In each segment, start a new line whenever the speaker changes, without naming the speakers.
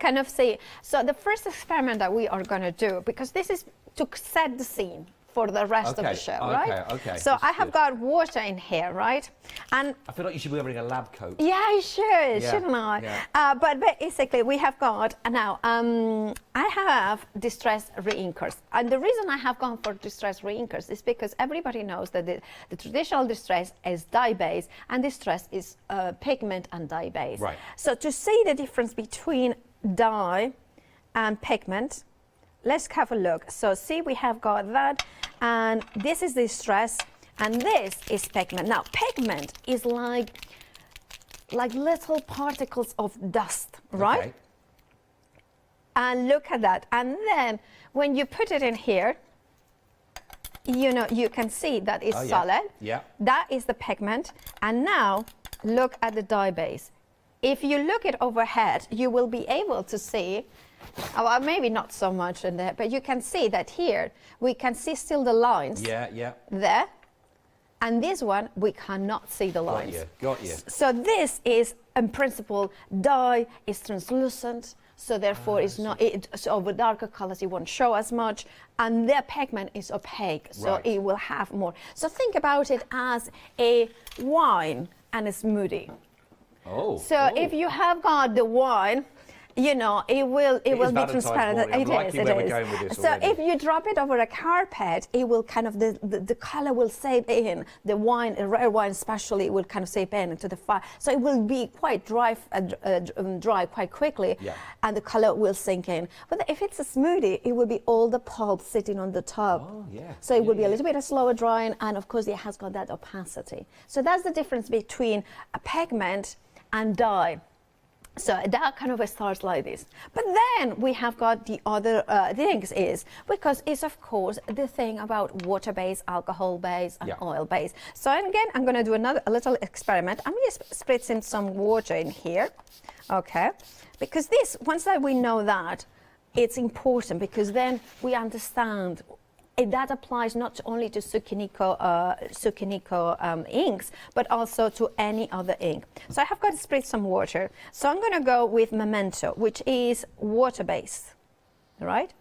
Kind of say, so the first experiment that we are going to do, because this is to set the scene for the rest of the show, right?
Okay.
So I have got water in here, right? And
I feel like you should be wearing a lab coat.
yeah, I should, shouldn't I?
Yeah.
But basically, we have got now. I have distress reinkers, and the reason I have gone for distress reinkers is because everybody knows that the traditional distress is dye base, and distress is pigment and dye base.
Right.
So to see the difference between dye and pigment, let's have a look. So see, we have got that, and this is distress, and this is pigment. Now, pigment is like little particles of dust, right?
Okay.
And look at that. And then when you put it in here, you know, you can see that it's solid.
Yeah.
That is the pigment. And now look at the dye base. If you look it overhead, you will be able to see, well, maybe not so much in there, but you can see that here we can see still the lines.
Yeah.
There. And this one, we cannot see the lines.
Got you.
So this is, in principle, dye is translucent, so therefore it's not, so with darker colors it won't show as much, and their pigment is opaque, so it will have more. So think about it as a wine and a smoothie.
Oh.
So if you have got the wine, you know, it will be transparent.
It is.
So if you drop it over a carpet, it will kind of, the color will seep in. The wine, red wine especially, will kind of seep in into the fire. So it will be quite dry quite quickly, and the color will sink in. But if it's a smoothie, it will be all the pulp sitting on the top.
Oh, yeah.
So it will be a little bit slower drying, and of course it has got that opacity. So that's the difference between a pigment and dye. So that kind of starts like this. But then we have got the other things is, because it's of course the thing about water-based, alcohol-based and oil-based. So again, I'm going to do a little experiment. I'm just spritzing some water in here, okay? Because this, once that we know that, it's important, because then we understand that applies not only to Tsukkiniko inks, but also to any other ink. So I have got to spritz some water. So I'm going to go with Memento, which is water-based, right?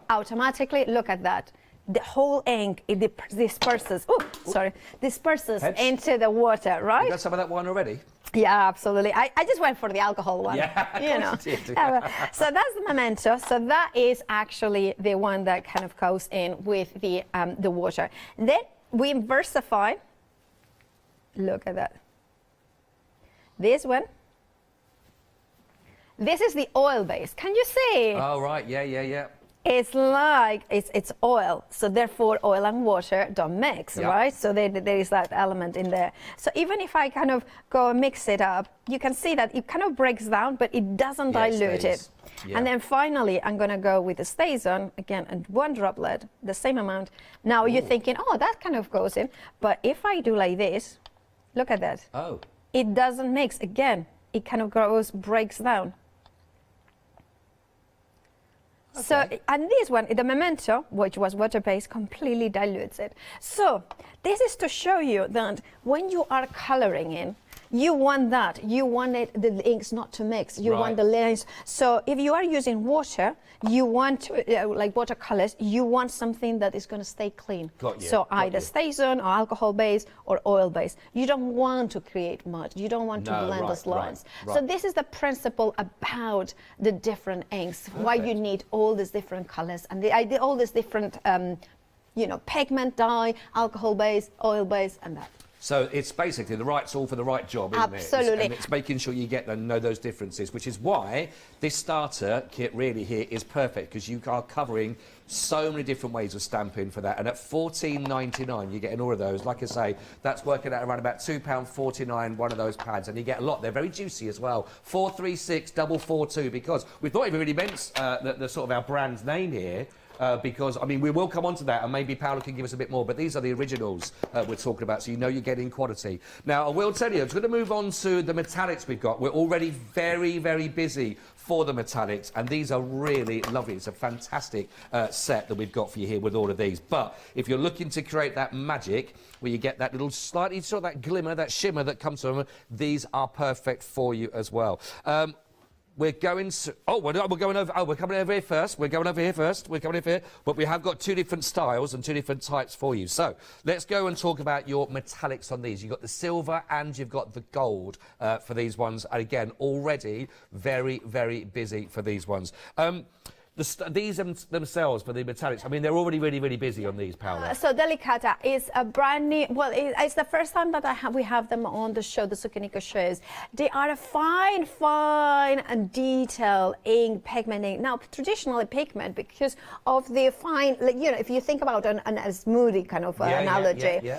Automatically, look at that. The whole ink, it disperses, disperses into the water, right?
You got some of that wine already?
Yeah, absolutely. I just went for the alcohol one.
Yeah,
you know.
You did.
So that's the Memento. So that is actually the one that kind of goes in with the water. Then we Versafine. Look at that. This one. This is the oil base. Can you see?
Oh, right. Yeah.
It's like, it's oil, so therefore oil and water don't mix, right? So there is that element in there. So even if I kind of go and mix it up, you can see that it kind of breaks down, but it doesn't dilute it. And then finally, I'm going to go with the StazOn, again, and one droplet, the same amount. Now you're thinking, oh, that kind of goes in. But if I do like this, look at that.
Oh.
It doesn't mix. Again, it kind of breaks down. Okay. So, and this one, the Memento, which was water-based, completely dilutes it. So this is to show you that when you are coloring in, you want that. You want the inks not to mix. You want the lines. So if you are using water, you want to, like watercolors, you want something that is going to stay clean.
Got you.
So either StazOn or alcohol-based or oil-based. You don't want to create much. You don't want to blend those lines. So this is the principle about the different inks. Why you need all these different colors and all these different, you know, pigment, dye, alcohol-based, oil-based, and that.
So it's basically the right tool for the right job, isn't it?
Absolutely.
And it's making sure you get know those differences, which is why this starter kit really here is perfect, because you are covering so many different ways of stamping for that. And at $14.99, you're getting all of those. Like I say, that's working out around about £2.49, one of those pads. And you get a lot. They're very juicy as well. 436442, because we've not even really meant the sort of our brand's name here. Because, I mean, we will come on to that, and maybe Paola can give us a bit more, but these are the originals we're talking about, so you know you're getting quality. Now, I will tell you, I'm going to move on to the metallics we've got. We're already very, very busy for the metallics, and these are really lovely. It's a fantastic set that we've got for you here with all of these. But if you're looking to create that magic, where you get that little slightly sort of that glimmer, that shimmer that comes from them, these are perfect for you as well. we're going to, we're going over, we're coming over here first. We're going over here first. We're coming over here. But we have got two different styles and two different types for you. So let's go and talk about your metallics on these. You've got the silver and you've got the gold for these ones. And again, already very, very busy for these ones. These themselves, for the metallics, I mean, they're already really, really busy on these, Paola.
So Delicata is a brand new, well, it's the first time that we have them on the show, the Sukiniko shows. They are a fine, fine and detailed ink pigment ink. Now, traditionally pigment, because of the fine, like, you know, if you think about a smoothie kind of analogy,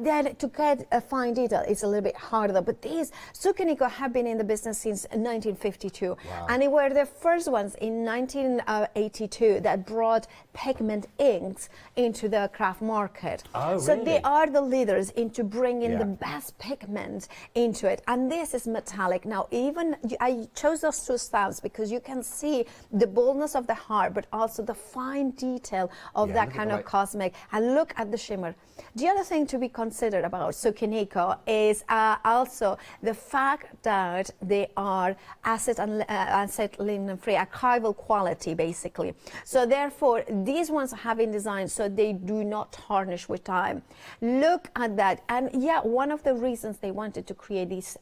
then to get a fine detail, it's a little bit harder. But these Sukiniko have been in the business since 1952.
Wow.
And they were the first ones in 1982 that brought pigment inks into the craft market.
Oh,
so
really?
they are the leaders into bringing the
Yeah.
best pigment into it. And this is metallic. Now, even I chose those two stamps because you can see the boldness of the heart, but also the fine detail of that kind of cosmic. And look at the shimmer. The other thing to be considered about Sukiniko is also the fact that they are acetylene free, archival quality basically. So therefore, these ones have been designed so they do not tarnish with time. Look at that. And yeah, one of the reasons they wanted to create these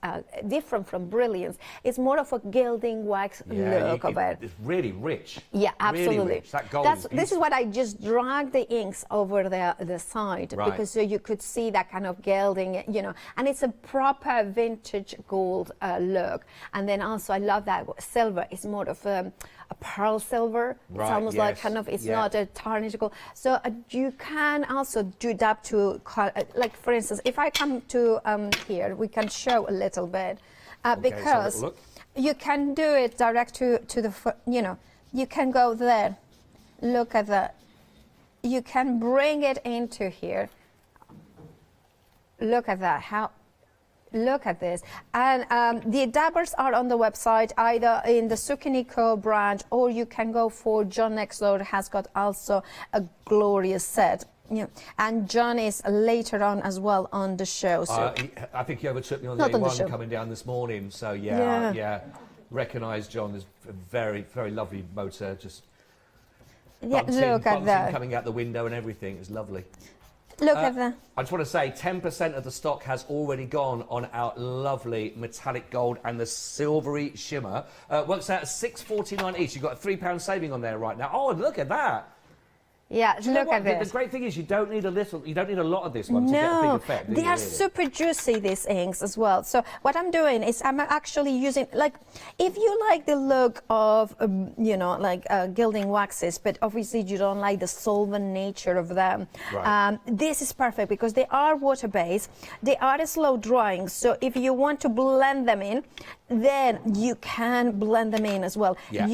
different from Brilliance is more of a gilding wax look of it.
It's really rich.
Yeah, absolutely.
Really rich. That gold is
this is what I just dragged the inks over the side because so you could see that kind of gilding, you know, and it's a proper vintage gold look. And then also I love that silver is more of a pearl silver.
Right,
it's almost like kind of, it's not a tarnished gold. So you can also do that to, like for instance, if I come to here, we can show a little bit because you can do it direct to the, you know, you can go there. Look at that. You can bring it into here. Look at that. Look at this. And the dabbers are on the website, either in the Sukiniko brand, or you can go for John next door, has got also a glorious set. Yeah. And John is later on as well on the show. So
I think he overtook me on the A1 coming down this morning. So yeah. Recognise John as a very, very lovely motor. Just
look at that.
Coming out the window and everything. It was lovely.
Look at that.
I just want to say 10% of the stock has already gone on our lovely metallic gold and the silvery shimmer. Works out at $6.49 each. You've got a £3 saving on there right now. Oh, look at that.
Yeah, look at this.
The great thing is you don't need a lot of this one to get a big effect.
They are super juicy, these inks as well. So what I'm doing is I'm actually using, like, if you like the look of, you know, like gilding waxes, but obviously you don't like the solvent nature of them, this is perfect because they are water-based. They are slow drying. So if you want to blend them in, then you can blend them in as well.
Yeah.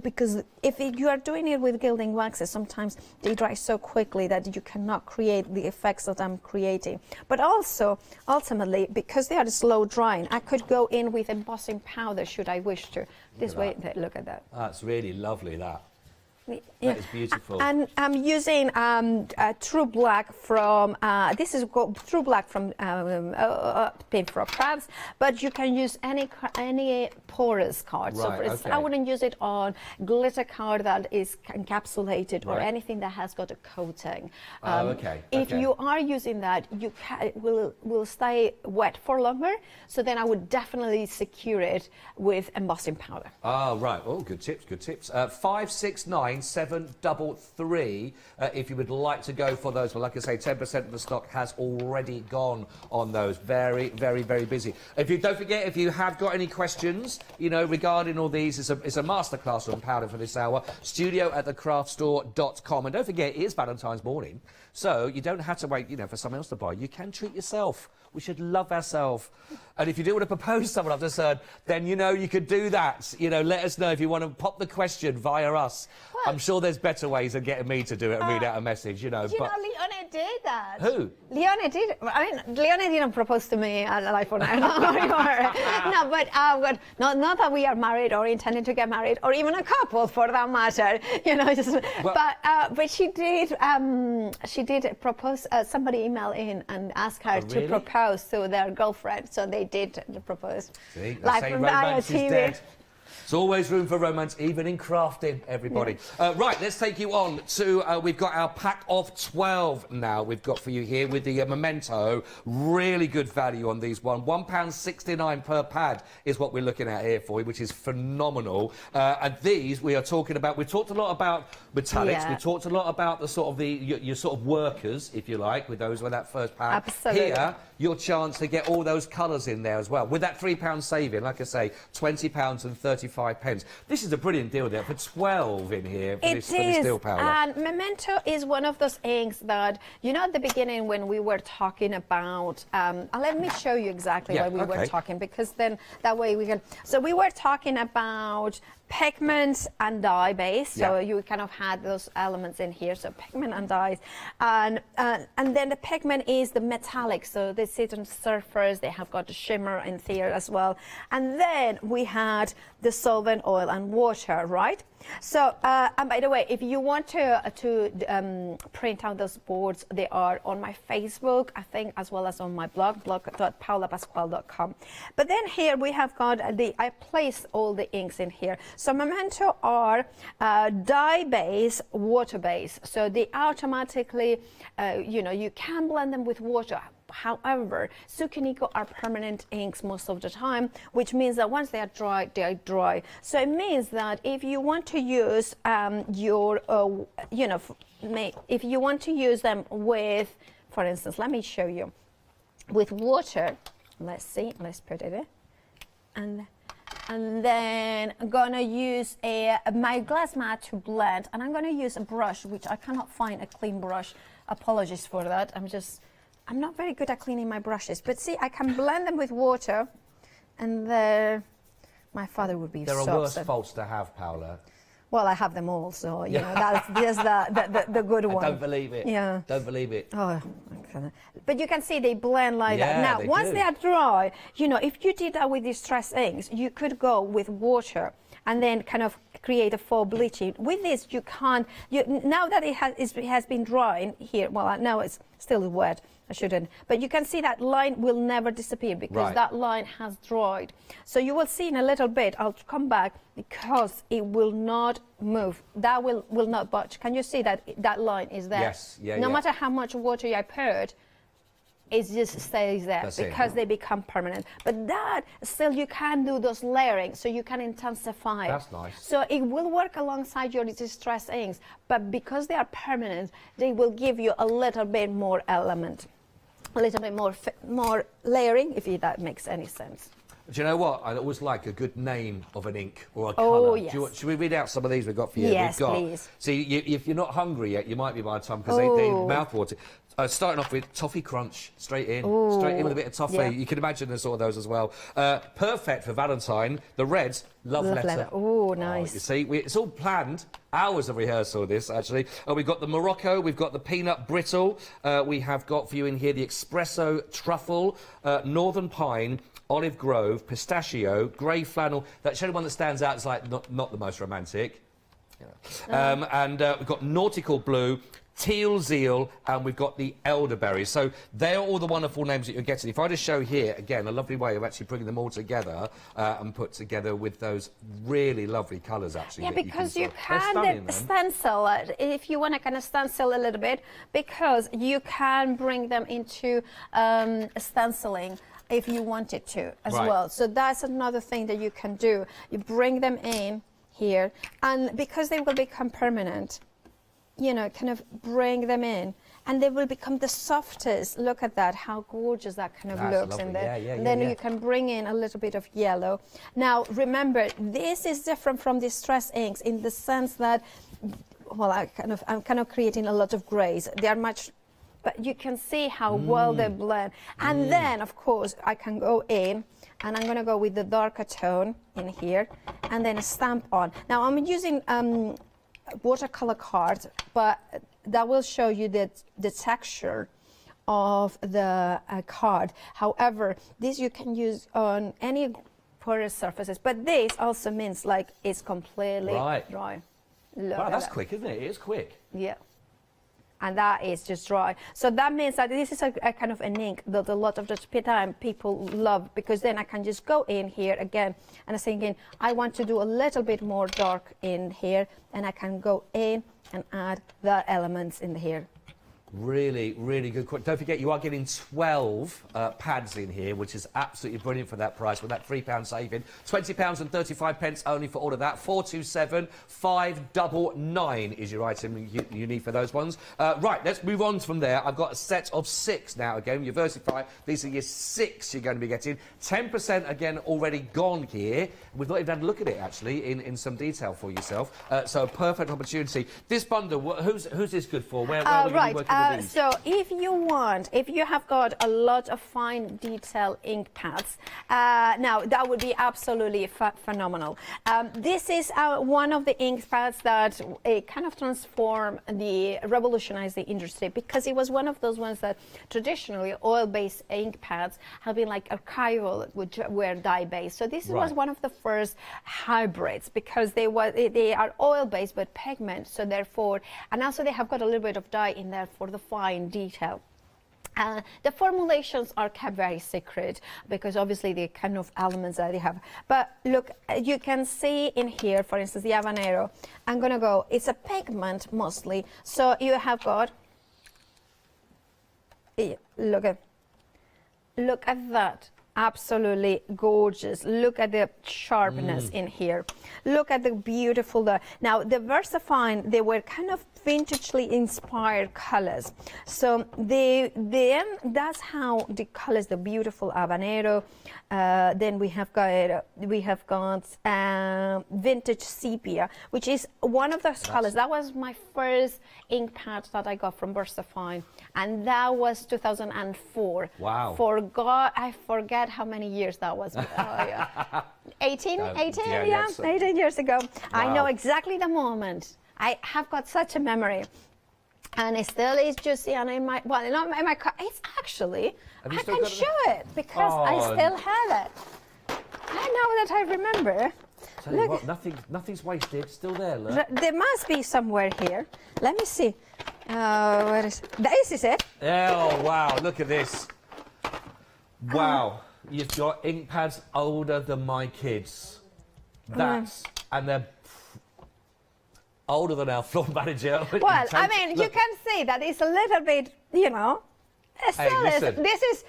Because if you are doing it with gilding waxes, sometimes they dry so quickly that you cannot create the effects that I'm creating. But also, ultimately, because they are slow drying, I could go in with embossing powder should I wish to. This way, look at that.
That's really lovely, that. That is beautiful.
And I'm using True Black from, this is True Black from Pinfrock Crafts, but you can use any porous card. So for instance, I wouldn't use it on glitter card that is encapsulated or anything that has got a coating. If you are using that, it will stay wet for longer. So then I would definitely secure it with embossing powder.
Oh, right. Oh, good tips, good tips. 569-733 if you would like to go for those. Well, like I say, 10% of the stock has already gone on those. Very, very, very busy. Don't forget, if you have got any questions, you know, regarding all these, it's a masterclass on powder for this hour. studio@thecraftstore.com. And don't forget, it is Valentine's morning, so you don't have to wait, you know, for someone else to buy. You can treat yourself. We should love ourselves. And if you do want to propose someone, I've just heard, then, you know, you could do that. You know, let us know if you want to pop the question via us. What? I'm sure there's better ways than getting me to do it and read out a message, you know.
Leone did that.
Who?
Leone did. I mean, Leone didn't propose to me at Life on Air. No, but not that we are married or intending to get married, or even a couple for that matter. You know, but she did. She did propose. Somebody emailed in and asked her to propose to their girlfriend, so they did propose.
See, they say romance is dead. There's always room for romance, even in crafting, everybody. Right, let's take you on to, we've got our pack of 12 now we've got for you here with the Memento. Really good value on these one. £1.69 per pad is what we're looking at here for you, which is phenomenal. And these we are talking about, we've talked a lot about metallics, we talked a lot about the sort of your sort of workers, if you like, with those with that first pack.
Absolutely.
Here, your chance to get all those colours in there as well. With that £3 saving, like I say, £20 and 35 pence. This is a brilliant deal there for 12 in here for this steel powder.
And Memento is one of those inks that, you know, at the beginning when we were talking about, let me show you exactly what we were talking, because then that way we can, so we were talking about pigments and dye base, so you kind of had those elements in here, so pigment and dyes, and then the pigment is the metallic, so they sit on the surface, they have got the shimmer in there as well, and then we had the solvent, oil and water, right? So, and by the way, if you want to print out those boards, they are on my Facebook, I think, as well as on my blog.paolapasquale.com. But then here we have got I place all the inks in here. So Memento are dye-based, water-based. So they automatically, you know, you can blend them with water. However, Sukiniko are permanent inks most of the time, which means that once they are dry, they are dry. So it means that if you want to use you know, if you want to use them with, for instance, let me show you, with water. Let's see, let's put it in, and then I'm gonna use my glass mat to blend, and I'm gonna use a brush, which I cannot find a clean brush. Apologies for that. I'm not very good at cleaning my brushes, but see, I can blend them with water, and my father would be so upset.
There are worse faults to have, Paola.
Well, I have them all, so, you know, that's just the good one.
I don't believe it.
Yeah.
Don't believe it.
Oh, okay. But you can see they blend like that. Now,
they
once
do.
they are dry, you know, if you did that with distress inks, you could go with water and then kind of create a faux bleaching. With this, you can't, now that it has been drying here, well, now it's still wet, I shouldn't, but you can see that line will never disappear because that line has dried. So you will see in a little bit, I'll come back, because it will not move. That will not budge. Can you see that line is there?
Yes,
no matter how much water I put, it just stays there. That's because they become permanent. But that, still you can do those layering, so you can intensify.
That's nice.
So it will work alongside your distress inks, but because they are permanent, they will give you a little bit more element, a little bit more layering, if that makes any sense.
Do you know what? I always like a good name of an ink or a
Oh,
colour.
yes.
Should we read out some of these we've got for you?
Yes,
we've got,
please.
See, if you're not hungry yet, you might be by the time, because they mouth-water. Starting off with Toffee Crunch, straight in with a bit of toffee. Yeah. You can imagine there's all of those as well. Perfect for Valentine. The reds, love letter.
Oh, nice.
You see, it's all planned. Hours of rehearsal, this, actually. We've got the Morocco, we've got the Peanut Brittle. We have got for you in here the Espresso Truffle, Northern Pine, Olive Grove, Pistachio, Grey Flannel. That's the only one that stands out as like not the most romantic. You know. And we've got Nautical Blue, Teal Zeal, and we've got the Elderberry. So they're all the wonderful names that you're getting. If I just show here, again, a lovely way of actually bringing them all together and put together with those really lovely colours, actually.
Yeah, because you can stencil it, if you want to kind of stencil a little bit, because you can bring them into stenciling if you wanted to as well. So that's another thing that you can do. You bring them in here, and because they will become permanent, you know, kind of bring them in, and they will become the softest. Look at that, how gorgeous that kind of looks in there. And then you can bring in a little bit of yellow. Now, remember, this is different from distress inks in the sense that, well, I'm kind of creating a lot of grays. They are much, but you can see how well they blend. And then, of course, I can go in, and I'm going to go with the darker tone in here, and then stamp on. Now, I'm using watercolor cards, but that will show you the texture of the card. However, this you can use on any porous surfaces, but this also means like it's completely dry.
Wow, that's quick, isn't it? It is quick.
Yeah. and that is just dry. So that means that this is a kind of an ink that a lot of the time people love, because then I can just go in here again and I'm thinking I want to do a little bit more dark in here, and I can go in and add the elements in here.
Really, really good. Don't forget, you are getting 12 pads in here, which is absolutely brilliant for that price, with that £3 saving. £20.35 only for all of that. 427 599 is your item you need for those ones. Right, let's move on from there. I've got a set of 6 now. Again, your Versafine. These are your 6 you're going to be getting. 10% again already gone here. We've not even had a look at it actually in some detail for yourself. So a perfect opportunity. This bundle, who's this good for? Where are we going to be working?
So if you have got a lot of fine detail ink pads, now that would be absolutely phenomenal. This is one of the ink pads that kind of revolutionized the industry, because it was one of those ones that traditionally oil-based ink pads have been like archival, which were dye-based. So this was one of the first hybrids, because they are oil-based but pigment, so therefore, and also they have got a little bit of dye in there for the fine detail. The formulations are kept very secret, because obviously the kind of elements that they have. But look, you can see in here, for instance, the habanero. I'm gonna go, it's a pigment mostly. So you have got, look at that. Absolutely gorgeous. Look at the sharpness in here. Look at the beautiful. Now the Versafine, they were kind of vintagely inspired colors. So that's how the colors, the beautiful habanero. Then we have got vintage sepia, which is one of those colors. That was my first ink pad that I got from Versafine, and that was 2004.
Wow.
I forget how many years that was. 18 years ago. Wow. I know exactly the moment. I have got such a memory, and it still is just in my not in my car. It's actually, I can show it because I still have it. I know that I remember.
Tell you what, nothing's wasted. Still there, look.
There must be somewhere here. Let me see. Where is? This is it.
Oh wow! Look at this. Wow, you've got ink pads older than my kids. And they're older than our floor manager.
Well, I mean, you can see that it's a little bit, you know.
Hey, listen,
this is,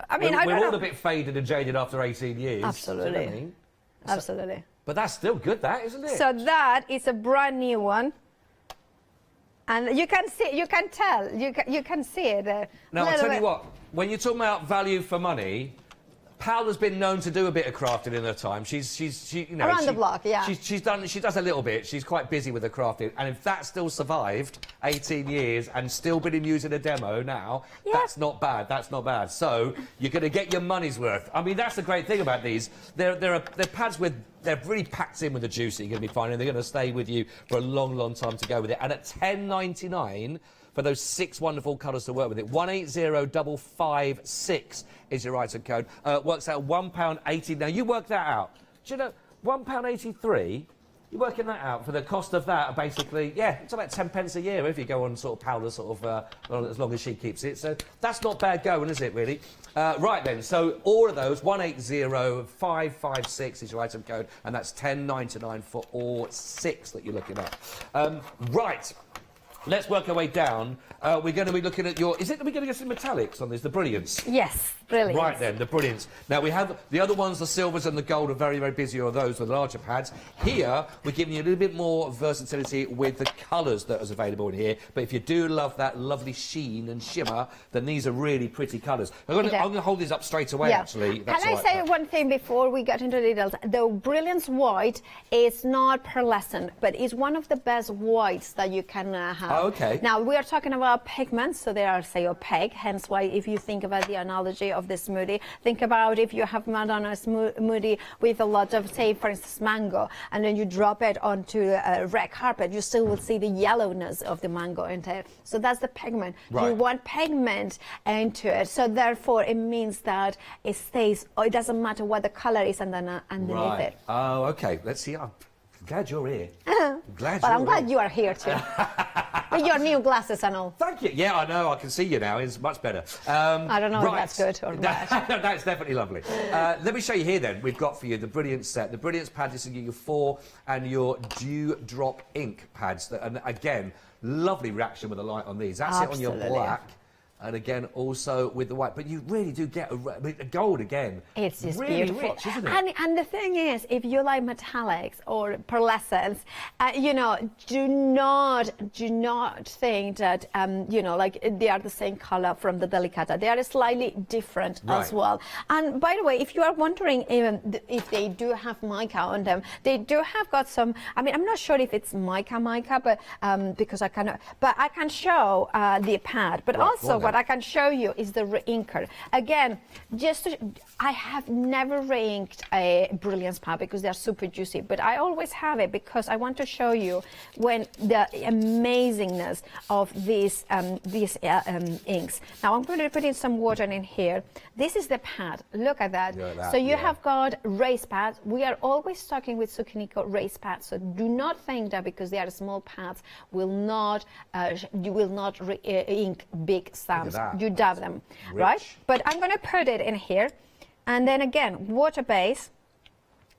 I mean,
we're all a bit faded and jaded after 18 years.
Absolutely.
Do you know what I mean?
Absolutely.
But that's still good, that, isn't it?
So that is a brand new one. And you can see, you can tell, you can see it there.
Now, I'll tell you what, when you're talking about value for money, Paola's been known to do a bit of crafting in her time. She you know,
around the block, yeah.
She does a little bit. She's quite busy with the crafting, and if that still survived 18 years and still been in using a demo now, that's not bad. That's not bad. So you're going to get your money's worth. I mean, that's the great thing about these. They're pads with. They're really packed in with the juice that you're going to be finding. They're going to stay with you for a long, long time to go with it. And at £10.99 for those 6 wonderful colours to work with it, 180556 is your item code. Works out £1.80. Now you work that out. Do you know £1.83? You're working that out for the cost of that, basically. Yeah, it's about 10 pence a year if you go on sort of Paula, sort of as long as she keeps it. So that's not bad going, is it? Really? Right then. So all of those 180556 is your item code, and that's £10.99 for all 6 that you're looking at. Right. Let's work our way down. We're going to be looking at your... We're going to get some metallics on this, the Brilliance?
Yes, Brilliance.
Right then, the Brilliance. Now, we have... The other ones, the silvers and the gold, are very, very busy, or those with larger pads. Here, we're giving you a little bit more versatility with the colours that is available in here. But if you do love that lovely sheen and shimmer, then these are really pretty colours. I'm going to hold these up straight away, actually.
Can I say one thing before we get into the details? The Brilliance white is not pearlescent, but it's one of the best whites that you can have.
Oh, okay.
Now, we are talking about pigments, so they are, say, opaque, hence why if you think about the analogy of the smoothie, think about if you have Madonna smoothie with a lot of, say, for instance, mango, and then you drop it onto a red carpet, you still will see the yellowness of the mango in there. So that's the pigment.
Right.
You want pigment into it, so therefore it means that it stays, or it doesn't matter what the color is underneath it.
Oh, okay. Let's see. I'm glad you're here.
I'm glad you are here too. But With your new glasses and all.
Thank you. Yeah, I know. I can see you now. It's much better.
I don't know if that's good or bad.
That's definitely lovely. Let me show you here then. We've got for you the Brilliance set. The Brilliance pad is your 4 and your Dew Drop ink pads. And again, lovely reaction with the light on these. That's
Absolutely.
it on your black. And again, also with the white. But you really do get a gold again.
It's just
really
beautiful.
rich, isn't it?
And the thing is, if you like metallics or pearlescence, you know, do not think that, you know, like they are the same color from the Delicata. They are slightly different as well. And by the way, if you are wondering if they do have mica on them, they do have got some, I mean, I'm not sure if it's mica, but because I cannot, but I can show the pad, but also what I can show you is the re-inker. Again, I have never re-inked a Brilliance pad because they're super juicy, but I always have it because I want to show you when the amazingness of these inks. Now I'm going to put in some water in here. This is the pad. Look at that. So you have got raised pads. We are always talking with Sukiniko raised pads. So do not think that because they are small pads you will not ink big stamps. You dab them, right? But I'm going to put it in here, and then again, water base.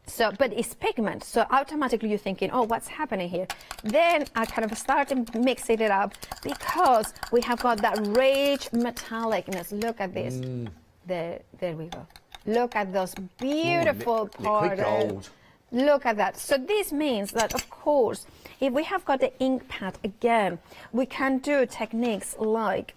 So, but it's pigment, so automatically you're thinking, oh, what's happening here? Then I kind of started mixing it up because we have got that rich metallicness. Look at this. There we go. Look at those beautiful powders. Look at that. So this means that, of course, if we have got the ink pad again, we can do techniques like,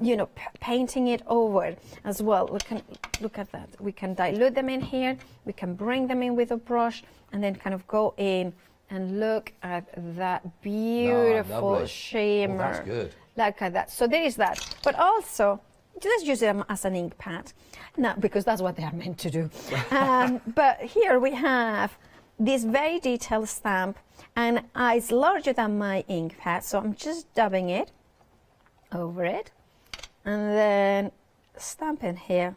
you know, painting it over as well. We can look at that. We can dilute them in here. We can bring them in with a brush and then kind of go in and look at that beautiful shimmer.
Oh, that's good.
Look at that. So there is that. But also, just use them as an ink pad. No, because that's what they are meant to do. But here we have this very detailed stamp, and it's larger than my ink pad, so I'm just dabbing it over it, and then stamp in here,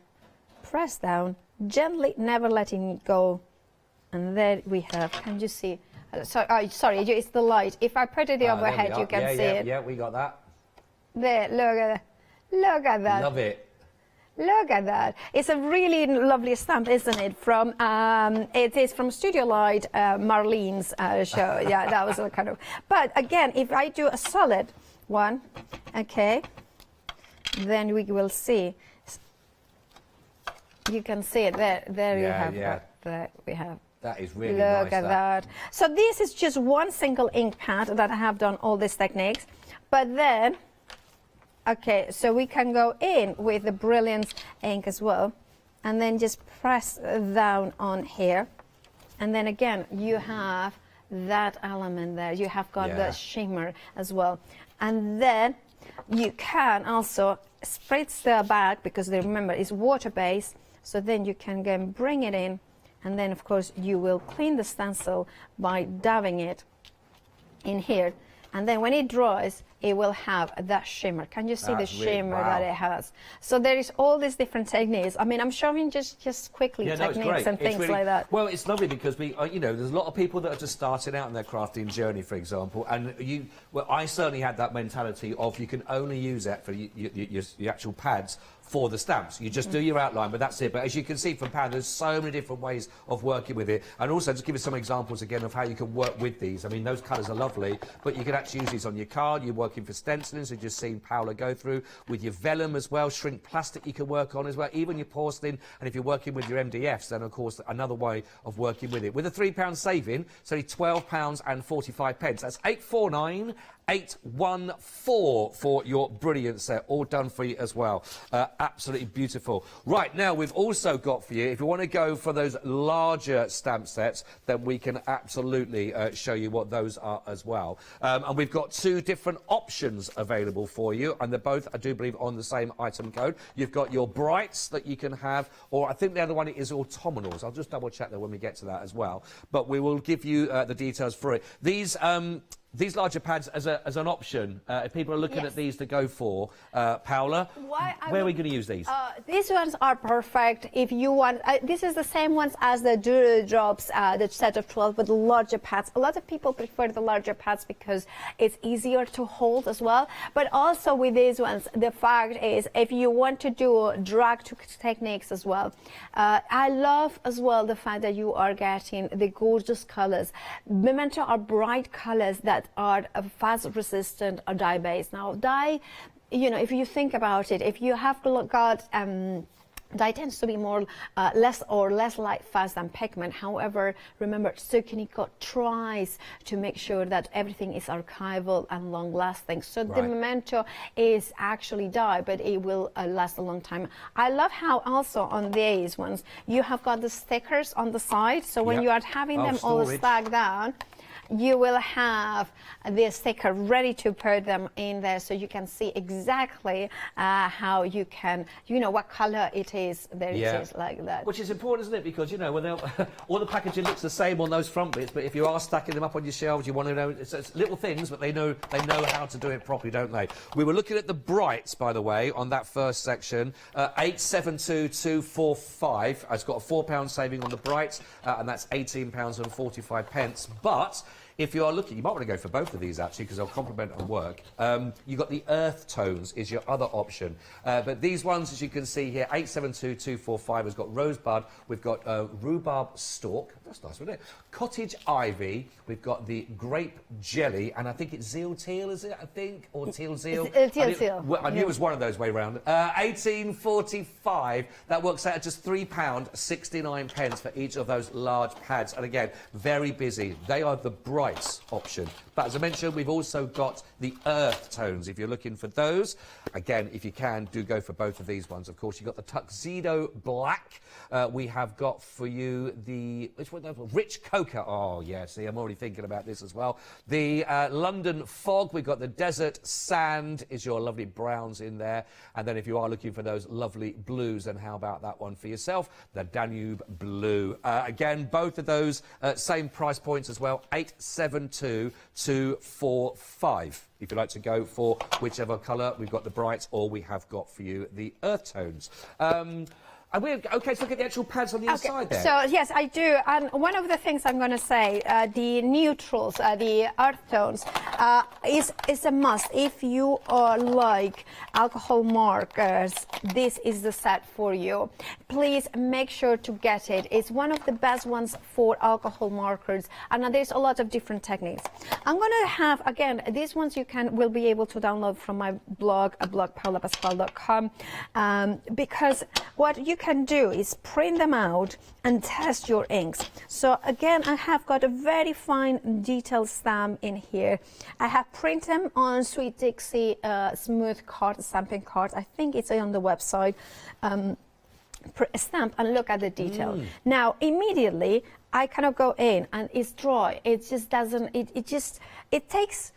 press down, gently, never letting it go, and there we have, can you see? Sorry, it's the light. If I put it the overhead, you can see it.
Yeah, we got that.
There, look at that.
Love it.
Look at that. It's a really lovely stamp, isn't it? From it is from Studio Light, Marlene's show. Yeah, that was a kind of. But again, if I do a solid one, okay, then we will see. You can see it there. There you have that. There we have.
That is really nice.
Look at that. So this is just one single ink pad that I have done all these techniques, but then. Okay, so we can go in with the Brilliance ink as well, and then just press down on here, and then again you have that element there. You have got the shimmer as well, and then you can also spritz the back because remember it's water based. So then you can go and bring it in, and then of course you will clean the stencil by dabbing it in here. And then when it dries, it will have that shimmer. Can you see the shimmer that it has? So there is all these different techniques. I mean, I'm showing just quickly techniques and things like that.
Well, it's lovely because we, you know, there's a lot of people that are just starting out in their crafting journey, for example, and I certainly had that mentality of you can only use that for your actual pads for the stamps. You just do your outline, but that's it. But as you can see from pad, there's so many different ways of working with it. And also, just give us some examples again of how you can work with these. I mean, those colours are lovely, but you can actually use these on your card. You're working for stenciling, so you've just seen Paola go through. With your vellum as well, shrink plastic you can work on as well, even your porcelain. And if you're working with your MDFs, then of course, another way of working with it. With a £3 saving, it's only £12.45. That's £849. 814 for your Brilliance set, all done for you as well. Absolutely beautiful. Right, now we've also got for you, if you want to go for those larger stamp sets, then we can absolutely show you what those are as well. And we've got two different options available for you, and they're both, I do believe, on the same item code. You've got your brights that you can have, or I think the other one is autumnals. I'll just double check that when we get to that as well. But we will give you the details for it. These these larger pads as an option, if people are looking at these to go for, Paola, where are we going to use these?
These ones are perfect if you want. This is the same ones as the jewellery drops, the set of 12 with larger pads. A lot of people prefer the larger pads because it's easier to hold as well. But also with these ones, the fact is if you want to do drag techniques as well, I love as well the fact that you are getting the gorgeous colors. Memento are bright colors that are fast resistant or dye based. Now dye, you know, if you think about it, if you have got dye tends to be more less light fast than pigment. However, remember, Cricut tries to make sure that everything is archival and long lasting. So the Memento is actually dye, but it will last a long time. I love how also on these ones you have got the stickers on the side. So when you are having them all stacked down, you will have the sticker ready to put them in there, so you can see exactly how you can, you know, what color it is. There it is, like that.
Which is important, isn't it? Because, you know, when all the packaging looks the same on those front bits, but if you are stacking them up on your shelves, you want to know, it's little things, but they know how to do it properly, don't they? We were looking at the brights, by the way, on that first section. 872245 has got a £4 saving on the brights, and that's £18.45. But if you are looking, you might want to go for both of these actually because they'll complement and work. You've got the earth tones is your other option. But these ones, as you can see here, 872245 has got rosebud, we've got rhubarb stalk, that's nice, isn't it? Cottage ivy, we've got the grape jelly, and I think it's zeal teal, is it, I think? Or teal zeal?
Teal.
I knew it was one of those way round. 1845, that works out at just £3.69 for each of those large pads. And again, very busy. They are the bright option. But as I mentioned, we've also got the earth tones. If you're looking for those, again, if you can, do go for both of these ones. Of course, you've got the tuxedo black. We have got for you the rich cocoa. Oh, yeah, see, I'm already thinking about this as well. The London fog. We've got the desert sand is your lovely browns in there. And then if you are looking for those lovely blues, then how about that one for yourself? The Danube blue. Again, both of those same price points as well. 872245. If you'd like to go for whichever colour, we've got the brights, or we have got for you the earth tones. And we're okay. So look at the actual pads on the inside there.
So yes, I do. And one of the things I'm going to say, the neutrals, the earth tones, is a must. If you like alcohol markers, this is the set for you. Please make sure to get it. It's one of the best ones for alcohol markers, and there's a lot of different techniques. I'm going to have again these ones will be able to download from my blog, paolapasquale.com, because what you can do is print them out and test your inks. So again, I have got a very fine detailed stamp in here. I have printed them on Sweet Dixie smooth card, stamping card. I think it's on the website. Stamp and look at the detail. Now immediately I kind of go in and it's dry. It just doesn't. It takes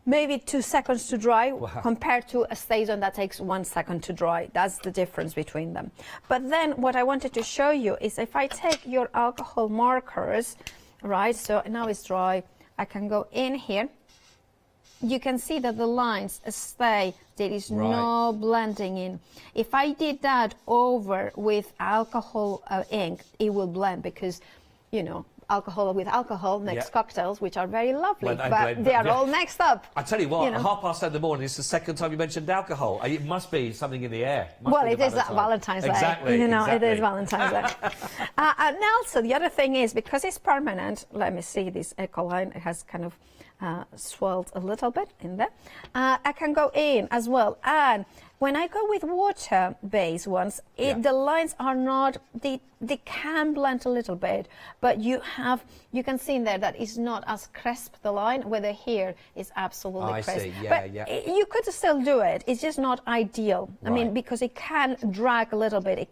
maybe 2 seconds to dry compared to a StazOn that takes 1 second to dry. That's the difference between them. But then what I wanted to show you is if I take your alcohol markers, right, so now it's dry, I can go in here. You can see that the lines stay, there is no blending in. If I did that over with alcohol ink, it will blend because, you know, alcohol with alcohol makes cocktails, which are very lovely, but they are all mixed up.
I tell you what, at 7:30 in the morning, it's the second time you mentioned alcohol. It must be something in the air.
Well, it is Valentine's Day.
Exactly.
You know, it is Valentine's Day. And also, the other thing is, because it's permanent, let me see this eco line, it has kind of swelled a little bit in there. I can go in as well, and when I go with water-based ones, the lines are not, they can blend a little bit, but you can see in there that it's not as crisp, the line, whether here is absolutely crisp.
I see,
but you could still do it, it's just not ideal. I mean, because it can drag a little bit,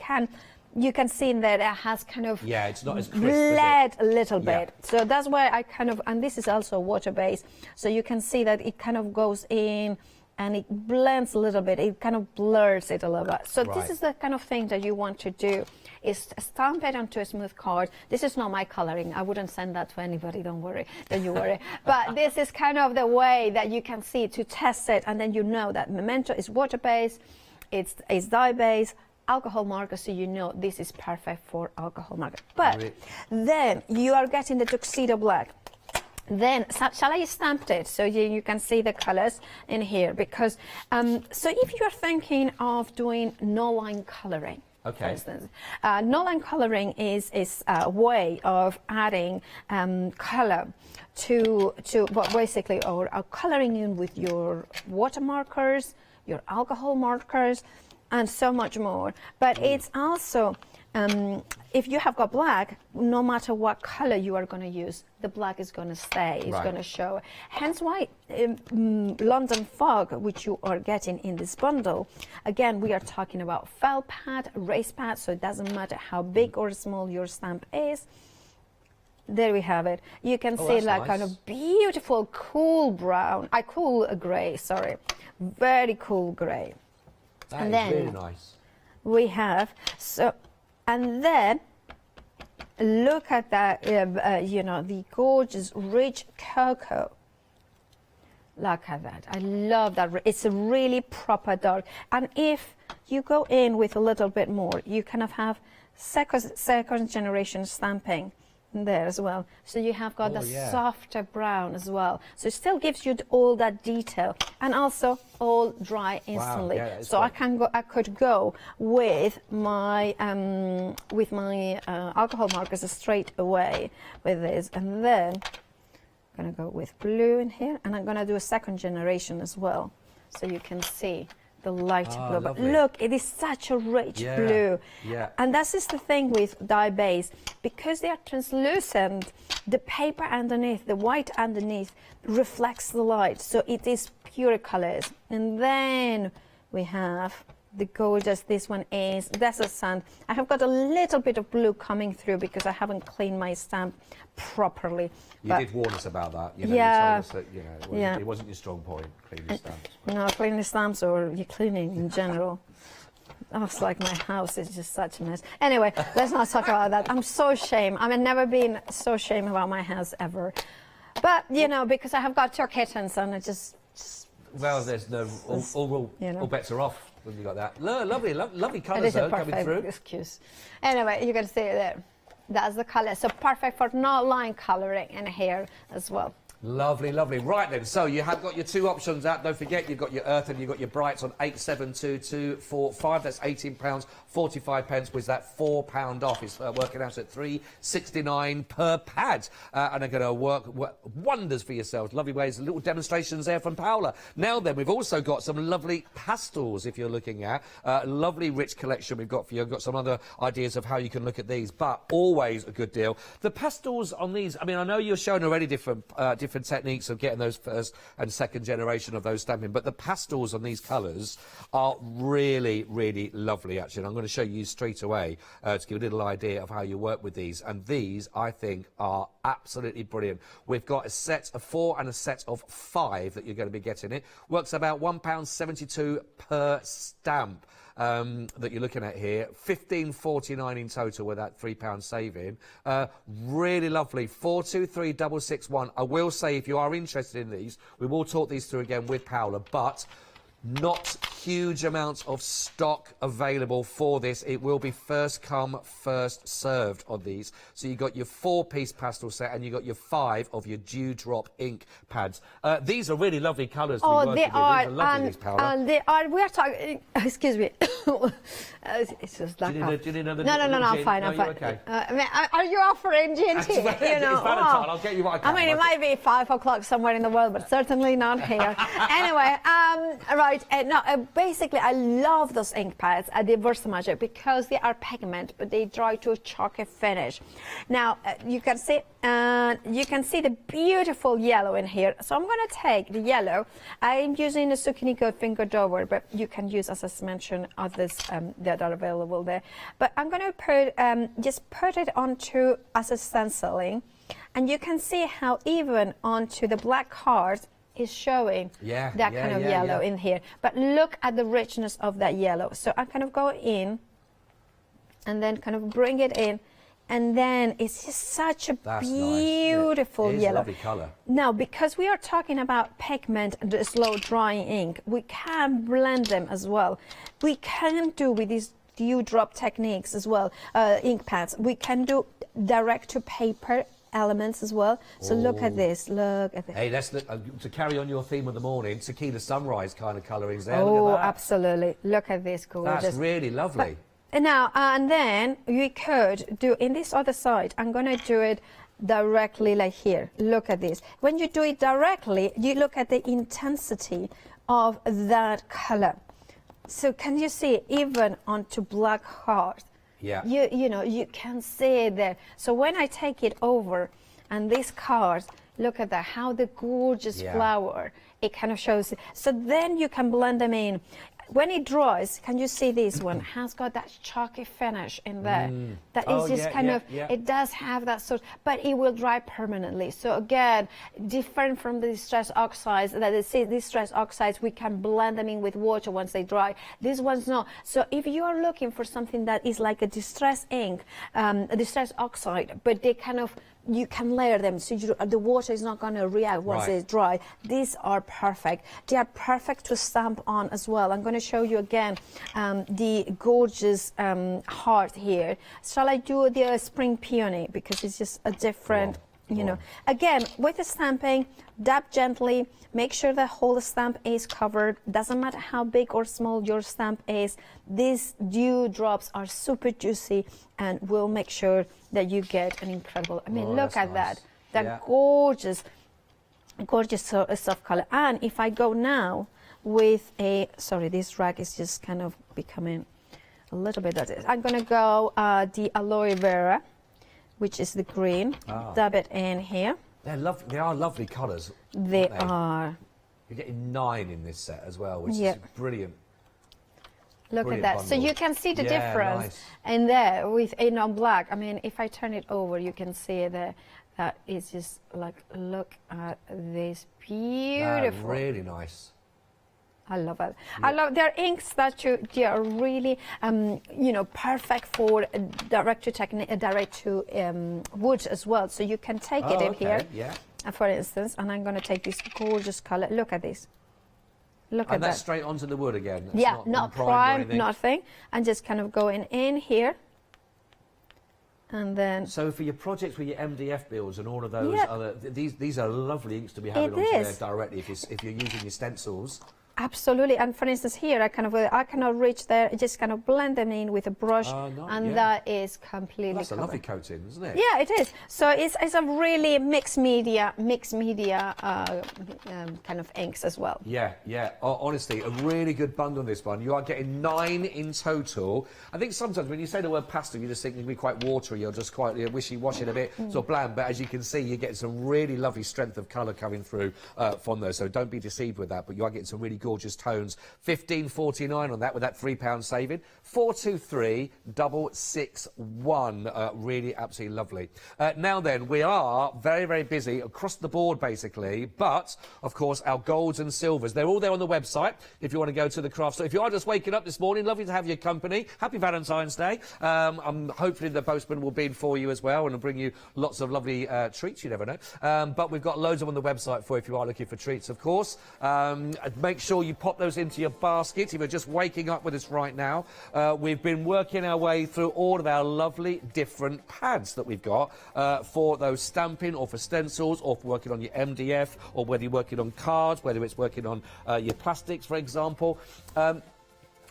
you can see in there it has kind of
it's not as crisp,
bled a little bit. So that's why I kind of, and this is also water-based, so you can see that it kind of goes in and it blends a little bit. It kind of blurs it a little bit. So
Right.
this is the kind of thing that you want to do, is stamp it onto a smooth card. This is not my coloring. I wouldn't send that to anybody, don't worry, don't you worry. But this is kind of the way that you can see to test it, and then you know that Memento is water-based, it's dye-based, alcohol marker, so you know this is perfect for alcohol marker. But then you are getting the tuxedo black. Then, shall I stamp it so you can see the colors in here? Because, so if you're thinking of doing no-line coloring, for instance, no-line coloring is a way of adding color to what basically, or coloring in with your water markers, your alcohol markers, and so much more. But it's also, if you have got black, no matter what color you are going to use, the black is going to stay, it's going to show. Hence why London Fog, which you are getting in this bundle, again, we are talking about felt pad, raised pad, so it doesn't matter how big or small your stamp is. There we have it. You can see like
nice.
kind of beautiful, cool brown, cool grey, sorry. Very cool grey.
That
And
is
then
really nice.
we have, and then look at that, you know, the gorgeous rich cocoa. Look at that. I love that. It's a really proper dark. And if you go in with a little bit more, you kind of have second generation stamping there as well. So you have got the softer brown as well. So it still gives you all that detail, and also all dry instantly.
Wow, yeah,
so I could go with my alcohol markers straight away with this, and then I'm gonna go with blue in here, and I'm gonna do a second generation as well, so you can see the light blue. But look, it is such a rich blue.
Yeah.
And that's just the thing with dye base, because they are translucent, the paper underneath, the white underneath, reflects the light, so it is pure colors. And then we have the gorgeous, this one is Desert Sand. I have got a little bit of blue coming through because I haven't cleaned my stamp properly.
You did warn us about that. You know,
Yeah.
you told us that, you know, it wasn't your strong point, cleaning stamps.
No, cleaning stamps or you cleaning in general. Oh, it's like my house is just such a mess. Anyway, let's not talk about that. I'm so ashamed. I've never been so ashamed about my house ever. But, you know, because I have got 2 kittens and it just
well, there's no, all bets are off when you got that. Lovely colours though coming through.
Excuse. Anyway, you can see it there. That's the colour. So perfect for no line colouring in here as well.
Lovely, lovely. Right then, so you have got your 2 options out. Don't forget, you've got your Earth and you've got your Brights on 872245. That's £18.45, with that £4 off. It's working out at £3.69 per pad. And they're going to work wonders for yourselves. Lovely ways, little demonstrations there from Paola. Now then, we've also got some lovely pastels, if you're looking at. Lovely rich collection we've got for you. I've got some other ideas of how you can look at these, but always a good deal. The pastels on these, I mean, I know you're showing already different techniques of getting those first and second generation of those stamping, but the pastels on these colours are really, really lovely, actually. And I'm going to show you straight away to give a little idea of how you work with these. And these, I think, are absolutely brilliant. We've got a set of 4 and a set of 5 that you're going to be getting. It works about £1.72 per stamp. That you're looking at here, £15.49 in total with that £3 saving. Really lovely. 423661. I will say, if you are interested in these, we will talk these through again with Paola, but not huge amounts of stock available for this. It will be first come, first served on these. So you got your 4-piece pastel set and you got your 5 of your dewdrop ink pads. These are really lovely colours.
Oh, they are.
And
they are. We are talking. Excuse me. It's just like.
Do you need another?
No, I'm fine. I'm fine.
Okay.
Are you offering G&T?
It's Valentine. I'll get you what I can.
I mean, it might be 5 o'clock somewhere in the world, but certainly not here. Anyway, right. Basically, I love those ink pads at the Versamagic because they are pigment, but they dry to a chalky finish. Now you can see the beautiful yellow in here. So I'm going to take the yellow. I'm using a zucchini coat finger dover, but you can use, as I mentioned, others that are available there. But I'm going to just put it onto as a stenciling, and you can see how even onto the black cards is showing
Yeah,
that
yeah,
kind of
yeah,
yellow
yeah.
in here. But look at the richness of that yellow. So I kind of go in and then kind of bring it in, and then it's just such a
That's
beautiful
nice. It is
yellow.
a lovely colour.
Now, because we are talking about pigment, the slow drying ink, we can blend them as well. We can do with these dewdrop techniques as well, ink pads. We can do direct to paper elements as well. So look at this, look at this.
Hey, let's look, to carry on your theme of the morning, tequila sunrise kind of colourings there.
Oh,
Look at that.
absolutely. Look at this, gorgeous.
That's really lovely.
Now, and then you could do in this other side, I'm going to do it directly like here. Look at this. When you do it directly, you look at the intensity of that color. So can you see even onto black heart?
Yeah.
You know, you can see it there. So when I take it over and these cards, look at that, how the gorgeous flower, it kind of shows it. So then you can blend them in. When it dries, can you see this one has got that chalky finish in there? That is just kind of, it does have that sort, but it will dry permanently. So again, different from the distress oxides, these distress oxides, we can blend them in with water once they dry. These ones no. So if you are looking for something that is like a distress ink, a distress oxide, but they kind of, you can layer them so the water is not going to react once it's dry. These are perfect. They are perfect to stamp on as well. I'm going to show you again the gorgeous heart here. Shall I do the spring peony because it's just a different, you know. Again, with the stamping, dab gently, make sure the whole stamp is covered. Doesn't matter how big or small your stamp is. These dew drops are super juicy and will make sure that you get an incredible, I mean, look at
nice.
that gorgeous soft color. And if I go now with a, sorry, this rag is just kind of becoming a little bit of this. I'm going to go the aloe vera, which is the green, dab it in here.
They're lovely. They are lovely colours.
They are.
You're getting 9 in this set as well, which is brilliant.
Look at that.
Bundle.
So you can see the difference in there with a non-black. I mean, if I turn it over, you can see there that it's just like, look at this beautiful.
Really nice.
I love it. I love their inks that they are really, you know, perfect for direct to wood as well. So you can take it in here, for instance, and I'm going to take this gorgeous color. Look at this. Look at that.
And that's straight onto the wood again. It's
not primed, nothing. And just kind of going in here. And then.
So for your projects with your MDF builds and all of those other, these are lovely inks to be having onto there directly if you're using your stencils.
Absolutely, and for instance here, I cannot reach there. I just kind of blend them in with a brush, and that is completely.
That's a lovely coating, isn't it?
Yeah, it is. So it's a really mixed media kind of inks as well.
Yeah. Honestly, a really good bundle on this one. You are getting 9 in total. I think sometimes when you say the word pastel, you just think it can be quite watery or just quite wishy-washy and a bit sort of bland. But as you can see, you're getting some really lovely strength of colour coming through from those. So don't be deceived with that. But you are getting some really gorgeous tones. $15.49 on that with that £3 saving. 423661. Really absolutely lovely. Now then, we are very, very busy across the board basically, but of course our golds and silvers, they're all there on the website if you want to go to the craft store. If you are just waking up this morning, lovely to have your company. Happy Valentine's Day. Hopefully the postman will be in for you as well and bring you lots of lovely treats, you never know. But we've got loads of them on the website for if you are looking for treats, of course. Make sure you pop those into your basket if you're just waking up with us right now. We've been working our way through all of our lovely different pads that we've got for those stamping or for stencils or for working on your MDF or whether you're working on cards, whether it's working on your plastics, for example.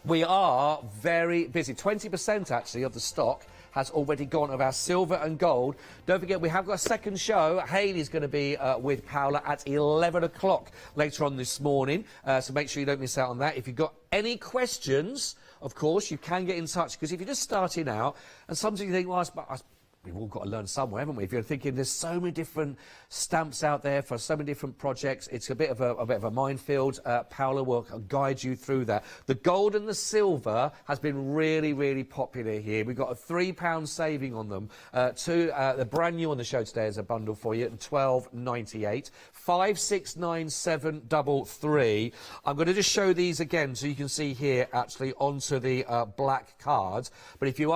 We are very busy. 20% actually of the stock has already gone of our silver and gold. Don't forget, we have got a second show. Hayley's going to be with Paola at 11 o'clock later on this morning. So make sure you don't miss out on that. If you've got any questions, of course, you can get in touch. Because if you're just starting out, and sometimes you think, well, we've all got to learn somewhere, haven't we? If you're thinking there's so many different stamps out there for so many different projects, it's a bit of a minefield. Paola will guide you through that. The gold and the silver has been really, really popular here. We've got a £3 saving on them. The brand new on the show today is a bundle for you at £12.98. 569733. I'm going to just show these again so you can see here actually onto the black cards. But if you're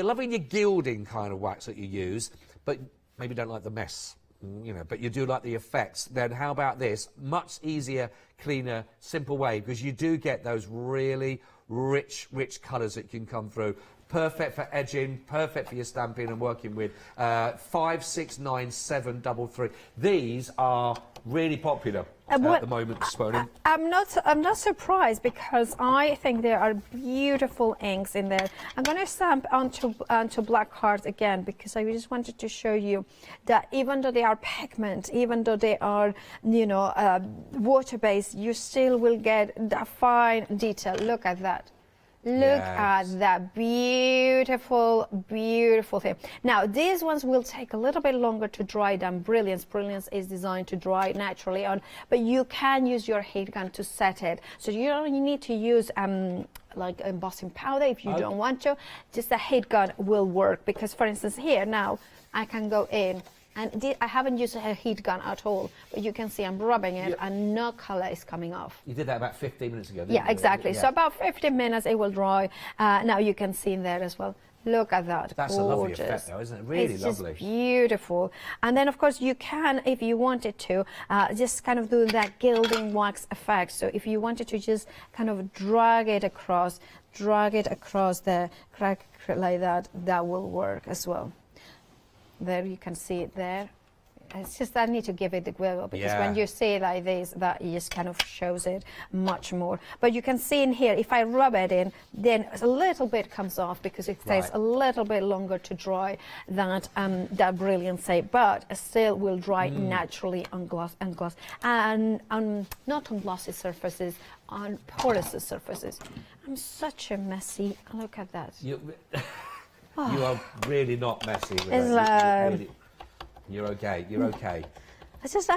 loving your gilding kind of wax that you use, but maybe don't like the mess, you know, but you do like the effects, then how about this? Much easier, cleaner, simple way, because you do get those really rich colours that can come through. Perfect for edging, perfect for your stamping and working with. 569733. These are really popular at the moment, Sponin.
I'm not surprised, because I think there are beautiful inks in there. I'm going to stamp onto black cards again, because I just wanted to show you that even though they are pigment, even though they are, you know, water-based, you still will get the fine detail. Look at that. Look at that beautiful, beautiful thing. Now, these ones will take a little bit longer to dry than Brilliance. Brilliance is designed to dry naturally on, but you can use your heat gun to set it. So you don't need to use like embossing powder if you don't want to. Just a heat gun will work, because, for instance, here now I can go in. And I haven't used a heat gun at all, but you can see I'm rubbing it and no colour is coming off.
You did that about 15 minutes ago, didn't you?
Yeah, exactly. Yeah. So about 15 minutes it will dry. Now you can see in there as well. Look at that.
That's
gorgeous.
A lovely effect though, isn't it? Really lovely.
It's just beautiful. And then, of course, you can, if you wanted to, just kind of do that gilding wax effect. So if you wanted to just kind of drag it across the crack like that, that will work as well. There you can see it there. It's just I need to give it the wiggle, because when you see it like this, that just kind of shows it much more. But you can see in here, if I rub it in, then a little bit comes off, because it takes a little bit longer to dry that Brilliance, but still will dry naturally on glass and not on glossy surfaces, on porous surfaces. I'm such a messy. Look at that.
You are really not messy. You're okay. You're okay.
It's just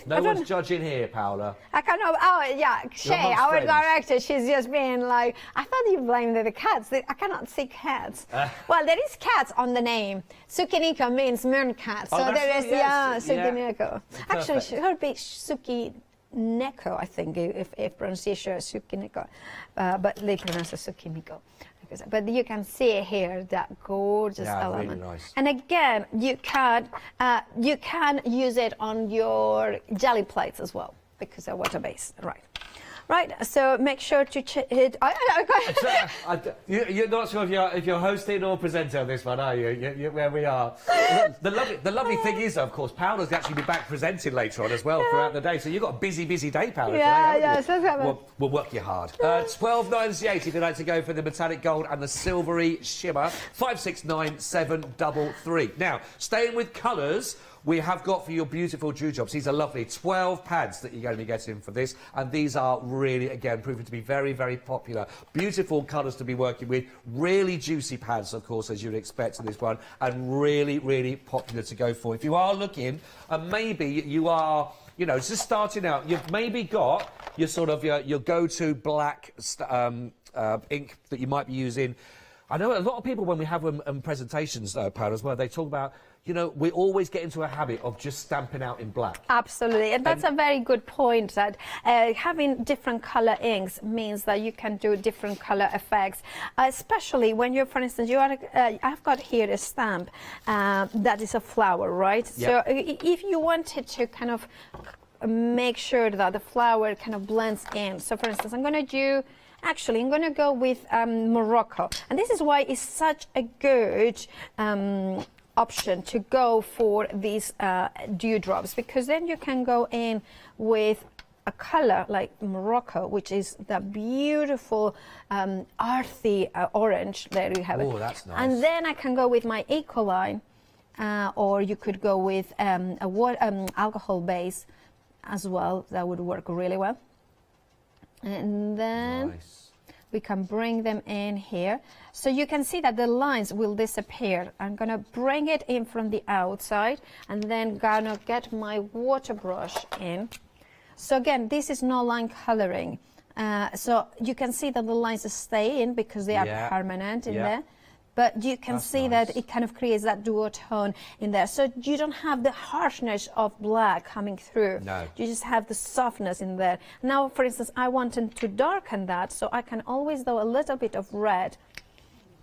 no one's judging here, Paola.
I can't know. Oh yeah, Shay, our director, she's just being like, I thought you blamed the cats. I cannot see cats. Well, there is cats on the name. Sukiniko means moon cat. So there is Sukiniko. Actually, it should be Sukineko, I think, if pronunciation is Sukineko, but they pronounce it Sukiniko. But you can see here that gorgeous element.
Really nice.
And again, you can use it on your jelly plates as well, because they're water-based, right? Right, so make sure to hit.
You're not sure if you're hosting or presenter on this one, are you? You're where we are. The lovely thing is, of course, Paola's actually be back presenting later on as well throughout the day. So you've got a busy day, Paola. Today, we'll work you hard. 12.98 if you'd like to go for the metallic gold and the silvery shimmer. 569733. Now, staying with colours, we have got for your beautiful Jew jobs. These are lovely 12 pads that you're going to be getting for this, and these are really, again, proving to be very, very popular. Beautiful colours to be working with, really juicy pads, of course, as you'd expect in this one, and really, really popular to go for. If you are looking, and maybe you are, you know, just starting out, you've maybe got your sort of your go-to black ink that you might be using. I know a lot of people, when we have presentations, Paola, as well, they talk about, you know, we always get into a habit of just stamping out in black. Absolutely,
and that's a very good point, that having different colour inks means that you can do different colour effects, especially when you're, for instance, I've got here a stamp that is a flower, right? Yep. So if you wanted to kind of make sure that the flower kind of blends in, so for instance, I'm going to go with Morocco, and this is why it's such a good option to go for these dewdrops, because then you can go in with a color like Morocco, which is the beautiful earthy orange. There you have it.
Oh, that's nice.
And then I can go with my Ecoline, or you could go with alcohol base as well. That would work really well. And then we can bring them in here. So you can see that the lines will disappear. I'm gonna bring it in from the outside and then gonna get my water brush in. So again, this is no line coloring. So you can see that the lines stay in because they are permanent in there. But you can see that it kind of creates that duotone in there. So you don't have the harshness of black coming through.
No.
You just have the softness in there. Now, for instance, I wanted to darken that, so I can always do a little bit of red,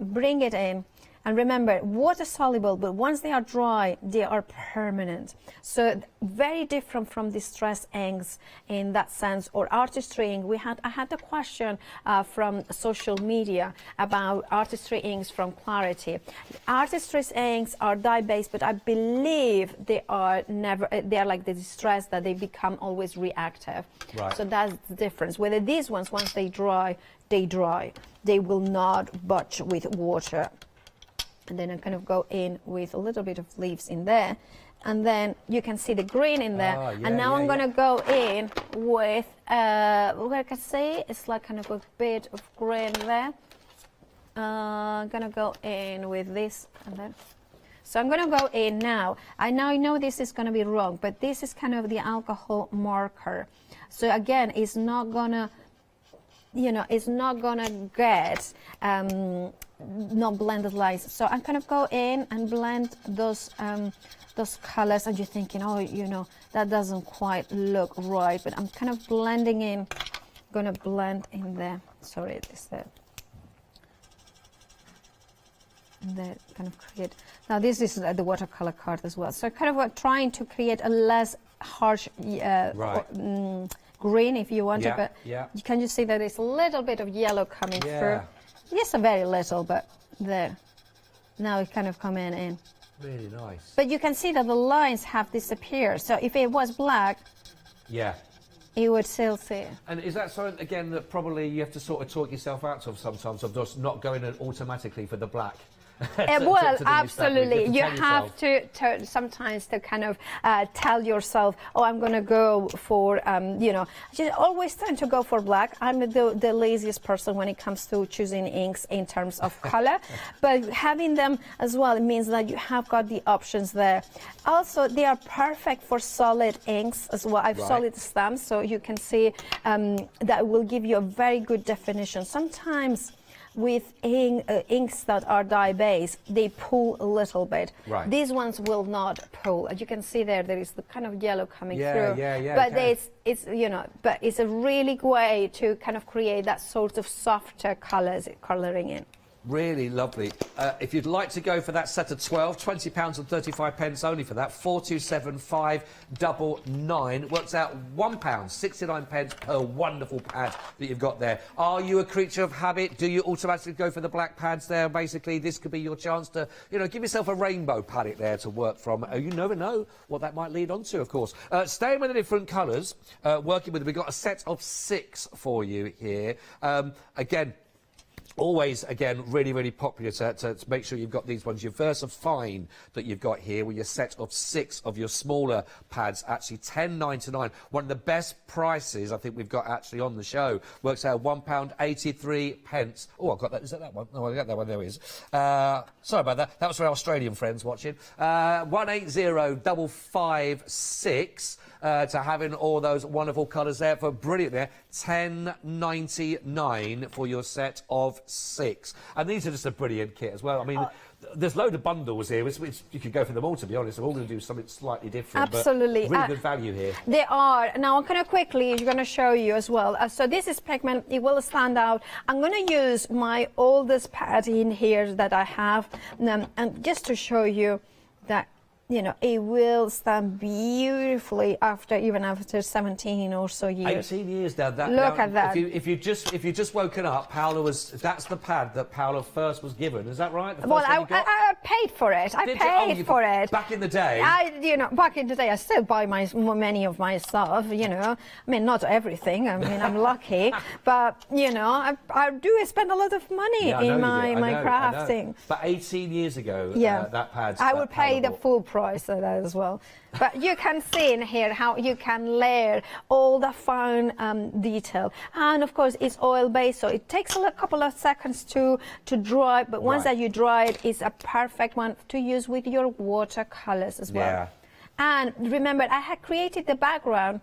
bring it in. And remember, water soluble, but once they are dry, they are permanent. So very different from distress inks in that sense, or artistry ink. I had a question from social media about artistry inks from Clarity. Artistry inks are dye-based, but I believe they are like the distress, that they become always reactive.
Right.
So that's the difference. Whether these ones, once they dry, they dry. They will not budge with water. And then I kind of go in with a little bit of leaves in there. And then you can see the green in there. And now I'm going to go in with, like I say, it's like kind of a bit of green there. I'm going to go in with this. And then. So I'm going to go in now. I know this is going to be wrong, but this is kind of the alcohol marker. So again, it's not going to, it's not going to get not blended lines. So I'm kind of go in and blend those colors, and you're thinking, oh, that doesn't quite look right, but I'm kind of blending in, gonna blend in there. Sorry, this there. And then kind of create. Now this is the watercolor card as well. So kind of trying to create a less harsh green, if you want it, but you can just see that there's a little bit of yellow coming through. Yes, a very little, but there. Now it kind of coming in.
Really nice.
But you can see that the lines have disappeared. So if it was black, you would still see it.
And is that something, again, that probably you have to sort of talk yourself out of sometimes, of just not going in automatically for the black?
Well, absolutely. You have to sometimes to kind of tell yourself, oh, I'm going to go for, just always trying to go for black. I'm the laziest person when it comes to choosing inks in terms of color. But having them as well, it means that you have got the options there. Also, they are perfect for solid inks as well. I've solid stamps, so you can see that will give you a very good definition. Sometimes with inks that are dye-based, they pull a little bit.
Right.
These ones will not pull. As you can see there is the kind of yellow coming through. But but it's a really good way to kind of create that sort of softer colouring in.
Really lovely. If you'd like to go for that set of 12, £20 and 35 pence only for that. 427599 works out £1, 69 pence per wonderful pad that you've got there. Are you a creature of habit? Do you automatically go for the black pads there? Basically, this could be your chance to, give yourself a rainbow palette there to work from. You never know what that might lead on to, of course. Staying with the different colours, working with them, we've got a set of 6 for you here. Again, always, again, really, really popular to make sure you've got these ones. Your Versafine that you've got here with your set of 6 of your smaller pads, actually £10.99. One of the best prices I think we've got actually on the show. Works out £1.83. Oh, I've got that. Is that one? Oh, I got that one. There it is. Sorry about that. That was for our Australian friends watching. 180556. To having all those wonderful colours there for brilliant there. £10.99 for your set of 6. And these are just a brilliant kit as well. I mean, there's a load of bundles here. Which you could go for them all, to be honest. We're all going to do something slightly different.
Absolutely.
But really good value here.
They are. Now, I'm going to quickly, going to show you as well. So this is pigment. It will stand out. I'm going to use my oldest pad in here that I have. And just to show you that, it will stand beautifully even after 17 or so years.
18 years now.
Look at that.
If you just woken up, that's the pad that Paola first was given. Is that right?
Well, I paid for it. I paid for it.
Back in the day.
Back in the day, I still buy many of my stuff. I mean, not everything. I mean, I'm lucky, but I do spend a lot of money in my crafting.
But 18 years ago, that pad.
I would pay the full price. price of that as well. But you can see in here how you can layer all the fine detail. And of course, it's oil-based, so it takes a couple of seconds to dry. But once that you dry it, it's a perfect one to use with your watercolors as well.
Yeah.
And remember, I had created the background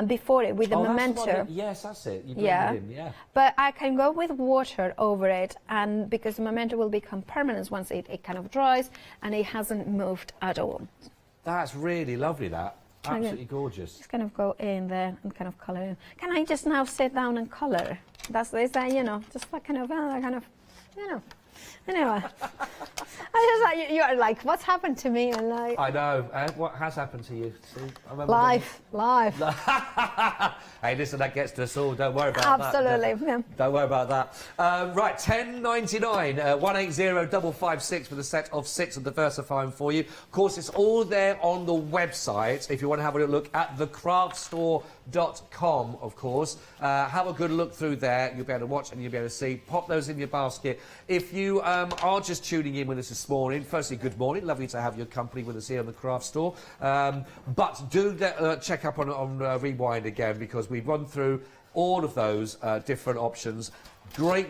before it with the Memento.
Yes, that's it. You
Yeah.
it in, yeah.
But I can go with water over it, and because the Memento will become permanent once it kind of dries, and it hasn't moved at all.
That's really lovely, that. Absolutely gorgeous.
Just kind of go in there and kind of color in. Can I just now sit down and color? Is that, you know, just like kind of, you know. Anyway, I just like, you're like, what's happened to me? And like,
I know. What has happened to you? See, I remember
life.
Hey, listen, that gets to us all. Don't worry about that.
Absolutely. Yeah.
Don't worry about that. Right, $10.99, 180-556 for the set of 6 of the Versafine for you. Of course, it's all there on the website if you want to have a look at thecraftstore.com, of course. Have a good look through there. You'll be able to watch and you'll be able to see. Pop those in your basket. If you are just tuning in with us this morning, firstly, good morning. Lovely to have your company with us here on the Craft Store. But do check up on Rewind again, because we've run through all of those different options. Great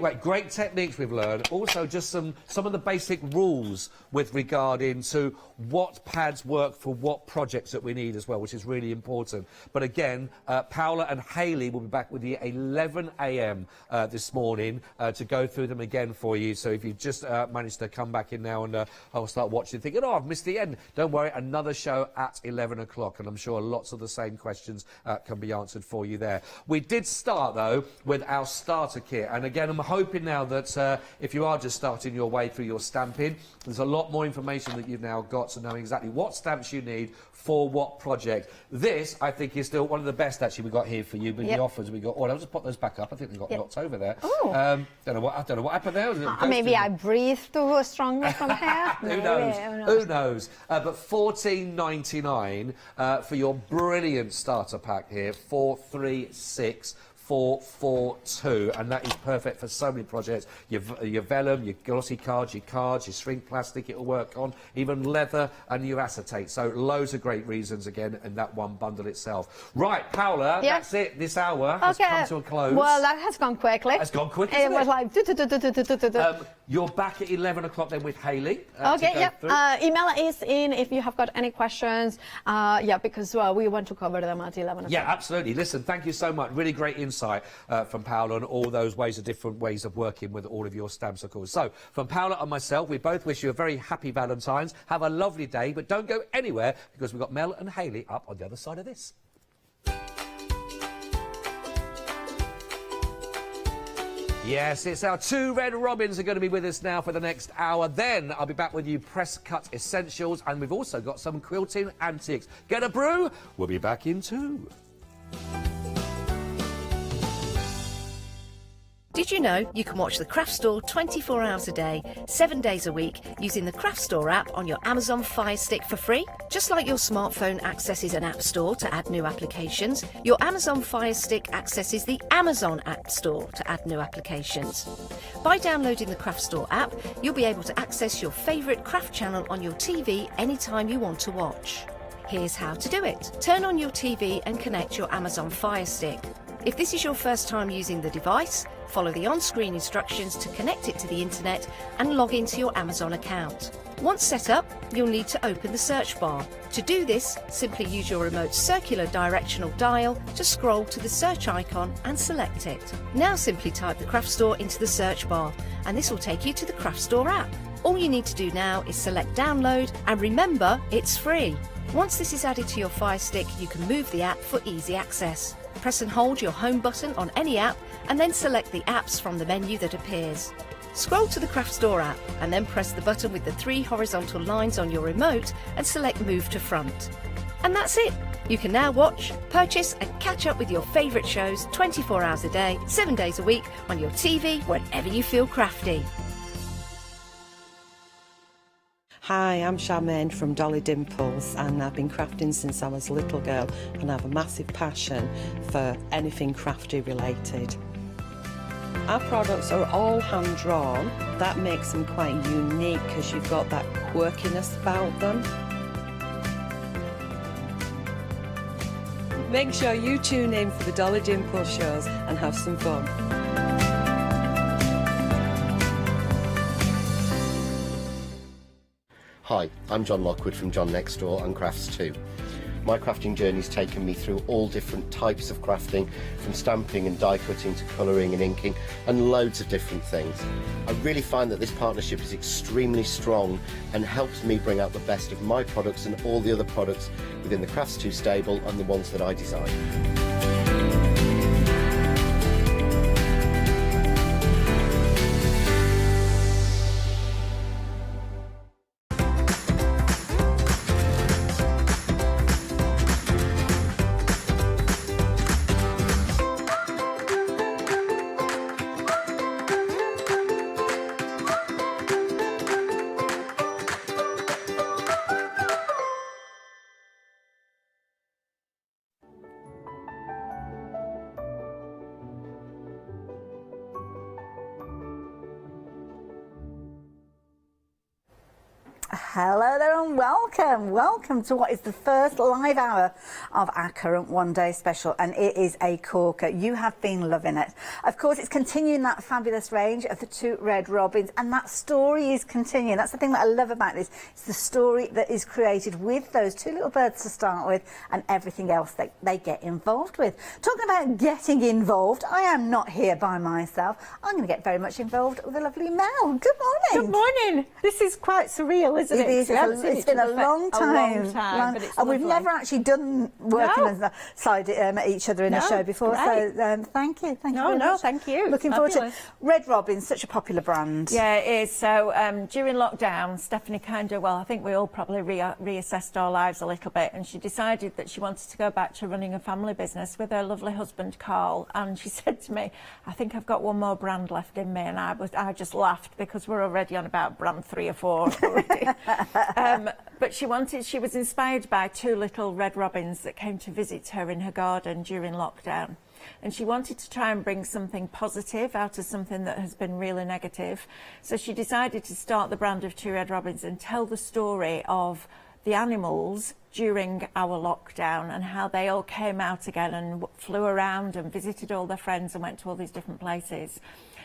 techniques we've learned. Also, just some of the basic rules with regarding to what pads work for what projects that we need as well, which is really important. But again, Paola and Hayley will be back with you at 11 a.m. This morning to go through them again for you. So if you've just managed to come back in now and I'll start watching thinking, oh, I've missed the end, don't worry, another show at 11 o'clock, and I'm sure lots of the same questions can be answered for you there. We did start, though, with our starter kit, and again, I'm hoping now that if you are just starting your way through your stamping, there's a lot more information that you've now got to know exactly what stamps you need for what project. This, I think, is still one of the best, actually, we've got here for you, with the offers we got. Oh, I'll just pop those back up. I think they got knocked over there.
Oh.
I don't know what happened there.
Maybe I breathed too strongly from here.
Who knows? Who knows? But $14.99 for your brilliant starter pack here, 436-442, and that is perfect for so many projects. Your vellum, your glossy cards, your shrink plastic, it'll work on, even leather and your acetate. So loads of great reasons again in that one bundle itself. Right, Paola, that's it. This hour has come to a close.
Well, that has gone quickly.
It's gone quick,
It was like...
You're back at 11 o'clock then with Hayley.
Okay, yeah. Email is in if you have got any questions. Because we want to cover them at 11 o'clock.
Yeah, absolutely. Listen, thank you so much. Really great insight from Paola on all those different ways of working with all of your stamps, of course. So, from Paola and myself, we both wish you a very happy Valentine's. Have a lovely day, but don't go anywhere, because we've got Mel and Hayley up on the other side of this. Yes, it's our 2 Red Robins are going to be with us now for the next hour. Then I'll be back with you press cut essentials, and we've also got some quilting antiques. Get a brew? We'll be back in 2.
Did you know you can watch the Craft Store 24 hours a day, 7 days a week, using the Craft Store app on your Amazon Fire Stick for free? Just like your smartphone accesses an app store to add new applications, your Amazon Fire Stick accesses the Amazon App Store to add new applications. By downloading the Craft Store app, you'll be able to access your favourite craft channel on your TV anytime you want to watch. Here's how to do it. Turn on your TV and connect your Amazon Fire Stick. If this is your first time using the device, follow the on-screen instructions to connect it to the internet and log into your Amazon account. Once set up, you'll need to open the search bar. To do this, simply use your remote circular directional dial to scroll to the search icon and select it. Now simply type the Craft Store into the search bar, and this will take you to the Craft Store app. All you need to do now is select download, and remember, it's free. Once this is added to your Fire Stick, you can move the app for easy access. Press and hold your home button on any app, and then select the apps from the menu that appears. Scroll to the Craft Store app, and then press the button with the 3 horizontal lines on your remote and select Move to Front. And that's it! You can now watch, purchase and catch up with your favourite shows 24 hours a day, 7 days a week, on your TV whenever you feel crafty.
Hi, I'm Charmaine from Dolly Dimples, and I've been crafting since I was a little girl, and I have a massive passion for anything crafty related. Our products are all hand drawn. That makes them quite unique because you've got that quirkiness about them. Make sure you tune in for the Dolly Dimple shows and have some fun.
Hi, I'm John Lockwood from John Next Door and Crafts 2. My crafting journey's taken me through all different types of crafting, from stamping and die cutting to colouring and inking, and loads of different things. I really find that this partnership is extremely strong and helps me bring out the best of my products and all the other products within the Crafts 2 stable and the ones that I design.
Hello there and welcome to what is the first live hour of our current one-day special, and it is a corker. You have been loving it. Of course, it's continuing that fabulous range of the 2 red robins, and that story is continuing. That's the thing that I love about this. It's the story that is created with those 2 little birds to start with and everything else that they get involved with. Talking about getting involved, I am not here by myself. I'm going to get very much involved with the lovely Mel. Good morning.
Good morning. This is quite surreal, isn't it?
It is. It's been a long time.
But it's
and we've
lovely.
never actually done working alongside each other in a show before.
Great.
So thank you. Thank you.
No,
very
no,
much.
thank you.
Looking forward to it.
Fabulous.
Red Robin's such a popular brand.
Yeah, it is. So during lockdown, Stephanie I think we all probably reassessed our lives a little bit, and she decided that she wanted to go back to running a family business with her lovely husband, Carl. And she said to me, I think I've got one more brand left in me. And I just laughed because we're already on about brand 3 or 4 already. But she was inspired by 2 little red robins that came to visit her in her garden during lockdown. And she wanted to try and bring something positive out of something that has been really negative. So she decided to start the brand of 2 Red Robins and tell the story of the animals during our lockdown and how they all came out again and flew around and visited all their friends and went to all these different places.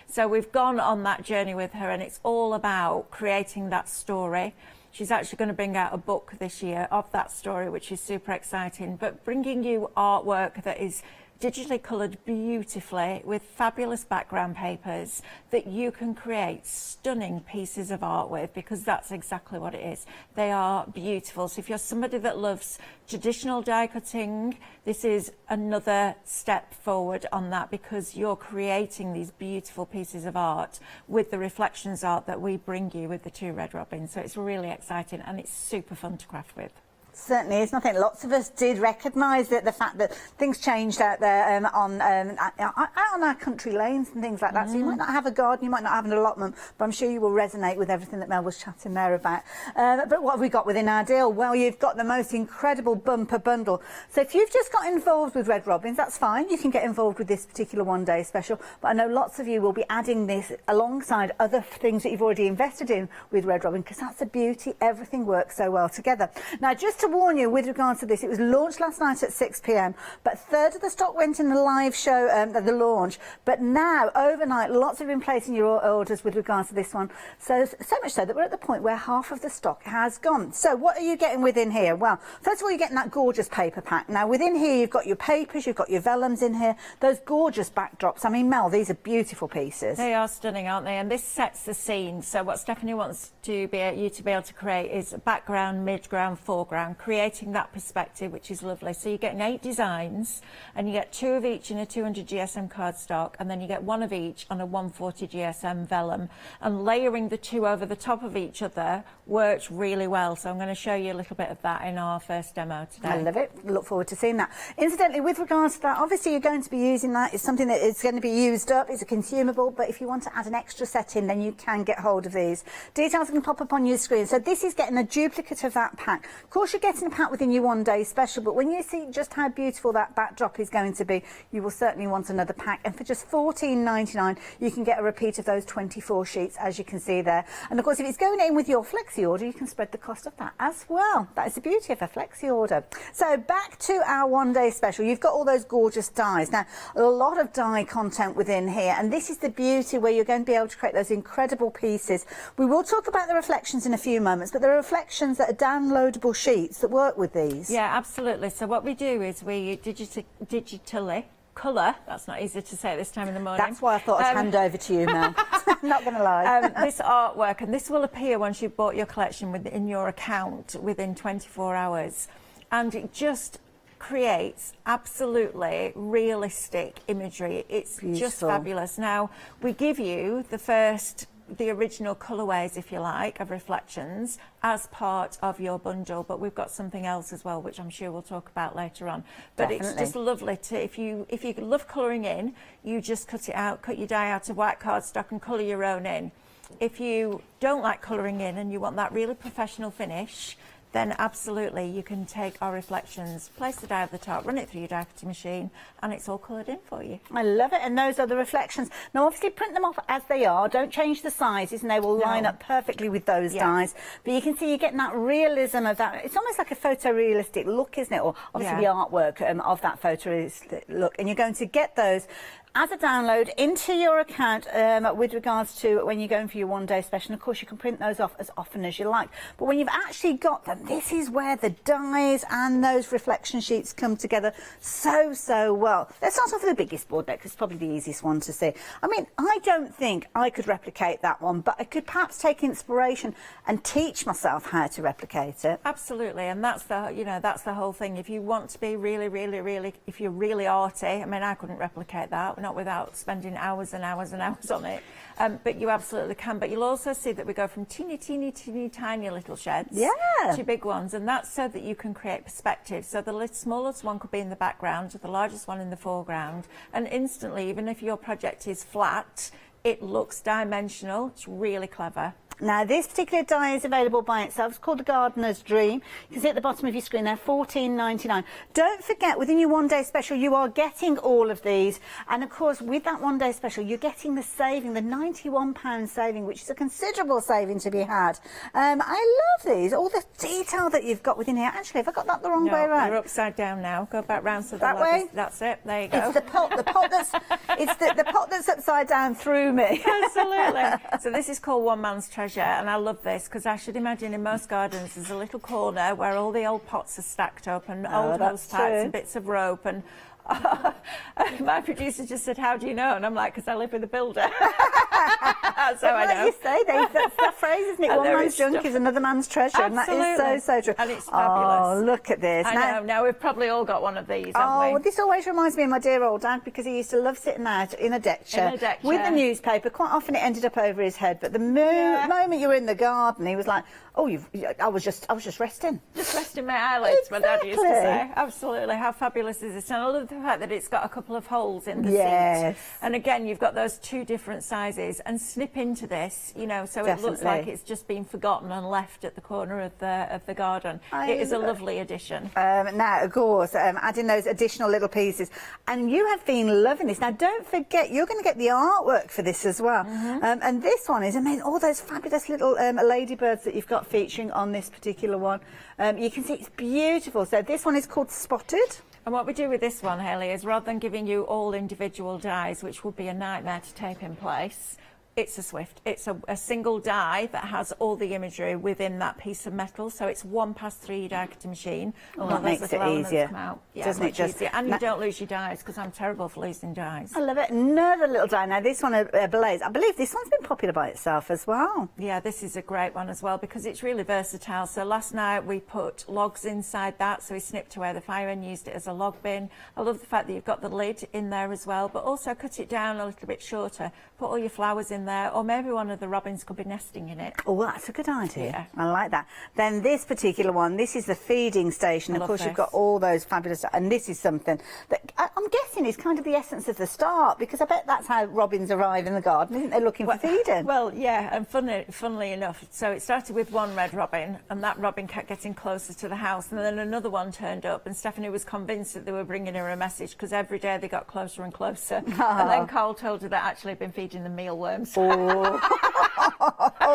So we've gone on that journey with her, and it's all about creating that story. She's actually going to bring out a book this year of that story, which is super exciting, but bringing you artwork that is digitally coloured beautifully with fabulous background papers that you can create stunning pieces of art with, because that's exactly what it is. They are beautiful. So if you're somebody that loves traditional die cutting, this is another step forward on that, because you're creating these beautiful pieces of art with the reflections art that we bring you with the 2 Red Robins. So it's really exciting and it's super fun to craft with.
Certainly is. I think lots of us did recognise the fact that things changed out there on our country lanes and things like that. So you might not have a garden, you might not have an allotment, but I'm sure you will resonate with everything that Mel was chatting there about. But what have we got within our deal? Well, you've got the most incredible bumper bundle. So if you've just got involved with Red Robins, that's fine. You can get involved with this particular one-day special. But I know lots of you will be adding this alongside other things that you've already invested in with Red Robin, because that's the beauty. Everything works so well together. Now, just to warn you with regards to this, it was launched last night at 6 p.m, but a third of the stock went in the live show, the launch, but now overnight lots have been placing your orders with regards to this one, so much so that we're at the point where half of the stock has gone. So what are you getting within here? Well, first of all, you're getting that gorgeous paper pack. Now within here you've got your papers, you've got your vellums in here, those gorgeous backdrops. I mean, Mel, these are beautiful pieces.
They are stunning, aren't they? And this sets the scene. So what Stephanie wants you to be able to create is background, midground, foreground, creating that perspective, which is lovely. So you're getting 8 designs, and you get 2 of each in a 200 GSM cardstock, and then you get 1 of each on a 140 GSM vellum, and layering the 2 over the top of each other works really well. So I'm going to show you a little bit of that in our first demo today.
I love it. Look forward to seeing that. Incidentally, with regards to that, obviously you're going to be using that. It's something that is going to be used up. It's a consumable, but if you want to add an extra set in, then you can get hold of these. Details can pop up on your screen. So this is getting a duplicate of that pack. Of course, you're getting a pack within your one-day special, but when you see just how beautiful that backdrop is going to be, you will certainly want another pack. And for just $14.99, you can get a repeat of those 24 sheets, as you can see there. And of course, if it's going in with your flexi order, you can spread the cost of that as well. That is the beauty of a flexi order. So back to our one-day special. You've got all those gorgeous dies. Now, a lot of die content within here, and this is the beauty where you're going to be able to create those incredible pieces. We will talk about the reflections in a few moments, but there are reflections that are downloadable sheets that work with these.
Yeah, absolutely. So what we do is we digitally colour. That's not easy to say this time in the morning.
That's why I thought I'd hand over to you, Mel. I'm not going to lie.
This artwork, and this will appear once you've bought your collection in your account within 24 hours. And it just creates absolutely realistic imagery. It's just fabulous. Now, we give you the original colourways, if you like, of reflections as part of your bundle, but we've got something else as well, which I'm sure we'll talk about later on. But
Definitely.
It's just lovely to, if you love colouring in, you just cut your die out of white cardstock and colour your own in. If you don't like colouring in and you want that really professional finish, then absolutely you can take our reflections, place the die at the top, run it through your die cutting machine, and it's all coloured in for you.
I love it, and those are the reflections. Now, obviously, print them off as they are. Don't change the sizes, and they will line up perfectly with those dies. But you can see you're getting that realism of that. It's almost like a photorealistic look, isn't it? Or obviously the artwork of that photorealistic look. And you're going to get those as a download into your account with regards to when you're going for your one-day special. And of course, you can print those off as often as you like. But when you've actually got them, this is where the dies and those reflection sheets come together so well. Let's start off with the biggest board deck, because it's probably the easiest one to see. I mean, I don't think I could replicate that one, but I could perhaps take inspiration and teach myself how to replicate it.
Absolutely, and that's the whole thing. If you want to be really, if you're really arty, I mean, I couldn't replicate that, not without spending hours and hours and hours on it. But you absolutely can. But you'll also see that we go from teeny tiny little sheds to big ones, and that's so that you can create perspective. So the smallest one could be in the background, the largest one in the foreground, and instantly, even if your project is flat, it looks dimensional. It's really clever.
Now, this particular die is available by itself. It's called the Gardener's Dream. You can see at the bottom of your screen there, $14.99. Don't forget, within your one-day special, you are getting all of these. And, of course, with that one-day special, you're getting the saving, the £91 saving, which is a considerable saving to be had. I love these, all the detail that you've got within here. Actually, have I got that the wrong way around?
You're upside down now. Go back round to
that way.
That's it. There you go.
It's the pot that's upside down through me.
Absolutely. So this is called One Man's Treasure. And I love this because I should imagine in most gardens there's a little corner where all the old pots are stacked up and old hose pipes and bits of rope, and my producer just said, "How do you know?" And I'm like, "Because I live with a builder." So I know.
You say, that's that phrase, isn't it? One man's junk is another man's treasure.
Absolutely.
And that is so true.
And it's fabulous.
Oh, look at this.
I know. Now we've probably all got one of these, haven't we?
Well, this always reminds me of my dear old dad, because he used to love sitting out in a deck chair with the newspaper. Quite often it ended up over his head, but the moment you were in the garden, he was like, "Oh, I was just resting."
Just resting my eyelids, my dad used to say. Absolutely. How fabulous is this? And I love the fact that it's got a couple of holes in the seat. And again, you've got those two different sizes, and snip into this, so it looks like it's just been forgotten and left at the corner of the garden. It is a lovely addition.
Now, of course, adding those additional little pieces. And you have been loving this. Now, don't forget, you're going to get the artwork for this as well. And this one is amazing. All those fabulous little ladybirds that you've got featuring on this particular one. You can see it's beautiful. So this one is called Spotted.
And what we do with this one, Hayley, is rather than giving you all individual dies, which would be a nightmare to tape in place, it's a Swift. It's a single die that has all the imagery within that piece of metal. So it's 1 pass-3 die cutting machine.
Oh, that makes it easier.
Doesn't it just? Easier. And you don't lose your dies, because I'm terrible for losing dies.
I love it. Another little die. Now, this one, Blaze. I believe this one's been popular by itself as well.
Yeah, this is a great one as well, because it's really versatile. So last night we put logs inside that, so we snipped away the fire and used it as a log bin. I love the fact that you've got the lid in there as well, but also cut it down a little bit shorter. Put all your flowers in there, or maybe one of the robins could be nesting in it.
Oh, that's a good idea.
Yeah.
I like that. Then this particular one, this is the feeding station. Of course, you've got all those fabulous, and this is something that, I I'm guessing is kind of the essence of the start, because I bet that's how robins arrive in the garden, isn't they, looking for feeding?
Well, yeah, and funnily enough, so it started with one red robin, and that robin kept getting closer to the house, and then another one turned up, and Stephanie was convinced that they were bringing her a message, because every day they got closer and closer. And then Carl told her that actually had been feeding them mealworms.
Oh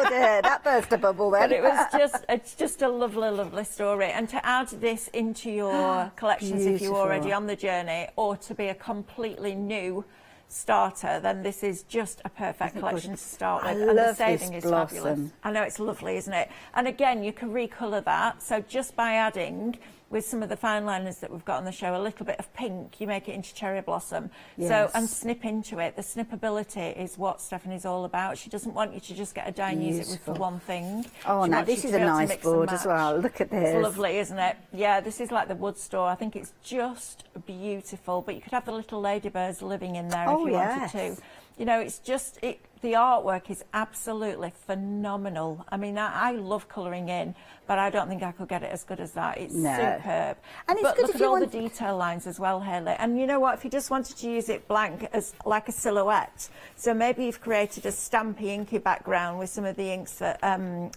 dear, that burst a bubble then.
But it's just a lovely, lovely story. And to add this into your collections if you're already on the journey, or to be a completely new starter, then this is just a perfect collection to start with. And the saving is fabulous. I know, it's lovely, isn't it? And again, you can recolour that. So just by adding, with some of the fine liners that we've got on the show, a little bit of pink, you make it into cherry blossom.
Yes.
So, and snip into it. The snippability is what Stephanie's all about. She doesn't want you to just get a die and use it with for one thing.
Oh, now this is a nice board as well. Look at this.
It's lovely, isn't it? Yeah, this is like the wood store. I think it's just beautiful, but you could have the little ladybirds living in there if you wanted to. You know, it's just, the artwork is absolutely phenomenal. I mean, I love colouring in, but I don't think I could get it as good as that. It's superb.
And it's
but
good
look
if
at all the detail lines as well, Hayley. And you know what? If you just wanted to use it blank as like a silhouette, so maybe you've created a stampy, inky background with some of the inks that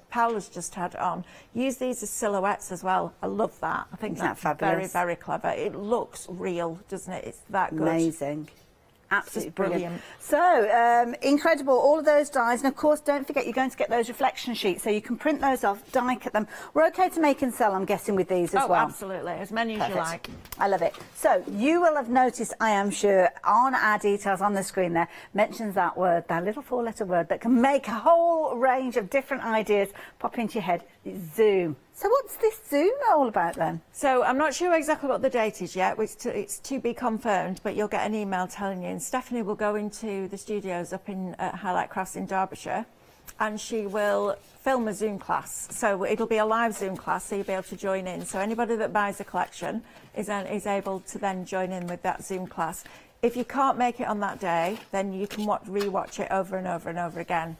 Paola's just had on. Use these as silhouettes as well. I love that. I think that's very, very clever. It looks real, doesn't it? It's that good.
Amazing. Absolutely
brilliant.
So, incredible, all of those dies. And of course, don't forget, you're going to get those reflection sheets, so you can print those off, die cut them. We're okay to make and sell, I'm guessing, with these as well.
Oh, absolutely, as many as you like.
I love it. So, you will have noticed, I am sure, on our details on the screen there, mentions that word, that little four-letter word that can make a whole range of different ideas pop into your head. Zoom. So what's this Zoom all about then?
So I'm not sure exactly what the date is yet, it's to be confirmed, but you'll get an email telling you. And Stephanie will go into the studios up in Highlight Crafts in Derbyshire, and she will film a Zoom class. So it'll be a live Zoom class, so you'll be able to join in. So anybody that buys a collection is able to then join in with that Zoom class. If you can't make it on that day, then you can re-watch it over and over and over again.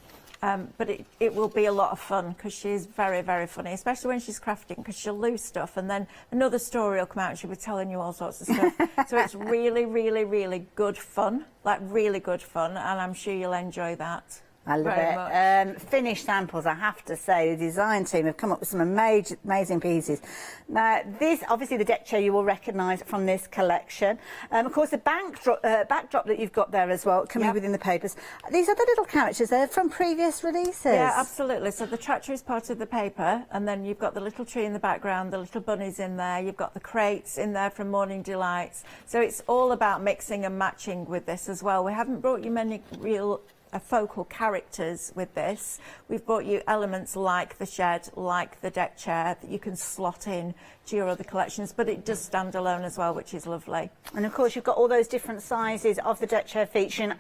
But it will be a lot of fun, because she's very, very funny, especially when she's crafting, because she'll lose stuff and then another story will come out and she'll be telling you all sorts of stuff. So it's really, really, really good fun, like really good fun, and I'm sure you'll enjoy that.
I love it. Finished samples, I have to say. The design team have come up with some amazing pieces. Now, this, obviously, the deck chair you will recognise from this collection. Of course, the backdrop that you've got there as well, coming within the papers. These are the little characters there from previous releases.
Yeah, absolutely. So the tractor is part of the paper, and then you've got the little tree in the background, the little bunnies in there, you've got the crates in there from Morning Delights. So it's all about mixing and matching with this as well. We haven't brought you many real focal characters with this. We've brought you elements like the shed, like the deck chair, that you can slot in to your other collections, but it does stand alone as well, which is lovely.
And of course, you've got all those different sizes of the deck chair featuring,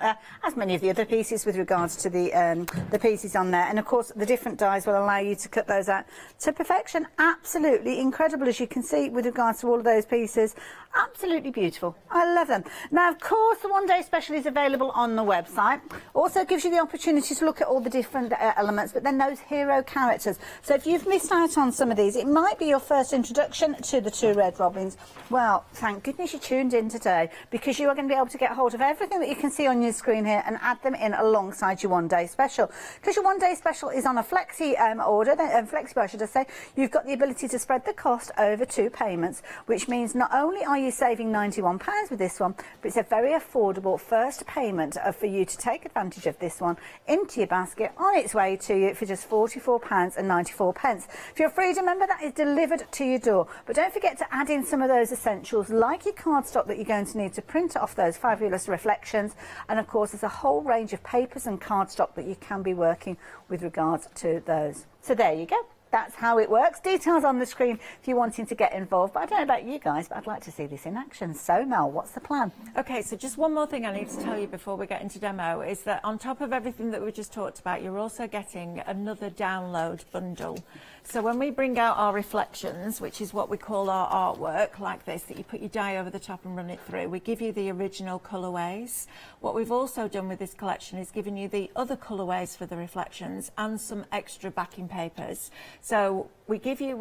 as many of the other pieces with regards to the pieces on there. And of course, the different dies will allow you to cut those out to perfection. Absolutely incredible, as you can see, with regards to all of those pieces. Absolutely beautiful. I love them. Now, of course, the one-day special is available on the website. Also gives you the opportunity to look at all the different elements, but then those hero characters. So if you've missed out on some of these, it might be your first introduction to the two red robins. Well, thank goodness you tuned in today, because you are going to be able to get hold of everything that you can see on your screen here and add them in alongside your one-day special. Because your one-day special is on a flexi order, flexi buy, should I say. You've got the ability to spread the cost over 2 payments, which means not only are you saving £91 with this one, but it's a very affordable first payment for you to take advantage of this one into your basket on its way to you for just £44.94. For your Freedom member, that is delivered to your door. But don't forget to add in some of those essentials like your cardstock that you're going to need to print off those fabulous reflections. And of course, there's a whole range of papers and cardstock that you can be working with regards to those. So there you go. That's how it works. Details on the screen if you're wanting to get involved. But I don't know about you guys, but I'd like to see this in action. So, Mel, what's the plan?
Okay, so just one more thing I need to tell you before we get into demo is that on top of everything that we just talked about, you're also getting another download bundle. So when we bring out our reflections, which is what we call our artwork, like this, that you put your die over the top and run it through, we give you the original colourways. What we've also done with this collection is given you the other colourways for the reflections and some extra backing papers. So we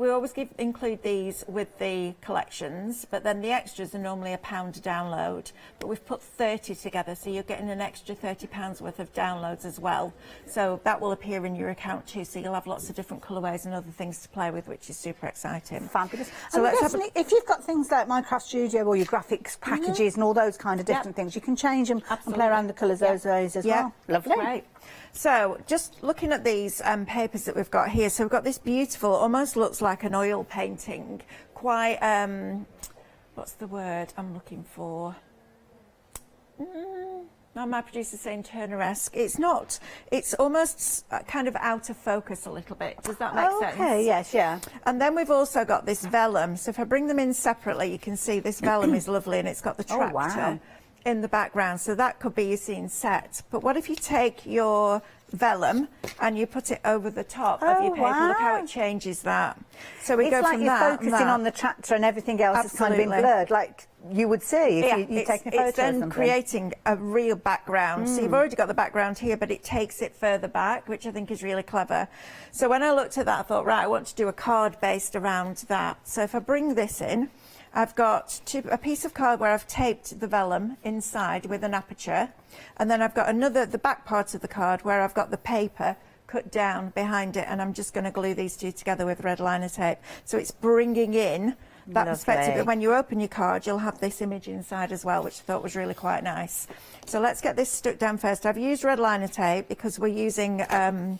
always include these with the collections, but then the extras are normally £1 a download. But we've put 30 together, so you're getting an extra £30 worth of downloads as well. So that will appear in your account too. So you'll have lots of different colourways and other things to play with, which is super exciting.
Fabulous.
So
and if you've got things like Minecraft Studio or your graphics packages and all those kind of different things, you can change them and play around the colours those ways as well. Lovely.
Great. So just looking at these papers that we've got here, so we've got this beautiful, almost looks like an oil painting, quite, what's the word I'm looking for? Now my producer's saying Turner-esque. It's not, it's almost kind of out of focus a little bit. Does that make sense?
Okay, yes, yeah.
And then we've also got this vellum. So if I bring them in separately, you can see this vellum is lovely, and it's got the tractor in the background. So that could be your scene set. But what if you take your vellum and you put it over the top of your paper? Look how it changes that. So we go
like
from
you're
that
focusing on the tractor and everything else has kind of been blurred, like you would see if you take a photo
it's then
or something.
creating a real background. So you've already got the background here, but it takes it further back, which I think is really clever. So when I looked at that, I thought, right, I want to do a card based around that. So if I bring this in, I've got a piece of card where I've taped the vellum inside with an aperture, and then I've got the back part of the card where I've got the paper cut down behind it, and I'm just going to glue these two together with red liner tape. So it's bringing in that perspective that when you open your card, you'll have this image inside as well, which I thought was really quite nice. So let's get this stuck down first. I've used red liner tape because we're using a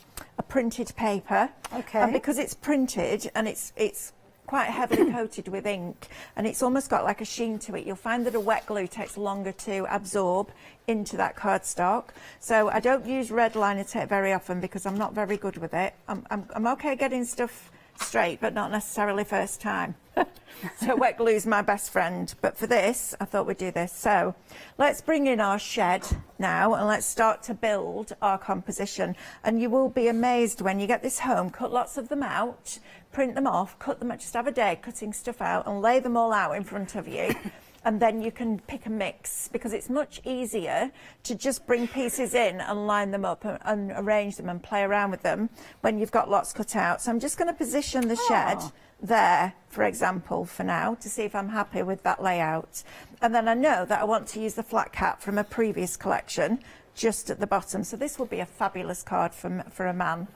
printed paper.
Okay.
And because it's printed and it's quite heavily coated with ink, and it's almost got like a sheen to it. You'll find that a wet glue takes longer to absorb into that cardstock. So I don't use red liner tape very often because I'm not very good with it. I'm okay getting stuff straight, but not necessarily first time. So wet glue's my best friend. But for this, I thought we'd do this. So let's bring in our shed now and let's start to build our composition. And you will be amazed when you get this home, cut lots of them out, print them off, cut them, just have a day cutting stuff out and lay them all out in front of you. And then you can pick a mix, because it's much easier to just bring pieces in and line them up and arrange them and play around with them when you've got lots cut out. So I'm just going to position the shed there, for example, for now, to see if I'm happy with that layout. And then I know that I want to use the flat cap from a previous collection just at the bottom. So this will be a fabulous card for a man.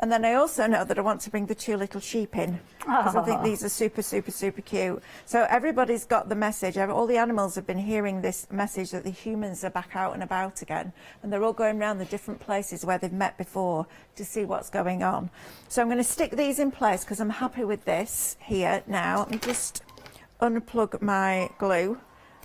And then I also know that I want to bring the two little sheep in, because I think these are super, super, super cute. So everybody's got the message. All the animals have been hearing this message that the humans are back out and about again. And they're all going around the different places where they've met before to see what's going on. So I'm going to stick these in place because I'm happy with this here now. Let me just unplug my glue.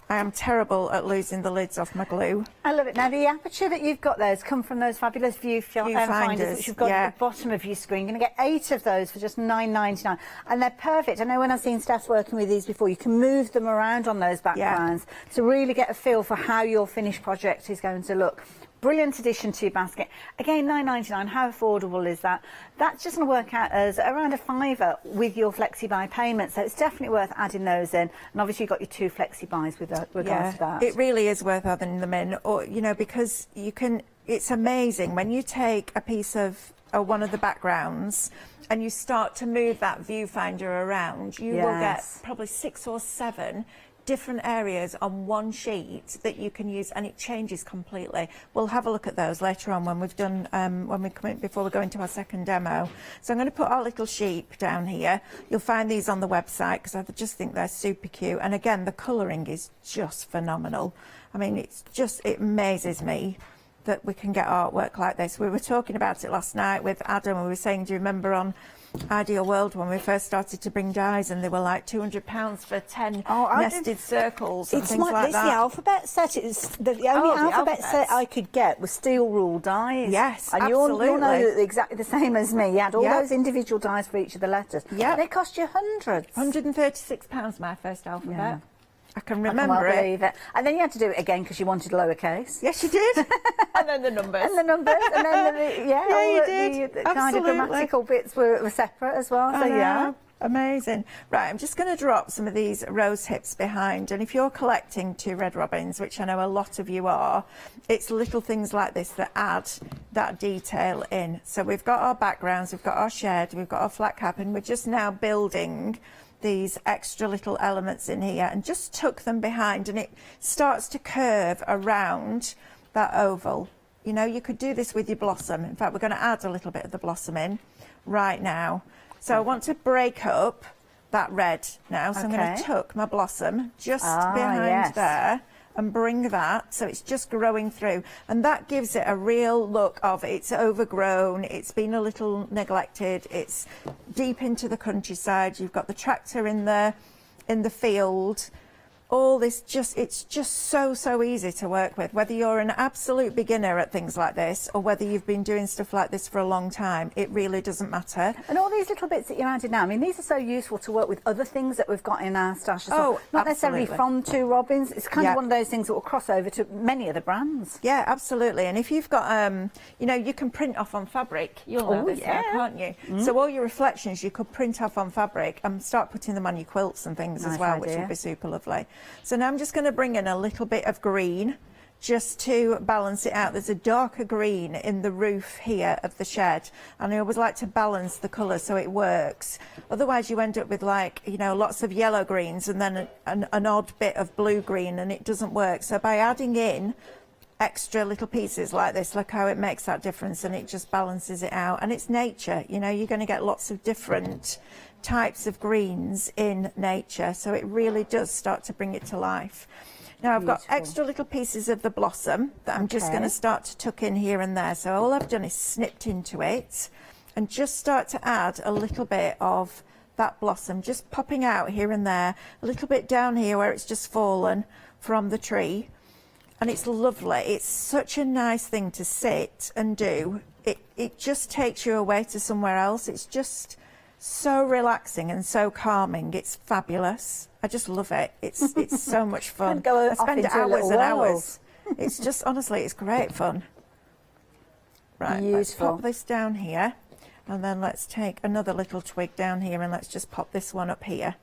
I am terrible at losing the lids off my glue.
I love it. Now, the aperture that you've got there has come from those fabulous viewfinders, which you've got at the bottom of your screen. You're going to get 8 of those for just $9.99. And they're perfect. I know when I've seen Steph working with these before, you can move them around on those backgrounds to really get a feel for how your finished project is going to look. Brilliant addition to your basket. Again, $9.99, how affordable is that? That's just going to work out as around a £5 with your flexi-buy payment, so it's definitely worth adding those in. And obviously you've got your 2 flexi-buys with regards to that.
It really is worth adding them in, or, you know, because you can, it's amazing when you take a piece of one of the backgrounds and you start to move that viewfinder around, you will get probably 6 or 7 different areas on one sheet that you can use, and it changes completely. We'll have a look at those later on when we've done when we come in, before we go into our second demo. So I'm going to put our little sheep down here. You'll find these on the website because I just think they're super cute, and again the colouring is just phenomenal. I mean, it's just, it amazes me that we can get artwork like this. We were talking about it last night with Adam, and we were saying, do you remember on Ideal World when we first started to bring dies and they were like £200 for 10 nested circles and things like that.
The alphabet set is the only alphabet set I could get was steel rule dies.
Yes,
and
absolutely.
you'll know that exactly the same as me. You had all those individual dies for each of the letters.
Yeah,
they cost you hundreds.
£136 my first alphabet.
Yeah.
I can remember it.
Believe it. And then you had to do it again because you wanted lowercase.
Yes, you did. And then the numbers.
And the numbers. And then
you did.
The kind of grammatical bits were separate as well. So yeah.
Amazing. Right, I'm just going to drop some of these rose hips behind, and if you're collecting 2 red robins, which I know a lot of you are, it's little things like this that add that detail in. So we've got our backgrounds, we've got our shed, we've got our flat cap, and we're just now building these extra little elements in here, and just tuck them behind, and it starts to curve around that oval. You know, you could do this with your blossom. In fact, we're going to add a little bit of the blossom in right now. So I want to break up that red now. So I'm going to tuck my blossom just behind there and bring that so it's just growing through, and that gives it a real look of it's overgrown, it's been a little neglected, it's deep into the countryside, you've got the tractor in the field. All this it's just so easy to work with, whether you're an absolute beginner at things like this or whether you've been doing stuff like this for a long time. It really doesn't matter.
And all these little bits that you added now, I mean, these are so useful to work with other things that we've got in our stash as well. Not necessarily from Two Robins. It's kind of one of those things that will cross over to many other brands.
Yeah, absolutely. And if you've got, you know, you can print off on fabric. You'll know this now, can't you? So all your reflections you could print off on fabric and start putting them on your quilts and things as well, which would be super lovely. So now I'm just going to bring in a little bit of green just to balance it out. There's a darker green in the roof here of the shed, and I always like to balance the colour so it works. Otherwise you end up with, like, you know, lots of yellow greens and then an odd bit of blue green, and it doesn't work. So by adding in extra little pieces like this, look how it makes that difference, and it just balances it out. And it's nature, you know, you're going to get lots of different types of greens in nature, so it really does start to bring it to life. Now I've got extra little pieces of the blossom that I'm just going to start to tuck in here and there. So all I've done is snipped into it and just start to add a little bit of that blossom, just popping out here and there, a little bit down here where it's just fallen from the tree. And it's lovely. It's such a nice thing to sit and do. It just takes you away to somewhere else. It's just so relaxing and so calming. It's fabulous. I just love it. It's so much fun. I spend hours and hours. It's just, honestly, it's great fun. Right, let's pop this down here, and then let's take another little twig down here, and let's just pop this one up here.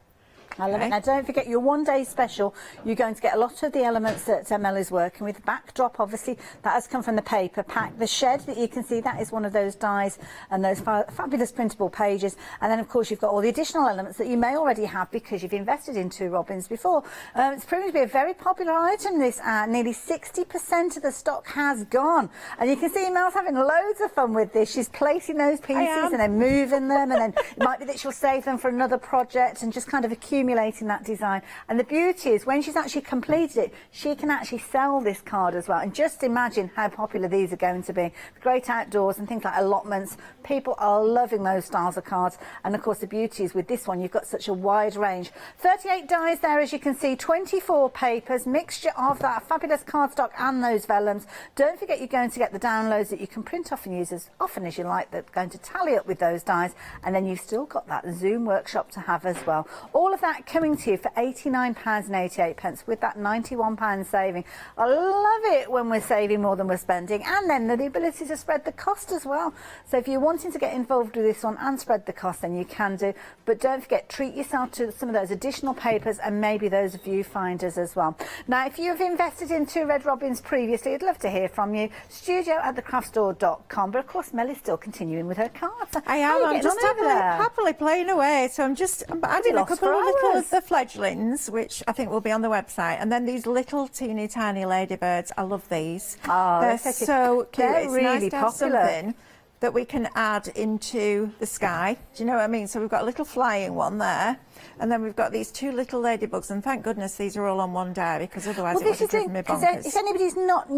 I love it. Now, don't forget your one-day special. You're going to get a lot of the elements that Mel is working with. The backdrop, obviously, that has come from the paper pack. The shed that you can see, that is one of those dies and those fabulous printable pages. And then, of course, you've got all the additional elements that you may already have because you've invested in Two Robins before. It's proven to be a very popular item, this ad. Nearly 60% of the stock has gone. And you can see Mel's having loads of fun with this. She's placing those pieces and then moving them. And then it might be that she'll save them for another project and just kind of accumulating that design. And the beauty is when she's actually completed it, she can actually sell this card as well. And just imagine how popular these are going to be. The great outdoors and things like allotments, people are loving those styles of cards. And of course the beauty is with this one you've got such a wide range. 38 dies there, as you can see, 24 papers, mixture of that fabulous cardstock and those vellums. Don't forget you're going to get the downloads that you can print off and use as often as you like, that are going to tally up with those dies. And then you've still got that Zoom workshop to have as well. All of that coming to you for £89.88 with that £91 saving. I love it when we're saving more than we're spending, and then the ability to spread the cost as well. So if you're wanting to get involved with this one and spread the cost, then you can do. But don't forget, treat yourself to some of those additional papers and maybe those viewfinders as well. Now, if you've invested in Two Red Robins previously, I'd love to hear from you. studio@thecraftstore.com. But of course, Mel is still continuing with her cards.
I am. I'm just happily playing away. So I'm adding a couple of little of the fledglings, which I think will be on the website, and then these little teeny tiny ladybirds. I love these.
Oh,
they're so cute.
They're
it's
really
nice to have
popular.
something that we can add into the sky. Do you know what I mean? So we've got a little flying one there, and then we've got these two little ladybugs, and thank goodness these are all on one day, because otherwise it would have driven me bonkers.
If anybody's not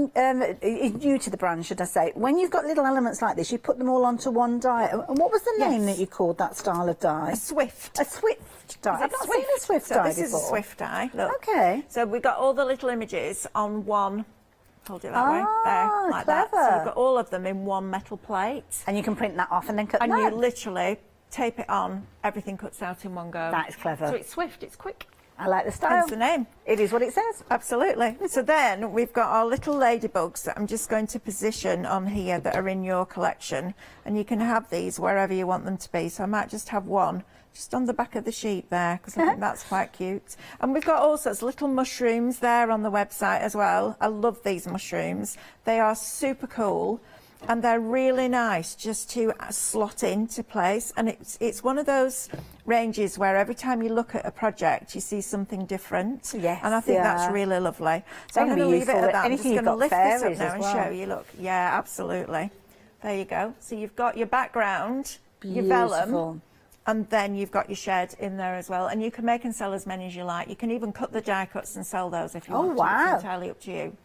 is new to the brand, should I say, when you've got little elements like this, you put them all onto one die. And what was the name that you called that style of die?
A Swift.
A Swift die. I've not seen a Swift die before.
This is a Swift die. Look.
Okay.
So we've got all the little images on one. Hold it that way, there, like
clever.
that. So we've got all of them in one metal plate.
And you can print that off and then cut them
And
out.
you literally tape it on, everything cuts out in one go.
That is clever.
So it's swift, it's quick.
I like the style.
Hence the name.
It is what it says.
Absolutely. So then we've got our little ladybugs that I'm just going to position on here that are in your collection. And you can have these wherever you want them to be. So I might just have one just on the back of the sheet there, because I think that's quite cute. And we've got all sorts of little mushrooms there on the website as well. I love these mushrooms. They are super cool. and they're really nice just to slot into place. And it's one of those ranges where every time you look at a project, you see something different.
Yes,
and I think
yeah.
that's really lovely. So I'm
That
going
can
to
be
leave it
useful
at
with
that. I'm
anything
just going to
you've got
lift this up
fairies
now
as
and
well.
show you. Look, yeah, absolutely. There you go. So you've got your background, your
Beautiful.
vellum, and then you've got your shed in there as well. And you can make and sell as many as you like. You can even cut the die cuts and sell those if you want to.
Wow.
It's entirely up to you.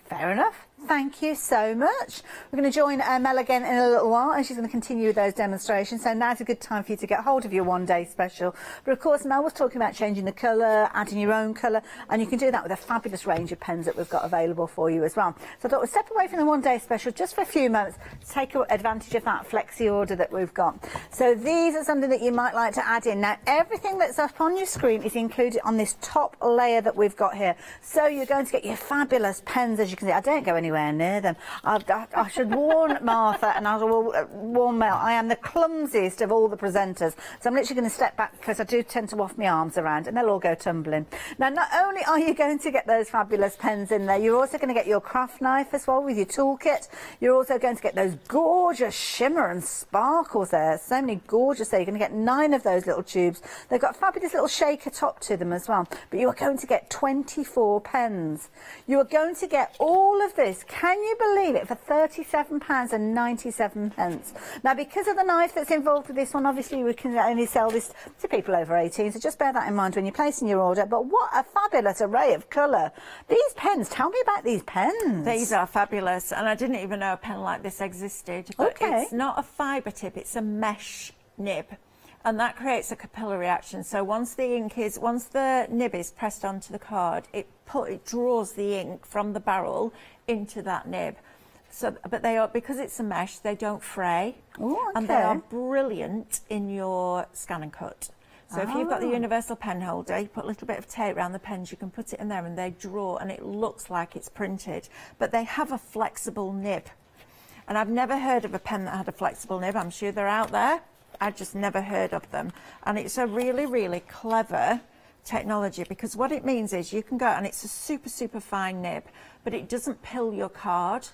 Fair enough. Thank you so much. We're going to join Mel again in a little while, and she's going to continue with those demonstrations. So now's a good time for you to get hold of your one-day special. But of course, Mel was talking about changing the colour, adding your own colour, and you can do that with a fabulous range of pens that we've got available for you as well. So I thought we'd step away from the one-day special just for a few moments to take advantage of that flexi order that we've got. So these are something that you might like to add in. Now, everything that's up on your screen is included on this top layer that we've got here. So you're going to get your fabulous pens, as you can see. I don't go anywhere near them. I should warn Martha and I will warn Mel. I am the clumsiest of all the presenters. So I'm literally going to step back because I do tend to waft my arms around and they'll all go tumbling. Now, not only are you going to get those fabulous pens in there, you're also going to get your craft knife as well with your toolkit. You're also going to get those gorgeous shimmer and sparkles there. So many gorgeous there. You're going to get 9 of those little tubes. They've got a fabulous little shaker top to them as well. But you are going to get 24 pens. You are going to get all of this. Can you believe it? For £37.97. Now, because of the knife that's involved with this one, obviously we can only sell this to people over 18, so just bear that in mind when you're placing your order. But what a fabulous array of colour. These pens, tell me about these pens.
These are fabulous, and I didn't even know a pen like this existed. But
Okay.
It's not a fibre tip, it's a mesh nib. And that creates a capillary action. So once the nib is pressed onto the card, it draws the ink from the barrel into that nib. So, but they are, because it's a mesh, they don't fray.
Ooh,
And they are
okay.
brilliant in your scan and cut. So if you've got the universal pen holder, you put a little bit of tape around the pens, you can put it in there and they draw and it looks like it's printed. But they have a flexible nib. And I've never heard of a pen that had a flexible nib. I'm sure they're out there. I just never heard of them. And it's a really, really clever technology, because what it means is you can go, and it's a super, super fine nib, but it doesn't pill your card.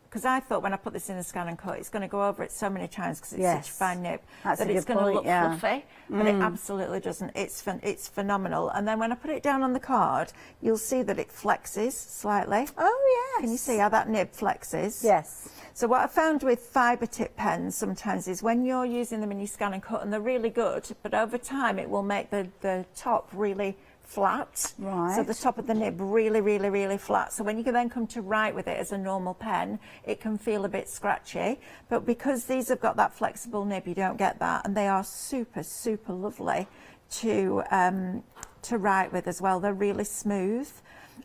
Because I thought when I put this in a scan and cut, it's going to go over it so many times because it's such a fine nib
That's
that
a
it's
good
going to
point,
look
yeah.
fluffy, but it absolutely doesn't. It's phenomenal. And then when I put it down on the card, you'll see that it flexes slightly.
Oh, yes.
Can you see how that nib flexes?
Yes.
So what I found with fibre tip pens sometimes is when you're using them and you scan and cut, and they're really good, but over time it will make the top really flat.
Right.
So the top of the nib really, really, really flat. So when you can then come to write with it as a normal pen, it can feel a bit scratchy. But because these have got that flexible nib, you don't get that. And they are super, super lovely to write with as well. They're really smooth.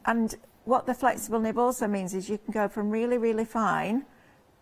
And what the flexible nib also means is you can go from really, really fine,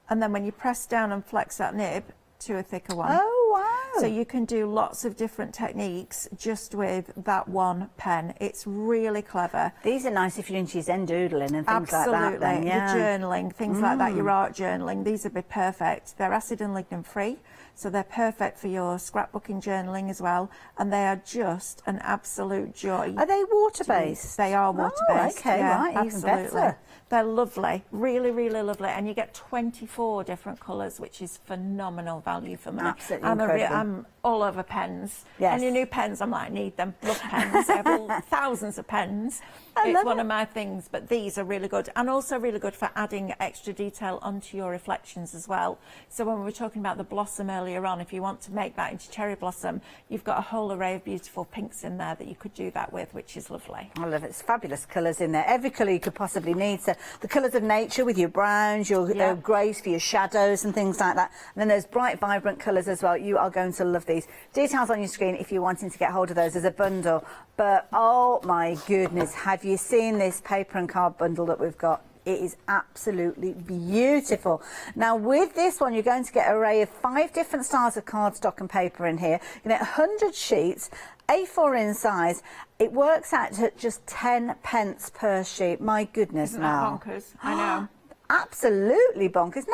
and then when you press down and flex that nib, to a thicker one.
Oh, wow.
So you can do lots of different techniques just with that one pen. It's really clever.
These are nice if you're into your Zen doodling and things like that.
Absolutely.
Then, yeah.
Your journaling, things like that, your art journaling, these would be perfect. They're acid and lignin free, so they're perfect for your scrapbooking journaling as well, and they are just an absolute joy.
Are they water-based?
They are water-based.
Oh, okay,
yeah,
right, even
absolutely.
better.
They're lovely, really, really lovely, and you get 24 different colours, which is phenomenal value for money.
Absolutely incredible.
I'm all over pens.
Yes.
Any new pens, I'm like, need them. Love pens. I have thousands of pens.
I
It's
love
one
it.
of my things, but these are really good, and also really good for adding extra detail onto your reflections as well. So when we were talking about the blossom earlier on, if you want to make that into cherry blossom, you've got a whole array of beautiful pinks in there that you could do that with, which is lovely.
I love it. It's fabulous colours in there. Every colour you could possibly need. So the colours of nature with your browns, your
Yeah.
greys for your shadows and things like that. And then those bright, vibrant colours as well. You are going to love these. Details on your screen if you're wanting to get hold of those as a bundle. But, oh my goodness, have you seen this paper and card bundle that we've got? It is absolutely beautiful. Now, with this one, you're going to get an array of 5 different styles of cardstock and paper in here. You get 100 sheets, A4 in size. It works out at just 10 pence per sheet. My goodness,
Isn't
now.
that bonkers? I know.
Absolutely bonkers.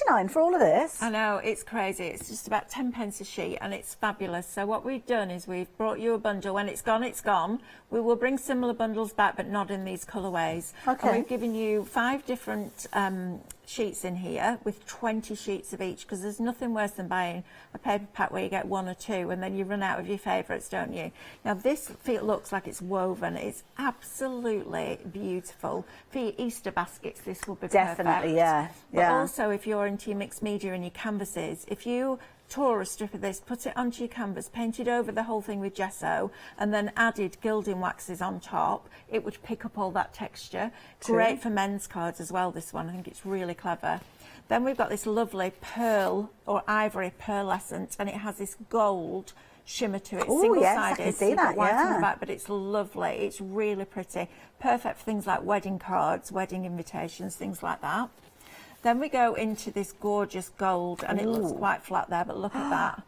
£9.99 for all of this.
I know, it's crazy. It's just about 10 pence a sheet, and it's fabulous. So what we've done is we've brought you a bundle. When it's gone, it's gone. We will bring similar bundles back, but not in these colourways.
Okay.
And we've given you 5 different sheets in here with 20 sheets of each, because there's nothing worse than buying a paper pack where you get 1 or 2 and then you run out of your favourites, don't you? Now this looks like it's woven. It's absolutely beautiful. For your Easter baskets, this will be
Definitely,
perfect. But
yeah.
also if you're into your mixed media and your canvases, if you tore a strip of this, put it onto your canvas, painted over the whole thing with gesso, and then added gilding waxes on top, it would pick up all that texture. Great for men's cards as well, this one. I think it's really clever. Then we've got this lovely pearl or ivory pearlescent, and it has this gold shimmer to it.
Oh, yes, I can
Single-sided.
see
You've got
that,
white on
yeah.
the back, but it's lovely. It's really pretty. Perfect for things like wedding cards, wedding invitations, things like that. Then we go into this gorgeous gold, and it looks quite flat there, but look at that.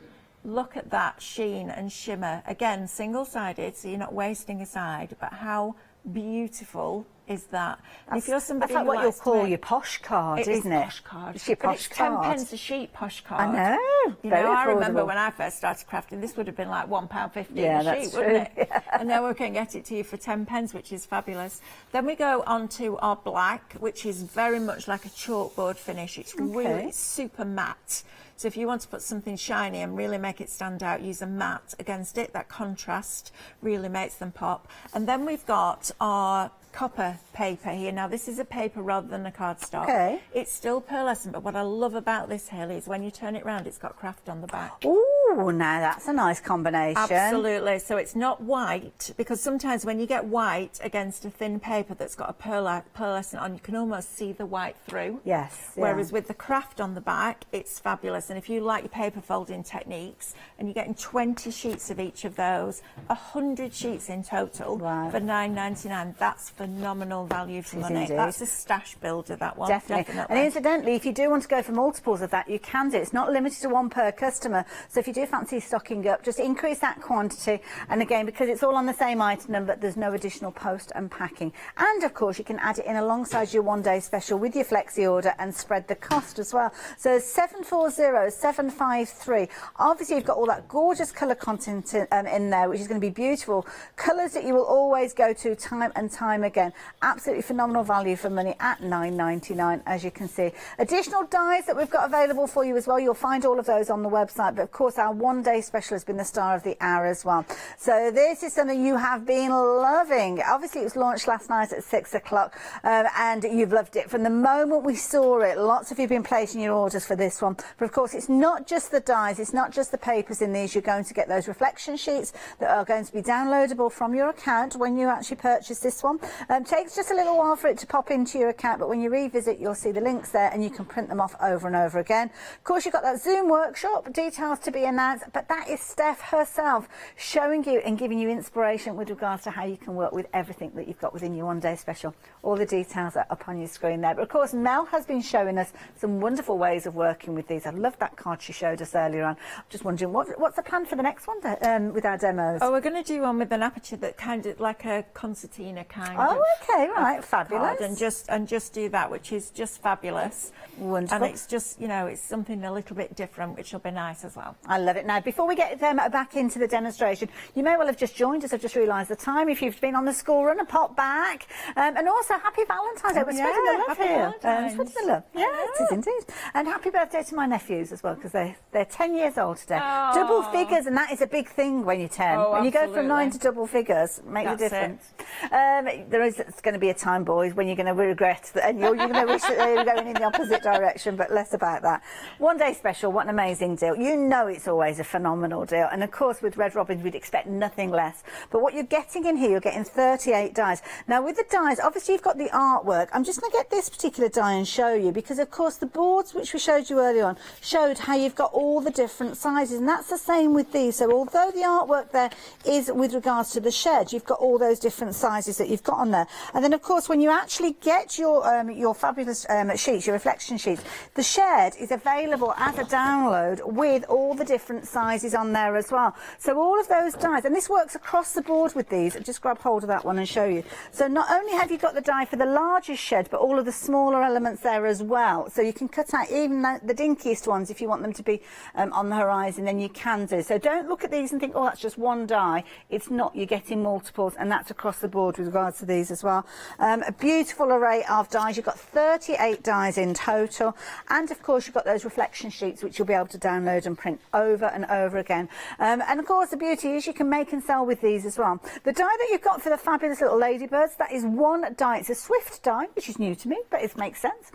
Look at that sheen and shimmer. Again, single-sided, so you're not wasting a side, but how beautiful is that? And if you're somebody
That's like
who
what you'll
likes to
call
make-
your posh card, isn't it?
Posh card.
It's your
But
posh
it's 10
card.
pence a sheet, posh card.
I know.
You
Very
know, I remember
affordable.
when I first started crafting, this would have been like £1.50
Yeah,
a
that's
sheet, wouldn't
true.
it? And now we can get it to you for 10 pence, which is fabulous. Then we go on to our black, which is very much like a chalkboard finish. It's really super matte. So if you want to put something shiny and really make it stand out, use a matte against it. That contrast really makes them pop. And then we've got our copper paper here. Now this is a paper rather than a cardstock.
Okay.
It's still pearlescent, but what I love about this, Haley, is when you turn it round, it's got craft on the back.
Ooh, now that's a nice combination.
Absolutely. So it's not white, because sometimes when you get white against a thin paper that's got a pearlescent on, you can almost see the white through.
Yes. yeah.
Whereas with the craft on the back, it's fabulous. And if you like your paper folding techniques, and you're getting 20 sheets of each of those, 100 sheets in total
Right.
for £9.99, that's phenomenal value for
It is
money.
indeed.
That's a stash builder, that one.
Definitely. And incidentally, if you do want to go for multiples of that, you can do. It's not limited to one per customer. So if you do fancy stocking up, just increase that quantity. And again, because it's all on the same item number, there's no additional post and packing. And of course, you can add it in alongside your one-day special with your flexi order and spread the cost as well. So 740753. Obviously, you've got all that gorgeous colour content in there, which is going to be beautiful. Colours that you will always go to time and time again. Absolutely phenomenal value for money at £9.99, as you can see. Additional dies that we've got available for you as well. You'll find all of those on the website. But of course, our one-day special has been the star of the hour as well. So this is something you have been loving. Obviously, it was launched last night at 6 o'clock, and you've loved it from the moment we saw it. Lots of you have been placing your orders for this one. But of course, it's not just the dies, it's not just the papers in these. You're going to get those reflection sheets that are going to be downloadable from your account when you actually purchase this one. Takes just a little while for it to pop into your account, but when you revisit, you'll see the links there and you can print them off over and over again. Of course, you've got that Zoom workshop, details to be announced, but that is Steph herself showing you and giving you inspiration with regards to how you can work with everything that you've got within your one-day special. All the details are up on your screen there. But of course, Mel has been showing us some wonderful ways of working with these. I love that card she showed us earlier on. I'm just wondering, what's the plan for the next one with our demos?
Oh, we're going to do one with an aperture that kind of like a concertina kind of.
Oh, okay, right, fabulous.
card, and just do that, which is just fabulous.
Wonderful.
And it's just, you know, it's something a little bit different, which will be nice as well.
I love it. Now, before we get back into the demonstration, you may well have just joined us. I've just realised the time. If you've been on the school run, a pop back. And also, happy Valentine's Day. We're spreading the love
happy
here.
Valentine's.
Spreading the love. Yeah, it is indeed. And happy birthday to my nephews as well, because they're 10 years old today.
Oh.
Double figures, and that is a big thing when you're 10.
Oh,
when you go from
absolutely.
9 to double figures, makes a
That's
difference. It's going to be a time, boys, when you're going to regret that, and you're going to wish that they were going in the opposite direction, but less about that. One day special, what an amazing deal. You know it's always a phenomenal deal. And of course, with Red Robins, we'd expect nothing less. But what you're getting in here, you're getting 38 dies. Now, with the dies, obviously you've got the artwork. I'm just going to get this particular die and show you, because of course the boards which we showed you earlier on showed how you've got all the different sizes, and that's the same with these. So although the artwork there is with regards to the shed, you've got all those different sizes that you've got on there. And then of course, when you actually get your fabulous sheets, your reflection sheets, the shed is available as a download with all the different different sizes on there as well. So all of those dies, and this works across the board with these. I'll just grab hold of that one and show you. So not only have you got the die for the largest shed, but all of the smaller elements there as well. So you can cut out even the dinkiest ones if you want them to be on the horizon, then you can do. So don't look at these and think, oh, that's just one die. It's not. You're getting multiples, and that's across the board with regards to these as well. A beautiful array of dies. You've got 38 dies in total, and of course you've got those reflection sheets which you'll be able to download and print over and over again. And of course the beauty is you can make and sell with these as well. The die that you've got for the fabulous little ladybirds, that is one die. It's a swift die, which is new to me, but it makes sense.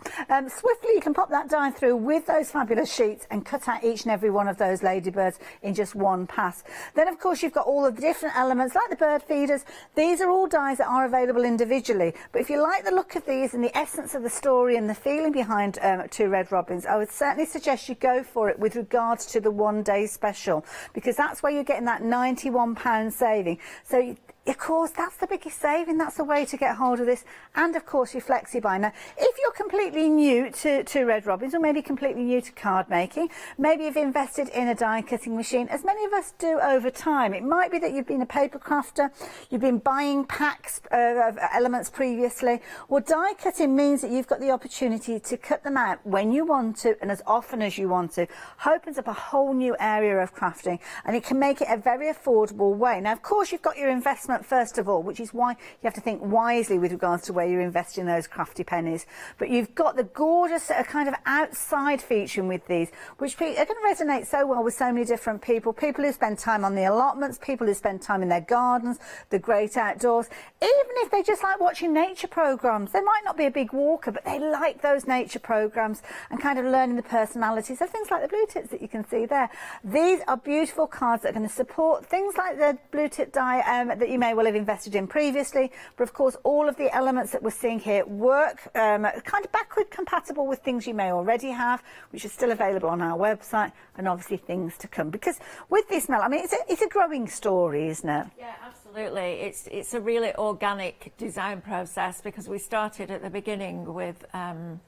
Swiftly you can pop that die through with those fabulous sheets and cut out each and every one of those ladybirds in just one pass. Then of course you've got all of the different elements like the bird feeders. These are all dies that are available individually, but if you like the look of these and the essence of the story and the feeling behind Two Red Robins, I would certainly suggest you go for it with regards to the one-day special, because that's where you're getting that £91 saving. So of course, that's the biggest saving. That's the way to get hold of this. And of course, your flexi buy. Now, if you're completely new to Red Robins, or maybe completely new to card making, maybe you've invested in a die cutting machine, as many of us do over time. It might be that you've been a paper crafter, you've been buying packs of elements previously. Well, die cutting means that you've got the opportunity to cut them out when you want to and as often as you want to. Opens up a whole new area of crafting, and it can make it a very affordable way. Now, of course, you've got your investment first of all, which is why you have to think wisely with regards to where you're investing those crafty pennies. But you've got the gorgeous kind of outside featuring with these, which are going to resonate so well with so many different people. People who spend time on the allotments, people who spend time in their gardens, the great outdoors. Even if they just like watching nature programs, they might not be a big walker, but they like those nature programs and kind of learning the personalities of things like the blue tips that you can see there. These are beautiful cards that are going to support things like the blue tip die that you may well have invested in previously, but of course all of the elements that we're seeing here work kind of backward compatible with things you may already have, which are still available on our website, and obviously things to come. Because with this, Mel, I mean, it's a growing story, isn't it?
Yeah, absolutely. It's a really organic design process, because we started at the beginning with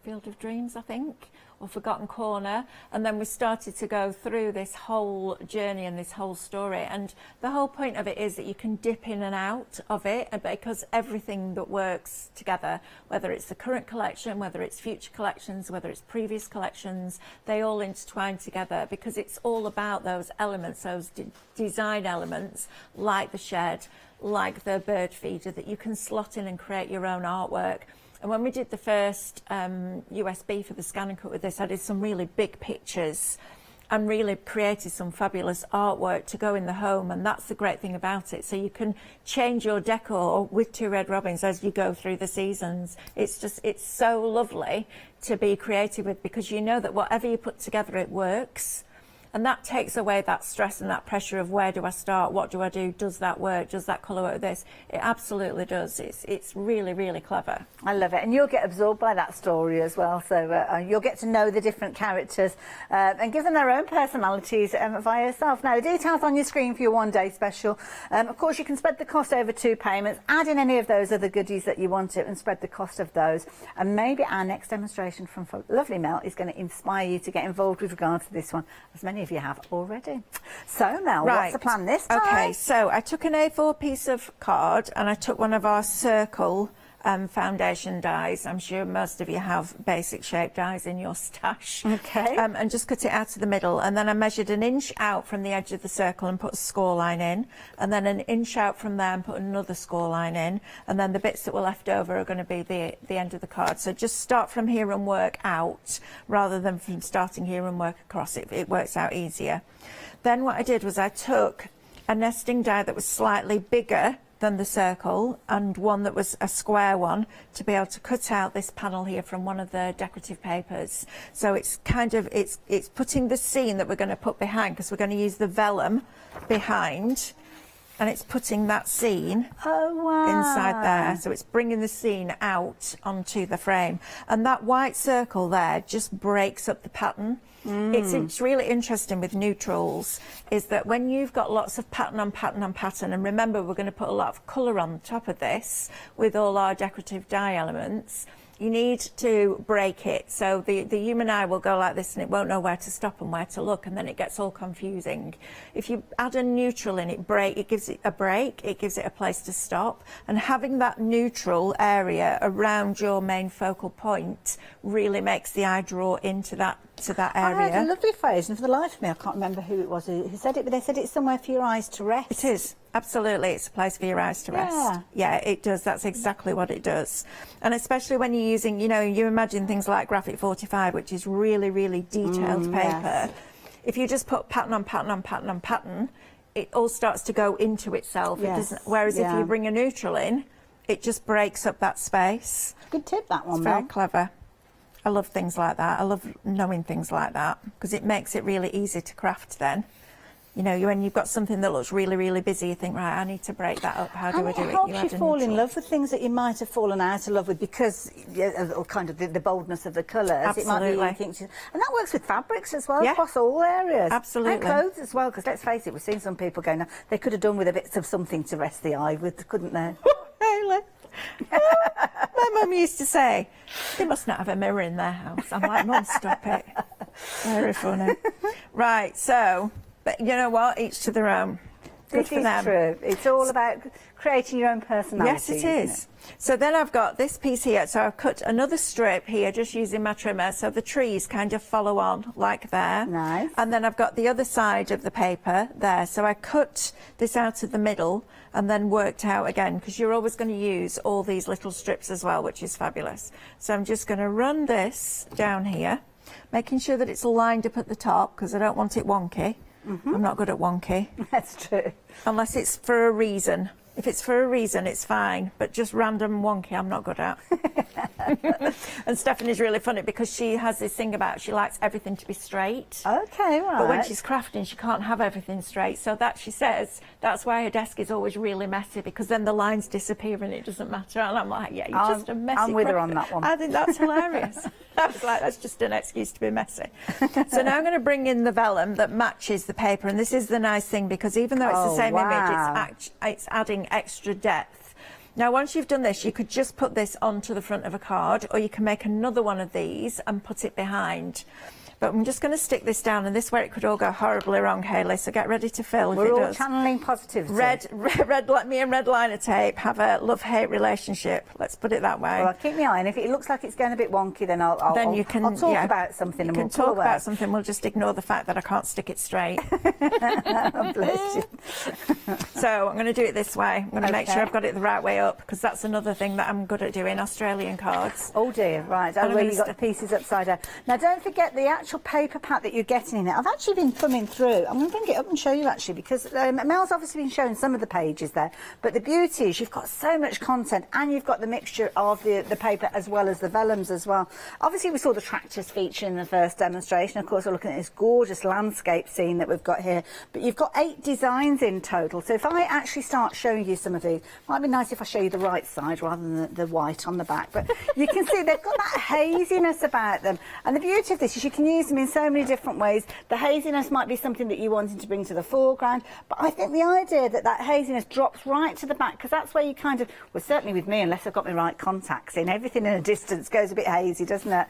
Field of Dreams, I think, or Forgotten Corner, and then we started to go through this whole journey and this whole story. And the whole point of it is that you can dip in and out of it, because everything that works together, whether it's the current collection, whether it's future collections, whether it's previous collections, they all intertwine together, because it's all about those elements, those design elements, like the shed, like the bird feeder, that you can slot in and create your own artwork. And when we did the first USB for the scan and cut with this, I did some really big pictures and really created some fabulous artwork to go in the home, and that's the great thing about it. So you can change your decor with Two Red Robins as you go through the seasons. It's so lovely to be creative with, because you know that whatever you put together, it works. And that takes away that stress and that pressure of where do I start, what do I do, does that work, does that colour work with this? It absolutely does. It's really, really clever.
I love it, and you'll get absorbed by that story as well, so you'll get to know the different characters and give them their own personalities via yourself. Now, the details on your screen for your one-day special. Of course, you can spread the cost over 2 payments, add in any of those other goodies that you want to, and spread the cost of those. And maybe our next demonstration from lovely Mel is going to inspire you to get involved with regard to this one, as many of you have already. So, Mel, what's the plan this time?
Okay, so I took an A4 piece of card, and I took one of our circle foundation dies. I'm sure most of you have basic shape dies in your stash.
Okay.
And just cut it out of the middle, and then I measured 1 inch out from the edge of the circle and put a score line in, and then 1 inch out from there and put another score line in, and then the bits that were left over are going to be the end of the card. So just start from here and work out rather than from starting here and work across. It works out easier. Then what I did was I took a nesting die that was slightly bigger than the circle, and one that was a square one, to be able to cut out this panel here from one of the decorative papers. So it's kind of, it's putting the scene that we're going to put behind, because we're going to use the vellum behind, and it's putting that scene inside there. So it's bringing the scene out onto the frame, and that white circle there just breaks up the pattern. It's really interesting with neutrals, is that when you've got lots of pattern on pattern on pattern, and remember we're going to put a lot of colour on top of this with all our decorative die elements, you need to break it. So the human eye will go like this and it won't know where to stop and where to look, and then it gets all confusing. If you add a neutral in, it gives it a break, it gives it a place to stop, and having that neutral area around your main focal point really makes the eye draw into that area.
I heard a lovely phrase, and for the life of me, I can't remember who it was who said it, but they said it's somewhere for your eyes to rest.
It is. Absolutely, it's a place for your eyes to rest. Yeah, it does. That's exactly what it does. And especially when you're using, you know, you imagine things like Graphic 45, which is really, really detailed paper.
Yes.
If you just put pattern on pattern on pattern on pattern, it all starts to go into itself.
Yes.
It doesn't, whereas if you bring a neutral in, it just breaks up that space.
Good tip, that one,
It's very
Mel.
clever. I love things like that. I love knowing things like that because it makes it really easy to craft then. You know, when you've got something that looks really, really busy, you think, right, I need to break that up. How do I do it?
It helps you
add a
fall in
neutral.
love with things that you might have fallen out of love with because of kind of the boldness of the colours.
Absolutely.
It might be and that works with fabrics as well,
Yeah.
across all areas.
Absolutely.
And clothes as well, because let's face it, we've seen some people going, they could have done with a bit of something to rest the eye with, couldn't they?
Hayley. My mum used to say, they must not have a mirror in their house. I'm like, Mum, stop it. Very funny. Right, so, but you know what? Each to their own. Good
This
for
is
them.
true. It's all about creating your own personality.
Yes, it
isn't
is. So then I've got this piece here. So I've cut another strip here just using my trimmer. So the trees kind of follow on like there.
Nice.
And then I've got the other side of the paper there. So I cut this out of the middle and then worked out again because you're always going to use all these little strips as well, which is fabulous. So I'm just going to run this down here, making sure that it's lined up at the top because I don't want it wonky. I'm not good at wonky.
That's true.
Unless it's for a reason. If it's for a reason, it's fine. But just random wonky, I'm not good at. And Stephanie's really funny because she has this thing about she likes everything to be straight.
Okay, right.
But when she's crafting, she can't have everything straight. So that she says that's why her desk is always really messy because then the lines disappear and it doesn't matter. And I'm like, yeah, you're just a messy
I'm with her on
crafter.
that one.
I think that's hilarious. I was like, that's just an excuse to be messy. So now I'm going to bring in the vellum that matches the paper. And this is the nice thing because even though it's the same image, it's adding extra depth. Now, once you've done this, you could just put this onto the front of a card, or you can make another one of these and put it behind. But I'm just going to stick this down, and this is where it could all go horribly wrong, Hayley, so get ready to fill if
We're
it
all
does.
channeling positivity.
Me and red liner tape have a love-hate relationship. Let's put it that way.
Well, I'll keep my eye, and if it looks like it's going a bit wonky, then I'll talk about something and we'll
talk
pull away.
about something. We'll just ignore the fact that I can't stick it straight.
Bless you.
So I'm going to do it this way. I'm going to make
Okay.
sure I've got it the right way up because that's another thing that I'm good at doing, Australian cards.
Oh dear, right.
And
Oh,
I'm
where
gonna
you got the pieces upside down. Now, don't forget the actual paper pack that you're getting in it. I've actually been thumbing through. I'm going to bring it up and show you actually because Mel's obviously been showing some of the pages there. But the beauty is you've got so much content and you've got the mixture of the paper as well as the vellums as well. Obviously, we saw the tractors feature in the first demonstration. Of course, we're looking at this gorgeous landscape scene that we've got here. But you've got 8 designs in total. So if I actually start showing you some of these, might be nice if I show you the right side rather than the white on the back. But you can see they've got that haziness about them. And the beauty of this is you can use them in so many different ways. The haziness might be something that you wanted to bring to the foreground. But I think the idea that that haziness drops right to the back, because that's where you kind of, well, certainly with me, unless I've got my right contacts in, everything in a distance goes a bit hazy, doesn't it?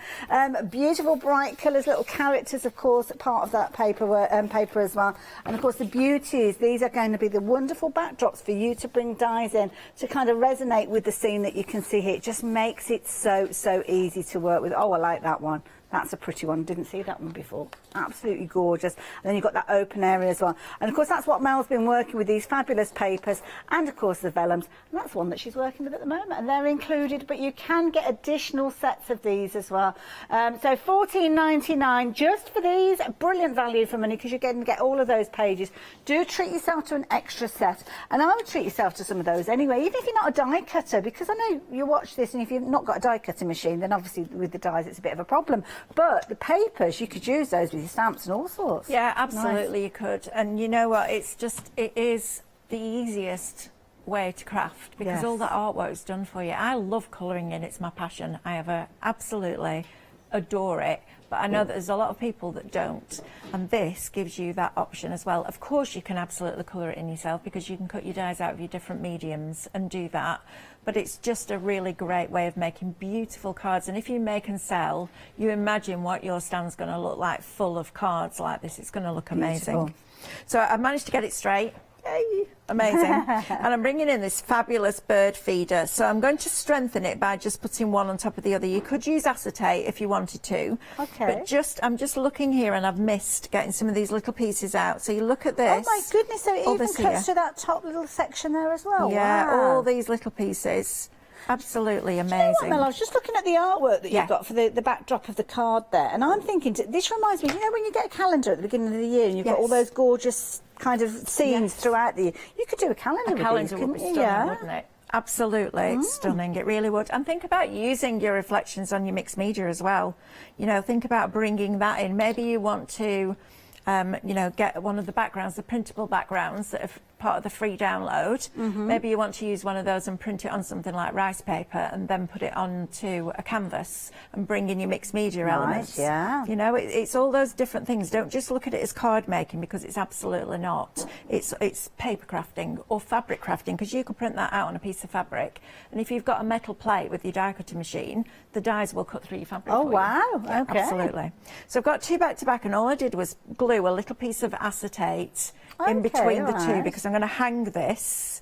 Beautiful bright colours, little characters, of course, part of that paper as well. And of course, the beauty is these are going to be the wonderful backdrops for you to bring dies in to kind of resonate with the scene that you can see here. It just makes it so easy to work with. Oh, I like that one. That's a pretty one. Didn't see that one before. Absolutely gorgeous. And then you've got that open area as well. And of course, that's what Mel's been working with, these fabulous papers and of course the vellums. And that's one that she's working with at the moment. And they're included, but you can get additional sets of these as well. So $14.99 just for these. Brilliant value for money because you're going to get all of those pages. Do treat yourself to an extra set. And I would treat yourself to some of those anyway, even if you're not a die cutter, because I know you watch this and if you've not got a die cutting machine, then obviously with the dies it's a bit of a problem. But the papers, you could use those with your stamps and all sorts.
Yeah, absolutely, you could. And you know what? It is the easiest way to craft because all that artwork's done for you. I love colouring in. It's my passion. I have absolutely adore it, but I know that there's a lot of people that don't, and this gives you that option as well. Of course you can absolutely colour it in yourself, because you can cut your dies out of your different mediums and do that, but it's just a really great way of making beautiful cards. And if you make and sell, you imagine what your stand's going to look like full of cards like this. It's going to look amazing.
Beautiful.
So I managed to get it straight. Yay. Amazing. And I'm bringing in this fabulous bird feeder. So I'm going to strengthen it by just putting one on top of the other. You could use acetate if you wanted to.
Okay.
But I'm just looking here, and I've missed getting some of these little pieces out. So you look at this.
Oh my goodness, so it
all
even
this
cuts
here.
to that top little section there as well.
Yeah,
wow.
all these little pieces. Absolutely amazing.
You know what, Mel, I was just looking at the artwork that
Yeah.
you've got for the backdrop of the card there, and I'm thinking, this reminds me, you know when you get a calendar at the beginning of the year and you've got all those gorgeous kind of scenes throughout the year, you could do a calendar with
Calendar
these,
would
couldn't
be
you?
stunning,
Yeah.
wouldn't it? Absolutely, it's stunning. It really would. And think about using your reflections on your mixed media as well. You know, think about bringing that in. Maybe you want to, you know, get one of the backgrounds, the printable backgrounds that are part of the free download. Maybe you want to use one of those and print it on something like rice paper and then put it onto a canvas and bring in your mixed media elements.
Yeah.
You know, it's all those different things. Don't just look at it as card making, because it's absolutely not. It's paper crafting or fabric crafting, because you could print that out on a piece of fabric, and if you've got a metal plate with your die cutting machine, the dies will cut through your fabric.
Oh,
for you.
wow.
Yeah,
Okay.
absolutely. So I've got two back to back, and all I did was glue a little piece of acetate in
Okay,
between the two,
right.
because I'm going to hang this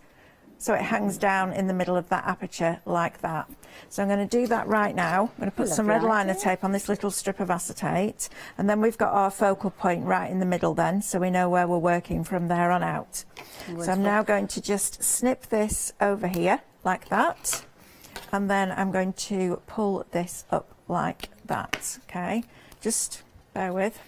so it hangs down in the middle of that aperture like that. So I'm going to do that right now. I'm going to put some red
Lovely
liner
idea.
tape on this little strip of acetate, and then we've got our focal point right in the middle then, so we know where we're working from there on out. So I'm now going to just snip this over here like that, and then I'm going to pull this up like that. Okay, just bear with.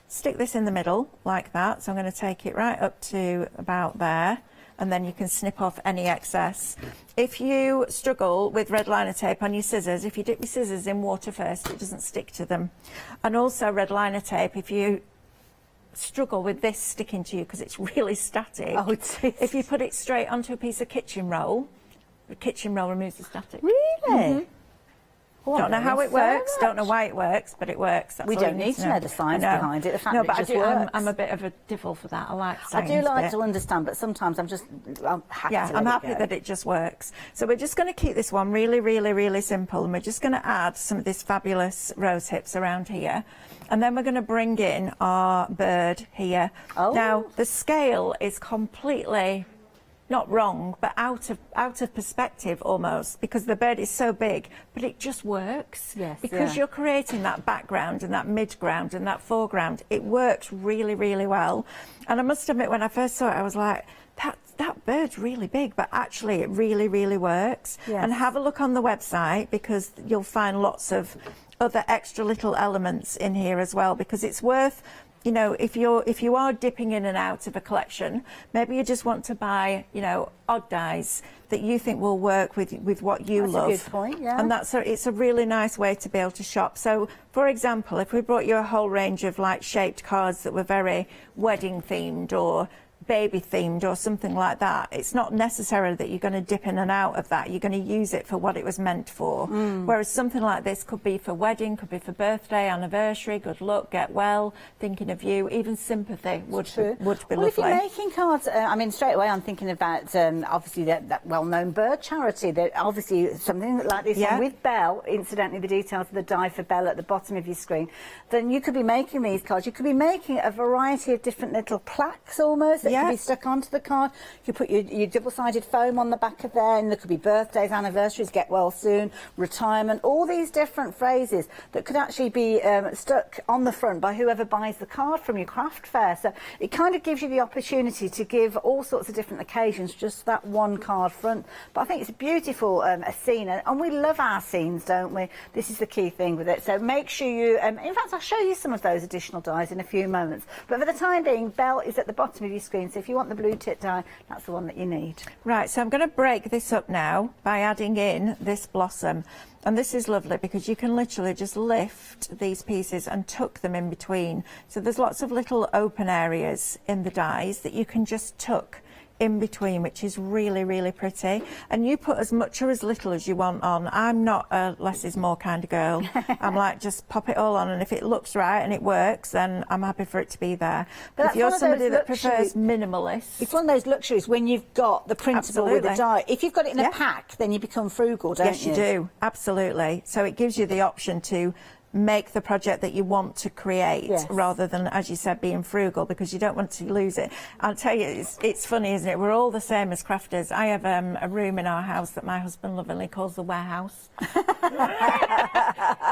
Stick this in the middle like that. So I'm going to take it right up to about there, and then you can snip off any excess. If you struggle with red liner tape on your scissors, if you dip your scissors in water first, it doesn't stick to them. And also red liner tape, if you struggle with this sticking to you because it's really static,
Oh, it is.
if you put it straight onto a piece of kitchen roll, the kitchen roll removes the static.
Really? Oh,
Don't know how it
so
works,
much.
don't know why it works, but it works. That's
We
all you
don't need to know the science
I know.
behind it, the fact
no,
that
but
it just
I do,
works.
I'm a bit of a devil for that. I like
I
science
do like
bit.
to understand, but sometimes I'm happy
Yeah,
to
I'm
let
happy
it go.
that it just works. So we're just going to keep this one really, really, really simple, and we're just going to add some of this fabulous rose hips around here, and then we're going to bring in our bird here.
Oh.
Now the scale is completely not wrong, but out of perspective almost, because the bird is so big, but it just works.
Yes,
because
yeah.
you're creating that background and that midground and that foreground. It works really, really well. And I must admit, when I first saw it, I was like, that bird's really big, but actually it really, really works.
Yes.
And have a look on the website, because you'll find lots of other extra little elements in here as well, because it's worth, you know, if you are dipping in and out of a collection, maybe you just want to buy, you know, odd dies that you think will work with what you
That's
love.
a good point, yeah.
And it's a really nice way to be able to shop. So, for example, if we brought you a whole range of like shaped cards that were very wedding themed or baby themed or something like that, it's not necessarily that you're going to dip in and out of that. You're going to use it for what it was meant for. Whereas something like this could be for wedding, could be for birthday, anniversary, good luck, get well, thinking of you, even sympathy would be
Well,
lovely.
if you're making cards, I mean, straight away I'm thinking about obviously that well-known bird charity. That obviously something like this
Yeah.
one with Belle. Incidentally, the details of the die for Belle at the bottom of your screen. Then you could be making these cards. You could be making a variety of different little plaques almost that
Yeah.
could be stuck onto the card. You put your double-sided foam on the back of there, and there could be birthdays, anniversaries, get well soon, retirement, all these different phrases that could actually be stuck on the front by whoever buys the card from your craft fair. So it kind of gives you the opportunity to give all sorts of different occasions just that one card front. But I think it's a beautiful a scene, and we love our scenes, don't we? This is the key thing with it. So make sure you, in fact, I'll show you some of those additional dies in a few moments. But for the time being, Belle is at the bottom of your screen, so if you want the blue tip die, that's the one that you need.
Right, so I'm going to break this up now by adding in this blossom. And this is lovely because you can literally just lift these pieces and tuck them in between. So there's lots of little open areas in the dies that you can just tuck in between, which is really, really pretty. And you put as much or as little as you want on. I'm not a less is more kind of girl. I'm like, just pop it all on, and if it looks right and it works, then I'm happy for it to be there. But if you're somebody that prefers minimalist,
it's one of those luxuries when you've got the printable with the die. If you've got it in a pack, then you become frugal, don't you?
Yes, you do. Absolutely. So it gives you the option to make the project that you want to create, rather than, as you said, being frugal, because you don't want to lose it. I'll tell you, it's funny, isn't it? We're all the same as crafters. I have a room in our house that my husband lovingly calls the warehouse. He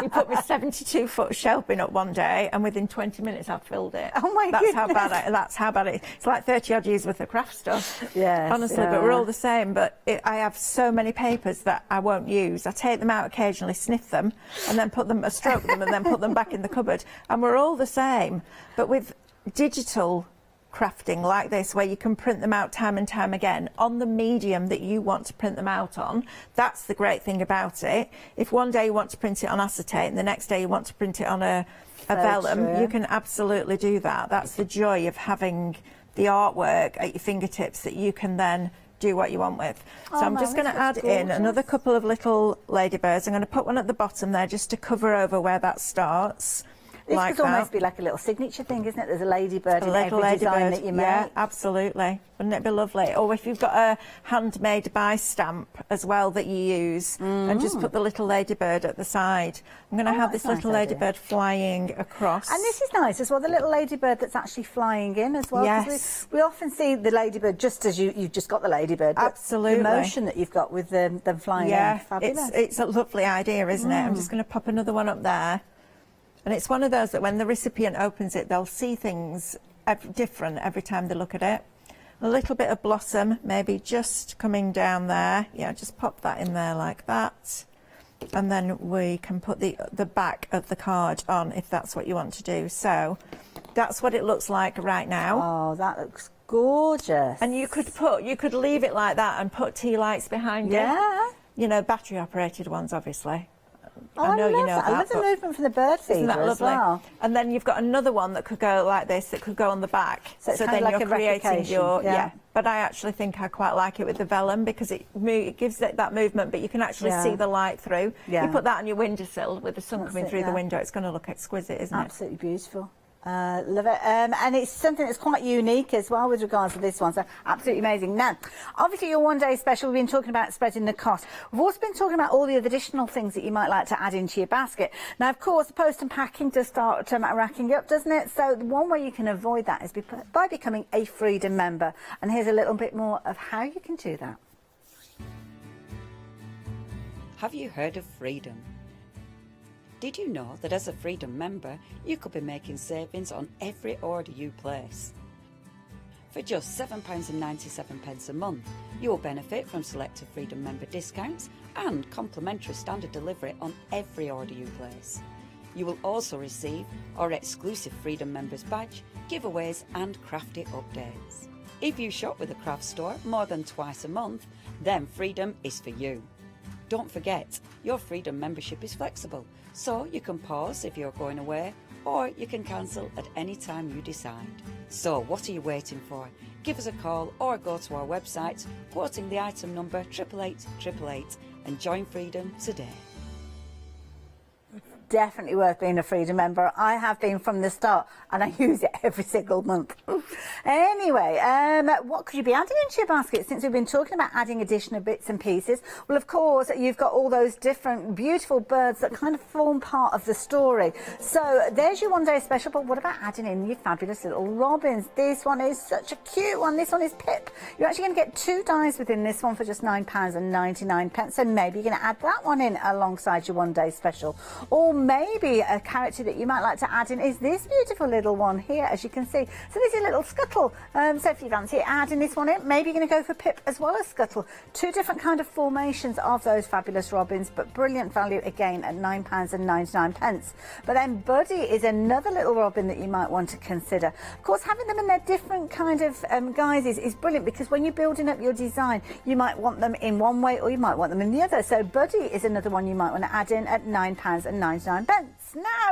put me 72-foot shelving up one day, and within 20 minutes I've filled it.
Oh my
goodness.
That's
how bad it is. It's like 30 odd years worth of craft stuff.
Yes,
honestly, but we're all the same. But I have so many papers that I won't use. I take them out occasionally, sniff them, and then stroke them and then put them back in the cupboard, and we're all the same. But with digital crafting like this, where you can print them out time and time again on the medium that you want to print them out on, that's the great thing about it. If one day you want to print it on acetate and the next day you want to print it on a vellum, you can absolutely do that. That's the joy of having the artwork at your fingertips that you can then do what you want with. So I'm just going to add in another couple of little ladybirds. I'm going to put one at the bottom there just to cover over where that starts.
This
like
could almost be like a little signature thing, isn't it? There's a ladybird in every design that you make.
Yeah, absolutely. Wouldn't it be lovely? Or if you've got a handmade by stamp as well that you use, and just put the little ladybird at the side. I'm going to have this little ladybird flying across.
And this is nice as well, the little ladybird that's actually flying in as well.
Yes.
We often see the ladybird just as you've just got the ladybird.
Absolutely.
The motion that you've got with them flying in. Fabulous.
It's a lovely idea, isn't it? I'm just going to pop another one up there. And it's one of those that when the recipient opens it, they'll see things different every time they look at it. A little bit of blossom, maybe just coming down there. Yeah, just pop that in there like that. And then we can put the back of the card on if that's what you want to do. So that's what it looks like right now.
Oh, that looks gorgeous.
And you could leave it like that and put tea lights behind it. You know, battery operated ones, obviously. I know you know that.
I love the movement from the bird feeder.
Isn't that lovely?
As well.
And then you've got another one that could go like this, that could go on the back.
So, it's
then
like
you're
a
creating your
yeah.
But I actually think I quite like it with the vellum because it gives it that movement, but you can actually see the light through. You put that on your windowsill with the sun coming through the window. It's going to look exquisite, isn't it?
Absolutely beautiful. Love it. And it's something that's quite unique as well with regards to this one, so absolutely amazing. Now, obviously your one day special, we've been talking about spreading the cost. We've also been talking about all the other additional things that you might like to add into your basket. Now, of course, post and packing does start racking up, doesn't it? So the one way you can avoid that is by becoming a Freedom member. And here's a little bit more of how you can do that.
Have you heard of Freedom? Did you know that as a Freedom member, you could be making savings on every order you place? For just £7.97 a month, you will benefit from selected Freedom member discounts and complimentary standard delivery on every order you place. You will also receive our exclusive Freedom members badge, giveaways and crafty updates. If you shop with a craft store more than twice a month, then Freedom is for you. Don't forget, your Freedom membership is flexible, so you can pause if you're going away, or you can cancel at any time you decide. So what are you waiting for? Give us a call or go to our website, quoting the item number 88888 and join Freedom today.
Definitely worth being a Freedom member. I have been from the start and I use it every single month. Anyway, what could you be adding into your basket since we've been talking about adding additional bits and pieces? Well, of course, you've got all those different beautiful birds that kind of form part of the story. So there's your one day special, but what about adding in your fabulous little robins? This one is such a cute one. This one is Pip. You're actually going to get 2 dies within this one for just £9.99. So maybe you're going to add that one in alongside your one day special. Or maybe a character that you might like to add in is this beautiful little one here, as you can see. So this is a little Scuttle. So if you fancy adding this one in, maybe you're going to go for Pip as well as Scuttle. 2 different kind of formations of those fabulous robins, but brilliant value again at £9.99. But then Buddy is another little robin that you might want to consider. Of course, having them in their different kind of guises is brilliant, because when you're building up your design, you might want them in one way or you might want them in the other. So Buddy is another one you might want to add in at £9.99. Now,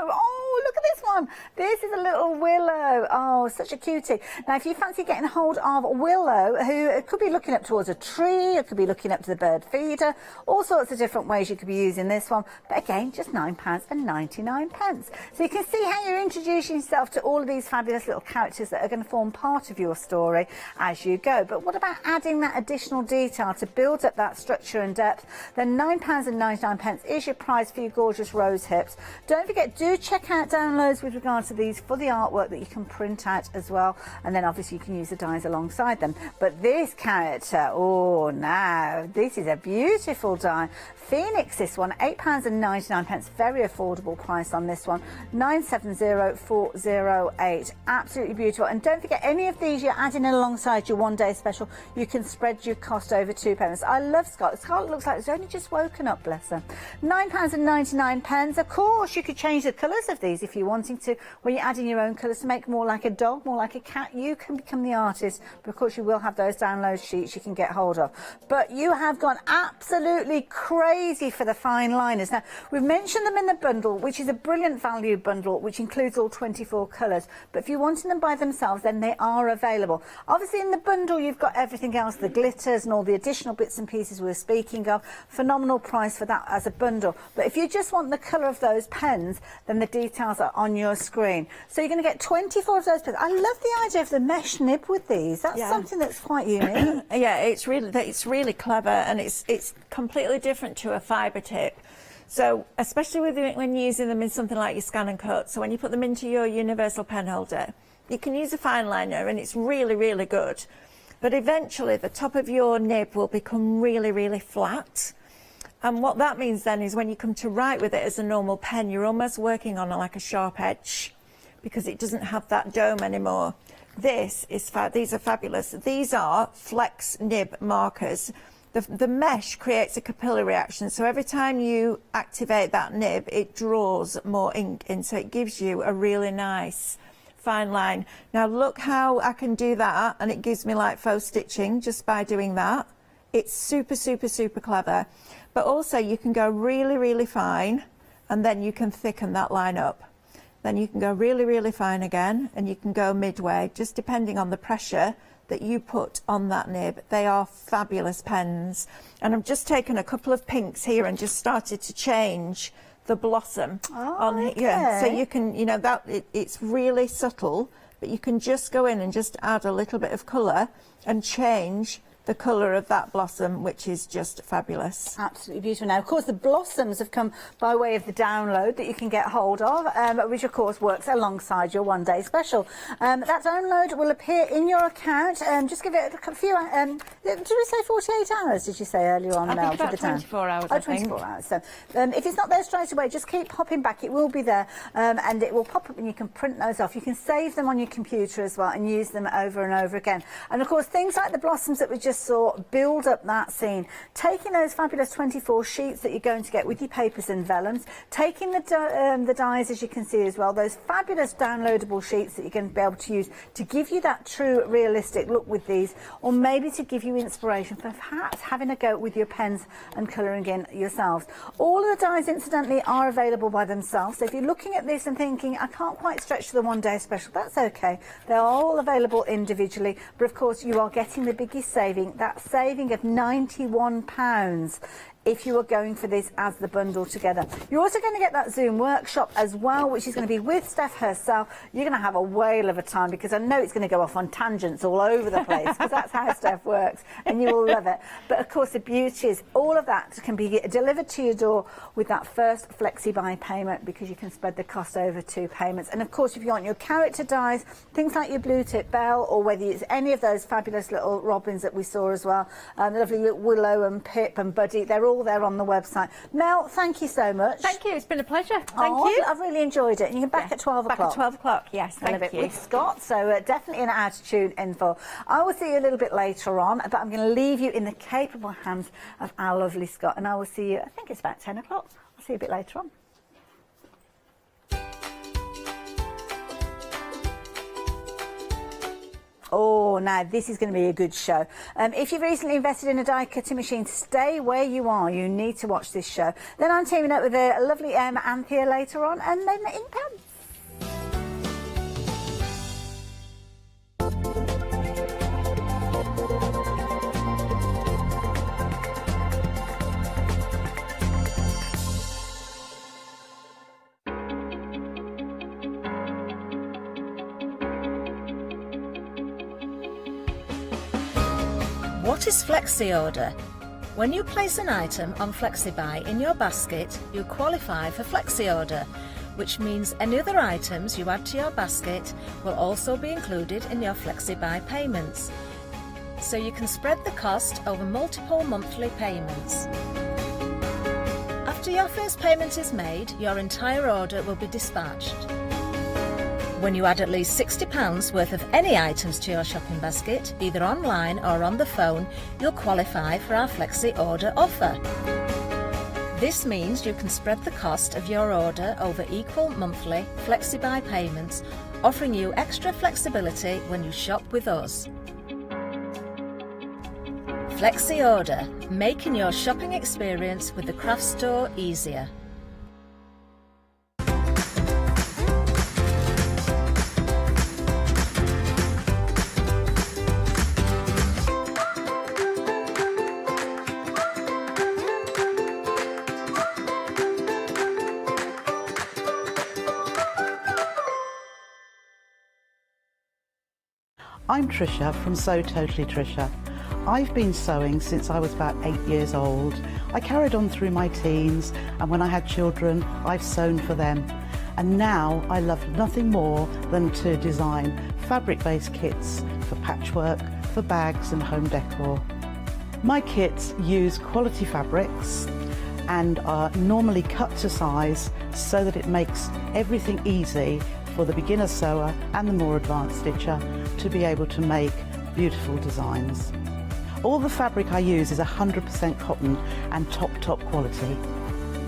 oh, look at this one. This is a little willow. Oh, such a cutie. Now, if you fancy getting hold of willow, who could be looking up towards a tree, it could be looking up to the bird feeder, all sorts of different ways you could be using this one. But again, just £9.99. So you can see how you're introducing yourself to all of these fabulous little characters that are going to form part of your story as you go. But what about adding that additional detail to build up that structure and depth? Then £9.99 is your prize for your gorgeous rose hips. Don't forget, do check out downloads with regard to these for the artwork that you can print out as well, and then obviously you can use the dies alongside them. But this character, oh, now this is a beautiful die. Phoenix, this one, £8.99, very affordable price on this one, 970408. Absolutely beautiful. And don't forget, any of these you're adding in alongside your one-day special, you can spread your cost over £2. I love Scarlett. Scarlett looks like it's only just woken up, bless her. £9.99. Of course, you could change the colours of these if you're wanting to. When you're adding your own colours to make more like a dog, more like a cat, you can become the artist. But of course, you will have those download sheets you can get hold of. But you have gone absolutely crazy for the fine liners. Now, we've mentioned them in the bundle, which is a brilliant value bundle, which includes all 24 colours. But if you're wanting them by themselves, then they are available. Obviously, in the bundle, you've got everything else, the glitters and all the additional bits and pieces we're speaking of. Phenomenal price for that as a bundle. But if you just want the colour of those pens, then the details are on your screen. So you're going to get 24 of those pens. I love the idea of the mesh nib with these. That's something that's quite unique.
Yeah, it's really clever, and it's completely different to a fibre tip. So especially when you're using them in something like your scan and cut, so when you put them into your universal pen holder, you can use a fine liner and it's really, really good. But eventually the top of your nib will become really, really flat. And what that means then is when you come to write with it as a normal pen, you're almost working on like a sharp edge because it doesn't have that dome anymore. These are fabulous. These are flex nib markers. The mesh creates a capillary reaction, so every time you activate that nib, it draws more ink in, so it gives you a really nice fine line. Now look how I can do that, and it gives me like faux stitching just by doing that. It's super, super, super clever. But also you can go really, really fine, and then you can thicken that line up. Then you can go really, really fine again, and you can go midway, just depending on the pressure that you put on that nib. They are fabulous pens. And I've just taken a couple of pinks here and just started to change the blossom on here. So you can, you know, it's really subtle, but you can just go in and just add a little bit of colour and change the colour of that blossom, which is just fabulous.
Absolutely beautiful. Now, of course, the blossoms have come by way of the download that you can get hold of, which, of course, works alongside your one-day special. That download will appear in your account. Just give it a few... did we say 48 hours, did you say earlier on, Mel?
I think about 24 hours, I think.
24 hours. So if it's not there straight away, just keep popping back. It will be there, and it will pop up and you can print those off. You can save them on your computer as well and use them over and over again. And, of course, things like the blossoms that we just saw build up that scene. Taking those fabulous 24 sheets that you're going to get with your papers and vellums, taking the dies, as you can see as well, those fabulous downloadable sheets that you're going to be able to use to give you that true realistic look with these, or maybe to give you inspiration for perhaps having a go with your pens and colouring in yourselves. All of the dies, incidentally, are available by themselves. So if you're looking at this and thinking, I can't quite stretch to the one-day special, that's okay. They're all available individually, but of course you are getting the biggest saving, that saving of £91 if you are going for this as the bundle together. You're also going to get that Zoom workshop as well, which is going to be with Steph herself. You're going to have a whale of a time because I know it's going to go off on tangents all over the place because that's how Steph works, and you will love it. But of course the beauty is all of that can be delivered to your door with that first flexi buy payment because you can spread the cost over 2 payments. And of course if you want your character dies, things like your blue tip bell, or whether it's any of those fabulous little robins that we saw as well, the lovely little Willow and Pip and Buddy, they're all there on the website. Mel, thank you so much.
Thank you, it's been a pleasure. Thank you.
I've really enjoyed it. And you're back at 12 o'clock.
Back at 12 o'clock, yes, thank you.
With Scott, so definitely an hour to tune in for. I will see you a little bit later on, but I'm going to leave you in the capable hands of our lovely Scott, and I will see you, I think it's about 10 o'clock. I'll see you a bit later on. Oh, now this is going to be a good show. If you've recently invested in a die cutting machine, stay where you are. You need to watch this show. Then I'm teaming up with a lovely Anthea later on, and then the ink pens.
What is Flexi Order? When you place an item on FlexiBuy in your basket, you qualify for Flexi Order, which means any other items you add to your basket will also be included in your FlexiBuy payments. So you can spread the cost over multiple monthly payments. After your first payment is made, your entire order will be dispatched. When you add at least £60 worth of any items to your shopping basket, either online or on the phone, you'll qualify for our Flexi Order offer. This means you can spread the cost of your order over equal monthly FlexiBuy payments, offering you extra flexibility when you shop with us. Flexi Order, making your shopping experience with the craft store easier.
I'm Trisha from Sew Totally Trisha. I've been sewing since I was about 8 years old. I carried on through my teens, and when I had children, I've sewn for them. And now I love nothing more than to design fabric-based kits for patchwork, for bags and home decor. My kits use quality fabrics and are normally cut to size so that it makes everything easy for the beginner sewer and the more advanced stitcher to be able to make beautiful designs. All the fabric I use is 100% cotton and top quality.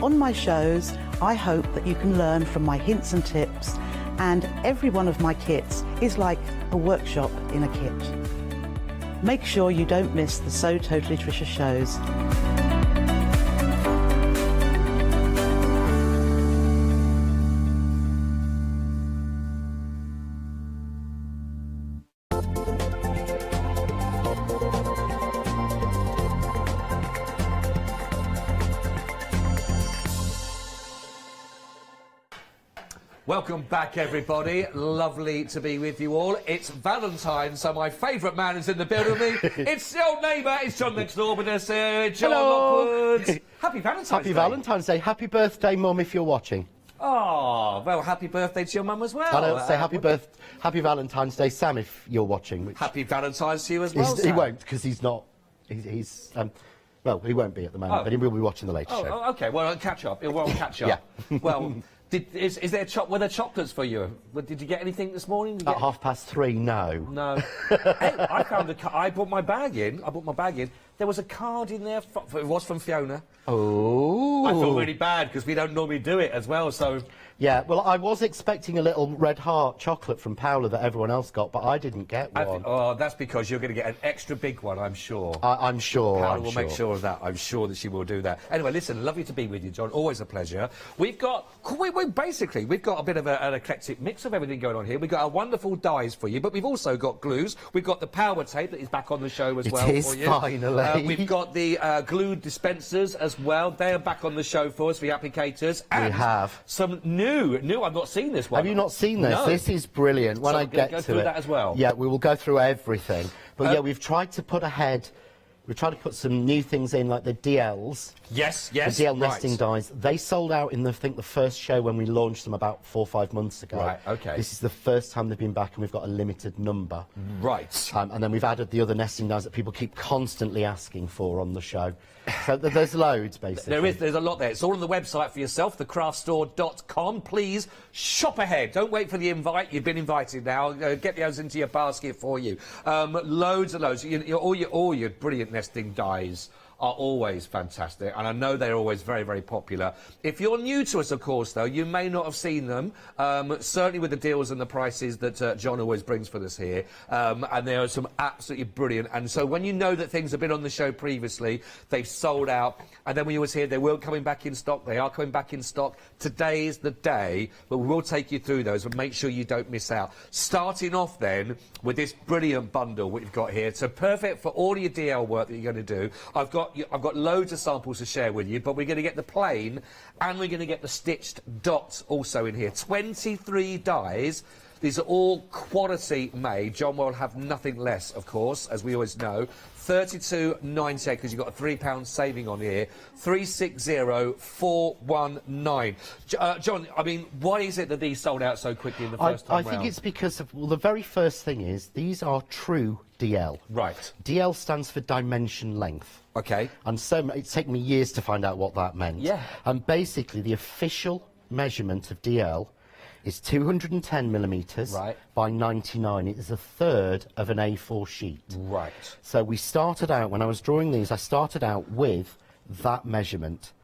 On my shows, I hope that you can learn from my hints and tips, and every one of my kits is like a workshop in a kit. Make sure you don't miss the Sew Totally Trisha shows.
Welcome back, everybody. Lovely to be with you all. It's Valentine's, so my favourite man is in the building with me. It's the old neighbour. It's John next door with us. John Lockwood. Happy Valentine's Day.
Happy Valentine's Day. Happy birthday, Mum, if you're watching.
Oh, well, happy birthday to your mum as well.
I know, say happy Valentine's Day, Sam, if you're watching. Which
happy Valentine's to you as well,
he
Sam.
won't, because he's not. Well, he won't be at the moment, but he will be watching the later show.
Oh, OK. Well, catch up. We'll catch up.
Yeah.
Well, were there chocolates for you? Did you get anything this morning?
At 3:30, no.
No. Hey, I brought my bag in. There was a card in there. It was from Fiona.
Oh.
I feel really bad because we don't normally do it as well, so...
Yeah, well, I was expecting a little red heart chocolate from Paola that everyone else got, but I didn't get one.
Oh, that's because you're going to get an extra big one, I'm sure.
I'm sure.
Paola will make sure of that. I'm sure that she will do that. Anyway, listen, lovely to be with you, John. Always a pleasure. We've got a bit of an eclectic mix of everything going on here. We've got our wonderful dies for you, but we've also got glues. We've got the power tape that is back on the show as well for you.
It is, finally.
We've got the glue dispensers as well. They are back on the show for us, for the applicators. And
we have
some new. I've not seen this one.
Have you not seen this?
No.
This is brilliant. When I get
go
to
through
it,
that as well.
Yeah, we will go through everything. But yeah, we've tried to put some new things in, like the DLs.
Yes.
The DL nesting dies. They sold out in, I think, the first show when we launched them about 4 or 5 months ago.
Right, OK.
This is the first time they've been back, and we've got a limited number.
Right.
And then we've added the other nesting dies that people keep constantly asking for on the show. So there's loads, basically.
There's a lot there. It's all on the website for yourself, thecraftstore.com. Please shop ahead. Don't wait for the invite. You've been invited now. Get those into your basket for you. Loads and loads. All your brilliant nesting dies are always fantastic, and I know they're always very, very popular. If you're new to us, of course, though, you may not have seen them, certainly with the deals and the prices that John always brings for us here, and there are some absolutely brilliant, and so when you know that things have been on the show previously, they've sold out, and then when you was here, they weren't coming back in stock, they are coming back in stock. Today is the day, but we will take you through those, but make sure you don't miss out. Starting off then with this brilliant bundle we've got here, so perfect for all your DL work that you're going to do. I've got loads of samples to share with you, but we're going to get the plain and we're going to get the stitched dots also in here. 23 dies. These are all quality made. John will have nothing less, of course, as we always know. £32.98 because you've got a £3 saving on here. 360419. John, I mean, why is it that these sold out so quickly in the first time
I think it's because of, well, the very first thing is these are true DL.
Right.
DL stands for dimension length.
Okay.
And so it's taken me years to find out what that meant.
Yeah.
And basically the official measurement of DL is 210 millimetres
Right.
by 99. It is a third of an A4 sheet.
Right.
So we started out, when I was drawing these, I started out with that measurement.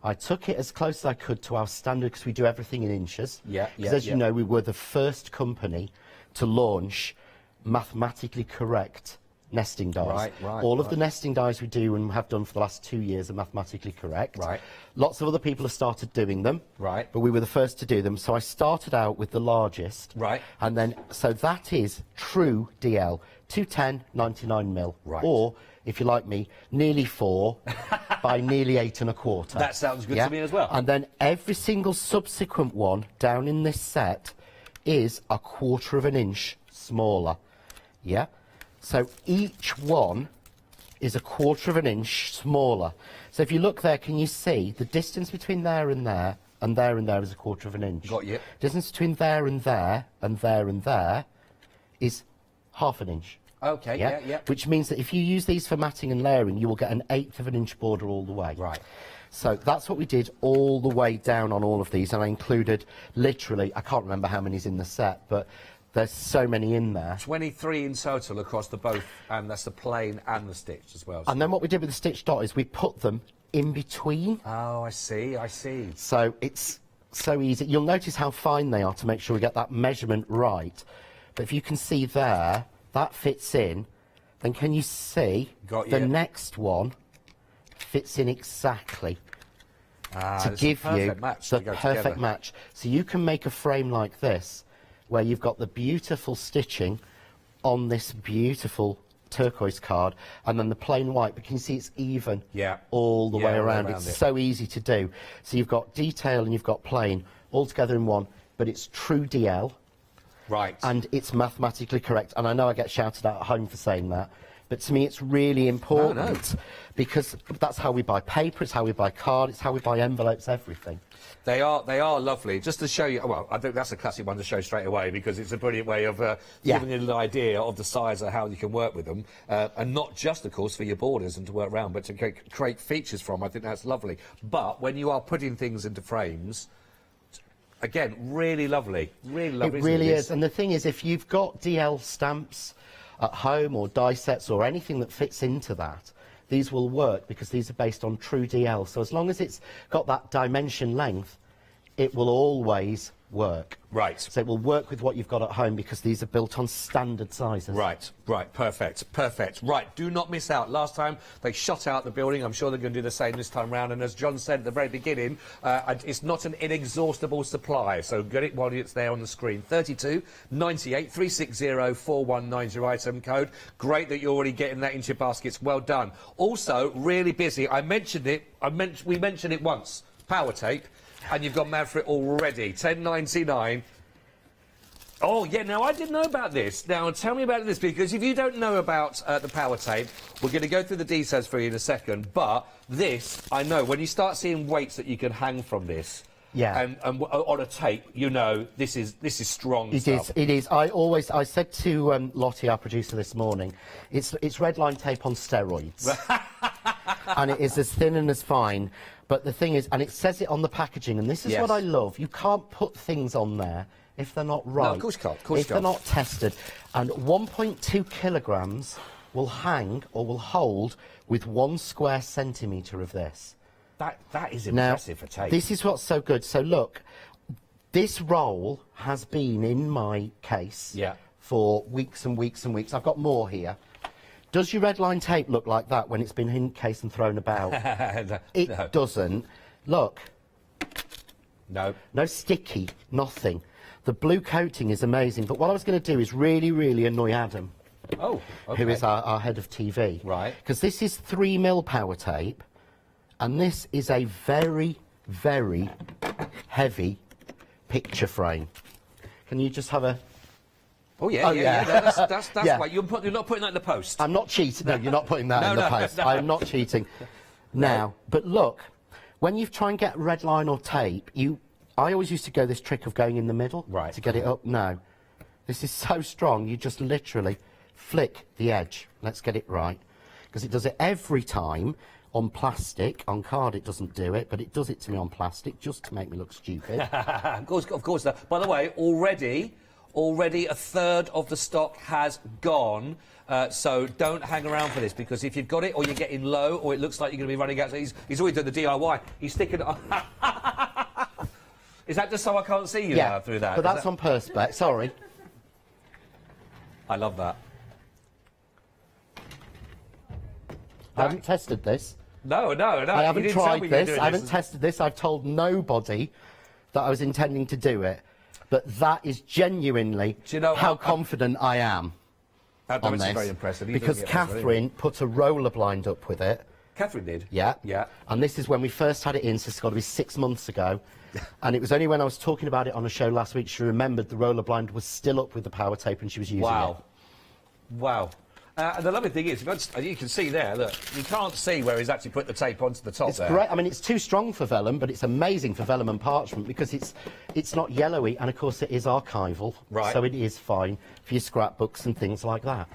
I took it as close as I could to our standard, because we do everything in inches.
Yeah,
Because as you know, we were the first company to launch mathematically correct nesting dies.
Right,
All of the nesting dies we do and have done for the last 2 years are mathematically correct.
Right.
Lots of other people have started doing them.
Right.
But we were the first to do them. So I started out with the largest.
Right.
And then, so that is true DL, 210, 99 mil.
Right.
Or, if you like me, nearly 4 by nearly 8 1/4.
That sounds good to me as well.
And then every single subsequent one down in this set is a 1/4 of an inch smaller. Yeah? So each one is a 1/4 of an inch smaller. So if you look there, can you see the distance between there and there and there and there is a 1/4 of an inch?
Got you.
Distance between there and there and there and there is 1/2 an inch.
Okay, yeah.
Which means that if you use these for matting and layering, you will get an 1/8 of an inch border all the way.
Right.
So that's what we did all the way down on all of these, and I included literally, I can't remember how many's in the set, but there's so many in there.
23 in total across the both, and that's the plain and the stitched as well.
And then what we did with the stitch dot is we put them in between.
Oh, I see, I see.
So it's so easy. You'll notice how fine they are to make sure we get that measurement right. But if you can see there, that fits in, then can you see
Got
the
you.
next one fits in exactly to
it's
give
a perfect
you
match
the
to go
perfect
together.
match. So you can make a frame like this, where you've got the beautiful stitching on this beautiful turquoise card, and then the plain white, but can you see it's even all the way around? It's so easy to do. So you've got detail and you've got plain all together in one, but it's true DL.
Right.
And it's mathematically correct. And I know I get shouted at home for saying that, but to me it's really important because that's how we buy paper, it's how we buy card, it's how we buy envelopes, everything.
They are lovely. Just to show you, well, I think that's a classic one to show straight away because it's a brilliant way of giving you an idea of the size of how you can work with them. And not just, of course, for your borders and to work around, but to create features from. I think that's lovely. But when you are putting things into frames, again, really lovely. Really lovely.
It really is. And the thing is, if you've got DL stamps at home or die sets or anything that fits into that, these will work because these are based on true DL. So as long as it's got that dimension length, it will always work.
Right.
So it will work with what you've got at home because these are built on standard sizes.
Right, perfect. Right, do not miss out. Last time they shot out the building. I'm sure they're going to do the same this time round. And as John said at the very beginning, it's not an inexhaustible supply. So get it while it's there on the screen. 32 98 360 4190 item code. Great that you're already getting that into your baskets. Well done. Also, really busy. I mentioned it. We mentioned it once. Power tape. And you've gone mad for it already. £10.99. Oh, yeah, now I didn't know about this. Now, tell me about this, because if you don't know about the power tape, we're going to go through the details for you in a second. But this, I know, when you start seeing weights that you can hang from this, and on a tape, you know, this is strong stuff.
It is. I said to Lottie, our producer, this morning, it's red line tape on steroids. And it is as thin and as fine. But the thing is, and it says it on the packaging, and this is what I love, you can't put things on there if they're not right.
No, of course you can't.
If they're not tested. And 1.2 kilograms will hang or will hold with 1 square centimetre of this.
That is impressive for tape.
This is what's so good. So look, this roll has been in my case for weeks and weeks and weeks. I've got more here. Does your red line tape look like that when it's been in case and thrown about? It doesn't. Look.
No.
No sticky, nothing. The blue coating is amazing, but what I was going to do is really, really annoy Adam.
Oh, okay.
Who is our head of TV.
Right.
Because this is 3mm power tape, and this is a very, very heavy picture frame. Can you just have a
Oh yeah,
Oh,
yeah.
yeah.
No, that's
Yeah.
right. You're not putting that in the post.
I'm not cheating. No, you're not putting that in the post.
no.
I'm not cheating. Now, but look, when you try and get red line or tape, I always used to go this trick of going in the middle to get it up. No, this is so strong. You just literally flick the edge. Let's get it right, because it does it every time. On plastic, on card it doesn't do it, but it does it to me on plastic just to make me look stupid.
Of course. By the way, already a third of the stock has gone. So don't hang around for this, because if you've got it or you're getting low or it looks like you're going to be running out, so he's always doing the DIY. He's sticking it on. Is that just so I can't see you now through that?
But that's on Perspex, sorry.
I love that.
I haven't tested this.
No.
I haven't
You didn't tell
tried
me you were
this.
doing
I haven't tested this. I've told nobody that I was intending to do it. But that is genuinely how confident I am on this.
Very impressive.
Because Catherine put a roller blind up with it.
Catherine did?
Yeah.
Yeah.
And this is when we first had it in, so it's got to be 6 months ago. And it was only when I was talking about it on a show last week she remembered the roller blind was still up with the power tape and she was using it.
Wow. And the lovely thing is, you can see there, look, you can't see where he's actually put the tape onto the top there.
It's great. I mean, it's too strong for vellum, but it's amazing for vellum and parchment because it's not yellowy, and of course it is archival.
Right.
So it is fine for your scrapbooks and things like that.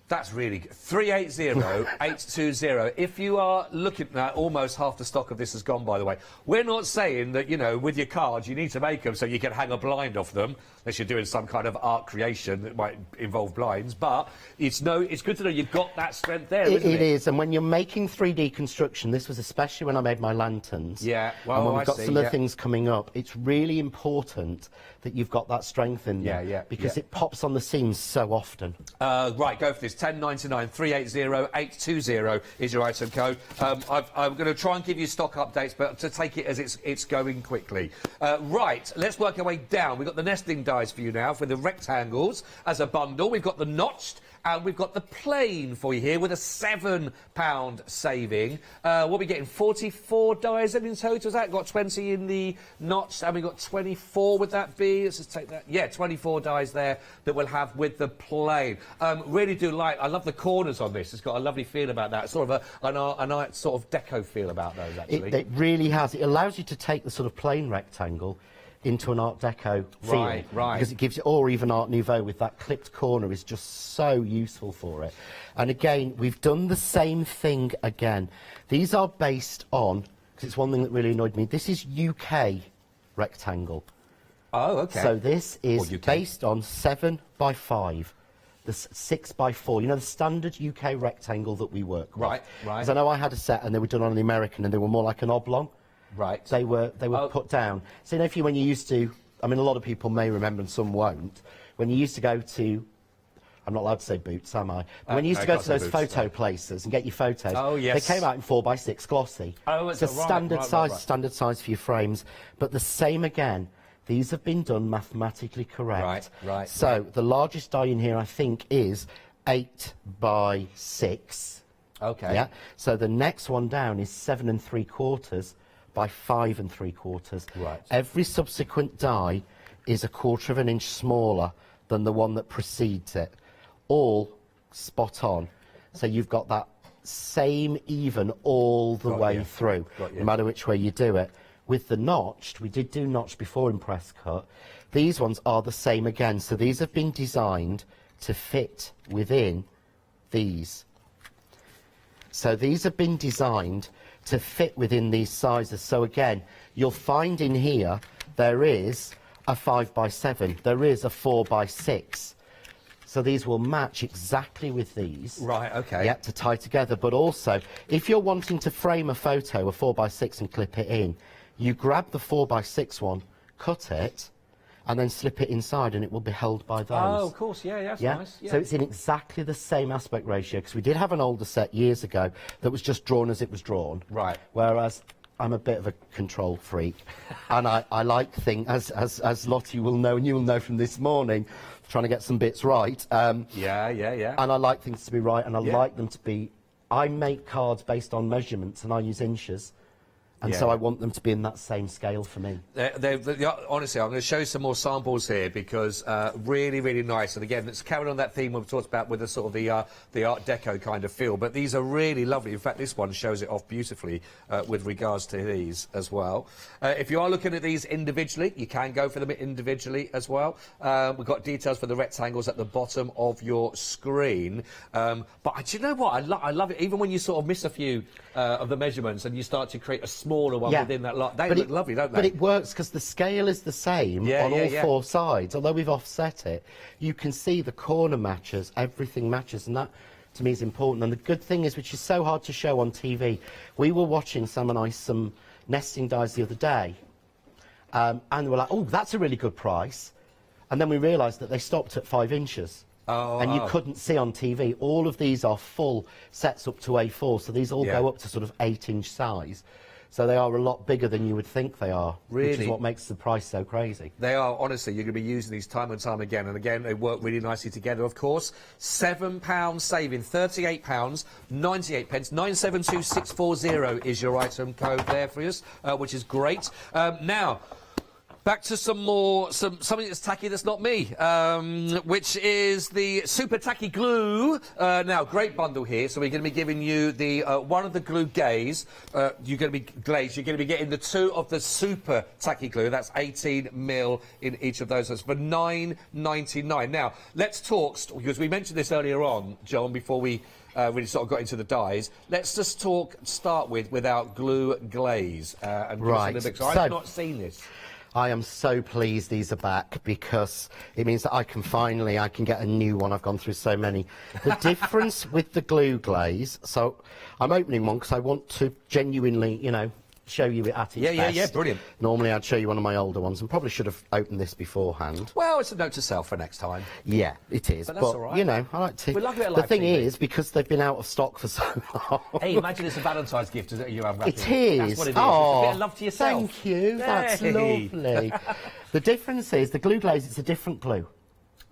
That's really good. 380-820. If you are looking at almost half the stock of this has gone, by the way. We're not saying that, you know, with your cards you need to make them so you can hang a blind off them, unless you're doing some kind of art creation that might involve blinds. But it's good to know you've got that strength there, isn't it?
It is, and when you're making 3D construction, this was especially when I made my lanterns.
Yeah, well,
and when we've got
see,
some of the things coming up, it's really important that you've got that strength in there. Because it pops on the seams so often.
Right, go for this. 10.99 380-820 is your item code. I'm going to try and give you stock updates, but to take it as it's going quickly. Right, let's work our way down. We've got the nesting dies for you now for the rectangles as a bundle. We've got the notched and we've got the plain for you here with a £7 saving. What are we getting? 44 dies in total, is that? Got 20 in the notched and we've got 24, would that be? Let's just take that. Yeah, 24 dies there that we'll have with the plain. Really do I love the corners on this. It's got a lovely feel about that. Sort of a nice sort of deco feel about those, actually.
It really has. It allows you to take the sort of plain rectangle into an Art Deco feel.
Right.
Because it gives you, or even Art Nouveau with that clipped corner is just so useful for it. And again, we've done the same thing again. These are based on, because it's one thing that really annoyed me, this is UK rectangle.
Oh, okay.
So this is based on 7x5. The 6x4, you know, the standard UK rectangle that we work with.
Right.
Because I know I had a set and they were done on the American and they were more like an oblong.
Right.
They were put down. So, you know, when you used to, I mean, a lot of people may remember and some won't, when you used to go to, I'm not allowed to say Boots, am I? But when you used to go to those photo places and get your photos, they came out in 4x6 glossy.
Oh, it's
a standard size for your frames. But the same again. These have been done mathematically correct.
Right.
So the largest die in here, I think, is 8x6.
Okay.
Yeah. So the next one down is 7 3/4 by 5 3/4.
Right.
Every subsequent die is 1/4 of an inch smaller than the one that precedes it. All spot on. So you've got that same even all the way through, no matter which way you do it. With the notched, we did do notched before in press cut. These ones are the same again. So these have been designed to fit within these. So these have been designed to fit within these sizes. So again, you'll find in here, there is a 5x7, there is a 4x6. So these will match exactly with these.
Right, okay.
Yeah, to tie together. But also, if you're wanting to frame a photo, a 4x6 and clip it in, you grab the 4x6 one, cut it, and then slip it inside and it will be held by those.
Oh, of course, that's nice. Yeah.
So it's in exactly the same aspect ratio, because we did have an older set years ago that was just drawn as it was drawn.
Right.
Whereas I'm a bit of a control freak, and I like things, as Lottie will know, and you will know from this morning, trying to get some bits right.
Yeah.
And I like things to be right, and I like them to be... I make cards based on measurements, and I use inches. And so I want them to be in that same scale for me.
Honestly, I'm going to show you some more samples here because really, really nice. And again, it's carrying on that theme we've talked about with the sort of the Art Deco kind of feel. But these are really lovely. In fact, this one shows it off beautifully with regards to these as well. If you are looking at these individually, you can go for them individually as well. We've got details for the rectangles at the bottom of your screen. But do you know what? I love it. Even when you sort of miss a few of the measurements and you start to create a smaller one within that lot. They look lovely, don't they?
But it works because the scale is the same on all four sides. Although we've offset it, you can see the corner matches, everything matches, and that to me is important. And the good thing is, which is so hard to show on TV, we were watching Sam and I some nesting dies the other day, and we're like, oh, that's a really good price. And then we realised that they stopped at 5 inches. And you couldn't see on TV. All of these are full sets up to A4, so these all go up to sort of 8-inch size. So they are a lot bigger than you would think they are, which is what makes the price so crazy.
They are, honestly, you're going to be using these time and time again. And again, they work really nicely together, of course. £7 saving, £38, 98 pence. 972640 is your item code there for us, which is great. Now, back to something that's tacky that's not me, which is the super tacky glue. Now, great bundle here. So we're going to be giving you the one of the glue glaze. You're going to be glazed. You're going to be getting the 2 of the super tacky glue. That's 18mm in each of those. That's for £9.99. Now, let's talk, because we mentioned this earlier on, John, before we really sort of got into the dyes. Let's just start with our glue glaze. And
right.
So I've not seen this.
I am so pleased these are back because it means that I can get a new one. I've gone through so many. The difference with the glue glaze, so I'm opening one because I want to genuinely, you know, show you it at its best.
Yeah, brilliant.
Normally I'd show you one of my older ones and probably should have opened this beforehand.
Well, it's a note to self for next time.
Yeah, it is.
But that's all right.
You know, I like to...
We love a bit of
the
live
thing
TV.
is, because they've been out of stock for so long...
Hey, imagine it's a Valentine's gift that you have wrapped
It
in.
is.
That's what it is.
Oh,
it's a bit of love to yourself.
Thank you. That's
Hey.
lovely. The difference is the glue glaze, it's a different glue.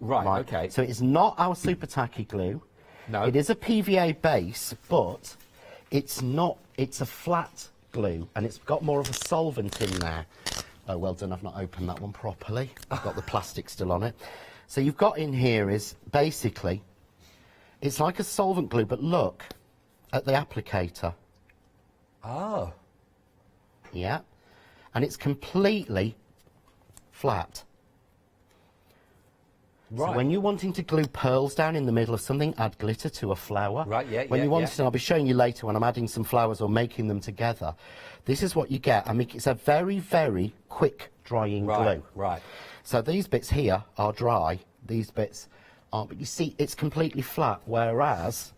Right, okay.
So it's not our super tacky glue.
No.
It is a PVA base, but it's not, it's a flat glue, and it's got more of a solvent in there. Oh, well done, I've not opened that one properly. I've got the plastic still on it. So you've got in here is, basically, it's like a solvent glue, but look at the applicator.
Oh.
Yeah. And it's completely flat.
Right.
So when you're wanting to glue pearls down in the middle of something, add glitter to a flower.
Right, yeah,
When you want to, and I'll be showing you later when I'm adding some flowers or making them together, this is what you get. I mean, it's a very, very quick drying glue.
Right.
So these bits here are dry, these bits aren't, but you see, it's completely flat, whereas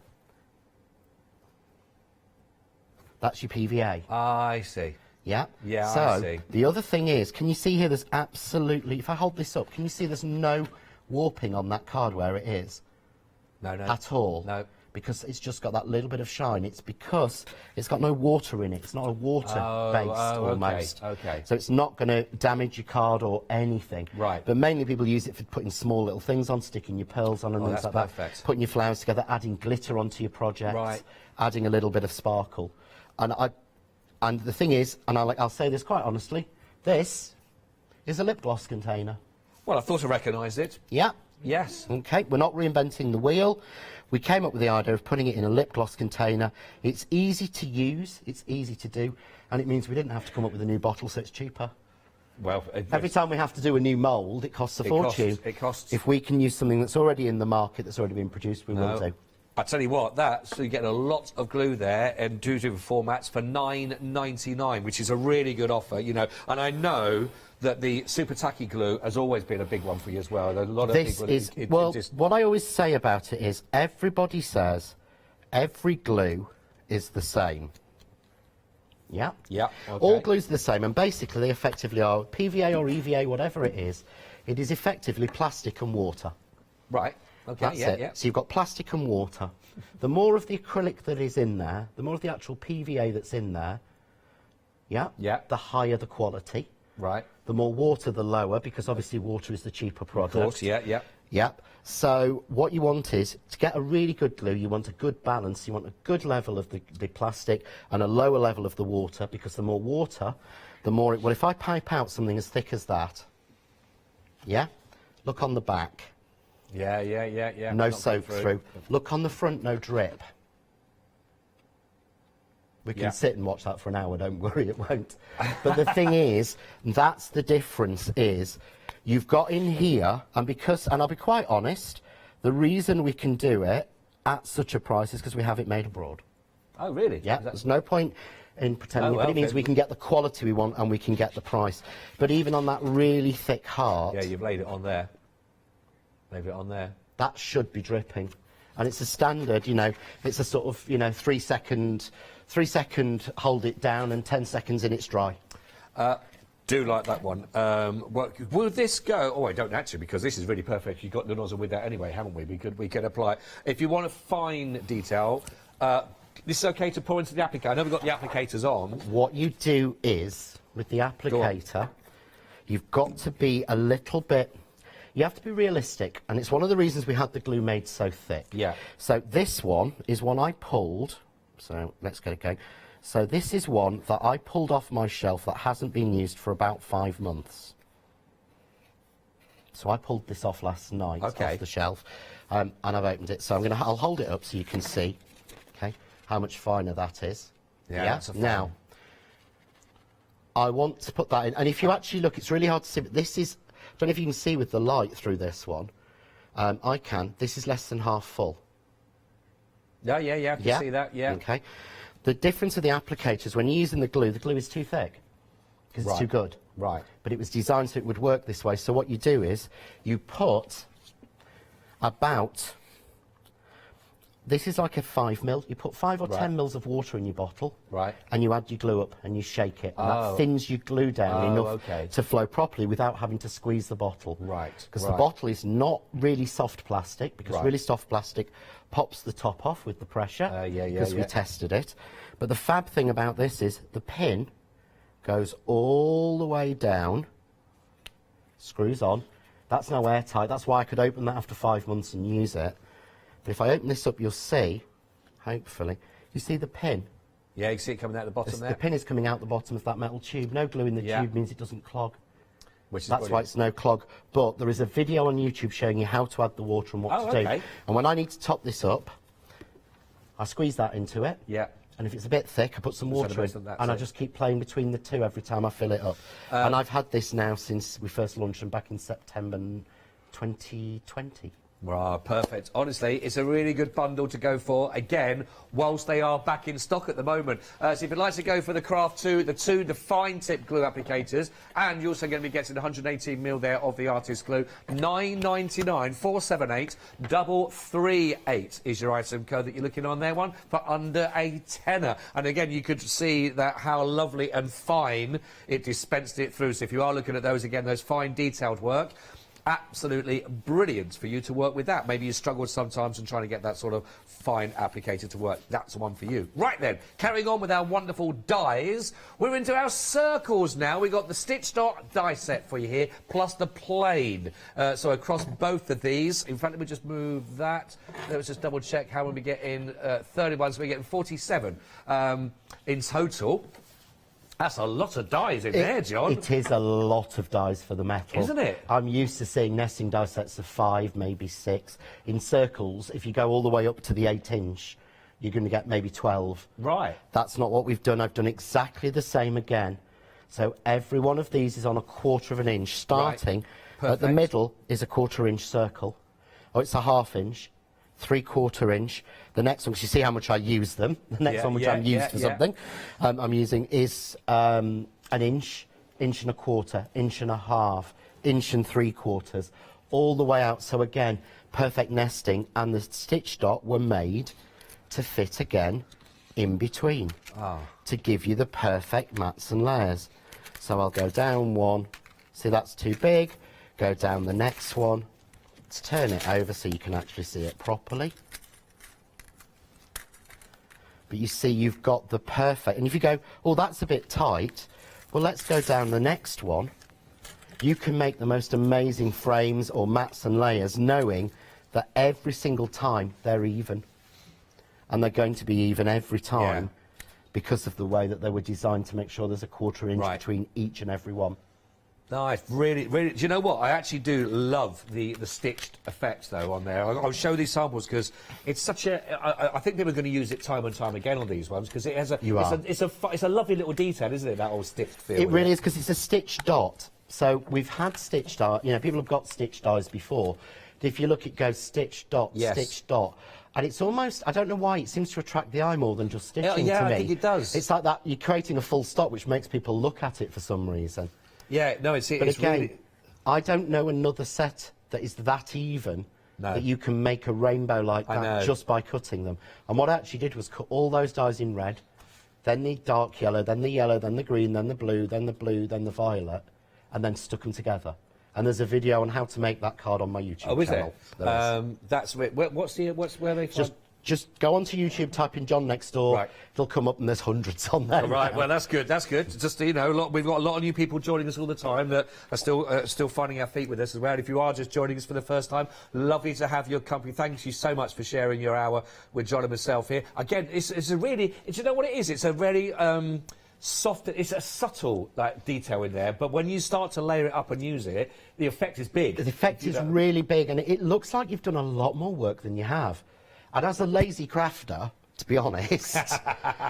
that's your PVA.
I see.
Yeah?
Yeah,
so,
I see.
the other thing is, can you see here there's absolutely, if I hold this up, can you see there's no warping on that card where it is?
No.
At all?
No.
Because it's just got that little bit of shine. It's because it's got no water in it. It's not a water-based almost.
Okay.
So it's not going to damage your card or anything.
Right.
But mainly people use it for putting small little things on, sticking your pearls on and things
that's
like
perfect.
that. Putting your flowers together, adding glitter onto your project.
Right.
Adding a little bit of sparkle. And the thing is, and I'll say this quite honestly, this is a lip gloss container.
Well, I thought I recognised it.
Yeah.
Yes.
Okay, we're not reinventing the wheel. We came up with the idea of putting it in a lip gloss container. It's easy to use, it's easy to do, and it means we didn't have to come up with a new bottle, so it's cheaper.
Well,
Every time we have to do a new mould, it costs a fortune.
It costs.
If we can use something that's already in the market, that's already been produced, we will do.
I tell you what, so you get a lot of glue there and 2 different formats for $9.99, which is a really good offer, you know. And I know that the super tacky glue has always been a big one for you as well. There are a lot of
This
people.
is what I always say about it is everybody says every glue is the same. Yeah.
Yeah. Okay.
All glues are the same, and basically they effectively are PVA or EVA, whatever it is. It is effectively plastic and water.
Right. Okay.
That's it.
Yeah.
So you've got plastic and water. The more of the acrylic that is in there, the more of the actual PVA that's in there, the higher the quality.
Right.
The more water, the lower, because obviously water is the cheaper product.
Of course, yeah.
Yep. So what you want is, to get a really good glue, you want a good balance, you want a good level of the plastic and a lower level of the water, because the more water, the more it... Well, if I pipe out something as thick as that, yeah? Look on the back.
Yeah.
No
Not
soak through. Look on the front, no drip. We can sit and watch that for an hour, don't worry, it won't. But the thing is, that's the difference, is you've got in here, and I'll be quite honest, the reason we can do it at such a price is because we have it made abroad.
Oh, really?
Yeah, there's no point in pretending, but it means we can get the quality we want and we can get the price. But even on that really thick heart...
Yeah, you've laid it on there. Leave it on there.
That should be dripping. And it's a standard, you know, it's a sort of, you know, 3 second hold it down and 10 seconds and it's dry.
Do like that one. Will this go? Oh, I don't actually, because this is really perfect. You've got the nozzle with that anyway, haven't we? We could apply it. If you want a fine detail, this is okay to pour into the applicator. I know we've got the applicators on.
What you do is, with the applicator, you've got to be a little bit... You have to be realistic, and it's one of the reasons we had the glue made so thick.
Yeah.
So this one is one I pulled, so let's get it going. So this is one that I pulled off my shelf that hasn't been used for about 5 months. So I pulled this off last night off the shelf, and I've opened it. So I'll hold it up so you can see, okay, how much finer that is.
Yeah, that's a fine.
Now, I want to put that in, and if you actually look, it's really hard to see, but this is... I don't know if you can see with the light through this one. I can. This is less than half full.
Yeah, I can see that, yeah.
Okay. The difference of the applicators, when you're using the glue is too thick, because it's too good.
Right.
But it was designed so it would work this way. So what you do is, you put about... This is like a 5 ml. You put 5 or 10 mils of water in your bottle, and you add your glue up and you shake it, and that thins your glue down enough to flow properly without having to squeeze the bottle.
Right.
Because the bottle is not really soft plastic, because really soft plastic pops the top off with the pressure. Because we tested it. But the fab thing about this is the pin goes all the way down, screws on. That's now airtight. That's why I could open that after 5 months and use it. But if I open this up, you'll see, hopefully, you see the pin?
Yeah, you can see it coming out the bottom there.
The pin is coming out the bottom of that metal tube. No glue in the tube means it doesn't clog.
Which is
That's
brilliant.
why it's no clog. But there is a video on YouTube showing you how to add the water and what to do. And when I need to top this up, I squeeze that into it.
Yeah.
And if it's a bit thick, I put some water in, and I just keep playing between the two every time I fill it up. And I've had this now since we first launched them back in September 2020.
Wow, perfect. Honestly, it's a really good bundle to go for, again, whilst they are back in stock at the moment. So if you'd like to go for the Craft 2, the fine tip glue applicators, and you're also going to be getting 118ml there of the artist glue, $9.99, 478 338 is your item code that you're looking on there, one, for under a tenner. And again, you could see that how lovely and fine it dispensed it through. So if you are looking at those, again, those fine detailed work, absolutely brilliant for you to work with that. Maybe you struggled sometimes in trying to get that sort of fine applicator to work. That's one for you. Right then, carrying on with our wonderful dies, we're into our circles now. We've got the stitch dot die set for you here, plus the plain. So across both of these, in fact, let me just move that. Let's just double check how we get in 31, so we're getting 47 in total. That's a lot of dies in there, John.
It is a lot of dies for the metal.
Isn't it?
I'm used to seeing nesting die sets of 5, maybe 6. In circles, if you go all the way up to the 8-inch, you're going to get maybe 12.
Right.
That's not what we've done. I've done exactly the same again. So every one of these is on a 1/4 inch, starting at the middle is a 1/4 inch circle. Oh, it's a 1/2 inch. 3/4 inch. The next one, because you see how much I use them. The next one, which I'm used for something, I'm using is an inch, 1.25 inch, 1.5 inch, 1 3/4, all the way out. So again, perfect nesting, and the stitch dot were made to fit again in between to give you the perfect mats and layers. So I'll go down one. See, that's too big. Go down the next one. Let's turn it over so you can actually see it properly. But you see you've got the perfect, and if you go, oh, that's a bit tight, well, let's go down the next one. you can make the most amazing frames or mats and layers knowing that every single time they're even. And they're going to be even every time because of the way that they were designed to make sure there's a 1/4 inch between each and every one.
Nice, really, really. Do you know what? I actually do love the stitched effects though on there. I'll show these samples because it's such a. I think people are going to use it time and time again on these ones because it has a. It's a lovely little detail, isn't it? That old stitched feel.
It really is because it's a stitched dot. So we've had stitched dot. You know, people have got stitched dies before. If you look, it goes stitched dot, stitched dot. And it's almost, I don't know why, it seems to attract the eye more than just stitching to me.
Yeah, I think it does.
It's like that, you're creating a full stop, which makes people look at it for some reason.
Yeah, no, it's
again,
really...
I don't know another set that is that even, that you can make a rainbow like that just by cutting them. And what I actually did was cut all those dies in red, then the dark yellow, then the green, then the blue, then the violet, and then stuck them together. And there's a video on how to make that card on my YouTube channel.
That's where they find?
Just go onto YouTube, type in John Next Door. It'll come up, and there's hundreds on there.
Right, well, that's good. That's good. Just, you know, we've got a lot of new people joining us all the time that are still finding our feet with us as well. If you are just joining us for the first time, lovely to have your company. Thank you so much for sharing your hour with John and myself here. Again, it's a really, do you know what it is? It's a very soft, it's a subtle like detail in there, but when you start to layer it up and use it, the effect is big.
The effect is really big, and it looks like you've done a lot more work than you have. And as a lazy crafter, to be honest,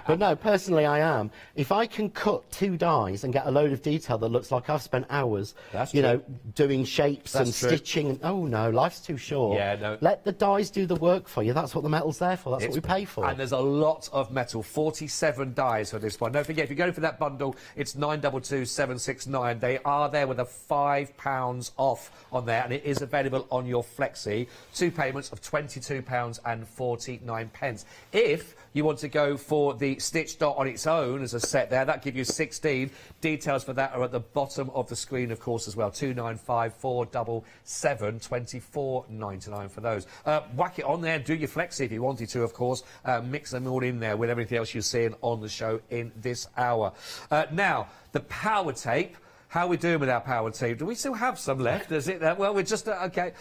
but no, personally I am. If I can cut 2 dies and get a load of detail that looks like I've spent hours, you know, doing shapes and stitching, and oh no, life's too short.
Yeah, no.
Let the dies do the work for you. That's what the metal's there for. That's what we pay for.
And there's a lot of metal, 47 dies for this one. Don't forget, if you go for that bundle, it's 922-769. They are there with a £5 off on there, and it is available on your Flexi. 2 payments of £22.49. If you want to go for the stitch dot on its own as a set there, that gives you 16. Details for that are at the bottom of the screen, of course, as well. 295477, 24.99 for those. Whack it on there, do your Flexi if you wanted to, of course. Mix them all in there with everything else you're seeing on the show in this hour. Now, the power tape. How are we doing with our power tape? Do we still have some left? Is it? Well, we're just okay.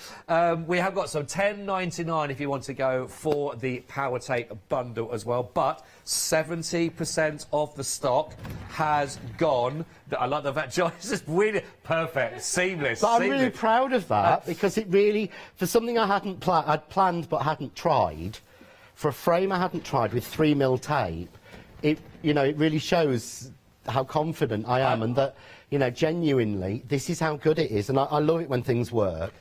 We have got some £10.99 if you want to go for the power tape bundle as well. But 70% of the stock has gone. I like the fact, John. It's just really perfect, seamless.
But I'm really proud of that because it really, for something I hadn't I'd planned but hadn't tried, for a frame I hadn't tried with 3mm tape, it really shows how confident I am and that. You know, genuinely, this is how good it is, and I love it when things work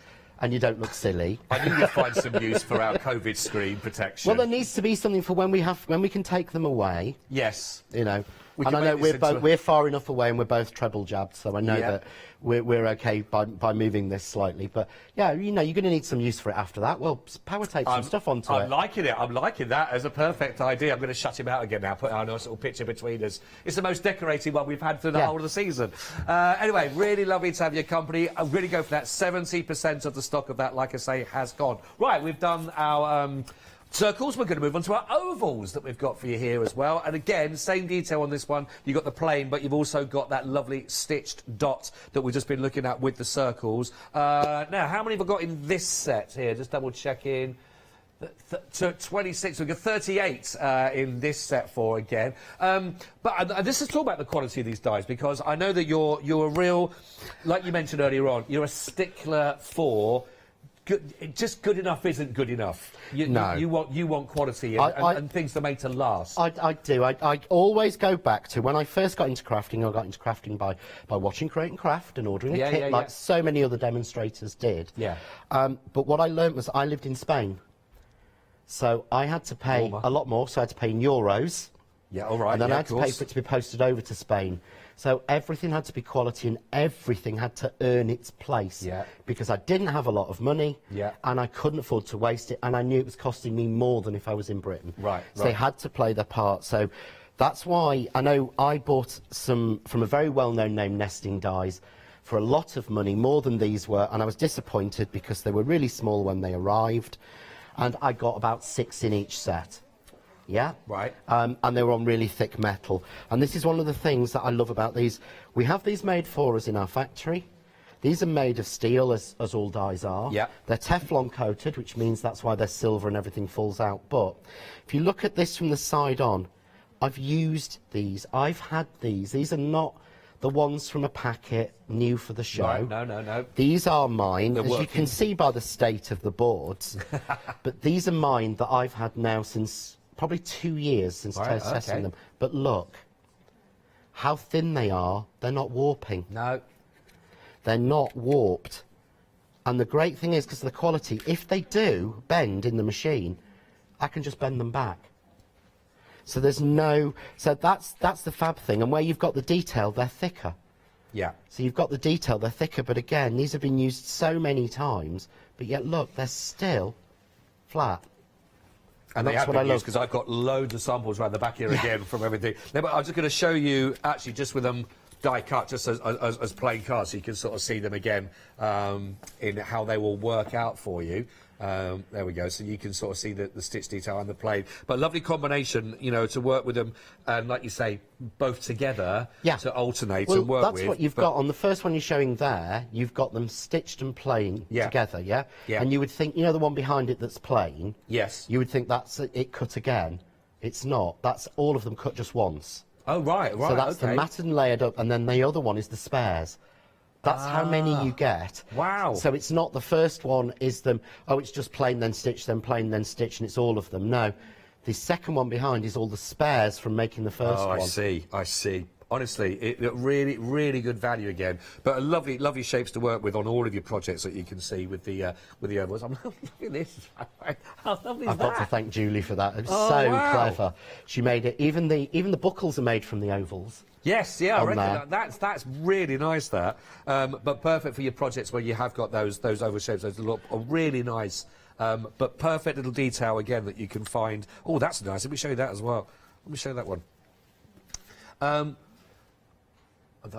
and you don't look silly.
I knew you'd find some use for our COVID screen protection.
Well, there needs to be something for when we can take them away.
Yes.
You know, and I know we're far enough away and we're both treble jabbed, so I know that we're okay by moving this slightly. But yeah, you know, you're going to need some use for it after that. Well, power tape some stuff onto it.
I'm liking it. I'm liking that as a perfect idea. I'm going to shut him out again now. Put our nice little picture between us. It's the most decorated one we've had through the whole of the season. Anyway, really lovely to have your company. I'll really go for that. 70% of the stock of that, like I say, has gone. Right, we've done our circles. We're going to move on to our ovals that we've got for you here as well. And again, same detail on this one. You've got the plain, but you've also got that lovely stitched dot that we've just been looking at with the circles. Now, how many have I got in this set here? Just double checking. 26, we've got 38 in this set for again. But this is all about the quality of these dies, because I know that you're a real, like you mentioned earlier on, you're a stickler for just good enough isn't good enough. You want quality and things that are made to last.
I do. I always go back to when I first got into crafting. I got into crafting by watching Create and Craft and ordering a kit like so many other demonstrators did.
Yeah.
But what I learned was I lived in Spain, so I had to pay a lot more. So I had to pay in euros.
Yeah, all right.
And then I had to pay for it to be posted over to Spain. So everything had to be quality and everything had to earn its place.
Yeah.
Because I didn't have a lot of money.
Yeah.
And I couldn't afford to waste it. And I knew it was costing me more than if I was in Britain.
Right.
So they had to play their part. So that's why I know I bought some from a very well-known name, Nesting Dies, for a lot of money, more than these were. And I was disappointed because they were really small when they arrived. And I got about 6 in each set. Yeah.
Right.
And they were on really thick metal. And this is one of the things that I love about these. We have these made for us in our factory. These are made of steel, as all dies are.
Yeah.
They're Teflon coated, which means that's why they're silver and everything falls out. But if you look at this from the side on, I've used these. I've had these. These are not the ones from a packet, new for the show.
Right, no.
These are mine,
They're
as you
working.
can see by the state of the boards. But these are mine that I've had now since probably 2 years since
Right,
testing
okay.
them. But look how thin they are. They're not warping.
No.
They're not warped. And the great thing is, because of the quality, if they do bend in the machine, I can just bend them back. So there's no, so that's the fab thing. And where you've got the detail, they're thicker.
Yeah.
So you've got the detail, they're thicker, but again, these have been used so many times, but yet look, they're still flat.
And
That's
that's
what
what
I love.
because I've got loads of samples around the back here again from everything. Now, but I'm just going to show you, actually, just with them die cut, just as plain cards, so you can sort of see them again in how they will work out for you. There we go. So you can sort of see the stitch detail and the plain. But lovely combination, you know, to work with them, and like you say, both together to alternate
Well,
and work
that's
with.
what you've got on the first one you're showing there. You've got them stitched and plain together, yeah?
Yeah.
And you would think, you know, the one behind it that's plain.
Yes.
You would think that's it cut again. It's not. That's all of them cut just once.
Oh, right.
So that's
okay.
the matted and layered up, and then the other one is the spares. That's how many you get.
Wow.
So it's not the first one is them, oh, it's just plain then stitch, then plain then stitch, and it's all of them. No. The second one behind is all the spares from making the first one.
I see. Honestly, it really, really good value again. But a lovely shapes to work with on all of your projects that you can see with the ovals. I'm look at this. How lovely is
I've got to
that?
thank Julie for that. It's
Oh,
so
wow.
clever. She made it. Even the buckles are made from the ovals.
Yes, yeah, I
on
reckon
there.
that's really nice. That, but perfect for your projects where you have got those oval shapes. Those look are really nice. But perfect little detail again that you can find. Oh, that's nice. Let me show you that as well. Let me show you that one.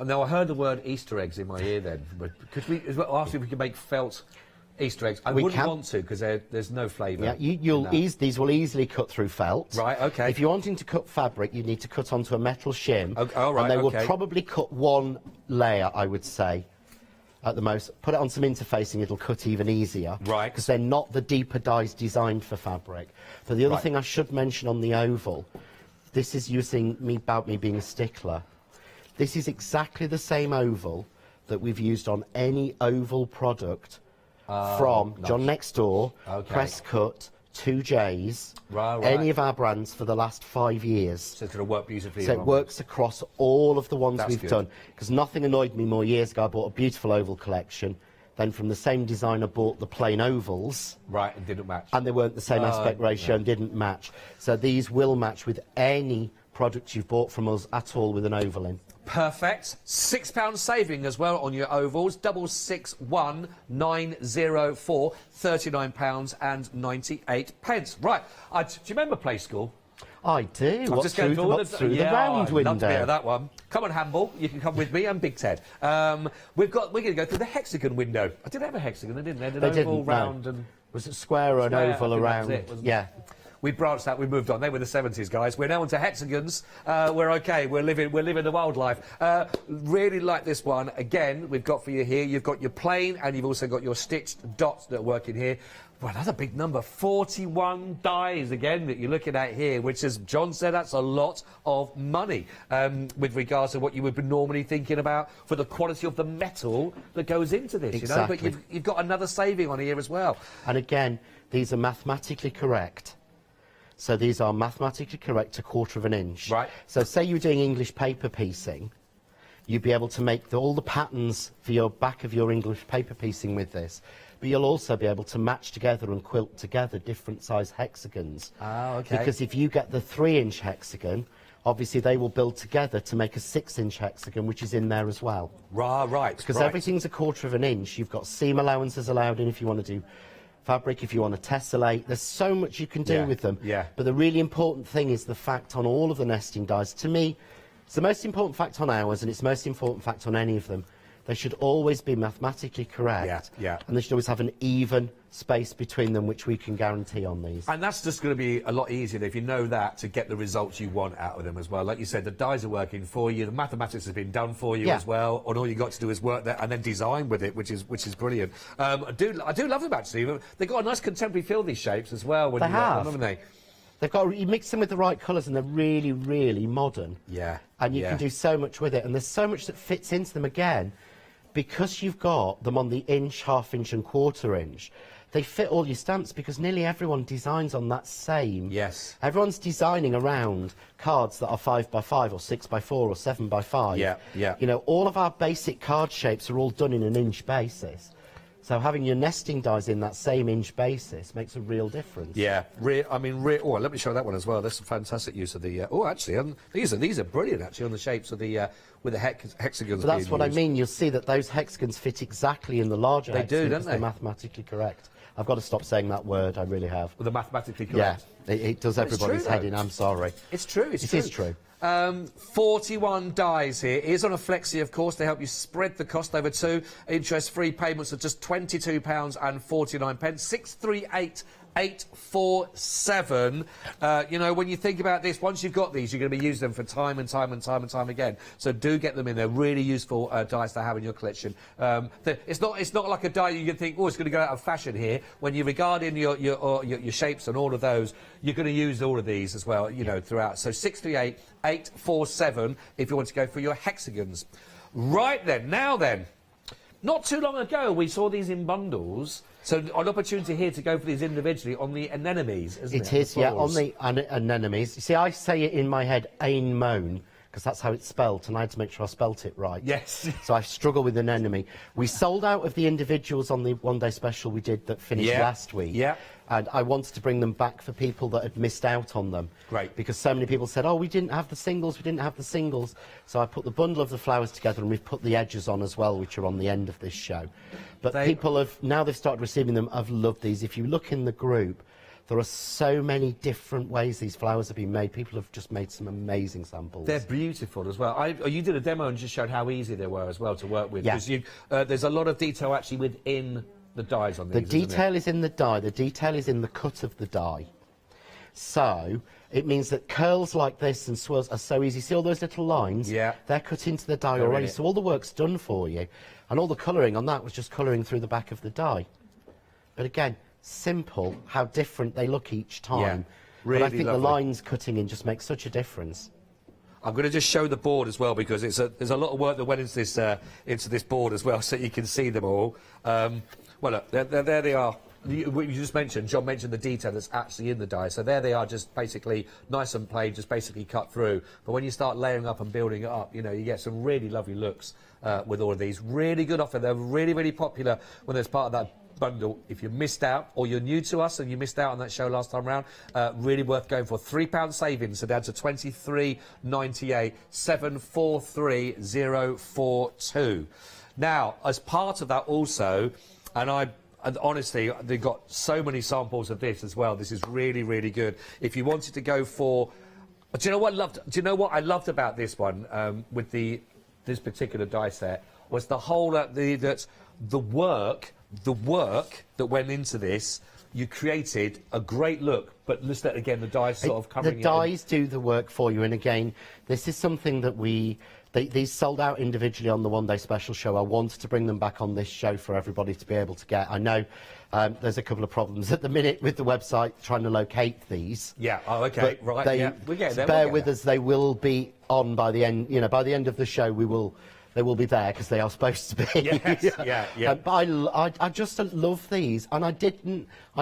Now I heard the word Easter eggs in my ear then. But could we ask if we could make felt Easter eggs? I wouldn't want to because there's no flavour.
Yeah, these will easily cut through felt.
Right, okay.
If you're wanting to cut fabric, you need to cut onto a metal shim.
Oh, right,
and they will
okay.
probably cut one layer, I would say, at the most. Put it on some interfacing, it'll cut even easier.
Right.
Because they're not the deeper dies designed for fabric. But the other
Right.
thing I should mention on the oval, this is using me being a stickler. This is exactly the same oval that we've used on any oval product from John Next Door, Press Cut, 2J's,
Right.
any of our brands for the last 5 years.
So it's going to work beautifully.
So it works across all of the ones
That's
we've
good.
done. Because nothing annoyed me more years ago. I bought a beautiful oval collection. Then from the same designer bought the plain ovals.
Right, and didn't match.
And they weren't the same aspect ratio and didn't match. So these will match with any product you've bought from us at all with an oval in.
Perfect. £6 saving as well on your ovals. 661904, £39.98. Right. Do you remember Play School?
I do.
I'm
What's
just going
through,
through
what's through the round
I
window?
loved a bit of that one. Come on, Hamble. You can come with me and Big Ted. We're going to go through the hexagon window. I did have a hexagon, I didn't. They had an
They
oval,
didn't, no.
round, and
Was it square or an
Square, I
oval
think that
around?
was it, wasn't it?
Yeah.
we branched out, we moved on. They were the 70s, guys. We're now onto hexagons. We're okay. We're living the wildlife. Really like this one. Again, we've got for you here. You've got your plain, and you've also got your stitched dots that are working here. Well, another big number, 41 dies again that you're looking at here, which, as John said, that's a lot of money with regards to what you would be normally thinking about for the quality of the metal that goes into this,
Exactly.
you know. But you've got another saving on here as well.
And again, these are mathematically correct. So these are mathematically correct, 1/4 of an inch.
Right.
So say you're doing English paper piecing, you'd be able to make all the patterns for your back of your English paper piecing with this. But you'll also be able to match together and quilt together different size hexagons.
Ah, okay.
Because if you get the 3-inch hexagon, obviously they will build together to make a 6-inch hexagon, which is in there as well.
Right.
Because
right.
everything's 1/4 of an inch. You've got seam allowances allowed in if you want to do fabric, if you want to tessellate. There's so much you can do
Yeah,
with them.
yeah.
But the really important thing is the fact on all of the nesting dies. To me, it's the most important fact on ours, and it's the most important fact on any of them. They should always be mathematically correct.
Yeah, yeah.
And they should always have an even space between them, which we can guarantee on these.
And that's just going to be a lot easier if you know that, to get the results you want out of them as well. Like you said, the dies are working for you, the mathematics has been done for you as well, and all you got to do is work that and then design with it, which is brilliant. I do love them actually. They've got a nice contemporary feel, these shapes as well. When
They
you
have.
Them, haven't they?
They've got, you mix them with the right colours and they're really, really modern.
Yeah.
And you can do so much with it, and there's so much that fits into them again, because you've got them on the inch, half inch and quarter inch. They fit all your stamps because nearly everyone designs on that same.
Yes.
Everyone's designing around cards that are 5x5 or 6x4 or 7x5.
Yeah, yeah.
You know, all of our basic card shapes are all done in an inch basis. So having your nesting dies in that same inch basis makes a real difference.
Yeah, oh, let me show that one as well. That's a fantastic use of the. Oh, actually, these are brilliant actually on the shapes of the with the hexagons.
But that's what I mean. You'll see that those hexagons fit exactly in the larger.
They do, don't they?
They're mathematically correct. I've got to stop saying that word. I really have.
Well, the mathematically correct.
Yeah, it does everybody's head in. I'm sorry.
It's true.
It is true.
41 dies here. It is on a flexi, of course. They help you spread the cost over 2. Interest-free payments of just £22.49. 638847. You know, when you think about this, once you've got these, you're going to be using them for time and time and time and time again. So do get them in. They're really useful dies to have in your collection. It's not like a die you can think, oh, it's going to go out of fashion here. When you're regarding your shapes and all of those, you're going to use all of these as well, you know, throughout. So 638847 if you want to go for your hexagons. Right then, now then. Not too long ago, we saw these in bundles. So an opportunity here to go for these individually on the anemones, isn't it?
It is, yeah, on the anemones. You see, I say it in my head, Anemone, because that's how it's spelt, and I had to make sure I spelt it right.
Yes.
So I struggle with anemone. We sold out of the individuals on the one-day special we did that finished last week.
Yeah.
And I wanted to bring them back for people that had missed out on them.
Great.
Because so many people said, oh, we didn't have the singles, we didn't have the singles. So I put the bundle of the flowers together, and we've put the edges on as well, which are on the end of this show. But people have, now they've started receiving them, have loved these. If you look in the group, there are so many different ways these flowers have been made. People have just made some amazing samples.
They're beautiful as well. You did a demo and just showed how easy they were as well to work with.
Yeah.
Because there's a lot of detail actually within the dies on these.
The detail is in the die. The detail is in the cut of the die. So it means that curls like this and swirls are so easy. See all those little lines?
Yeah.
They're cut into the die already. So all the work's done for you. And all the colouring on that was just colouring through the back of the die. But again, simple, how different they look each time.
Yeah, really
but I think
lovely.
the lines cutting in just make such a difference.
I'm going to just show the board as well, because there's a lot of work that went into this board as well, so you can see them all. Well, look, there they are. You just mentioned, John mentioned the detail that's actually in the die. So there they are, just basically nice and plain, just basically cut through. But when you start layering up and building it up, you know, you get some really lovely looks with all of these. Really good offer. They're really, really popular when there's part of that bundle. If you missed out, or you're new to us and you missed out on that show last time round, really worth going for. £3 savings, so down to £23.98, 743042. Now, as part of that also, and honestly, they've got so many samples of this as well. This is really, really good. If you wanted to go for, do you know what I loved about this one with this particular die set was the whole the work that went into this. You created a great look, but listen again, the dies sort of covering
the dies do the work for you. And again, this is something that these sold out individually on the one-day special show. I wanted to bring them back on this show for everybody to be able to get. I know there's a couple of problems at the minute with the website trying to locate these.
Yeah. Oh, okay.
But
Right. Yeah. We get there.
Bear with us. They will be on by the end. You know, by the end of the show, they will be there because they are supposed to be.
Yes. Yeah.
But I just love these, and I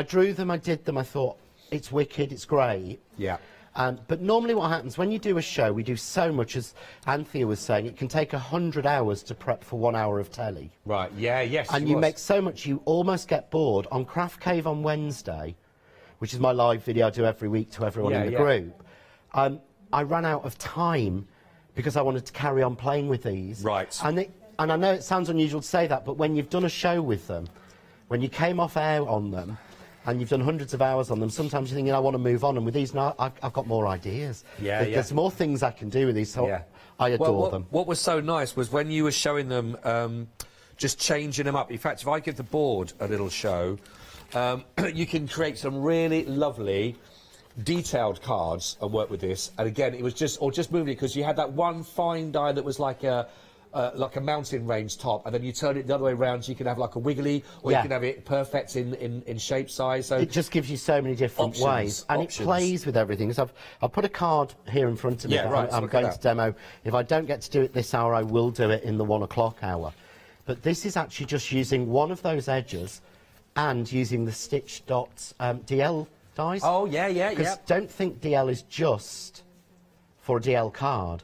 drew them. I did them. I thought it's wicked. It's great.
Yeah.
But normally what happens, when you do a show, we do so much, as Anthea was saying, it can take 100 hours to prep for 1 hour of telly.
Right, yeah, yes.
And you make so much, you almost get bored. On Craft Cave on Wednesday, which is my live video I do every week to everyone in the group, I ran out of time because I wanted to carry on playing with these.
Right.
And I know it sounds unusual to say that, but when you've done a show with them, when you came off air on them, and you've done hundreds of hours on them, sometimes you're thinking, I want to move on, and with these now, I've got more ideas.
Yeah,
There's more things I can do with these, so I adore them.
What was so nice was when you were showing them, just changing them up. In fact, if I give the board a little show, you can create some really lovely detailed cards and work with this. And again, it was just moving it because you had that one fine die that was like a mountain range top, and then you turn it the other way around, so you can have like a wiggly, or you can have it perfect in shape size. So
it just gives you so many different ways, and it plays with everything. So I've put a card here in front of me. I'm going to demo. If I don't get to do it this hour, I will do it in the 1 o'clock hour. But this is actually just using one of those edges and using the Stitch Dots DL dies.
Oh, yeah.
Because don't think DL is just for a DL card.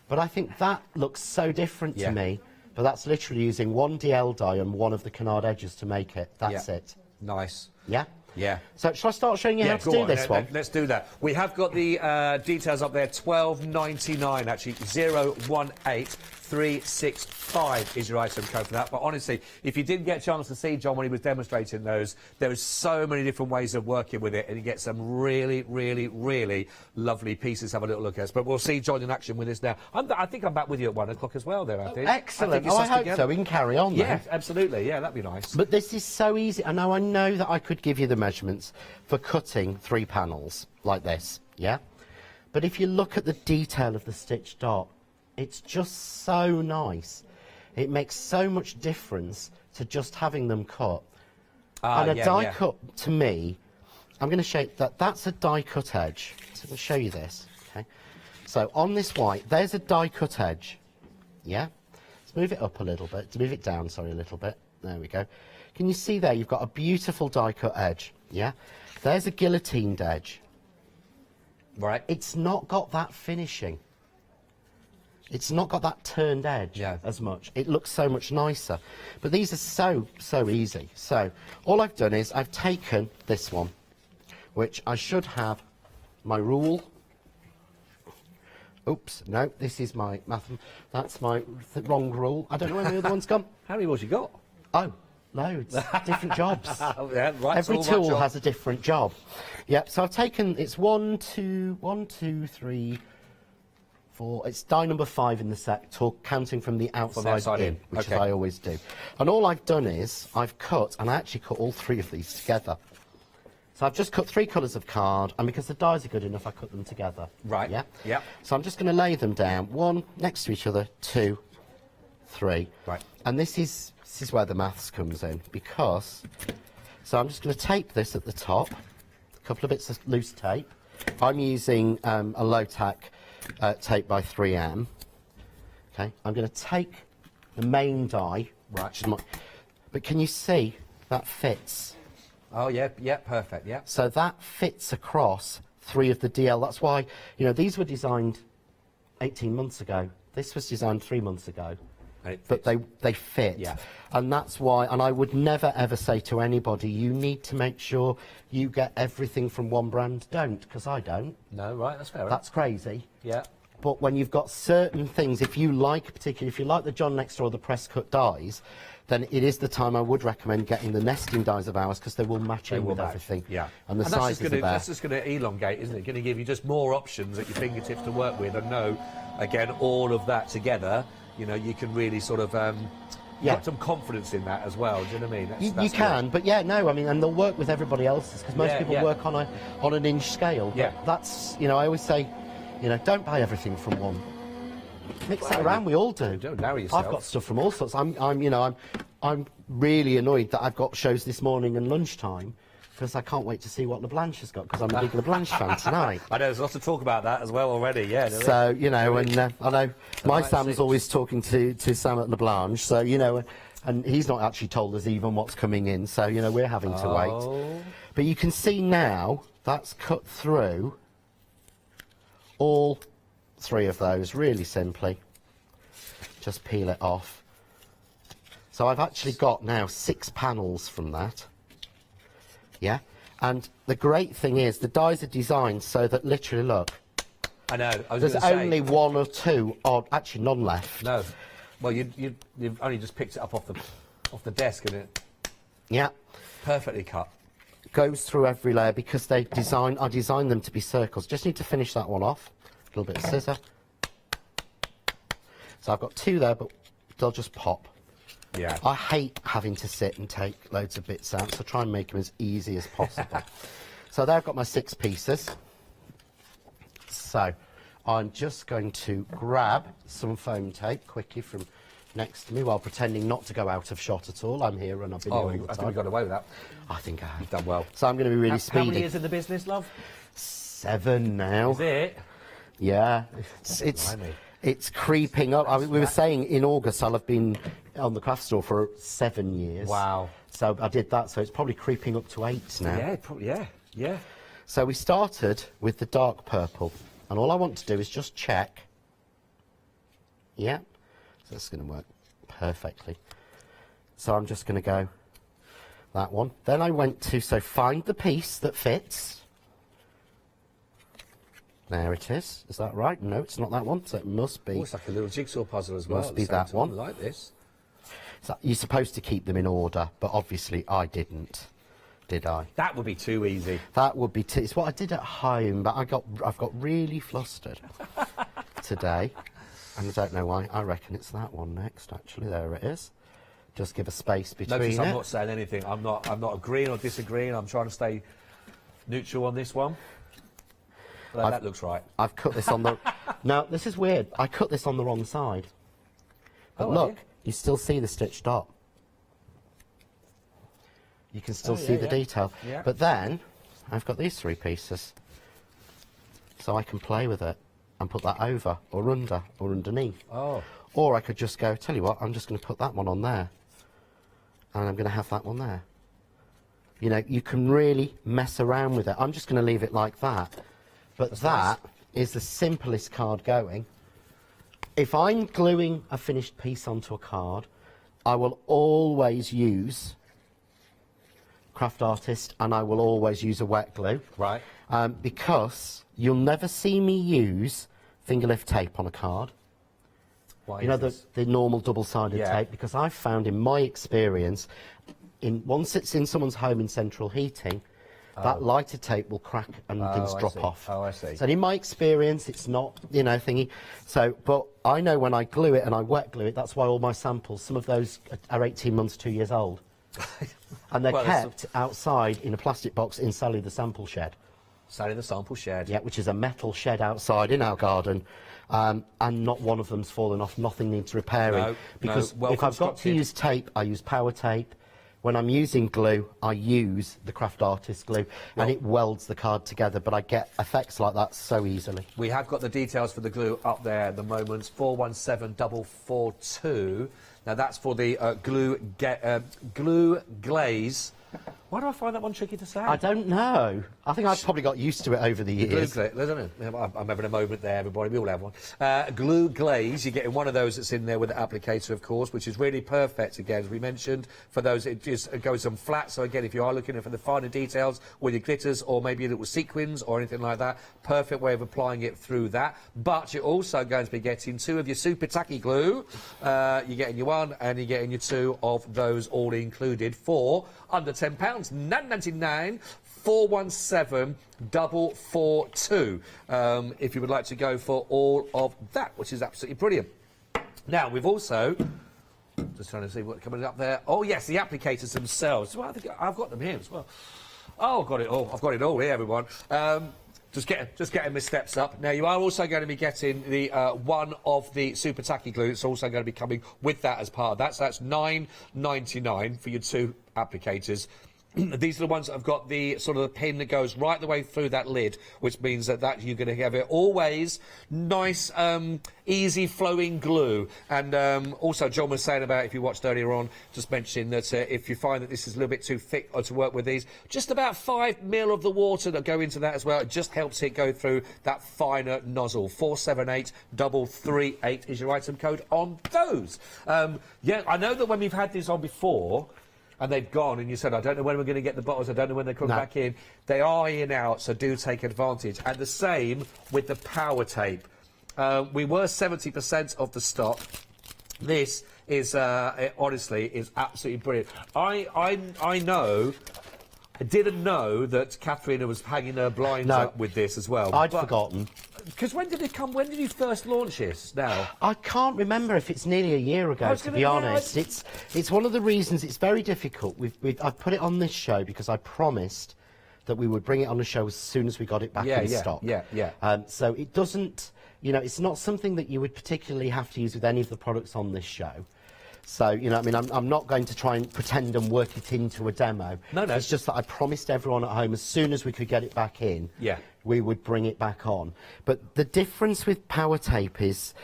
But I think that looks so different to me. But that's literally using one DL die and one of the canard edges to make it. That's it.
Nice.
Yeah?
Yeah.
So shall I start showing you how to do this one?
Let's do that. We have got the details up there, $12.99 actually, 018365 is your item code for that. But honestly, if you didn't get a chance to see John when he was demonstrating those, there are so many different ways of working with it, and you get some really, really, really lovely pieces to have a little look at. But we'll see John in action with this now. I think I'm back with you at 1 o'clock as well there, I think.
Excellent. I hope so. We can carry on
Yeah,
then.
absolutely. Yeah, that'd be nice.
But this is so easy. I know that I could give you the measurements for cutting 3 panels like this, yeah? But if you look at the detail of the stitch dot, it's just so nice. It makes so much difference to just having them cut. And a die cut, to me, I'm going to show you that that's a die cut edge. So I'll show you this, okay? So on this white, there's a die cut edge, yeah? Let's move it up a little bit, move it down, sorry, a little bit. There we go. Can you see there, you've got a beautiful die cut edge, yeah? There's a guillotined edge.
Right.
It's not got that finishing. It's not got that turned edge as much. It looks so much nicer. But these are so easy. So all I've done is I've taken this one, which I should have my rule. Oops, no, this is my math. That's my wrong rule. I don't know where the other one's gone.
How many rules you got?
Oh, loads. Different jobs.
Yeah, right,
Every tool has a different job. Yep, so I've taken, it's 1, 2, 3, 4. It's die number 5 in the set, counting from the outside in, which is I always do. And all I've done is I've cut, and I actually cut all 3 of these together. So I've just cut 3 colours of card, and because the dies are good enough, I cut them together.
Right.
Yeah.
Yeah.
So I'm just going to lay them down, 1 next to each other, 2, 3.
Right.
And this is where the maths comes in, because so I'm just going to tape this at the top, a couple of bits of loose tape. I'm using a low tack tape by 3M. Okay, I'm going to take the main die, which is but can you see that fits?
Oh yeah, perfect, yeah.
So that fits across 3 of the DL. That's why, you know, these were designed 18 months ago. This was designed 3 months ago. But they fit.
Yeah.
And that's why, and I would never ever say to anybody, you need to make sure you get everything from one brand. Don't, because I don't.
No, right, that's fair.
That's crazy.
Yeah.
But when you've got certain things, if you like the John next door, the press cut dies, then it is the time I would recommend getting the nesting dies of ours, because they will match in with everything.
Yeah.
And the sizes are there.
That's just going to elongate, isn't it? Going to give you just more options at your fingertips to work with, and know, again, all of that together. You know, you can really sort of got some confidence in that as well. Do you know what I mean?
You can, but yeah, no, I mean, and they'll work with everybody else's, because most people work on an inch scale.
Yeah.
But that's, you know, I always say, you know, don't buy everything from one. Mix it around. We all do.
Don't narrow yourself.
I've got stuff from all sorts. I'm really annoyed that I've got shows this morning and lunchtime, because I can't wait to see what LeBlanche has got, because I'm a big LeBlanche fan tonight.
I know, there's lots of talk about that as well already, yeah.
So, you know, and I know my Sam's always talking to Sam at LeBlanche, so, you know, and he's not actually told us even what's coming in, so, you know, we're having to wait. But you can see now, that's cut through all 3 of those, really simply. Just peel it off. So I've actually got now 6 panels from that. Yeah, and the great thing is the dies are designed so that literally, look.
I know.
There's only 1 or 2 odd, actually none left.
No. Well, you've only just picked it up off the desk, and it.
Yeah.
Perfectly cut.
goes through every layer because I designed them to be circles. Just need to finish that one off. A little bit of scissor. So I've got 2 there, but they'll just pop.
Yeah.
I hate having to sit and take loads of bits out, so try and make them as easy as possible. So there I've got my 6 pieces. So I'm just going to grab some foam tape quickly from next to me while pretending not to go out of shot at all. I'm here and I've been here all the
I think
time.
we got away with that.
I think I have.
You've done well.
So I'm going to be really speedy.
How many years in the business, love?
7 now.
Is it?
Yeah. It's creeping up. I mean, we were saying in August I'll have been on the craft store for 7 years.
Wow.
So I did that, so it's probably creeping up to 8 now.
Yeah, probably, yeah.
So we started with the dark purple, and all I want to do is just check. Yeah, so that's going to work perfectly. So I'm just going to go that one. Then I went to, so find the piece that fits. There it is. Is that right? No, it's not that one, so it must be.
Oh, it's like a little jigsaw puzzle as well.
Must be that one.
I like this.
So you're supposed to keep them in order, but obviously I didn't, did I?
That would be too easy.
That would be. It's what I did at home, but I've got really flustered today, and I don't know why. I reckon it's that one next. Actually, there it is. Just give a space between
Notice
it.
I'm not saying anything. I'm not agreeing or disagreeing. I'm trying to stay neutral on this one. Well, that looks right.
I've cut this on the. Now this is weird. I cut this on the wrong side. But look, you still see the stitch dot. You can still see the detail.
Yeah.
But then I've got these 3 pieces, so I can play with it and put that over or under or underneath.
Oh.
Or I could just go, tell you what, I'm just going to put that one on there, and I'm going to have that one there. You know, you can really mess around with it. I'm just going to leave it like that. But that is the simplest card going. If I'm gluing a finished piece onto a card, I will always use Craft Artist, and I will always use a wet glue.
Right.
Because you'll never see me use finger lift tape on a card.
Why
You know,
is
the normal double-sided tape, because I've found in my experience, once it's in someone's home in central heating, that lighter tape will crack and things drop off.
Oh, I see.
So in my experience, it's not, you know, thingy. So, but I know when I glue it and I wet glue it, that's why all my samples, some of those are 18 months, 2 years old. And they're kept outside in a plastic box in Sally the sample shed.
Sally the sample shed.
Yeah, which is a metal shed outside in our garden. And not one of them's fallen off, nothing needs repairing.
No,
because
well
if I've got to use tape, I use power tape. When I'm using glue, I use the Craft Artist glue, and it welds the card together, but I get effects like that so easily.
We have got the details for the glue up there at the moment, 417442. Now that's for the glue glaze. Why do I find that one tricky to say?
I don't know. I think I've probably got used to it over the years.
Glue glaze, I don't know. I'm having a moment there, everybody. We all have one. Glue glaze, you're getting one of those that's in there with the applicator, of course, which is really perfect, again, as we mentioned. For those, it goes on flat. So, again, if you are looking for the finer details with your glitters or maybe little sequins or anything like that, perfect way of applying it through that. But you're also going to be getting 2 of your super tacky glue. You're getting your 1 and you're getting your 2 of those all included for under £10, £9.99, 417442. If you would like to go for all of that, which is absolutely brilliant. Now, we've also, just trying to see what's coming up there. Oh, yes, the applicators themselves. Well, I think I've got them here as well. Oh, I've got it all. I've got it all here, everyone. Just getting my steps up. Now, you are also going to be getting the 1 of the super tacky glue. It's also going to be coming with that as part of that. So that's £9.99 for your 2 applicators. These are the ones that have got the sort of the pin that goes right the way through that lid, which means that you're going to have it always nice, easy flowing glue. And also, John was saying about, if you watched earlier on, just mentioning that if you find that this is a little bit too thick or to work with these, just about 5 ml of the water that go into that as well. It just helps it go through that finer nozzle. 478338 is your item code on those. Yeah, I know that when we've had these on before, and they've gone, and you said, I don't know when we're going to get the bottles, I don't know when they're coming back in. They are here now, so do take advantage. And the same with the power tape. We were 70% of the stock. This is, honestly, is absolutely brilliant. I know I didn't know that Katharina was hanging her blinds up with this as well.
I'd forgotten.
Because when did it come? When did you first launch this? Now
I can't remember if it's nearly a year ago. To be honest, it's one of the reasons it's very difficult. I've put it on this show because I promised that we would bring it on the show as soon as we got it back in stock. So it doesn't. You know, it's not something that you would particularly have to use with any of the products on this show. So, you know, I mean, I'm not going to try and pretend and work it into a demo.
No.
It's just that I promised everyone at home as soon as we could get it back in, we would bring it back on. But the difference with power tape is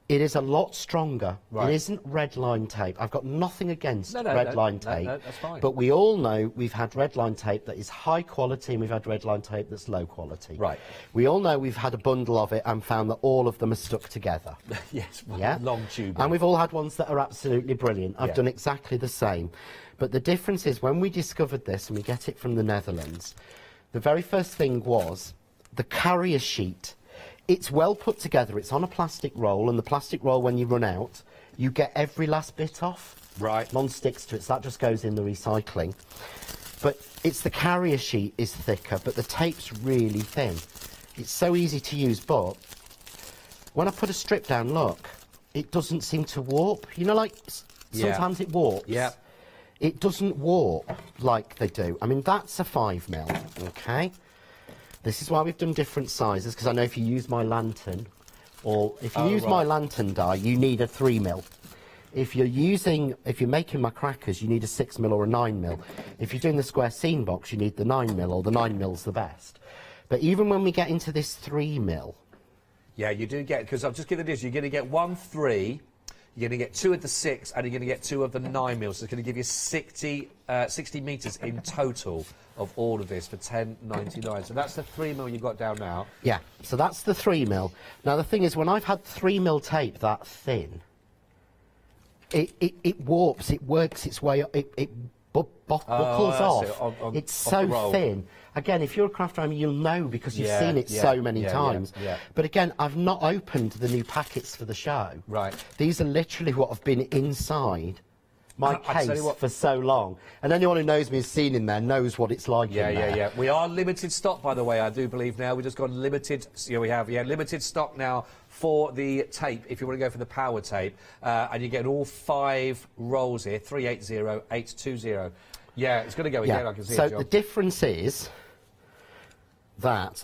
it is a lot stronger. It isn't red line tape. I've got nothing against red line tape.
No, that's fine.
But we all know we've had red line tape that is high quality and we've had red line tape that's low quality. We all know we've had a bundle of it and found that all of them are stuck together.
Long tube.
And we've all had ones that are absolutely brilliant. I've done exactly the same. But the difference is when we discovered this, and we get it from the Netherlands, the very first thing was the carrier sheet. It's well put together, it's on a plastic roll, and the plastic roll, when you run out, you get every last bit off. None sticks to it, so that just goes in the recycling. But it's the carrier sheet is thicker, but the tape's really thin. It's so easy to use, but when I put a strip down, look, it doesn't seem to warp. You know, like sometimes it warps. It doesn't warp like they do. I mean, that's a 5mm, okay? This is why we've done different sizes, because I know if you use my lantern, or if you use my lantern die, you need a 3mm. If you're making my crackers, you need a 6mm or a 9mm. If you're doing the square scene box, you need the 9mm, or the 9mm's the best. But even when we get into this 3mm...
Yeah, you do get, because I've just given this, you're going to get 1 3, you're going to get 2 of the 6, and you're going to get 2 of the 9mm. So it's going to give you 60 metres in total of all of this for £10.99. So that's the 3mm you've got down now.
Yeah, so that's the 3mm. Now the thing is, when I've had 3mm tape that thin, it warps, it works its way up, it buckles off. It's so thin. Again, if you're a craft owner, you'll know because you've seen it so many times. But again, I've not opened the new packets for the show. These are literally what have been inside my case for so long. And anyone who knows me has seen in there knows what it's like in there.
We are limited stock, by the way, I do believe now. We've just got limited, we have limited stock now for the tape, if you want to go for the power tape. And you get all 5 rolls here, 380, 820. Yeah, it's going to go again, I can see it, John.
So the difference is that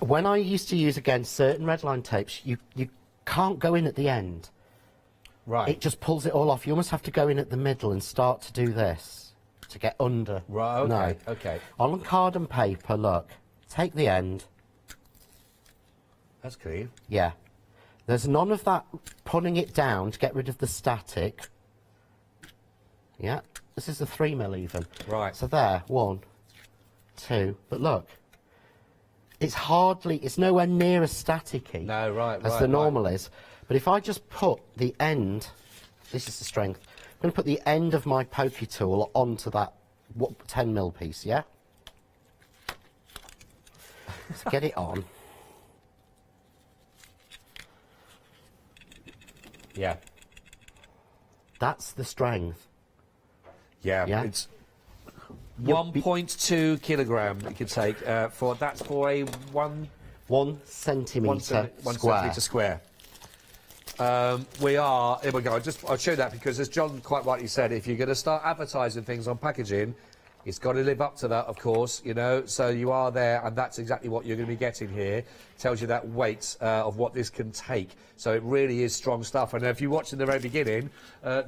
when I used to use, again, certain red line tapes, you can't go in at the end. It just pulls it all off. You almost have to go in at the middle and start to do this to get under.
Okay.
On card and paper, look, take the end.
That's clean.
Yeah. There's none of that pulling it down to get rid of the static. Yeah. This is a 3mm even. So there, 1, 2. But look, it's nowhere near as staticky as the normal is. But if I just put the end, this is the strength, I'm going to put the end of my pokey tool onto that 10mm piece, yeah? So get it on.
Yeah.
That's the strength.
Yeah. It's 1.2 kilogram you can take that's for a 1
centimetre
square. We are, here we go, I'll show that because as John quite rightly said, if you're going to start advertising things on packaging, it's got to live up to that, of course, you know, so you are there, and that's exactly what you're going to be getting here. Tells you that weight of what this can take. So it really is strong stuff. And if you watched in the very beginning,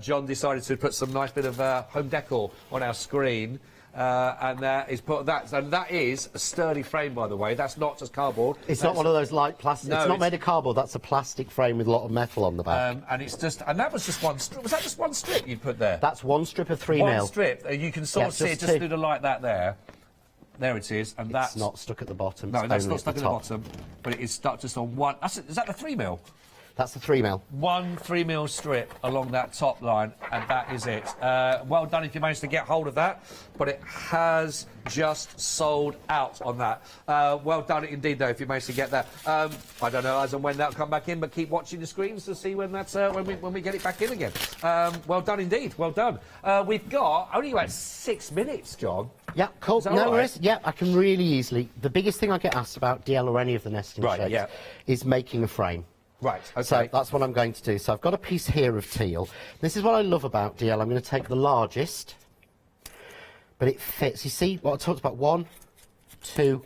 John decided to put some nice bit of home decor on our screen. And he's put that, and that is a sturdy frame, by the way. That's not just cardboard.
It's not one of those light plastic. No, it's not made of cardboard. That's a plastic frame with a lot of metal on the back.
And it's just, and that was just one strip. Was that just one strip you put there?
That's one strip of 3mm.
One strip. You can sort of see it just through the light that there. There it is, and that's
not stuck at the bottom.
No, that's not stuck at the bottom, but it is stuck just on one. Is that the 3mm?
That's the 3mm.
1 3mm strip along that top line, and that is it. Well done if you managed to get hold of that, but it has just sold out on that. Well done indeed, though, if you managed to get that. I don't know as and when that'll come back in, but keep watching the screens to see when that's when we get it back in again. Well done indeed. Well done. We've got only about 6 minutes, John.
Yeah, cool.
Is that
No
all
worries.
right?
Yeah, I can really easily. The biggest thing I get asked about DL or any of the nesting
Right,
shapes
yeah.
is making a frame.
Right, okay.
So that's what I'm going to do. So I've got a piece here of teal. This is what I love about DL. I'm going to take the largest, but it fits. You see what I talked about? 1, 2,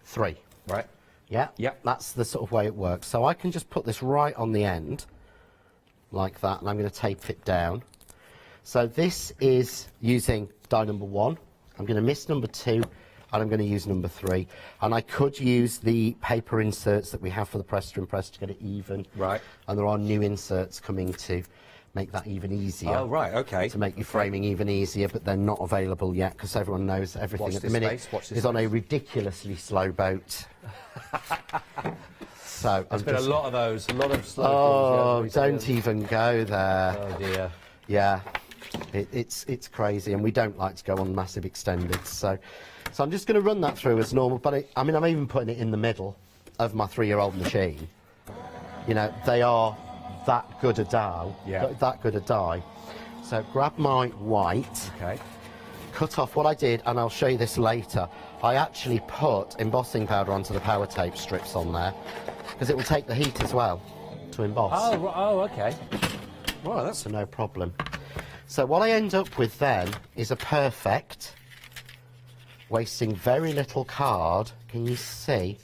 3.
Right.
Yeah?
Yeah.
That's the sort of way it works. So I can just put this right on the end, like that, and I'm going to tape it down. So this is using die number 1. I'm going to miss number 2, and I'm going to use number 3. And I could use the paper inserts that we have for the press to impress to get it even.
Right.
And there are new inserts coming to make that even easier.
Oh, right, okay.
To make your framing even easier, but they're not available yet because everyone knows everything
Watch
at the
this
minute
space, watch this
is on a
space.
ridiculously slow boat. So
There's been a lot of those, a lot of slow
Oh,
films, yeah,
don't even go there.
Oh dear.
Yeah, it's crazy, and we don't like to go on massive extended. So I'm just going to run that through as normal. But I mean, I'm even putting it in the middle of my 3-year-old machine. You know, they are that good a die.
Yeah.
That good a die. So grab my white.
Okay.
Cut off what I did, and I'll show you this later. I actually put embossing powder onto the power tape strips on there because it will take the heat as well to emboss.
Oh, okay. Well, that's
So no problem. So what I end up with then is a perfect, wasting very little card. Can you see?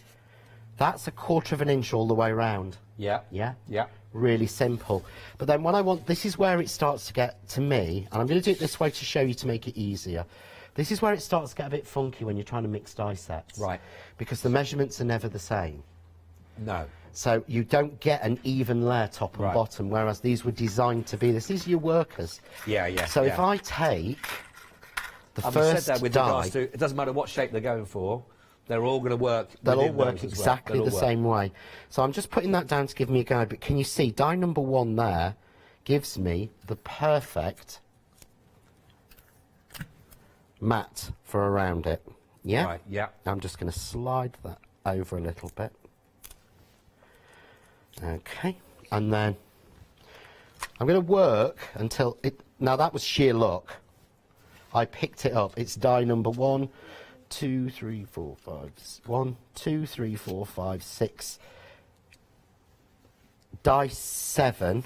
That's 1/4 of an inch all the way round.
yeah.
Yeah?
Yeah.
Really simple. But then when I want, this is where it starts to get, to me, and I'm going to do it this way to show you to make it easier. This is where it starts to get a bit funky when you're trying to mix die sets.
Right.
Because the measurements are never the same.
No.
So you don't get an even layer top and
Right.
bottom, whereas these were designed to be this. These are your workers.
Yeah, yeah.
So
yeah.
if I take the
Having
first
said that, with
die,
regards to, it doesn't matter what shape they're going for, they're all going to work.
they'll all
within
work
those as well.
exactly
They'll
the
all work.
same way. So I'm just putting that down to give me a guide, but can you see die number 1 there gives me the perfect mat for around it. Yeah?
Right, yeah.
I'm just going to slide that over a little bit. Okay, and then I'm going to work until it, now that was sheer luck. I picked it up. It's die number 1, 2, 3, 4, 5, 1, 2, 3, 4, 5, 6. Die 7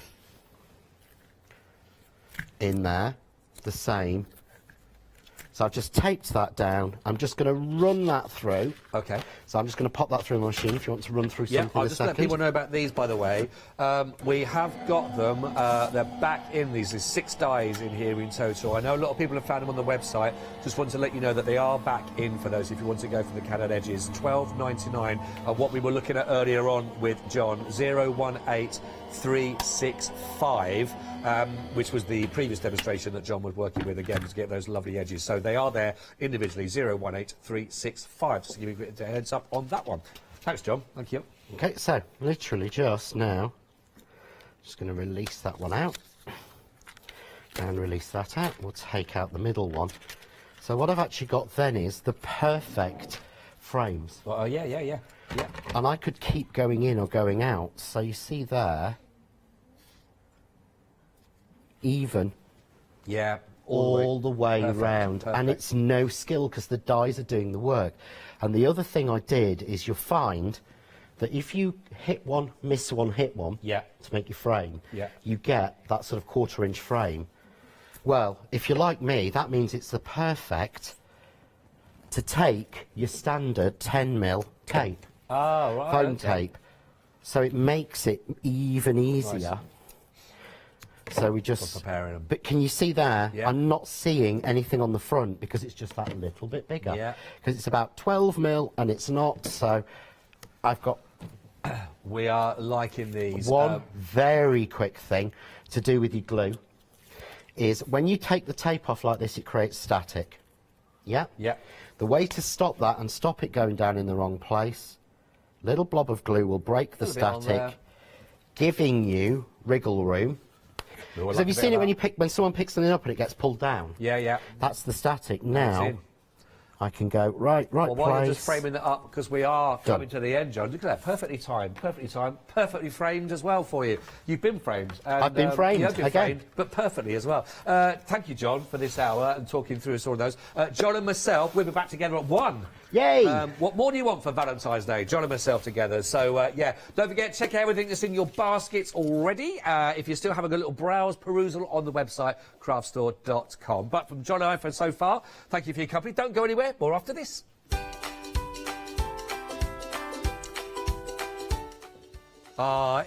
in there, the same. So I've just taped that down. I'm just going to run that through.
Okay.
So I'm just going to pop that through my machine if you want to run through
Yeah,
something
I'll
in a
just let
second.
people know about these, by the way. We have got them. They're back in these. There's 6 dies in here in total. I know a lot of people have found them on the website. Just want to let you know that they are back in for those if you want to go for the Cannon edges. $12.99. What we were looking at earlier on with John, 018365, which was the previous demonstration that John was working with again to get those lovely edges. So they are there individually, 018365. Just to give you a heads up on that one. Thanks, John. Thank you.
Okay, so literally just now, just going to release that one out and release that out. We'll take out the middle one. So what I've actually got then is the perfect frames.
Oh, yeah.
And I could keep going in or going out. So you see there, even
Yeah.
all the way
Perfect,
round.
perfect.
And it's no skill because the dies are doing the work. And the other thing I did is you'll find that if you hit one, miss one, hit one
Yeah.
to make your frame,
Yeah.
you get that sort of 1/4 inch frame. Well, if you're like me, that means it's the perfect to take your standard 10mm tape,
Oh, right.
foam
okay.
tape. So it makes it even easier. So we just
preparing 'em.
But can you see there?
Yeah.
I'm not seeing anything on the front because it's just that little bit bigger.
Yeah.
Because it's about 12mm and it's not. So I've got
We are liking these.
one very quick thing to do with your glue is when you take the tape off like this, it creates static. Yeah?
Yeah.
The way to stop that and stop it going down in the wrong place, little blob of glue will break the
Little bit on
static.
there.
giving you wriggle room. Because have you seen it when someone picks something up and it gets pulled down?
Yeah, yeah.
That's the static. Now I can go right
well, while
place.
you're just framing that up, because we are coming to the end, John. Look at that, perfectly timed, perfectly framed as well for you. You've been framed. And,
I've been framed,
you have been
again.
framed, but perfectly as well. Thank you, John, for this hour and talking through us all of those. John and myself, we'll be back together at 1.
Yay!
What more do you want for Valentine's Day? John and myself together. So, yeah, don't forget, check out everything that's in your baskets already. If you're still having a little perusal on the website, craftstore.com. But from John and I for so far, thank you for your company. Don't go anywhere. More after this.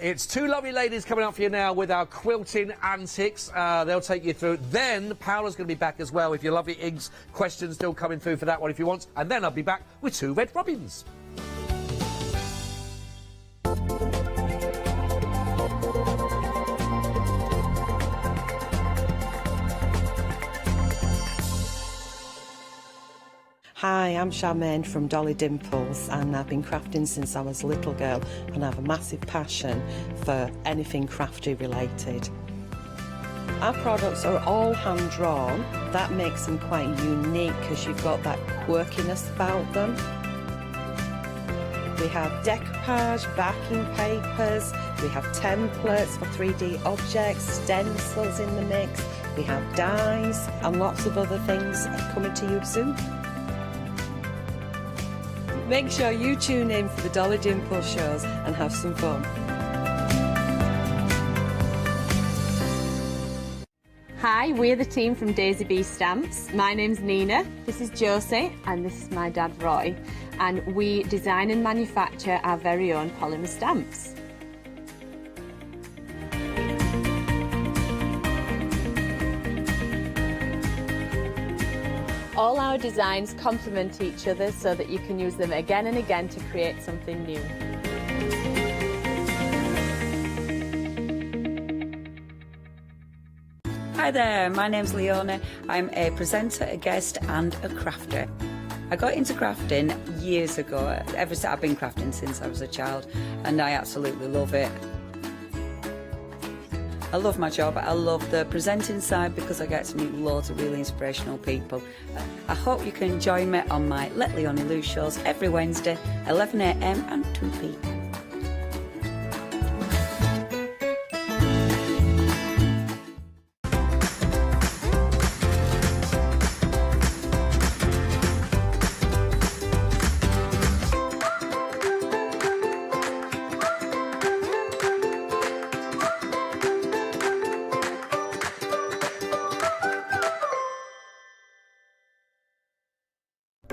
It's two lovely ladies coming up for you now with our quilting antics. They'll take you through. Then Paola's going to be back as well with your lovely Iggs questions still coming through for that one if you want. And then I'll be back with 2 red robins.
Hi, I'm Charmaine from Dolly Dimples, and I've been crafting since I was a little girl, and I have a massive passion for anything crafty related. Our products are all hand drawn. That makes them quite unique because you've got that quirkiness about them. We have decoupage, backing papers, we have templates for 3D objects, stencils in the mix, we have dies and lots of other things coming to you soon. Make sure you tune in for the Dolly Dimple shows and have some fun.
Hi, we're the team from Daisy Bee Stamps. My name's Nina, this is Josie, and this is my dad Roy. And we design and manufacture our very own polymer stamps. All our designs complement each other so that you can use them again and again to create something new.
Hi there, my name's Leona. I'm a presenter, a guest and a crafter. I got into crafting years ago. I've been crafting since I was a child and I absolutely love it. I love my job. I love the presenting side because I get to meet loads of really inspirational people. I hope you can join me on my Let Leonie Loose shows every Wednesday, 11 AM and 2 PM.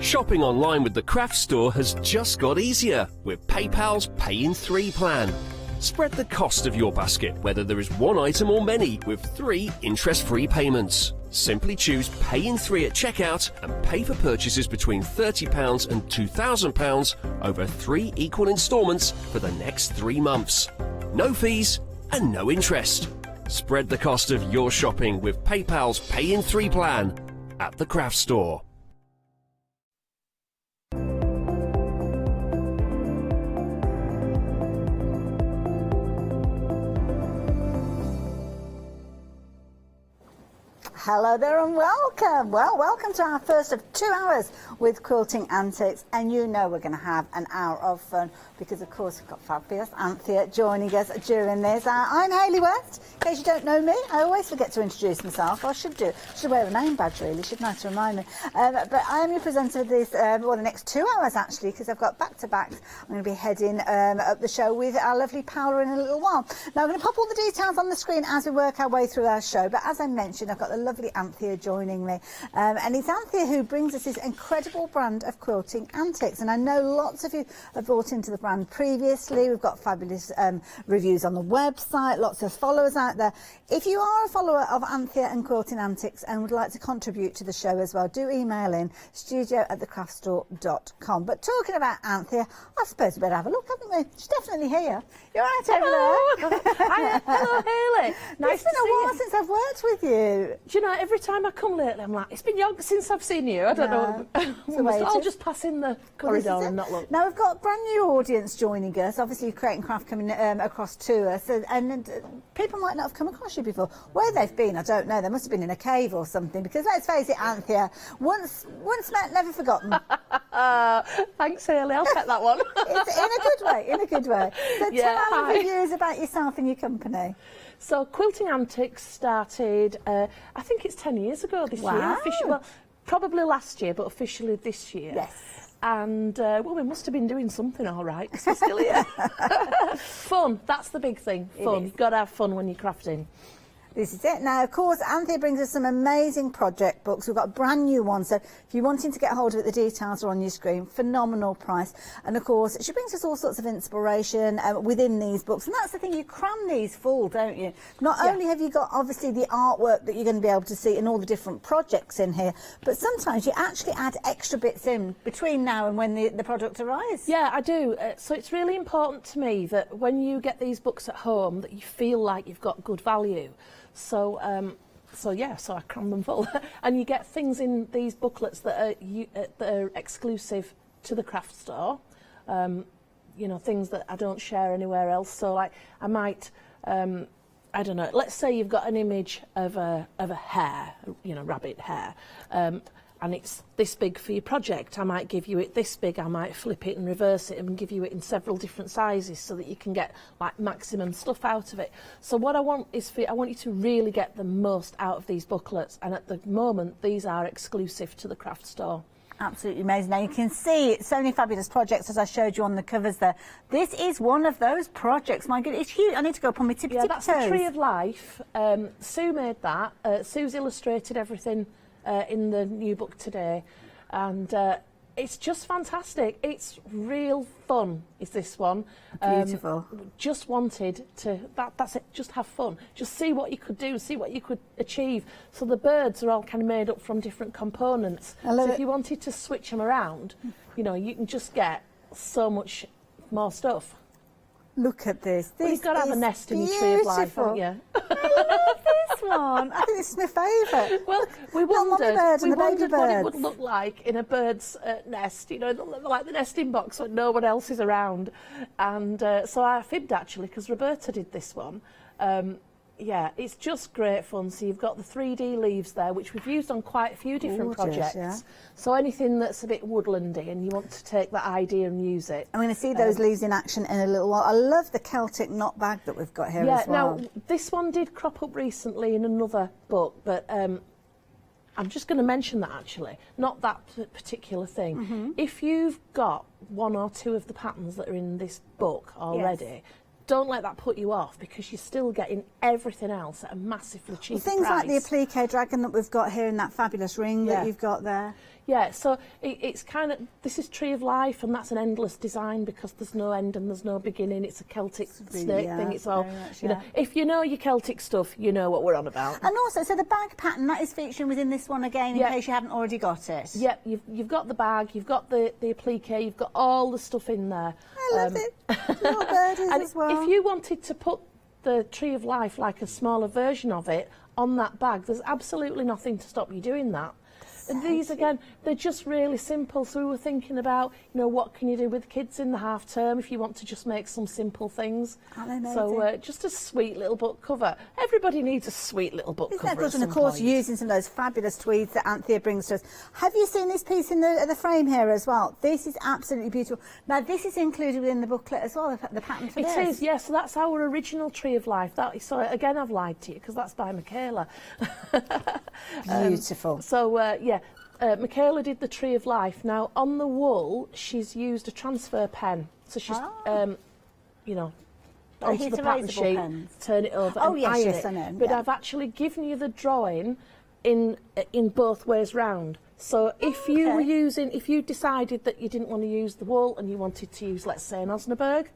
Shopping online with the Craft Store has just got easier with PayPal's Pay in 3 plan. Spread the cost of your basket, whether there is one item or many, with 3 interest-free payments. Simply choose Pay in 3 at checkout and pay for purchases between £30 and £2,000 over 3 equal instalments for the next 3 months. No fees and no interest. Spread the cost of your shopping with PayPal's Pay in 3 plan at the Craft Store.
Hello there and welcome. Well, welcome to our first of 2 hours with Quilting Antics, and you know we're going to have an hour of fun because of course we've got fabulous Anthea joining us during this. I'm Hayley West. In case you don't know me, I always forget to introduce myself. I should do. I should wear a name badge really, shouldn't I, to remind me. But I am your presenter of this, well, the next 2 hours actually, because I've got back-to-backs. I'm going to be heading up the show with our lovely Paola in a little while. Now I'm going to pop all the details on the screen as we work our way through our show, but as I mentioned, I've got the lovely Anthea joining me, and it's Anthea who brings us this incredible brand of Quilting Antics, and I know lots of you have bought into the brand previously. We've got fabulous reviews on the website, lots of followers out there. If you are a follower of Anthea and Quilting Antics and would like to contribute to the show as well, do email in studio@thecraftstore.com. But talking about Anthea, I suppose we better have a look, haven't we? She's definitely here. You're right over there.
Hello, Hayley. Nice
It's been
to see
a while
you.
since I've worked with you.
Do you
know, every time I come lately, I'm like, it's been yonks since I've seen you. I don't know. I'll just pass in the corridor and not look.
Now we've got a brand new audience joining us. Obviously, Create and Craft coming across to us, and people might not have come across you before. Where they've been, I don't know. They must have been in a cave or something. Because let's face it, Anthea, once met, never forgotten.
Thanks, Hayley. I'll take that one.
It's in a good way. In a good way. So tell our viewers about yourself and your company.
So Quilting Antics started, I think it's 10 years ago this year. Well, probably last year, but officially this year.
Yes.
And, well, we must have been doing something all right, because we're still here. Fun, that's the big thing, fun. You've got to have fun when you're crafting.
This is it. Now, of course, Anthea brings us some amazing project books. We've got a brand new one, so if you're wanting to get hold of it, the details are on your screen. Phenomenal price. And, of course, she brings us all sorts of inspiration within these books. And that's the thing, you cram these full, don't you? Not only have you got, obviously, the artwork that you're going to be able to see and all the different projects in here, but sometimes you actually add extra bits in between now and when the product arrives.
Yeah, I do. So it's really important to me that when you get these books at home, that you feel like you've got good value. So I cram them full, and you get things in these booklets that are exclusive to the craft store. You know, things that I don't share anywhere else. So, like, I might, I don't know. Let's say you've got an image of a hare, you know, rabbit hair, and it's this big for your project. I might give you it this big. I might flip it and reverse it and give you it in several different sizes so that you can get like maximum stuff out of it. So what I want is I want you to really get the most out of these booklets, and at the moment these are exclusive to the craft store.
Absolutely amazing. Now you can see so many fabulous projects as I showed you on the covers there. This is one of those projects. My goodness, it's huge. I need to go up on my tippy toes.
That's the Tree of Life. Sue made that. Sue's illustrated everything in the new book today, and it's just fantastic. It's real fun, is this one.
Beautiful.
Just wanted to, that's it, just have fun. Just see what you could do, see what you could achieve. So the birds are all kind of made up from different components. So if you wanted to switch them around, you know, you can just get so much more stuff.
Look at this. Well,
you've got to have a nest in your Tree of Life, haven't you?
I love this one. I think this is my favourite.
Well, we wondered what it would
birds.
look like in a bird's nest, you know, like the nesting box when no one else is around. And so I fibbed, actually, because Roberta did this one. Yeah, it's just great fun. So you've got the 3D leaves there, which we've used on quite a few different projects. Yeah. So anything that's a bit woodlandy and you want to take that idea and use it.
I'm going to see those leaves in action in a little while. I love the Celtic knot bag that we've got here as well.
Now, this one did crop up recently in another book, but I'm just going to mention that, actually, not that particular thing. If you've got one or two of the patterns that are in this book already, don't let that put you off, because you're still getting everything else at a massively cheaper price.
Things like the applique dragon that we've got here in that fabulous ring that you've got there.
Yeah, so it's kind of, this is Tree of Life, and that's an endless design because there's no end and there's no beginning. It's a Celtic snake thing. It's all, you know, if you know your Celtic stuff, you know what we're on about.
And also, so the bag pattern, that is featuring within this one again, in case you haven't already got it.
Yeah, you've got the bag, you've got the applique, you've got all the stuff in there.
I love it. Little birdies as well.
If you wanted to put the Tree of Life, like a smaller version of it, on that bag, there's absolutely nothing to stop you doing that. And these, again, they're just really simple. So we were thinking about, you know, what can you do with kids in the half term if you want to just make some simple things. So just a sweet little book cover. Everybody needs a sweet little book cover.
Good? And of course, using some of those fabulous tweeds that Anthea brings to us. Have you seen this piece in the frame here as well? This is absolutely beautiful. Now, this is included within the booklet as well, the pattern for this.
It is, yes. So that's our original Tree of Life. So again, I've lied to you because that's by Michaela.
Beautiful.
Michaela did the Tree of Life. Now, on the wool, she's used a transfer pen. So she's, you know, onto the pattern sheet, turn it over and iron it.
I know.
But I've actually given you the drawing in both ways round. So if you were using, if you decided that you didn't want to use the wool and you wanted to use, let's say, an Osnaburg,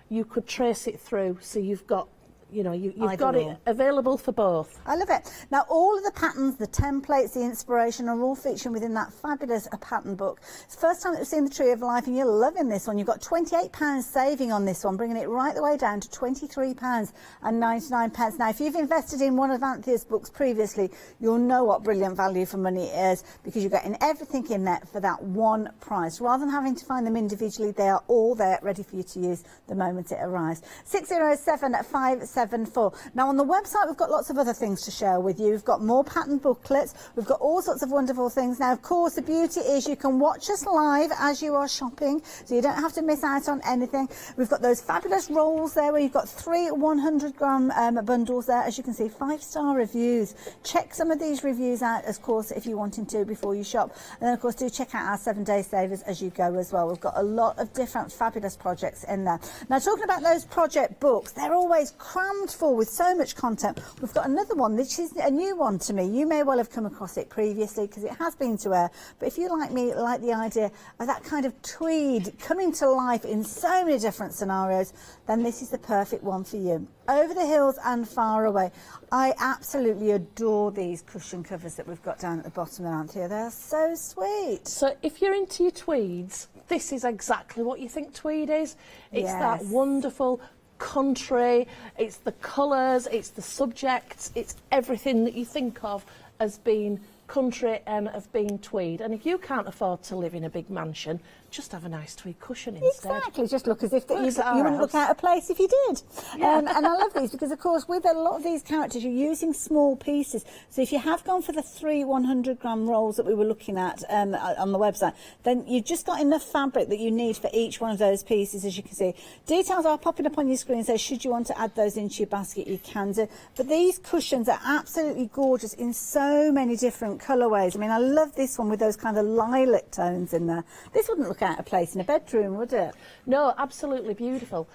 you could trace it through. So you've got you know, you've
Either
got it
or.
available for both.
I love it. Now, all of the patterns, the templates, the inspiration are all featured within that fabulous pattern book. It's the first time that we've seen the Tree of Life, and you're loving this one. You've got £28 saving on this one, bringing it right the way down to £23.99. Now, if you've invested in one of Anthea's books previously, you'll know what brilliant value for money is, because you're getting everything in there for that one price. Rather than having to find them individually, they are all there ready for you to use the moment it arrives. 607574. Now, on the website, we've got lots of other things to share with you. We've got more pattern booklets. We've got all sorts of wonderful things. Now, of course, the beauty is you can watch us live as you are shopping, so you don't have to miss out on anything. We've got those fabulous rolls there where you've got 3 100-gram bundles there. As you can see, 5-star reviews. Check some of these reviews out, of course, if you're wanting to before you shop. And then, of course, do check out our 7-day savers as you go as well. We've got a lot of different fabulous projects in there. Now, talking about those project books, they're always crammed full with so much content. We've got another one, which is a new one to me. You may well have come across it previously because it has been to air, but if you, like me, like the idea of that kind of tweed coming to life in so many different scenarios, then this is the perfect one for you. Over the hills and far away. I absolutely adore these cushion covers that we've got down at the bottom of Anthea. They're so sweet.
So if you're into your tweeds, this is exactly what you think tweed is. It's that wonderful country, it's the colours, it's the subjects, it's everything that you think of as being country and of being tweed. And if you can't afford to live in a big mansion, just have a nice tweed cushion instead.
Exactly, just look as if you wouldn't look out of place if you did. And I love these because, of course, with a lot of these characters, you're using small pieces. So if you have gone for the 3 100-gram rolls that we were looking at on the website, then you've just got enough fabric that you need for each one of those pieces, as you can see. Details are popping up on your screen, so should you want to add those into your basket, you can do. But these cushions are absolutely gorgeous in so many different colourways. I mean, I love this one with those kind of lilac tones in there. This wouldn't look out of place in a bedroom, would it?
No, absolutely beautiful.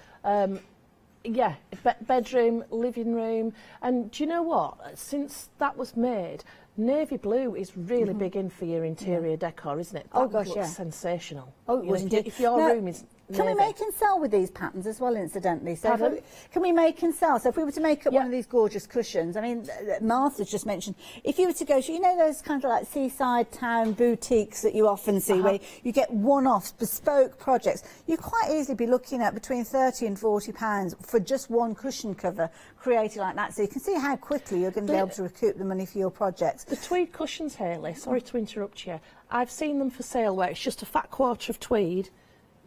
Yeah, bedroom, living room. And do you know what? Since that was made, navy blue is really big in for your interior decor, isn't it? That looks sensational.
Oh, yes, indeed.
If your room is
Can we make and sell with these patterns as well, incidentally? So can we make and sell? So if we were to make up one of these gorgeous cushions, I mean, Martha's just mentioned, if you were to go to, you know, those kind of like seaside town boutiques that you often see where you get one-off bespoke projects, you'd quite easily be looking at between £30 and £40 for just one cushion cover created like that. So you can see how quickly you're going to be able to recoup the money for your projects.
The tweed cushions, Hayley, sorry to interrupt you, I've seen them for sale where it's just a fat quarter of tweed,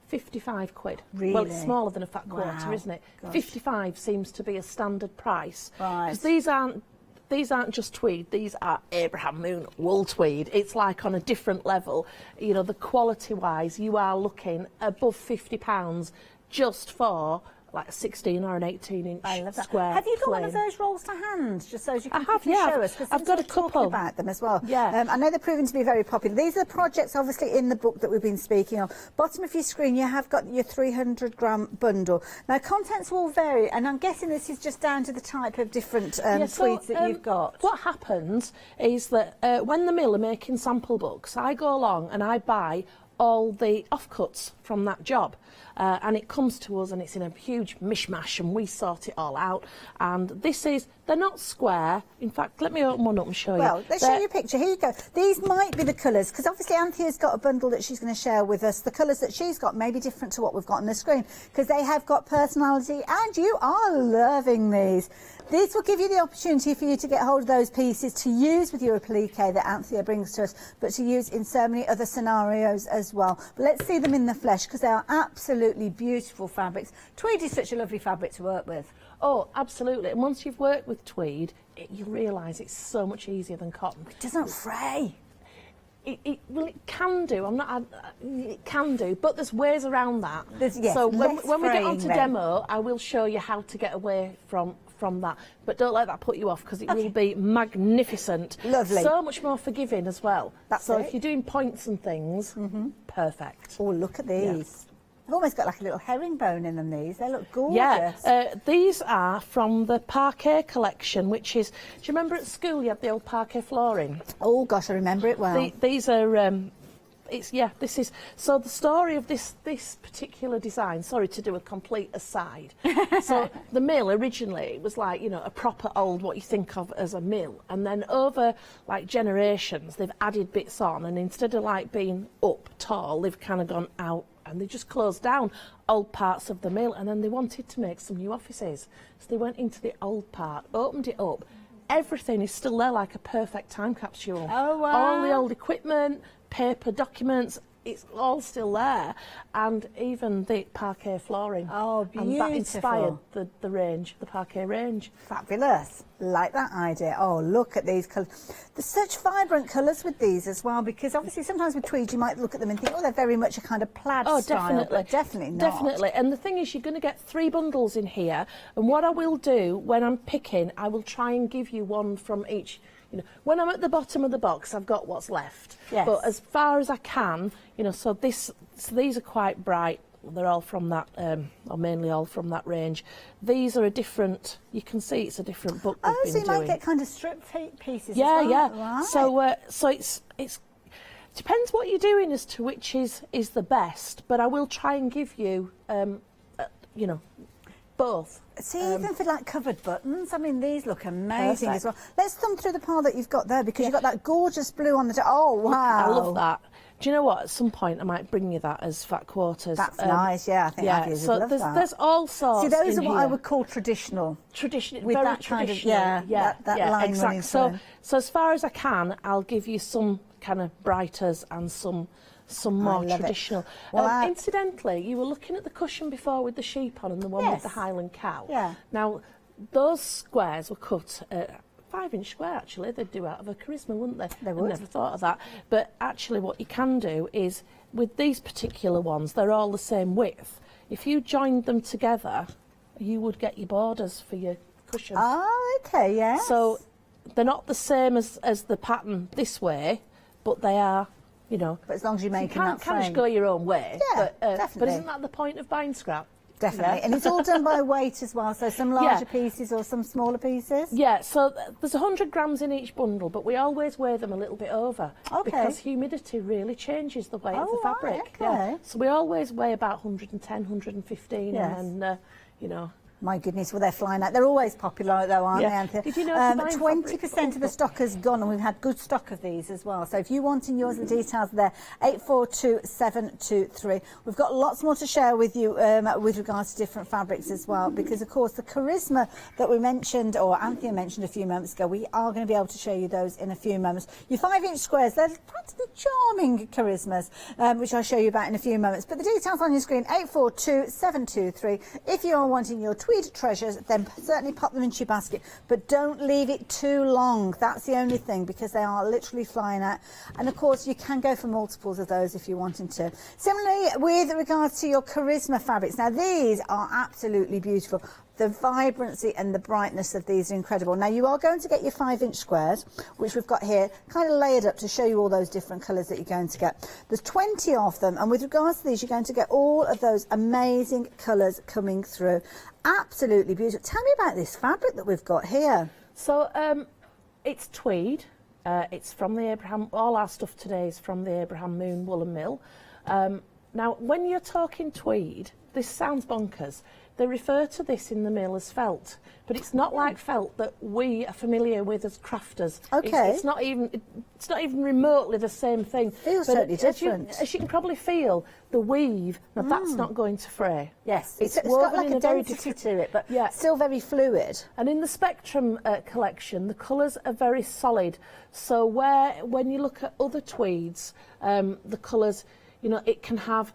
55 quid.
Really?
Well, it's smaller than a fat quarter, isn't it?
Gosh.
55 seems to be a standard price.
Right.
Because these aren't just tweed, these are Abraham Moon wool tweed. It's like on a different level. You know, the quality-wise, you are looking above £50 just for like a 16 or an 18-inch square.
Have you got
plain.
one of those rolls to hand, just so as you can
I have,
quickly
yeah.
show us?
I've got a couple
about them as well.
Yeah.
I know they're proving to be very popular. These are the projects, obviously, in the book that we've been speaking of. Bottom of your screen, you have got your 300-gram bundle. Now, contents will vary, and I'm guessing this is just down to the type of different tweeds that you've got.
What happens is that when the mill are making sample books, I go along and I buy all the offcuts from that job. And it comes to us and it's in a huge mishmash and we sort it all out. And this is, they're not square. In fact, let me open one up and show you.
Well, let's show you a picture. Here you go. These might be the colours, because obviously Anthea's got a bundle that she's going to share with us. The colours that she's got may be different to what we've got on the screen, because they have got personality, and you are loving these. This will give you the opportunity for you to get hold of those pieces to use with your applique that Anthea brings to us, but to use in so many other scenarios as well. But let's see them in the flesh, because they are absolutely beautiful fabrics. Tweed is such a lovely fabric to work with.
Oh, absolutely. And once you've worked with tweed, you'll realise it's so much easier than cotton.
It doesn't fray.
Well, it can do. It can do, but there's ways around that. So when we get onto demo, I will show you how to get away from that. But don't let that put you off, because it will be magnificent.
Lovely.
So much more forgiving as well.
So
if you're doing points and things, perfect.
Oh, look at these.
Yeah.
They've almost got like a little herringbone in them, these. They look gorgeous.
Yeah, these are from the parquet collection, which is, do you remember at school you had the old parquet flooring?
Oh, gosh, I remember it well.
These are this is so the story of this particular design. Sorry to do a complete aside. So the mill originally was like, you know, a proper old, what you think of as a mill, and then over like generations they've added bits on, and instead of like being up tall, they've kind of gone out, and they just closed down old parts of the mill, and then they wanted to make some new offices, so they went into the old part, opened it up. Everything is still there like a perfect time capsule.
Oh, wow.
All the old equipment, paper, documents, it's all still there. And even the parquet flooring.
Oh, beautiful.
And that inspired the range, the parquet range.
Fabulous. Like that idea. Oh, look at these colours. There's such vibrant colours with these as well, because obviously sometimes with tweeds you might look at them and think, oh, they're very much a kind of plaid style.
Definitely.
But definitely not.
Definitely. And the thing is, you're going to get 3 bundles in here. And what I will do when I'm picking, I will try and give you one from each. You know, when I'm at the bottom of the box, I've got what's left.
Yes.
But as far as I can, you know, so these are quite bright. They're all from that, or mainly all from that range. These are a different. You can see it's a different book.
Oh,
we've
so
been
you might
doing.
get kind of strip pieces.
Yeah,
as well.
yeah.
Right.
So it's depends what you're doing as to which is the best. But I will try and give you, you know, both.
See, even for like covered buttons, I mean, these look amazing
Perfect.
as well. Let's thumb through the pile that you've got there, because you've got that gorgeous blue on the top. Oh, wow.
I love that. Do you know what? At some point, I might bring you that as fat quarters.
That's nice, yeah. I think Abby's would love that.
There's all sorts.
See, those are what I
here.
would call traditional.
Traditional,
with
very
that kind of,
traditional.
that line
exactly.
running through.
So as far as I can, I'll give you some kind of brighters and some more
love it.
traditional.
Well,
incidentally, you were looking at the cushion before with the sheep on and the one with the
Yes.
Highland cow.
Yeah.
Now, those squares were cut 5-inch square, actually. They'd do out of a charisma, wouldn't they?
They would.
I never thought of that. But actually what you can do is, with these particular ones, they're all the same width. If you joined them together, you would get your borders for your cushion.
Oh, okay, yeah.
So they're not the same as the pattern this way, but they are, you know.
But as long as you're making
you
that
can't just
frame.
go your own way.
Yeah,
but
definitely.
isn't that the point of buying scrap?
Definitely.
Yeah.
And it's all done by weight as well, so some larger
Yeah.
pieces or some smaller pieces?
Yeah, so there's 100 grams in each bundle, but we always weigh them a little bit over.
Okay.
Because humidity really changes the weight of the
Oh, right,
fabric.
okay.
Yeah. So we always weigh about 110, 115,
Yes.
and then, you know.
My goodness, well, they're flying out. They're always popular, though, aren't
Yeah.
they, Anthea?
Did you know if you're buying
20% of the stock has gone, and we've had good stock of these as well. So if you want in yours, the details are there, 842723. We've got lots more to share with you with regards to different fabrics as well, because, of course, the charisma that we mentioned, or Anthea mentioned a few moments ago, we are going to be able to show you those in a few moments. Your 5-inch squares, they're practically charming charismas, which I'll show you about in a few moments. But the details on your screen, 842723. If you are wanting your tweed treasures, then certainly pop them into your basket, but don't leave it too long. That's the only thing, because they are literally flying out. And of course you can go for multiples of those if you're wanting to. Similarly, with regards to your charisma fabrics, now these are absolutely beautiful. The vibrancy and the brightness of these are incredible. Now you are going to get your 5-inch squares, which we've got here, kind of layered up to show you all those different colours that you're going to get. There's 20 of them, and with regards to these, you're going to get all of those amazing colours coming through. Absolutely beautiful. Tell me about this fabric that we've got here.
So it's tweed. It's from the Abraham. All our stuff today is from the Abraham Moon Woolen Mill. Now, when you're talking tweed, this sounds bonkers. They refer to this in the mill as felt, but it's not like felt that we are familiar with as crafters.
Okay.
It's not even remotely the same thing.
Feels
But
totally different.
As you can probably feel, the weave, now that's not going to fray.
Yes,
It's
got
woven
like
in
a
a very
density
different-
to it, but
Yeah.
still very fluid.
And in the Spectrum collection, the colours are very solid. So when you look at other tweeds, the colours, you know, it can have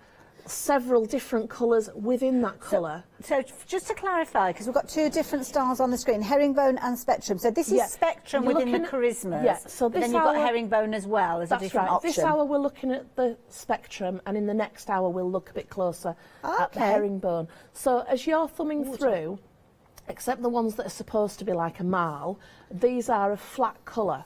several different colours within that colour.
So just to clarify, because we've got two different styles on the screen, herringbone and spectrum. So this is
Yeah.
spectrum
You're
within the
looking at-
charismas.
yeah, so
but then
this
you've got
hour-
herringbone as well as a
That's
different
right.
option.
This hour we're looking at the Spectrum, and in the next hour we'll look a bit closer at the
Okay.
herringbone. So as you're thumbing through, except the ones that are supposed to be like a marl, these are a flat colour.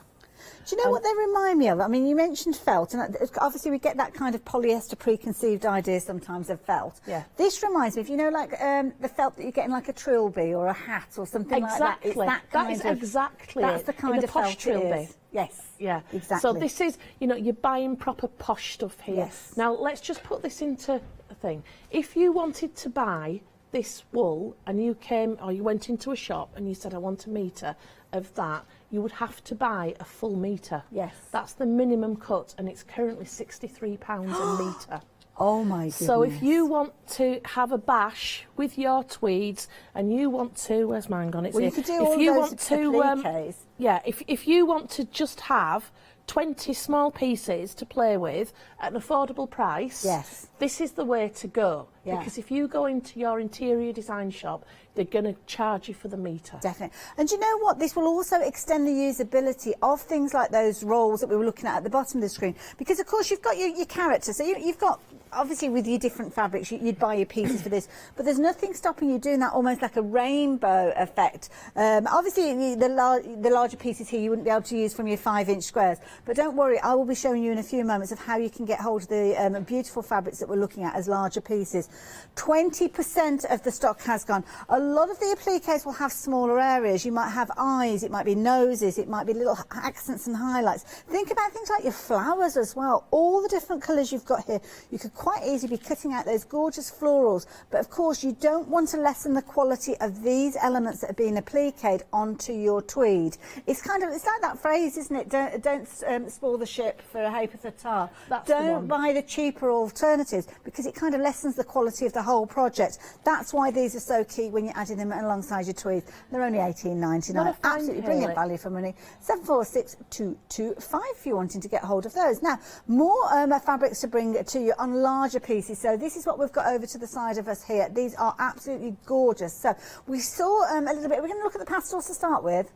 Do you know what they remind me of? I mean, you mentioned felt, and obviously we get that kind of polyester preconceived idea sometimes of felt.
Yeah.
This reminds me of, you know, like the felt that you get in like a trilby or a hat or something like that. It's
Exactly.
that kind
That is
of,
exactly
that's
it.
the kind
In a
of felt
posh
it
trilby.
is. Yes.
Yeah,
exactly.
So this is, you know, you're buying proper posh stuff here.
Yes.
Now let's just put this into a thing. If you wanted to buy this wool and you came or you went into a shop and you said, I want a metre of that, you would have to buy a full metre.
Yes.
That's the minimum cut, and it's currently £63 a metre.
Oh my goodness.
So if you want to have a bash with your tweeds and you want to, where's mine gone? It's
Well,
here.
you could do
if
all
you
those
want to,
appliques.
yeah, if you want to just have 20 small pieces to play with at an affordable price,
yes,
this is the way to go.
Yeah.
Because if you go into your interior design shop, they're going to charge you for the metre.
Definitely. And you know what? This will also extend the usability of things like those rolls that we were looking at the bottom of the screen. Because, of course, you've got your character. So you've got, obviously, with your different fabrics, you'd buy your pieces for this. But there's nothing stopping you doing that almost like a rainbow effect. Obviously, the larger pieces here you wouldn't be able to use from your 5-inch squares. But don't worry, I will be showing you in a few moments of how you can get hold of the beautiful fabrics that we're looking at as larger pieces. 20% of the stock has gone. A lot of the appliques will have smaller areas. You might have eyes, it might be noses, it might be little accents and highlights. Think about things like your flowers as well. All the different colours you've got here. You could quite easily be cutting out those gorgeous florals. But of course, you don't want to lessen the quality of these elements that are being appliqued onto your tweed. It's like that phrase, isn't it? Don't spoil the ship for a ha'porth of tar. Don't buy the cheaper alternatives, because it kind of lessens the quality of the whole project. That's why these are so key when you're adding them alongside your tweeds. They're only £18.99. Absolutely brilliant value for money. 746225 if you're wanting to get hold of those. Now, more fabrics to bring to you on larger pieces. So this is what we've got over to the side of us here. These are absolutely gorgeous. So we saw a little bit. We're going to look at the pastels to start with.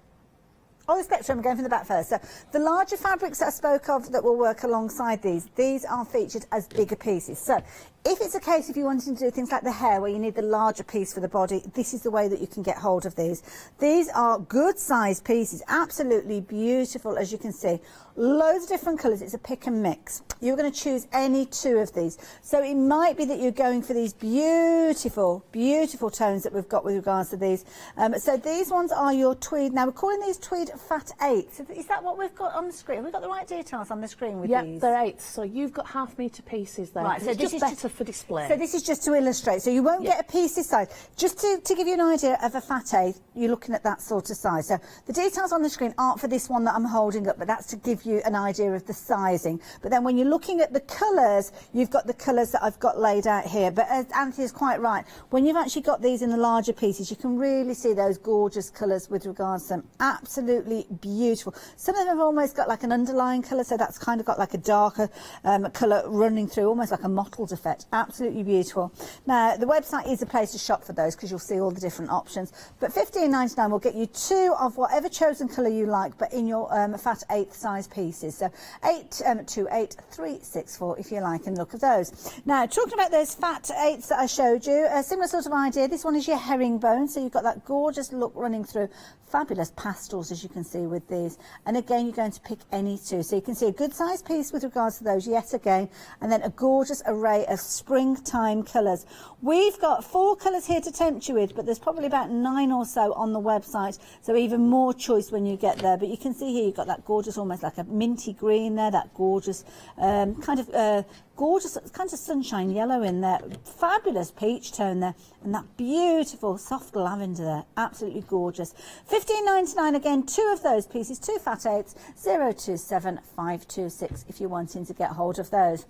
Oh, the spectrum, we're going from the back first. So the larger fabrics that I spoke of that will work alongside these are featured as bigger pieces. So if it's a case if you wanted to do things like the hair where you need the larger piece for the body, this is the way that you can get hold of these. These are good sized pieces, absolutely beautiful, as you can see. Loads of different colours. It's a pick and mix. You're going to choose any two of these. So it might be that you're going for these beautiful, beautiful tones that we've got with regards to these. So these ones are your tweed. Now we're calling these tweed fat 8. So is that what we've got on the screen? Have we got the right details on the screen with these?
Yeah, they're 8. So you've got half-metre pieces there.
Right, so
it's
this
just
is
better for display.
So this is just to illustrate. So you won't get a piece this size. Just to give you an idea of a fat 8, you're looking at that sort of size. So the details on the screen aren't for this one that I'm holding up, but that's to give you an idea of the sizing. But then when you're looking at the colours, you've got the colours that I've got laid out here. But as Anthony is quite right, when you've actually got these in the larger pieces, you can really see those gorgeous colours with regards to them. Absolutely beautiful. Some of them have almost got like an underlying colour, so that's kind of got like a darker colour running through, almost like a mottled effect. Absolutely beautiful. Now, the website is a place to shop for those because you'll see all the different options. But £15.99 will get you 2 of whatever chosen colour you like, but in your fat 8th size pieces. So 828364 if you like, and look at those. Now, talking about those fat 8s that I showed you, a similar sort of idea. This one is your herringbone, so you've got that gorgeous look running through. Fabulous pastels, as you can see with these. And again, you're going to pick any two. So you can see a good sized piece with regards to those yet again, and then a gorgeous array of springtime colours. We've got 4 colours here to tempt you with, but there's probably about 9 or so on the website, so even more choice when you get there. But you can see here you've got that gorgeous, almost like a minty green there, that gorgeous gorgeous kind of sunshine yellow in there, fabulous peach tone there, and that beautiful soft lavender there, absolutely gorgeous. £15.99 again, 2 of those pieces, 2 fat 8s, 027526 if you're wanting to get hold of those.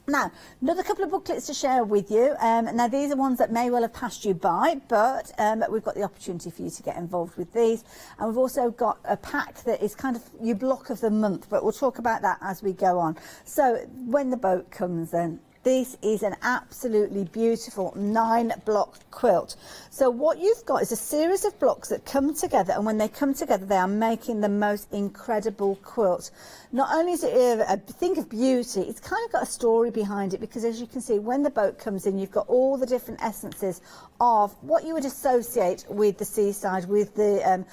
Now, another couple of booklets to share with you. Now, these are ones that may well have passed you by, but we've got the opportunity for you to get involved with these. And we've also got a pack that is kind of your block of the month, but we'll talk about that as we go on. So, when the boat comes then, this is an absolutely beautiful 9-block quilt. So what you've got is a series of blocks that come together, and when they come together, they are making the most incredible quilt. Not only is it a thing of beauty, it's kind of got a story behind it, because as you can see, when the boat comes in, you've got all the different essences of what you would associate with the seaside, with the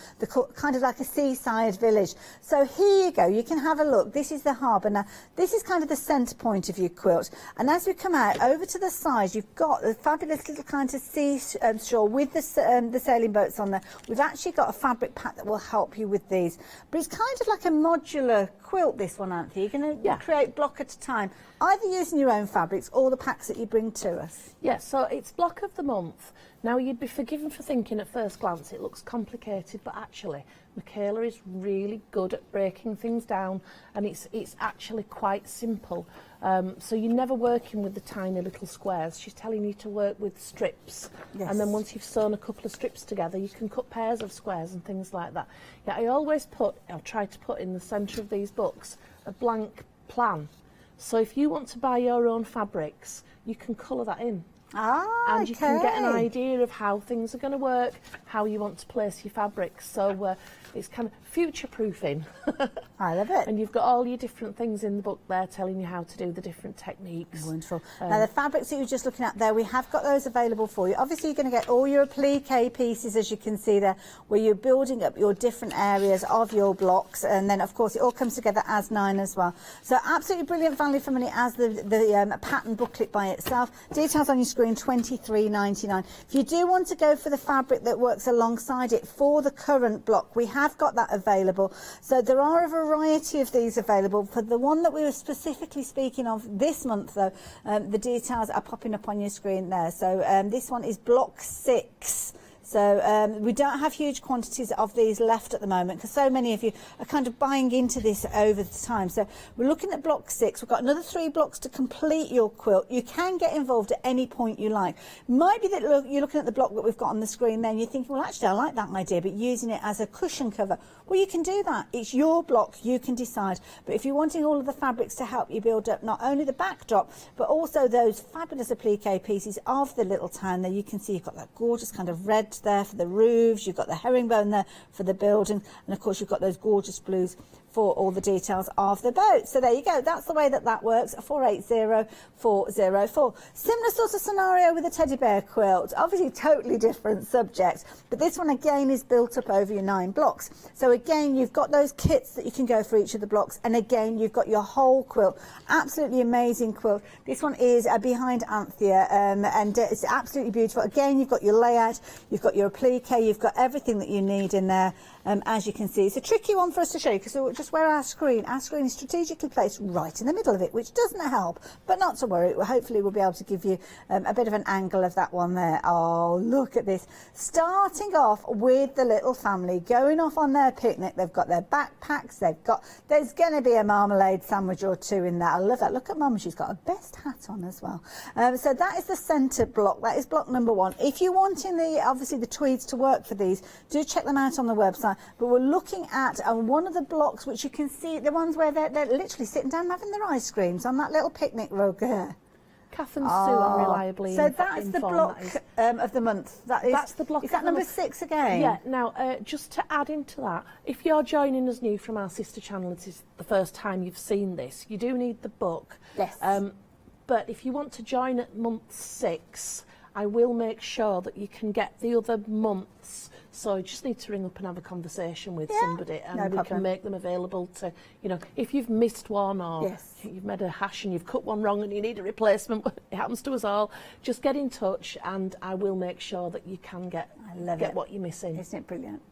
kind of like a seaside village. So here you go, you can have a look. This is the harbour. Now, this is kind of the centre point of your quilt, and as we come out over to the side, you've got the fabulous little kind of seashore with the sailing boats on there. We've actually got a fabric pack that will help you with these. But it's kind of like a modular quilt, this one, Anthea. You're going to create block at a time, either using your own fabrics or the packs that you bring to us.
Yes, so it's block of the month. Now, you'd be forgiven for thinking at first glance it looks complicated, but actually Michaela is really good at breaking things down, and it's actually quite simple. So you're never working with the tiny little squares. She's telling you to work with strips, and then once you've sewn a couple of strips together, you can cut pairs of squares and things like that. Yeah, I'll try to put in the centre of these books a blank plan. So if you want to buy your own fabrics, you can colour that in. And you can get an idea of how things are going to work, how you want to place your fabrics. So it's kind of future-proofing.
I love it.
And you've got all your different things in the book there telling you how to do the different techniques.
Wonderful. Now, the fabrics that you were just looking at there, we have got those available for you. Obviously, you're going to get all your applique pieces, as you can see there, where you're building up your different areas of your blocks. And then, of course, it all comes together as 9 as well. So absolutely brilliant value for money as the pattern booklet by itself. Details on your screen, $23.99. If you do want to go for the fabric that works alongside it for the current block, we have got that available. So there are a variety of these available. For the one that we were specifically speaking of this month, though, the details are popping up on your screen there. So this one is block 6. So we don't have huge quantities of these left at the moment because so many of you are kind of buying into this over the time. So we're looking at block 6. We've got another 3 blocks to complete your quilt. You can get involved at any point you like. Might be that you're looking at the block that we've got on the screen there and you're thinking, well, actually, I like that idea, but using it as a cushion cover. Well, you can do that. It's your block. You can decide. But if you're wanting all of the fabrics to help you build up not only the backdrop, but also those fabulous applique pieces of the little town there, you can see you've got that gorgeous kind of red there for the roofs, you've got the herringbone there for the building, and of course you've got those gorgeous blues for all the details of the boat. So there you go, that's the way that that works. 480404. Similar sort of scenario with a teddy bear quilt, obviously totally different subject, but this one again is built up over your 9 blocks. So again, you've got those kits that you can go for each of the blocks, and again you've got your whole quilt. Absolutely amazing quilt. This one is behind Anthea, and it's absolutely beautiful. Again, you've got your layout, you've got your applique, you've got everything that you need in there. As you can see, it's a tricky one for us to show you because we'll just wear our screen is strategically placed right in the middle of it, which doesn't help, but not to worry. Hopefully we'll be able to give you a bit of an angle of that one there. Oh, look at this. Starting off with the little family going off on their picnic. They've got their backpacks. There's going to be a marmalade sandwich or 2 in there. I love that. Look at Mum. She's got a best hat on as well. So that is the centre block. That is block number 1. If you're wanting obviously the tweeds to work for these, do check them out on the website. But we're looking at one of the blocks, which you can see, the ones where they're literally sitting down having their ice creams on that little picnic rug there.
Kath and Sue unreliably
So that's the block of the month. That's
the block.
Is that number 6 again?
Yeah. Now, just to add into that, if you're joining us new from our sister channel, it is the first time you've seen this, you do need the book.
Yes.
But if you want to join at month 6, I will make sure that you can get the other months. So you just need to ring up and have a conversation with somebody, and we can make them available to, if you've missed one or you've made a hash and you've cut one wrong and you need a replacement, it happens to us all, just get in touch and I will make sure that you can get what you're missing.
Isn't it brilliant?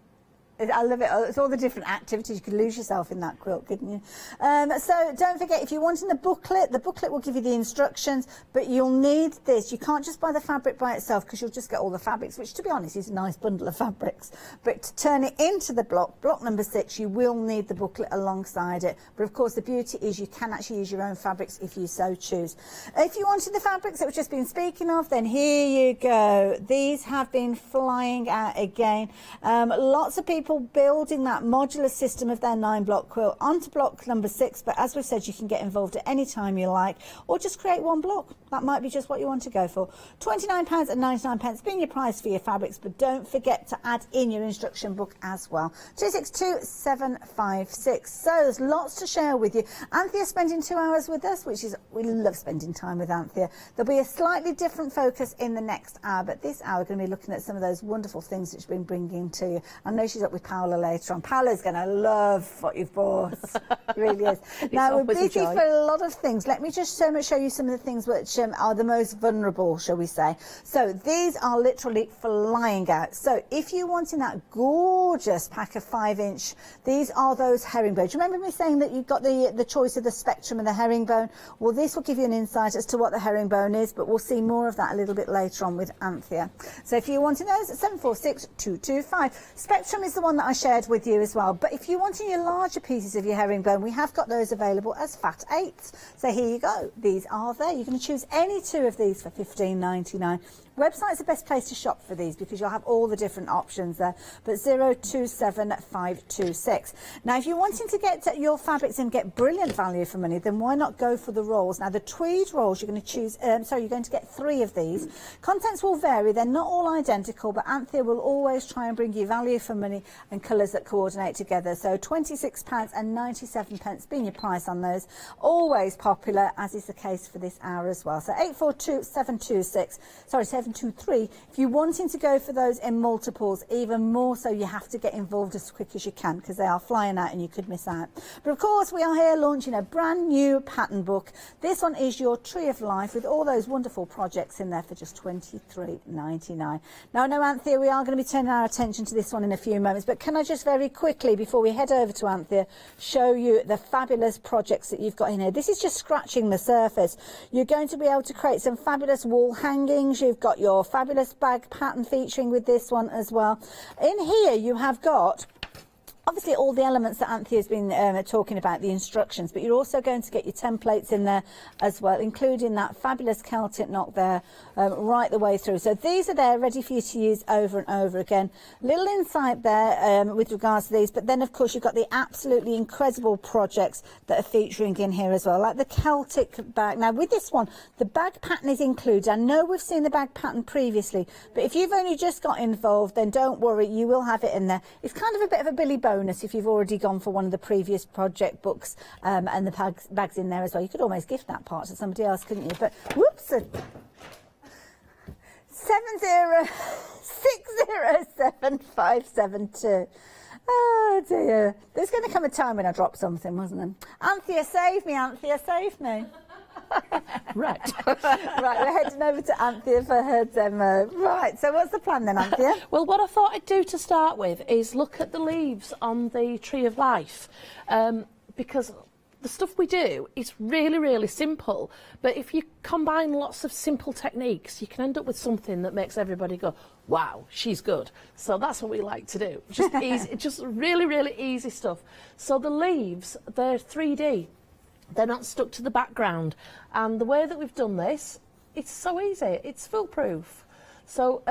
I love it. It's all the different activities. You could lose yourself in that quilt, couldn't you? So don't forget, if you're wanting the booklet will give you the instructions, but you'll need this. You can't just buy the fabric by itself because you'll just get all the fabrics, which to be honest is a nice bundle of fabrics. But to turn it into the block number 6, you will need the booklet alongside it. But of course the beauty is you can actually use your own fabrics if you so choose. If you wanted the fabrics that we've just been speaking of, then here you go. These have been flying out again. Lots of people building that modular system of their 9-block quilt onto block number 6, but as we've said, you can get involved at any time you like, or just create one block. That might be just what you want to go for. £29.99 being your price for your fabrics, but don't forget to add in your instruction book as well. 262756. So there's lots to share with you. Anthea's spending 2 hours with us, we love spending time with Anthea. There'll be a slightly different focus in the next hour, but this hour we're going to be looking at some of those wonderful things that she's been bringing to you. I know she's up with with Paola later on. Paola's going to love what you've bought. It really is. Now, we're busy for a lot of things. Let me just show you some of the things which are the most vulnerable, shall we say. So these are literally flying out. So if you're wanting that gorgeous pack of 5-inch, these are those herringbone. Do you remember me saying that you've got the choice of the spectrum and the herringbone? Well, this will give you an insight as to what the herringbone is, but we'll see more of that a little bit later on with Anthea. So if you want to know, it's 746-225. Spectrum is the one that I shared with you as well. But if you want your larger pieces of your herringbone, we have got those available as fat 8s. So here you go. These are there. You can choose any 2 of these for $15.99. Website's the best place to shop for these because you'll have all the different options there. But 027526. Now, if you're wanting to get your fabrics and get brilliant value for money, then why not go for the rolls? Now, the tweed rolls, you're going to choose, you're going to get 3 of these. Contents will vary. They're not all identical, but Anthea will always try and bring you value for money and colours that coordinate together. So £26.97 being your price on those. Always popular, as is the case for this hour as well. So 842726. Sorry, 723. If you're wanting to go for those in multiples, even more so, you have to get involved as quick as you can because they are flying out and you could miss out. But of course, we are here launching a brand new pattern book. This one is your Tree of Life with all those wonderful projects in there for just £23.99. Now, I know, Anthea, we are going to be turning our attention to this one in a few moments, but can I just very quickly, before we head over to Anthea, show you the fabulous projects that you've got in here. This is just scratching the surface. You're going to be able to create some fabulous wall hangings. You've got your fabulous bag pattern featuring with this one as well. In here you have got obviously all the elements that Anthea's been talking about, the instructions, but you're also going to get your templates in there as well, including that fabulous Celtic knock there right the way through. So these are there ready for you to use over and over again. Little insight there with regards to these, but then of course you've got the absolutely incredible projects that are featuring in here as well, like the Celtic bag. Now with this one, the bag pattern is included. I know we've seen the bag pattern previously, but if you've only just got involved, then don't worry, you will have it in there. It's kind of a bit of a Billy bonus if you've already gone for one of the previous project books and the bags in there as well. You could almost gift that part to somebody else, couldn't you? But whoops, 7060752. Oh dear, there's going to come a time when I drop something, wasn't there? Anthea, save me, Anthea, save me.
Right.
Right, we're heading over to Anthea for her demo. Right, so what's the plan then, Anthea?
Well, what I thought I'd do to start with is look at the leaves on the Tree of Life, because the stuff we do is really, really simple, but if you combine lots of simple techniques, you can end up with something that makes everybody go, wow, she's good. So that's what we like to do. Just easy, just really, really easy stuff. So the leaves, they're 3D. They're not stuck to the background, and the way that we've done this, it's so easy, it's foolproof. So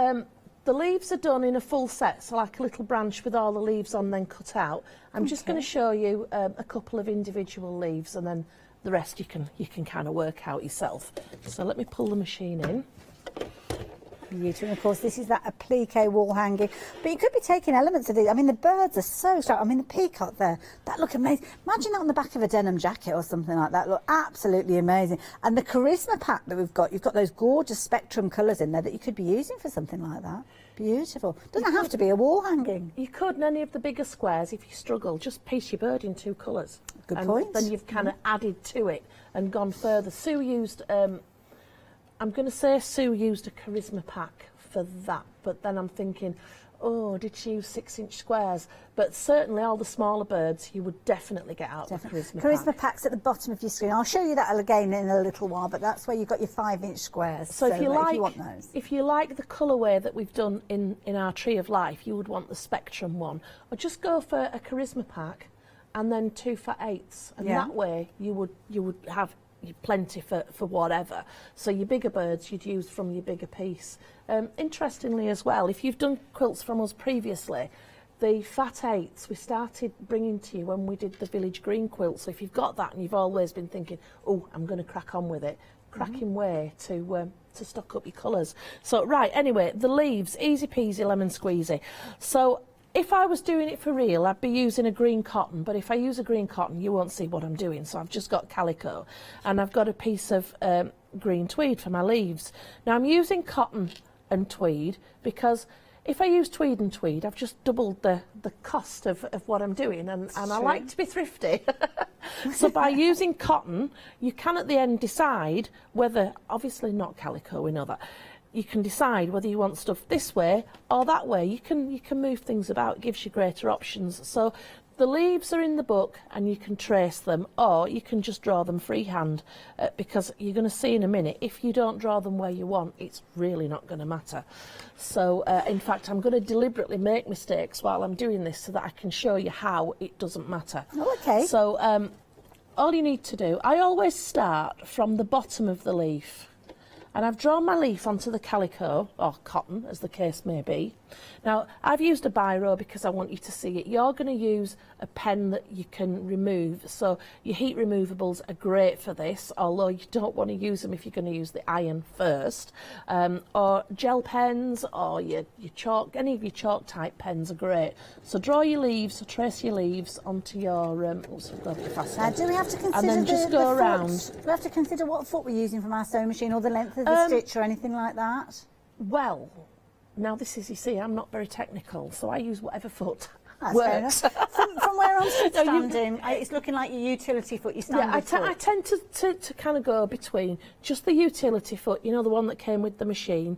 the leaves are done in a full set, so like a little branch with all the leaves on then cut out. I'm just going to show you a couple of individual leaves, and then the rest you can kind of work out yourself. So let me pull the machine in.
Beautiful. And of course, this is that applique wall hanging, but you could be taking elements of these. I mean, the birds are so sharp. I mean, the peacock there, that look amazing. Imagine that on the back of a denim jacket or something like that. Look absolutely amazing. And the charisma pack that we've got, you've got those gorgeous spectrum colours in there that you could be using for something like that. Beautiful. Doesn't have to be a wall hanging.
You could in any of the bigger squares if you struggle. Just piece your bird in 2 colours.
Good point.
Then you've kind of added to it and gone further. Sue used. I'm going to say Sue used a charisma pack for that, but then I'm thinking, oh, did she use 6-inch squares? But certainly all the smaller birds you would definitely get out of the charisma pack.
Pack's at the bottom of your screen. I'll show you that again in a little while, but that's where you've got your 5-inch squares.
So if you
want those.
If you like the colourway that we've done in our Tree of Life, you would want the Spectrum one, or just go for a charisma pack and then 2 for 8s, and that way you would have plenty for whatever. So your bigger birds you'd use from your bigger piece. Interestingly as well, if you've done quilts from us previously, the fat 8s we started bringing to you when we did the village green quilt. So if you've got that and you've always been thinking, oh, I'm going to crack on with it, cracking way to stock up your colours. So right, anyway, the leaves, easy peasy lemon squeezy. So if I was doing it for real, I'd be using a green cotton, but if I use a green cotton, you won't see what I'm doing. So I've just got calico, and I've got a piece of green tweed for my leaves. Now I'm using cotton and tweed because if I use tweed and tweed, I've just doubled the cost of what I'm doing, and I like to be thrifty. So by using cotton, you can at the end decide whether, obviously not calico, we know that, you can decide whether you want stuff this way or that way. You can move things about, it gives you greater options. So the leaves are in the book and you can trace them, or you can just draw them freehand, because you're going to see in a minute, if you don't draw them where you want, it's really not going to matter. So in fact, I'm going to deliberately make mistakes while I'm doing this so that I can show you how it doesn't matter.
Oh, okay.
So all you need to do, I always start from the bottom of the leaf. And I've drawn my leaf onto the calico, or cotton, as the case may be. Now, I've used a biro because I want you to see it. You're going to use a pen that you can remove. So your heat removables are great for this, although you don't want to use them if you're going to use the iron first. Or gel pens, or your chalk, any of your chalk type pens are great. So draw your leaves, or trace your leaves onto your,
Now, do we have to consider
and then just go around.
Do we have to consider what foot we're using from our sewing machine, or the length of the stitch or anything like that?
Well, now this is, you see, I'm not very technical, so I use whatever foot
That's
works.
fair enough. From where I'm standing, it's looking like your utility foot, your standard foot.
I tend to kind of go between just the utility foot, you know, the one that came with the machine,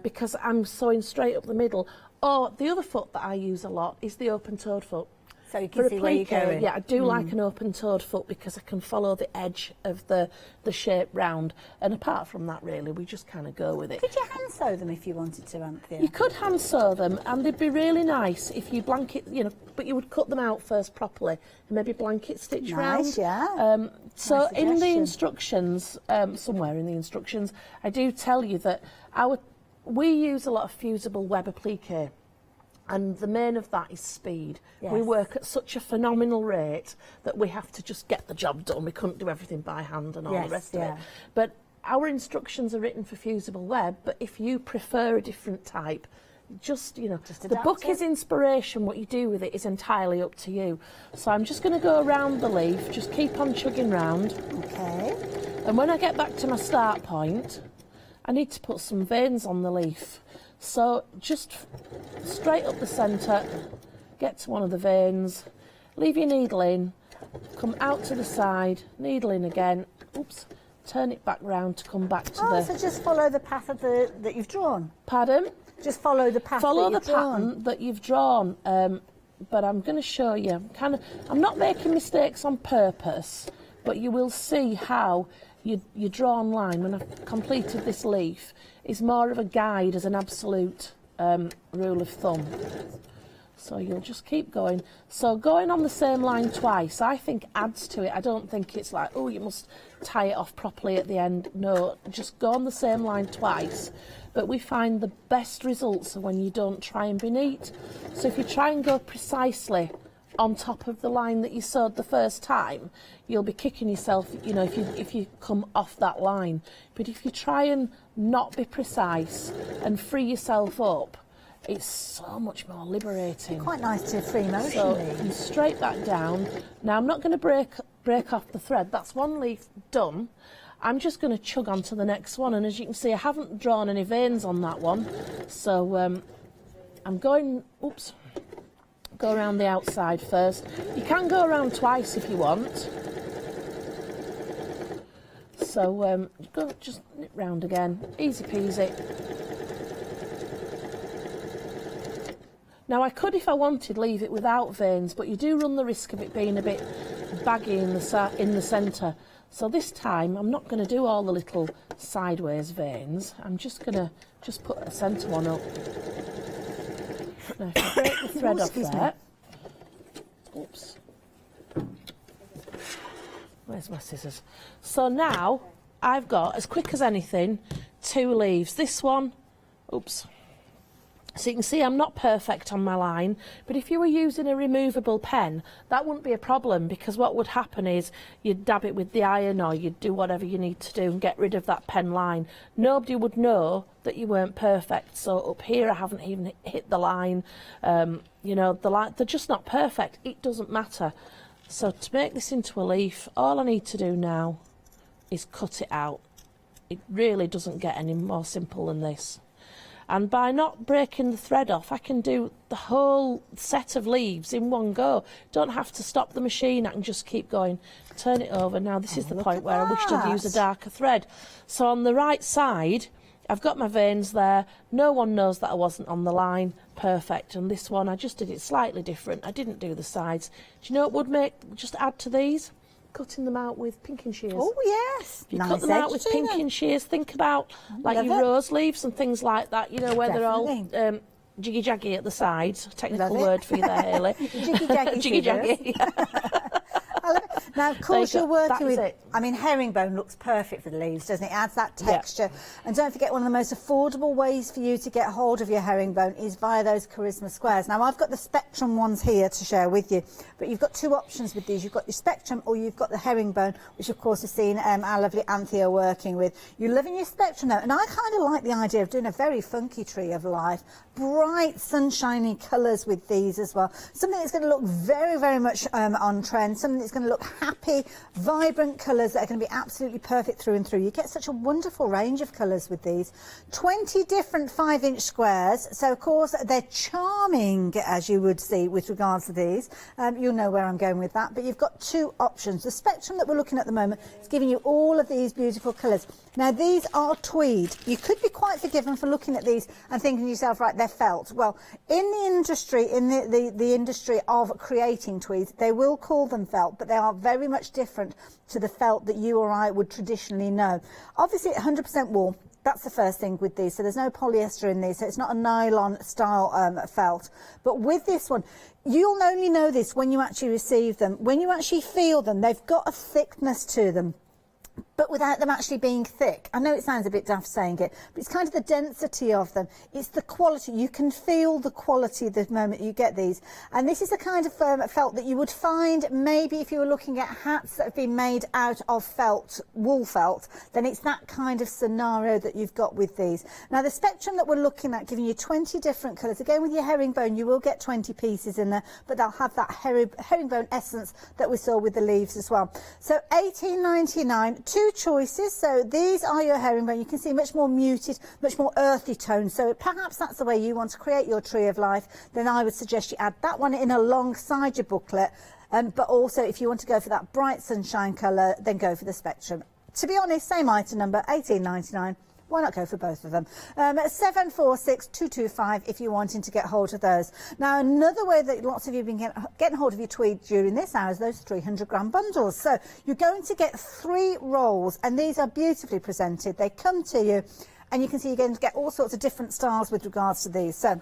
because I'm sewing straight up the middle. Or the other foot that I use a lot is the open-toed foot.
So you can see where you're going.
Yeah, I do like an open-toed foot because I can follow the edge of the shape round. And apart from that, really, we just kind of go with it.
Could you hand sew them if you wanted to, Anthea?
You could hand sew them, and they'd be really nice if you blanket, you know, but you would cut them out first properly and maybe blanket stitch round.
Nice, yeah.
So
Nice
in the
suggestion.
instructions, somewhere in the instructions, I do tell you that we use a lot of fusible web applique. And the main of that is speed.
Yes.
We work at such a phenomenal rate that we have to just get the job done. We couldn't do everything by hand and all the rest of it. But our instructions are written for fusible web, but if you prefer a different type, just, you know, the book is inspiration. What you do with it is entirely up to you. So I'm just going to go around the leaf, just keep on chugging round.
Okay.
And when I get back to my start point, I need to put some veins on the leaf. So just straight up the centre, get to one of the veins, leave your needle in, come out to the side, needle in again, oops, turn it back round to come back to the...
So just follow the path of that you've drawn?
Pardon?
Just follow the path
Follow
that
the
you've drawn.
pattern that you've drawn, but I'm going to show you, I'm not making mistakes on purpose, but you will see how your drawn line, when I've completed this leaf, is more of a guide as an absolute rule of thumb. So you'll just keep going. So going on the same line twice, I think adds to it. I don't think it's like, oh, you must tie it off properly at the end. No, just go on the same line twice. But we find the best results are when you don't try and be neat. So if you try and go precisely on top of the line that you sewed the first time, you'll be kicking yourself, you know, if you come off that line. But if you try and not be precise and free yourself up, it's so much more liberating.
Quite nice to free motion.
So and straight back down. Now I'm not going to break off the thread. That's one leaf done. I'm just going to chug on to the next one, and as you can see, I haven't drawn any veins on that one. So I'm going, oops, go around the outside first. You can go around twice if you want. So go just nip round again, easy peasy. Now I could, if I wanted, leave it without veins, but you do run the risk of it being a bit baggy in the centre. So this time I'm not going to do all the little sideways veins. I'm just going to put a centre one up. Now if I break the thread off there, oops, where's my scissors? So now I've got, as quick as anything, 2 leaves. This one, oops. So you can see I'm not perfect on my line, but if you were using a removable pen, that wouldn't be a problem, because what would happen is you'd dab it with the iron, or you'd do whatever you need to do and get rid of that pen line. Nobody would know that you weren't perfect. So up here I haven't even hit the line. You know, the line, they're just not perfect. It doesn't matter. So to make this into a leaf, all I need to do now is cut it out. It really doesn't get any more simple than this. And by not breaking the thread off, I can do the whole set of leaves in one go. Don't have to stop the machine, I can just keep going. Turn it over. Now this is the point where I wish to use a darker thread. So on the right side, I've got my veins there. No one knows that I wasn't on the line. Perfect. And this one, I just did it slightly different. I didn't do the sides. Do you know what would make, just add to these? Cutting them out with pinking shears.
Oh, yes.
If you cut them out with pinking shears, think about like your rose leaves and things like that, you know, where they're all jiggy-jaggy at the sides. Technical word for you there, Hayley.
Jiggy-jaggy.
Jiggy-jaggy.
Now, of course, you're working with,
it.
I mean, herringbone looks perfect for the leaves, doesn't it? It adds that texture. And don't forget, one of the most affordable ways for you to get hold of your herringbone is via those Charisma squares. Now, I've got the Spectrum ones here to share with you, but you've got two options with these. You've got your Spectrum or you've got the herringbone, which, of course, has seen our lovely Anthea working with. You're loving your Spectrum, though, and I kind of like the idea of doing a very funky tree of life. Bright, sunshiny colours with these as well. Something that's going to look very, very much on trend, something that's going to look happy, vibrant colours that are going to be absolutely perfect through and through. You get such a wonderful range of colours with these. 20 different 5-inch squares, so of course they're charming, as you would see with regards to these. You'll know where I'm going with that, but you've got two options. The Spectrum that we're looking at the moment is giving you all of these beautiful colours. Now these are tweed. You could be quite forgiven for looking at these and thinking to yourself, right, they're felt. Well, in the industry, in the industry of creating tweeds, they will call them felt, but they are very much different to the felt that you or I would traditionally know. Obviously 100% wool. That's the first thing with these, so there's no polyester in these, so it's not a nylon style felt. But with this one, you'll only know this when you actually receive them. When you actually feel them, they've got a thickness to them, but without them actually being thick. I know it sounds a bit daft saying it, but it's kind of the density of them. It's the quality. You can feel the quality the moment you get these. And this is the kind of felt that you would find maybe if you were looking at hats that have been made out of felt, wool felt, then it's that kind of scenario that you've got with these. Now the Spectrum that we're looking at, giving you 20 different colours. Again, with your herringbone, you will get 20 pieces in there, but they'll have that herringbone essence that we saw with the leaves as well. So $18.99. Two choices, so these are your herringbone. You can see much more muted, much more earthy tones, so perhaps that's the way you want to create your tree of life. Then I would suggest you add that one in alongside your booklet, but also if you want to go for that bright sunshine colour, then go for the Spectrum. To be honest, same item number, $18.99. Why not go for both of them? 746225 if you're wanting to get hold of those. Now, another way that lots of you have been getting hold of your tweed during this hour is those 300-gram bundles. So you're going to get 3 rolls, and these are beautifully presented. They come to you, and you can see you're going to get all sorts of different styles with regards to these. So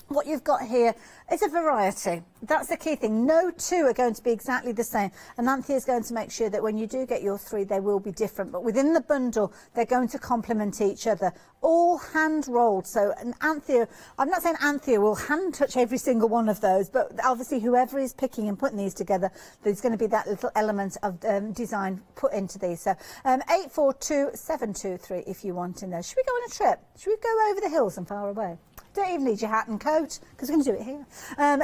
what you've got here is a variety. That's the key thing. No two are going to be exactly the same. And Anthea is going to make sure that when you do get your 3, they will be different. But within the bundle, they're going to complement each other. All hand rolled. So Anthea, I'm not saying Anthea will hand touch every single one of those, but obviously whoever is picking and putting these together, there's going to be that little element of design put into these. So 842723 if you want in there. Should we go on a trip? Should we go over the hills and far away? Don't even need your hat and coat, because we're going to do it here.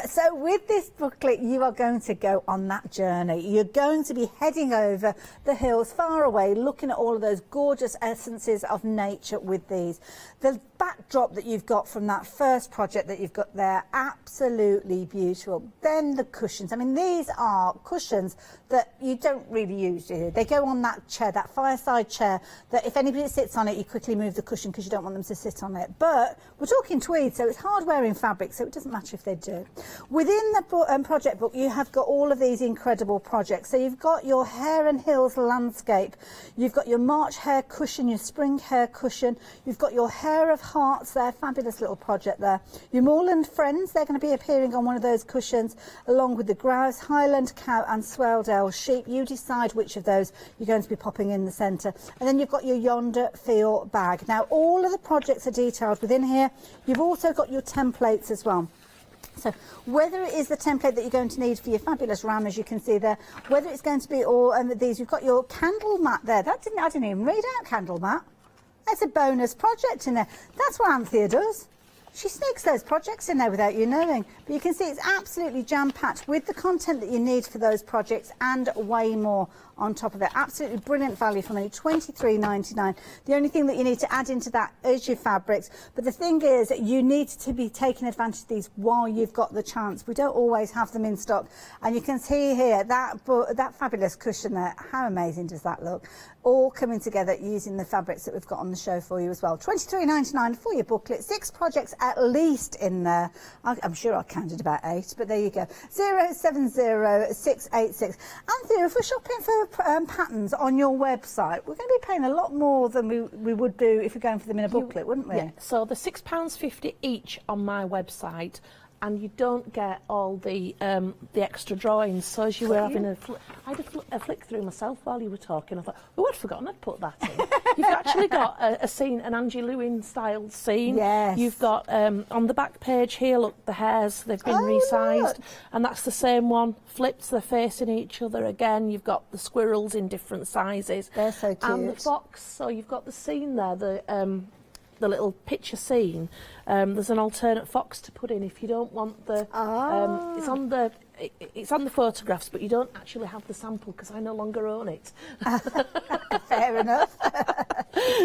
So with this booklet, you are going to go on that journey. You're going to be heading over the hills far away, looking at all of those gorgeous essences of nature with these. The backdrop that you've got from that first project that you've got there, absolutely beautiful. Then the cushions. I mean, these are cushions that you don't really use, do you? They go on that chair, that fireside chair, that if anybody sits on it, you quickly move the cushion because you don't want them to sit on it. But we're talking tweed, so it's hard-wearing fabric, so it doesn't matter if they do. Within the project book, you have got all of these incredible projects. So you've got your Hare and Hills landscape, you've got your March hare cushion, your spring hare cushion, you've got your Hare of Hearts there, fabulous little project there. Your Moorland Friends, they're going to be appearing on one of those cushions, along with the Grouse, Highland Cow and Swaledale Sheep. You decide which of those you're going to be popping in the centre. And then you've got your Yonder Feel bag. Now, all of the projects are detailed within here. You've also got your templates as well. So whether it is the template that you're going to need for your fabulous ram, as you can see there, whether it's going to be all these, you've got your candle mat there. I didn't even read out candle mat. That's a bonus project in there. That's what Anthea does. She sneaks those projects in there without you knowing. But you can see it's absolutely jam-packed with the content that you need for those projects and way more on top of it. Absolutely brilliant value for money, $23.99. The only thing that you need to add into that is your fabrics. But the thing is, you need to be taking advantage of these while you've got the chance. We don't always have them in stock. And you can see here, that fabulous cushion there, how amazing does that look? All coming together using the fabrics that we've got on the show for you as well. $23.99 for your booklet, 6 projects at least in there. I'm sure I counted about 8, but there you go. 070686. Anthea, if we're shopping for patterns on your website, we're going to be paying a lot more than we would do if we're going for them in a booklet, wouldn't we?
Yeah, so they're £6.50 each on my website, and you don't get all the extra drawings. So as you were having I had a flick through myself while you were talking. I thought, oh, I'd forgotten I'd put that in. You've actually got a scene, an Angie Lewin style scene.
Yes.
You've got on the back page here, look, the hairs, they've been resized,
look.
and that's the same one. Flips, they're facing each other again. You've got the squirrels in different sizes.
They're so cute.
And the fox, so you've got the scene there, the little picture scene. There's an alternate fox to put in if you don't want the. It's on the photographs, but you don't actually have the sample because I no longer own it.
Fair enough.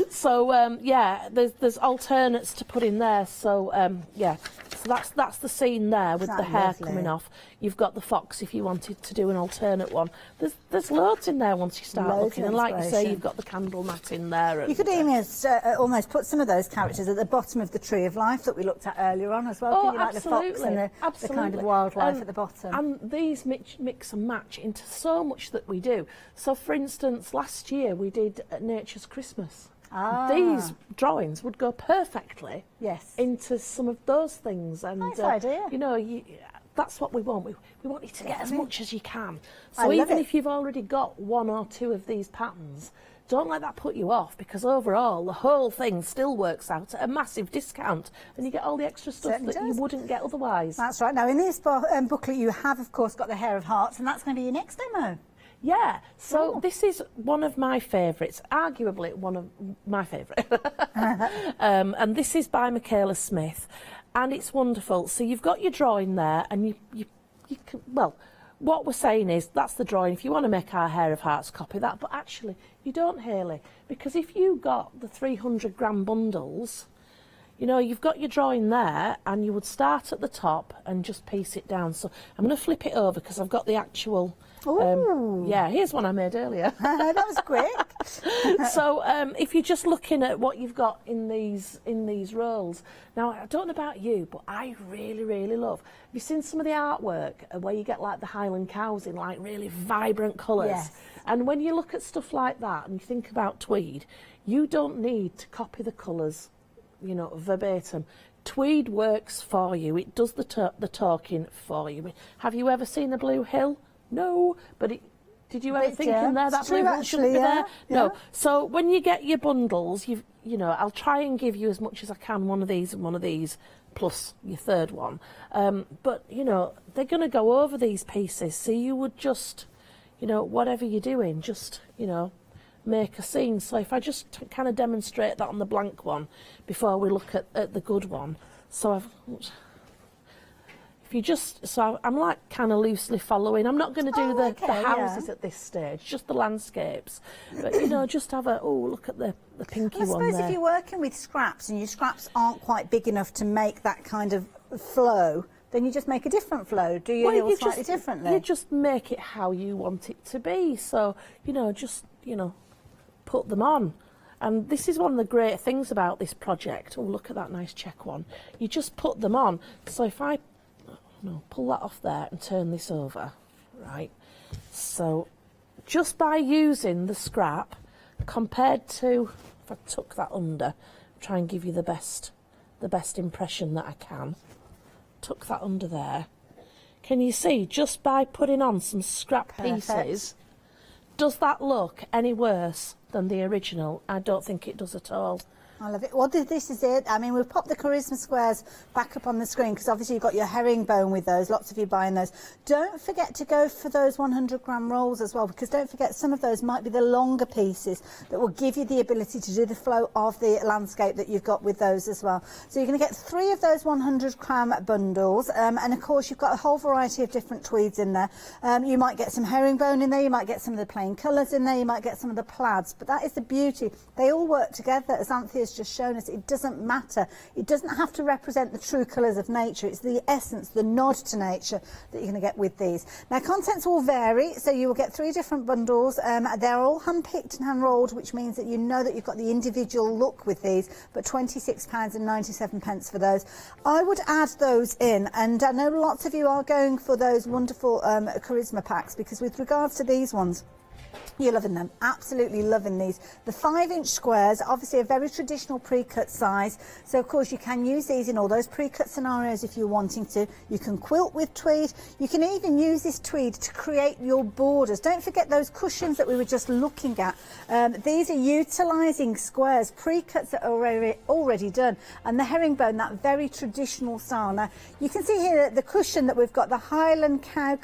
So yeah, there's alternates to put in there. So yeah, so that's the scene there with the hair coming off. You've got the fox if you wanted to do an alternate one. There's loads in there once you start looking, and like you say, you've got the candle mat in there. And,
you could even almost put some of those characters at the bottom of the tree of life that we looked at earlier on as well.
Oh,
you like
absolutely.
The fox and the kind of wildlife at the bottom.
And these mix and match into so much that we do. So, for instance, last year we did Nature's Christmas. These drawings would go perfectly into some of those things. And,
nice idea.
You know, that's what we want. We want you to get as much as you can. So even if you've already got 1 or 2 of these patterns, don't let that put you off, because overall the whole thing still works out at a massive discount, and you get all the extra stuff that you wouldn't get otherwise.
That's right. Now in this booklet you have of course got the Hair of Hearts, and that's going to be your next demo.
Yeah, so this is one of my favourites, arguably one of my favourite. And this is by Michaela Smith, and it's wonderful. So you've got your drawing there, and you can, well, what we're saying is that's the drawing. If you want to make our Hair of Hearts, copy that. But actually, you don't, Hayley, because if you got the 300-gram bundles, you know, you've got your drawing there, and you would start at the top and just piece it down. So I'm going to flip it over because I've got the actual... yeah, here's one I made earlier.
That was quick.
So if you're just looking at what you've got in these rolls, now I don't know about you, but I really love. Have you seen some of the artwork where you get like the Highland cows in like really vibrant colours?
Yes.
And when you look at stuff like that and you think about tweed, you don't need to copy the colours, you know, verbatim. Tweed works for you. It does the talking for you. Have you ever seen a blue hill? No, but did you ever think in there that blue hill shouldn't be there? No. So when you get your bundles, you know, I'll try and give you as much as I can, one of these and one of these, plus your third one. But, you know, they're going to go over these pieces, so you would just, you know, whatever you're doing, just, you know, make a scene. So if I just kind of demonstrate that on the blank one before we look at the good one. So if you just, so I'm like kind of loosely following. I'm not going to do the houses at this stage, just the landscapes. But, you know, just have look at the pinky one there.
I suppose if you're working with scraps and your scraps aren't quite big enough to make that kind of flow, then you just make a different flow, do you?
Well,
slightly differently?
You just make it how you want it to be. So, you know, just, you know, put them on. And this is one of the great things about this project. Oh, look at that nice check one. You just put them on. So if I pull that off there and turn this over, right? So just by using the scrap, compared to, if I tuck that under, try and give you the best impression that I can. Tuck that under there. Can you see, just by putting on some scrap pieces, does that look any worse than the original? I don't think it does at all.
I love it. Well, this is it. I mean, we've popped the charisma squares back up on the screen because obviously you've got your herringbone with those. Lots of you buying those. Don't forget to go for those 100-gram rolls as well, because don't forget some of those might be the longer pieces that will give you the ability to do the flow of the landscape that you've got with those as well. So you're going to get 3 of those 100-gram bundles, and of course you've got a whole variety of different tweeds in there. You might get some herringbone in there, you might get some of the plain colours in there, you might get some of the plaids, but that is the beauty. They all work together, as Anthea's just shown us. It doesn't matter. It doesn't have to represent the true colours of nature. It's the essence, the nod to nature that you're going to get with these. Now, contents will vary, so you will get 3 different bundles. They're all hand-picked and hand-rolled, which means that you know that you've got the individual look with these, but £26.97 for those. I would add those in, and I know lots of you are going for those wonderful charisma packs, because with regards to these ones, you're loving them, absolutely loving these. The 5-inch squares, obviously a very traditional pre-cut size, so of course you can use these in all those pre-cut scenarios if you're wanting to. You can quilt with tweed, you can even use this tweed to create your borders. Don't forget those cushions that we were just looking at. These are utilising squares, pre-cuts that are already done, and the herringbone, that very traditional style. Now you can see here the cushion that we've got, the Highland cow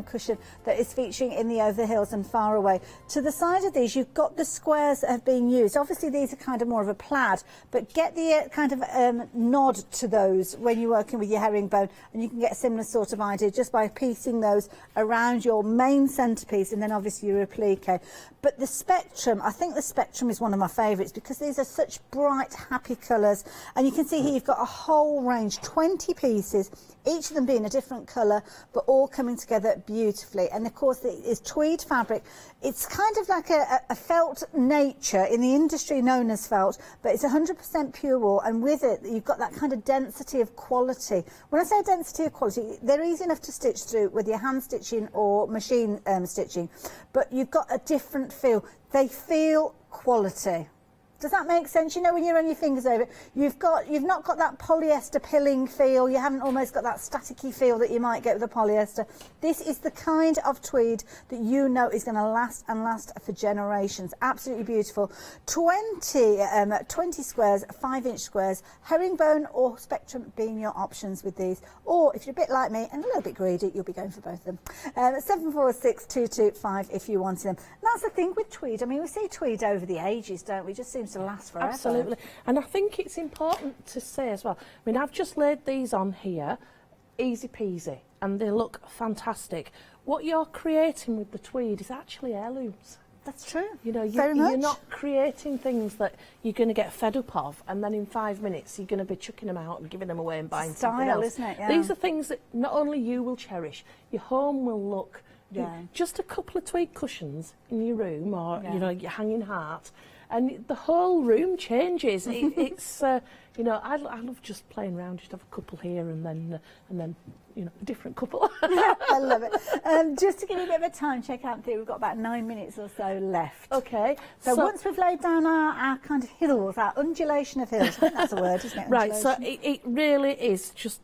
cushion that is featuring in the Over the Hills and Far Away. To the side of these, you've got the squares that have been used. Obviously, these are kind of more of a plaid, but get the kind of nod to those when you're working with your herringbone, and you can get a similar sort of idea just by piecing those around your main centrepiece and then obviously your applique. But the spectrum, I think the spectrum is one of my favourites because these are such bright, happy colours. And you can see here you've got a whole range, 20 pieces, each of them being a different colour, but all coming together beautifully. And of course, it is tweed fabric. It's kind of like a felt nature in the industry known as felt, but it's 100% pure wool, and with it you've got that kind of density of quality. When I say density of quality, they're easy enough to stitch through with your hand stitching or machine stitching, but you've got a different feel. They feel quality. Does that make sense? You know, when you run your fingers over it, you've not got that polyester pilling feel. You haven't almost got that staticky feel that you might get with the polyester. This is the kind of tweed that you know is going to last and last for generations. Absolutely beautiful. 20 squares, 5-inch squares, herringbone or spectrum being your options with these. Or if you're a bit like me and a little bit greedy, you'll be going for both of them. 746225 if you wanted them. And that's the thing with tweed. I mean, we see tweed over the ages, don't we? It just seems to last forever.
Absolutely. And I think it's important to say as well, I mean, I've just laid these on here, easy peasy, and they look fantastic. What you're creating with the tweed is actually heirlooms.
That's true.
You know,
Very much.
You're not creating things that you're going to get fed up of, and then in 5 minutes you're going to be chucking them out and giving them away and buying something else.
Isn't it? Yeah.
These are things that not only you will cherish, your home will look.
Yeah.
Just a couple of tweed cushions in your room, or you know, your hanging heart, and the whole room changes. It's you know, I love just playing around. Just have a couple here and then you know, a different couple.
I love it. Just to give you a bit of a time check out there, we've got about 9 minutes or so left.
Okay.
So once we've laid down our kind of hills, our undulation of hills, I think that's a word, isn't it?
Right. So it really is just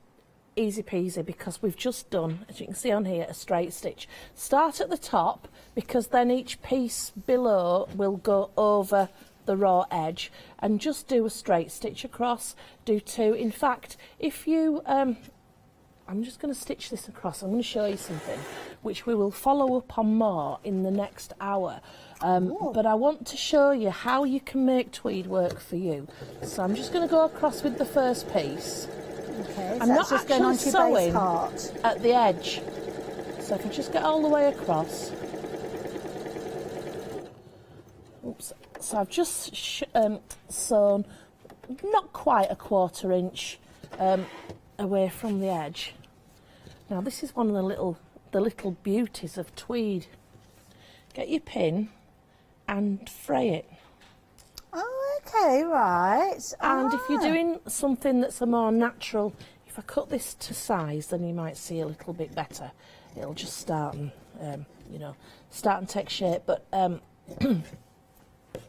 easy peasy, because we've just done, as you can see on here, a straight stitch. Start at the top, because then each piece below will go over the raw edge, and just do a straight stitch across, do 2. In fact, if you I'm just going to stitch this across. I'm going to show you something which we will follow up on more in the next hour, but I want to show you how you can make tweed work for you. So I'm just going to go across with the first piece.
Okay, so
I'm not
just going on
actually
to your base
sewing
part
at the edge. So if I just get all the way across. Oops. So I've just sewn not quite a 1/4 inch away from the edge. Now this is one of the little beauties of tweed. Get your pin and fray it.
Oh, okay, right.
And if you're doing something that's a more natural, if I cut this to size, then you might see a little bit better. It'll just start and, you know, start and take shape. But,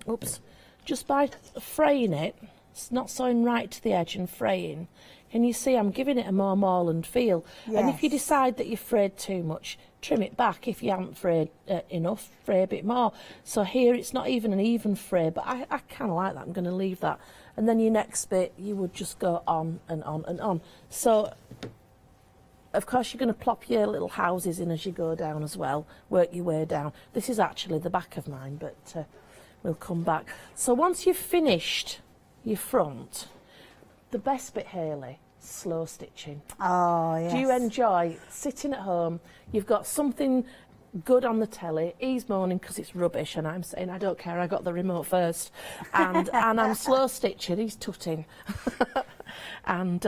oops, just by fraying it, it's not sewing right to the edge and fraying, can you see I'm giving it a more moorland feel?
Yes.
And if you decide that you've frayed too much, trim it back. If you haven't frayed enough, fray a bit more. So here it's not even an even fray, but I kind of like that. I'm going to leave that and then your next bit you would just go on and on and on. So of course you're going to plop your little houses in as you go down as well, work your way down. This is actually the back of mine, but we'll come back. So once you've finished your front, the best bit, Hayley, slow stitching.
Oh, yes.
Do you enjoy sitting at home, you've got something good on the telly, he's moaning because it's rubbish and I'm saying I don't care, I got the remote first, and I'm slow stitching, he's tutting and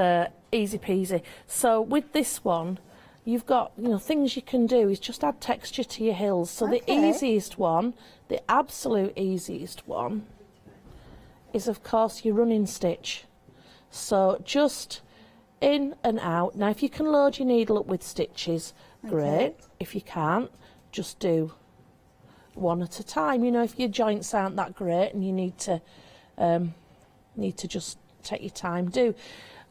easy peasy. So with this one you've got, you know, things you can do is just add texture to your hills. So the easiest one, the absolute easiest one, is of course your running stitch. So just in and out. Now if you can load your needle up with stitches, great. If you can't, just do one at a time. You know, if your joints aren't that great and you need to just take your time, do.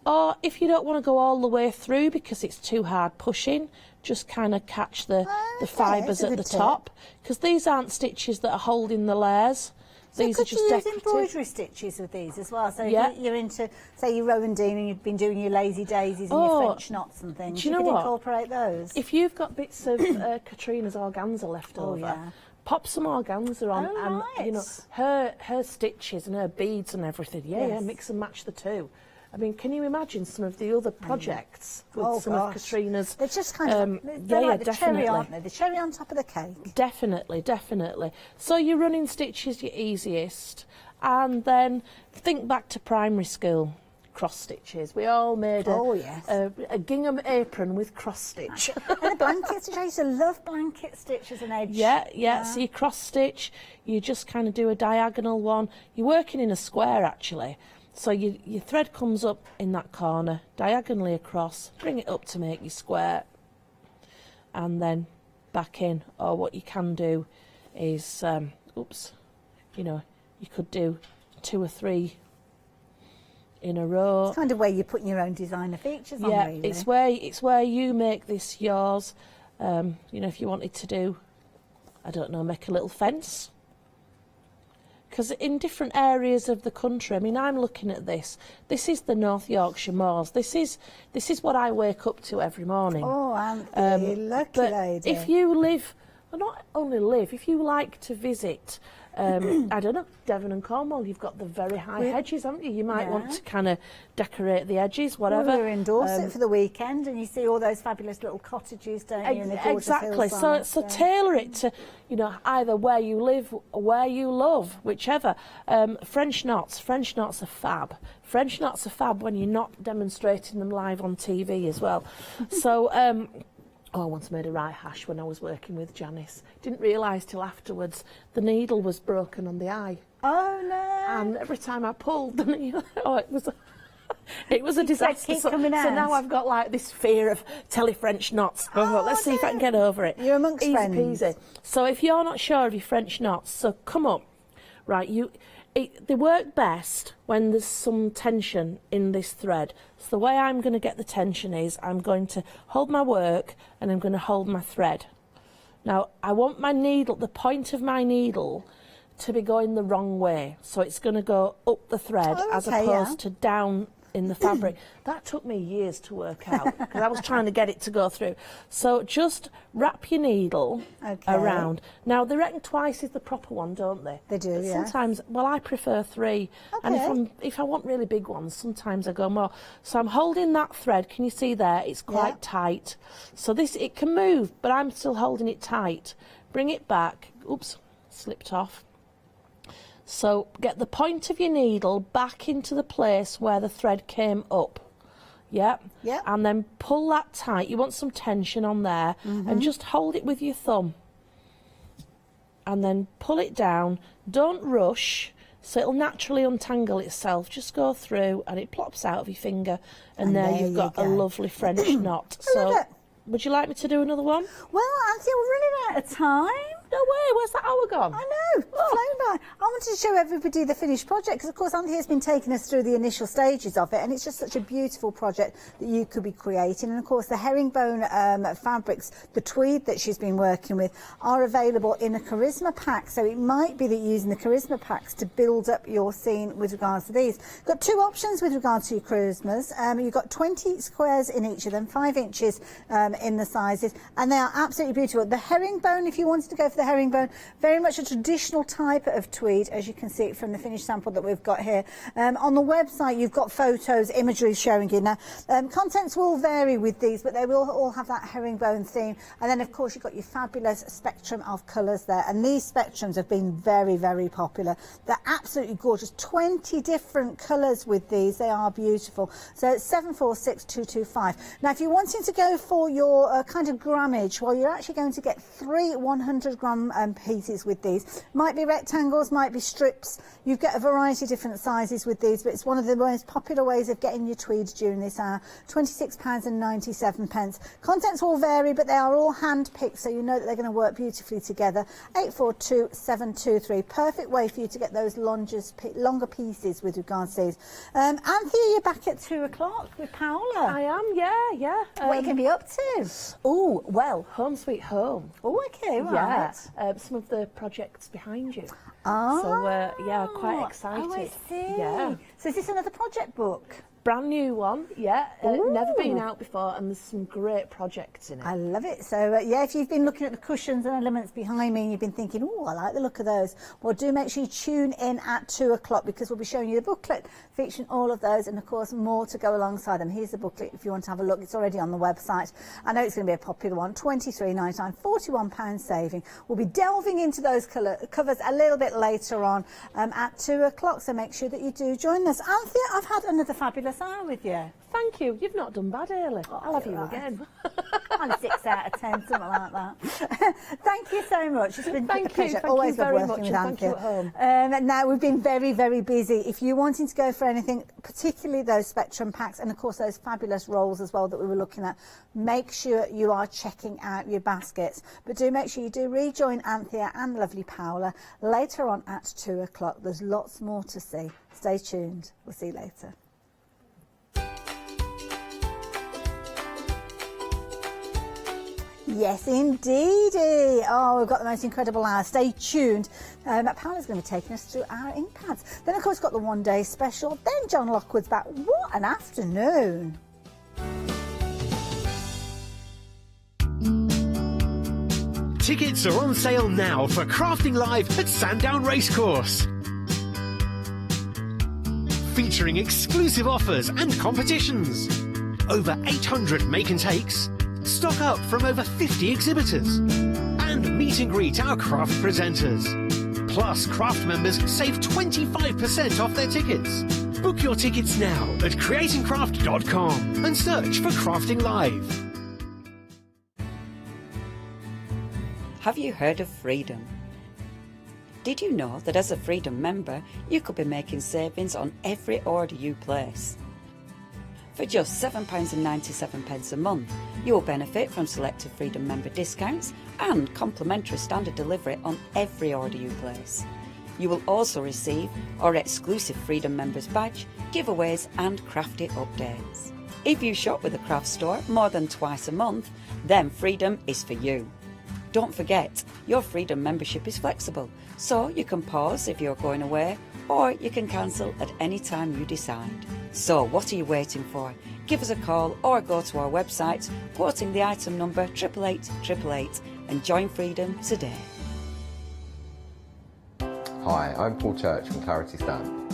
Or if you don't want to go all the way through because it's too hard pushing, just kind of catch the fibres at the top, because these aren't stitches that are holding the layers.
So
these are
could
just
you use
decorative.
embroidery stitches with these as well? So
Yeah.
if you're into, say, your Rowan Dean and you've been doing your lazy daisies and your French knots and things,
do you know
could
what?
incorporate those.
If you've got bits of Katrina's organza left over, pop some organza on, and you know her stitches and her beads and everything. Yeah, mix and match the two. I mean, can you imagine some of the other projects with some of Katrina's?
They're just kind of they're like the
definitely.
cherry, aren't they? The cherry on top of the cake.
Definitely, definitely. So your running stitch is your easiest, and then think back to primary school. Cross stitches. We all made a gingham apron with cross stitch.
And the blanket stitch. I used to love blanket stitch as an edge.
Yeah. So you cross stitch, you just kind of do a diagonal one. You're working in a square actually. So your thread comes up in that corner, diagonally across, bring it up to make your square, and then back in. Or what you can do is, you know, you could do 2 or 3 in a row.
It's kind of where you're putting your own designer features on, really.
It's where you make this yours. You know, if you wanted to do, I don't know, make a little fence. Because in different areas of the country, I mean, I'm looking at this. This is the North Yorkshire Moors. This is what I wake up to every morning.
Oh, Anthony, lucky lady.
If you live, well, not only live, if you like to visit, I don't know, Devon and Cornwall, you've got the very high hedges, haven't you? You might want to kind of decorate the edges, whatever.
We were in Dorset for the weekend, and you see all those fabulous little cottages, don't you? In the gorgeous
exactly.
hillside,
So tailor it to, you know, either where you live or where you love, whichever. French knots are fab. French knots are fab when you're not demonstrating them live on TV as well. So. I once made a rye hash when I was working with Janice. Didn't realise till afterwards the needle was broken on the eye.
Oh no!
And every time I pulled the needle, it was a disaster.
Keep coming out.
So now I've got like this fear of French knots. Let's see if I can get over it.
You're amongst
Easy
friends.
peasy. So if you're not sure of your French knots, so come up, right? They work best when there's some tension in this thread. So the way I'm going to get the tension is I'm going to hold my work and I'm going to hold my thread. Now I want my needle, the point of my needle, to be going the wrong way. So it's going to go up the thread as opposed to down in the fabric. That took me years to work out because I was trying to get it to go through. So just wrap your needle around. Now they reckon twice is the proper one, don't they?
They do, yeah.
Sometimes, well, I prefer 3. And if I want really big ones, sometimes I go more. So I'm holding that thread. Can you see there? It's quite tight. So it can move, but I'm still holding it tight. Bring it back. Oops, slipped off. So get the point of your needle back into the place where the thread came up. Yeah. And then pull that tight. You want some tension on there. And just hold it with your thumb. And then pull it down. Don't rush, so it'll naturally untangle itself. Just go through and it plops out of your finger. And there you've got a lovely French knot. So would you like me to do another one?
Well, Auntie, we're running out of time.
No way, where's that hour gone?
I know, flown by. I wanted to show everybody the finished project because, of course, Anthea's been taking us through the initial stages of it, and it's just such a beautiful project that you could be creating. And, of course, the herringbone fabrics, the tweed that she's been working with, are available in a Charisma pack. So it might be that you're using the Charisma packs to build up your scene with regards to these. You've got two options with regards to your Charismas. You've got 20 squares in each of them, 5 inches in the sizes, and they are absolutely beautiful. The herringbone, if you wanted to go for the herringbone, very much a traditional type of tweed, as you can see from the finished sample that we've got here. On the website, you've got photos, imagery showing you now. Contents will vary with these, but they will all have that herringbone theme. And then, of course, you've got your fabulous spectrum of colours there. And these spectrums have been very, very popular. They're absolutely gorgeous. 20 different colours with these. They are beautiful. So it's 746225. Now, if you're wanting to go for your kind of grammage, well, you're actually going to get 3 100-gram pieces with these. Might be rectangles, might be strips. You get a variety of different sizes with these, but it's one of the most popular ways of getting your tweeds during this hour. £26.97. Contents will vary, but they are all hand-picked, so you know that they're going to work beautifully together. 842723. Perfect way for you to get those longer pieces with regards to these. Anthea, you're back at 2 o'clock with Paola.
I am, yeah.
What you can be up to?
Oh, well, Home Sweet Home.
Oh, okay, right.
Yeah, some of the projects behind you.
Oh,
So, yeah, quite excited.
Oh, I see.
Yeah.
So is this another project book?
Brand new one, yeah.
Ooh.
Never been out before, and there's some great projects in it.
I love it. So, yeah, if you've been looking at the cushions and elements behind me and you've been thinking, oh, I like the look of those, well, do make sure you tune in at 2 o'clock because we'll be showing you the booklet featuring all of those and, of course, more to go alongside them. Here's the booklet if you want to have a look. It's already on the website. I know it's going to be a popular one. £23.99, £41 saving. We'll be delving into those covers a little bit later on at 2 o'clock, so make sure that you do join us. Anthea, I've had another fabulous hour with you.
Thank you. You've not done bad early. I'll have you again.
I'm 6 out of 10, something like that. Thank you so much. It's been a pleasure.
Thank
Always
you
love
very
working
much,
with
and thank you
Anthea.
at home.
Now, we've been very, very busy. If you're wanting to go for anything, particularly those spectrum packs and, of course, those fabulous rolls as well that we were looking at, make sure you are checking out your baskets. But do make sure you do rejoin Anthea and lovely Paola later on at 2 o'clock. There's lots more to see. Stay tuned. We'll see you later. Yes, indeedy. Oh, we've got the most incredible hour. Stay tuned. Paola's going to be taking us through our ink pads. Then, of course, got the one-day special. Then John Lockwood's back. What an afternoon.
Tickets are on sale now for Crafting Live at Sandown Racecourse. Featuring exclusive offers and competitions. Over 800 make and takes. Stock up from over 50 exhibitors. And meet and greet our craft presenters. Plus, craft members save 25% off their tickets. Book your tickets now at creatingcraft.com and search for Crafting Live.
Have you heard of Freedom? Did you know that as a Freedom member, you could be making savings on every order you place? For just £7.97 a month, you will benefit from selected Freedom member discounts and complimentary standard delivery on every order you place. You will also receive our exclusive Freedom members badge, giveaways and crafty updates. If you shop with the craft store more than twice a month, then Freedom is for you. Don't forget, your Freedom membership is flexible, so you can pause if you're going away, or you can cancel at any time you decide. So what are you waiting for? Give us a call or go to our website, quoting the item number 88888 and join Freedom today.
Hi, I'm Paul Church from Clarity Stamp.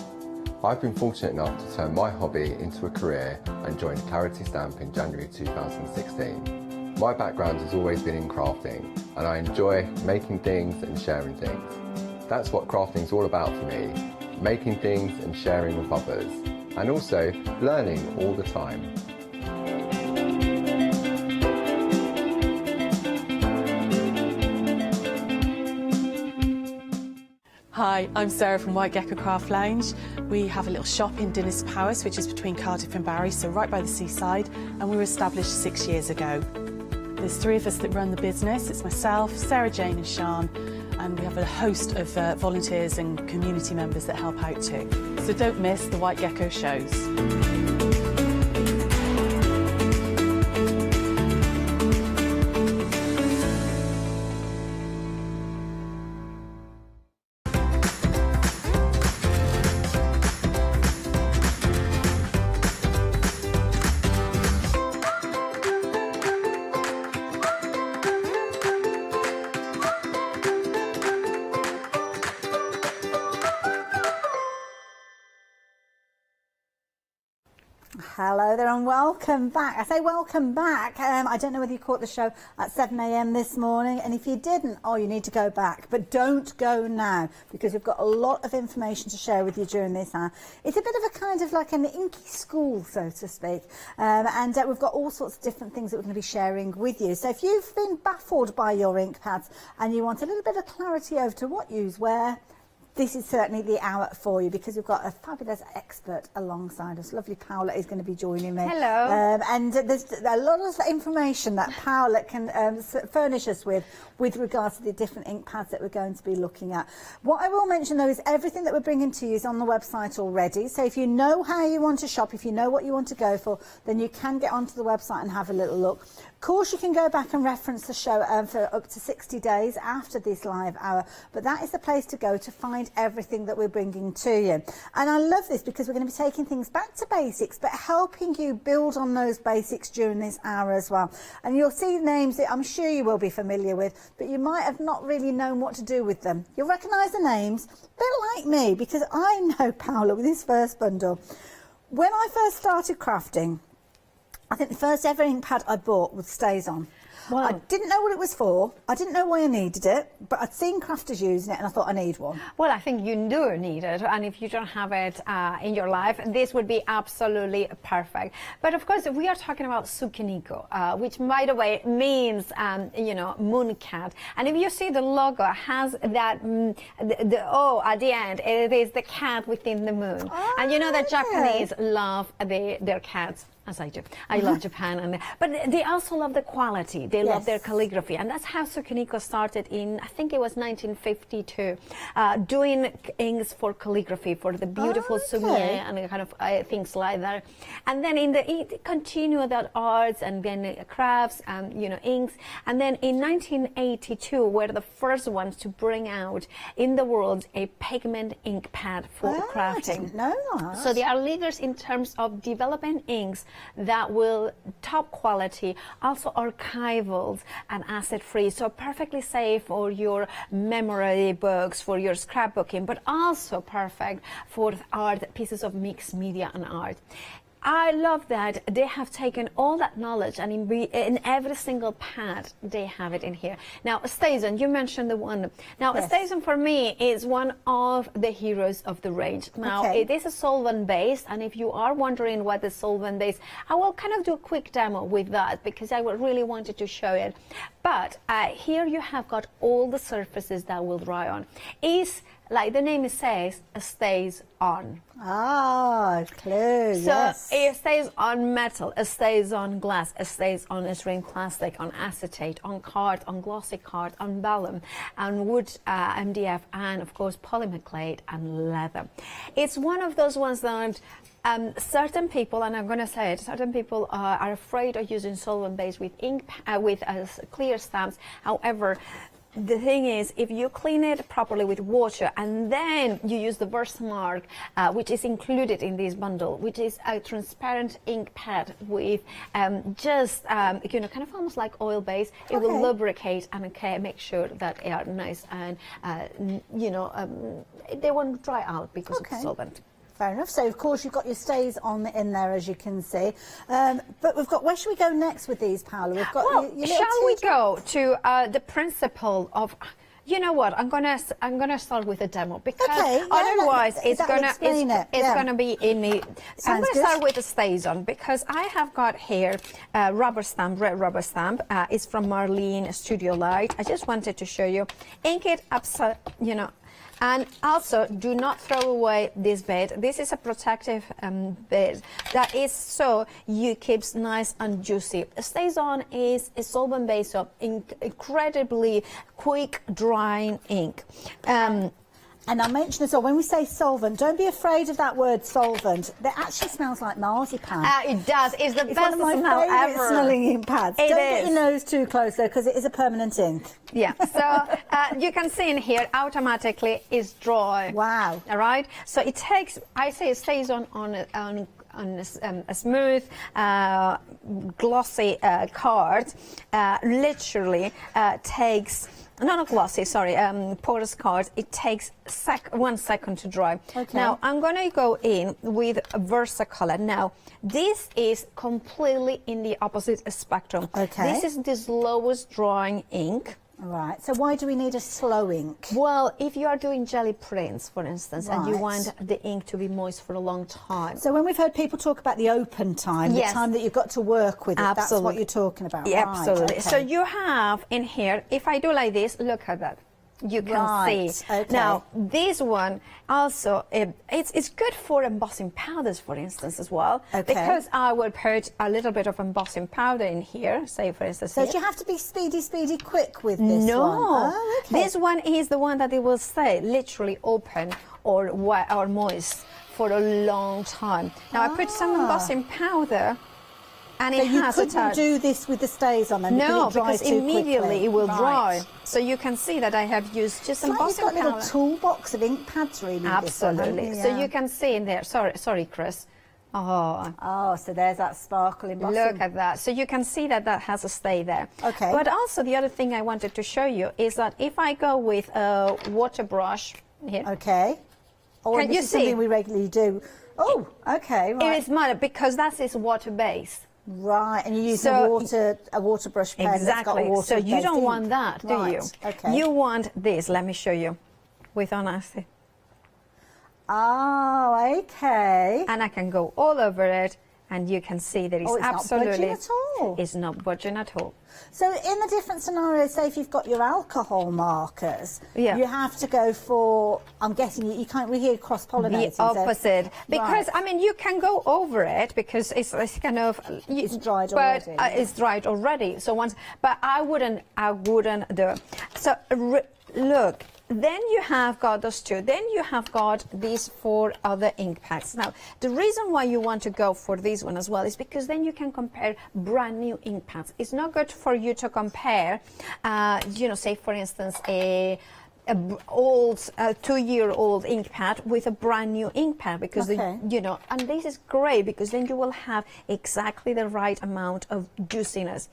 I've been fortunate enough to turn my hobby into a career and joined Clarity Stamp in January 2016. My background has always been in crafting and I enjoy making things and sharing things. That's what crafting is all about for me, making things and sharing with others, and also learning all the time.
Hi, I'm Sarah from White Gecko Craft Lounge. We have a little shop in Dinas Powys, which is between Cardiff and Barry, so right by the seaside, and we were established 6 years ago. There's 3 of us that run the business. It's myself, Sarah Jane and Sian, and we have a host of volunteers and community members that help out too. So don't miss the White Gecko shows.
Hello there and welcome back. I say welcome back. I don't know whether you caught the show at 7 a.m. this morning, and if you didn't, oh, you need to go back. But don't go now, because we've got a lot of information to share with you during this hour. It's a bit of a kind of like an inky school, so to speak, and we've got all sorts of different things that we're going to be sharing with you. So if you've been baffled by your ink pads and you want a little bit of clarity over to what you use where, this is certainly the hour for you, because we've got a fabulous expert alongside us. Lovely Paola is going to be joining me.
Hello.
And there's a lot of information that Paola can furnish us with regards to the different ink pads that we're going to be looking at. What I will mention though is everything that we're bringing to you is on the website already. So if you know how you want to shop, if you know what you want to go for, then you can get onto the website and have a little look. Of course, you can go back and reference the show for up to 60 days after this live hour, but that is the place to go to find everything that we're bringing to you. And I love this because we're going to be taking things back to basics, but helping you build on those basics during this hour as well. And you'll see names that I'm sure you will be familiar with, but you might have not really known what to do with them. You'll recognise the names, a bit like me, because I know Paola with this first bundle. When I first started crafting, I think the first ever ink pad I bought was Stays On. Wow. I didn't know what it was for. I didn't know why I needed it, but I'd seen crafters using it and I thought I need one.
Well, I think you do need it, and if you don't have it in your life, this would be absolutely perfect. But of course, we are talking about Tsukiniko, which, by the way, means, you know, moon cat. And if you see the logo has that the O at the end, it is the cat within the moon. Oh, and you know that Japanese love their cats. As I do. I love Japan, but they also love the quality. They love their calligraphy, and that's how Tsukiniko started in, I think it was 1952, doing inks for calligraphy, for the beautiful sumie and kind of things like that. And then it continued that arts and then crafts and, you know, inks. And then in 1982, were the first ones to bring out in the world a pigment ink pad for crafting. I didn't know that. So they are leaders in terms of developing inks that will top quality, also archival and asset free, so perfectly safe for your memory books, for your scrapbooking, but also perfect for art, pieces of mixed media and art. I love that they have taken all that knowledge, and in every single pad they have it in here. Now, Stays On, you mentioned the one. Now, Stays On for me is one of the heroes of the range. Now, it is a solvent base, and if you are wondering what the solvent is, I will kind of do a quick demo with that because I really wanted to show it. But here you have got all the surfaces that will dry on. Is, like the name says, stays on.
Ah, clue,
so it stays on metal, it stays on glass, it stays on string plastic, on acetate, on card, on glossy card, on vellum, on wood, MDF, and of course polymer clay and leather. It's one of those ones that certain people, and I'm going to say it, certain people are afraid of using solvent base with ink, with clear stamps. However, the thing is, if you clean it properly with water and then you use the Versamark, which is included in this bundle, which is a transparent ink pad with just, you know, kind of almost like oil base, it will lubricate and make sure that they are nice and, you know, they won't dry out because of the solvent.
Fair enough. So, of course, you've got your Stays On in there, as you can see. But we've got, where should we go next with these, Paola? We've got your
shall we go to the principle of... You know what? I'm gonna start with a demo because otherwise it's gonna be in the. So I'm gonna start with the Stays On because I have got here rubber stamp, red rubber stamp. It's from Marlene Studio Light. I just wanted to show you. Ink it up, you know. And also, do not throw away this bed. This is a protective bed that is so you keeps nice and juicy. StazOn is a solvent-based, incredibly quick drying ink.
And I mentioned as well, when we say solvent, don't be afraid of that word solvent. That actually smells like marzipan.
It does. It's the best
one of my
smell
favourite
ever.
smelling ink pads.
It
Don't
is.
get your nose too close though, because it is a permanent ink.
Yeah. So you can see in here automatically it's dry.
Wow.
All right. So it takes. I say it stays on a smooth, glossy card. Literally takes. Not glossy, sorry, porous card. It takes 1 second to dry.
Okay.
Now, I'm going to go in with Versacolor. Now, this is completely in the opposite spectrum.
Okay.
This is the slowest drying ink.
Right, so why do we need a slow ink?
Well, if you are doing jelly prints, for instance, and you
Right.
want the ink to be moist for a long time.
So when we've heard people talk about the open time,
Yes.
the time that you've got to work with it, that's what
Absolutely.
you're talking about.
Yeah,
Right,
absolutely.
okay.
So you have in here, if I do like this, look at that. You can
Right,
see.
okay.
Now, this one also, it's good for embossing powders, for instance, as well.
Okay.
Because I will put a little bit of embossing powder in here, say for instance
So
here.
do you have to be speedy quick with this
No,
one? Oh, okay.
this one is the one that it will stay literally open or wet or moist for a long time. Now I put some embossing powder, and
So
it
you
has a
couldn't
touch.
do this with the StazOn then?
No,
it dry
because
too
immediately
quickly?
it will
Right.
dry. So you can see that I have used just
It's like you've
embossing
got a little
powder.
toolbox of ink pads, really. this one, haven't
Absolutely.
you?
So
Yeah.
you can see in there. Sorry, Chris. Oh,
so there's that sparkle embossing.
look at that. So you can see that that has a stay there.
Okay.
But also the other thing I wanted to show you is that if I go with a water brush here.
Okay. Oh,
Can
this
you
is
see?
something we regularly do. Oh, okay, right.
It is matter because that is water based.
Right, and you use
So-
a water brush pen
Exactly.
that's got a water
So you don't
ink.
want that, do you?
Right, okay.
You want this. Let me show you with honesty.
Oh, okay.
And I can go all over it, and you can see that it's,
Oh, it's not
absolutely
budging at all.
It's not budging at all.
So in the different scenarios, say if you've got your alcohol markers,
Yeah.
you have to go for, I'm guessing you can't really hear cross-pollinating.
The opposite, because
Right.
I mean you can go over it because it's kind of
It's dried
but,
already.
It's dried already. So once, but I wouldn't do it. So look. Then you have got those two. Then you have got these 4 other ink pads. Now, the reason why you want to go for this one as well is because then you can compare brand new ink pads. It's not good for you to compare, say for instance old 2-year-old ink pad with a brand new ink pad because
Okay.
and this is great because then you will have exactly the right amount of juiciness.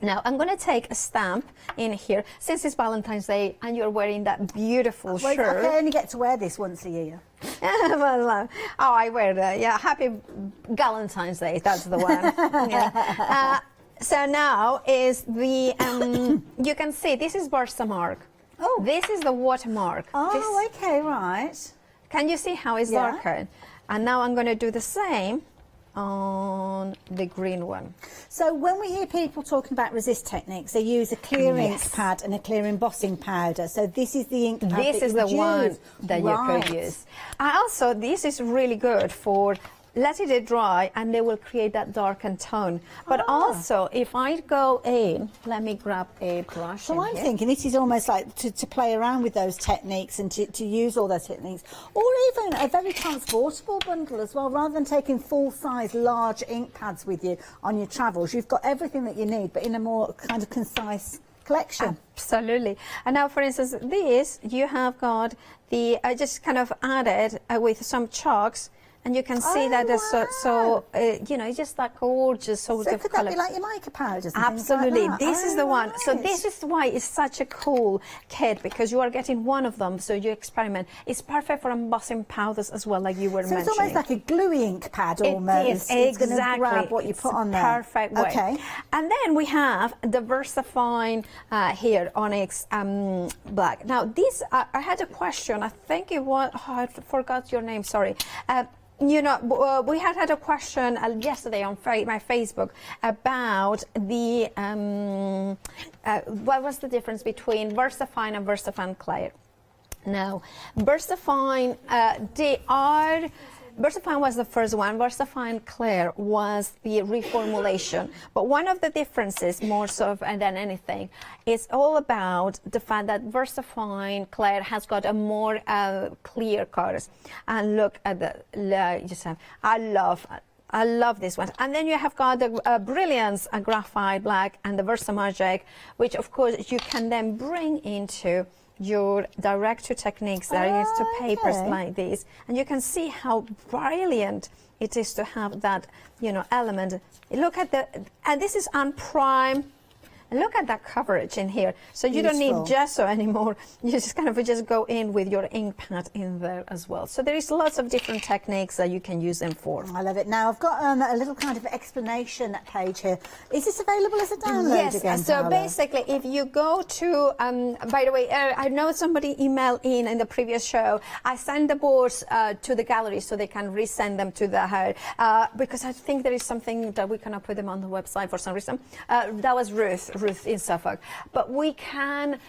Now, I'm going to take a stamp in here, since it's Valentine's Day and you're wearing that beautiful
Wait,
shirt.
I only get to wear this once a year.
I wear that. Yeah, happy Valentine's Day. That's the one. Yeah. So now is the, you can see, this is Versamark.
Oh.
This is the watermark.
Oh, okay, right.
Can you see how it's
Yeah.
darker? And now I'm going to do the same on the green one.
So when we hear people talking about resist techniques, they use a clear ink
Yes.
pad and a clear embossing powder. So this is the ink pad
This
that
is
you
the
would
one
use.
that you
Right.
could use. Also, this is really good for letting it dry and they will create that darkened tone. But also, if I go in, let me grab a brush.
So
in
I'm
here.
thinking this is almost like to play around with those techniques and to use all those techniques. Or even a very transportable bundle as well. Rather than taking full-size large ink pads with you on your travels, you've got everything that you need, but in a more kind of concise collection.
Absolutely. And now, for instance, this, you have got the, I just kind of added with some chalks. And you can see that there's it's just that gorgeous sort
So
of
could
colour.
that be like your mica powders and things like
Absolutely.
that?
This is the one. So
right.
this is why it's such a cool kit, because you are getting one of them, so you experiment. It's perfect for embossing powders as well, like you were
So
mentioning.
it's almost like a gluey ink pad almost.
It is,
It's going to
exactly.
grab what you
It's
put on
a
there.
perfect way.
Okay.
And then we have the Versafine here, Onyx Black. Now, this, I had a question. I think it was, I forgot your name, sorry. We had a question yesterday on my Facebook about the what was the difference between Versafine and Versafine Clay. Now, Versafine, Versafine was the first one. Versafine Clear was the reformulation. But one of the differences, more so than anything, is all about the fact that Versafine Clear has got a more clear colors. And look at the, I love this one. And then you have got the Brilliance, graphite black, and the Versamagic, which of course you can then bring into your director techniques that are used to papers like this, and you can see how brilliant it is to have that, you know, element. Look at and this is on prime. Look at that coverage in here. So you don't need gesso anymore. You just kind of just go in with your ink pad in there as well. So there is lots of different techniques that you can use them for.
I love it. Now I've got a little kind of explanation page here. Is this available as a download
yes,
again?
So
Paola?
basically if you go to, by the way, I know somebody emailed in the previous show. I send the boards to the gallery so they can resend them to the head because I think there is something that we cannot put them on the website for some reason. That was Ruth in Suffolk. But we can,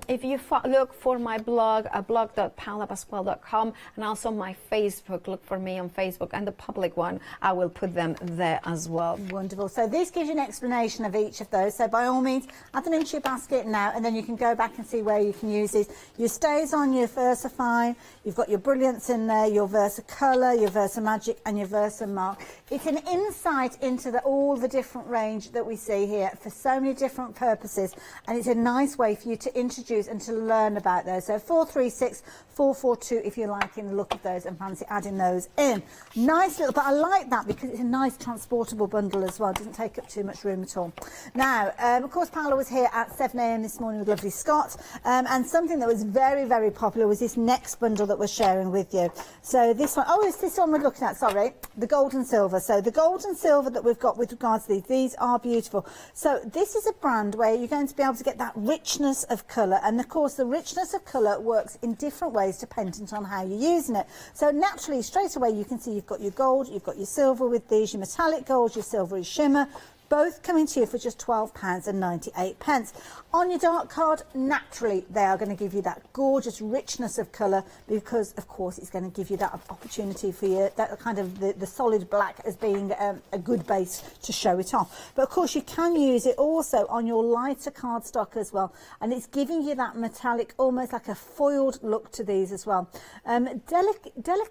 if you look for my blog, blog.paolapasquale.com, and also my Facebook, look for me on Facebook, and the public one, I will put them there as well.
Wonderful. So this gives you an explanation of each of those. So by all means, add them into your basket now, and then you can go back and see where you can use these. Your stays on your Versafine, you've got your Brilliance in there, your Versacolor, your Versamagic, and your Versamark. It's an insight into all the different range that we see here for so many different purposes, and it's a nice way for you to introduce and to learn about those. So 436, 442 if you're liking the look of those and fancy adding those in. Nice little, but I like that because it's a nice transportable bundle as well. It doesn't take up too much room at all. Now, of course, Paola was here at 7 a.m. this morning with lovely Scott, and something that was very, very popular was this next bundle that we're sharing with you. So this one, it's this one we're looking at, sorry, the gold and silver. So the gold and silver that we've got with regards to these are beautiful. So this is a brand where you're going to be able to get that richness of colour, and of course the richness of colour works in different ways dependent on how you're using it. So naturally straight away you can see you've got your gold, you've got your silver with these, your metallic gold, your silvery shimmer, both coming to you for just £12.98. On your dark card, naturally they are going to give you that gorgeous richness of colour because of course it's going to give you that opportunity for you, that kind of the solid black as being a good base to show it off. But of course you can use it also on your lighter cardstock as well, and it's giving you that metallic, almost like a foiled look to these as well. Delicata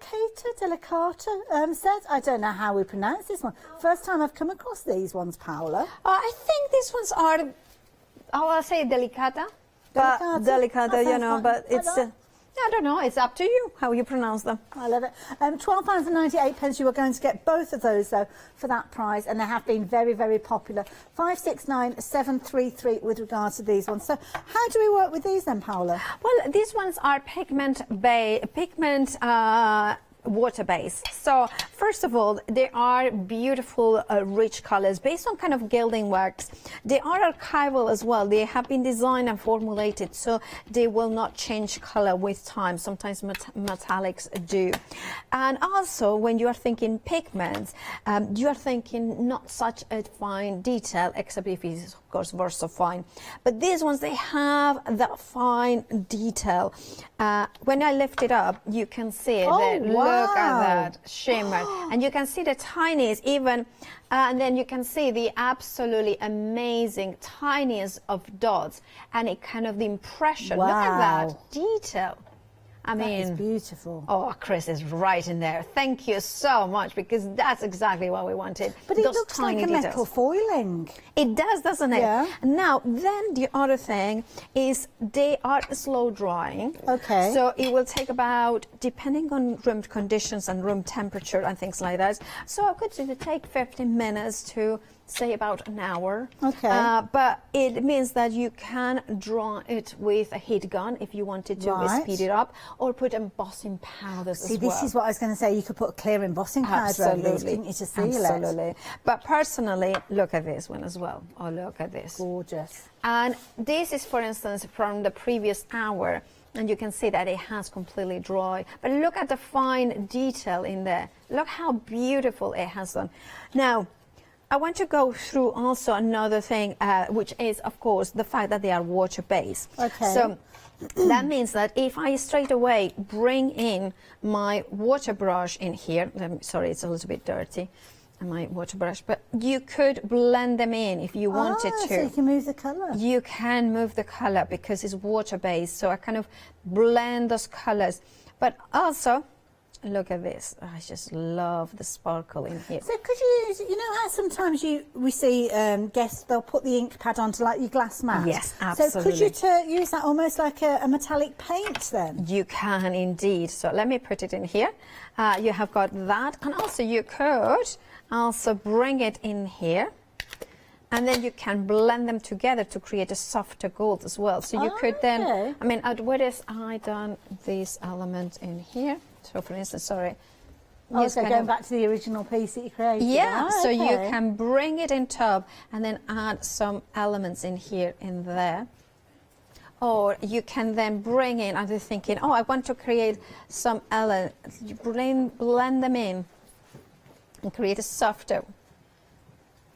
says, I don't know how we pronounce this one. First time I've come across these ones, Paola.
I think these ones are, I'll say delicata. Delicata, you know, but it's, I don't know, it's up to you how you pronounce them.
I love it. £12.98 you are going to get both of those though for that price, and they have been very, very popular. 569733 with regards to these ones. So how do we work with these then, Paola?
Well, these ones are water-based. So first of all, they are beautiful rich colors based on kind of gilding works. They are archival as well. They have been designed and formulated so they will not change color with time. Sometimes metallics do. And also when you are thinking pigments, you are thinking not such a fine detail, except if it's of course Versafine. But these ones, they have that fine detail. When I lift it up, you can see it. Look at that shimmer, and you can see the tiniest even, and then you can see the absolutely amazing tiniest of dots, and it kind of the impression. Look at that detail. I mean,
that is beautiful.
Oh, Chris is right in there. Thank you so much, because that's exactly what we wanted.
But it looks like a metal foiling.
It does, doesn't it?
Yeah.
Now, then the other thing is they are slow drying.
Okay.
So it will take about, depending on room conditions and room temperature and things like that. So it could take 15 minutes to say about an hour.
Okay.
But it means that you can draw it with a heat gun if you wanted to speed it up, or put embossing powders as well.
See, this is what I was going to say. You could put a clear embossing powder over these, couldn't you, to seal it?
Absolutely. But personally, look at this one as well. Oh, look at this.
Gorgeous.
And this is, for instance, from the previous hour. And you can see that it has completely dry. But look at the fine detail in there. Look how beautiful it has done. Now, I want to go through also another thing, which is, of course, the fact that they are water-based.
Okay.
So that means that if I straight away bring in my water brush in here, sorry, it's a little bit dirty, my water brush, but you could blend them in if you wanted to.
So you can move the colour.
You can move the colour because it's water-based, so I kind of blend those colours. But also, look at this. I just love the sparkle in here.
So could you know how sometimes we see guests, they'll put the ink pad onto like your glass mat?
Yes, absolutely.
So could you use that almost like a metallic paint then?
You can indeed. So let me put it in here. You have got that, and also you could also bring it in here. And then you can blend them together to create a softer gold as well. So you could then, I mean, what is I done this element in here? So for instance, sorry.
Oh, so going back to the original piece that you created.
Yeah, so you can bring it in top and then add some elements in here, in there. Or you can then bring in, I'm just thinking, oh, I want to create some elements. You blend them in and create a softer.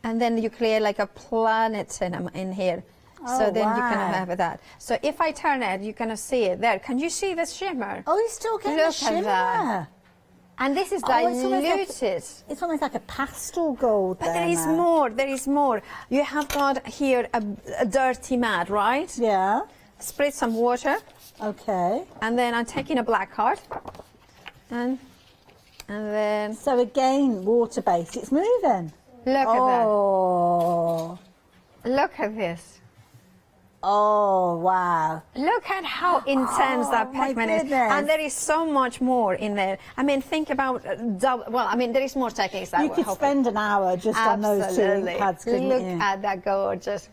And then you create like a planet in here.
Oh,
so then
wow.
you can have that. So if I turn it, you can see it there. Can you see the shimmer?
Oh, you're still getting
Look
the shimmer.
at that. And this is
It's
diluted.
It's almost like a pastel gold.
But there is more. There is more. You have got here a dirty mat, right?
Yeah.
Spray some water.
Okay.
And then I'm taking a black card. And then...
So again, water-based. It's moving.
Look at that.
Oh.
Look at this.
Oh, wow.
Look at how intense that pigment is. And there is so much more in there. I mean, think about, well, I mean, there is more techniques that
you could spend an hour just on those two ink pads, couldn't
Look
you?
at that gorgeous.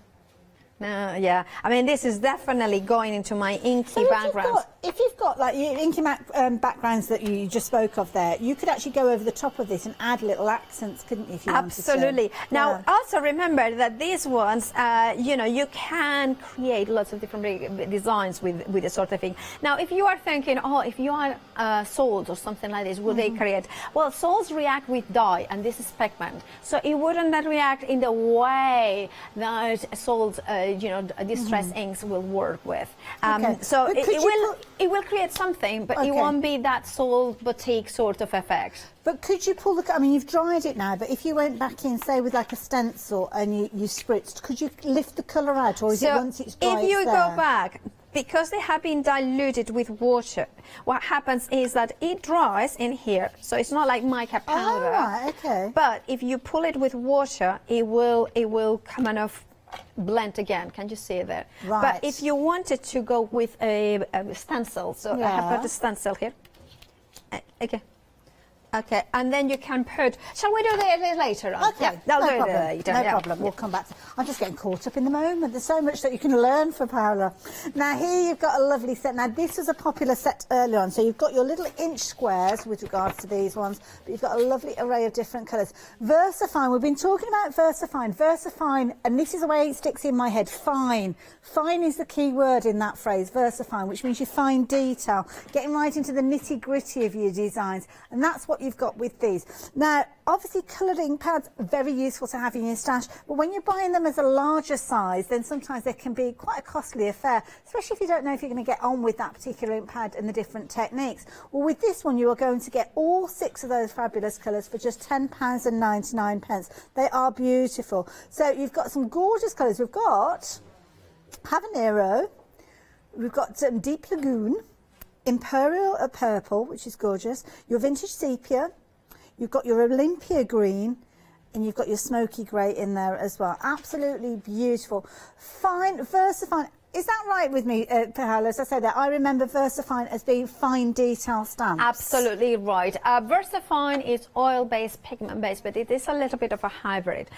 No, yeah. I mean, this is definitely going into my inky background.
If you've got like your inky backgrounds that you just spoke of there, you could actually go over the top of this and add little accents, couldn't you? If you
Absolutely.
wanted to?
Now, also remember that these ones, you know, you can create lots of different designs with this sort of thing. Now, if you are thinking, oh, if you are soles or something like this, will they create? Well, soles react with dye, and this is pigment, so it wouldn't react in the way that soles, you know, distress inks will work with. So it will create something, but it won't be that sole boutique sort of effect.
But could you pull the... I mean, you've dried it now, but if you went back in, say, with like a stencil and you spritzed, could you lift the colour out, or is it once it's dry,
if you
it's
go
there?
back, because they have been diluted with water, what happens is that it dries in here, so it's not like mica powder.
Oh, right, okay.
But if you pull it with water, it will kind of blend again. Can you see it there?
Right.
But if you wanted to go with a stencil, so I have got a stencil here. Okay. Okay, and then you can put... Shall we do that later on?
Okay,
yeah,
no
do it
problem.
later.
No
yeah.
problem. We'll come back. I'm just getting caught up in the moment. There's so much that you can learn for Paola. Now, here you've got a lovely set. Now, this was a popular set earlier on. So you've got your little inch squares with regards to these ones, but you've got a lovely array of different colours. Versafine. We've been talking about Versafine. Versafine, and this is the way it sticks in my head. Fine. Fine is the key word in that phrase, Versafine, which means you find detail, getting right into the nitty-gritty of your designs. And that's what you've got with these. Now, obviously, coloured ink pads are very useful to have in your stash, but when you're buying them as a larger size, then sometimes they can be quite a costly affair, especially if you don't know if you're going to get on with that particular ink pad and the different techniques. Well, with this one, you are going to get all 6 of those fabulous colours for just £10.99. They are beautiful. So you've got some gorgeous colours. We've got Habanero, we've got Deep Lagoon, Imperial Purple, which is gorgeous, your Vintage Sepia, you've got your Olympia Green, and you've got your Smoky Grey in there as well. Absolutely beautiful. Fine, Versafine. Is that right with me, Paola? As I say that, I remember Versafine as being fine detail stamps.
Absolutely right. Versafine is oil-based, pigment-based, but it is a little bit of a hybrid.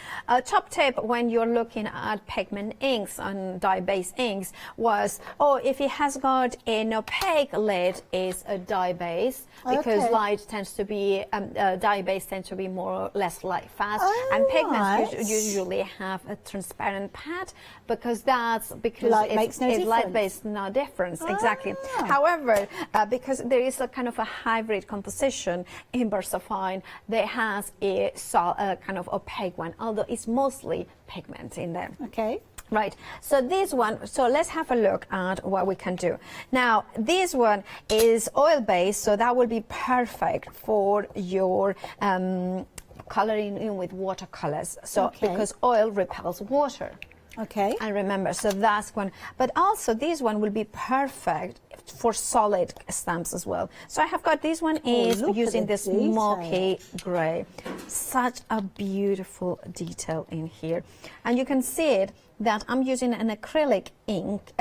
Top tip when you're looking at pigment inks and dye-based inks was, if it has got an opaque lid, is a dye-based, because light tends to be, dye-based tends to be more or less light fast, and pigments usually have a transparent pad, because that's because
like makes no difference.
Light-based, no difference, exactly. However, because there is a kind of a hybrid composition in Versafine, there has a kind of opaque one, although it's mostly pigment in there.
Okay.
Right, so this one, so let's have a look at what we can do. Now, this one is oil-based, so that will be perfect for your coloring in with watercolors. So, because oil repels water.
Okay.
And remember, so that's one. But also, this one will be perfect for solid stamps as well. So I have got this one is using this smoky grey. Such a beautiful detail in here. And you can see it that I'm using an acrylic ink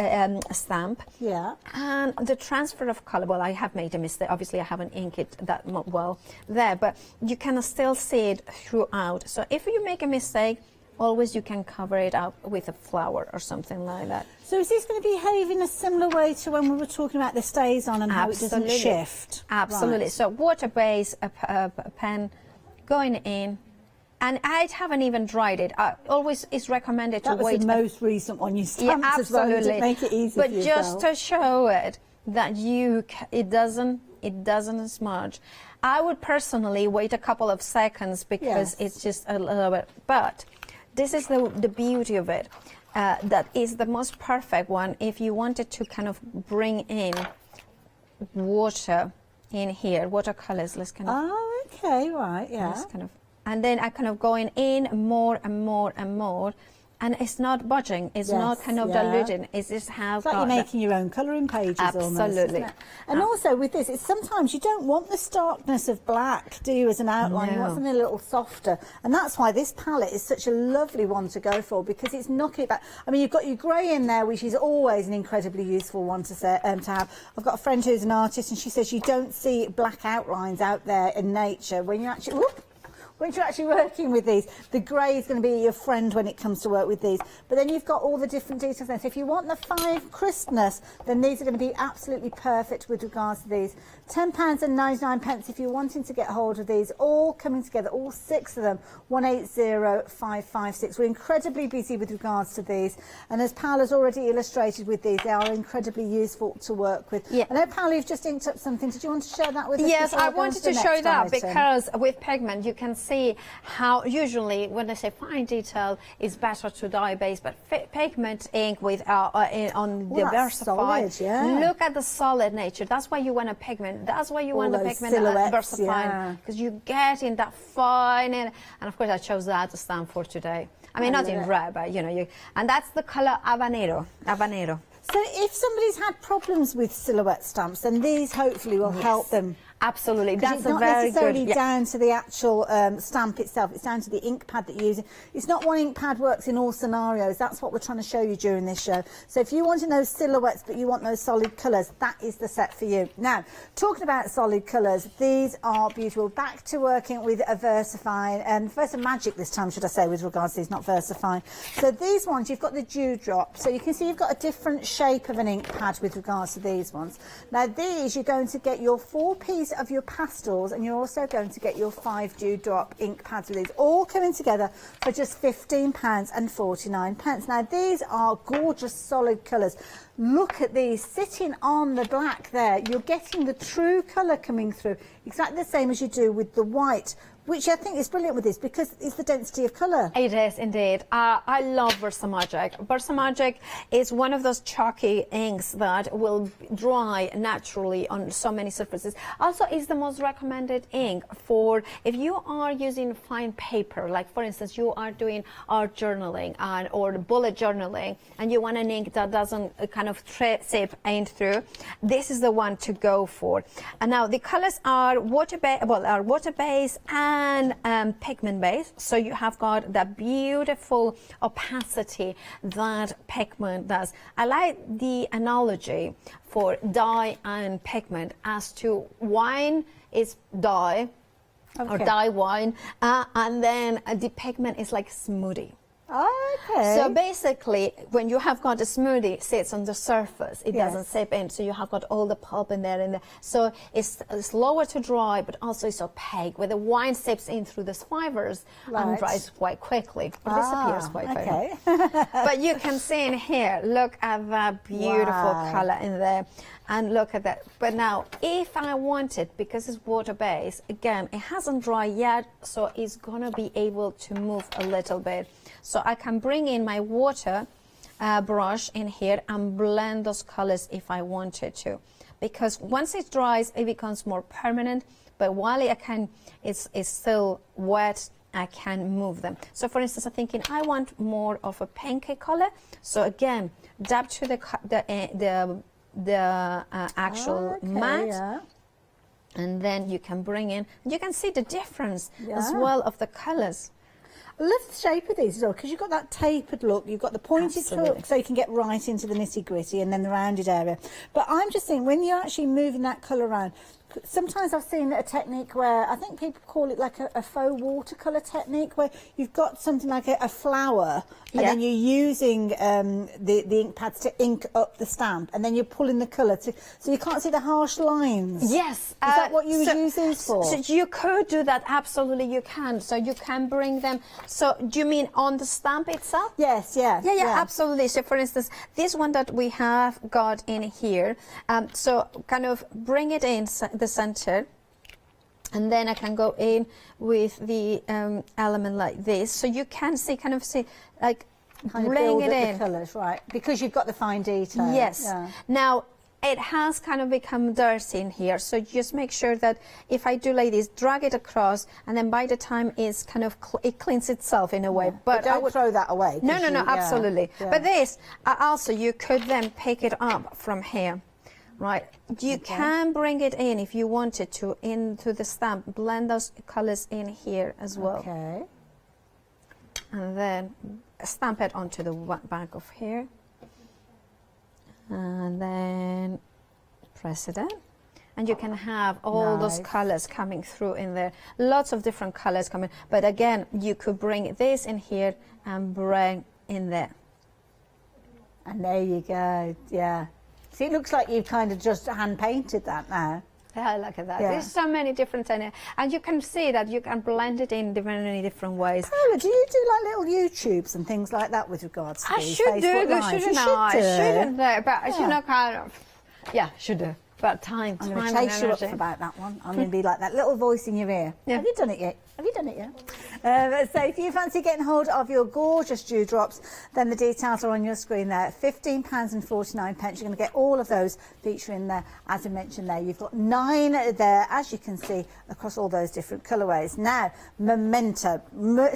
stamp.
Yeah.
And the transfer of color, well, I have made a mistake. Obviously, I haven't inked it that well there, but you can still see it throughout. So if you make a mistake, always you can cover it up with a flower or something like that.
So is this going to behave in a similar way to when we were talking about the stays on and how it doesn't shift?
Absolutely.
Right.
So water-based pen going in. And I haven't even dried it. Always is recommended to wait.
That was the most recent one you stamped as well, to make it easy
but
for
just to show it that it doesn't smudge. I would personally wait a couple of seconds because it's just a little bit. But this is the beauty of it. That is the most perfect one if you wanted to kind of bring in water in here, watercolors. Let's kind of.
Oh, okay, right, yeah.
Let's kind of. And then I kind of going in more and more and more, and it's not budging. It's not kind of diluting. It's just how.
It's like you're making your own colouring pages almost.
Absolutely.
And also with this, it's sometimes you don't want the starkness of black, do you, as an outline? You want something a little softer. And that's why this palette is such a lovely one to go for, because it's knocking it back. I mean, you've got your grey in there, which is always an incredibly useful one to have. I've got a friend who's an artist, and she says you don't see black outlines out there in nature when you actually... When you're actually working with these, the grey is going to be your friend when it comes to work with these. But then you've got all the different details there. So if you want the fine crispness, then these are going to be absolutely perfect with regards to these. £10.99 if you're wanting to get hold of these, all coming together, all 6 of them, 180556. We're incredibly busy with regards to these. And as Paola's already illustrated with these, they are incredibly useful to work with. I know, Paola, you've just inked up something. Did you want to share that with us?
Yes, I wanted to show that because with pigment, you can see how usually when they say fine detail is better to dye base, but pigment ink with on the Versafine, look at the solid nature. That's why you want a pigment. That's why you want the pigment Versafine, because you get in that fine, and of course I chose that to stand for today. I mean, not in red, but you know, and that's the color Habanero.
So if somebody's had problems with silhouette stamps, then these hopefully will help them.
Absolutely, that's
it's not necessarily down to the actual stamp itself. It's down to the ink pad that you're using. It's not one ink pad works in all scenarios. That's what we're trying to show you during this show. So if you want to know silhouettes but you want those solid colours, that is the set for you. Now, talking about solid colours, these are beautiful. Back to working with a Versafine, and Versamagic this time, should I say, with regards to these, not Versafine. So these ones, you've got the dewdrop. So you can see you've got a different shape of an ink pad with regards to these ones. Now these, you're going to get your 4-piece of your pastels, and you're also going to get your 5 dewdrop ink pads with these, all coming together for just £15.49. Now these are gorgeous solid colours. Look at these sitting on the black there. You're getting the true colour coming through, exactly the same as you do with the white, which I think is brilliant with this because it's the density of colour.
It is indeed. I love Versamagic. Versamagic is one of those chalky inks that will dry naturally on so many surfaces. Also, it's the most recommended ink for if you are using fine paper, like for instance, you are doing art journaling or bullet journaling, and you want an ink that doesn't kind of seep in through. This is the one to go for. And now the colours are water-based and pigment base, so you have got that beautiful opacity that pigment does. I like the analogy for dye and pigment as to wine is dye or dye wine, and then the pigment is like smoothie.
Okay.
So basically, when you have got a smoothie, it sits on the surface. It doesn't seep in, so you have got all the pulp in there. So it's slower to dry, but also it's opaque, where the wine seeps in through the fibers and dries quite quickly. It disappears quite quickly. But you can see in here, look at that beautiful colour in there. And look at that. But now, if I wanted, because it's water-based, again, it hasn't dried yet, so it's going to be able to move a little bit. So I can bring in my water brush in here and blend those colors if I wanted to. Because once it dries, it becomes more permanent, but while it's still wet, I can move them. So for instance, I'm thinking I want more of a pinky color. So again, dab to the actual mat, and then you can bring in, you can see the difference as well of the colors.
I love the shape of these as well, because you've got that tapered look, you've got the pointed hook, so you can get right into the nitty-gritty, and then the rounded area. But I'm just thinking, when you're actually moving that colour around, sometimes I've seen a technique where I think people call it like a faux watercolour technique, where you've got something like a flower, and then you're using the ink pads to ink up the stamp, and then you're pulling the colour so you can't see the harsh lines.
Yes.
Is that what you would use these for?
So you could do that, absolutely you can. So you can bring them, so do you mean on the stamp itself?
Yes,
yeah, absolutely. So for instance, this one that we have got in here, so kind of bring it in the center, and then I can go in with the element like this, so you can see, kind of see, like
kind of
bring it
build up
in.
the colours, right? Because you've got the fine detail.
Yes.
Yeah.
Now it has kind of become dirty in here, so just make sure that if I do like this, drag it across, and then by the time it's kind of it cleans itself in a way. But
don't
I would
throw that away.
No, absolutely.
Yeah.
But this also, you could then pick it up from here. Right, you can bring it in if you wanted to into the stamp, blend those colors in here as well.
Okay.
And then stamp it onto the back of here. And then press it in. And you can have all those colors coming through in there. Lots of different colors coming. But again, you could bring this in here and bring in there.
And there you go, yeah. See, it looks like you've kind of just hand painted that now.
Yeah, look at that.
Yeah.
There's so many different, and you can see that you can blend it in many different ways.
Paula, do you do like little YouTubes and things like that with regards to
I
these
should
Facebook
do this,
Lives?
shouldn't
You
I?
should do.
Shouldn't I? But you know, kind of, should do. But time
I'm going to
and
chase you up
energy.
about that one. I'm going to be like that little voice in your ear.
Yeah.
Have you done it yet? Have you done it yet? So if you fancy getting hold of your gorgeous dewdrops, then the details are on your screen there. £15.49. You're going to get all of those featuring there, as I mentioned there. You've got 9 there, as you can see, across all those different colourways. Now, Memento.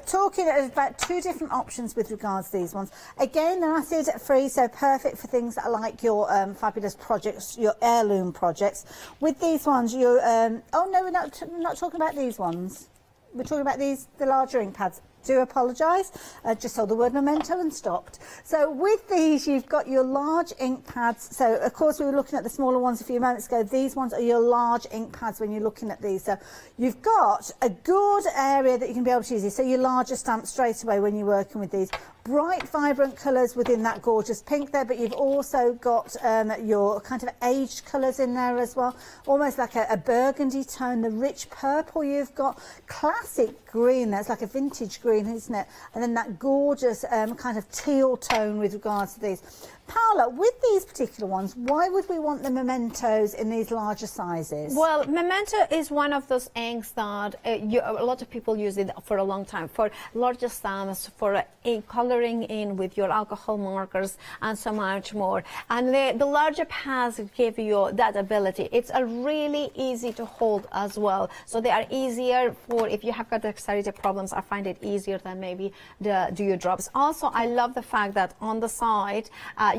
Talking about 2 different options with regards to these ones. Again, they're acid-free, so perfect for things that are like your fabulous projects, your heirloom projects. With these ones, you're oh no, we're not talking about these ones. We're talking about these, the larger ink pads. Do apologise, just saw the word Memento and stopped. So with these, you've got your large ink pads. So of course we were looking at the smaller ones a few moments ago. These ones are your large ink pads when you're looking at these. So you've got a good area that you can be able to use these. So your larger stamp straight away when you're working with these. Bright, vibrant colours within that gorgeous pink there, but you've also got your kind of aged colours in there as well, almost like a burgundy tone. The rich purple you've got, classic green, that's like a vintage green, isn't it? And then that gorgeous kind of teal tone with regards to these. Paula, with these particular ones, why would we want the Mementos in these larger sizes?
Well, Memento is one of those inks that a lot of people use it for a long time, for larger stamps, for colouring in with your alcohol markers and so much more. And the larger pads give you that ability. It's a really easy to hold as well. So they are easier for, if you have got dexterity problems, I find it easier than maybe the dewdrops. Also, I love the fact that on the side,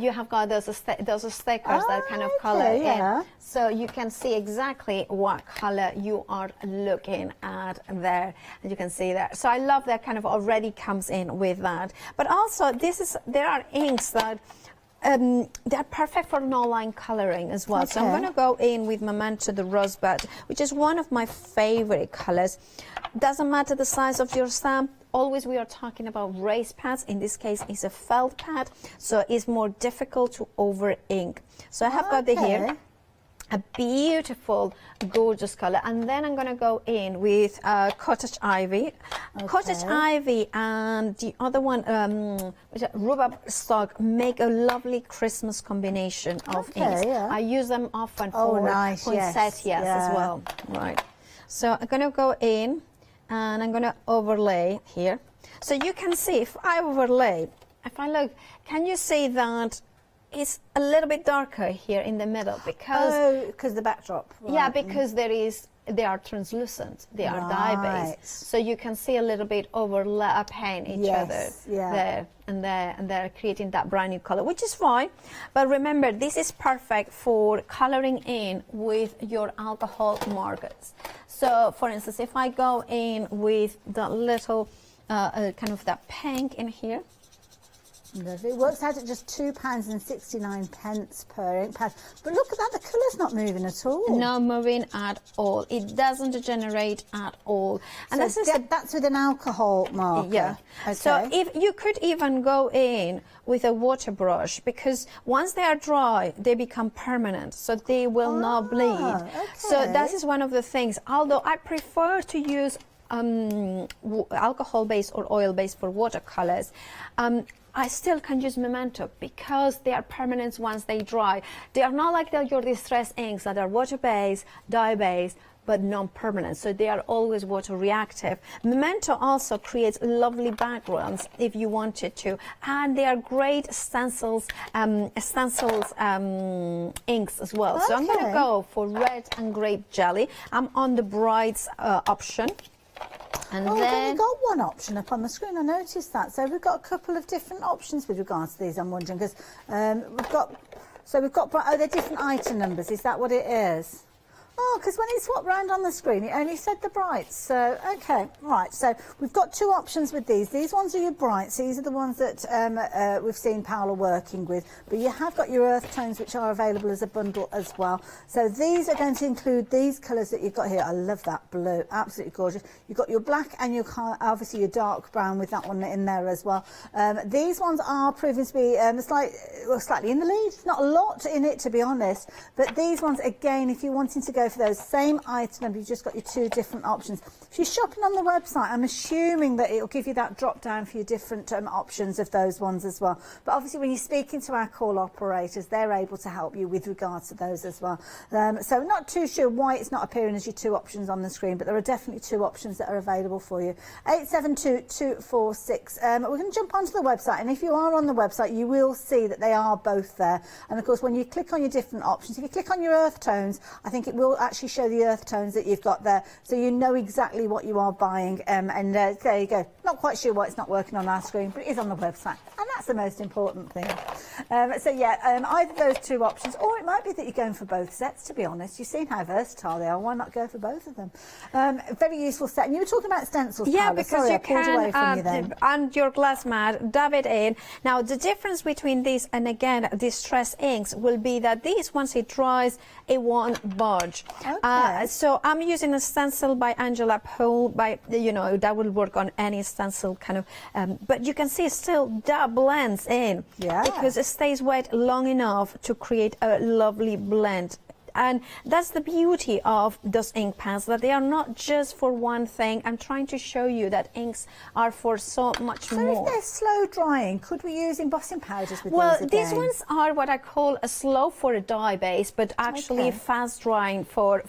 you have got those stickers that kind of color in, so you can see exactly what color you are looking at there, and you can see that. So I love that kind of already comes in with that. But also, there are inks that they're perfect for no-line colouring as well. So I'm going to go in with Memento, the Rosebud, which is one of my favorite colours. Doesn't matter the size of your stamp, always we are talking about raised pads. In this case, it's a felt pad, so it's more difficult to over ink. So I have got the here. A beautiful, gorgeous color, and then I'm going to go in with cottage ivy. Cottage ivy and the other one, rhubarb stock, make a lovely Christmas combination of inks. I use them often for poinsettias as well. Right. So I'm going to go in and I'm going to overlay here. So you can see if I overlay, if I look, can you see that? It's a little bit darker here in the middle because
the backdrop. Right.
Yeah, because they are translucent. They are dye-based, so you can see a little bit overlapping each other there and there, and they're creating that brand new color, which is fine. But remember, this is perfect for coloring in with your alcohol markers. So, for instance, if I go in with the little kind of that pink in here.
It works out at just £2.69 per ink pad. But look at that, the colour's not moving at all.
Not moving at all. It doesn't degenerate at all. And
so that's with an alcohol marker.
Yeah. Okay. So if you could even go in with a water brush, because once they are dry, they become permanent, so they will not bleed. Okay. So that is one of the things. Although I prefer to use alcohol-based or oil-based for watercolors. I still can use Memento because they are permanent once they dry. They are not like your distress inks that are water-based, dye-based, but non-permanent, so they are always water reactive. Memento also creates lovely backgrounds if you wanted to, and they are great stencils, inks as well. So I'm going to go for red and grape jelly. I'm on the Bride's option. And then
we've got one option up on the screen. I noticed that. So we've got a couple of different options with regards to these. I'm wondering because we've got they're different item numbers. Is that what it is? Oh, because when it swapped round on the screen, it only said the brights. So, okay, right. So we've got two options with these. These ones are your brights. These are the ones that we've seen Paola working with. But you have got your earth tones, which are available as a bundle as well. So these are going to include these colours that you've got here. I love that blue. Absolutely gorgeous. You've got your black and your obviously your dark brown with that one in there as well. These ones are proving to be slightly in the lead. Not a lot in it, to be honest. But these ones, again, if you're wanting to go for those same item, you've just got your two different options. If you're shopping on the website, I'm assuming that it'll give you that drop down for your different options of those ones as well. But obviously when you're speaking to our call operators, they're able to help you with regards to those as well. So not too sure why it's not appearing as your two options on the screen, but there are definitely two options that are available for you. 872246. We're going to jump onto the website, and if you are on the website, you will see that they are both there. And of course, when you click on your different options, if you click on your earth tones, I think it will actually show the earth tones that you've got there, so you know exactly what you are buying. And there you go. Not quite sure why it's not working on our screen, but it is on the website, and that's the most important thing. So yeah, either those two options, or it might be that you're going for both sets, to be honest. You've seen how versatile they are. Why not go for both of them? Very useful set. And you were talking about stencils,
yeah,
Paola.
because
Sorry,
you
I pulled away from you then.
And your glass mat, dab it in. Now the difference between this and again distress inks will be that these, once it dries, it won't budge. Okay. So I'm using a stencil by Angela Poole. That will work on any stencil kind of, but you can see still that blends in, because it stays wet long enough to create a lovely blend. And that's the beauty of those ink pads, that they are not just for one thing. I'm trying to show you that inks are for so much more.
So if they're slow drying, could we use embossing powders with these again?
These ones are what I call a slow for a dye base, but actually fast drying for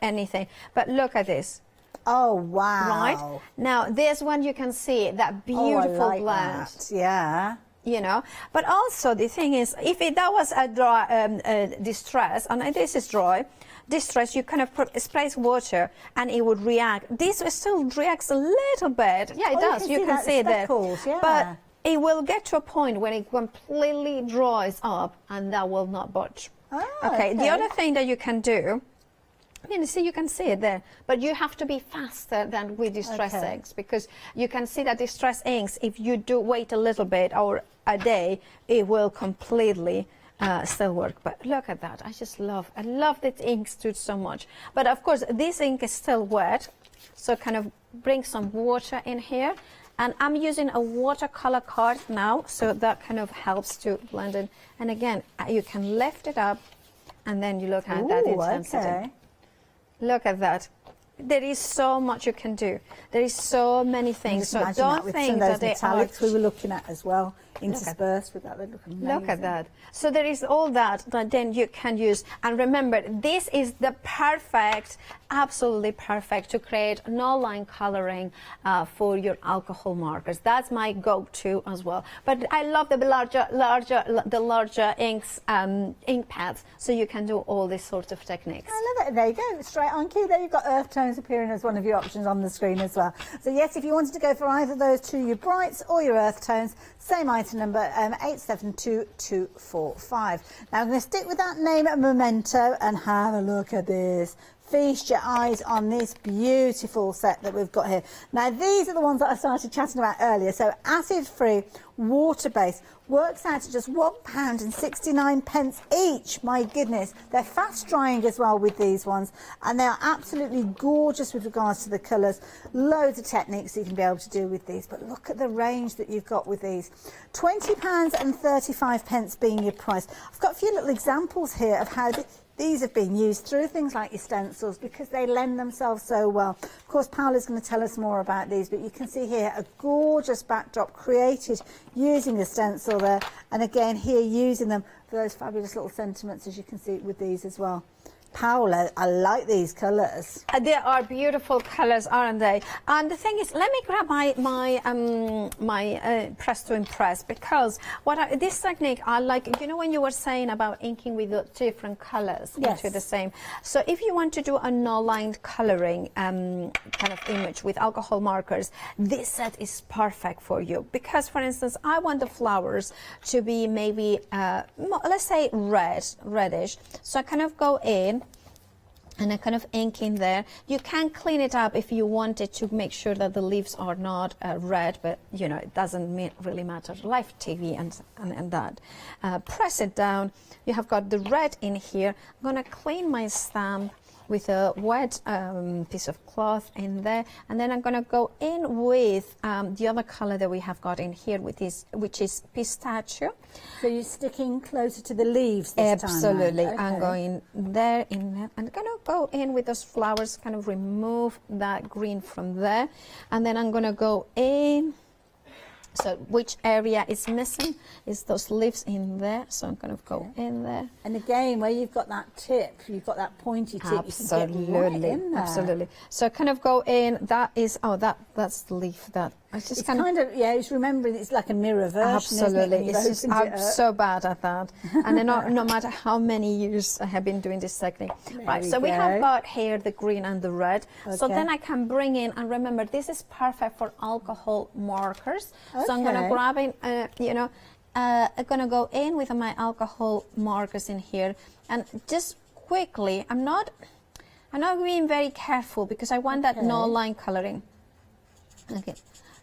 anything. But look at this.
Oh, wow.
Right? Now, this one you can see that beautiful blend.
That. Yeah.
You know, but also the thing is, if that was a dry distress, and this is dry distress, you kind of spray water and it would react. This still reacts a little bit. Yeah, it does. You can see it there.
Yeah.
But it will get to a point when it completely dries up, and that will not budge. Okay. The other thing that you can do, you can see it there, but you have to be faster than with distress inks, because you can see that distress inks, if you do wait a little bit or a day, it will completely still work. But look at that. I love that ink stood so much. But of course, this ink is still wet, so kind of bring some water in here. And I'm using a watercolor card now, so that kind of helps to blend in. And again, you can lift it up, and then you look at that intensity.
Okay.
Look at that. There is so much you can do. There is so many things. So don't think that they are.
We were looking at as well, interspersed with that. They look amazing.
Look at that. So there is all that then you can use. And remember, this is the perfect, absolutely perfect to create no line coloring for your alcohol markers. That's my go-to as well. But I love the larger inks, ink pads, so you can do all these sorts of techniques.
I love it. There you go, straight on cue. There you've got earth tones appearing as one of your options on the screen as well. So yes, if you wanted to go for either of those two, your brights or your earth tones, same item number, 872245. Now I'm going to stick with that name at Memento and have a look at this. Feast your eyes on this beautiful set that we've got here. Now these are the ones that I started chatting about earlier. So acid-free, water-based, works out to just £1.69 each. My goodness, they're fast drying as well with these ones, and they are absolutely gorgeous with regards to the colours. Loads of techniques you can be able to do with these, but look at the range that you've got with these. £20.35 being your price. I've got a few little examples here of how these have been used through things like your stencils, because they lend themselves so well. Of course, Paola's going to tell us more about these, but you can see here a gorgeous backdrop created using the stencil there, and again here using them for those fabulous little sentiments, as you can see with these as well. Paola, I like these colours.
They are beautiful colours, aren't they? And the thing is, let me grab my press to impress, because this technique I like. You know, when you were saying about inking with the different colours into the same. So if you want to do a no-line colouring kind of image with alcohol markers, this set is perfect for you. Because, for instance, I want the flowers to be maybe let's say reddish. So I kind of go in and I kind of ink in there. You can clean it up if you wanted to make sure that the leaves are not red, but you know, it doesn't really matter. Live TV and that. Press it down. You have got the red in here. I'm gonna clean my stamp with a wet piece of cloth in there, and then I'm going to go in with the other color that we have got in here, which is pistachio.
So you're sticking closer to the leaves this time?
Absolutely.
Okay.
I'm going there, in there. I'm going to go in with those flowers, kind of remove that green from there, and then I'm going to go in. So which area is missing is those leaves in there. So I'm going to go in there.
And again, where you've got that tip, you've got that pointy tip,
absolutely,
you can get right in there.
Absolutely. So kind of go in. That is that's the leaf that I just
it's kind of it's remembering it's like a mirror version.
Absolutely.
Isn't it?
It's just I'm so bad at that, and then no matter how many years I have been doing this technique. Right. So we have got here the green and the red. Okay. So then I can bring in, and remember this is perfect for alcohol markers. Okay. So I'm going to grab in, I'm going to go in with my alcohol markers in here, and just quickly, I'm not being very careful because I want that no line coloring. Okay.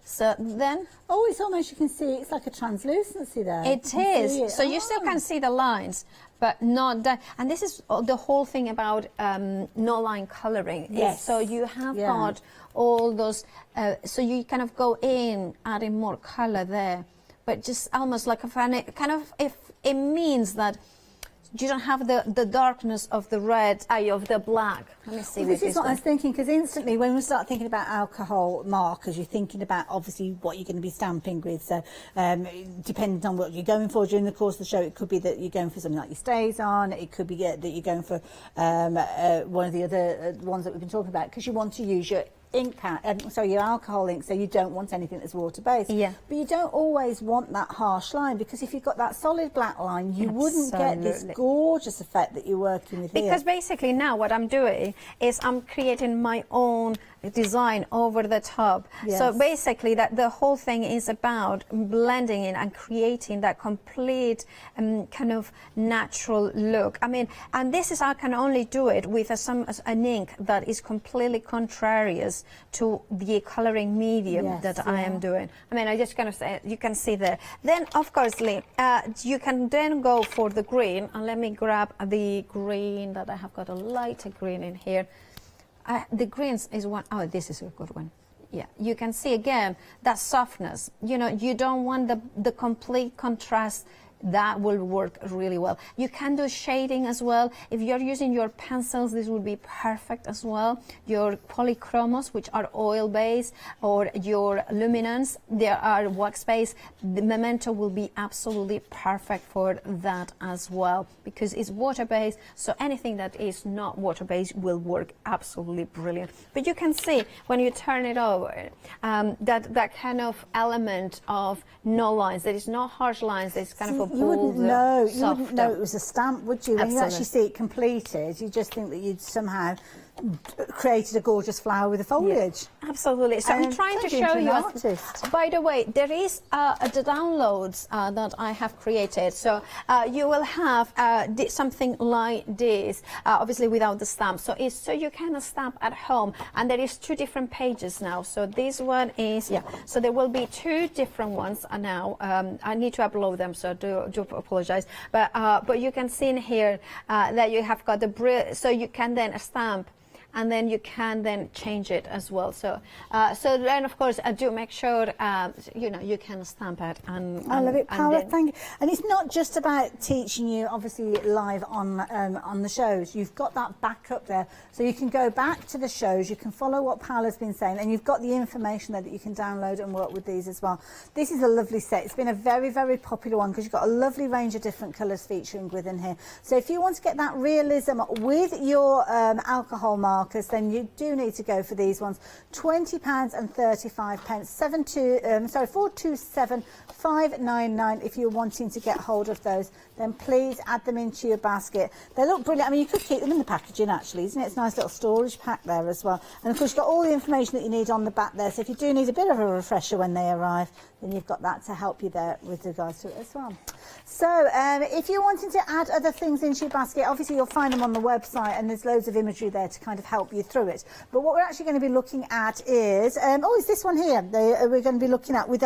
So then,
it's almost, you can see it's like a translucency there.
It is. So you still can see the lines, but not that. And this is the whole thing about no line coloring.
Yes.
So you have got all those. So you kind of go in, adding more color there, but just almost like if it means that you don't have the darkness of the red, of the black. Let me see.
Well, this is what I was thinking, because instantly when we start thinking about alcohol markers, you're thinking about obviously what you're going to be stamping with. So depending on what you're going for during the course of the show, it could be that you're going for something like your stays on. It could be that you're going for one of the other ones that we've been talking about, because you want to use your ink pad, your alcohol ink, so you don't want anything that's water-based. Yeah. But you don't always want that harsh line, because if you've got that solid black line, you wouldn't get this gorgeous effect that you're working with here.
Because basically now what I'm doing is I'm creating my own design over the top. Yes. So basically that the whole thing is about blending in and creating that complete kind of natural look. I mean, and this is, I can only do it with an ink that is completely contrarious to the coloring medium that I am doing. I mean, I just kind of say, you can see there. Then, of course, you can then go for the green, and let me grab the green that I have got a lighter green in here. The greens is one. Oh, this is a good one. Yeah, you can see again that softness. You know, you don't want the complete contrast. That will work really well. You can do shading as well. If you're using your pencils, this would be perfect as well. Your polychromos, which are oil-based, or your luminance, there are wax-based. The Memento will be absolutely perfect for that as well, because it's water-based, so anything that is not water-based will work absolutely brilliant. But you can see when you turn it over, that kind of element of no lines. There is no harsh lines. There's kind of a
you wouldn't know. You wouldn't
softer.
know it was a stamp, would you? When you actually see it completed, you just think that you'd somehow created a gorgeous flower with the foliage.
Yeah, absolutely. So I'm trying to show you. By the way, there is the downloads that I have created. So you will have something like this, obviously without the stamp. So it's so you can stamp at home, and there is 2 different pages now. So this one is So there will be 2 different ones now. I need to upload them, so do apologize. But you can see in here that you have got so you can then stamp, and then you can then change it as well. So then of course do make sure you know, you can stamp it. And
I love it, Paula. Thank you. And it's not just about teaching you, obviously live on the shows. You've got that backup there, so you can go back to the shows. You can follow what Paula's been saying, and you've got the information there that you can download and work with these as well. This is a lovely set. It's been a very, very popular one because you've got a lovely range of different colours featuring within here. So if you want to get that realism with your alcohol markers, then you do need to go for these ones. £20.35. 427,599. If you're wanting to get hold of those, then please add them into your basket. They look brilliant. I mean, you could keep them in the packaging actually, isn't it? It's a nice little storage pack there as well. And of course, you've got all the information that you need on the back there. So if you do need a bit of a refresher when they arrive, then you've got that to help you there with regards to it as well. So if you're wanting to add other things into your basket, obviously you'll find them on the website, and there's loads of imagery there to kind of help you through it. But what we're actually going to be looking at is, is this one here. We're going to be looking at, we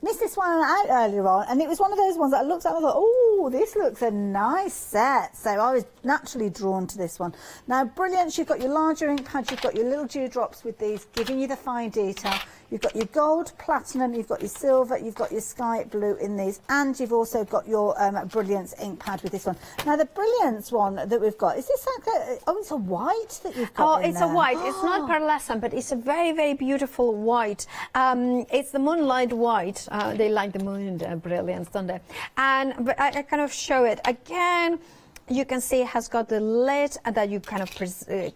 missed this one out earlier on, and it was one of those ones that I looked at and I thought, oh, this looks a nice set. So I was naturally drawn to this one. Now, Brilliance, you've got your larger ink pads, you've got your little dewdrops with these, giving you the fine detail. You've got your gold, platinum, you've got your silver, you've got your sky blue in these, and you've also got your Brilliance ink pad with this one. Now, the Brilliance one that we've got, is this like it's a white that you've got in
it's
there?
a white. It's not pearlescent, but it's a very, very beautiful white. It's the moonlight white. They like the moon Brilliance, don't they? But I kind of show it again. You can see it has got the lid that you kind of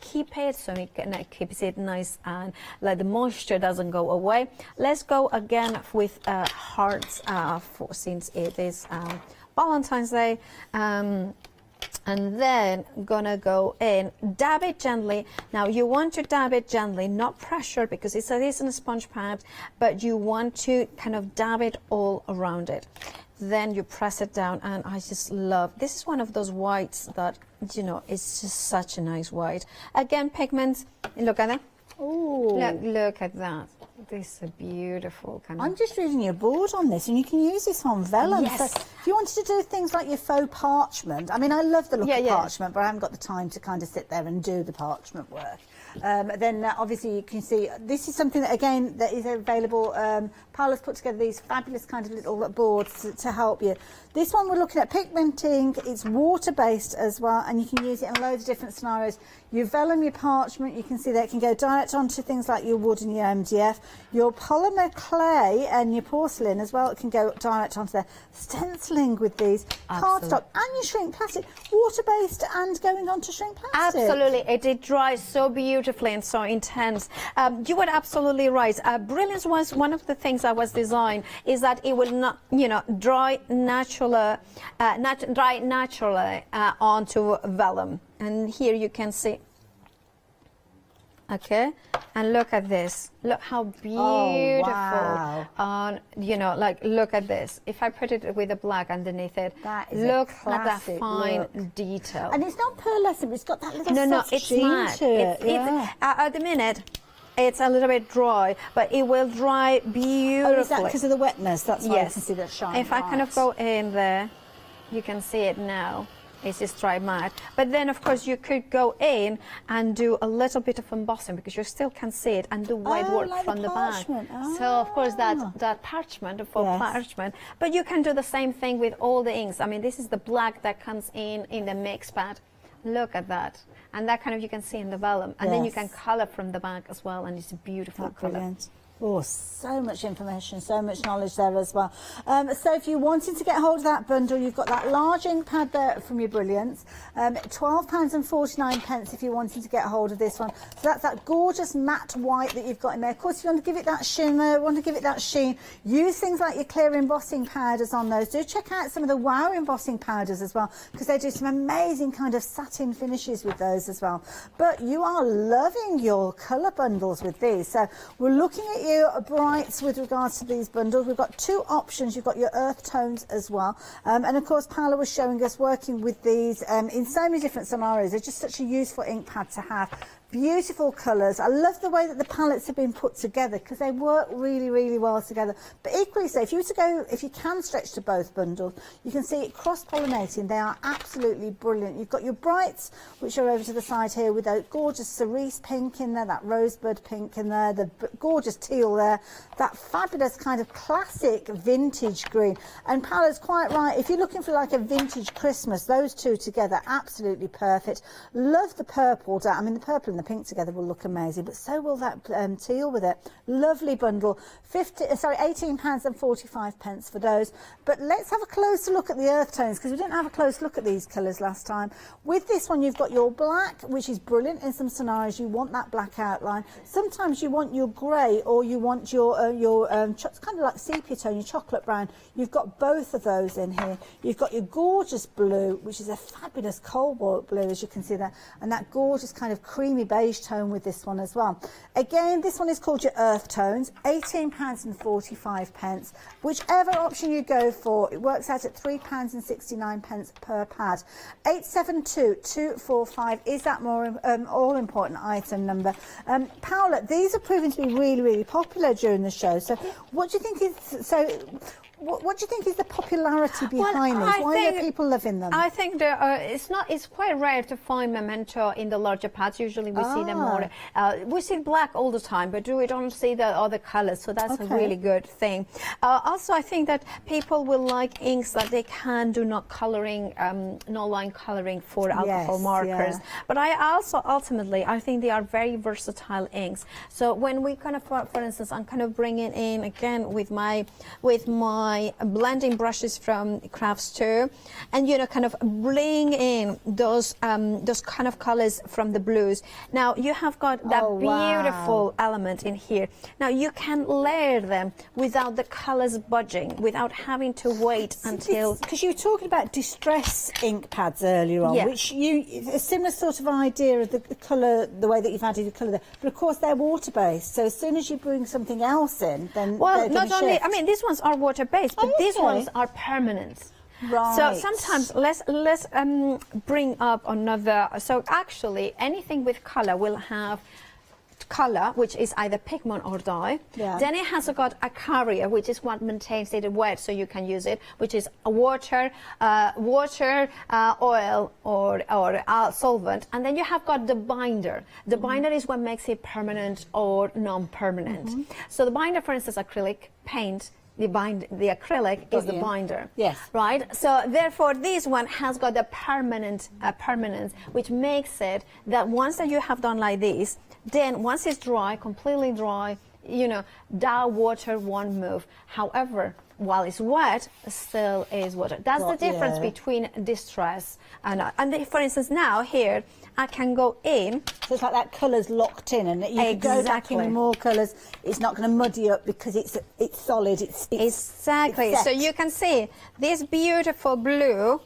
keep it, so it keeps it nice and like the moisture doesn't go away. Let's go again with hearts since it is Valentine's Day. And then gonna go in, dab it gently. Now you want to dab it gently, not pressure, because it isn't a sponge pad, but you want to kind of dab it all around it. Then you press it down, and I just love, this is one of those whites that, you know, it's just such a nice white. Again, pigments, look at that.
Ooh.
Look at that. This is a beautiful kind of...
I'm just reading your board on this, and you can use this on vellum.
Yes.
So if you wanted to do things like your faux parchment, I mean, I love the look of parchment, but I haven't got the time to kind of sit there and do the parchment work. Then obviously you can see this is something that again that is available. Paula's put together these fabulous kind of little boards to help you. This one we're looking at pigmenting. It's water based as well, and you can use it in loads of different scenarios. Your vellum, your parchment, you can see that it can go direct onto things like your wood and your MDF. Your polymer clay and your porcelain as well, it can go direct onto there. Stenciling with these, cardstock, and your shrink plastic, water based and going onto shrink plastic.
Absolutely, it dries so beautifully and so intense. You were absolutely right. Brilliance was one of the things that was designed is that it will not, you know, dry naturally onto vellum. And here you can see. Okay, and look at this. Look how beautiful.
Oh, wow.
You know, like look at this. If I put it with a black underneath it, look at that fine detail.
And it's not pearlescent. It's got that little soft
it's
sheen
matte.
to it.
At the minute, it's a little bit dry, but it will dry beautifully.
Oh, is that because of the wetness? That's why you can see that shine.
If I kind of go in there, you can see it now. It's this dry mat. But then, of course, you could go in and do a little bit of embossing because you still can see it and do white work
like
from the back.
parchment.
So, of course, that parchment, the faux parchment. But you can do the same thing with all the inks. I mean, this is the black that comes in the mix pad. Look at that. And that kind of you can see in the vellum. And then you can color from the back as well, and it's a beautiful color.
Brilliant. Oh, so much information, so much knowledge there as well. So if you wanted to get hold of that bundle, you've got that large ink pad there from your Brilliance. £12.49 if you wanted to get hold of this one. So that's that gorgeous matte white that you've got in there. Of course, if you want to give it that shimmer, want to give it that sheen, use things like your clear embossing powders on those. Do check out some of the Wow embossing powders as well, because they do some amazing kind of satin finishes with those as well. But you are loving your colour bundles with these. So we're looking at you brights with regards to these bundles. We've got two options. You've got your earth tones as well, and of course Paola was showing us working with these in so many different scenarios. They're just such a useful ink pad to have. Beautiful colours. I love the way that the palettes have been put together because they work really, really well together. But equally so, if you were to go, if you can stretch to both bundles, you can see it cross-pollinating. They are absolutely brilliant. You've got your brights, which are over to the side here with that gorgeous cerise pink in there, that rosebud pink in there, the gorgeous teal there, that fabulous kind of classic vintage green. And Paola's quite right. If you're looking for like a vintage Christmas, those two together, absolutely perfect. Love the purple. I mean, the purple and the pink together will look amazing, but so will that teal with it. Lovely bundle. £18.45 for those. But let's have a closer look at the earth tones because we didn't have a close look at these colours last time. With this one, you've got your black, which is brilliant in some scenarios. You want that black outline. Sometimes you want your grey or you want your it's kind of like sepia tone, your chocolate brown. You've got both of those in here. You've got your gorgeous blue, which is a fabulous cobalt blue, as you can see there, and that gorgeous kind of creamy beige tone with this one as well. Again, this one is called your earth tones, £18.45. Whichever option you go for, it works out at £3.69 per pad. 872245 is that more all important item number. Paola, these are proving to be really, really popular during the show. So what do you think is What do you think is the popularity behind these? Why are people loving them?
I think it's quite rare to find Memento in the larger pads. Usually we see them more. We see black all the time, but we don't see the other colors, so that's a really good thing. Also, I think that people will like inks that they can do no line coloring for alcohol markers. But I also ultimately I think they are very versatile inks. So when we kind of, for instance, I'm kind of bringing in again with my blending brushes from Crafts 2, and kind of bring in those kind of colors from the blues. Now you have got that beautiful element in here. Now you can layer them without the colors budging, without having to wait until.
Because you were talking about distress ink pads earlier on, which a similar sort of idea of the colour, the way that you've added the colour there. But of course they're water based, so as soon as you bring something else in, then
not only shift. I mean these ones are water based. But these ones are permanent.
Right.
So sometimes let's bring up another. So actually, anything with color will have color, which is either pigment or dye. Then it has got a carrier, which is what maintains it wet, so you can use it, which is a water, oil, or solvent. And then you have got the binder. The binder is what makes it permanent or non-permanent. So the binder, for instance, acrylic paint. The acrylic is the binder.
Yes.
Right? So therefore this one has got the permanence, which makes it that once that you have done like this, then once it's dry, completely dry, that water won't move. However, while it's wet, still is water. That's the difference between distress and for instance now here, I can go in.
So it's like that colour's locked in, and you can go back in more colours. It's not going to muddy up because it's solid.
Exactly. So you can see this beautiful blue,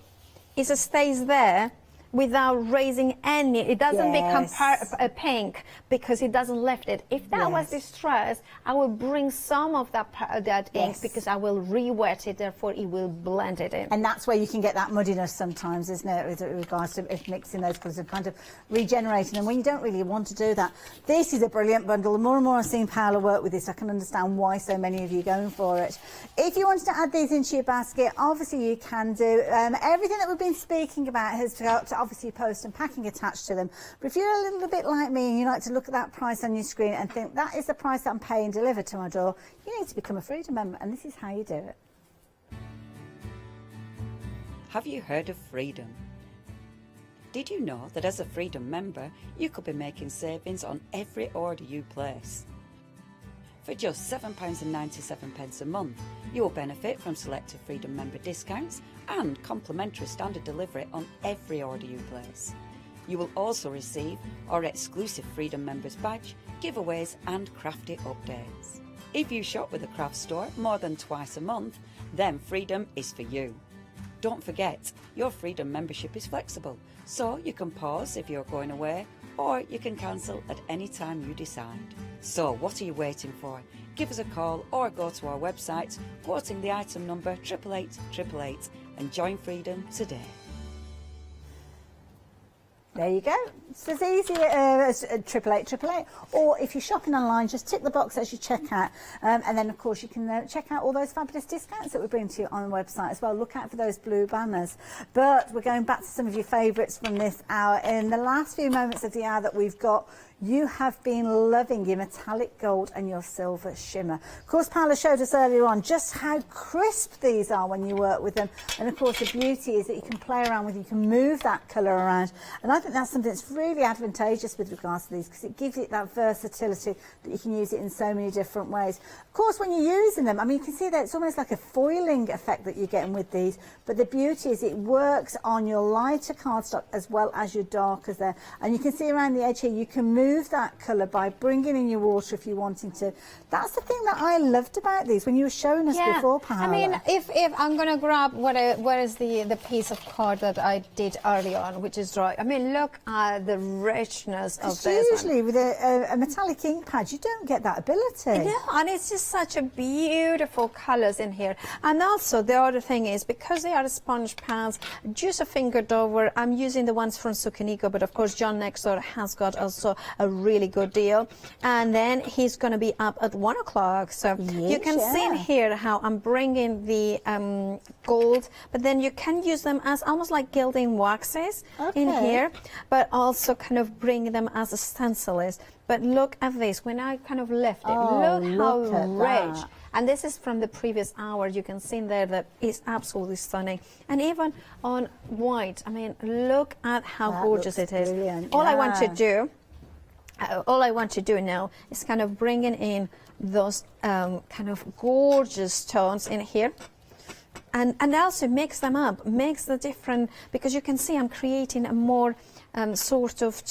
it stays there. without raising any. It doesn't become
Yes.
pink because it doesn't lift it. If that was distressed, I will bring some of that ink because I will re-wet it, therefore it will blend it in.
And that's where you can get that muddiness sometimes, isn't it, with regards to mixing those colours and kind of regenerating them when you don't really want to do that. This is a brilliant bundle. The more and more I've seen Paola work with this, I can understand why so many of you are going for it. If you wanted to add these into your basket, obviously you can do. Everything that we've been speaking about has got obviously post and packing attached to them. But if you're a little bit like me and you like to look at that price on your screen and think that is the price that I'm paying delivered to my door, you need to become a Freedom member, and this is how you do it.
Have you heard of Freedom? Did you know that as a Freedom member, you could be making savings on every order you place? For just £7.97 a month, you will benefit from selected Freedom member discounts and complimentary standard delivery on every order you place. You will also receive our exclusive Freedom members badge, giveaways and crafty updates. If you shop with a craft store more than twice a month, then Freedom is for you. Don't forget, your Freedom membership is flexible, so you can pause if you're going away, or you can cancel at any time you decide. So what are you waiting for? Give us a call or go to our website, quoting the item number 88888, and join Freedom today.
There you go. It's as easy as 88888. Or if you're shopping online, just tick the box as you check out. And then, of course, you can check out all those fabulous discounts that we bring to you on the website as well. Look out for those blue banners. But we're going back to some of your favourites from this hour. In the last few moments of the hour that we've got, you have been loving your metallic gold and your silver shimmer. Of course, Paola showed us earlier on just how crisp these are when you work with them. And of course, the beauty is that you can play around with, you can move that colour around. And I think that's something that's really advantageous with regards to these, because it gives it that versatility that you can use it in so many different ways. Of course, when you're using them, I mean, you can see that it's almost like a foiling effect that you're getting with these. But the beauty is it works on your lighter cardstock as well as your darkers there. And you can see around the edge here, you can move that colour by bringing in your water if you're wanting to. That's the thing that I loved about these when you were showing us before, Paola.
I mean, if I'm going to grab what is the piece of card that I did early on, which is dry. I mean, look at the richness of this.
Usually with a metallic ink pad, you don't get that ability.
Yeah, and it's just such a beautiful colours in here. And also the other thing is, because they are sponge pads, just a fingered over. I'm using the ones from Sukinico, but of course John next door has got also a really good deal. And then he's going to be up at 1 o'clock. So you can see in here how I'm bringing the gold, but then you can use them as almost like gilding waxes in here, but also kind of bring them as a stencilist. But look at this, when I kind of lift it, look how rich.
That.
And this is from the previous hour. You can see in there that it's absolutely stunning. And even on white, I mean, look at how gorgeous it is.
Brilliant.
All I want to do now is kind of bringing in those kind of gorgeous tones in here. And also mix them up, mix the different, because you can see I'm creating a more sort of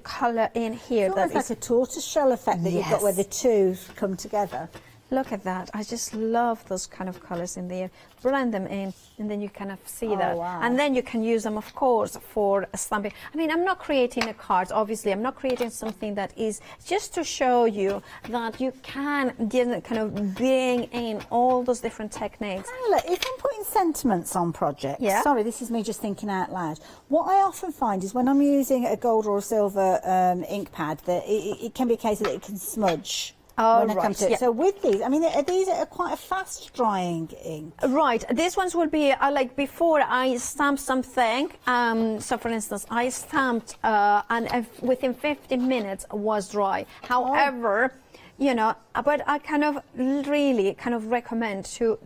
colour in here.
It's almost like a tortoiseshell effect that you've got where the two come together.
Look at that. I just love those kind of colours in there. Blend them in, and then you kind of see that.
Wow.
And then you can use them, of course, for stamping. I mean, I'm not creating a card, obviously. I'm not creating something that is just to show you that you can kind of bring in all those different techniques.
Paola, if I'm putting sentiments on projects, sorry, this is me just thinking out loud. What I often find is when I'm using a gold or a silver ink pad, that it can be a case that it can smudge. When it comes to it. So with these, I mean, these are quite a fast drying ink.
Right. These ones will be like before I stamp something. So for instance, I stamped and within 15 minutes was dry. However, you know, but I kind of really kind of recommend to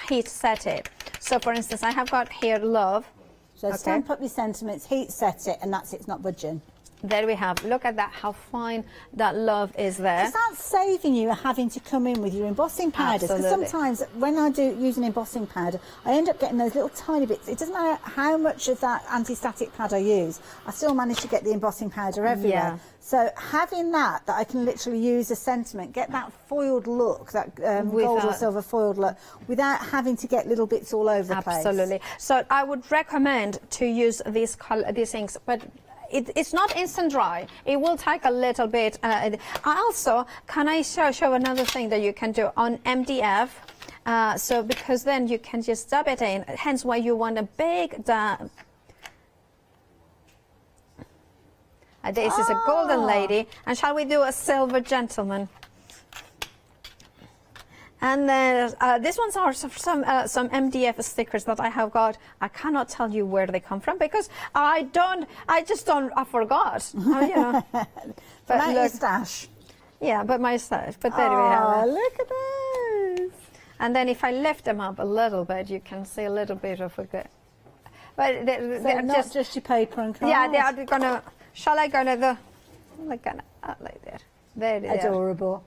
heat set it. So for instance, I have got here love.
So stamp up your sentiments, heat set it, and that's it, it's not budging.
There we have. Look at that, how fine that love is there.
Because that's saving you having to come in with your embossing powders. Because sometimes when I do use an embossing powder, I end up getting those little tiny bits. It doesn't matter how much of that anti-static pad I use, I still manage to get the embossing powder everywhere.
Yeah.
So having that I can literally use a sentiment, get that foiled look, that gold or silver foiled look, without having to get little bits all over the place.
Absolutely. So I would recommend to use these inks, but it's not instant dry. It will take a little bit. Also, can I show another thing that you can do on MDF? So because then you can just dab it in. Hence why you want a big dab. This is a golden lady, and shall we do a silver gentleman? And then these ones are some MDF stickers that I have got. I cannot tell you where they come from because I forgot. You know. But
not
look,
your stash.
Yeah, but my stash. But there we have it.
Look at those.
And then if I lift them up a little bit, you can see a little bit of a good. But they're
not just your paper and cards.
Yeah, they are gonna. Shall I go to the? Like that. There they are.
Adorable.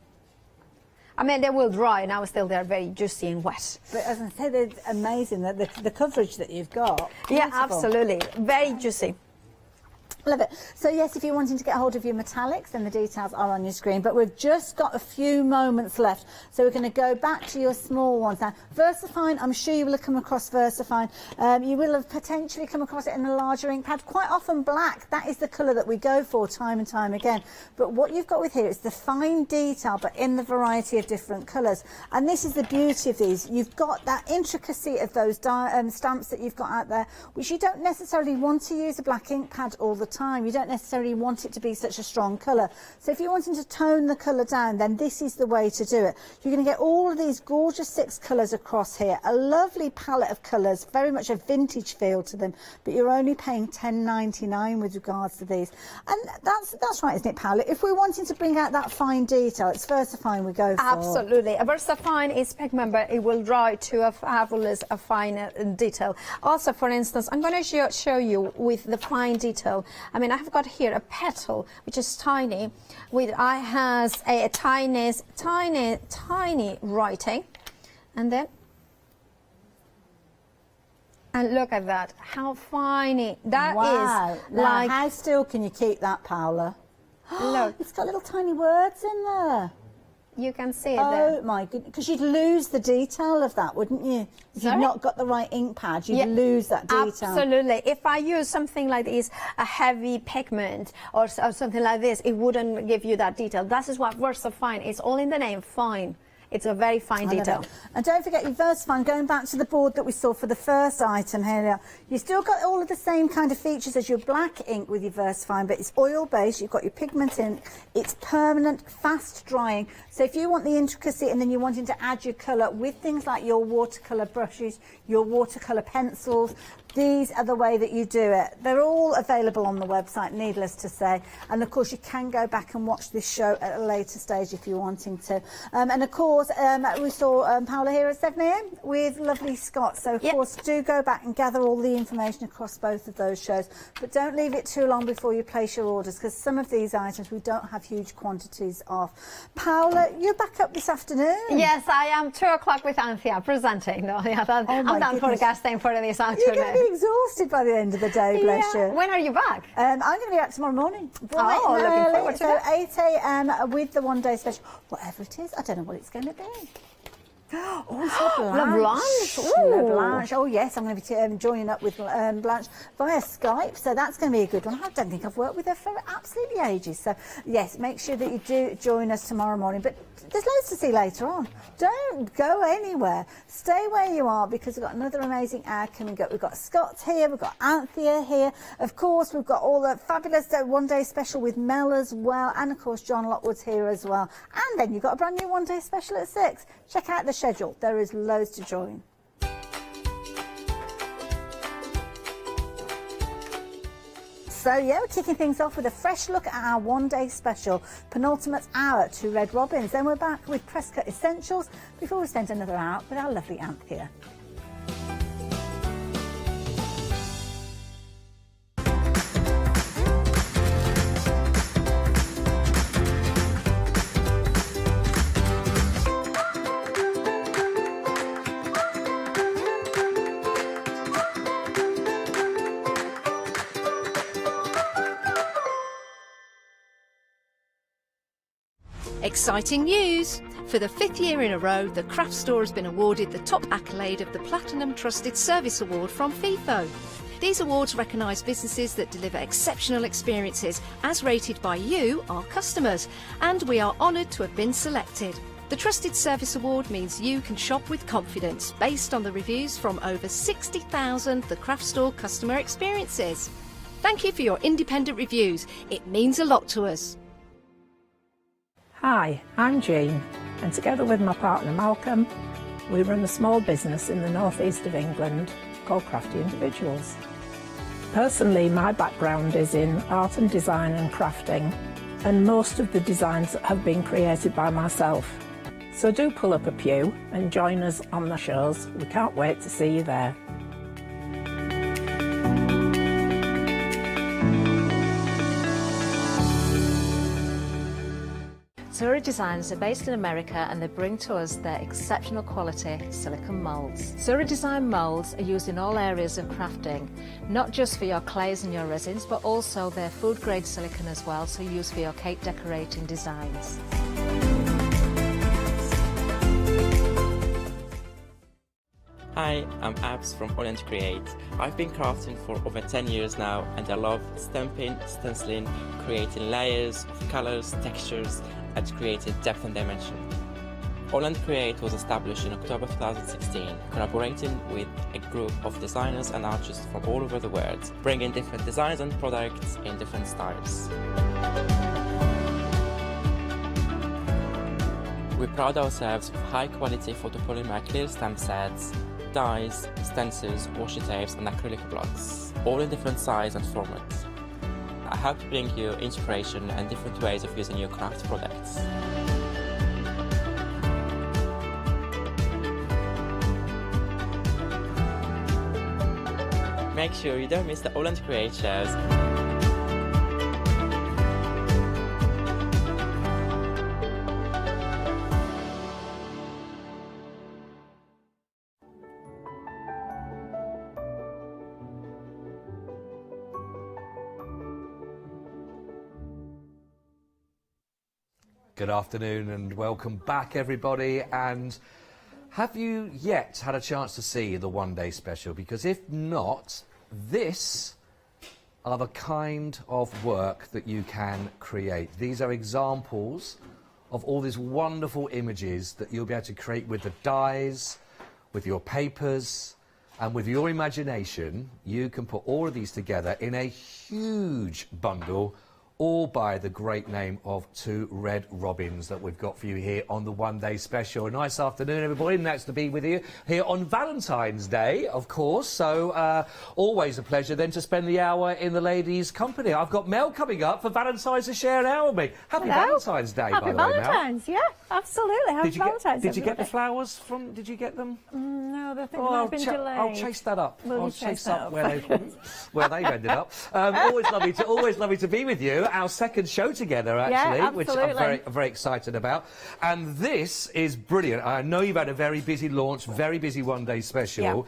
I mean, they will dry now. Still, they're very juicy and wet.
But as I said, it's amazing that the coverage that you've got.
Yeah,
Beautiful.
absolutely, very juicy.
Love it. So yes, if you're wanting to get hold of your metallics, then the details are on your screen. But we've just got a few moments left, so we're going to go back to your small ones now. Versafine, I'm sure you will have come across Versafine. You will have potentially come across it in a larger ink pad. Quite often black. That is the colour that we go for time and time again. But what you've got with here is the fine detail, but in the variety of different colours. And this is the beauty of these. You've got that intricacy of those stamps that you've got out there, which you don't necessarily want to use a black ink pad all the time. You don't necessarily want it to be such a strong colour. So if you're wanting to tone the colour down, then this is the way to do it. You're going to get all of these gorgeous 6 colours across here, a lovely palette of colours, very much a vintage feel to them, but you're only paying $10.99 with regards to these. And that's right, isn't it, Paula? If we're wanting to bring out that fine detail, it's Versafine we go for.
Absolutely. A Versafine is pigment, but it will dry to a fabulous, a fine detail. Also, for instance, I'm going to show you with the fine detail. I mean, I've got here a petal, which is tiny. I has a tiny writing, and then, and look at that, how fine that is.
Now,
like,
how still can you keep that, Paula?
Look,
it's got little tiny words in there.
You can see it there.
Oh my goodness, because you'd lose the detail of that, wouldn't you? If you've not got the right ink pad, you'd lose that detail.
Absolutely. If I use something like this, a heavy pigment or something like this, it wouldn't give you that detail. That is what Versafine is, all in the name, fine. It's a very fine detail.
And don't forget your Versafine, going back to the board that we saw for the first item here, you've still got all of the same kind of features as your black ink with your Versafine, but it's oil-based, you've got your pigment ink, it's permanent, fast drying. So if you want the intricacy and then you're wanting to add your colour with things like your watercolour brushes, your watercolour pencils, these are the way that you do it. They're all available on the website, needless to say. And of course, you can go back and watch this show at a later stage if you're wanting to. And of course, we saw Paula here at 7 AM with lovely Scott. So of course, do go back and gather all the information across both of those shows. But don't leave it too long before you place your orders, because some of these items we don't have huge quantities of. Paula, you're back up this afternoon.
Yes, I am 2 o'clock with Anthea presenting. No, yeah, I'm done forecasting for this afternoon.
You're going to be exhausted by the end of the day, bless you.
When are you back?
I'm going to be back tomorrow morning.
Looking forward to
it. So 8 AM with the one day special. Whatever it is, I don't know what it's going to be. Oh, it's Blanche. Blanche. Oh, yes, I'm going to be joining up with Blanche via Skype, so that's going to be a good one. I don't think I've worked with her for absolutely ages. So, yes, make sure that you do join us tomorrow morning. But there's loads to see later on. Don't go anywhere. Stay where you are, because we've got another amazing ad coming up. We've got Scott here, we've got Anthea here. Of course, we've got all the fabulous one-day special with Mel as well. And, of course, John Lockwood's here as well. And then you've got a brand new one-day special at 6. Check out the schedule. There is loads to join. So yeah, we're kicking things off with a fresh look at our one-day special, penultimate hour to Red Robins. Then we're back with Press Cut Essentials before we spend another hour with our lovely Anthea.
Exciting news! For the 5th year in a row, the craft store has been awarded the top accolade of the Platinum Trusted Service Award from FIFO. These awards recognise businesses that deliver exceptional experiences as rated by you, our customers, and we are honoured to have been selected. The Trusted Service Award means you can shop with confidence based on the reviews from over 60,000 The Craft Store customer experiences. Thank you for your independent reviews. It means a lot to us.
Hi, I'm Jean, and together with my partner Malcolm, we run a small business in the northeast of England called Crafty Individuals. Personally, my background is in art and design and crafting, and most of the designs have been created by myself. So do pull up a pew and join us on the shows. We can't wait to see you there.
Sura Designs are based in America and they bring to us their exceptional quality silicone moulds. Sura Design moulds are used in all areas of crafting, not just for your clays and your resins, but also their food grade silicone as well, so used for your cake decorating designs.
Hi, I'm Abs from AALL Create. I've been crafting for over 10 years now and I love stamping, stenciling, creating layers of colours, textures and creating depth and dimension. AALL Create was established in October 2016, collaborating with a group of designers and artists from all over the world, bringing different designs and products in different styles. We pride ourselves with high quality photopolymer clear stamp sets, dies, stencils, washi tapes and acrylic blocks, all in different size and formats. I hope to bring you inspiration and different ways of using your craft products. Make sure you don't miss the AALL Create shows.
Good afternoon and welcome back, everybody. And have you yet had a chance to see the one-day special? Because if not, this are the kind of work that you can create. These are examples of all these wonderful images that you'll be able to create with the dies, with your papers, and with your imagination. You can put all of these together in a huge bundle, all by the great name of Two Red Robins that we've got for you here on the one-day special. A nice afternoon, everybody. Nice to be with you here on Valentine's Day, of course. So always a pleasure then to spend the hour in the ladies' company. I've got Mel coming up for Valentine's to share an hour with me. Happy Valentine's Day, by the way, Mel.
Happy Valentine's, yeah, absolutely. Happy Valentine's.
Did you get the flowers from? Did you get them?
No, I think they might have been delayed.
I'll chase that up.
I'll
chase up where they've ended up. Always lovely to be with you. Our second show together, actually, which I'm very excited about. And this is brilliant. I know you've had a very busy launch, very busy one-day special,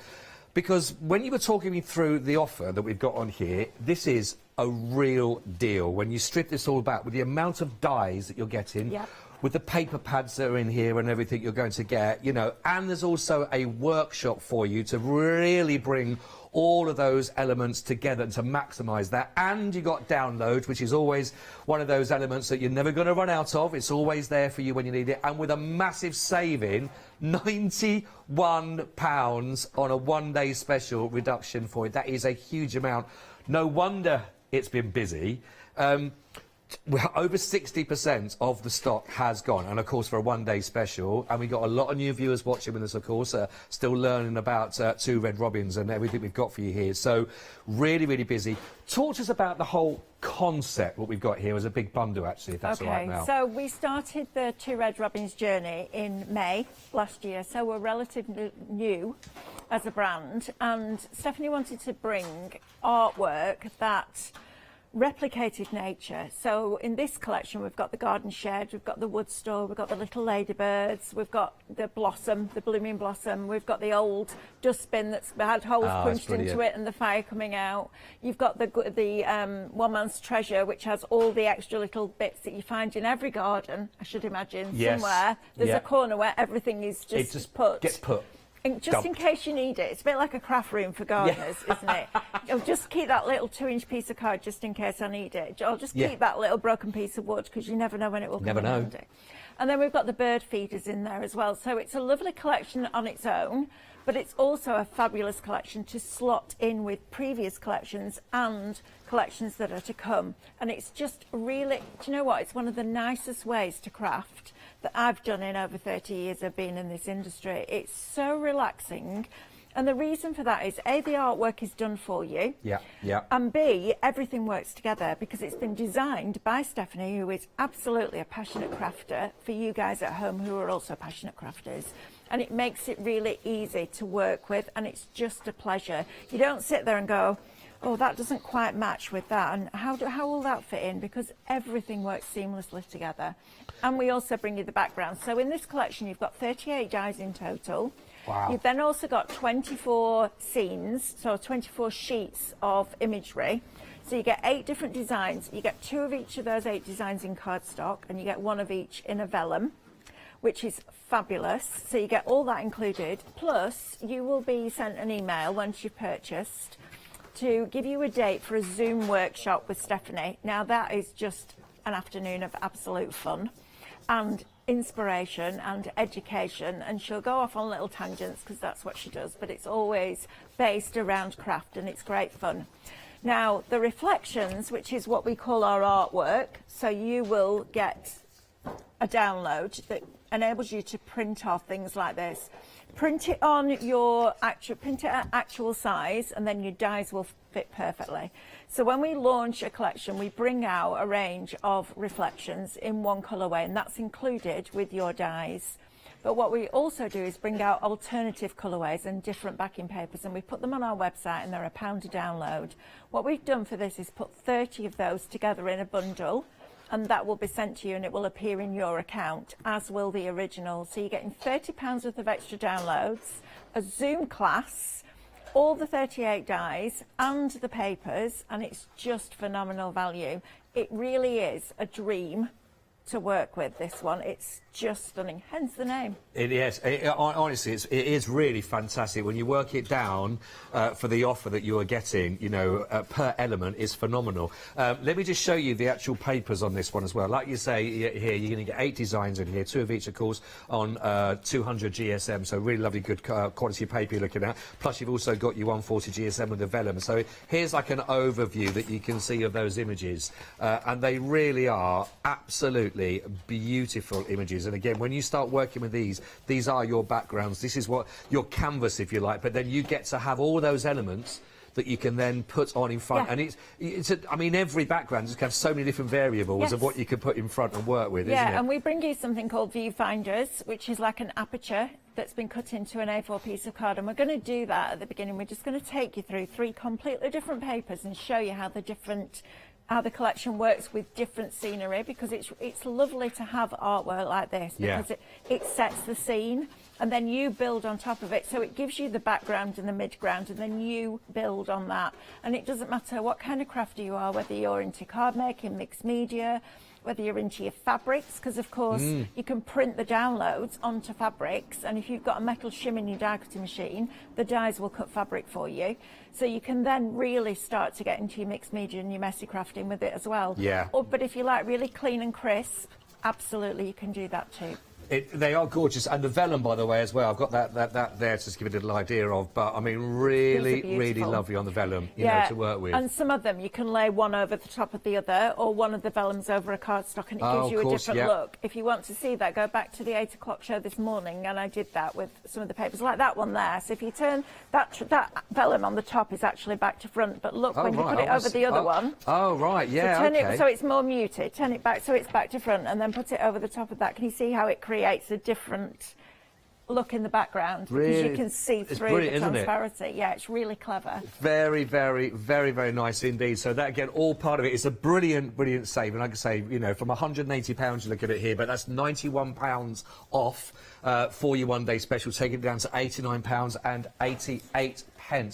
because when you were talking me through the offer that we've got on here, this is a real deal. When you strip this all back, with the amount of dies that you're getting, with the paper pads that are in here and everything you're going to get, you know, and there's also a workshop for you to really bring all of those elements together and to maximise that. And you got downloads, which is always one of those elements that you're never going to run out of. It's always there for you when you need it. And with a massive saving, £91 on a one-day special reduction for it. That is a huge amount. No wonder it's been busy. Over 60% of the stock has gone, and of course for a one-day special, and we got a lot of new viewers watching with us, of course, still learning about Two Red Robins and everything we've got for you here. So really busy. Talk to us about the whole concept, what we've got here as a big bundle, actually, if that's all right now.
So we started the Two Red Robins journey in May last year, so we're relatively new as a brand, and Stephanie wanted to bring artwork that replicated nature. So in this collection, we've got the garden shed, we've got the wood store, we've got the little ladybirds, we've got the blossom, the blooming blossom, we've got the old dustbin that's had holes punched into it and the fire coming out. You've got the one man's treasure, which has all the extra little bits that you find in every garden, I should imagine, somewhere. There's a corner where everything is just put.
Gets put.
Just in case you need it. It's a bit like a craft room for gardeners, isn't it? I'll just keep that little 2-inch piece of card just in case I need it. I'll just keep that little broken piece of wood because you never know when it will come in handy. And then we've got the bird feeders in there as well. So it's a lovely collection on its own, but it's also a fabulous collection to slot in with previous collections and collections that are to come. And it's just really, do you know what? It's one of the nicest ways to craft that I've done in over 30 years of being in this industry. It's so relaxing. And the reason for that is A, the artwork is done for you. And B, everything works together because it's been designed by Stephanie, who is absolutely a passionate crafter, for you guys at home who are also passionate crafters. And it makes it really easy to work with, and it's just a pleasure. You don't sit there and go, oh, that doesn't quite match with that, and how will that fit in? Because everything works seamlessly together. And we also bring you the background. So in this collection, you've got 38 dies in total.
Wow.
You've then also got 24 scenes, so 24 sheets of imagery. So you get 8 different designs. You get 2 of each of those 8 designs in cardstock, and you get 1 of each in a vellum, which is fabulous. So you get all that included. Plus, you will be sent an email once you've purchased to give you a date for a Zoom workshop with Stephanie. Now, that is just an afternoon of absolute fun and inspiration and education, and she'll go off on little tangents because that's what she does, but it's always based around craft and it's great fun. Now, the reflections, which is what we call our artwork, so you will get a download that enables you to print off things like this. Print it on your print it at actual size, and then your dies will fit perfectly. So when we launch a collection, we bring out a range of reflections in one colourway, and that's included with your dies. But what we also do is bring out alternative colourways and different backing papers, and we put them on our website, and they're £1 to download. What we've done for this is put 30 of those together in a bundle, and that will be sent to you and it will appear in your account, as will the original. So you're getting £30 worth of extra downloads, a Zoom class, all the 38 dies and the papers, and it's just phenomenal value. It really is a dream to work with, this one. It's just stunning, hence the name.
It is. Honestly, it is really fantastic. When you work it down for the offer that you are getting, you know, per element is phenomenal. Let me just show you the actual papers on this one as well. Like you say, here, you're going to get 8 designs in here, 2 of each, of course, on 200 GSM, so really lovely, good quality paper you're looking at. Plus, you've also got your 140 GSM with the vellum. So here's like an overview that you can see of those images, and they really are absolutely beautiful images. And again, when you start working with these are your backgrounds. This is what your canvas, if you like, but then you get to have all those elements that you can then put on in front.
Yeah.
And I mean, every background just has so many different variables of what you can put in front and work with, isn't it?
Yeah, and we bring you something called viewfinders, which is like an aperture that's been cut into an A4 piece of card, and we're going to do that at the beginning. We're just going to take you through 3 completely different papers and show you how the collection works with different scenery, because it's lovely to have artwork like this, because it sets the scene and then you build on top of it. So it gives you the background and the midground, and then you build on that. And it doesn't matter what kind of crafter you are, whether you're into card making, mixed media, whether you're into your fabrics, because of course you can print the downloads onto fabrics, and if you've got a metal shim in your die cutting machine, the dies will cut fabric for you. So you can then really start to get into your mixed media and your messy crafting with it as well.
Yeah.
But if you like really clean and crisp, absolutely you can do that too.
They are gorgeous, and the vellum, by the way, as well. I've got that there to just give you a little idea of. But I mean, really lovely on the vellum, you know, to work with. And
some of them you can lay one over the top of the other, or one of the vellums over a cardstock, and it gives you a different look. If you want to see that, go back to the 8 o'clock show this morning, and I did that with some of the papers, like that one there. So if you turn that vellum on the top is actually back to front, but look, when you put it over the other one.
Oh right, yeah.
So turn it so it's more muted. Turn it back so it's back to front, and then put it over the top of that. Can you see how it creates a different look in the background because
Really?
you can see
It's
through
brilliant,
the
isn't it?
transparency. Yeah, it's really clever.
Very, very, very, very nice indeed. So that, again, all part of it. It's a brilliant, brilliant save. And like I say, you know, from £180, you look at it here, but that's £91 off for your one-day special, taking it down to £89.88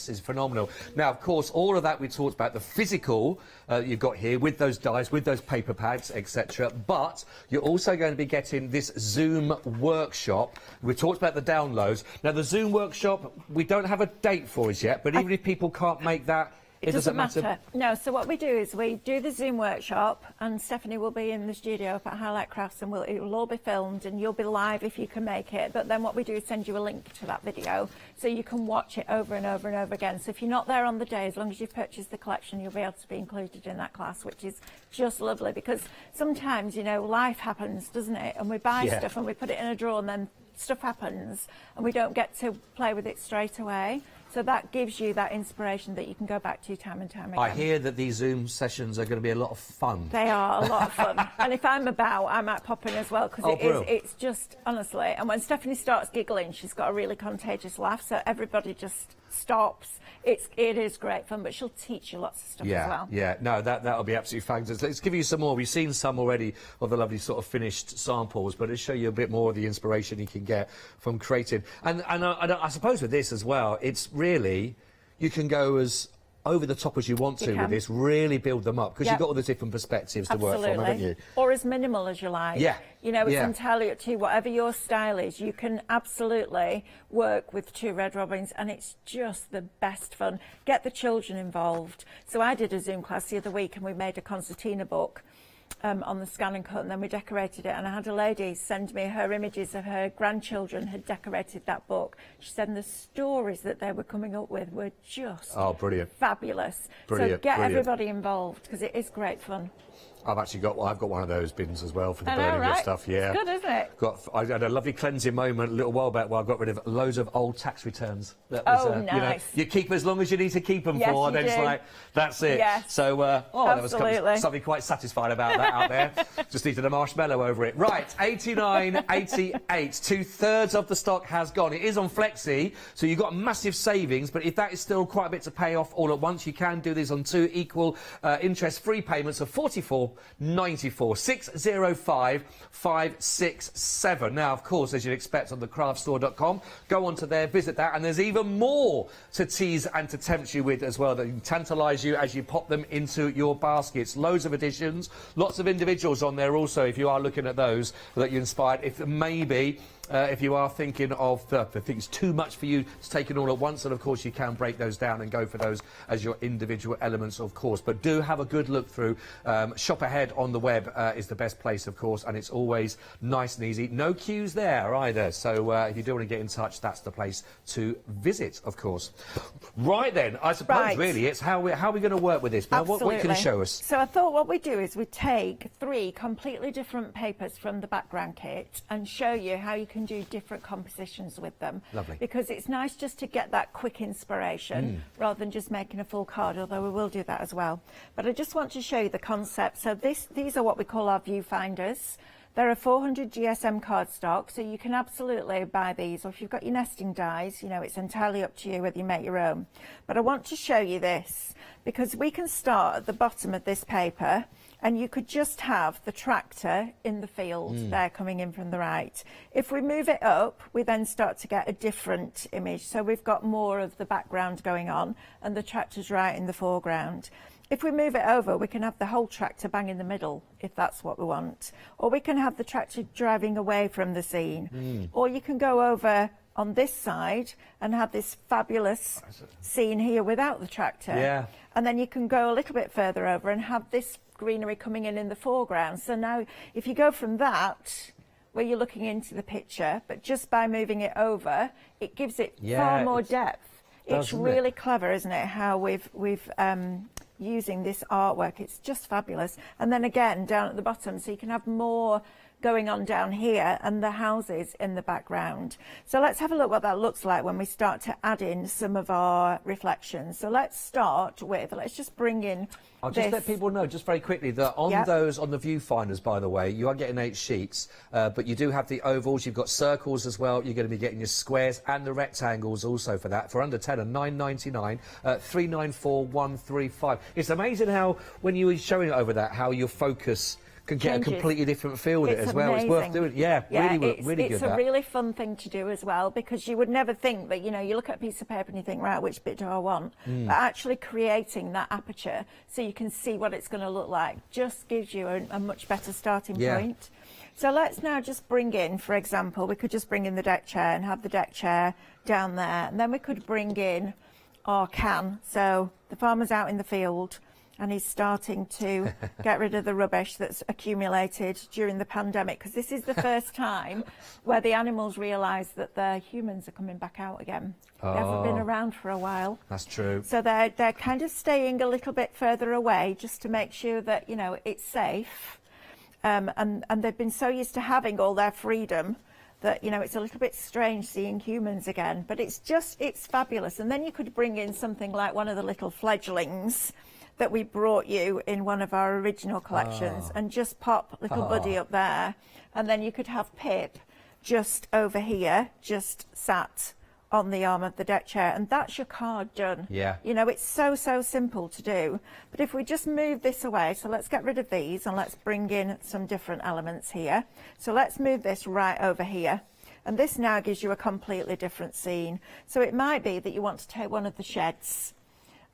is phenomenal. Now, of course, all of that we talked about, the physical you've got here with those dies, with those paper pads, etc. But you're also going to be getting this Zoom workshop. We talked about the downloads. Now, the Zoom workshop, we don't have a date for us yet, but even if people can't make that, it doesn't matter.
No, so what we do is we do the Zoom workshop, and Stephanie will be in the studio up at Highlight Crafts, and it will all be filmed, and you'll be live if you can make it. But then what we do is send you a link to that video so you can watch it over and over and over again. So if you're not there on the day, as long as you've purchased the collection, you'll be able to be included in that class, which is just lovely, because sometimes, you know, life happens, doesn't it? And we buy stuff and we put it in a drawer, and then stuff happens and we don't get to play with it straight away. So that gives you that inspiration that you can go back to time and time again.
I hear that these Zoom sessions are going to be a lot of fun.
They are a lot of fun. And if I'm about, I might pop in as well, because it's just, honestly, and when Stephanie starts giggling, she's got a really contagious laugh, so everybody just stops. It is great fun, but she'll teach you lots of stuff as well.
Yeah, no, that'll be absolutely fabulous. Let's give you some more. We've seen some already of the lovely sort of finished samples, but it'll show you a bit more of the inspiration you can get from creating. And I suppose with this as well, it's really, you can go as over the top as you want to with this, really build them up, because you've got all the different perspectives to work from, haven't you?
Or as minimal as you like.
Yeah.
You know, it's entirely up to you. Whatever your style is, you can absolutely work with 2 red robins, and it's just the best fun. Get the children involved. So I did a Zoom class the other week, and we made a concertina book on the scan and cut, and then we decorated it, and I had a lady send me her images of her grandchildren had decorated that book. She said the stories that they were coming up with were just fabulous.
Brilliant,
so get everybody involved, because it is great fun.
I've got one of those bins as well for the burning of stuff. Yeah,
it's good, isn't it?
I had a lovely cleansing moment a little while back where I got rid of loads of old tax returns. That was,
nice.
You know, you keep as long as you need to keep them for, and then it's like, that's it.
Yes.
So, there was something quite satisfied about that out there. Just needed a marshmallow over it. Right, 89.88. 2/3 of the stock has gone. It is on Flexi, so you've got massive savings, but if that is still quite a bit to pay off all at once, you can do this on 2 equal interest-free payments of £44.94. 605 567. Now, of course, as you'd expect on thecraftstore.com, go onto there, visit that, and there's even more to tease and to tempt you with as well, that can tantalise you as you pop them into your baskets. Loads of editions, lots of individuals on there also, if you are looking at those that you're inspired. If maybe if you are thinking of the things too much for you to take it all at once, and of course you can break those down and go for those as your individual elements, of course. But do have a good look through. Shop ahead on the web is the best place, of course, and it's always nice and easy. No queues there either, so if you do want to get in touch, that's the place to visit, of course. Right then, I suppose really it's how are we going to work with this? Now, what can you show us?
So I thought what we do is we take 3 completely different papers from the background kit and show you how you can do different compositions with them.
Lovely.
Because it's nice just to get that quick inspiration rather than just making a full card, although we will do that as well. But I just want to show you the concept. So these are what we call our viewfinders. There are 400 GSM cardstock, so you can absolutely buy these, or if you've got your nesting dies, you know, it's entirely up to you whether you make your own. But I want to show you this, because we can start at the bottom of this paper, and you could just have the tractor in the field there coming in from the right. If we move it up, we then start to get a different image. So we've got more of the background going on, and the tractor's right in the foreground. If we move it over, we can have the whole tractor bang in the middle, if that's what we want. Or we can have the tractor driving away from the scene. Or you can go over on this side and have this fabulous scene here without the tractor.
Yeah.
And then you can go a little bit further over and have this greenery coming in the foreground. So now, if you go from that, where you're looking into the picture, but just by moving it over, it gives it far more depth. It's really clever, isn't it, how we've using this artwork. It's just fabulous. And then again, down at the bottom, so you can have more going on down here and the houses in the background. So let's have a look what that looks like when we start to add in some of our reflections. So let's start with, let's just bring in
I'll just let people know, just very quickly, that on those, on the viewfinders, by the way, you are getting 8 sheets, but you do have the ovals, you've got circles as well, you're going to be getting your squares and the rectangles also for that, for under £10 and £9.99, 394-135. It's amazing how, when you were showing it over that, how your focus can get a completely different feel with it as well.
Amazing.
It's worth doing. Yeah, really good.
It's a really fun thing to do as well, because you would never think that, you know, you look at a piece of paper and you think, right, which bit do I want? But actually creating that aperture so you can see what it's going to look like just gives you a much better starting point. So let's now just bring in, for example, we could just bring in the deck chair and have the deck chair down there, and then we could bring in our can. So the farmer's out in the field and he's starting to get rid of the rubbish that's accumulated during the pandemic, because this is the first time where the animals realise that the humans are coming back out again. They haven't been around for a while.
That's true.
So they're kind of staying a little bit further away just to make sure that, you know, it's safe. And they've been so used to having all their freedom that, you know, it's a little bit strange seeing humans again. But it's fabulous. And then you could bring in something like one of the little fledglings that we brought you in one of our original collections, and just pop little Buddy up there, and then you could have Pip just over here, just sat on the arm of the deck chair, and that's your card done.
Yeah.
You know, it's so simple to do. But if we just move this away, so let's get rid of these and let's bring in some different elements here. So let's move this right over here. And this now gives you a completely different scene. So it might be that you want to take one of the sheds.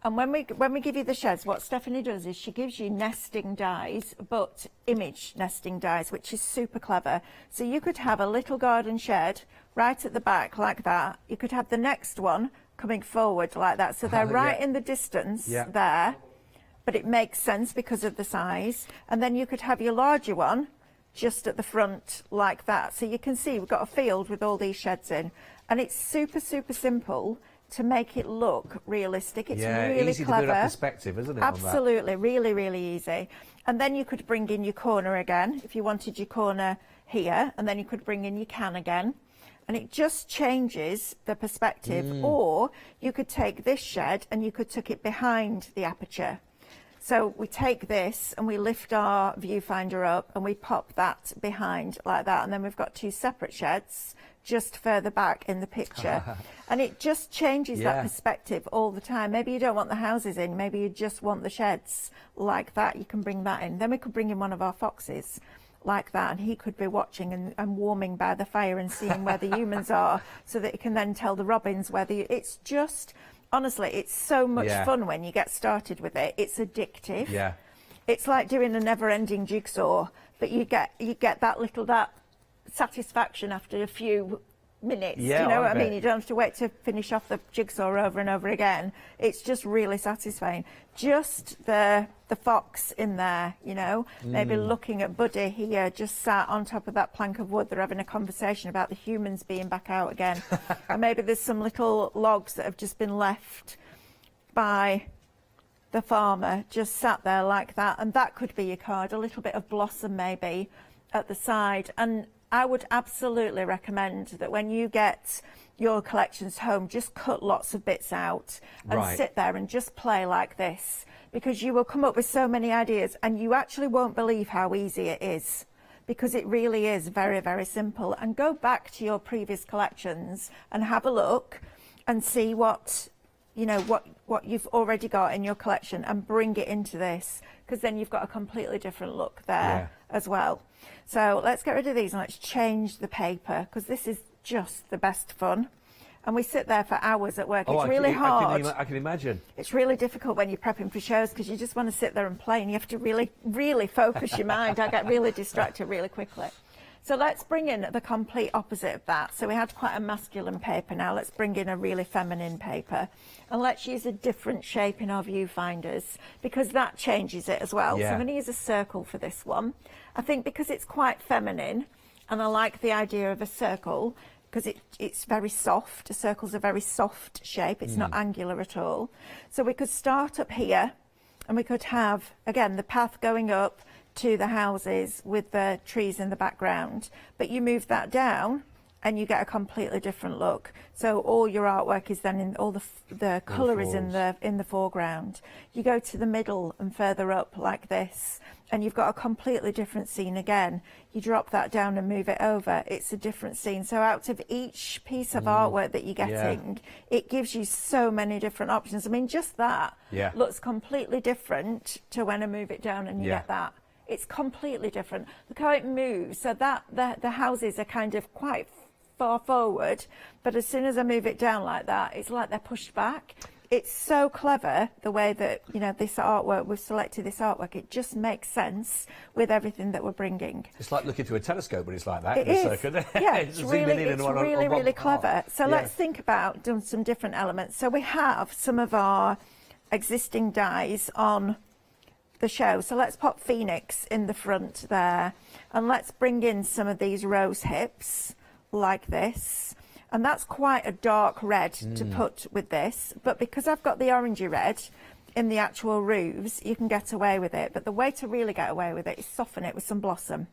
And when we give you the sheds, what Stephanie does is she gives you nesting dies, but image nesting dies, which is super clever. So you could have a little garden shed right at the back like that. You could have the next one coming forward like that. So they're right in the distance there, but it makes sense because of the size. And then you could have your larger one just at the front like that. So you can see we've got a field with all these sheds in, and it's super simple to make it look realistic. It's really
easy
clever.
to build up perspective, isn't it?
Absolutely, really easy. And then you could bring in your corner again if you wanted your corner here, and then you could bring in your can again, and it just changes the perspective. Or you could take this shed and you could tuck it behind the aperture. So we take this and we lift our viewfinder up and we pop that behind like that, and then we've got 2 separate sheds just further back in the picture. And it just changes that perspective all the time. Maybe you don't want the houses in, maybe you just want the sheds like that. You can bring that in. Then we could bring in one of our foxes like that, and he could be watching and warming by the fire and seeing where the humans are, so that he can then tell the robins whether it's just, honestly, it's so much fun when you get started with it. It's addictive.
Yeah.
It's like doing a never-ending jigsaw, but you get that satisfaction after a few minutes.
Yeah,
Do you know what I
bet.
mean? You don't have to wait to finish off the jigsaw over and over again. It's just really satisfying. Just the fox in there, you know, maybe looking at Buddy here, just sat on top of that plank of wood. They're having a conversation about the humans being back out again. And maybe there's some little logs that have just been left by the farmer, just sat there like that. And that could be your card, a little bit of blossom maybe at the side. And I would absolutely recommend that when you get your collections home, just cut lots of bits out and sit there and just play like this, because you will come up with so many ideas and you actually won't believe how easy it is, because it really is very simple. And go back to your previous collections and have a look and see what, you know, what you've already got in your collection, and bring it into this, because then you've got a completely different look there as well. So let's get rid of these and let's change the paper, because this is just the best fun. And we sit there for hours at work. It's really hard.
I can imagine.
It's really difficult when you're prepping for shows, because you just want to sit there and play, and you have to really focus your mind. I get really distracted really quickly. So let's bring in the complete opposite of that. So we had quite a masculine paper now. Let's bring in a really feminine paper. And let's use a different shape in our viewfinders, because that changes it as well. So I'm going to use a circle for this one. I think because it's quite feminine, and I like the idea of a circle, because it's very soft. A circle's a very soft shape. It's not angular at all. So we could start up here, and we could have, again, the path going up, to the houses with the trees in the background, but you move that down and you get a completely different look. So all your artwork is then in all the colour is in the foreground. You go to the middle and further up like this, and you've got a completely different scene again. You drop that down and move it over, it's a different scene. So out of each piece of artwork that you're getting, it gives you so many different options. I mean, just that looks completely different to when I move it down and you get that. It's completely different. Look how it moves. So that the houses are kind of quite far forward, but as soon as I move it down like that, it's like they're pushed back. It's so clever the way that, you know, this artwork, we've selected this artwork. It just makes sense with everything that we're bringing.
It's like looking through a telescope when it's like that.
It is. Yeah, it's really clever. So let's think about doing some different elements. So we have some of our existing dies on the show. So let's pop Phoenix in the front there, and let's bring in some of these rose hips like this, and that's quite a dark red to put with this, but because I've got the orangey red in the actual roofs, you can get away with it. But the way to really get away with it is soften it with some blossom.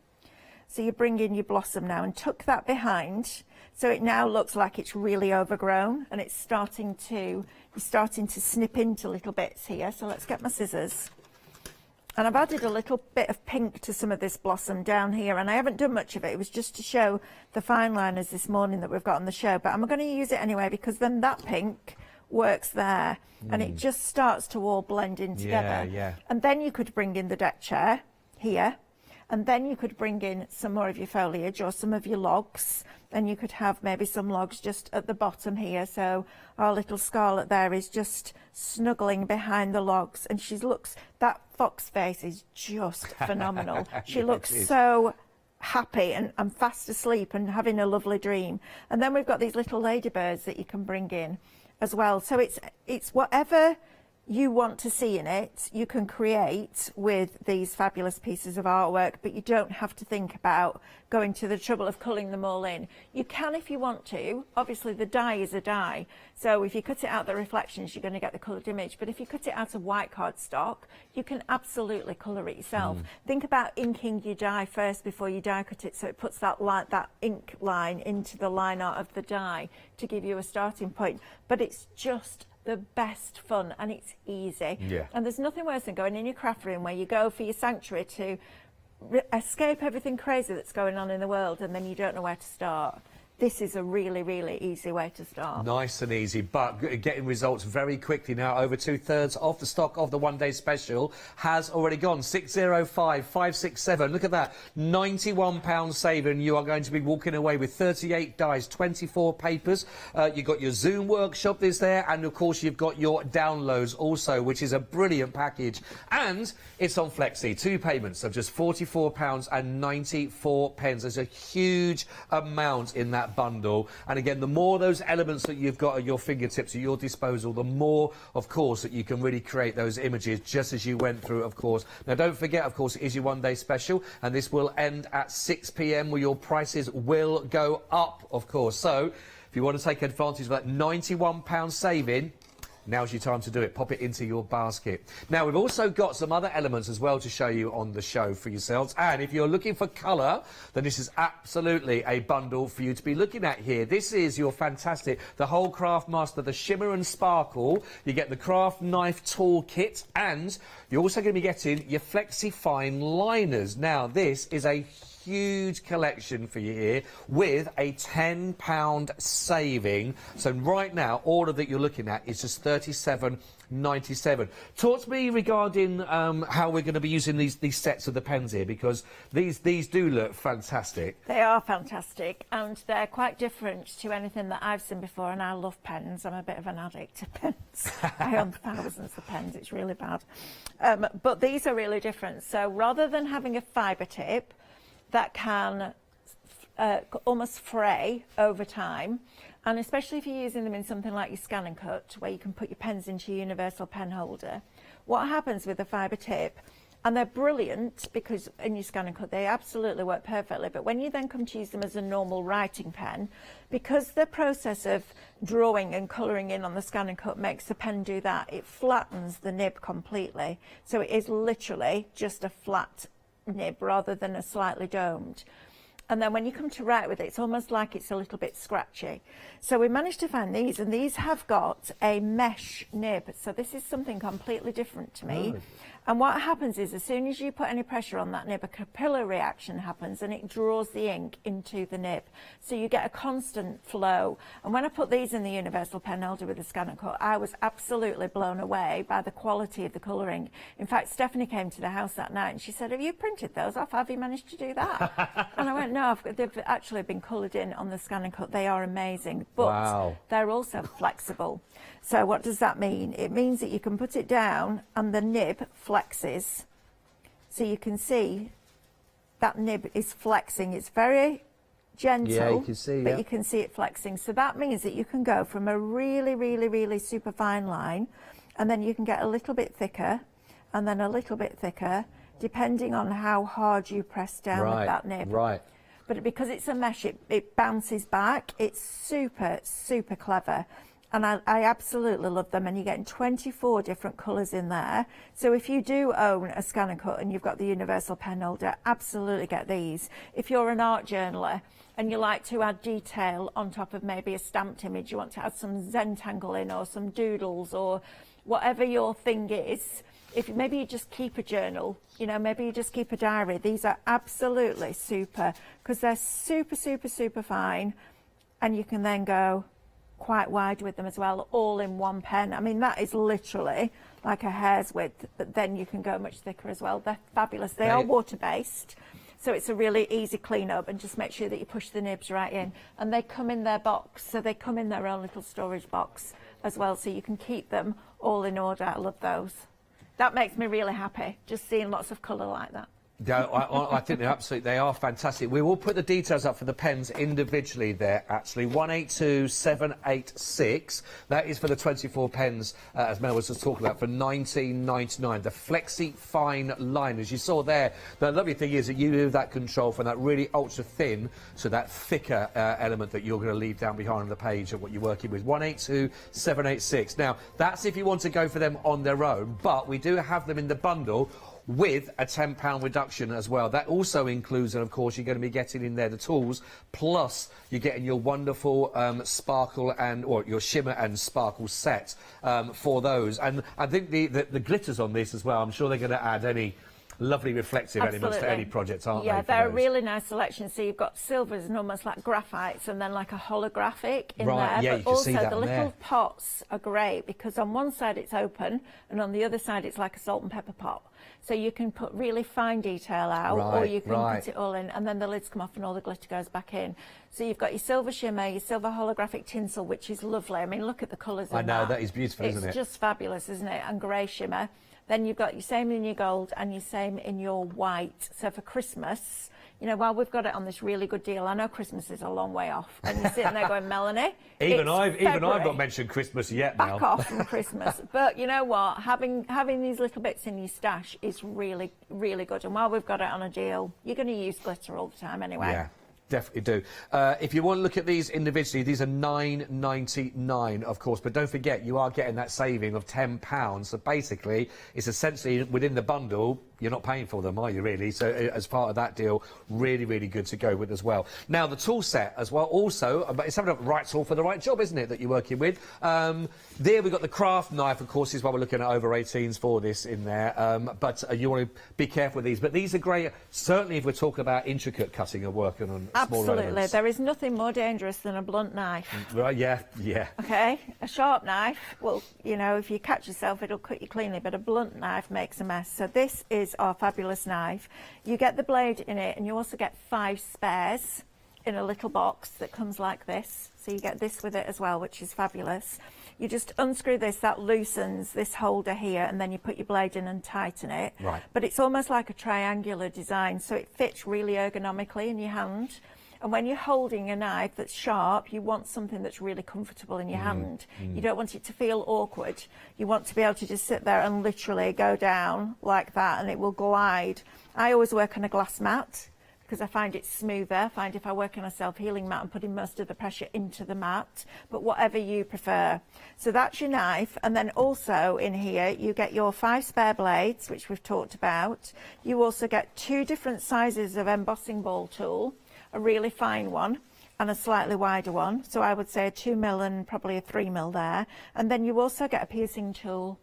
So you bring in your blossom now and tuck that behind, so it now looks like it's really overgrown, and it's starting to snip into little bits here. So let's get my scissors. And I've added a little bit of pink to some of this blossom down here, and I haven't done much of it. It was just to show the fine liners this morning that we've got on the show, but I'm going to use it anyway, because then that pink works there, and it just starts to all blend in together. And then you could bring in the deck chair here, and then you could bring in some more of your foliage or some of your logs, and you could have maybe some logs just at the bottom here. So our little Scarlet there is just snuggling behind the logs, and that fox face is just phenomenal. She looks so happy and fast asleep and having a lovely dream. And then we've got these little ladybirds that you can bring in as well. So it's whatever you want to see in it, you can create with these fabulous pieces of artwork, but you don't have to think about going to the trouble of culling them all in. You can if you want to. Obviously the die is a die, so if you cut it out the reflections, you're going to get the coloured image, but if you cut it out of white cardstock, you can absolutely colour it yourself. Think about inking your die first before you die cut it, so it puts that ink line into the line art of the die to give you a starting point. But it's just the best fun, and it's easy. And there's nothing worse than going in your craft room where you go for your sanctuary to escape everything crazy that's going on in the world, and then you don't know where to start. This is a really, really easy way to start.
Nice and easy, but getting results very quickly now. Over 2/3 of the stock of the one-day special has already gone. 605567. Look at that. £91 saving. You are going to be walking away with 38 dies, 24 papers. You've got your Zoom workshop is there, and of course you've got your downloads also, which is a brilliant package. And it's on Flexi. 2 payments of just £44.94. There's a huge amount in that bundle, and again, the more those elements that you've got at your fingertips, at your disposal, the more, of course, that you can really create those images just as you went through, of course. Now, don't forget, of course, it is your one-day special, and this will end at 6 p.m, where your prices will go up, of course. So, if you want to take advantage of that £91 saving, now's your time to do it. Pop it into your basket. Now, we've also got some other elements as well to show you on the show for yourselves. And if you're looking for colour, then this is absolutely a bundle for you to be looking at here. This is your fantastic, the whole Craft Master, the Shimmer and Sparkle. You get the Craft Knife Tool Kit, and you're also going to be getting your Flexi-Fine liners. Now, this is a huge collection for you here with a £10 saving. So right now, all of that you're looking at is just £37.97. Talk to me regarding how we're going to be using these sets of the pens here, because these do look fantastic.
They are fantastic, and they're quite different to anything that I've seen before, and I love pens. I'm a bit of an addict to pens. I own thousands of pens. It's really bad. But these are really different. So rather than having a fibre tip that can almost fray over time, and especially if you're using them in something like your Scan and Cut, where you can put your pens into your universal pen holder, what happens with the fibre tip, and they're brilliant because in your Scan and Cut they absolutely work perfectly, but when you then come to use them as a normal writing pen, because the process of drawing and colouring in on the Scan and Cut makes the pen do that, it flattens the nib completely. So it is literally just a flat nib rather than a slightly domed. And then when you come to write with it, it's almost like it's a little bit scratchy. So we managed to find these, and these have got a mesh nib. So this is something completely different to me.
Oh.
And what happens is, as soon as you put any pressure on that nib, a capillary reaction happens and it draws the ink into the nib. So you get a constant flow. And when I put these in the universal pen holder with the scan and cut, I was absolutely blown away by the quality of the colouring. In fact, Stephanie came to the house that night and she said, "Have you printed those off? Have you managed to do that?" And I went, "No, they've actually been coloured in on the scan and cut. They are amazing." But
wow.
They're also flexible. So what does that mean? It means that you can put it down and the nib flexes. So you can see that nib is flexing. It's very gentle,
yeah, you can see,
but you can see it flexing. So that means that you can go from a really, really, really super fine line, and then you can get a little bit thicker, and then a little bit thicker, depending on how hard you press down with that nib.
Right.
But because it's a mesh, it bounces back. It's super, super clever. And I absolutely love them. And you're getting 24 different colours in there. So if you do own a scan and cut and you've got the universal pen holder, absolutely get these. If you're an art journaler and you like to add detail on top of maybe a stamped image, you want to add some Zentangle in or some doodles or whatever your thing is, if maybe you just keep a journal, you know, maybe you just keep a diary, these are absolutely super because they're super, super, super fine. And you can then go quite wide with them as well, all in one pen. I mean, that is literally like a hair's width, but then you can go much thicker as well. They're fabulous. They are water-based, so it's a really easy clean-up, and just make sure that you push the nibs right in. And they come in their box, so they come in their own little storage box as well, so you can keep them all in order. I love those. That makes me really happy, just seeing lots of colour like that.
Yeah, I think they are fantastic. We will put the details up for the pens individually there, actually. 182786. That is for the 24 pens, as Mel was just talking about, for $19.99. The Flexi Fine line. As you saw there, the lovely thing is that you have that control from that really ultra thin to that thicker element that you're going to leave down behind on the page of what you're working with. 182786. Now, that's if you want to go for them on their own, but we do have them in the bundle with a £10 reduction as well. That also includes, and of course you're going to be getting in there the tools, plus you're getting your wonderful sparkle or your shimmer and sparkle set for those. And I think the glitters on this as well, I'm sure they're going to add any lovely reflective elements to any project, aren't they?
Yeah, they're a really nice selection. So you've got silvers and almost like graphites, and then like a holographic in there.
Yeah,
but
you can
also
see that
the
on
little
there.
pots are great because on one side it's open and on the other side it's like a salt and pepper pot. So you can put really fine detail out, or you can put it all in, and then the lids come off and all the glitter goes back in. So you've got your silver shimmer, your silver holographic tinsel, which is lovely. I mean, look at the colours in that.
I know, that is beautiful, isn't it?
It's just fabulous, isn't it? And grey shimmer. Then you've got your same in your gold and your same in your white. So for Christmas, you know, while we've got it on this really good deal, I know Christmas is a long way off, and you're sitting there going, Melanie,
even I've not mentioned Christmas yet, Mel.
Back off from Christmas. But you know what? Having these little bits in your stash is really, really good. And while we've got it on a deal, you're going to use glitter all the time anyway.
Yeah. Definitely do. If you want to look at these individually, these are $9.99, of course, but don't forget you are getting that saving of £10. So basically, it's essentially within the bundle. You're not paying for them, are you, really? So as part of that deal, really, really good to go with as well. Now, the tool set as well, also, but it's having the right tool for the right job, isn't it, that you're working with? There we've got the craft knife, of course, is why we're looking at over 18s for this in there. But you want to be careful with these. But these are great, certainly if we're talking about intricate cutting and working on small
Absolutely.
elements.
There is nothing more dangerous than a blunt knife.
Right, yeah, yeah.
Okay, a sharp knife, well, you know, if you catch yourself, it'll cut you cleanly, but a blunt knife makes a mess. So this is our fabulous knife. You get the blade in it, and you also get 5 spares in a little box that comes like this. So you get this with it as well, which is fabulous. You just unscrew this, that loosens this holder here, and then you put your blade in and tighten it.
Right.
But it's almost like a triangular design, so it fits really ergonomically in your hand. And when you're holding a knife that's sharp, you want something that's really comfortable in your hand. You don't want it to feel awkward. You want to be able to just sit there and literally go down like that, and it will glide. I always work on a glass mat, because I find it smoother. I find if I work on a self-healing mat, I'm putting most of the pressure into the mat, but whatever you prefer. So that's your knife, and then also in here you get your 5 spare blades, which we've talked about. You also get 2 different sizes of embossing ball tool, a really fine one and a slightly wider one. So I would say a 2mm and probably a 3mm there. And then you also get a piercing tool.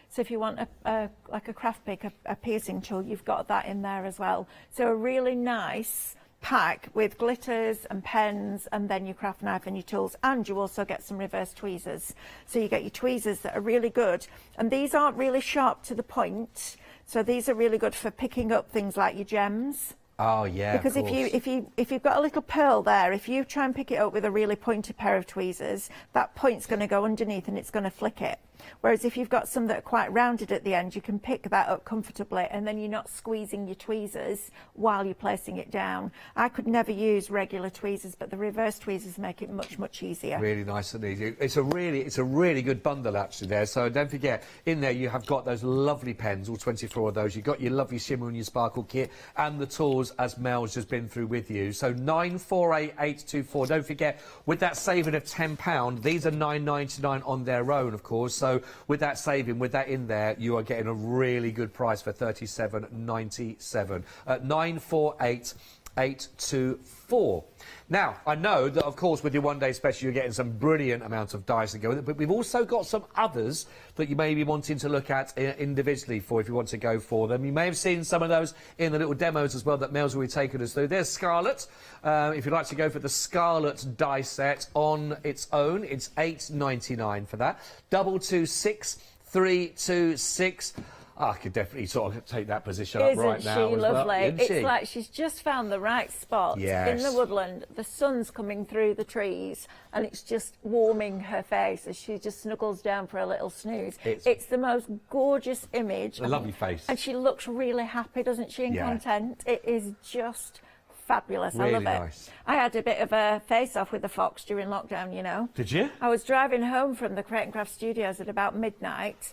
So if you want like a craft pick, a piercing tool, you've got that in there as well. So a really nice pack with glitters and pens, and then your craft knife and your tools, and you also get some reverse tweezers. So you get your tweezers that are really good, and these aren't really sharp to the point. So these are really good for picking up things like your gems.
Oh yeah,
because if you've got a little pearl there, if you try and pick it up with a really pointed pair of tweezers, that point's going to go underneath and it's going to flick it. Whereas if you've got some that are quite rounded at the end, you can pick that up comfortably, and then you're not squeezing your tweezers while you're placing it down. I could never use regular tweezers, but the reverse tweezers make it much easier.
Really nice and easy. It's a really good bundle actually there. So don't forget, in there you have got those lovely pens, all 24 of those. You've got your lovely shimmer and your sparkle kit, and the tools as Mel's just been through with you. So 948824. Don't forget, with that saving of £10, these are £9.99 on their own, of course. So with that saving, with that in there, you are getting a really good price for £37.97 at 948824. Now, I know that, of course, with your one-day special, you're getting some brilliant amounts of dice to go with it, but we've also got some others that you may be wanting to look at individually for if you want to go for them. You may have seen some of those in the little demos as well that Mel's already taken us through. There's Scarlet. If you'd like to go for the Scarlet die set on its own, it's £8.99 for that. 226326. I could definitely sort of take that position up right now.
Isn't she lovely?
Isn't she?
It's like she's just found the right spot in the woodland. The sun's coming through the trees and it's just warming her face as she just snuggles down for a little snooze. It's the most gorgeous image.
A lovely face.
And she looks really happy, doesn't she, and content. It is just fabulous.
Really
I love it.
nice.
I had a bit of a face-off with the fox during lockdown, you know.
Did you?
I was driving home from the Create and Craft studios at about midnight,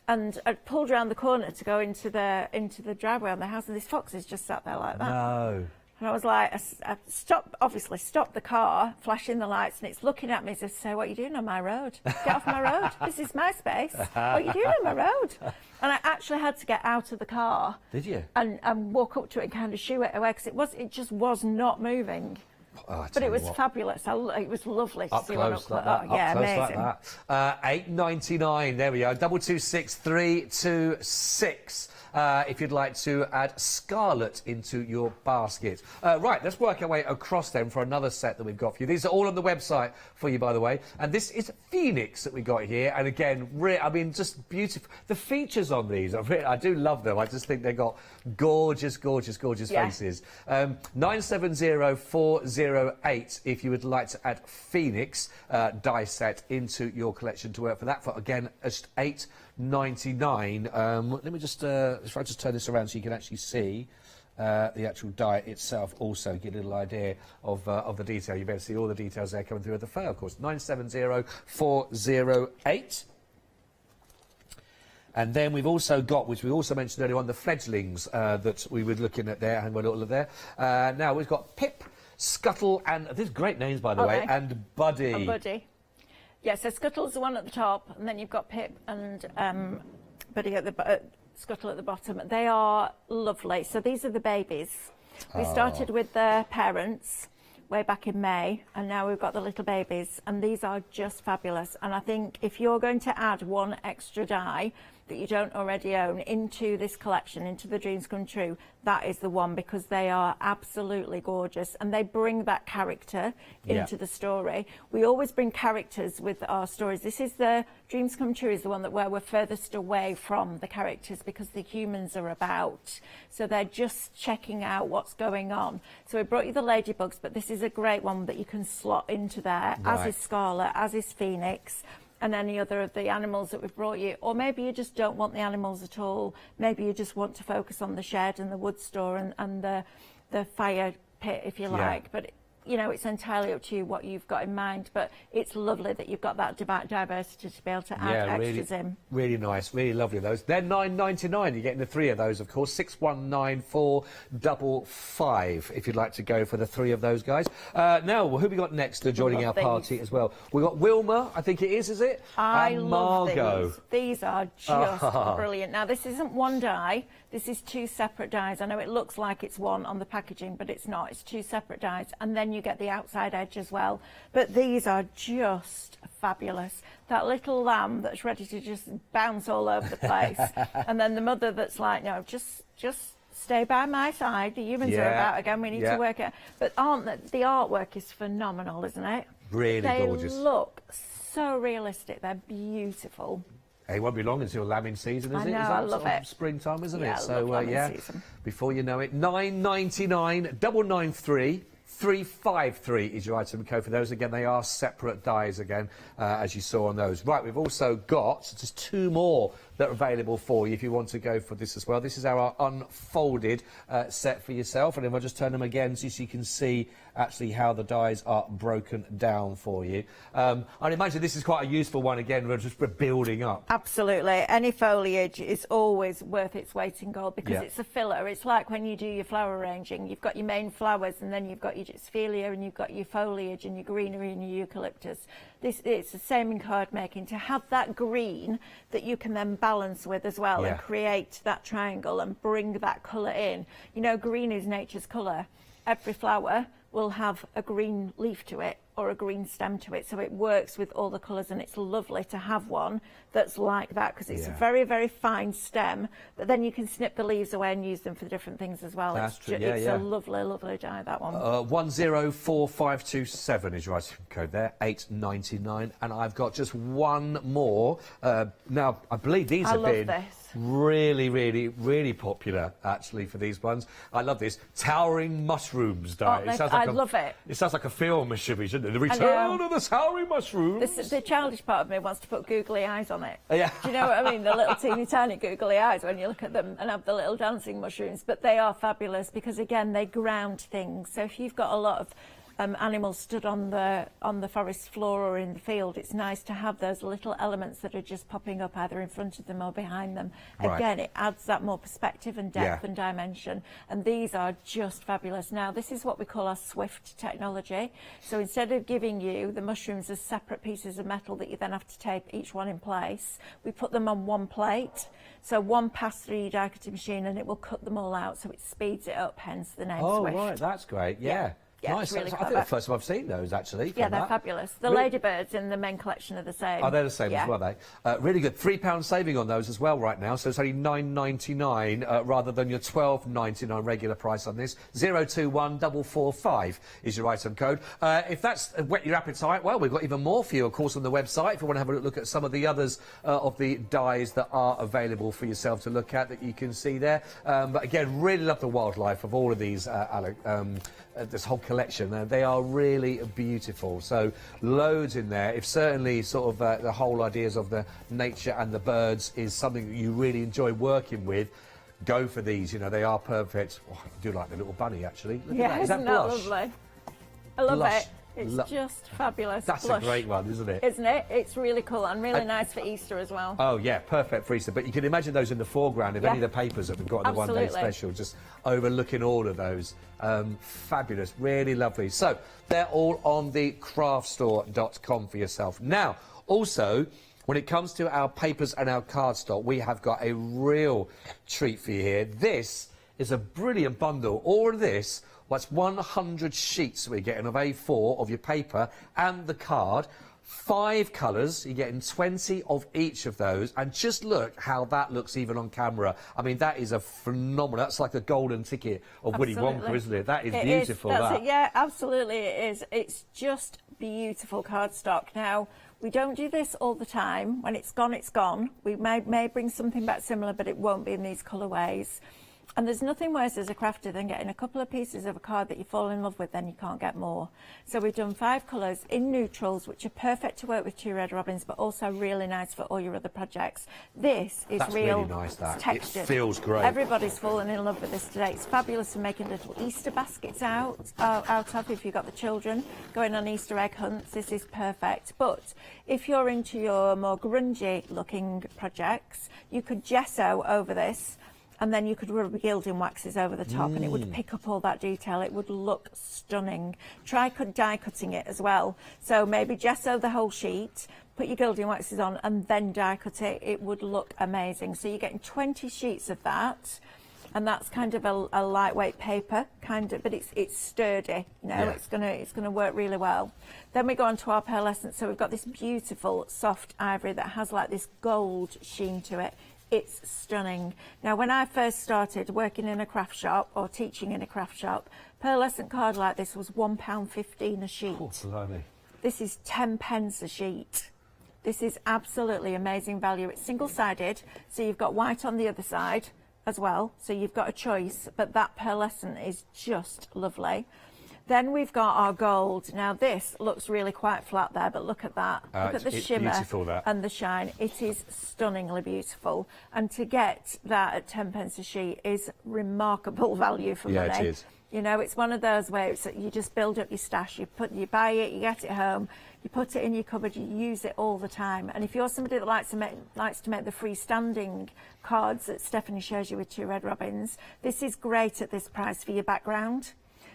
and I pulled around the corner to go into the driveway on the house, and this fox is just sat there like that.
No.
And I was like, I obviously stopped the car, flashing the lights, and it's looking at me as if to say, "What are you doing on my road? Get off my road. This is my space. What are you doing on my road?" And I actually had to get out of the car.
Did you?
And walk up to it and kind of shoo it away, because it just was not moving.
Oh,
but it was fabulous. It was lovely to see one up close.
Like that.
Yeah, amazing.
Like that. £8.99. There we are. 226326. If you'd like to add Scarlet into your basket. Right, let's work our way across them for another set that we've got for you. These are all on the website for you, by the way. And this is Phoenix that we got here. And again, I mean, just beautiful. The features on these, I do love them. I just think they've got gorgeous faces. 970408 if you would like to add Phoenix die set into your collection to work for that. For, again, just £8.99. Let me just, if I just turn this around so you can actually see the actual die itself, also get a little idea of the detail. You better see all the details there coming through at the fair, of course. 970408. And then we've also got, which we also mentioned earlier on, the fledglings that we were looking at there, and we're looking at there. Now we've got Pip, Scuttle, and these great names, by the way, and Buddy.
And Buddy. Yeah, so Scuttle's the one at the top, and then you've got Pip and Buddy at the Scuttle at the bottom. They are lovely. So these are the babies. We started with the parents way back in May, and now we've got the little babies, and these are just fabulous. And I think if you're going to add one extra die that you don't already own into this collection, into the Dreams Come True, that is the one, because they are absolutely gorgeous and they bring that character into the story. We always bring characters with our stories. This is the Dreams Come True is the one where we're furthest away from the characters, because the humans are about. So they're just checking out what's going on. So we brought you the ladybugs, but this is a great one that you can slot into there, as is Scarlet, as is Phoenix, and any other of the animals that we've brought you. Or maybe you just don't want the animals at all. Maybe you just want to focus on the shed and the wood store and the fire pit, if you like. But you know, it's entirely up to you what you've got in mind, but it's lovely that you've got that diversity to be able to add extras in.
Really nice, really lovely those. They're £9.99. You're getting the 3 of those, of course. 619455 if you'd like to go for the 3 of those guys. Now, who have we got next joining our party as well? We've got Wilma, I think it is it?
I
and
love
Margot.
these are just brilliant. Now, this isn't one die. This is 2 separate dies. I know it looks like it's one on the packaging, but it's not. It's 2 separate dies, and then you get the outside edge as well. But these are just fabulous. That little lamb that's ready to just bounce all over the place, and then the mother that's like, no, just stay by my side. The humans are about again. We need to work it. But the artwork is phenomenal, isn't it?
Really gorgeous.
They look so realistic. They're beautiful.
It won't be long until lambing season, is
I
it?
know,
Is
I
that
love
sort of
it.
springtime, isn't
Yeah,
it?
I
So
love lambing season.
Before you know it, £9.99 993 353 is your item code for those. Again, they are separate dies again, as you saw on those. Right, we've also got just 2 more that are available for you if you want to go for this as well. This is our unfolded set for yourself, and if I just turn them again so you can see actually how the dies are broken down for you. I'd imagine this is quite a useful one again, we're just building up.
Absolutely. Any foliage is always worth its weight in gold because
Yeah.
it's a filler. It's like when you do your flower arranging. You've got your main flowers and then you've got your Sphelia and you've got your foliage and your greenery and your eucalyptus. It's the same in card making, to have that green that you can then balance with as well and create that triangle and bring that colour in. You know, green is nature's colour. Every flower will have a green leaf to it or a green stem to it, so it works with all the colours, and it's lovely to have one that's like that because it's a very, very fine stem, but then you can snip the leaves away and use them for different things as well.
That's true.
It's a lovely, lovely die, that one.
104527 is your item code there, £8.99, and I've got just one more. Now, I believe these have been really, really, really popular, actually, for these ones. I love this. Towering Mushrooms die.
I love it.
It sounds like a film, shouldn't it? The Return of the Towering Mushrooms.
The childish part of me wants to put googly eyes on it.
Yeah.
Do you know what I mean? The little teeny tiny googly eyes when you look at them and have the little dancing mushrooms. But they are fabulous because, again, they ground things. So if you've got a lot of animals stood on the forest floor or in the field, it's nice to have those little elements that are just popping up either in front of them or behind them.
Right.
Again, it adds that more perspective and depth and dimension, and these are just fabulous. Now, this is what we call our Swift technology. So instead of giving you the mushrooms as separate pieces of metal that you then have to tape each one in place, we put them on one plate. So one pass through your die cutting machine and it will cut them all out, so it speeds it up, hence the name Swift.
Oh, right, that's great, yeah.
Yeah,
Nice.
it's really
I think
clever.
the first time I've seen those, actually.
Yeah,
from
they're
that.
fabulous. The
Really-
ladybirds in the main collection are the same.
Oh, they're the same
Yeah.
as well, they. Really good. £3 saving on those as well right now, so it's only £9.99 rather than your £12.99 regular price on this. 021445 is your item code. If that's whet your appetite, well, we've got even more for you, of course, on the website. If you want to have a look at some of the others of the dies that are available for yourself to look at that you can see there. But again, really love the wildlife of all of these, this whole collection. They are really beautiful. So loads in there. If certainly sort of the whole ideas of the nature and the birds is something that you really enjoy working with, go for these. You know, they are perfect. Oh, I do like the little bunny, actually. Look at that. Is
Isn't
that
that
blush?
lovely? I love
Blush.
it. It's just fabulous.
That's
Blush.
a great one, isn't it?
Isn't it? It's really cool and really nice for Easter as well.
Oh, yeah, perfect for Easter. But you can imagine those in the foreground of any of the papers that we've got in the one-day
Absolutely.
special, just overlooking all of those. Fabulous, really lovely. So they're all on the craftstore.com for yourself. Now, also, when it comes to our papers and our cardstock, we have got a real treat for you here. This is a brilliant bundle. All of this, that's 100 sheets we're getting of A4 of your paper and the card. 5 colours, you're getting 20 of each of those, and just look how that looks even on camera. I mean, that is a phenomenal, that's like a golden ticket of Willy Wonka, isn't it? That is beautiful.
That's it. Yeah, absolutely it is. It's just beautiful cardstock. Now, we don't do this all the time. When it's gone, it's gone. We may bring something back similar, but it won't be in these colourways. And there's nothing worse as a crafter than getting a couple of pieces of a card that you fall in love with, then you can't get more. So we've done 5 colours in neutrals, which are perfect to work with 2 red robins, but also really nice for all your other projects. This is
That's
real
really nice, that.
textured.
It feels great.
Everybody's fallen in love with this today. It's fabulous for making little Easter baskets out of if you've got the children going on Easter egg hunts. This is perfect. But if you're into your more grungy looking projects, you could gesso over this, and then you could rub gilding waxes over the top and it would pick up all that detail. It would look stunning. Try die cutting it as well. So maybe gesso the whole sheet, put your gilding waxes on and then die cut it. It would look amazing. So you're getting 20 sheets of that, and that's kind of a lightweight paper, kind of, but it's sturdy, you know, it's gonna work really well. Then we go on to our pearlescent. So we've got this beautiful soft ivory that has like this gold sheen to it. It's stunning. Now, when I first started working in a craft shop or teaching in a craft shop, pearlescent card like this was £1.15 a sheet.
Oh, blimey.
This is 10 pence a sheet. This is absolutely amazing value. It's single-sided, so you've got white on the other side as well, so you've got a choice, but that pearlescent is just lovely. Then we've got our gold. Now this looks really quite flat there, but look at that. Look at the shimmer and the shine. It is stunningly beautiful. And to get that at 10 pence a sheet is remarkable value for money.
Yeah, it is.
You know, it's one of those where you just build up your stash, you buy it, you get it home, you put it in your cupboard, you use it all the time. And if you're somebody that likes to make the freestanding cards that Stephanie shows you with 2 red robins, this is great at this price for your background.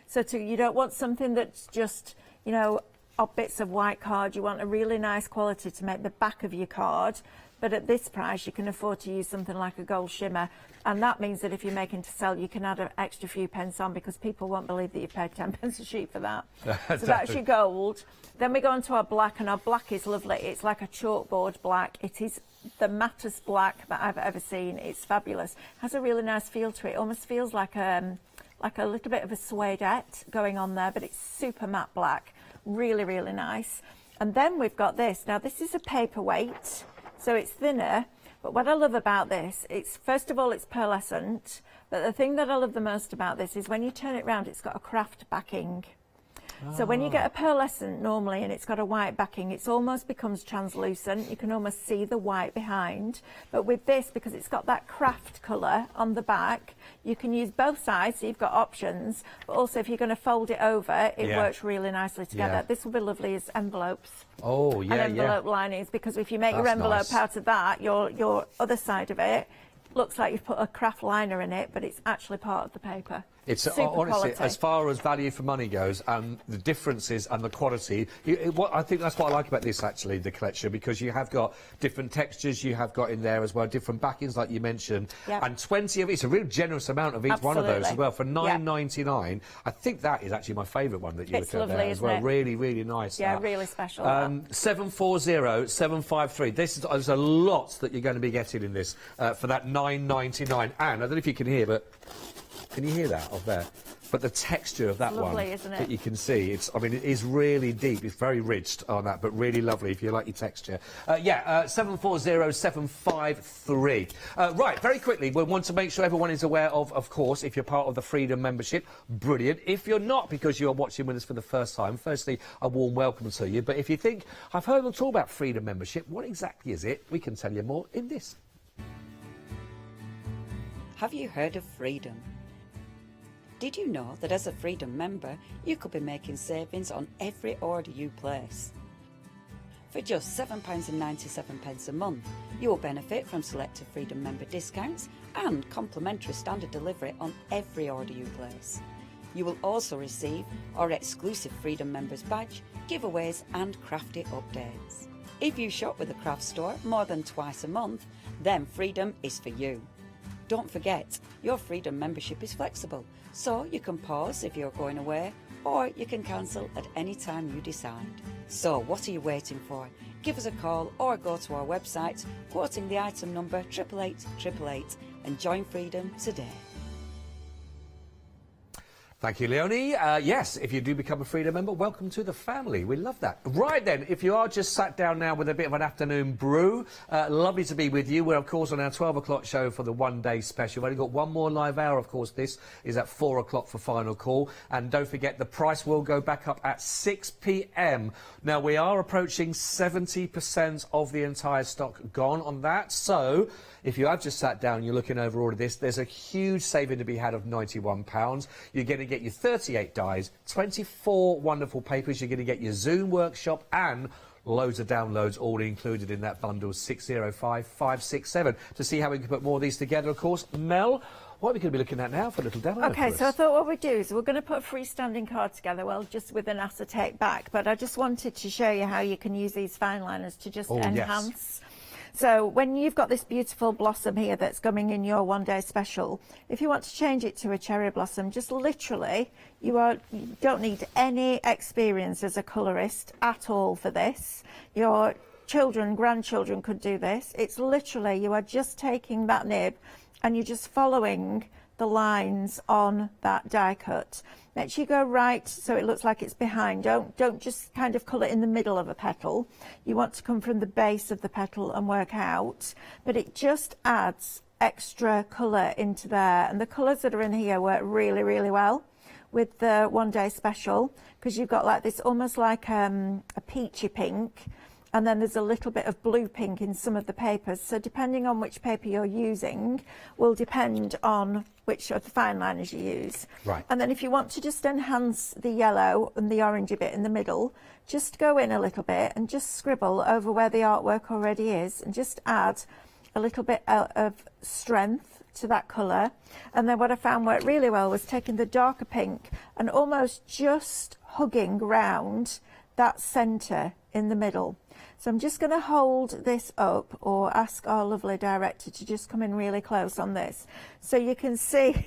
So you don't want something that's just, you know, odd bits of white card. You want a really nice quality to make the back of your card. But at this price, you can afford to use something like a gold shimmer. And that means that if you're making to sell, you can add an extra few pence on, because people won't believe that you paid 10 pence a sheet for that. So that's your gold. Then we go on to our black, and our black is lovely. It's like a chalkboard black. It is the mattest black that I've ever seen. It's fabulous. It has a really nice feel to it. It almost feels like a little bit of a suedette going on there, but it's super matte black. Really, really nice. And then we've got this. Now, this is a paperweight, so it's thinner. But what I love about this, first of all, it's pearlescent. But the thing that I love the most about this is when you turn it round, it's got a craft backing. So when you get a pearlescent normally and it's got a white backing, it almost becomes translucent. You can almost see the white behind. But with this, because it's got that craft colour on the back, you can use both sides, so you've got options. But also, if you're going to fold it over, it works really nicely together.
Yeah.
This will be lovely as envelopes.
Oh, yeah,
and envelope linings, because if you make your
That's
envelope
nice.
out of that, your other side of it looks like you've put a craft liner in it, but it's actually part of the paper.
It's
Super
honestly,
quality.
as far as value for money goes, and the differences and the quality. I think that's what I like about this, actually, the collection, because you have got different textures. You have got in there as well different backings, like you mentioned, and 20 of it's a real generous amount of each one of those as well for £9.99. I think that is actually my favourite one that you look at there as well. Really, really nice.
Yeah, really special.
740 753. There's a lot that you're going to be getting in this for that £9.99. And I don't know if you can hear, but. Can you hear that off there? But the texture of that
lovely,
one
isn't it?
that you can see, it is really deep. It's very rich on that, but really lovely if you like your texture. 740 753. Right, very quickly, we want to make sure everyone is aware of course, if you're part of the Freedom membership, brilliant. If you're not, because you're watching with us for the first time, firstly, a warm welcome to you. But if you think, I've heard them talk about Freedom membership, what exactly is it? We can tell you more in this.
Have you heard of Freedom? Did you know that as a Freedom member, you could be making savings on every order you place? For just £7.97 a month, you will benefit from selected Freedom member discounts and complimentary standard delivery on every order you place. You will also receive our exclusive Freedom members badge, giveaways and crafty updates. If you shop with a craft store more than twice a month, then Freedom is for you. Don't forget, your Freedom membership is flexible, so you can pause if you're going away, or you can cancel at any time you decide. So what are you waiting for? Give us a call or go to our website, quoting the item number 88888, and join Freedom today.
Thank you, Leonie. Yes, if you do become a Freedom member, welcome to the family. We love that. Right then, if you are just sat down now with a bit of an afternoon brew, lovely to be with you. We're, of course, on our 12 o'clock show for the one-day special. We've only got one more live hour, of course. This is at 4 o'clock for final call. And don't forget, the price will go back up at 6 p.m. Now, we are approaching 70% of the entire stock gone on that. So, if you have just sat down, you're looking over all of this, there's a huge saving to be had of £91. You're going to get your 38 dies, 24 wonderful papers. You're going to get your Zoom workshop and loads of downloads all included in that bundle 605567. To see how we can put more of these together, of course, Mel, what are we going to be looking at now for a little demo?
Okay, so I thought what we'd do is we're going to put a freestanding card together, well, just with an acetate back, but I just wanted to show you how you can use these fine liners to just enhance. Yes. So when you've got this beautiful blossom here that's coming in your one-day special, if you want to change it to a cherry blossom, just literally, you don't need any experience as a colourist at all for this. Your children, grandchildren could do this. It's literally, you are just taking that nib and you're just following the lines on that die cut. Make sure you go right so it looks like it's behind. Don't just kind of colour in the middle of a petal. You want to come from the base of the petal and work out, but it just adds extra colour into there. And the colours that are in here work really, really well with the one-day special, because you've got like this almost like a peachy pink, and then there's a little bit of blue pink in some of the papers. So depending on which paper you're using will depend on which of the fine liners you use. Right. And then if you want to just enhance the yellow and the orangey bit in the middle, just go in a little bit and just scribble over where the artwork already is and just add a little bit of strength to that colour. And then what I found worked really well was taking the darker pink and almost just hugging round that centre in the middle. So I'm just going to hold this up, or ask our lovely director to just come in really close on this. So you can see,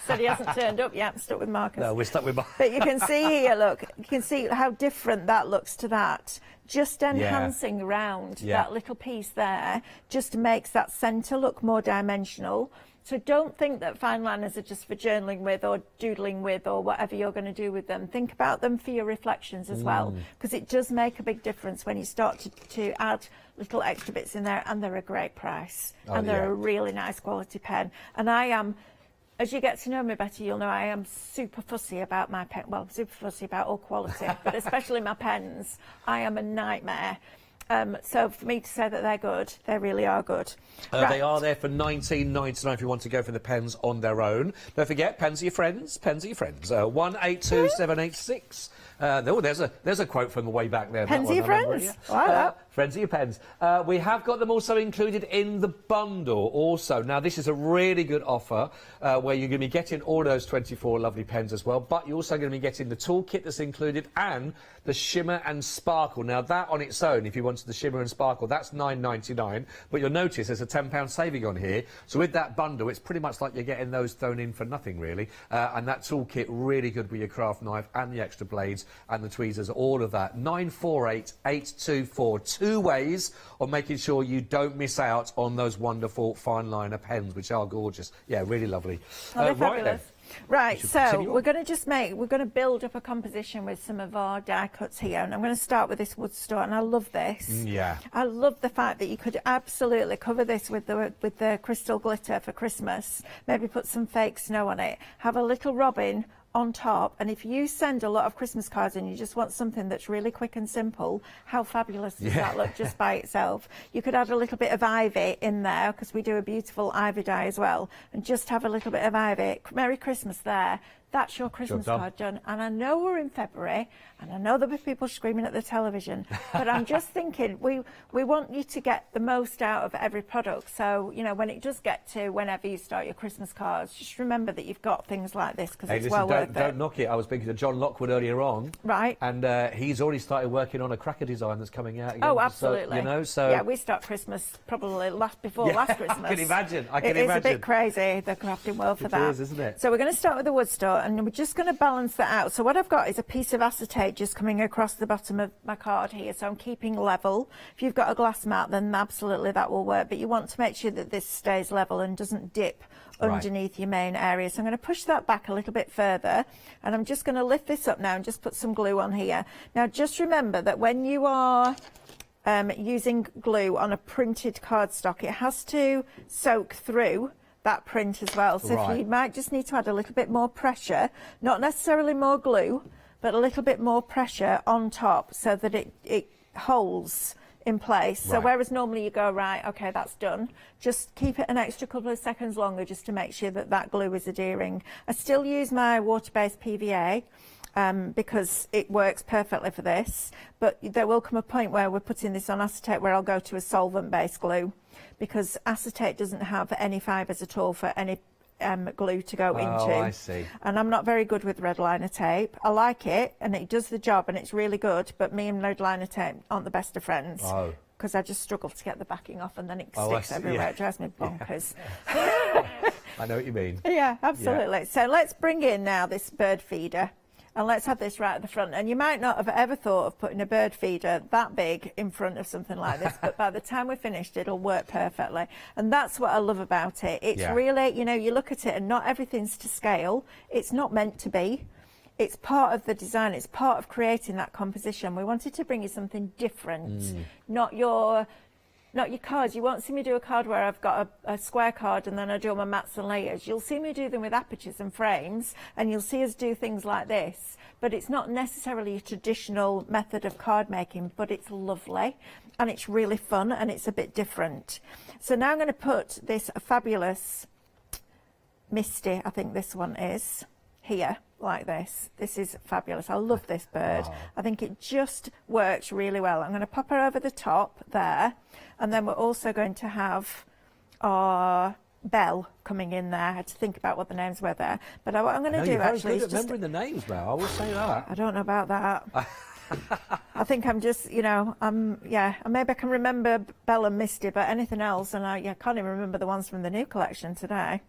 said he hasn't turned up yet, I'm stuck with Marcus.
No, we're stuck with Marcus.
But you can see here, look, you can see how different that looks to that. Just enhancing around that little piece there just makes that centre look more dimensional. So don't think that fine liners are just for journaling with or doodling with or whatever you're going to do with them. Think about them for your reflections as well, because it does make a big difference when you start to add little extra bits in there, and they're a great price. And they're a really nice quality pen. And I am, as you get to know me better, you'll know I am super fussy about my pen. Well, super fussy about all quality, but especially my pens. I am a nightmare. So for me to say that they're good, they really are good.
They are there for £19.99 if you want to go for the pens on their own. Don't forget, pens are your friends. Pens are your friends. 182786. There's a quote from the way back there.
Pens are your friends.
Friends are your pens. We have got them also included in the bundle also. Now, this is a really good offer where you're going to be getting all those 24 lovely pens as well, but you're also going to be getting the toolkit that's included and the shimmer and sparkle. Now, that on its own, if you wanted the shimmer and sparkle, that's £9.99, but you'll notice there's a £10 saving on here. So with that bundle, it's pretty much like you're getting those thrown in for nothing, really. And that toolkit, really good with your craft knife and the extra blades and the tweezers, all of that. 948824. 2 ways of making sure you don't miss out on those wonderful fine liner pens, which are gorgeous. Yeah, really lovely.
They're fabulous. Right, so we're going to build up a composition with some of our die cuts here, and I'm going to start with this wood store, and I love this.
Yeah.
I love the fact that you could absolutely cover this with the crystal glitter for Christmas, maybe put some fake snow on it, have a little robin on top, and if you send a lot of Christmas cards and you just want something that's really quick and simple, how fabulous does that look just by itself? You could add a little bit of ivy in there, because we do a beautiful ivy die as well, and just have a little bit of ivy. Merry Christmas there. That's your Christmas card done. And I know we're in February, and I know there'll be people screaming at the television, but I'm just thinking we want you to get the most out of every product. So, you know, when it does get to whenever you start your Christmas cards, just remember that you've got things like this, because it's well worth it.
Don't knock it. I was speaking to John Lockwood earlier on.
Right.
And he's already started working on a cracker design that's coming out again.
Oh, absolutely.
So, you know, so...
Yeah, we start Christmas probably before last Christmas.
I can imagine.
It's a bit crazy, the crafting world for that.
It is, isn't it?
So we're going to start with the wood store. and we're just going to balance that out. So what I've got is a piece of acetate just coming across the bottom of my card here, so I'm keeping level. If you've got a glass mat, then absolutely that will work, but you want to make sure that this stays level and doesn't dip underneath your main area. So I'm going to push that back a little bit further, and I'm just going to lift this up now and just put some glue on here. Now just remember that when you are using glue on a printed cardstock, it has to soak through that print as well. So if you might just need to add a little bit more pressure, not necessarily more glue, but a little bit more pressure on top so that it holds in place. So whereas normally you go, right, okay, that's done, just keep it an extra couple of seconds longer just to make sure that that glue is adhering. I still use my water-based PVA because it works perfectly for this, but there will come a point where we're putting this on acetate where I'll go to a solvent-based glue, because acetate doesn't have any fibres at all for any glue to go into.
I see.
And I'm not very good with red liner tape. I like it and it does the job and it's really good, but me and red liner tape aren't the best of friends. Because I just struggle to get the backing off and then it sticks everywhere. It drives me bonkers.
I know what you mean.
Yeah, absolutely. So let's bring in now this bird feeder. And let's have this right at the front. And you might not have ever thought of putting a bird feeder that big in front of something like this, but by the time we're finished, it'll work perfectly. And that's what I love about it. It's really, you know, you look at it and not everything's to scale. It's not meant to be. It's part of the design. It's part of creating that composition. We wanted to bring you something different, not your cards. You won't see me do a card where I've got a square card and then I do all my mats and layers. You'll see me do them with apertures and frames, and you'll see us do things like this. But it's not necessarily a traditional method of card making, but it's lovely and it's really fun and it's a bit different. So now I'm going to put this fabulous Misty, I think this one is, here. Like this. This is fabulous. I love this bird. I think it just works really well. I'm going to pop her over the top there, and then we're also going to have our bell coming in there. I had to think about what the names were there, but what I'm going to do actually is just
remembering the names, Mel. I will say that.
I don't know about that. I think I'm just, you know, maybe I can remember Belle and Misty, but anything else, and I can't even remember the ones from the new collection today.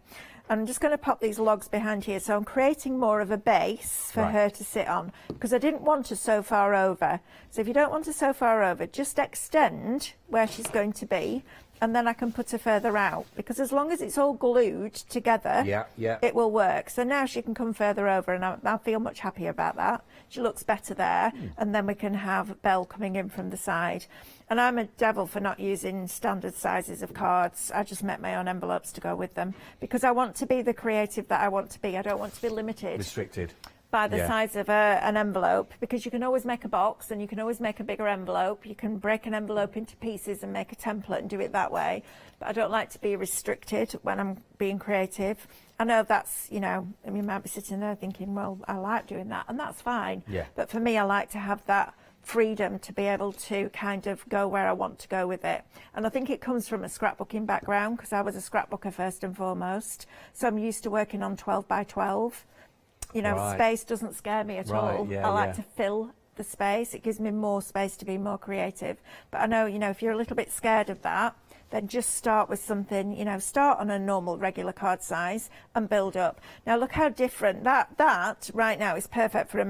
I'm just going to pop these logs behind here. So I'm creating more of a base for her to sit on, because I didn't want her so far over. So if you don't want her so far over, just extend where she's going to be, and then I can put her further out, because as long as it's all glued together, it will work. So now she can come further over, and I feel much happier about that. She looks better there, and then we can have Belle coming in from the side. And I'm a devil for not using standard sizes of cards. I just make my own envelopes to go with them, because I want to be the creative that I want to be. I don't want to be limited.
Restricted.
By the size of an envelope, because you can always make a box and you can always make a bigger envelope. You can break an envelope into pieces and make a template and do it that way. But I don't like to be restricted when I'm being creative. I know that's, you know, you might be sitting there thinking, well, I like doing that, and that's fine. But for me, I like to have that freedom to be able to kind of go where I want to go with it. And I think it comes from a scrapbooking background, because I was a scrapbooker first and foremost. So I'm used to working on 12 by 12. You know, space doesn't scare me at all. I like to fill the space. It gives me more space to be more creative. But I know, you know, if you're a little bit scared of that, then just start with something, you know, start on a normal regular card size and build up. Now look how different that right now is perfect for a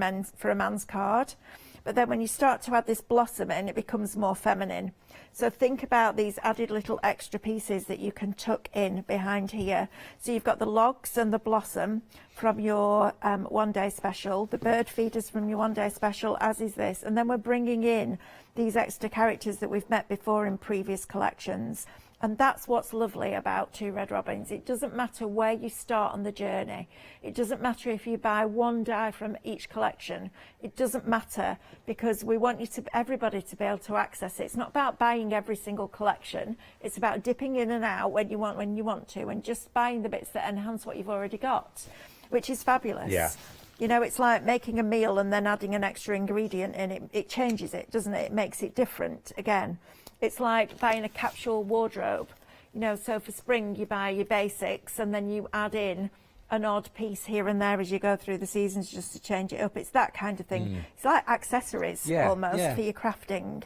man's card. But then when you start to add this blossom in, it becomes more feminine. So think about these added little extra pieces that you can tuck in behind here. So you've got the logs and the blossom from your one-day special, the bird feeders from your one-day special, as is this. And then we're bringing in these extra characters that we've met before in previous collections. And that's what's lovely about Two Red Robins. It doesn't matter where you start on the journey. It doesn't matter if you buy one die from each collection. It doesn't matter, because we want everybody to be able to access it. It's not about buying every single collection. It's about dipping in and out when you want to, and just buying the bits that enhance what you've already got, which is fabulous. You know, it's like making a meal and then adding an extra ingredient in. It changes it, doesn't it? It makes it different again. It's like buying a capsule wardrobe. You know, so for spring you buy your basics and then you add in an odd piece here and there as you go through the seasons just to change it up. It's that kind of thing. It's like accessories almost for your crafting.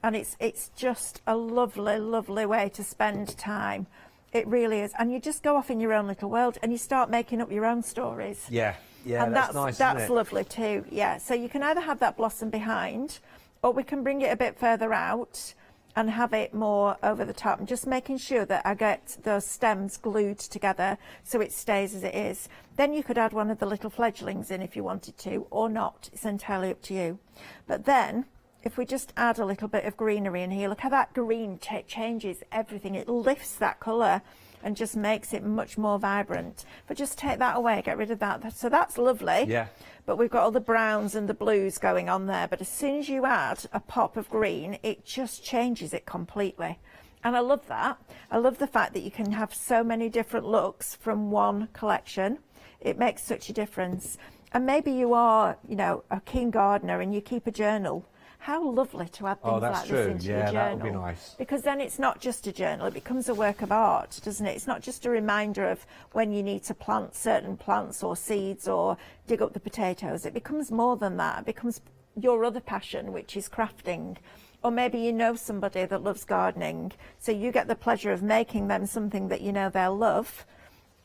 And it's just a lovely, lovely way to spend time It really is. And you just go off in your own little world and you start making up your own stories.
Yeah, yeah,
and
that's nice,
that's
isn't it?
lovely too. Yeah, so you can either have that blossom behind, or we can bring it a bit further out and have it more over the top, and just making sure that I get those stems glued together so it stays as it is. Then you could add one of the little fledglings in if you wanted to, or not. It's entirely up to you. But then if we just add a little bit of greenery in here, look how that green changes everything. It lifts that colour and just makes it much more vibrant. But just take that away, get rid of that. So that's lovely.
Yeah.
But we've got all the browns and the blues going on there. But as soon as you add a pop of green, it just changes it completely. And I love that. I love the fact that you can have so many different looks from one collection. It makes such a difference. And maybe you are, you know, a keen gardener and you keep a journal. How lovely to add things like this into your journal.
That would be nice.
Because then it's not just a journal, it becomes a work of art, doesn't it? It's not just a reminder of when you need to plant certain plants or seeds or dig up the potatoes. It becomes more than that. It becomes your other passion, which is crafting. Or maybe you know somebody that loves gardening, so you get the pleasure of making them something that you know they'll love.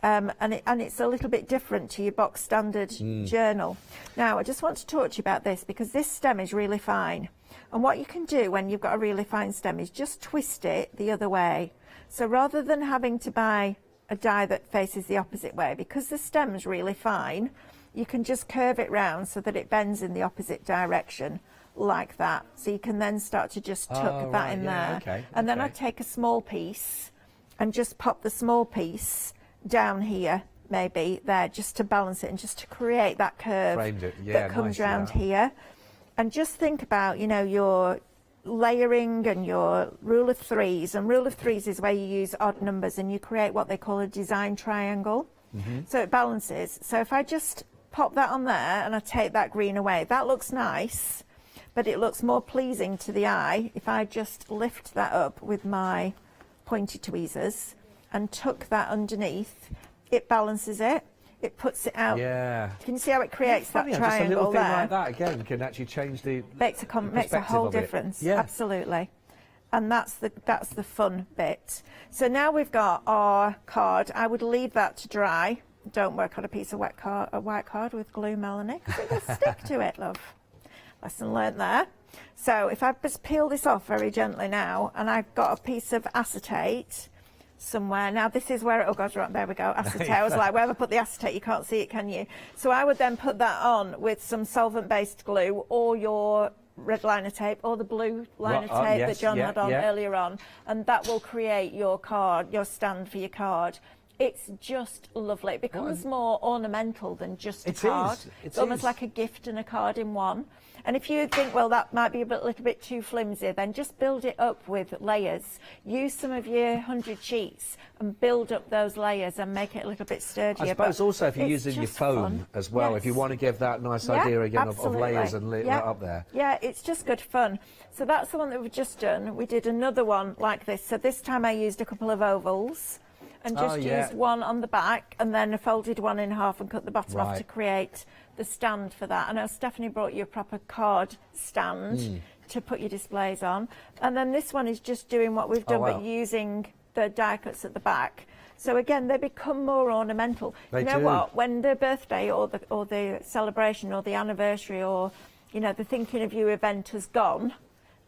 And it's a little bit different to your box standard journal. Now, I just want to talk to you about this because this stem is really fine. And what you can do when you've got a really fine stem is just twist it the other way. So rather than having to buy a die that faces the opposite way, because the stem's really fine, you can just curve it round so that it bends in the opposite direction like that. So you can then start to just tuck that in there.
Okay,
and then I take a small piece and just pop the small piece down here, maybe there, just to balance it and just to create that curve that comes round here. And just think about, you know, your layering and your rule of threes. And rule of threes is where you use odd numbers and you create what they call a design triangle. So it balances. So if I just pop that on there and I take that green away, that looks nice, but it looks more pleasing to the eye if I just lift that up with my pointy tweezers and tuck that underneath. It balances it, it puts it out.
Yeah.
Can you see how it creates that
Just a
triangle
little thing
there?
like that again can actually change the
Makes a whole
of it.
difference.
Yeah.
Absolutely. And that's the fun bit. So now we've got our card. I would leave that to dry. Don't work on a piece of white card with glue, Melanie, because it will stick to it, love. Lesson learnt there. So if I just peel this off very gently now, and I've got a piece of acetate somewhere. Now this is where, oh God, right, there we go, acetate. I was like, where have I put the acetate? You can't see it, can you? So I would then put that on with some solvent-based glue or your red liner tape or the blue liner tape that John had on earlier on, and that will create your card, your stand for your card. It's just lovely. It becomes more ornamental than just a card. It's almost like a gift and a card in one. And if you think, well, that might be a little bit too flimsy, then just build it up with layers. Use some of your 100 sheets and build up those layers and make it a little bit sturdier.
I suppose also if you're using your foam as well, if you want to give that nice idea again of layers and lit up there.
Yeah, it's just good fun. So that's the one that we've just done. We did another one like this. So this time I used a couple of ovals and just used one on the back and then folded one in half and cut the bottom off to create the stand for that. I know Stephanie brought you a proper card stand to put your displays on. And then this one is just doing what we've done, but using the die cuts at the back. So again, they become more ornamental. You know what? When the birthday or the celebration or the anniversary or, you know, the thinking of you event has gone,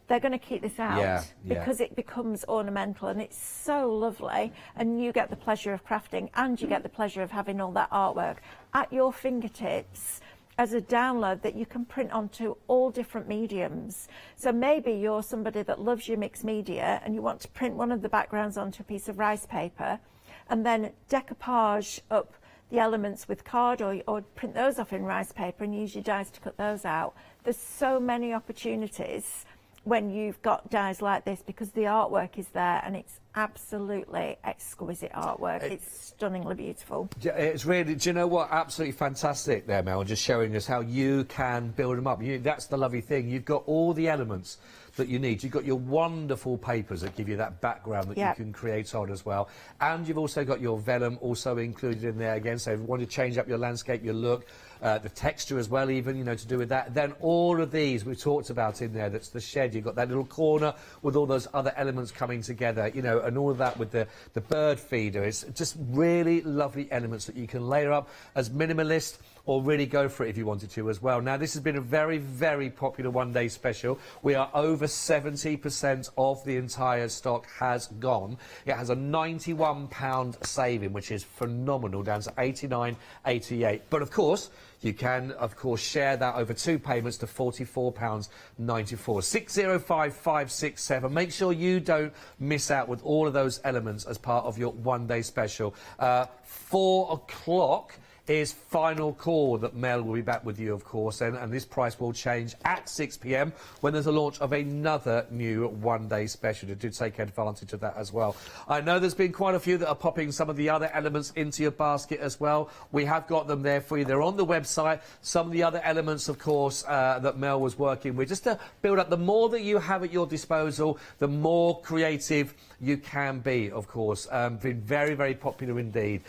they're going to keep this out because it becomes ornamental and it's so lovely, and you get the pleasure of crafting and you get the pleasure of having all that artwork at your fingertips as a download that you can print onto all different mediums. So maybe you're somebody that loves your mixed media and you want to print one of the backgrounds onto a piece of rice paper and then decoupage up the elements with card or print those off in rice paper and use your dies to cut those out. There's so many opportunities when you've got dies like this because the artwork is there and it's absolutely exquisite artwork. It's stunningly beautiful.
It's really, do you know what, absolutely fantastic there, Mel, just showing us how you can build them up. That's the lovely thing. You've got all the elements that you need. You've got your wonderful papers that give you that background that you can create on as well. And you've also got your vellum also included in there again. So if you want to change up your landscape, your look, the texture as well, even, you know, to do with that. Then all of these we've talked about in there, that's the shed. You've got that little corner with all those other elements coming together, you know, Memento and all of that with the bird feeder. It's just really lovely elements that you can layer up as minimalist or really go for it if you wanted to as well. Now, this has been a very, very popular one-day special. We are over 70% of the entire stock has gone. It has a £91 saving, which is phenomenal, down to £89.88. But, of course, you can, of course, share that over 2 payments to £44.94. 605567. Make sure you don't miss out with all of those elements as part of your one-day special. 4 o'clock is final call that Mel will be back with you, of course, and this price will change at 6 p.m. when there's a launch of another new one-day special. Do take advantage of that as well. I know there's been quite a few that are popping some of the other elements into your basket as well. We have got them there for you. They're on the website. Some of the other elements, of course, that Mel was working with, just to build up. The more that you have at your disposal, the more creative you can be, of course. Been very, very popular indeed.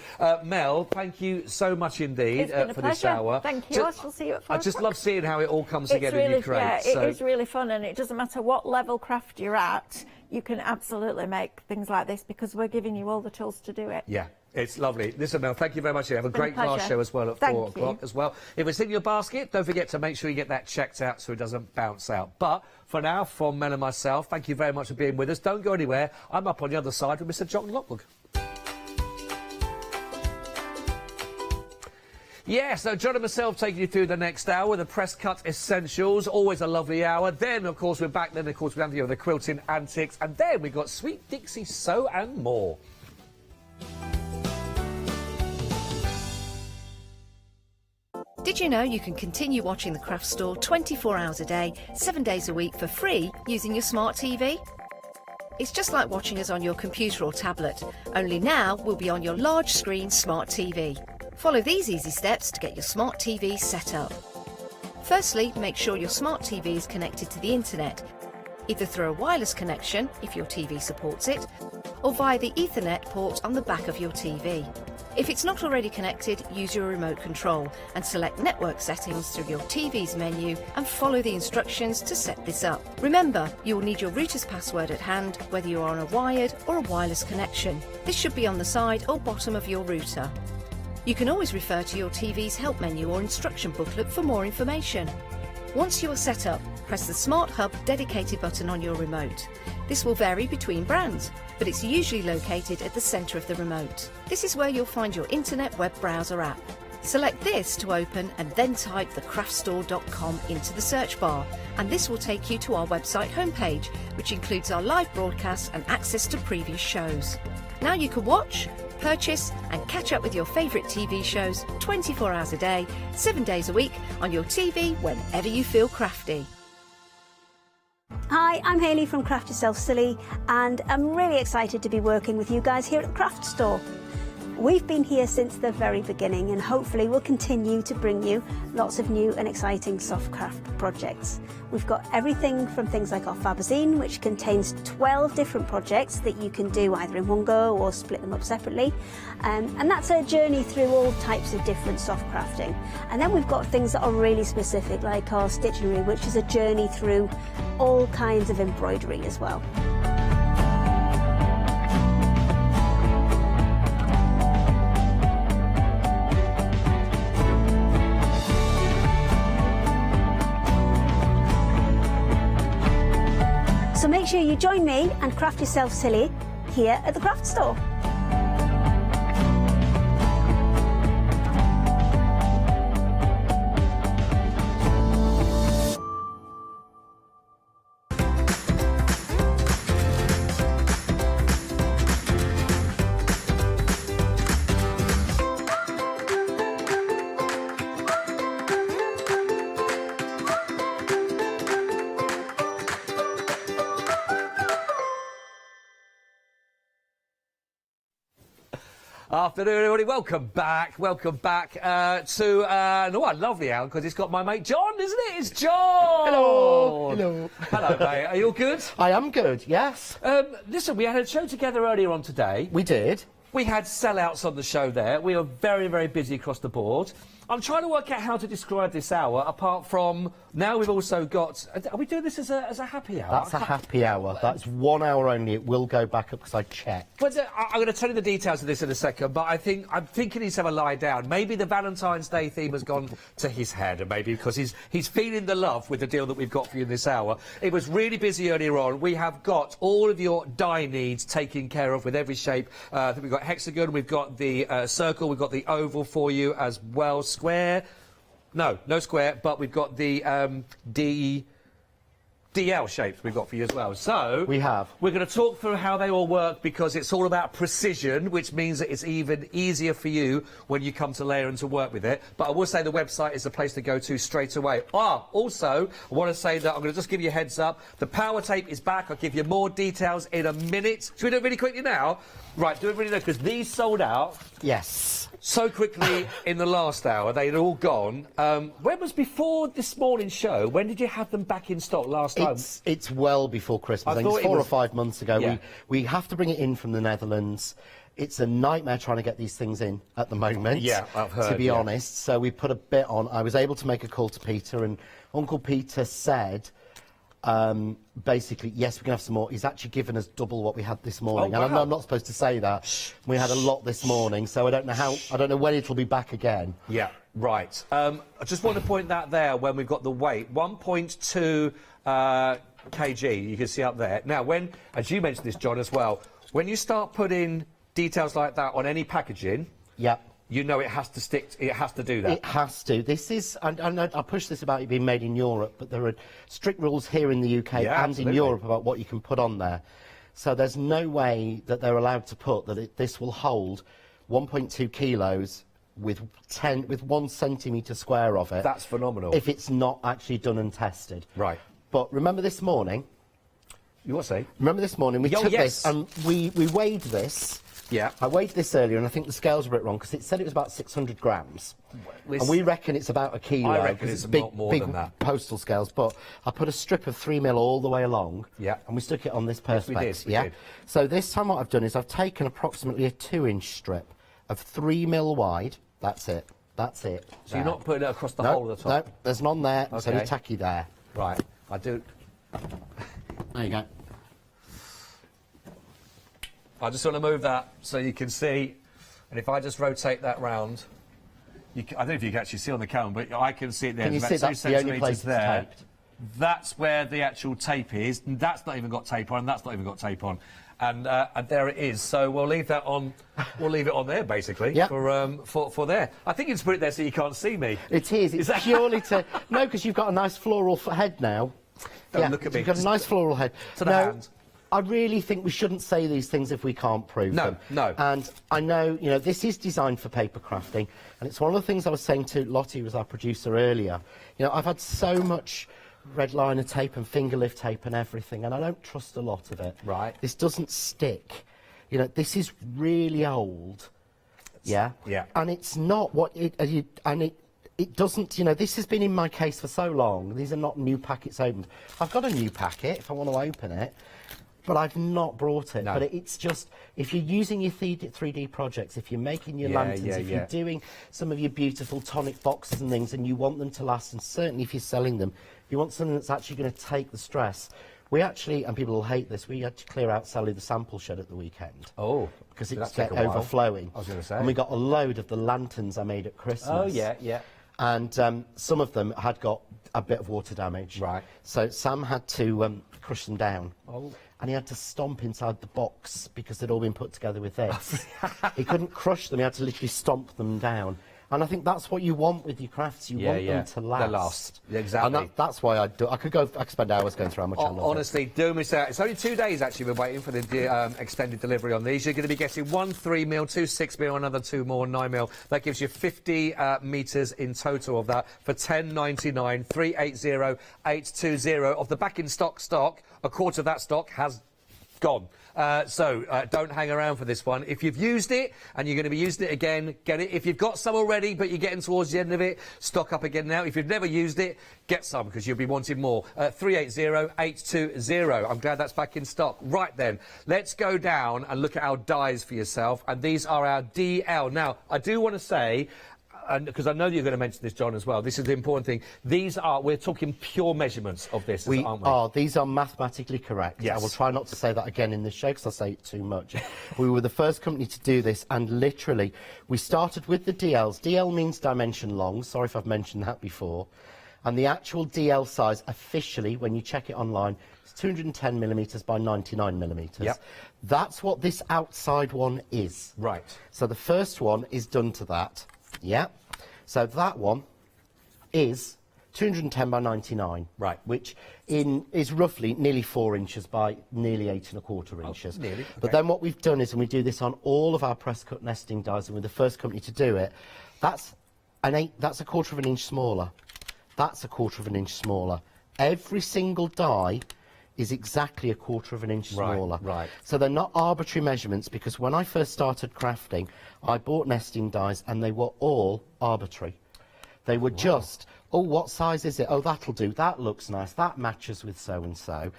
Mel, thank you so much indeed
It's been a
for
pleasure.
this hour.
Thank you. I shall see you at 4
I just
o'clock.
love seeing how it all comes together in your crate.
Yeah,
So-
it is really fun, and it doesn't matter what level craft you're at, you can absolutely make things like this because we're giving you all the tools to do it.
Yeah, it's lovely. Listen, Mel, thank you very much. Have a
been a
great glass
pleasure.
show as well at
Thank
4 o'clock
you.
as well. If it's in your basket, don't forget to make sure you get that checked out so it doesn't bounce out. But for now, from Mel and myself, thank you very much for being with us. Don't go anywhere. I'm up on the other side with Mr. John Lockwood. Yeah, so John and myself taking you through the next hour, the press cut essentials, always a lovely hour. Then, of course, we're back. Then, of course, we're down to the quilting antics. And then we've got Sweet Dixie Sew and more.
Did you know you can continue watching the Craft Store 24 hours a day, 7 days a week for free using your smart TV? It's just like watching us on your computer or tablet, only now we'll be on your large screen smart TV. Follow these easy steps to get your smart TV set up. Firstly, make sure your smart TV is connected to the internet, either through a wireless connection, if your TV supports it, or via the Ethernet port on the back of your TV. If it's not already connected, use your remote control and select network settings through your TV's menu and follow the instructions to set this up. Remember, you will need your router's password at hand, whether you are on a wired or a wireless connection. This should be on the side or bottom of your router. You can always refer to your TV's help menu or instruction booklet for more information. Once you are set up, press the Smart Hub dedicated button on your remote. This will vary between brands, but it's usually located at the centre of the remote. This is where you'll find your internet web browser app. Select this to open and then type thecraftstore.com into the search bar, and this will take you to our website homepage, which includes our live broadcasts and access to previous shows. Now you can watch, purchase and catch up with your favourite TV shows 24 hours a day, 7 days a week on your TV whenever you feel crafty.
Hi, I'm Hayley from Craft Yourself Silly, and I'm really excited to be working with you guys here at the Craft Store. We've been here since the very beginning, and hopefully we'll continue to bring you lots of new and exciting soft craft projects. We've got everything from things like our Fabazine, which contains 12 different projects that you can do either in one go or split them up separately. And that's a journey through all types of different soft crafting. And then we've got things that are really specific, like our Stitchery, which is a journey through all kinds of embroidery as well. So make sure you join me and craft yourself silly here at the Craft Store.
Afternoon, everybody. Welcome back. Welcome back to a lovely hour, because it's got my mate John, isn't it? It's John.
Hello. Hello.
Hello, mate. Are you all good?
I am good, yes.
Listen, we had a show together earlier on today.
We did.
We had sellouts on the show there. We were very, very busy across the board. I'm trying to work out how to describe this hour, apart from Now we've also got... Are we doing this as a happy hour?
That's a happy hour. That's 1 hour only. It will go back up because I checked.
But I'm going to tell you the details of this in a second, but I'm thinking he's have a lie down. Maybe the Valentine's Day theme has gone to his head, and maybe because he's feeling the love with the deal that we've got for you in this hour. It was really busy earlier on. We have got all of your die needs taken care of with every shape. I think we've got hexagon, we've got the circle, we've got the oval for you as well. Square. No square, but we've got the DL shapes we've got for you as well. So we're going to talk through how they all work, because it's all about precision, which means that it's even easier for you when you come to layer and to work with it. But I will say the website is the place to go to straight away. Also, I want to say that I'm going to just give you a heads up. The power tape is back. I'll give you more details in a minute. Should we do it really quickly now? Right, do it really now, because these sold out.
Yes.
So quickly in the last hour, they'd all gone. When was before this morning's show? When did you have them back in stock last time?
It's well before Christmas. I think it's 4 or 5 months ago.
Yeah.
We have to bring it in from the Netherlands. It's a nightmare trying to get these things in at the moment.
Yeah, I've heard,
to be honest. So we put a bit on. I was able to make a call to Peter, and Uncle Peter said, basically, yes, we can have some more. He's actually given us double what we had this morning.
Oh, wow.
And I'm not supposed to say that. We had a lot this morning, so I don't know when it'll be back again.
Yeah, right. I just want to point that there when we've got the weight. 1.2 kg, you can see up there. Now, as you mentioned this, John, as well, when you start putting details like that on any packaging, you know it has to stick, it has to do that.
It has to. This is, and I push this about it being made in Europe, but there are strict rules here in the UK and
absolutely.
in Europe about what you can put on there. So there's no way that they're allowed to put that this will hold 1.2 kilos with 1 centimetre square of it.
That's phenomenal.
If it's not actually done and tested.
Right.
But remember this morning...
You what say?
Remember this morning, we took this and we weighed this.
Yeah.
I weighed this earlier, and I think the scales were a bit wrong, because it said it was about 600 grams. And we reckon it's about a kilo.
I reckon it's
big,
more
big
than that.
Postal scales. But I put a strip of 3mm all the way along.
Yeah.
And we stuck it on this perspex.
we did.
So this time what I've done is I've taken approximately a 2-inch strip of 3mm wide. That's it. That's it.
So you're not putting it across the whole of the top?
No, there's none there. There's only tacky there.
Right. I do...
There you go.
I just want to move that so you can see, and if I just rotate that round, I don't know if you can actually see on the camera, but I can see it there.
Can you see that's the only place it's taped?
That's where the actual tape is, and that's not even got tape on, and that's not even got tape on. And there it is. So we'll leave that on. We'll leave it on there, basically, for there. I think you just put it there so you can't see me.
It is. It's purely to... No, because you've got a nice floral head now.
Don't look at me.
You've got a nice floral head.
To the hand.
I really think we shouldn't say these things if we can't prove them.
No.
And I know, this is designed for paper crafting, and it's one of the things I was saying to Lottie, who was our producer earlier. I've had so much red liner tape and finger lift tape and everything, and I don't trust a lot of it.
Right.
This doesn't stick. This is really old. Yeah.
Yeah.
And it's not what it doesn't, this has been in my case for so long. These are not new packets opened. I've got a new packet if I want to open it, but I've not brought it.
No.
But it's just, if you're using your 3D projects, if you're making your lanterns, if you're doing some of your beautiful tonic boxes and things, and you want them to last, and certainly if you're selling them, you want something that's actually going to take the stress. We actually, and people will hate this, we had to clear out Sally the sample shed at the weekend.
Oh.
Because it was
take a while.
overflowing.
I was going to say.
And we got a load of the lanterns I made at Christmas.
Oh, yeah.
And some of them had got a bit of water damage.
Right.
So Sam had to crush them down.
Oh.
And he had to stomp inside the box because they'd all been put together with this. He couldn't crush them, he had to literally stomp them down. And I think that's what you want with your crafts. You want them to last.
They last. Exactly.
And that's why I do. I could spend hours going through how much I love it.
Honestly, do miss out. It's only 2 days actually we're waiting for the extended delivery on these. You're going to be getting 1 3mm, 2 6mm, another 2 more 9mm. That gives you 50 metres in total of that for £10.99, 380 820. Of the back in stock, a quarter of that stock has gone. So don't hang around for this one. If you've used it and you're going to be using it again, get it. If you've got some already but you're getting towards the end of it, stock up again now. If you've never used it, get some because you'll be wanting more. 380 820. I'm glad that's back in stock. Right then, let's go down and look at our dies for yourself. And these are our DL. Now, I do want to say, because I know that you're going to mention this, John, as well. This is the important thing. We're talking pure measurements of this, aren't we?
These are mathematically correct.
Yes.
I will try not to say that again in this show because I say it too much. We were the first company to do this, and literally, we started with the DLs. DL means dimension long. Sorry if I've mentioned that before. And the actual DL size, officially, when you check it online, is 210 millimetres by 99 millimetres.
Yep.
That's what this outside one is.
Right.
So the first one is done to that. Yeah. So that one is 210 by 99.
Right.
Which is roughly nearly 4 inches by nearly 8¼ inches.
Nearly.
But
Okay.
then what we've done is, and we do this on all of our press cut nesting dies, and we're the first company to do it, that's a 1/4 of an inch smaller. That's a 1/4 of an inch smaller. Every single die is exactly a 1/4 of an inch smaller.
Right.
So they're not arbitrary measurements, because when I first started crafting, I bought nesting dies and they were all arbitrary. They were just, oh, what size is it? Oh, that'll do. That looks nice. That matches with so-and-so.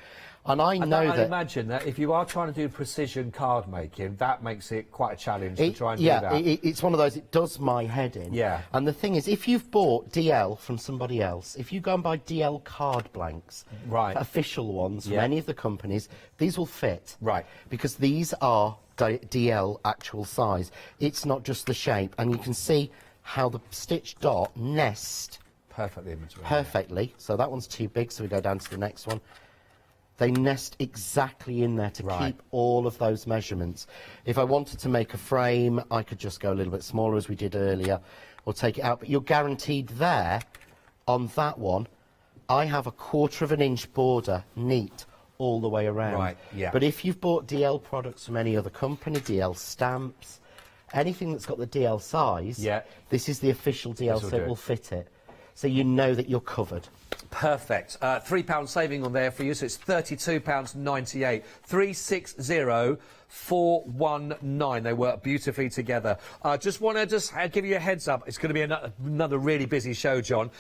And I know
I
that...
imagine that if you are trying to do precision card making, that makes it quite a challenge to try and do that.
It's one of those, it does my head in.
Yeah.
And the thing is, if you've bought DL from somebody else, if you go and buy DL card blanks,
Right.
official ones from
Yeah.
any of the companies, these will fit.
Right.
Because these are DL actual size. It's not just the shape. And you can see how the stitch dot nest
perfectly in between.
Perfectly. So that one's too big, so we go down to the next one. They nest exactly in there to keep all of those measurements. If I wanted to make a frame, I could just go a little bit smaller, as we did earlier, or take it out. But you're guaranteed there, on that one, I have a 1/4 of an inch border, neat, all the way around.
Right, yeah.
But if you've bought DL products from any other company, DL stamps, anything that's got the DL size, this is the official DL,
This will
so
do
it
it.
will fit it. So you know that you're covered.
Perfect. £3 saving on there for you, so it's £32.98. 360419. They work beautifully together. Just want to give you a heads up. It's going to be another really busy show, John.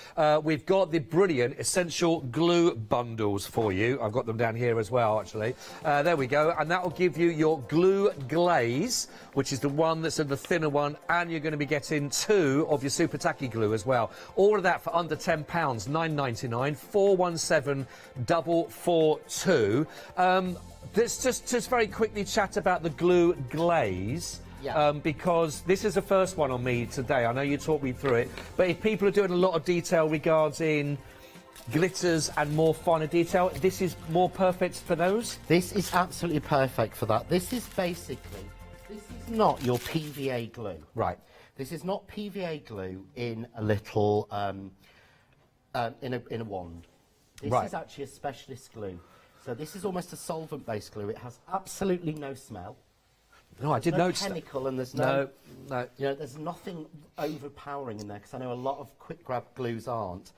We've got the brilliant essential glue bundles for you. I've got them down here as well, actually. There we go. And that will give you your glue glaze, which is the one that's the thinner one, and you're going to be getting 2 of your super tacky glue as well. All of that for under £10, £9.99. 417442. Let's just very quickly chat about the glue glaze.
Yeah.
Because this is the first one on me today. I know you talked me through it, but if people are doing a lot of detail regarding glitters and more finer detail, this is more perfect for those?
This is absolutely perfect for that. This is basically, this is not your PVA glue.
Right.
This is not PVA glue in a little, in a wand. This
Right.
is actually a specialist glue. So this is almost a solvent-based glue. It has absolutely no smell.
No, I did
no
notice that.
chemical, and there's
No.
you know, there's nothing overpowering in there, because I know a lot of quick grab glues aren't.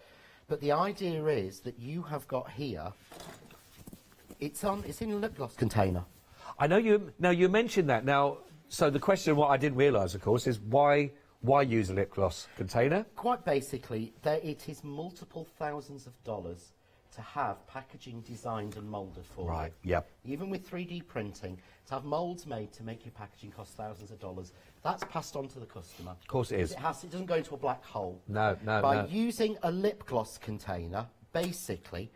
But the idea is that you have got here, it's in a lip gloss container.
I know you. Now you mentioned that. Now, so the question, what I didn't realise, of course, is why use a lip gloss container?
Quite basically, it is multiple thousands of dollars to have packaging designed and moulded for
Right,
you.
yep.
Even with 3D printing, to have moulds made to make your packaging costs thousands of dollars. That's passed on to the customer.
Of course it is.
It doesn't go into a black hole.
No.
By using a lip gloss container, basically,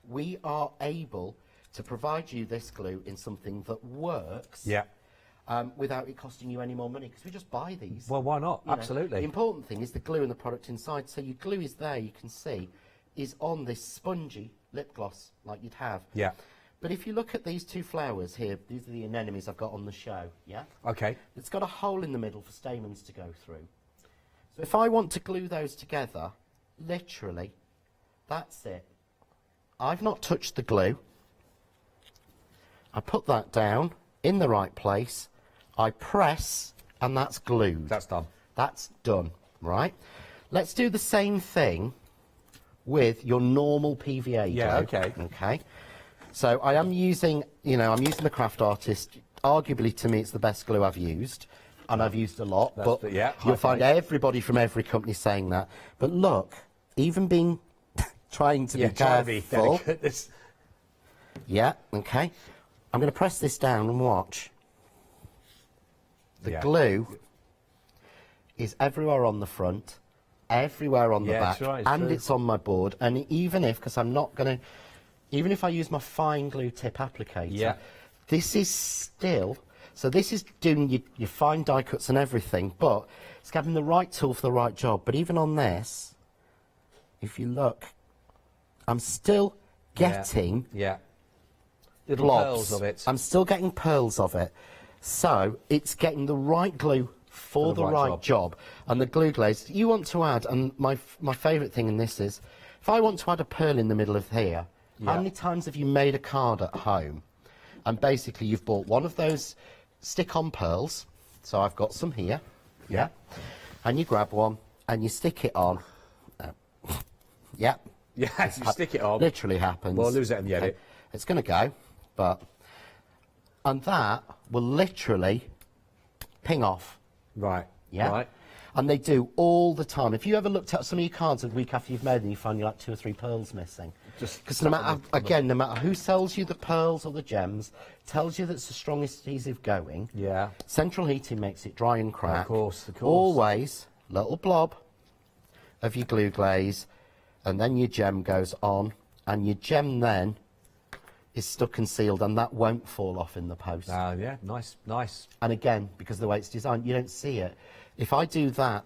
we are able to provide you this glue in something that works.
Yeah.
Without it costing you any more money, because we just buy these.
Well, why not?
You know,
Absolutely.
the important thing is the glue and the product inside. So your glue is there, you can see, is on this spongy lip gloss like you'd have.
Yeah.
But if you look at these 2 flowers here, these are the anemones I've got on the show, yeah?
Okay.
It's got a hole in the middle for stamens to go through. So if I want to glue those together, literally, that's it. I've not touched the glue. I put that down in the right place. I press, and that's glued.
That's done.
That's done, right? Let's do the same thing with your normal PVA glue.
Yeah, okay.
Okay. So I am using, I'm using the Craft Artist. Arguably, to me, it's the best glue I've used, and I've used a lot. But you'll find everybody from every company saying that. But look, even trying to be careful. Yeah, okay. I'm going to press this down and watch. The glue is everywhere on the front, everywhere on the back,
it's right, it's
and
true.
it's on my board. And even if, because I'm not going to, even if I use my fine glue tip applicator, this is still, so this is doing your fine die cuts and everything, but it's having the right tool for the right job. But even on this, if you look, I'm still getting
little
blobs.
pearls of it.
I'm still getting pearls of it. So it's getting the right glue for the right job. And the glue glaze, you want to add, and my favourite thing in this is, if I want to add a pearl in the middle of here, how many times have you made a card at home? And basically you've bought one of those stick-on pearls, so I've got some here, and you grab one, and you stick it on.
Yes, you stick it on.
Literally happens.
Well, I'll lose it in the edit.
It's going to go, but... And that will literally ping off.
Right.
Yeah.
Right.
And they do all the time. If you ever looked at some of your cards a week after you've made them, you find you're like 2 or 3 pearls missing. Because no matter, again, no matter who sells you the pearls or the gems, tells you that's the strongest adhesive going.
Yeah.
Central heating makes it dry and crack.
Of course, of course.
Always little blob of your glue glaze, and then your gem goes on, and your gem then is stuck and sealed, and that won't fall off in the post.
Yeah, nice, nice.
And again, because of the way it's designed, you don't see it. If I do that,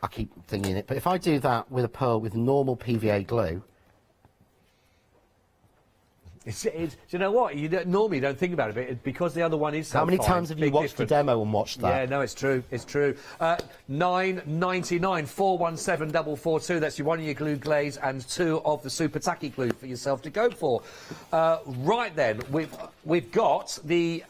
I keep thinking it, but if I do that with a pearl with normal PVA glue,
do you know what? You normally don't think about it, but because the other one is so
how many
fine,
times have you
big
watched the
difference.
demo and watched that?
Yeah, no, it's true. It's true. $9.99, 417 442. That's one of your glue glaze and 2 of the super tacky glue for yourself to go for. Right then, we've got the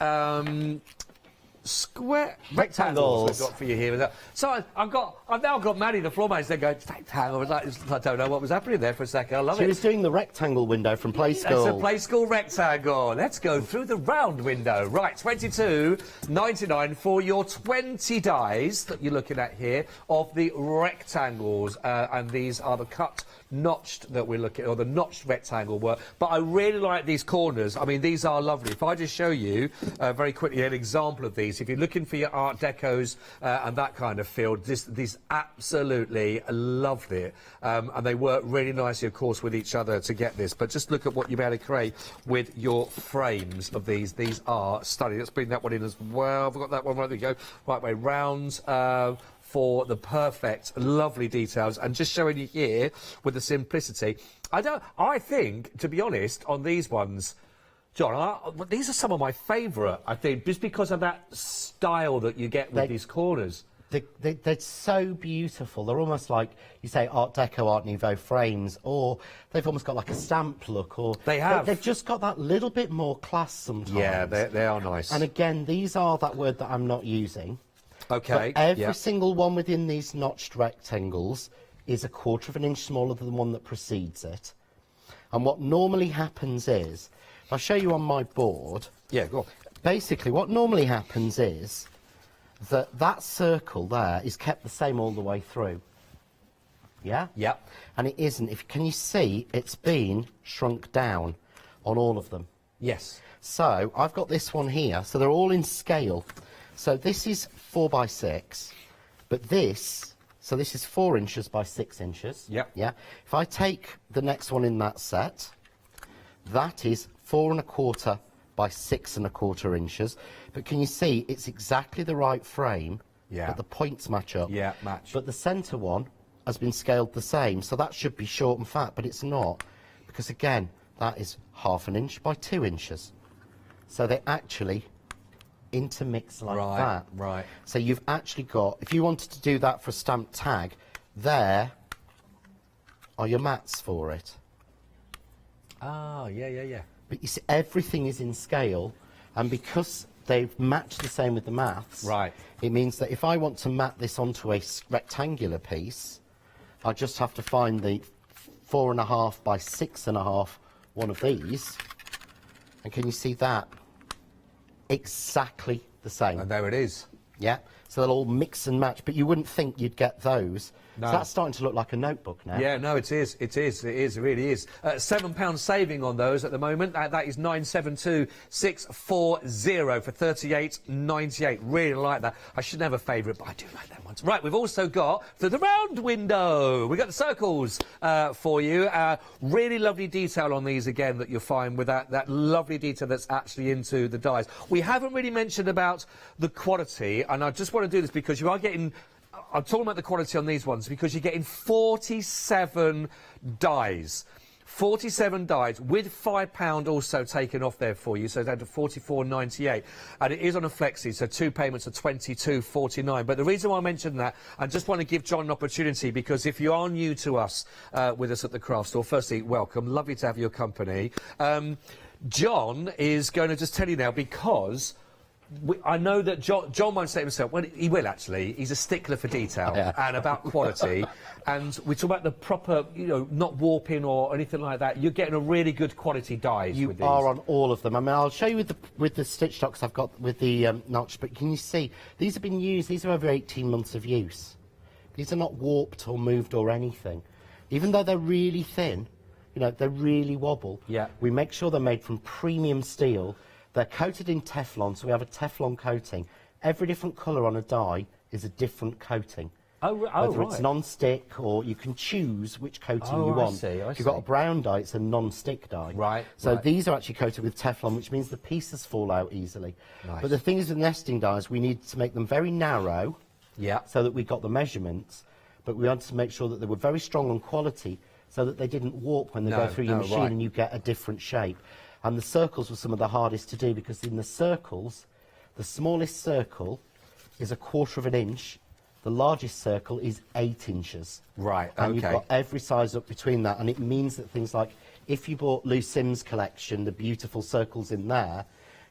square rectangles we've got for you here. So I've now got Maddie, the floor manager, going rectangle. I was like, I don't know what was happening there for a second. I love it.
She was doing the rectangle window from Play School.
That's a Play School rectangle. Let's go through the round window. Right, $22.99 for your 20 dies that you're looking at here of the rectangles, and these are the cut notched that we're looking at, or the notched rectangle work. But I really like these corners. I mean, these are lovely. If I just show you very quickly an example of these, if you're looking for your Art Decos and that kind of field, these absolutely loved it. And they work really nicely, of course, with each other to get this. But just look at what you'll be able to create with your frames of these. These are stunning. Let's bring that one in as well. I've got that one right there. You go right way round. For the perfect, lovely details, and just showing you here with the simplicity. I think, to be honest, on these ones, John, these are some of my favourite, I think, just because of that style that you get with these corners.
They're so beautiful. They're almost like, you say, Art Deco, Art Nouveau frames, or they've almost got like a stamp look, or...
They have.
They've just got that little bit more class sometimes.
Yeah, they are nice.
And again, these are that word that I'm not using.
Okay.
But every single one within these notched rectangles is 1/4 of an inch smaller than the one that precedes it. And what normally happens is, if I show you on my board...
Yeah, go on.
Basically, what normally happens is that circle there is kept the same all the way through. Yeah?
Yep.
And it isn't. Can you see it's been shrunk down on all of them?
Yes.
So I've got this one here. So they're all in scale. So this is 4 by 6, but this is 4 inches by 6 inches.
Yep.
Yeah. If I take the next one in that set, that is 4 1/4 by 6 1/4 inches. But can you see it's exactly the right frame?
Yeah.
But the points match up.
Yeah, match.
But the centre one has been scaled the same, so that should be short and fat, but it's not, because again, that is 1/2 inch by 2 inches. So they actually intermix like that.
Right.
So you've actually got, if you wanted to do that for a stamped tag, there are your mats for it.
Ah, yeah.
But you see, everything is in scale, and because they've matched the same with the maths,
right,
it means that if I want to mat this onto a rectangular piece, I just have to find the 4 1/2 by 6 1/2 one of these, and can you see that? Exactly the same.
And there it is.
Yeah, so they'll all mix and match, but you wouldn't think you'd get those.
No.
So that's starting to look like a notebook now.
Yeah, no, it is. It really is. £7 saving on those at the moment. That is 972640 for 38.98. Really like that. I should have a favourite, but I do like that one. Right, we've also got the round window. We've got the circles for you. Really lovely detail on these again that you'll find with that lovely detail that's actually into the dies. We haven't really mentioned about the quality, and I just want to do this because you are getting... I'm talking about the quality on these ones because you're getting 47 dies. 47 dies with £5 also taken off there for you, so down to £44.98, and it is on a flexi, so 2 payments are £22.49. But the reason why I mentioned that, I just want to give John an opportunity, because if you are new to us with us at the craft store, firstly, welcome, lovely to have your company. John is going to just tell you now, because I know that John won't say it himself. Well, he will actually. He's a stickler for detail and about quality. And we talk about the proper, you know, not warping or anything like that. You're getting a really good quality dies with these.
You are on all of them. I mean, I'll show you with the stitch stocks I've got with the notch. But can you see these have been used? These are over 18 months of use. These are not warped or moved or anything. Even though they're really thin, you know, they really wobble.
Yeah.
We make sure they're made from premium steel. They're coated in Teflon, so we have a Teflon coating. Every different colour on a die is a different coating. Whether it's non-stick, or you can choose which coating you want. If you've got a brown die, it's a non-stick die.
Right.
So these are actually coated with Teflon, which means the pieces fall out easily.
Nice.
But the thing is with nesting dies, we need to make them very narrow, so that we got the measurements, but we wanted to make sure that they were very strong on quality, so that they didn't warp when they go through your machine and you get a different shape. And the circles were some of the hardest to do, because in the circles, the smallest circle is 1/4 of an inch, the largest circle is 8 inches.
Right,
and you've got every size up between that, and it means that things like, if you bought Lou Sim's collection, the beautiful circles in there,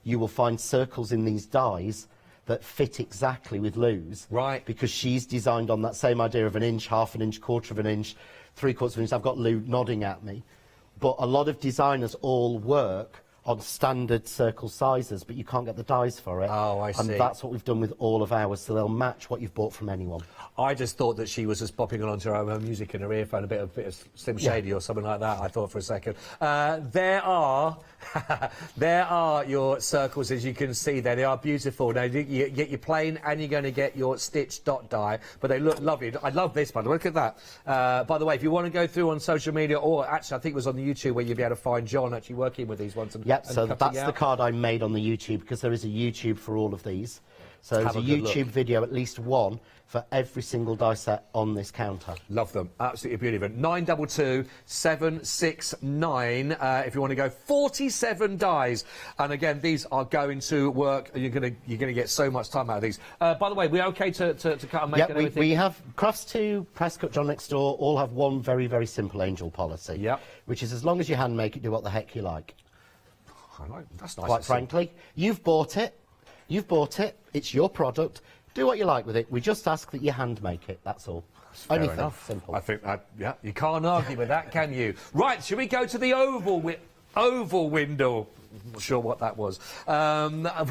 you will find circles in these dies that fit exactly with Lou's.
Right.
Because she's designed on that same idea of an inch, 1/2 inch, 1/4 of an inch, 3/4 of an inch. I've got Lou nodding at me. But a lot of designers all work on standard circle sizes, but you can't get the dies for it.
Oh, I see.
And that's what we've done with all of ours, so they'll match what you've bought from anyone.
I just thought that she was just popping onto her own music in her earphone, a bit of Slim Shady or something like that, I thought for a second. There are your circles, as you can see there. They are beautiful. Now, you get your plain and you're going to get your stitched dot die, but they look lovely. I love this, by the way. Look at that. By the way, if you want to go through on social media, or actually I think it was on the YouTube where you'll be able to find John actually working with these ones.
So that's the card I made on the YouTube, because there is a YouTube for all of these. So there's a YouTube video, at least one, for every single die set on this counter.
Love them. Absolutely beautiful. 922769 if you want to go. 47 dies. And again, these are going to work. You're going to get so much time out of these. By the way, we're okay to cut and make everything?
We have Crafts 2, Presscut, John Next Door, all have one very, very simple angel policy. Which is, as long as you hand make it, do what the heck you like.
That's nice.
Quite frankly, you've bought it. It's your product. Do what you like with it. We just ask that you hand make it. That's all.
Fair enough.
Simple.
I think you can't argue with that, can you? Right, shall we go to the oval window? I'm not sure what that was.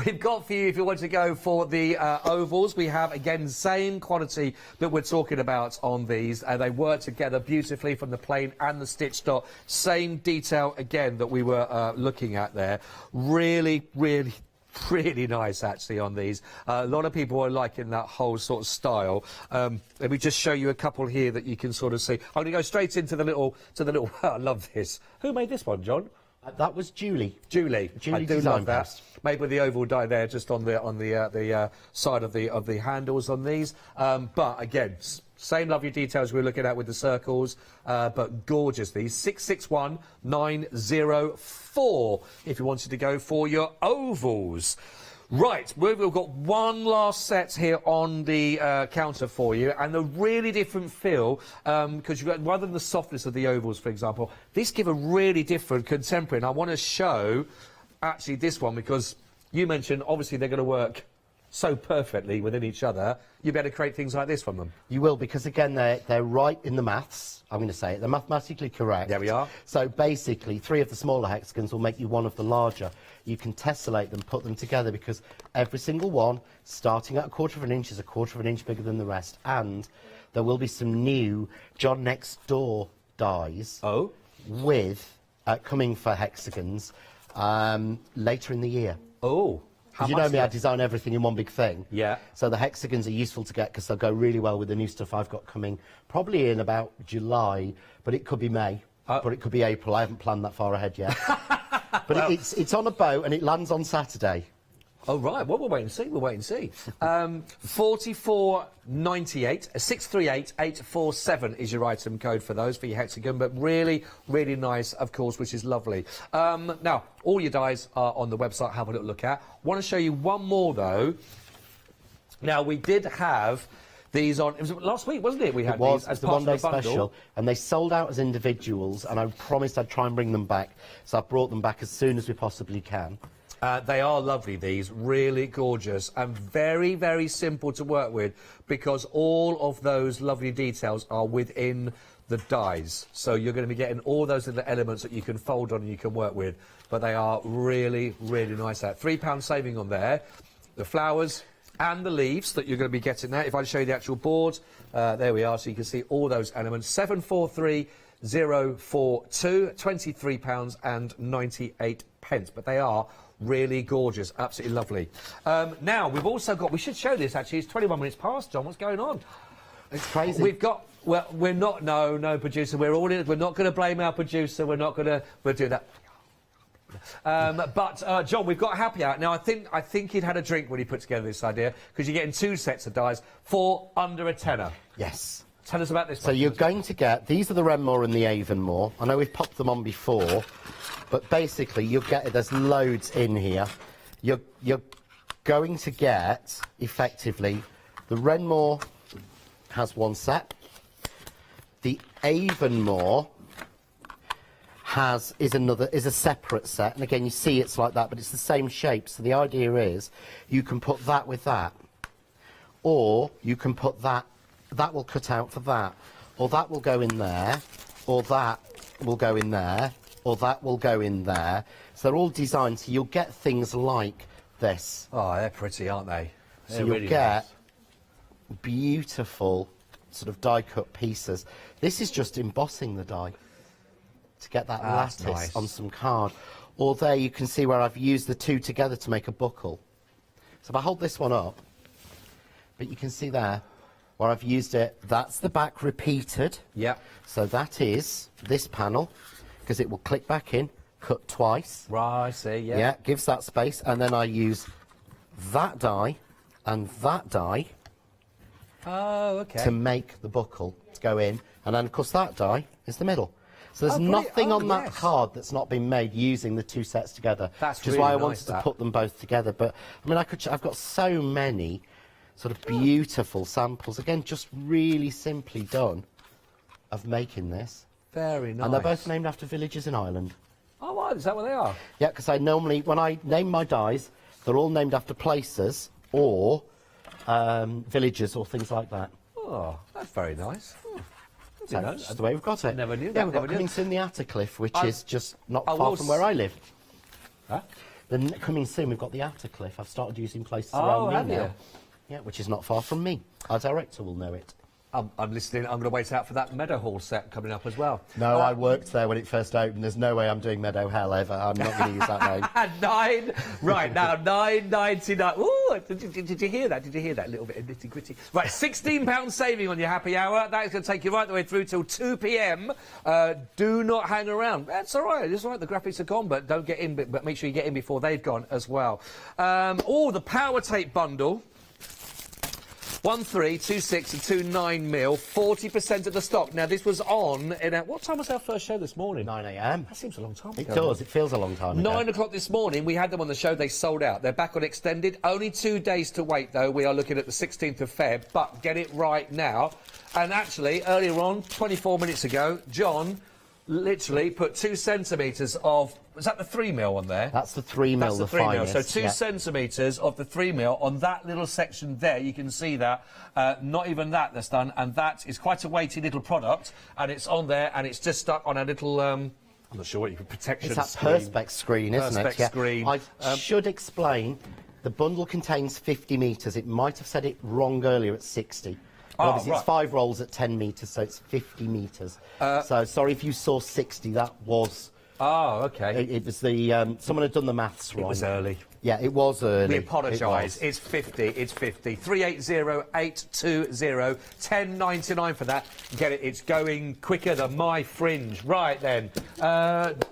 We've got for you, if you want to go for the ovals, we have, again, same quality that we're talking about on these. They work together beautifully from the plain and the stitch dot. Same detail, again, that we were looking at there. Really, really, really nice, actually, on these. A lot of people are liking that whole sort of style. Let me just show you a couple here that you can sort of see. I'm going to go straight into the little. I love this. Who made this one, John?
That was Julie.
Julie I do love that.
Post.
Made with the oval die there, just on the side of the handles on these. But again, same lovely details we're looking at with the circles, but gorgeous. These 661904. If you wanted to go for your ovals. Right, we've got one last set here on the counter for you, and a really different feel, because you've got, rather than the softness of the ovals, for example, these give a really different contemporary, and I want to show, actually, this one, because you mentioned, obviously, they're going to work so perfectly within each other, you better create things like this from them.
You will, because again, they're right in the maths. I'm going to say it. They're mathematically correct.
There we are.
So basically, 3 of the smaller hexagons will make you 1 of the larger. You can tessellate them, put them together, because every single one, starting at 1/4 of an inch, is 1/4 of an inch bigger than the rest. And there will be some new John Next Door dies.
Oh.
With coming for hexagons later in the year.
Oh.
Because you know me, I design everything in one big thing.
Yeah.
So the hexagons are useful to get because they'll go really well with the new stuff I've got coming, probably in about July, but it could be May, but it could be April. I haven't planned that far ahead yet. But well, it's on a boat and it lands on Saturday.
Oh, right. Well, we'll wait and see. We'll wait and see. 4498, 638847 is your item code for those, for your hexagon. But really, really nice, of course, which is lovely. Now, all your dies are on the website. Have a little look at. Want to show you one more, though. Now, we did have these on... It was last week, wasn't it? We had these as
the
part of
one-day
the bundle.
special, and they sold out as individuals, and I promised I'd try and bring them back. So I've brought them back as soon as we possibly can.
They are lovely, these, really gorgeous and very, very simple to work with because all of those lovely details are within the dies. So you're going to be getting all those little elements that you can fold on and you can work with. But they are really, really nice. That £3 saving on there. The flowers and the leaves that you're going to be getting there. If I show you the actual board, there we are, so you can see all those elements. 743042, £23.98. But they are really gorgeous, absolutely lovely. Now, we've also got... We should show this, actually. It's 21 minutes past, John. What's going on?
It's crazy.
We've got... Well, we're not... No, producer. We're all in... We're not going to blame our producer. We're not going to... We'll do that. John, we've got a happy hour. Now, I think he'd had a drink when he put together this idea, because you're getting 2 sets of dies for under a tenner.
Yes.
Tell us about this
So
one.
you're going to get... These are the Renmore and the Avonmore. I know we've popped them on before, but basically you'll get... There's loads in here. You're going to get, effectively, the Renmore has 1 set. The Avonmore is a separate set, and again you see it's like that, but it's the same shape. So the idea is you can put that with that, or you can put that will cut out for that, or that will go in there, or that will go in there, or that will go in there. So they're all designed so you'll get things like this.
Oh, they're pretty, aren't they?
So you'll get beautiful sort of die cut pieces. This is just embossing the die to get that lattice on some card. Or there you can see where I've used the 2 together to make a buckle. So if I hold this one up, but you can see there where I've used it, that's the back repeated.
Yeah.
So that is this panel, because it will click back in, cut twice.
Right, I see, yeah.
Yeah, gives that space, and then I use that die and that die to make the buckle to go in, and then of course that die is the middle. So there's nothing on that card that's not been made using the 2 sets together.
That's
which is
really
why I
nice,
wanted to put them both together. But I mean, I've got so many sort of beautiful samples. Again, just really simply done of making this.
Very nice.
And they're both named after villages in Ireland.
Oh, right, is that what they are?
Yeah, because I normally, when I name my dies, they're all named after places or villages or things like that.
Oh, that's very nice.
So that's just the way we've got it.
Never knew that.
Yeah, we've got coming soon the Attercliff, which is just not far from where I live.
Huh?
Then coming soon we've got the Attercliff. I've started using places
Oh,
around
have
me now.
you?
Yeah, which is not far from me. Our director will know it.
I'm listening. I'm going to wait out for that Meadowhall set coming up as well.
No, I worked there when it first opened. There's no way I'm doing Meadow Hell ever. I'm not going to use that name.
Right, now, £9.99. Ooh, did you hear that? Did you hear that little bit of nitty-gritty? Right, £16 saving on your happy hour. That is going to take you right the way through till 2 p.m. Do not hang around. That's all right. It's all right. The graphics are gone, but don't get in. But make sure you get in before they've gone as well. The Power Tape bundle. 13, 26 and 29 mil, 40% of the stock. Now, this was on in what time was our first show this morning?
9 a.m.
That seems a long time ago.
It does. It feels a long time ago.
9 o'clock this morning, we had them on the show. They sold out. They're back on extended. Only 2 days to wait, though. We are looking at the 16th of Feb, but get it right now. And actually, earlier on, 24 minutes ago, John literally put 2 centimetres of, was that the 3mm on there?
That's the 3mm,
That's the 3mm.
finest,
So 2
yeah.
centimetres of the 3mm on that little section there. You can see that. Not even that's done, and that is quite a weighty little product, and it's on there, and it's just stuck on a little. I'm not sure what you could protection.
It's that
screen.
perspex screen, isn't it?
Perspex screen.
I should explain. The bundle contains 50 metres. It might have said it wrong earlier at 60.
Oh,
Obviously,
right.
it's 5 rolls at 10 metres, so it's 50 metres. So sorry if you saw 60. That was.
Oh, okay.
It was the someone had done the maths wrong.
It was early.
Yeah, it was early.
We apologise. It's 50. It's 50. 380820 10.99 for that. Get it. It's going quicker than my fringe. Right then,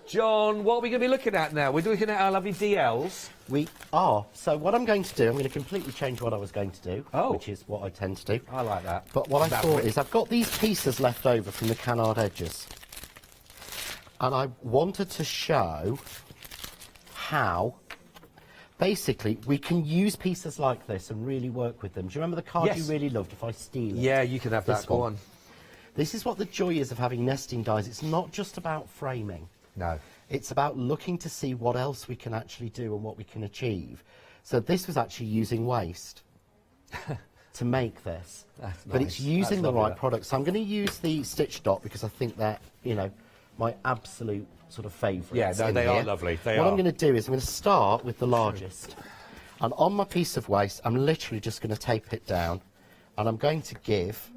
John, what are we going to be looking at now? We're looking at our lovely DLs.
We are. So what I'm going to do, I'm going to completely change what I was going to do, which is what I tend to do.
I like that.
But what I thought is I've got these pieces left over from the canard edges. And I wanted to show how, basically, we can use pieces like this and really work with them. Do you remember the card
Yes.
you really loved, If I Steal It?
Yeah, you can have
This
that. Go
one.
on.
This is what the joy is of having nesting dies. It's not just about framing.
No.
It's about looking to see what else we can actually do and what we can achieve. So this was actually using waste to make this.
That's
but
nice.
it's using
That's
the
lovely,
right
that.
product. So I'm going to use the stitch dot because I think that, you know, my absolute sort of favourites.
Yeah, no,
in
they are
here.
lovely. They
what
are.
I'm going to do is I'm going to start with the largest. And on my piece of waste, I'm literally just going to tape it down. And I'm going to give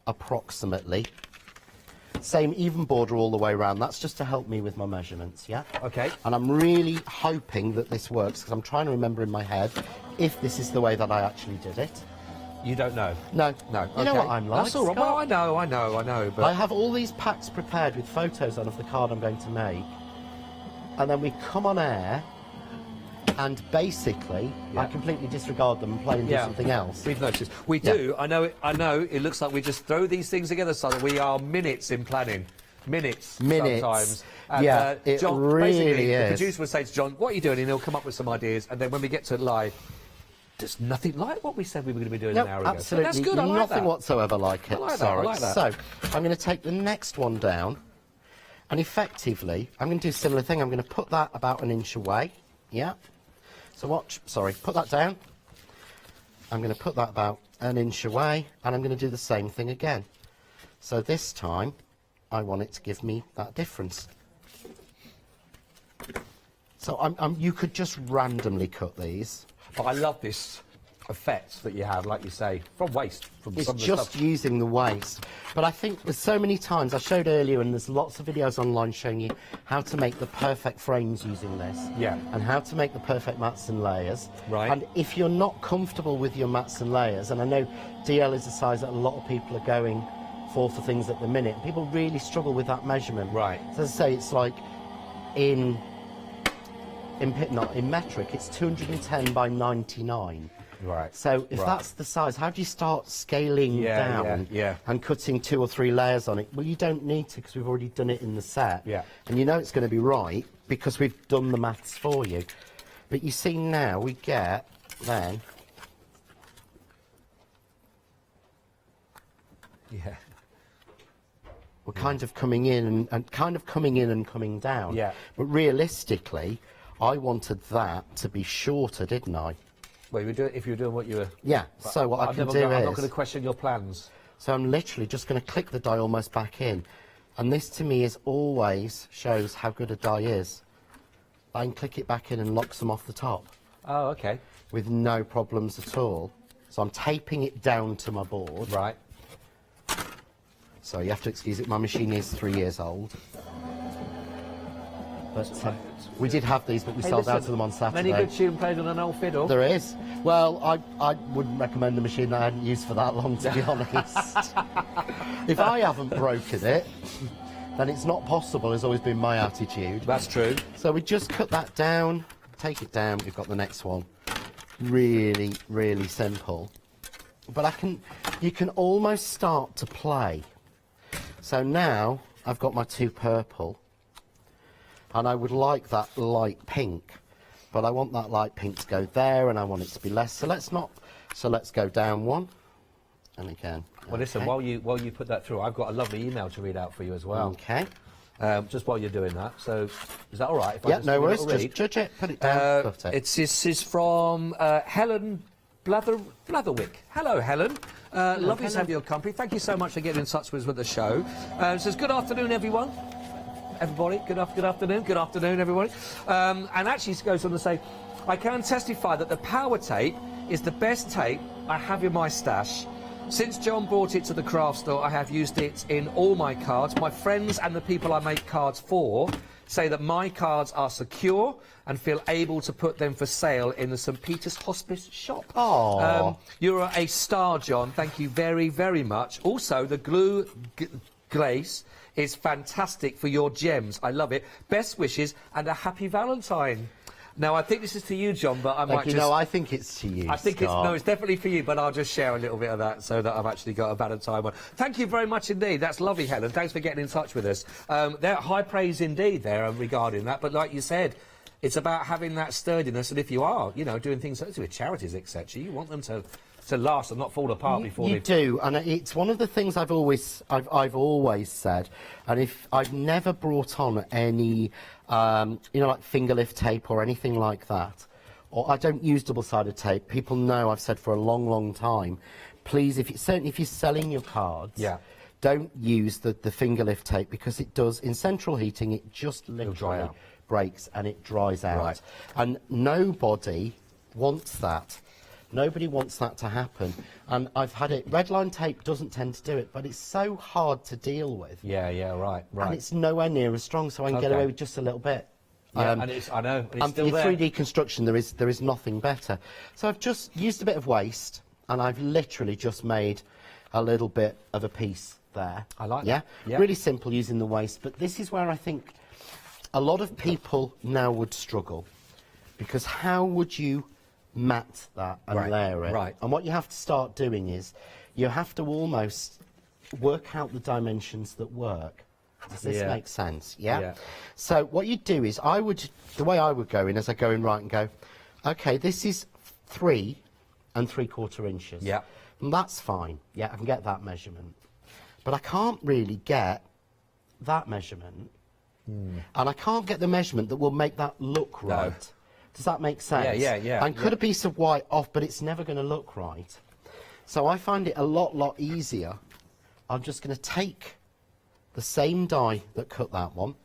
approximately same even border all the way around. That's just to help me with my measurements, yeah?
Okay.
And I'm really hoping that this works because I'm trying to remember in my head if this is the way that I actually did it.
You don't know?
No.
No.
You know
okay.
what I'm like,
That's all right.
Scott.
Well, I know. But
I have all these packs prepared with photos on of the card I'm going to make. And then we come on air and basically I completely disregard them and play and do something else.
We've noticed. We do. I know. I know. It looks like we just throw these things together so that we are minutes in planning. Minutes. Sometimes. And,
yeah, it
John,
really
basically,
is.
the producer would say to John, "What are you doing?" And he'll come up with some ideas. And then when we get to live, there's nothing like what we said we were going to be doing
No,
an hour ago.
absolutely
But that's good. I like
nothing
that.
whatsoever like it.
I like that,
Sorry.
I like that.
So I'm going to take the next one down, and effectively I'm going to do a similar thing. I'm going to put that about an inch away. Yeah. So watch. Sorry. Put that down. I'm going to put that about an inch away, and I'm going to do the same thing again. So this time, I want it to give me that difference. So you could just randomly cut these.
But I love this effect that you have, like you say, from waste. From
It's
some of the
just
stuff.
using the waste. But I think there's so many times, I showed earlier, and there's lots of videos online showing you how to make the perfect frames using this.
Yeah.
And how to make the perfect mats and layers.
Right.
And if you're not comfortable with your mats and layers, and I know DL is a size that a lot of people are going for things at the minute, people really struggle with that measurement.
Right.
So as I say, it's like in metric, it's 210 by 99.
Right.
So if
Right.
that's the size, how do you start scaling down
yeah.
and cutting 2 or 3 layers on it? Well, you don't need to because we've already done it in the set.
Yeah.
And you know it's going to be right because we've done the maths for you. But you see now we get then...
Yeah.
We're kind of coming in and kind of coming in and coming down.
Yeah.
But realistically, I wanted that to be shorter, didn't I?
Well, if you were doing what you were...
Yeah, so what I can do
I'm not
is...
going to question your plans.
So I'm literally just going to click the die almost back in. And this to me is always shows how good a die is. I can click it back in and locks them off the top.
Oh, okay.
With no problems at all. So I'm taping it down to my board.
Right.
So you have to excuse it, my machine is 3 years old. But we did have these, but we sold out of them on Saturday.
Many good tune played on an old fiddle.
There is. Well, I wouldn't recommend a machine that I hadn't used for that long, to be honest. If I haven't broken it, then it's not possible, has always been my attitude.
That's true.
So we just cut that down, take it down, we've got the next one. Really, really simple. But you can almost start to play. So now I've got my 2 purple. And I would like that light pink, but I want that light pink to go there, and I want it to be less. So let's go down 1, and again.
Well, listen, while you put that through, I've got a lovely email to read out for you as well.
Okay.
just while you're doing that. So, is that all right? If I
Yeah,
just
no
give it a
worries.
little
Just
read?
judge it, put it down. Cut it.
This is from Helen Blatherwick. Hello, Helen. Lovely to have your company. Thank you so much for getting in touch with us with the show. It says, good afternoon, everyone. Everybody, good afternoon. Good afternoon, everybody. And actually, it goes on to say, I can testify that the power tape is the best tape I have in my stash. Since John brought it to the craft store, I have used it in all my cards. My friends and the people I make cards for say that my cards are secure and feel able to put them for sale in the St Peter's Hospice shop.
Oh,
you're a star, John. Thank you very, very much. Also, the glaze is fantastic for your gems. I love it. Best wishes and a happy Valentine. Now, I think this is to you, John, but I might just...
No, I think it's to you,
I think
Scott.
it's definitely for you, but I'll just share a little bit of that so that I've actually got a Valentine one. Thank you very much indeed. That's lovely, Helen. Thanks for getting in touch with us. They're high praise indeed there regarding that, but like you said, it's about having that sturdiness, and if you are, you know, doing things with charities, etc., you want them to last and not fall apart before
you
they...
do, and it's one of the things I've always said, and if I've never brought on any, you know, like finger lift tape or anything like that, or I don't use double-sided tape. People know I've said for a long, long time, please, certainly if you're selling your cards, don't use the finger lift tape, because it does, in central heating, it just literally breaks and it dries out.
Right.
And nobody wants that. Nobody wants that to happen. And I've had it, red line tape doesn't tend to do it, but it's so hard to deal with.
Yeah, right.
And it's nowhere near as strong, so I can get away with just a little bit.
Yeah, and I know, and it's still
your
there.
3D construction, there is nothing better. So I've just used a bit of waste, and I've literally just made a little bit of a piece there.
I like that. Yeah.
Really simple using the waste, but this is where I think a lot of people now would struggle, because how would you mat that and layer it?
Right.
And what you have to start doing is you have to almost work out the dimensions that work. Does this make sense? Yeah? So what you do is the way I would go in is I go in and go, okay, this is 3 3/4 inches.
Yeah.
And that's fine. Yeah, I can get that measurement. But I can't really get that measurement. And I can't get the measurement that will make that look right. Does that make sense?
Yeah.
And cut a piece of white off, but it's never going to look right. So I find it a lot easier. I'm just going to take the same die that cut that one,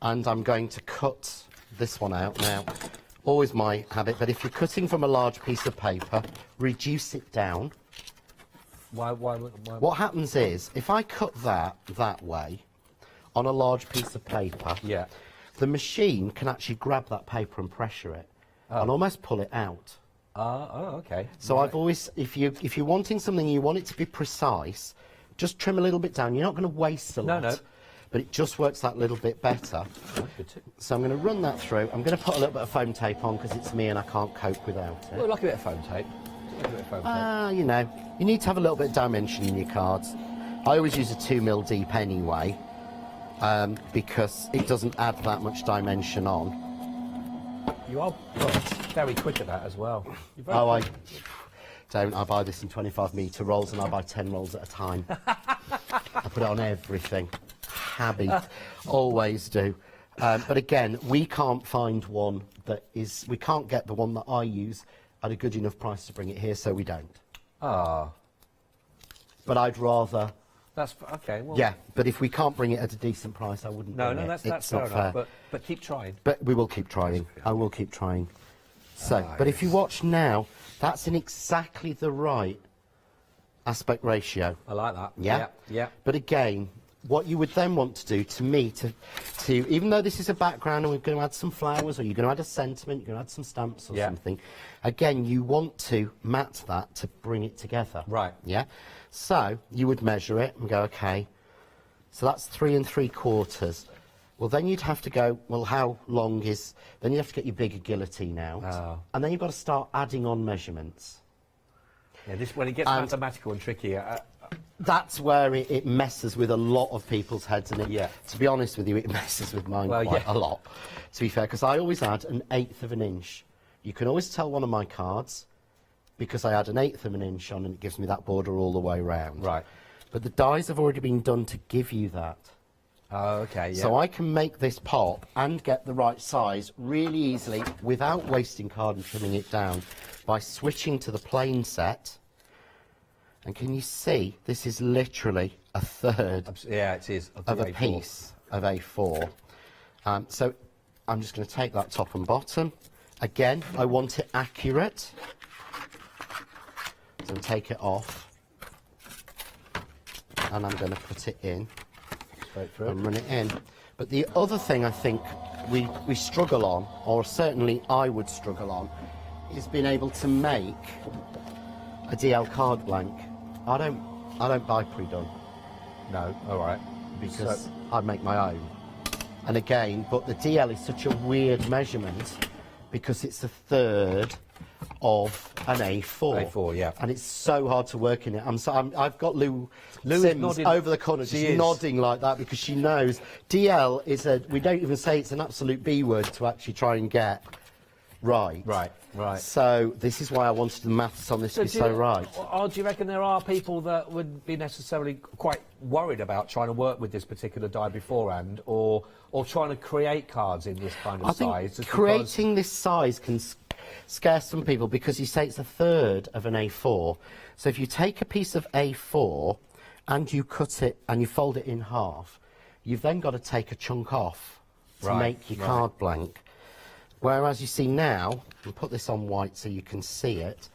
and I'm going to cut this one out now. Always my habit, but if you're cutting from a large piece of paper, reduce it down.
Why?
What happens is, if I cut that way on a large piece of paper, the machine can actually grab that paper and pressure it and almost pull it out.
Okay.
So I've always, if you're wanting something, you want it to be precise, just trim a little bit down. You're not going to waste a lot, but it just works that little bit better. So I'm going to run that through. I'm going to put a little bit of foam tape on because it's me and I can't cope without it.
Well, like a bit of foam tape.
You know, you need to have a little bit of dimension in your cards. I always use a 2mm deep anyway, because it doesn't add that much dimension on.
You are very quick at that as well.
I buy this in 25mm rolls, and I buy 10 rolls at a time. I put it on everything. Habit. Always do. But again, we can't find one that is... We can't get the one that I use at a good enough price to bring it here, so we don't.
But
I'd rather...
That's okay. Well,
yeah, but if we can't bring it at a decent price, I wouldn't.
No,
bring it.
that's
it's
fair
not
enough.
fair.
But keep trying.
But we will keep trying. I will keep trying. So, but if you watch now, that's in exactly the right aspect ratio.
I like that.
Yeah. But again, what you would then want to do, to me, to even though this is a background and we're going to add some flowers, or you're going to add a sentiment, you're going to add some stamps or something, again, you want to mat that to bring it together.
Right.
Yeah. So you would measure it and go, okay, so that's 3 3/4. Well, then you'd have to go, well, how long is... Then you have to get your bigger guillotine out. And then you've got to start adding on measurements.
Yeah, when it gets mathematical and tricky...
that's where it messes with a lot of people's heads, and to be honest with you, it messes with mine quite a lot, to be fair, because I always add an 1/8 of an inch. You can always tell one of my cards, because I add an 1/8 of an inch on, and it gives me that border all the way round.
Right.
but the dies have already been done to give you that.
Oh, okay, yeah.
So I can make this pop and get the right size really easily without wasting card and trimming it down by switching to the plain set. And can you see, this is literally a third
yeah, it is,
of a piece of A4. So I'm just going to take that top and bottom. Again, I want it accurate. So take it off. And I'm going to put it in.
Straight through.
And run it in. But the other thing I think we struggle on, or certainly I would struggle on, is being able to make a DL card blank. I don't buy pre-done.
No, all right.
Because I make my own. And again, but the DL is such a weird measurement because it's a third of an A4.
A4, yeah.
And it's so hard to work in it. I've got Lou
Lou
Sims
nodding.
over the corner,
She
just
is.
nodding like that because she knows DL is we don't even say it's an absolute B word to actually try and get right.
Right.
So this is why I wanted the maths on this to be so right.
Or do you reckon there are people that would be necessarily quite worried about trying to work with this particular die beforehand, or trying to create cards in this kind of
I
size?
think creating this size can scare some people because you say it's a third of an A4. So if you take a piece of A4 and you cut it and you fold it in half, you've then got to take a chunk off to make your card blank. Whereas you see now, and put this on white so you can see it,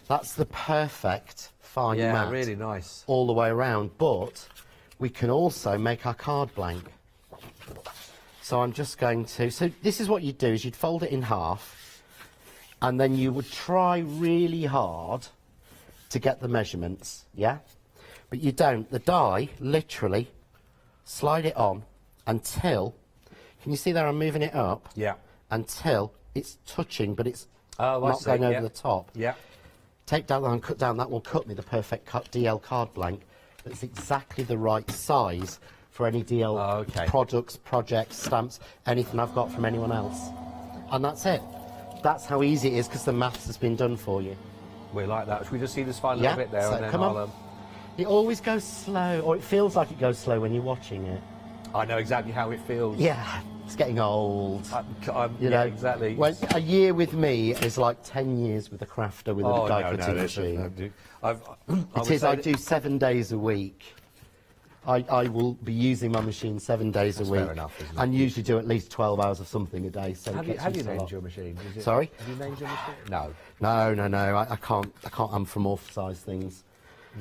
that's the perfect fine mat.
Yeah, really nice.
All the way around, but we can also make our card blank. So I'm just going to, so this is what you'd do, is you'd fold it in half, and then you would try really hard to get the measurements, yeah? But you don't. The die, literally, slide it on until, can you see there I'm moving it up?
Yeah.
Until it's touching, but it's
I
not
see,
going over
yeah.
the top.
Yeah.
Take that and cut down, that will cut me the perfect DL card blank. That's exactly the right size for any DL products, projects, stamps, anything I've got from anyone else. And that's it. That's how easy it is because the maths has been done for you.
We like that. Should we just see this final
Yeah,
bit there?
so
And then
come on. It always goes slow, or it feels like it goes slow when you're watching it.
I know exactly how it feels.
Yeah, it's getting old. You
yeah,
know,
exactly.
When, a year with me is like 10 years with a crafter with a die cutting machine. I do 7 days a week. I will be using my machine 7 days a week.
Fair enough, isn't it?
And usually do at least 12 hours of something a day. So
Have you named your machine?
Sorry?
Have you named your machine? No.
No. I can't anthropomorphise things.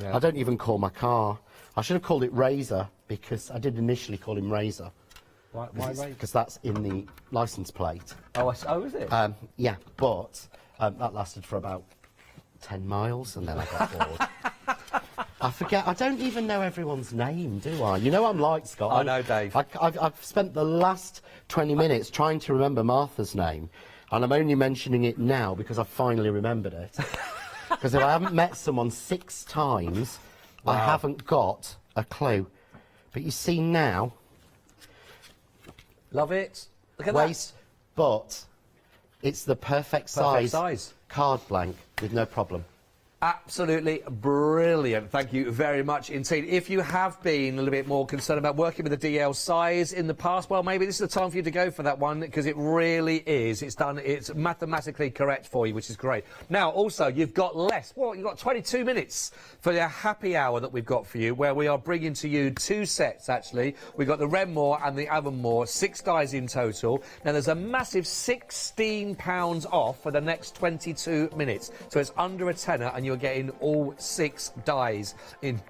Yeah.
I don't even call my car. I should have called it Razor because I did initially call him Razor.
Why Razor?
Because that's in the licence plate.
Oh, is it?
Yeah, but that lasted for about 10 miles and then I got bored. I forget, I don't even know everyone's name, do I? You know I'm like, Scott.
I know, Dave.
I've spent the last 20 minutes trying to remember Martha's name, and I'm only mentioning it now because I've finally remembered it. Because if I haven't met someone 6 times, I haven't got a clue. But you see now...
Love it. Look at
that. But it's the perfect size card blank with no problem.
Absolutely brilliant. Thank you very much indeed. If you have been a little bit more concerned about working with the DL size in the past, well, maybe this is the time for you to go for that one because it really is. It's mathematically correct for you, which is great. Now, also, you've got you've got 22 minutes for the happy hour that we've got for you, where we are bringing to you 2 sets, actually. We've got the Renmore and the Avonmore, 6 dies in total. Now, there's a massive £16 off for the next 22 minutes. So it's under a tenner, and you're getting all 6 dies in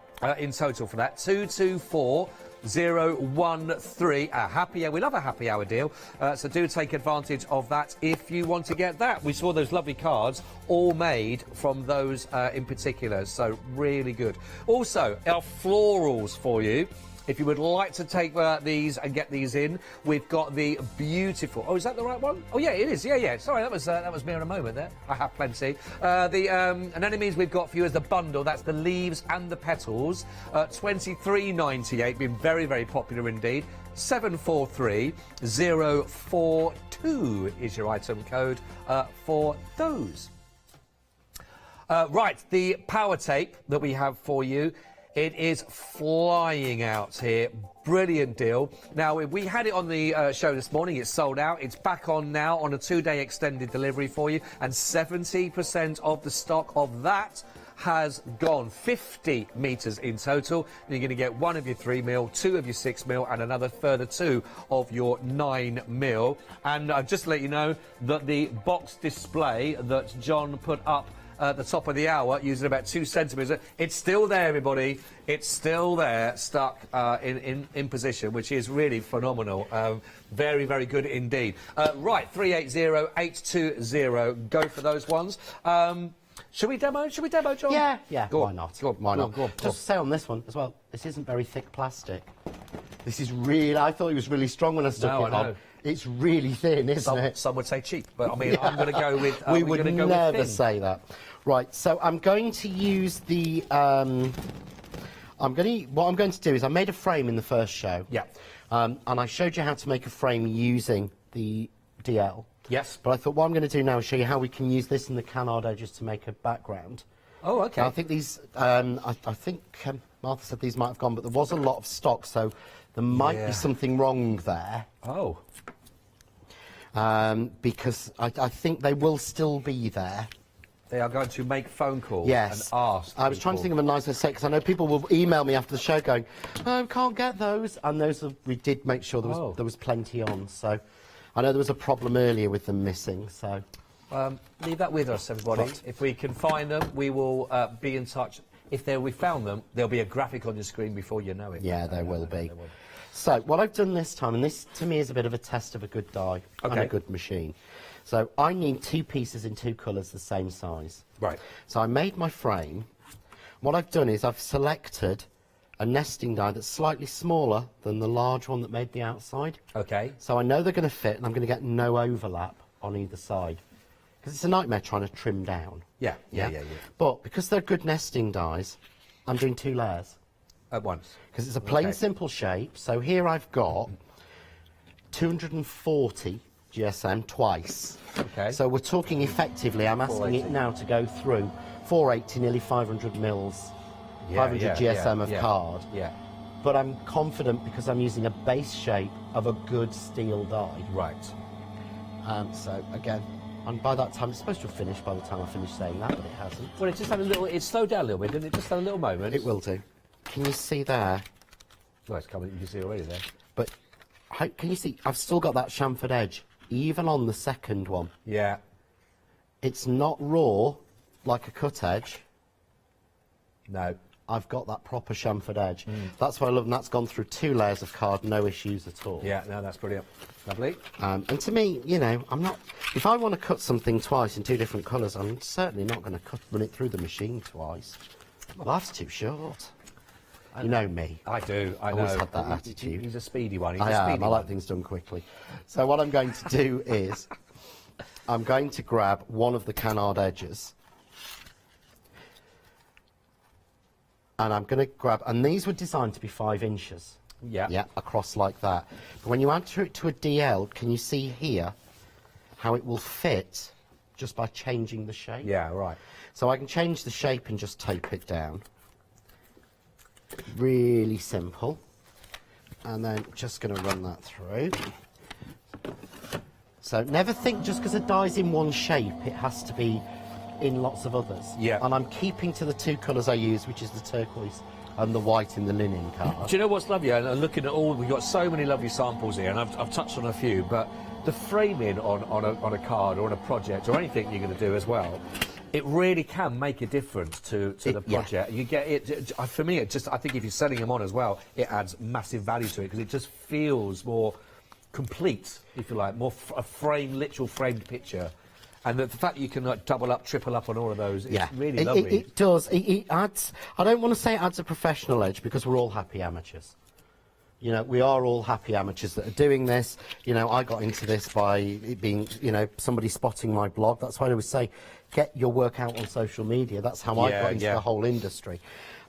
total for that. 224013, a happy hour. We love a happy hour deal, so do take advantage of that if you want to get that. We saw those lovely cards, all made from those in particular, so really good. Also, our florals for you. If you would like to take these and get these in, we've got the beautiful... Oh, is that the right one? Oh, yeah, it is. Yeah. Sorry, that was me in a moment there. I have plenty. The anemones we've got for you is the bundle. That's the leaves and the petals. $23.98, been very, very popular indeed. 743042 is your item code for those. Right, the power tape that we have for you It is flying out here. Brilliant deal. Now, we had it on the show this morning. It's sold out. It's back on now on a 2-day extended delivery for you. And 70% of the stock of that has gone. 50 metres in total. You're going to get 1 of your 3mm, 2 of your 6mm, and another further 2 of your 9mm. And just to let you know that the box display that John put up at the top of the hour, using about 2 centimetres. It's still there, everybody. It's still there, stuck in position, which is really phenomenal. Very, very good indeed. Right, 380-820. Go for those ones. Should we demo? Should we demo, John?
Yeah, yeah.
Go
Why
on.
not?
Go on,
Why not?
Go on.
Just to say on this one as well, this isn't very thick plastic. This is really. I thought it was really strong when I stuck it on. It's really thin, isn't it?
Some would say cheap, but I mean, I'm going to go with.
We would never
thin.
say that. Right, so I'm going to use the. What I'm going to do is I made a frame in the first show.
Yeah.
And I showed you how to make a frame using the DL.
Yes.
But I thought what I'm going to do now is show you how we can use this and the canard edges to make a background.
Oh, okay.
Now, I think these. I think Martha said these might have gone, but there was a lot of stock, so there might be something wrong there.
Oh.
Because I think they will still be there.
They are going to make phone calls
and
ask.
I was trying to think of a nicer set because I know people will email me after the show going, "Oh, can't get those," and those we did make sure there was plenty on. So I know there was a problem earlier with them missing. So
leave that with us, everybody.
Right.
If we can find them, we will be in touch. If we found them, there'll be a graphic on your screen before you know it.
Yeah, there will be. So what I've done this time, and this to me is a bit of a test of a good die and a good machine. So I need 2 pieces in 2 colours the same size.
Right.
So I made my frame. What I've done is I've selected a nesting die that's slightly smaller than the large one that made the outside.
Okay.
So I know they're going to fit and I'm going to get no overlap on either side. Because it's a nightmare trying to trim down.
Yeah.
But because they're good nesting dies, I'm doing 2 layers.
At once.
Because it's a plain, simple shape. So here I've got 240 GSM twice.
Okay.
So we're talking effectively, I'm asking it now to go through 480, nearly 500 mils, 500 GSM of card.
Yeah.
But I'm confident because I'm using a base shape of a good steel die.
Right.
So again, and by that time, it's supposed to have finished by the time I finish saying that, but it hasn't.
Well, it just had a little, it slowed down a little bit, didn't it? Just had a little moment.
It will do. Can you see there?
Well, it's coming, you can see already there.
But can you see, I've still got that chamfered edge, even on the second one.
Yeah.
It's not raw, like a cut edge.
No.
I've got that proper chamfered edge. That's what I love, and that's gone through 2 layers of card, no issues at all.
Yeah, no, that's brilliant. Lovely.
And to me, you know, I'm not... If I want to cut something twice in 2 different colours, I'm certainly not going to run it through the machine twice. Life's too short. You know me.
I do, I know.
Always had that attitude.
He's a speedy one. He's
I
a
am.
speedy
I like
one.
things done quickly. So what I'm going to do is I'm going to grab one of the canard edges and I'm going to grab, and these were designed to be 5 inches.
Yeah.
Yeah, across like that. But when you add it to a DL, can you see here how it will fit just by changing the shape?
Yeah, right.
So I can change the shape and just tape it down. Really simple. And then just going to run that through. So never think just because a die's in one shape, it has to be in lots of others.
Yeah.
And I'm keeping to the 2 colours I use, which is the turquoise and the white in the linen card.
Do you know what's lovely? And looking at all, we've got so many lovely samples here, and I've touched on a few, but the framing on a card or on a project or anything you're going to do as well, it really can make a difference to the project. You get it, for me, I think if you're selling them on as well, it adds massive value to it because it just feels more complete, if you like, more a literal framed picture. And the fact that you can double up, triple up on all of those is really lovely.
It does. It adds, I don't want to say it adds a professional edge because we're all happy amateurs. You know, we are all happy amateurs that are doing this. You know, I got into this by it being, you know, somebody spotting my blog. That's why I always say, get your work out on social media. That's how I got into the whole industry.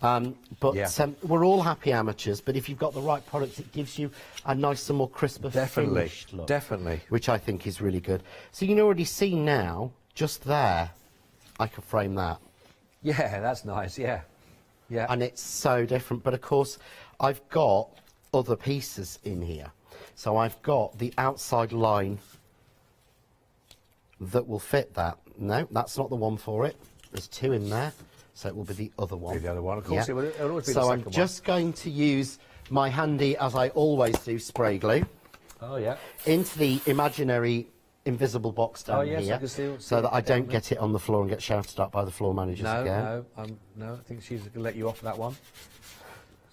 We're all happy amateurs, but if you've got the right products, it gives you a nicer, more crisper, finished look.
Definitely.
Which I think is really good. So you can already see now, just there, I can frame that.
Yeah, that's nice, yeah. Yeah.
And it's so different. But of course, I've got other pieces in here. So I've got the outside line that will fit that. No, that's not the one for it. There's two in there, so it will be the other one.
The other one, of course.
Yeah.
It'll always be
so
the
I'm
second one.
just going to use my handy, as I always do, spray glue.
Oh, yeah.
Into the imaginary invisible box down
yes,
here,
I can see
so that I
down
don't
there.
get it on the floor and get shouted at by the floor managers again.
No, I think she's going to let you off that one.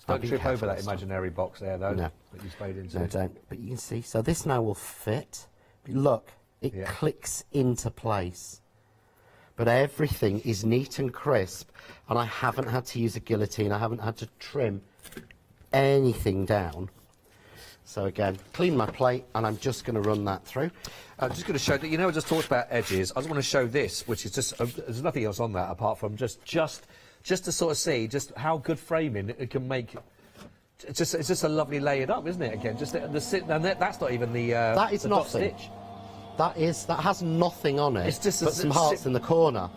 I'll
Don't
be
trip over
careful
that
this time.
imaginary box there, though,
No.
that you sprayed into.
No, don't. But you can see, so this now will fit. But look, it clicks into place. But everything is neat and crisp, and I haven't had to use a guillotine. I haven't had to trim anything down. So again, clean my plate, and I'm just going to run that through.
I'm just going to show that, I just talked about edges. I just want to show this, which is just, there's nothing else on that apart from just to sort of see just how good framing it can make. It's just a lovely layered up, isn't it? Again, just and that's not even the
that is
the dot
nothing.
stitch.
That has nothing on it.
It's just
but some hearts in the corner.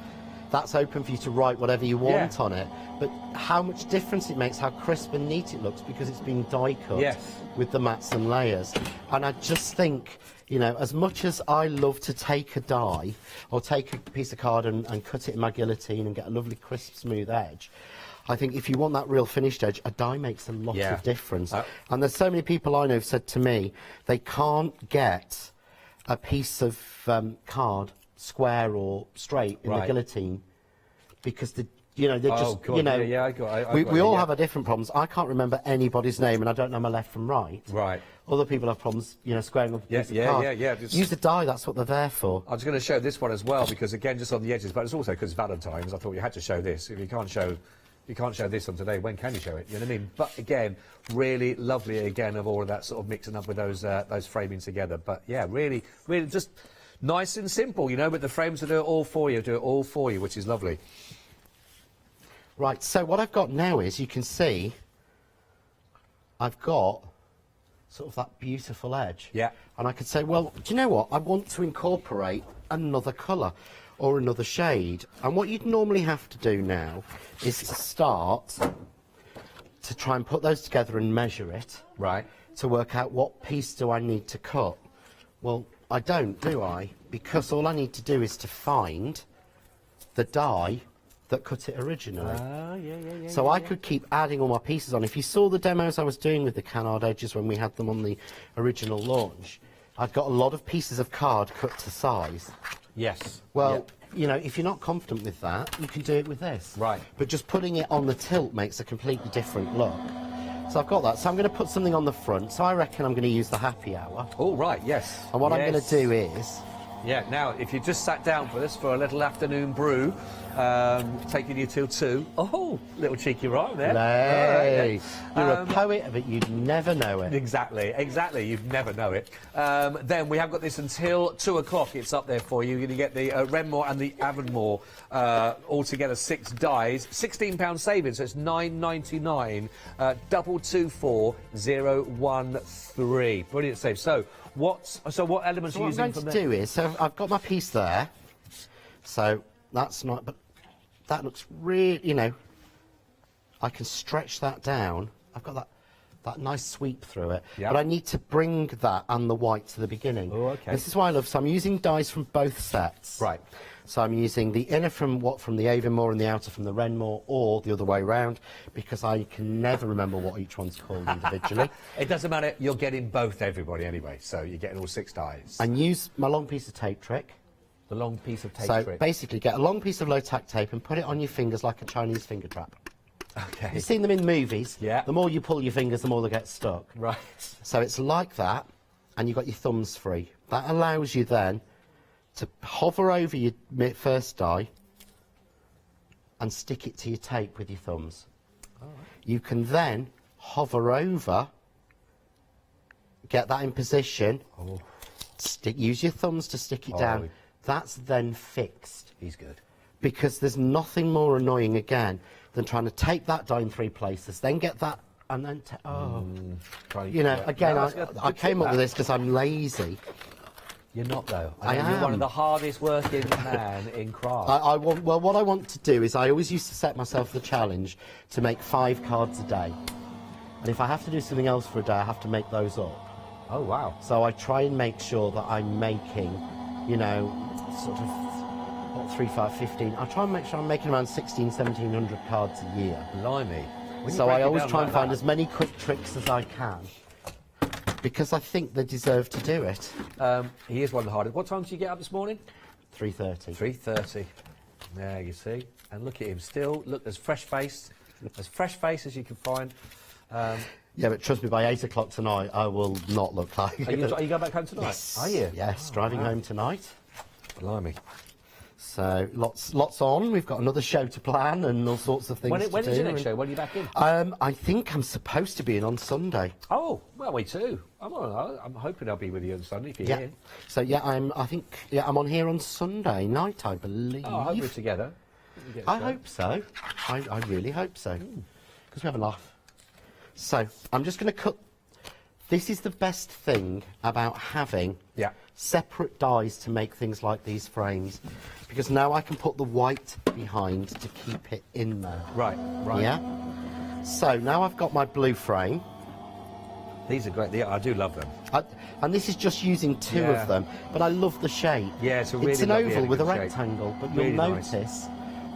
That's open for you to write whatever you want on it. But how much difference it makes, how crisp and neat it looks, because it's been die cut with the mats and layers. And I just think, as much as I love to take a die or take a piece of card and cut it in my guillotine and get a lovely crisp smooth edge, I think if you want that real finished edge, a die makes a lot of difference. And there's so many people I know who've said to me they can't get a piece of card square or straight in the guillotine because we all have our different problems. I can't remember anybody's name, and I don't know my left from right.
Right.
Other people have problems, squaring up a piece of card.
Just
use the die. That's what they're there for.
I was going to show this one as well because again, just on the edges, but it's also because Valentine's. I thought you had to show this. If you can't show this on today, when can you show it? You know what I mean? But again, really lovely again of all of that sort of mixing up with those framings together. But yeah, really just nice and simple, but the frames will do it all for you, which is lovely.
Right, so what I've got now is, you can see, I've got sort of that beautiful edge.
Yeah.
And I could say, well, do you know what? I want to incorporate another colour or another shade. And what you'd normally have to do now is to start to try and put those together and measure it.
Right.
To work out what piece do I need to cut. Well, I don't, do I? Because all I need to do is to find the die that cut it originally. So I could keep adding all my pieces on. If you saw the demos I was doing with the canard edges when we had them on the original launch, I'd got a lot of pieces of card cut to size.
Yes.
Well, if you're not confident with that, you can do it with this.
Right.
But just putting it on the tilt makes a completely different look. So I've got that. So I'm going to put something on the front. So I reckon I'm going to use the happy hour.
Oh, right, yes.
And what I'm going to do is...
Yeah, now, if you just sat down for this for a little afternoon brew, taking you till 2. Oh, little cheeky rhyme there.
Hey, you're a poet, but you'd never know it.
Exactly, you'd never know it. Then we have got this until 2 o'clock. It's up there for you. You're going to get the Renmore and the Avonmore, altogether 6 dies. £16 savings, so it's £9.99. 224013. Brilliant save. So what elements are you using from there?
What I'm going to do is, so I've got my piece there. So that's not, but that looks really, I can stretch that down. I've got that nice sweep through it.
Yep.
But I need to bring that and the white to the beginning.
Oh, okay.
This is why I love, so I'm using dies from both sets.
Right.
So I'm using the inner from the Avonmore and the outer from the Renmore, or the other way round, because I can never remember what each one's called individually.
It doesn't matter, you're getting both everybody anyway, so you're getting all 6 dies.
And use my long piece of tape trick.
The long piece of tape
So
trick.
basically get a long piece of low tack tape and put it on your fingers like a Chinese finger trap.
Okay.
You've seen them in movies.
Yeah.
The more you pull your fingers, the more they get stuck.
Right.
So it's like that, and you've got your thumbs free. That allows you then to hover over your first die and stick it to your tape with your thumbs.
All right.
You can then hover over, get that in position, use your thumbs to stick it down. That's then fixed.
He's good.
Because there's nothing more annoying again than trying to tape that die in 3 places, then get that, and then again, I came up with this because I'm lazy.
You're not, though.
I
You're one
am.
of the hardest working man in craft.
Well, what I want to do is I always used to set myself the challenge to make 5 cards a day. And if I have to do something else for a day, I have to make those up.
Oh, wow.
So I try and make sure that I'm making, you know, sort of, what, 3, 5, 15. I try and make sure I'm making around 1,700 cards a year.
Blimey.
So I always try and find as many quick tricks as I can, because I think they deserve to do it.
He is one of the hardest. What time did you get up this morning?
3:30.
3:30. There, you see. And look at him still. Look, as fresh-faced as you can find.
Yeah, but trust me, by 8 o'clock tonight, I will not look like...
Are you going back home tonight?
Yes.
Are you?
Yes,
Oh,
driving
wow.
home tonight.
Blimey.
So lots on. We've got another show to plan and all sorts of things
When
to do.
is your next show? When are you back in?
I think I'm supposed to be in on Sunday.
Oh, well, me too. I'm hoping I'll be with you on Sunday if you're
Yeah.
here.
So yeah, I'm on here on Sunday night, I believe.
Oh, I hope we're together.
I hope so. I really hope so. Because we have a laugh. So I'm just going to cut. This is the best thing about having separate dies to make things like these frames, because now I can put the white behind to keep it in there.
Right.
Yeah. So now I've got my blue frame.
These are great. I do love them.
And this is just using 2 of them, but I love the shape.
Yeah, it's a really
It's an
lovely,
oval with a
elegant shape.
rectangle, but
Really
you'll
nice.
notice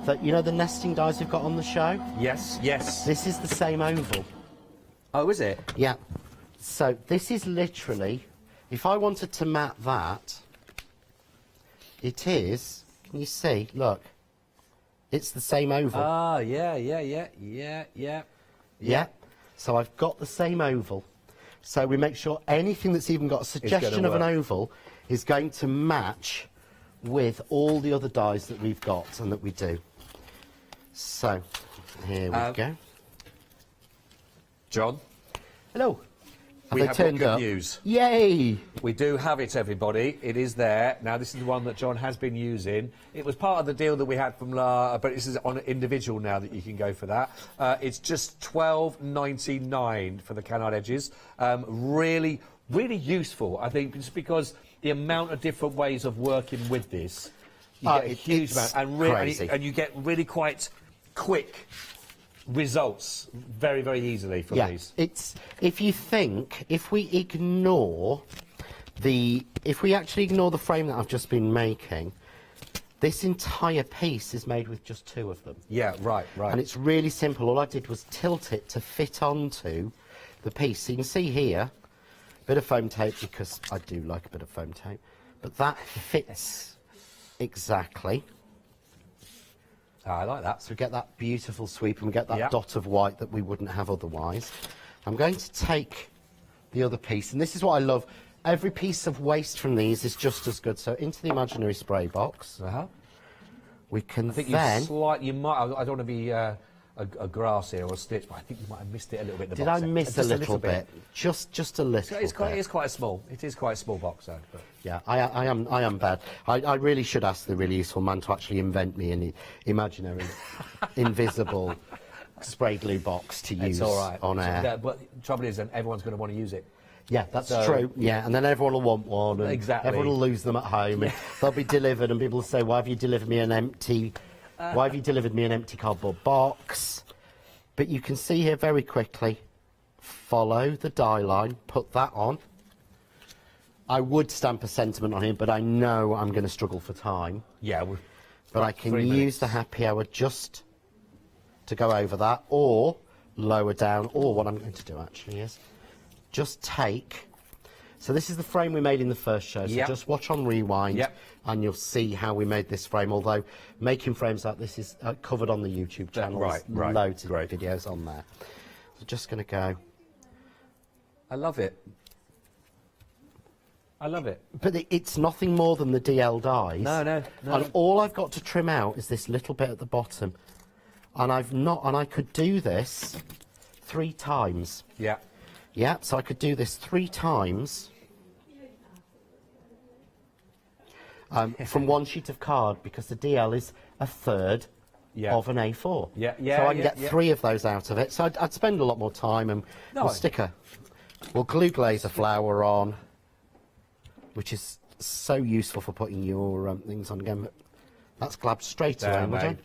that, you know, the nesting dies we've got on the show?
Yes, yes.
This is the same oval.
Oh, is it?
Yeah. So this is literally, if I wanted to mat that, it is, can you see? Look. It's the same oval.
Ah, yeah.
Yeah. So I've got the same oval. So we make sure anything that's even got a suggestion of an oval is going to match with all the other dies that we've got and that we do. So, here we go.
John?
Hello.
We have got good news.
Yay!
We do have it, everybody. It is there. Now, this is the one that John has been using. It was part of the deal that we had from but this is on individual now that you can go for that. It's just $12.99 for the canard edges. Really, really useful, I think, just because the amount of different ways of working with this, you get a huge amount, and you get really quite quick results very, very easily from these.
It's, if you think, if we actually ignore the frame that I've just been making, this entire piece is made with just 2 of them.
Yeah, right.
And it's really simple. All I did was tilt it to fit onto the piece. So you can see here, a bit of foam tape, because I do like a bit of foam tape, but that fits exactly.
I like that.
So we get that beautiful sweep and we get that dot of white that we wouldn't have otherwise. I'm going to take the other piece, and this is what I love. Every piece of waste from these is just as good. So into the imaginary spray box. We can
you might. I don't want to be a grass here or a stitch, but I think you might have missed it a little bit. In the
Did
box
I miss
just
a little bit? Just a little.
It is quite a small. It is quite a small box, though. But.
Yeah, I am bad. I really should ask the really useful man to actually invent me an imaginary, invisible spray glue box to use on air.
But the trouble is, then everyone's going to want to use it.
Yeah, that's true. Yeah, and then everyone will want one. And
exactly.
Everyone will lose them at home. And they'll be delivered, and people will say, "Why have you delivered me an empty? Why have you delivered me an empty cardboard box?" But you can see here very quickly. Follow the die line. Put that on. I would stamp a sentiment on here, but I know I'm going to struggle for time.
Yeah.
But I can use the happy hour just to go over that, or lower down, or what I'm going to do actually is just take. So this is the frame we made in the first show, so just watch on rewind and you'll see how we made this frame, although making frames like this is covered on the YouTube channel.
Right.
Loads of videos on there. So just going to go.
I love it. I love it.
But it's nothing more than the DL dies.
No.
And all I've got to trim out is this little bit at the bottom. And I could do this 3 times.
Yeah.
Yeah, so I could do this 3 times from one sheet of card, because the DL is a third of an A4. So I can get 3 of those out of it. So I'd spend a lot more time, and we'll glue glaze a flower on, which is so useful for putting your things on again. But that's glabbed straight
There,
away,
mate.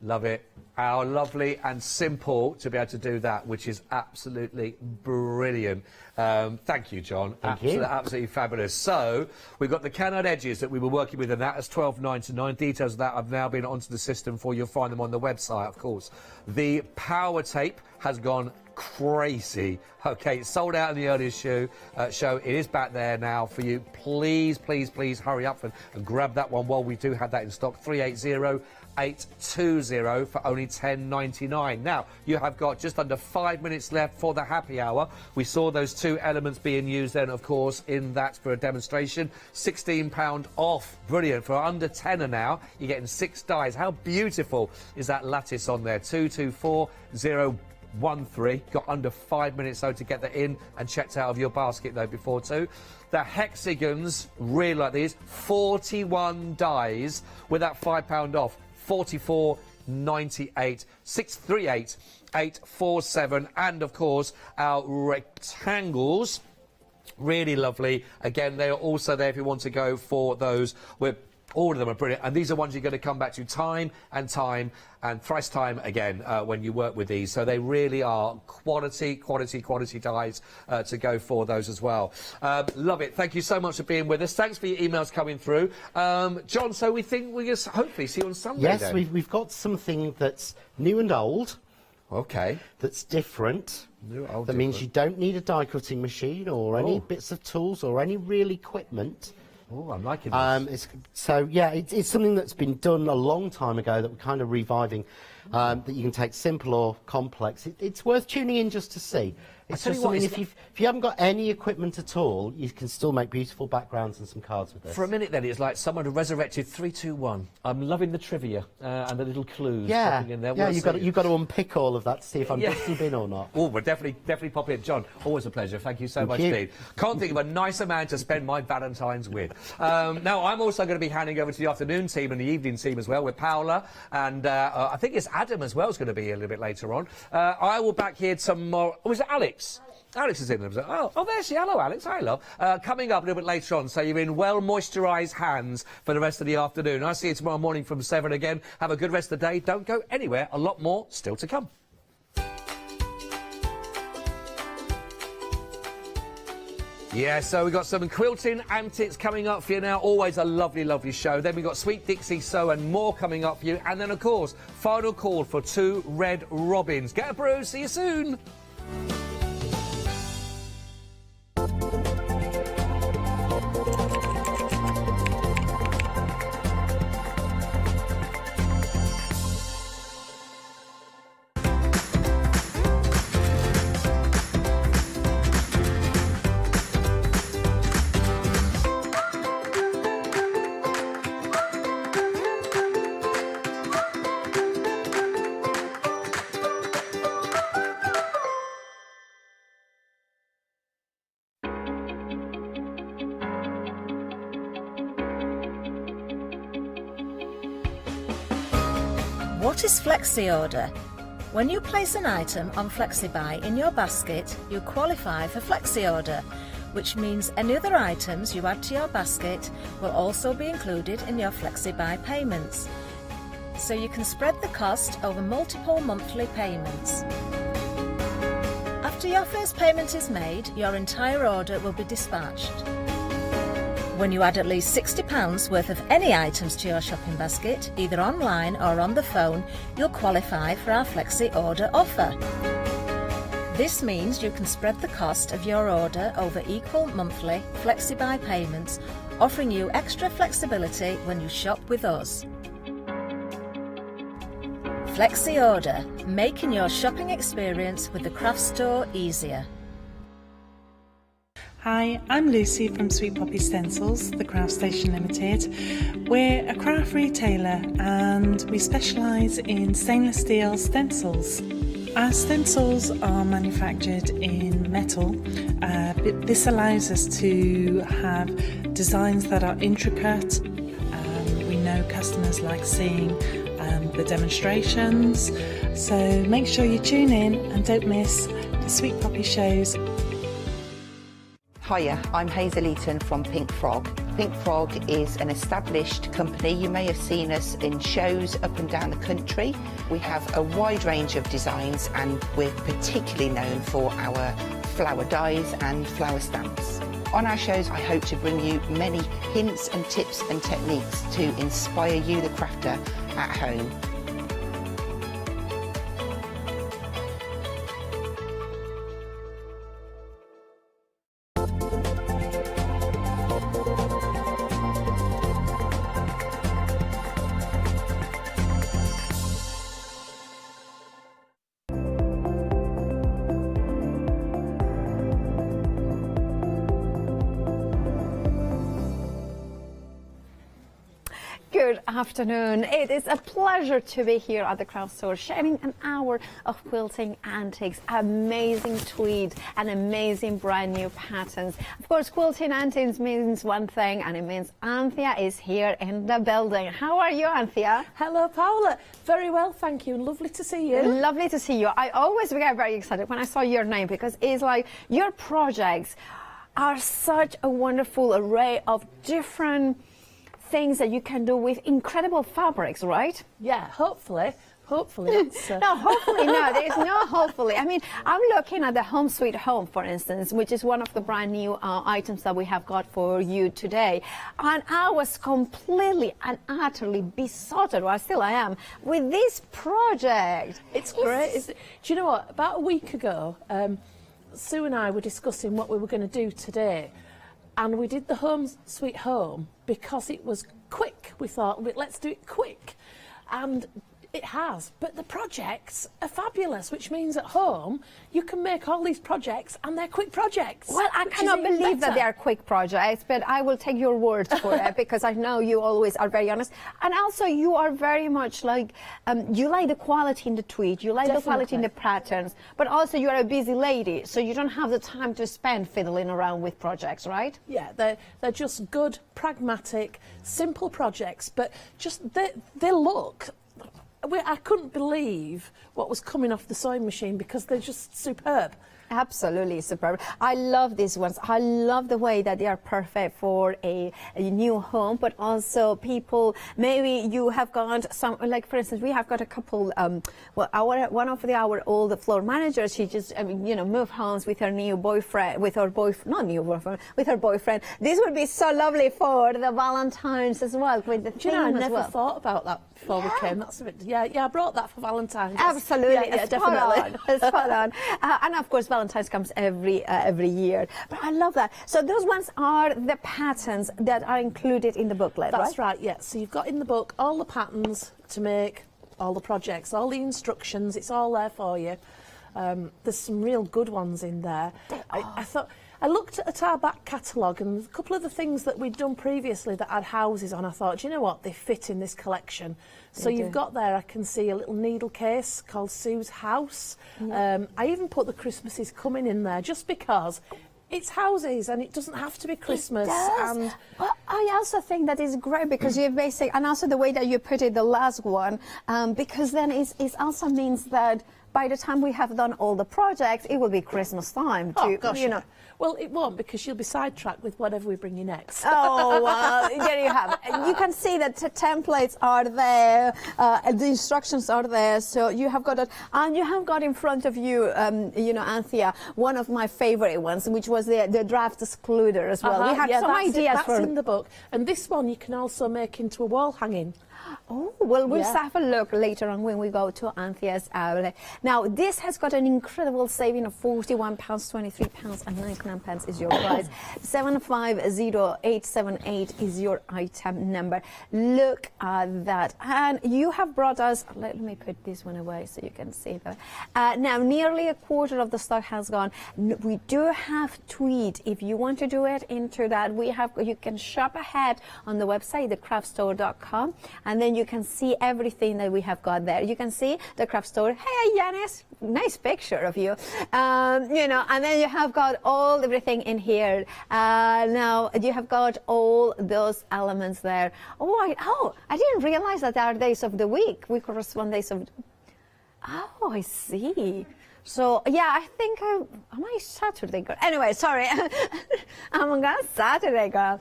Love it. How lovely and simple to be able to do that, which is absolutely brilliant. Thank you, John.
Thank you.
Absolutely fabulous. So we've got the canard edges that we were working with, and that is $12.99. Details of that have now been onto the system for you. You'll find them on the website, of course. The power tape has gone crazy. Okay, it's sold out in the earlier show. It is back there now for you. Please, please, please hurry up and grab that one while we do have that in stock. 380820 for only $10.99. Now, you have got just under 5 minutes left for the happy hour. We saw those two elements being used then, of course, in that for a demonstration. £16 off. Brilliant. For under tenner now, you're getting 6 dies. How beautiful is that lattice on there? 224013. Got under 5 minutes though to get that in and checked out of your basket though before too. The hexagons, really like these, 41 dies with that £5 off. 44.98, 638.847, and of course our rectangles, really lovely. Again, they are also there if you want to go for those. All of them are brilliant, and these are ones you're going to come back to time and thrice time again when you work with these. So they really are quality dies to go for those as well. Love it. Thank you so much for being with us. Thanks for your emails coming through. John, so we think we'll hopefully see you on Sunday.
Yes,
then.
we've got something that's new and old.
Okay.
That's different.
New, old,
that means
different.
you don't need a die cutting machine or any bits of tools or any real equipment.
Oh, I'm liking this.
It's something that's been done a long time ago that we're kind of reviving, that you can take simple or complex. It's worth tuning in just to see. It's just something, if you haven't got any equipment at all, you can still make beautiful backgrounds and some cards with this.
For a minute then, it's like someone had resurrected 3-2-1. I'm loving the trivia and the little clues
Yeah,
popping in there.
yeah, you've got to unpick all of that to see if I'm busting in or not.
Oh, we'll definitely pop in. John, always a pleasure. Thank you so much
you.
indeed. Can't think of a nicer man to spend my Valentine's with. Now, I'm also going to be handing over to the afternoon team and the evening team as well with Paola, and I think it's Adam as well is going to be a little bit later on. I will back here tomorrow. Oh, is it Alex? Alex is in them. Oh, there she is. Hello, Alex. Hi, love. Coming up a little bit later on, so you're in well-moisturised hands for the rest of the afternoon. I'll see you tomorrow morning from 7 again. Have a good rest of the day. Don't go anywhere. A lot more still to come. Yeah, so we've got some quilting antics coming up for you now. Always a lovely, lovely show. Then we've got Sweet Dixie Sew and more coming up for you. And then, of course, final call for 2 red robins. Get a brew. See you soon.
What is Flexi Order? When you place an item on FlexiBuy in your basket, you qualify for Flexi Order, which means any other items you add to your basket will also be included in your FlexiBuy payments. So you can spread the cost over multiple monthly payments. After your first payment is made, your entire order will be dispatched. When you add at least £60 worth of any items to your shopping basket, either online or on the phone, you'll qualify for our Flexi Order offer. This means you can spread the cost of your order over equal monthly FlexiBuy payments, offering you extra flexibility when you shop with us. Flexi Order, making your shopping experience with the craft store easier.
Hi, I'm Lucy from Sweet Poppy Stencils, the Craft Station Limited. We're a craft retailer and we specialise in stainless steel stencils. Our stencils are manufactured in metal. This allows us to have designs that are intricate. We know customers like seeing the demonstrations, so make sure you tune in and don't miss the Sweet Poppy shows.
Hiya, I'm Hazel Eaton from Pink Frog. Pink Frog is an established company. You may have seen us in shows up and down the country. We have a wide range of designs and we're particularly known for our flower dies and flower stamps. On our shows, I hope to bring you many hints and tips and techniques to inspire you, the crafter, at home.
Good afternoon. It is a pleasure to be here at the craft store, sharing an hour of quilting antiques, amazing tweed and amazing brand new patterns. Of course, quilting antiques means one thing, and it means Anthea is here in the building. How are you, Anthea?
Hello, Paula. Very well, thank you. Lovely to see you.
Lovely to see you. I always get very excited when I saw your name, because it's like your projects are such a wonderful array of different things that you can do with incredible fabrics, right?
Yeah, hopefully. That's,
No, hopefully no. There's no hopefully. I mean, I'm looking at the Home Sweet Home, for instance, which is one of the brand new items that we have got for you today. And I was completely and utterly besotted, well, still I am, with this project.
It's great. Do you know what? About a week ago, Sue and I were discussing what we were going to do today. And we did the Home Sweet Home because it was quick. We thought, let's do it quick. And it has. But the projects are fabulous, which means at home you can make all these projects and they're quick projects.
Well, I cannot believe that they are quick projects, but I will take your word for it, because I know you always are very honest. And also you are very much like, you like the quality in the tweed, you like the quality in the patterns, but also you are a busy lady, so you don't have the time to spend fiddling around with projects, right?
Yeah, they're just good, pragmatic, simple projects, but just they look... I couldn't believe what was coming off the sewing machine because they're just superb.
Absolutely superb. I love these ones. I love the way that they are perfect for a new home, but also people, maybe you have got some, like for instance, we have got a couple, well, one of our old floor managers, she just, moved homes with her new boyfriend, with her boyfriend, not new boyfriend, with her boyfriend. This would be so lovely for the Valentine's as well, with the theme
I
as
never
well.
thought about that before we came. That's a bit, yeah, I brought that for Valentine's.
Absolutely,
yeah, definitely.
Spot on. And of course, Valentine's comes every year. But I love that. So those ones are the patterns that are included in the booklet, right?
That's right, yeah. So you've got in the book all the patterns to make all the projects, all the instructions. It's all there for you. There's some real good ones in there. I thought... I looked at our back catalogue and a couple of the things that we'd done previously that had houses on, I thought, do you know what, they fit in this collection. So you've got there, I can see a little needle case called Sue's House.
Yeah.
I even put the Christmas is coming in there just because it's houses and it doesn't have to be Christmas.
It does.
And
well, I also think that is great because you're basic, and also the way that you put it, the last one, because then it also means that by the time we have done all the projects, it will be Christmas time.
Gosh, well, it won't, because you'll be sidetracked with whatever we bring you next.
Oh, well, there you have it. You can see that the templates are there, the instructions are there, so you have got it. And you have got in front of you, Anthea, one of my favorite ones, which was the draft excluder as well. We had some ideas
that's in the book. And this one you can also make into a wall hanging.
Oh, well, we'll have a look later on when we go to Anthea's outlet. Now, this has got an incredible saving of £41, £23 and 99 pence is your price. 750878 is your item number. Look at that. And you have brought us, let me put this one away so you can see that. Now, nearly a quarter of the stock has gone. We do have tweed. If you want to do it into that, you can shop ahead on the website, thecraftstore.com. And then you can see everything that we have got there. You can see the craft store. Hey, Yanis, nice picture of you. And then you have got everything in here. Now you have got all those elements there. I didn't realize that there are days of the week. We correspond days of. Oh, I see. So yeah, I think am I Saturday girl? Anyway, sorry, I'm a Saturday girl.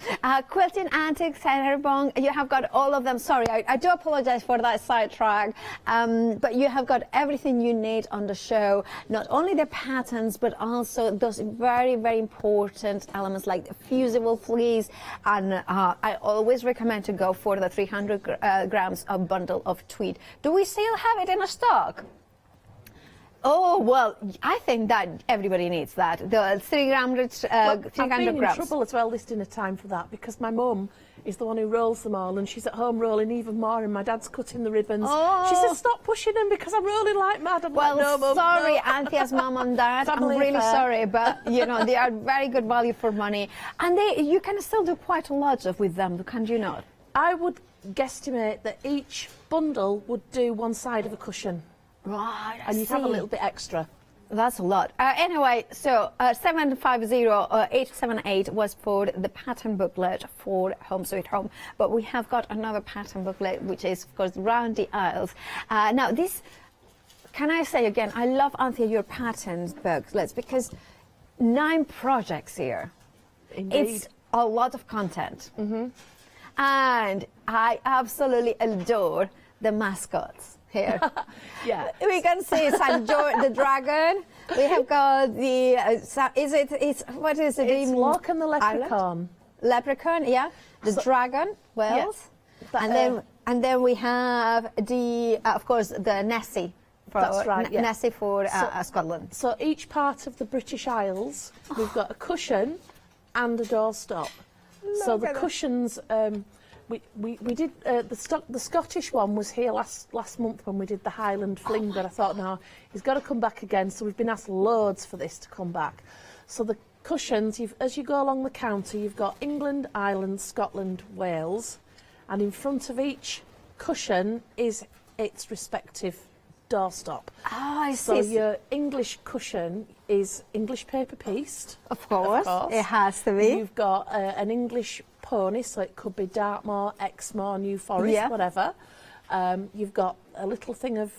Quilting Antiques, Herbong, you have got all of them. Sorry, I do apologize for that sidetrack, but you have got everything you need on the show. Not only the patterns, but also those very, very important elements like the fusible fleece. And I always recommend to go for the 300 grams of bundle of tweed. Do we still have it in stock? Oh, well, I think that everybody needs that. The 300
I've been in
grams.
trouble as well this dinner time for that, because my mum is the one who rolls them all, and she's at home rolling even more, and my dad's cutting the ribbons.
Oh.
She says, stop pushing them because I'm rolling like mad. I'm
Well,
like, no, Mum,
sorry,
no.
Anthea's mum and dad. I'm
Family
really
affair.
sorry, but you know they are very good value for money, and you can still do quite a lot with them, can't you not?
I would guesstimate that each bundle would do one side of a cushion.
Right,
and you'd have a little bit extra.
That's a lot. Anyway, so 750-878 was for the pattern booklet for Home Sweet Home, but we have got another pattern booklet, which is, of course, Round the Aisles. Now, this, can I say again, I love, Anthea, your pattern booklets, because 9 projects here.
Indeed.
It's a lot of content. And I absolutely adore the mascots here.
Yeah.
We can see St. George the dragon. We have got the what is it?
It's Locke and the Leprechaun.
Leprechaun, yeah. The dragon, Wales.
Yeah.
And then we have the of course the Nessie.
That's right, yeah.
Nessie for Scotland.
So each part of the British Isles, we've got a cushion and a doorstop. So the cushions, we did the Scottish one was here last month when we did the Highland Fling, but I thought, no, he's got to come back again. So we've been asked loads for this to come back. So the cushions, as you go along the counter, you've got England, Ireland, Scotland, Wales, and in front of each cushion is its respective doorstop.
Oh, I
so
see.
your English cushion is English paper pieced.
Of course, it has to be.
You've got an English pony, so it could be Dartmoor, Exmoor, New Forest,
Yeah.
whatever. You've got a little thing of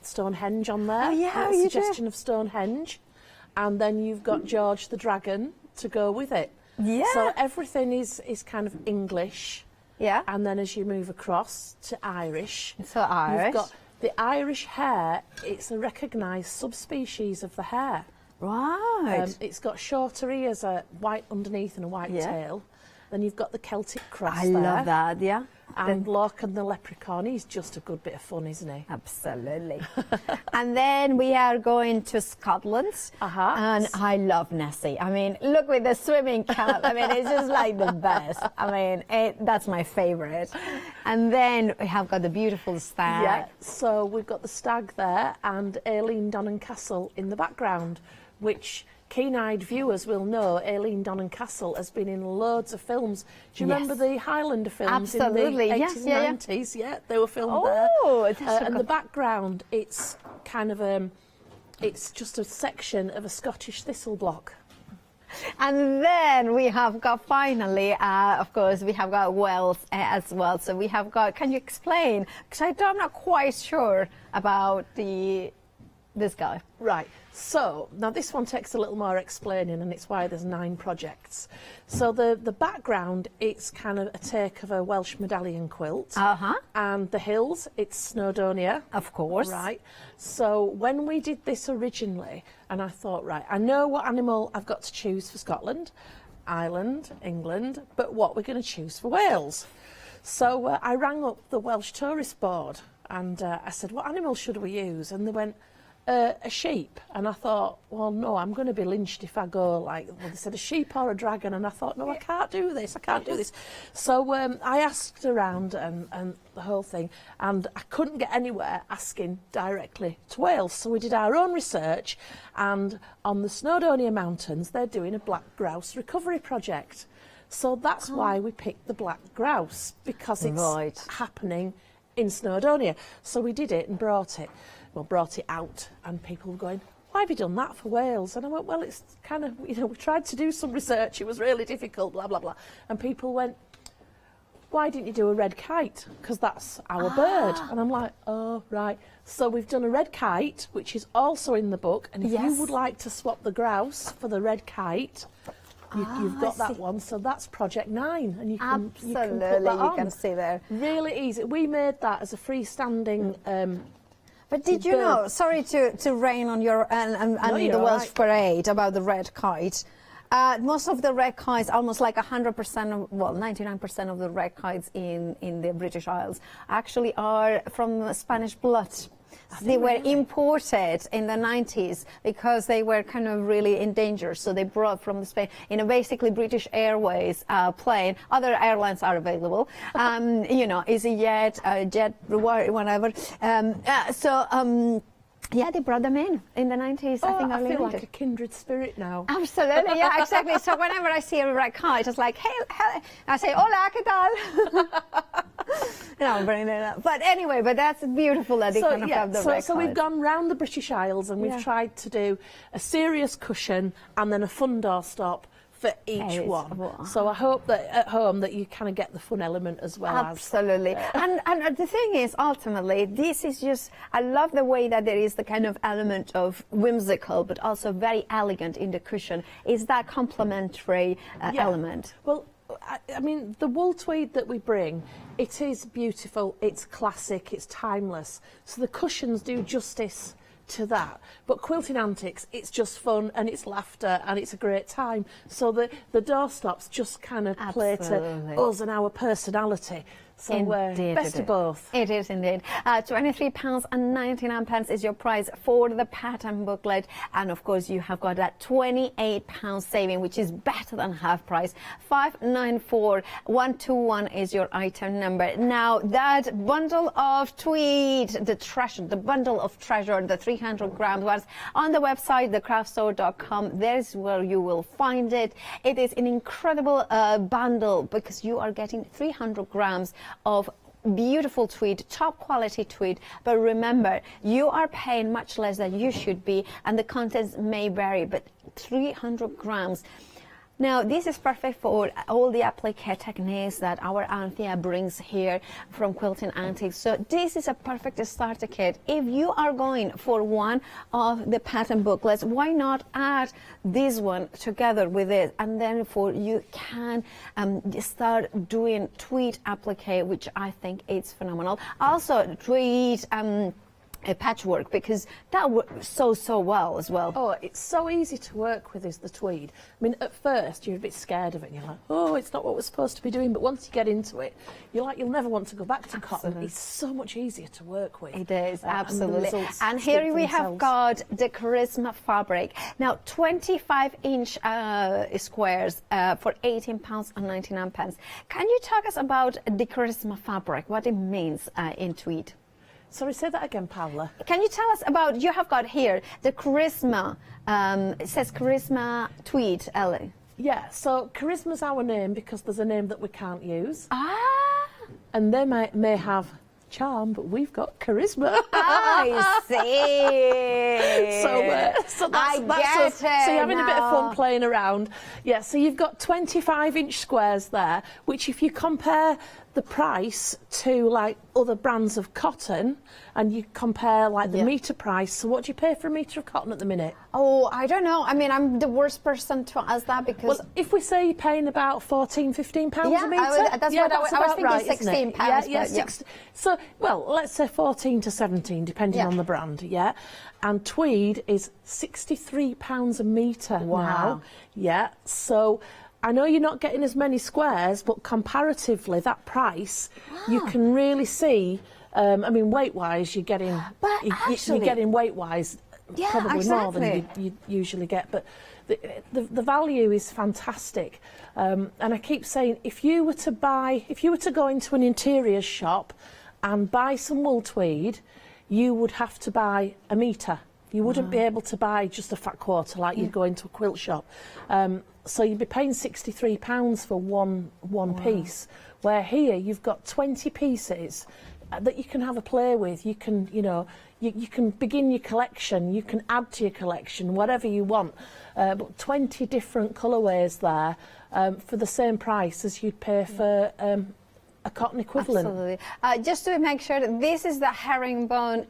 Stonehenge on there.
Oh, yeah,
a
you
suggestion of Stonehenge. And then you've got George the Dragon to go with it.
Yeah.
So everything is kind of English.
Yeah.
And then as you move across to Irish.
So Irish.
You've got the Irish hare. It's a recognised subspecies of the hare.
Right.
It's got shorter ears, a white underneath and a white tail. Then you've got the Celtic cross
I
there.
love that, yeah.
And Locke and the Leprechaun, he's just a good bit of fun, isn't he?
Absolutely. And then we are going to Scotland. And I love Nessie. I mean, look with the swimming cap. I mean, it's just like the best. I mean, that's my favourite. And then we have got the beautiful stag.
Yeah, so we've got the stag there and Aileen Donnan Castle in the background, which keen-eyed viewers will know Aileen Donnan Castle has been in loads of films. Do you remember the Highlander films
Absolutely.
in the 80s
Yes,
and 90s? Yeah, they were filmed there. And the background, it's kind of it's just a section of a Scottish thistle block.
And then we have got finally, of course, we have got Wales as well. So we have got, can you explain? Because I'm not quite sure about this guy.
Right, so now this one takes a little more explaining, and it's why there's 9 projects. So the background, it's kind of a take of a Welsh medallion quilt. And the hills, it's Snowdonia.
Of course.
Right, so when we did this originally, and I thought, right, I know what animal I've got to choose for Scotland, Ireland, England, but what we're going to choose for Wales. So I rang up the Welsh Tourist Board, and I said, what animal should we use? And they went, a sheep. And I thought, well, no, I'm going to be lynched if I go like, well, they said a sheep or a dragon, and I thought, no, I can't do this, So I asked around and the whole thing, and I couldn't get anywhere asking directly to Wales, so we did our own research, and on the Snowdonia Mountains they're doing a black grouse recovery project. So that's why we picked the black grouse, because it's happening in Snowdonia. So we did it and brought it out, and people were going, why have you done that for Wales? And I went, well, it's kind of, we tried to do some research, it was really difficult, blah, blah, blah. And people went, why didn't you do a red kite? Because that's our bird. And I'm like, oh, right. So we've done a red kite, which is also in the book. And if you would like to swap the grouse for the red kite, you've got that one. So that's Project 9. And you can, you can put that on.
You can see there.
Really easy. We made that as a freestanding...
but did you know, sorry to rain on your and the Welsh parade about the red kite, most of the red kites, almost like 100%, well, 99% of the red kites in the British Isles actually are from Spanish blood. They were imported in the 90s because they were kind of really in danger. So they brought from Spain in a basically British Airways plane. Other airlines are available, you know, EasyJet, Jet, whatever. Yeah, they brought them in the 90s.
Oh,
I think
I feel like a kindred spirit now.
Absolutely, yeah, exactly. So whenever I see a red kite, it's like, hey, I say, hola, ¿qué tal? No, bringing it up. But anyway, but that's beautiful that they kind of have the red
So we've gone round the British Isles and we've tried to do a serious cushion and then a fun doorstop for each one. So I hope that at home that you kind of get the fun element as well.
Absolutely. And the thing is, ultimately, this is just, I love the way that there is the kind of element of whimsical but also very elegant in the cushion. Is that complementary element?
Well, I mean, the wool tweed that we bring, it is beautiful, it's classic, it's timeless. So the cushions do justice to that. But Quilting Antics, it's just fun and it's laughter and it's a great time. So the doorstops just kind of play to us and our personality. So best of both.
It is indeed. £23.99 is your price for the pattern booklet, and of course you have got that £28 saving, which is better than half price. 594121 is your item number. Now that bundle of tweed, the treasure, the bundle of treasure, the 300 grams ones on the website, thecraftstore.com. There's where you will find it. It is an incredible bundle because you are getting 300 grams of beautiful tweed, top quality tweed, but remember, you are paying much less than you should be, and the contents may vary, but 300 grams. Now, this is perfect for all the applique techniques that our Anthea brings here from Quilting Antiques. So this is a perfect starter kit. If you are going for one of the pattern booklets, why not add this one together with it? And then you can start doing tweed applique, which I think is phenomenal. Also, tweed a patchwork, because that works so well as well.
Oh, it's so easy to work with, is the tweed. I mean, at first you're a bit scared of it and you're like, oh, it's not what we're supposed to be doing, but once you get into it, you're like, you'll never want to go back to cotton. It's so much easier to work with.
It is, absolutely. And here we have got the Charisma fabric. Now, 25-inch squares for £18.99. Can you talk us about the Charisma fabric, what it means in tweed?
Sorry, say that again, Paula.
Can you tell us about, you have got here, the Charisma, it says Charisma tweed, Ellie.
Yeah, so Charisma's our name because there's a name that we can't use.
Ah!
And they may have charm, but we've got charisma.
I see.
So that's us. So you're having a bit of fun playing around. Yeah, so you've got 25-inch squares there, which if you compare the price to like other brands of cotton and you compare like the metre price, so what do you pay for a metre of cotton at the minute?
Oh, I don't know. I mean, I'm the worst person to ask that because...
Well, if we say you're paying about £14, £15 a metre...
That's what I was thinking, right, £16.
So, well, let's say 14 to 17, depending on the brand, And tweed is £63 a metre now. Yeah, so... I know you're not getting as many squares, but comparatively, that price, you can really see. I mean, weight-wise, you're getting. You're getting weight-wise probably more than you usually get. But the value is fantastic. And I keep saying, if you were to go into an interiors shop and buy some wool tweed, you would have to buy a metre. You wouldn't be able to buy just a fat quarter like you'd go into a quilt shop. So you'd be paying £63 for one piece, where here you've got 20 pieces that you can have a play with. You can, you can begin your collection, you can add to your collection, whatever you want. But 20 different colourways there for the same price as you'd pay for a cotton equivalent.
Absolutely. Just to make sure that this is the herringbone,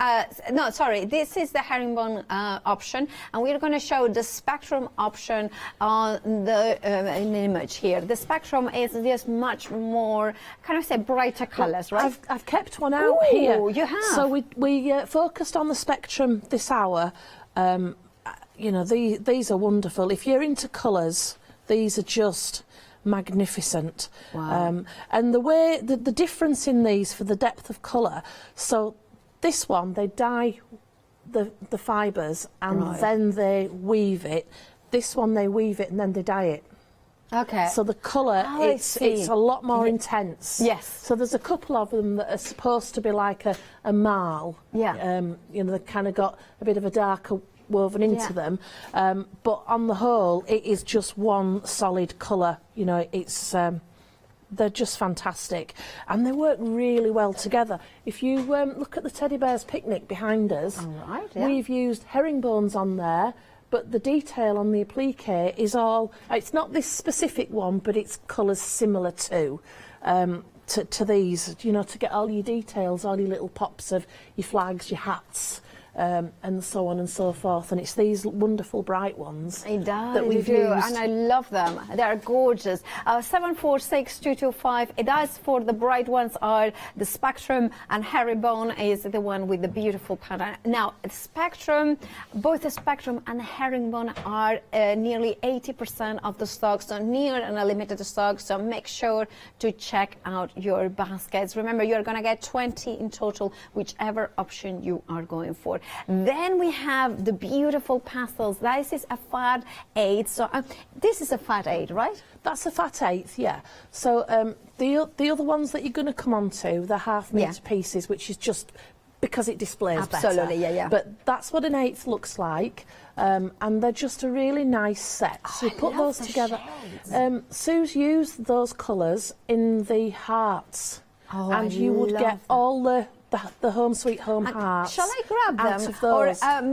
this is the herringbone option, and we're going to show the spectrum option on the image here. The spectrum is just much more, kind of say, brighter colours, right?
I've kept one out here.
You have?
So we focused on the spectrum this hour. You know, these are wonderful. If you're into colours, these are just magnificent.
Wow.
And the way the difference in these for the depth of colour, so this one they dye the fibres and then they weave it. This one they weave it and then they dye it.
Okay.
So the colour, it's a lot more intense.
Yes.
So there's a couple of them that are supposed to be like a marl.
Yeah.
You know, they've kind of got a bit of a darker woven into them, but on the whole it is just one solid colour. You know, it's they're just fantastic and they work really well together. If you look at the teddy bear's picnic behind us, we've used herringbones on there, but the detail on the applique is all, it's not this specific one, but it's colours similar to these, you know, to get all your details, all your little pops of your flags, your hats, and so on and so forth. And it's these wonderful bright ones that we've used.
And I love them. They're gorgeous. 746225. It does for the bright ones are the spectrum, and herringbone is the one with the beautiful pattern. Now, spectrum, both the spectrum and the herringbone are nearly 80% of the stock, so near an unlimited stock. So make sure to check out your baskets. Remember, you're going to get 20 in total, whichever option you are going for. Then we have the beautiful pastels. This is a fat 8. So this is a fat 8, right?
That's a fat 8, yeah. So the other ones that you're going to come on to, the half-metre pieces, which is just because it displays better.
Absolutely, yeah.
But that's what an 8th looks like, and they're just a really nice set. So you put those together. Sue's used those colours in the hearts, and you would get all the Home Sweet Home hearts.
Shall I grab them?
Out of those.
Or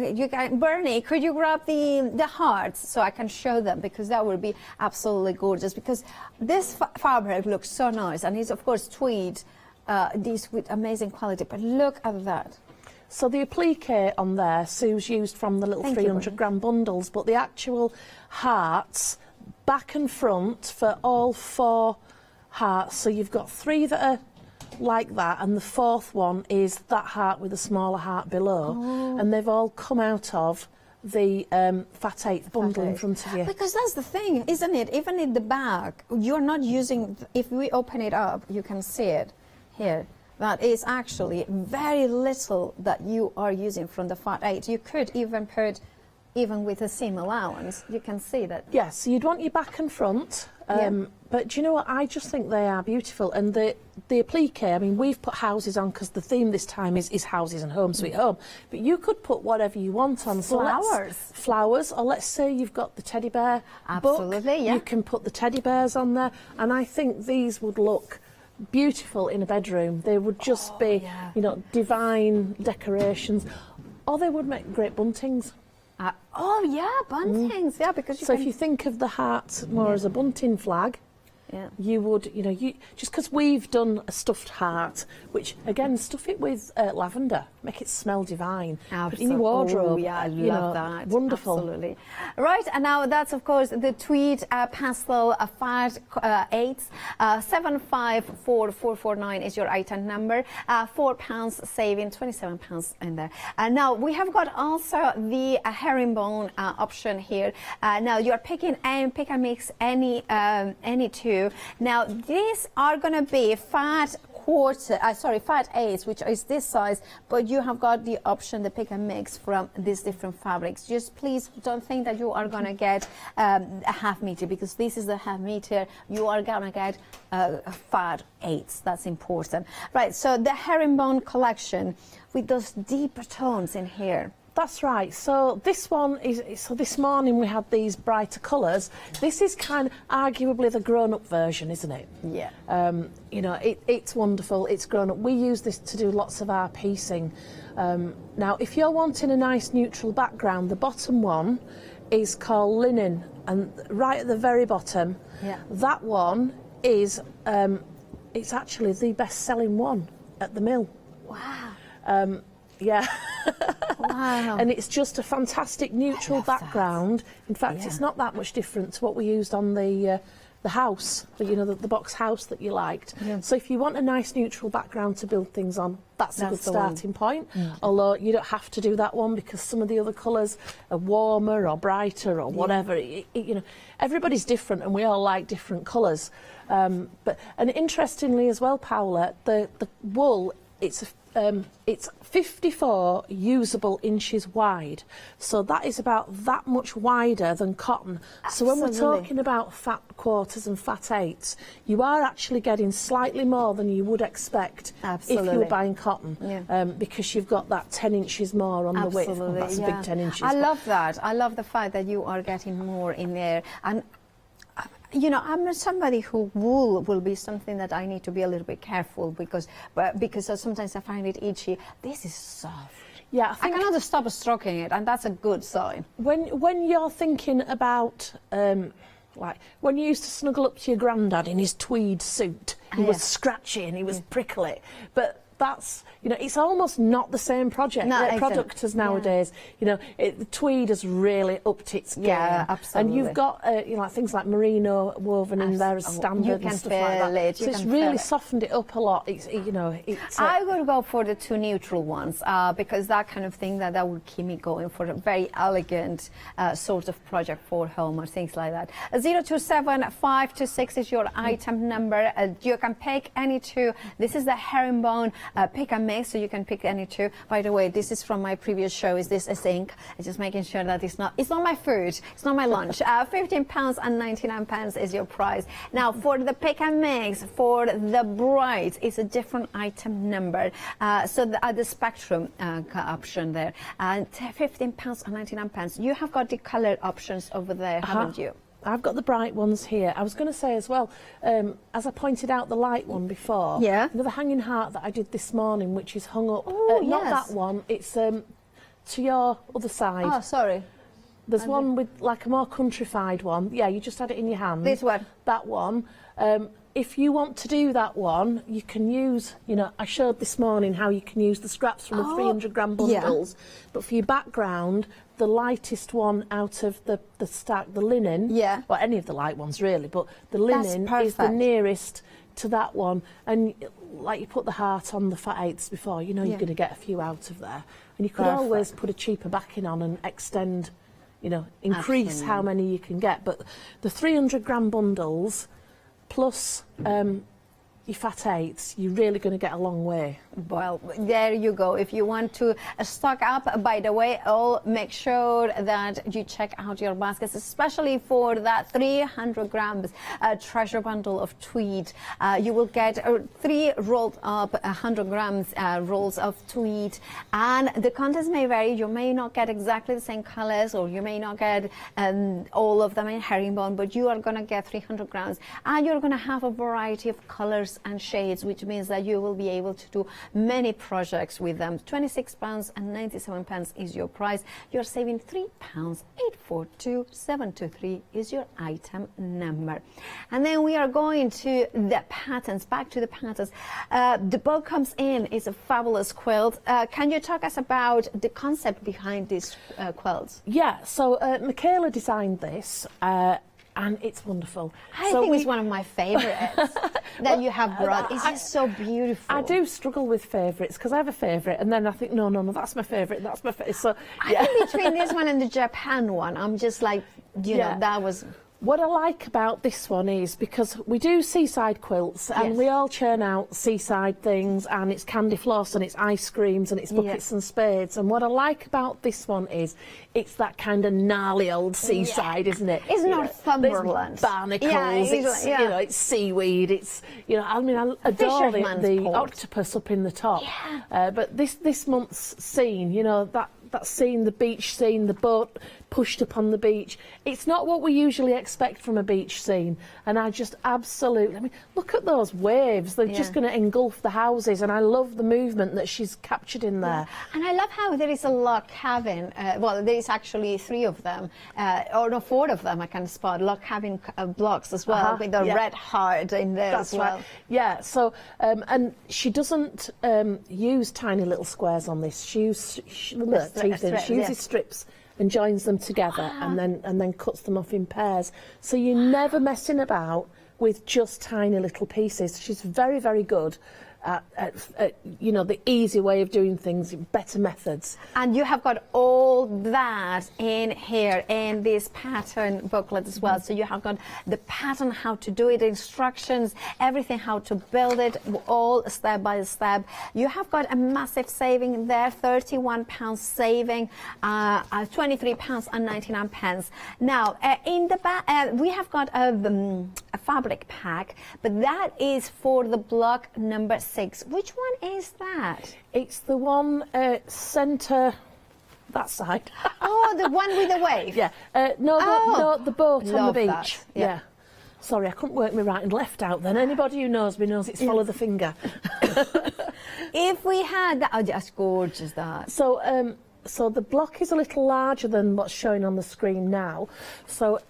you can, Bernie, could you grab the hearts so I can show them, because that would be absolutely gorgeous. Because this fabric looks so nice, and it's of course tweed, these with amazing quality. But look at that.
So the applique on there, Sue's used from the little 300-gram bundles, but the actual hearts, back and front for all 4 hearts. So you've got 3 that are like that, and the 4th one is that heart with a smaller heart below, and they've all come out of the fat 8th bundle in front of you.
Because that's the thing, isn't it? Even in the bag, you're not using, if we open it up, you can see it here. That is actually very little that you are using from the fat 8. You could even put, even with a seam allowance, you can see that.
Yes, so you'd want your back and front. But do you know what? I just think they are beautiful. And the applique, I mean, we've put houses on because the theme this time is houses and home sweet home. But you could put whatever you want on.
Flowers.
Flowers, or let's say you've got the teddy bear book. You can put the teddy bears on there. And I think these would look beautiful in a bedroom. They would just be, you know, divine decorations. Or they would make great buntings.
Buntings, because you
so if you think of the heart more as a bunting flag, you would, you know, just because we've done a stuffed heart, which again, stuff it with lavender, make it smell divine. Put it in your wardrobe.
I love that.
Wonderful.
Absolutely. Right, and now that's of course the tweed pastel fat 8s. 754449 is your item number. £4 saving, £27 in there. Now we have got also the herringbone option here. Now you're picking and pick and mix any two. Now these are going to be fat 8s, which is this size, but you have got the option, the pick and mix from these different fabrics. Just please don't think that you are going to get a half meter, because this is the half meter. You are going to get fat 8s. That's important. Right, so the herringbone collection with those deeper tones in here.
That's right. So this one is, so this morning we had these brighter colours. This is kind of arguably the grown-up version, isn't it?
Yeah.
You know, it's wonderful. It's grown up. We use this to do lots of our piecing. Now, if you're wanting a nice neutral background, the bottom one is called linen, and right at the very bottom, that one is it's actually the best-selling one at the mill.
Wow.
Yeah.
Wow.
And it's just a fantastic neutral background. In fact, it's not that much different to what we used on the house, the box house that you liked.
Yeah.
So if you want a nice neutral background to build things on, that's a good
the one.
starting point. Although you don't have to do that one because some of the other colours are warmer or brighter or whatever. Everybody's different and we all like different colours. And interestingly as well, Paula, the wool, it's 54 usable inches wide, so that is about that much wider than cotton. So when we're talking about fat quarters and fat eighths, you are actually getting slightly more than you would expect if you were buying cotton, because you've got that 10 inches more on the width. Well, that's a big 10 inches.
I love that. I love the fact that you are getting more in there. And I'm somebody who wool will be something that I need to be a little bit careful because sometimes I find it itchy. This is soft.
Yeah,
I cannot stop stroking it, and that's a good sign.
When you're thinking about like when you used to snuggle up to your granddad in his tweed suit, he was scratchy and he was prickly, but that's it's almost not the same product as nowadays. The tweed has really upped its game.
Yeah, absolutely.
And you've got things like merino woven in there as standard and stuff like that. So it's really softened it up a lot.
I would go for the two neutral ones because that kind of thing that would keep me going for a very elegant sort of project for home or things like that. 027526 is your item number. You can pick any two. This is the herringbone pick and mix, so you can pick any two. By the way, this is from my previous show. Is this a zinc? I'm just making sure that it's not my food, it's not my lunch. £15.99 is your price. Now for the pick and mix, for the bright, it's a different item number. So the spectrum option there, and £15.99. You have got the colored options over there, haven't you?
I've got the bright ones here. I was going to say as well, as I pointed out the light one before, the hanging heart that I did this morning, which is hung up, not that one, it's to your other side.
Oh, sorry.
There's one with like a more countrified one. Yeah, you just had it in your hand.
This one?
That one. If you want to do that one, you can use, I showed this morning how you can use the scraps from the 300 gram bundles, but for your background, the lightest one out of the stack, the linen, or any of the light ones really, but the linen is the nearest to that one. And like you put the heart on the fat eighths before, you're going to get a few out of there. And you could always put a cheaper backing on and extend, increase how many you can get. But the 300 gram bundles, plus your fat eighths, you're really going to get a long way.
Well, there you go. If you want to stock up, by the way, make sure that you check out your baskets, especially for that 300 grams treasure bundle of tweed. You will get 3 rolled up 100 grams rolls of tweed, and the contents may vary. You may not get exactly the same colors, or you may not get all of them in herringbone, but you are going to get 300 grams, and you're going to have a variety of colors and shades, which means that you will be able to do many projects with them. £26.97 is your price. You're saving £3.842723 is your item number. And then we are going to the patterns, back to the patterns. The book comes in, is a fabulous quilt. Can you talk us about the concept behind these quilts?
Yeah, so Michaela designed this, and it's wonderful.
I think it's one of my favourites that you have brought. It's just so beautiful.
I do struggle with favourites because I have a favourite and then I think, no, that's my favourite, that's my favourite. So,
I think between this one and the Japan one, I'm just like, that was...
What I like about this one is because we do seaside quilts and we all churn out seaside things, and it's candy floss and it's ice creams and it's buckets and spades. And what I like about this one is it's that kind of gnarly old seaside, isn't it?
It's Northumberland.
Barnacles, it's seaweed, it's, I adore the octopus up in the top. Yeah. But this month's scene, that scene, the beach scene, the boat pushed up on the beach. It's not what we usually expect from a beach scene, and I just absolutely, I mean, look at those waves. They're just going to engulf the houses, and I love the movement that she's captured in there.
And I love how there is a log cabin. Well, there is actually 3 of them, or no, 4 of them I can spot. Log cabin blocks as well, with the red heart in there as well.
Right. Yeah, so, and she doesn't use tiny little squares on this. She uses strips and joins them together, and then cuts them off in pairs. So you're never messing about with just tiny little pieces. She's very, very good at you know, the easy way of doing things, better methods.
And you have got all that in here in this pattern booklet as well. So you have got the pattern, how to do it, instructions, everything, how to build it, all step by step. You have got a massive saving there, £31 saving, £23.99. Now, in the back, we have got a fabric pack, but that is for the block number 6. Which one is that?
It's the one centre, that side.
Oh, the one with the wave?
Yeah. No, the boat on the beach.
That. Yeah.
Sorry, I couldn't work my right and left out then. Anybody who knows me knows it's follow the finger.
If we had that, oh, that's gorgeous, that.
So, so the block is a little larger than what's showing on the screen now. So,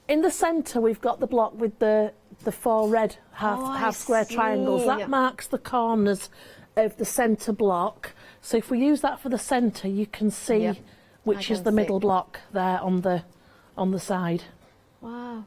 in the centre, we've got the block with the 4 red half square triangles. That marks the corners of the centre block. So if we use that for the centre, you can see which is the middle block there on the side.
Wow,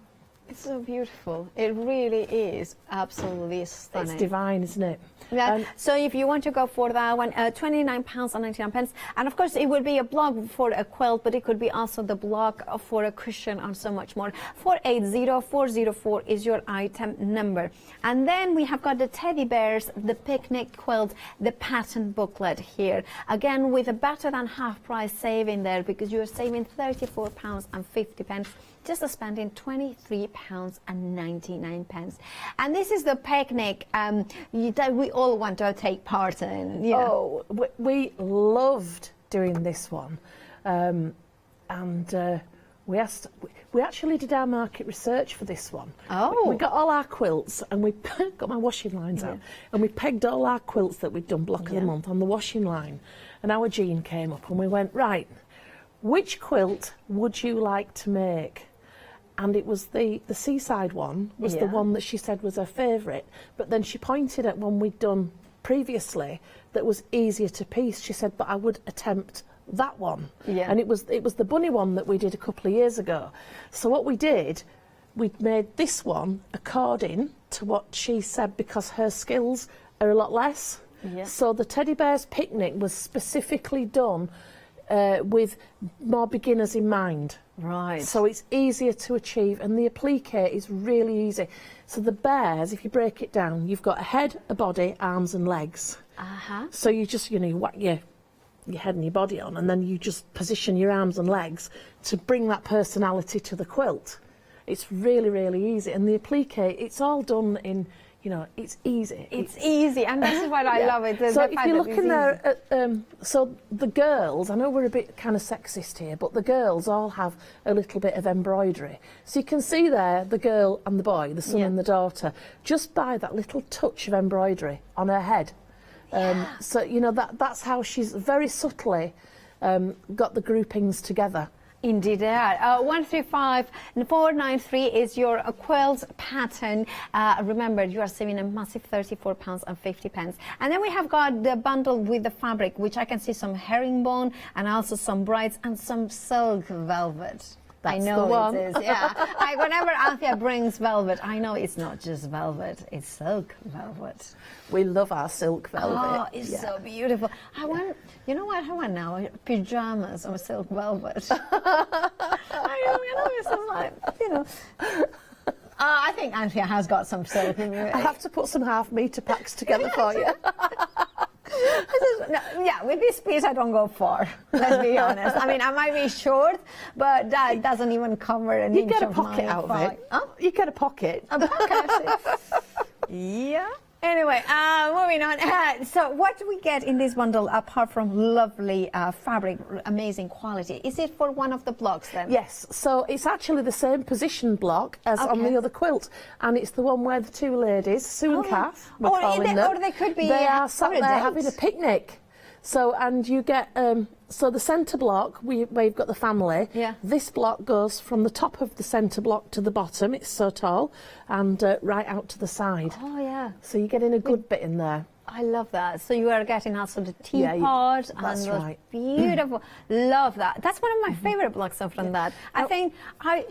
it's so beautiful. It really is absolutely stunning.
It's divine, isn't it?
Yeah. So if you want to go for that one, £29.99, and of course it would be a block for a quilt, but it could be also the block for a cushion and so much more. 480404 is your item number. And then we have got the teddy bears, the picnic quilt, the pattern booklet here. Again, with a better than half price saving there, because you're saving £34.50. Just spending £23.99. And this is the picnic that we all want to take part in. You know.
Oh, we loved doing this one. We actually did our market research for this one.
Oh.
We got all our quilts, and we got my washing lines out, and we pegged all our quilts that we'd done block of the month on the washing line. And our Jean came up and we went, right, which quilt would you like to make? And it was the seaside one, was the one that she said was her favourite. But then she pointed at one we'd done previously that was easier to piece. She said, but I would attempt that one.
Yeah.
And it was the bunny one that we did a couple of years ago. So what we did, we made this one according to what she said, because her skills are a lot less.
Yeah.
So the Teddy Bear's Picnic was specifically done with more beginners in mind.
Right.
So it's easier to achieve, and the applique is really easy. So the bears, if you break it down, you've got a head, a body, arms and legs. So you just, you whack your head and your body on, and then you just position your arms and legs to bring that personality to the quilt. It's really, really easy. And the applique, it's all done in, it's easy.
It's easy, and this is what I love it.
So if you're looking there at, so the girls, I know we're a bit kind of sexist here, but the girls all have a little bit of embroidery. So you can see there the girl and the boy, the son and the daughter, just by that little touch of embroidery on her head. So, that's how she's very subtly got the groupings together.
Indeed, they are. 135493 is your quilt pattern. Remember, you are saving a massive £34.50. And then we have got the bundle with the fabric, which I can see some herringbone and also some brides and some silk velvet.
That's
I know
the one.
it is, yeah. Whenever Anthea brings velvet, I know it's not just velvet, it's silk velvet.
We love our silk velvet.
Oh, it's so beautiful. You know what I want now? Pyjamas or silk velvet. It's just like, I think Anthea has got some silk in her.
I have to put some half-metre packs together for you.
With this piece I don't go far, let's be honest. I mean, I might be short, but that doesn't even cover an inch of my
You get a pocket out of it.
Oh?
You get a pocket.
A pocket. Yeah. Anyway, moving on. So what do we get in this bundle apart from lovely fabric, amazing quality? Is it for one of the blocks then?
Yes, so it's actually the same position block as on the other quilt, and it's the one where the two ladies, Sue and Kath, we're calling them,
or they could be
they are sat there having a picnic. So, and you get, so the centre block, where you've got the family, this block goes from the top of the centre block to the bottom, it's so tall, and right out to the side.
Oh, yeah.
So you're getting a good bit in there.
I love that. So you are getting also the teapot and
that's
those
right.
beautiful. Love that. That's one of my favorite blocks from that. I think,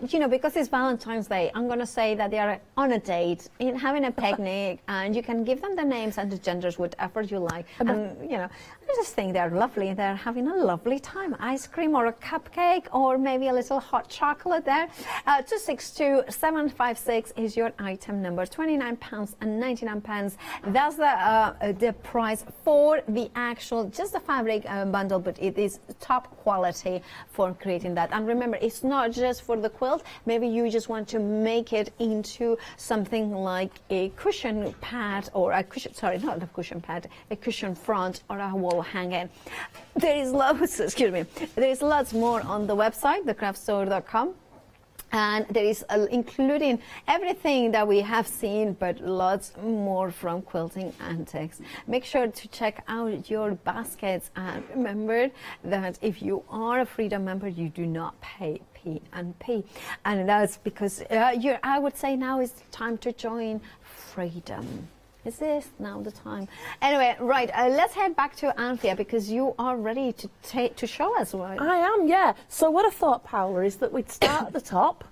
you know, because it's Valentine's Day, I'm going to say that they are on a date, having a picnic, and you can give them the names and the genders, whatever you like. And, you know, I just think they're lovely. They're having a lovely time. Ice cream or a cupcake or maybe a little hot chocolate there. 262756 is your item number. £29.99. That's the price for the actual, just the fabric bundle, but it is top quality for creating that. And remember, it's not just for the quilt. Maybe you just want to make it into something like a cushion pad or a cushion, sorry, not a cushion pad, a cushion front or a wall hanging. There is lots, excuse me, there is lots more on the website, thecraftstore.com. And there is including everything that we have seen, but lots more from Quilting Antiques. Make sure to check out your baskets, and remember that if you are a Freedom member, you do not pay P&P, and that's because I would say now is time to join Freedom. Is this now the time? Anyway, right, let's head back to Anthea because you are ready to show us, right?
I am, yeah. So what I thought, Paula, is that we'd start at the top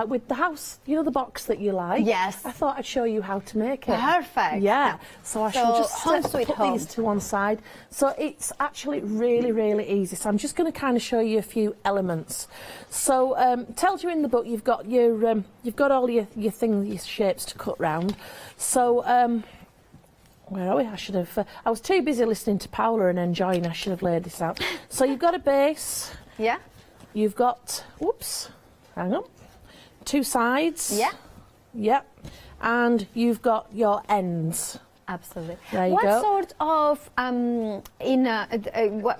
with the house, you know, the box that you like.
Yes.
I thought I'd show you how to make it.
Perfect.
Yeah. So I shall just
put
these to one side. So it's actually really, really easy. So I'm just going to kind of show you a few elements. So tells you in the book you've got your you've got all your things, your shapes to cut round. So where are we? I should have. I was too busy listening to Paula and enjoying. I should have laid this out. So you've got a base.
Yeah.
You've got. Whoops. Hang on. Two sides.
Yeah.
Yep. And you've got your ends.
Absolutely.
There you
what
go.
Sort of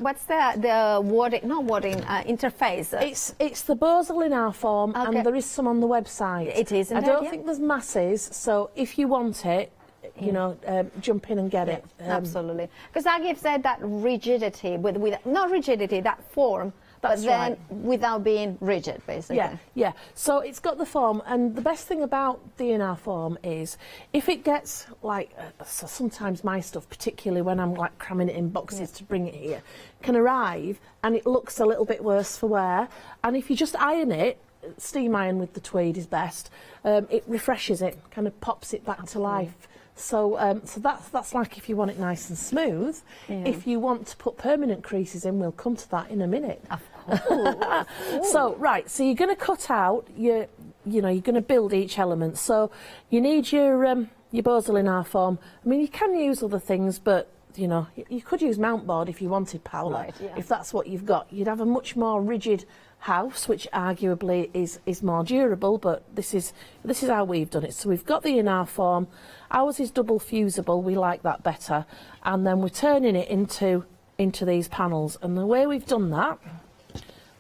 what's the wording? Not wording. Interface.
It's the Bosel in our form, and there is some on the website.
It is.
I don't think there's masses. So if you want it, you know, jump in and get it.
Absolutely, because that gives it that rigidity, with not rigidity, that form, but then without being rigid, basically.
Yeah, yeah. So it's got the form, and the best thing about the in our form is if it gets like, so sometimes my stuff, particularly when I'm like cramming it in boxes to bring it here, can arrive and it looks a little bit worse for wear. And if you just iron it, steam iron with the tweed is best. It refreshes it, kind of pops it back to life. So, so that's like if you want it nice and smooth.
Yeah.
If you want to put permanent creases in, we'll come to that in a minute.
Of course.
So, right, so you're going to cut out your, you know, you're going to build each element. So you need your Bosel in our form. I mean, you can use other things, but you know, you could use mount board if you wanted, Paula.
Right, yeah.
If that's what you've got, you'd have a much more rigid house, which arguably is more durable, but this is how we've done it. So we've got the in our form. Ours is double fusible, we like that better, and then we're turning it into these panels. And the way we've done that,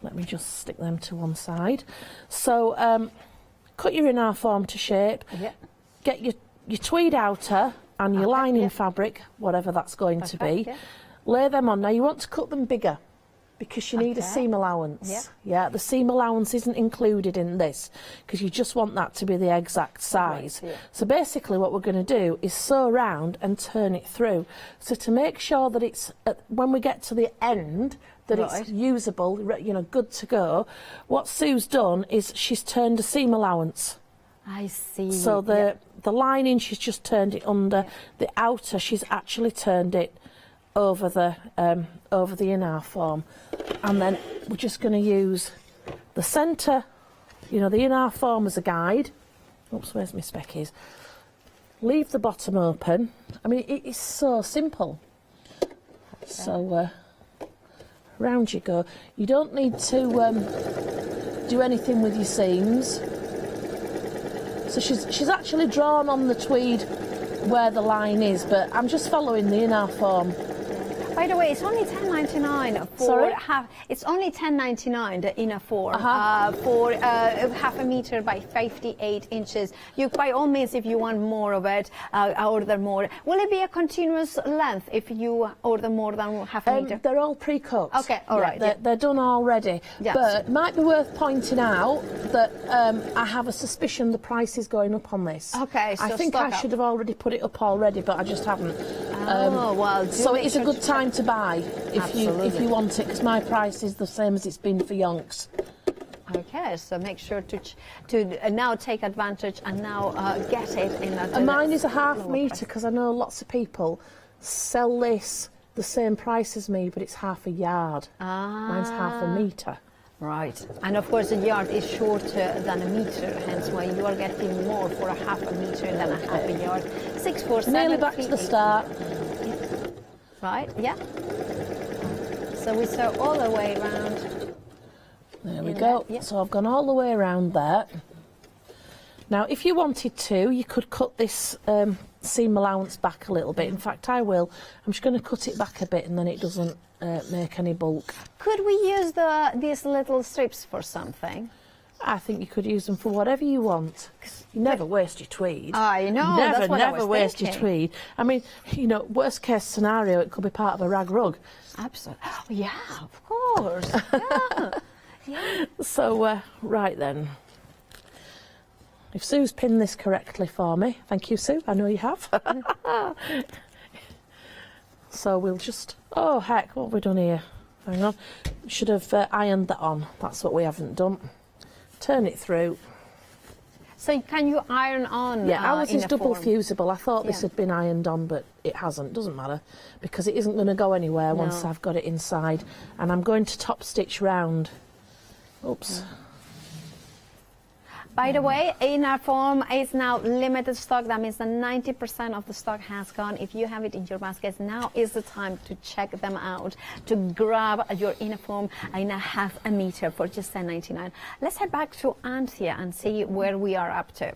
let me just stick them to one side. So cut your in our form to shape.
Yeah.
Get your tweed outer and your lining fabric, whatever that's going to be.
Yeah.
Lay them on. Now you want to cut them bigger, because you need a seam allowance.
Yeah.
Yeah, the seam allowance isn't included in this because you just want that to be the exact size.
Right, yeah.
So basically what we're going to do is sew round and turn it through. So to make sure that it's, when we get to the end, that it's usable, you know, good to go, what Sue's done is she's turned a seam allowance.
I see.
So the lining, she's just turned it under. The outer, she's actually turned it over the in our form, and then we're just going to use the centre, you know, the in our form as a guide. Oops, where's my speckies? Leave the bottom open. I mean, it is so simple. So round you go. You don't need to do anything with your seams. So she's actually drawn on the tweed where the line is, but I'm just following the in-house form.
By the way, it's only $10.99 for
Sorry?
It's only $10.99 the inner form for half a meter by 58 inches. You, by all means, if you want more of it, order more. Will it be a continuous length if you order more than half a meter?
They're all pre-cut.
Okay, all right.
They're done already.
Yeah.
But it might be worth pointing out that I have a suspicion the price is going up on this.
Okay, so
I think
stock
I
up.
should have already put it up already, but I just haven't.
Well, do
so
make
it is a
sure
good
to
time to buy if you
Absolutely.
want it, because my price is the same as it's been for yonks.
Okay, so make sure to now take advantage and now get it in a.
And mine is a half
lower
metre,
price.
because I know lots of people sell this the same price as me, but it's half a yard. Mine's half a metre.
Right, and of course a yard is shorter than a meter, hence why you are getting more for a half a meter than a half a yard. 6, 4, 7,
Nearly back to the start.
Right, yeah. So we sew all the way around.
There we go.
Yeah.
So I've gone all the way around there. Now, if you wanted to, you could cut this seam allowance back a little bit. In fact, I will. I'm just going to cut it back a bit, and then it doesn't make any bulk.
Could we use these little strips for something?
I think you could use them for whatever you want. You never waste your tweed.
I know,
Never,
that's what I
never
was
waste your
thinking.
tweed. I mean, you know, worst case scenario, it could be part of a rag rug.
Absolutely. Oh, yeah, of course. Yeah. Yeah.
So, right then. If Sue's pinned this correctly for me, thank you, Sue, I know you have. So we'll just, oh heck, what have we done here? Hang on, should have ironed that on, that's what we haven't done. Turn it through.
So can you iron on?
Yeah, ours is
in a
double
form?
fusible. I thought this
Yeah.
had been ironed on, but it hasn't. Doesn't matter, because it isn't going to go anywhere once
No.
I've got it inside. And I'm going to top stitch round. Oops.
By the way, inner form is now limited stock. That means that 90% of the stock has gone. If you have it in your baskets, now is the time to check them out, to grab your inner form in a half a meter for just $10.99. Let's head back to Anthea and see where we are up to.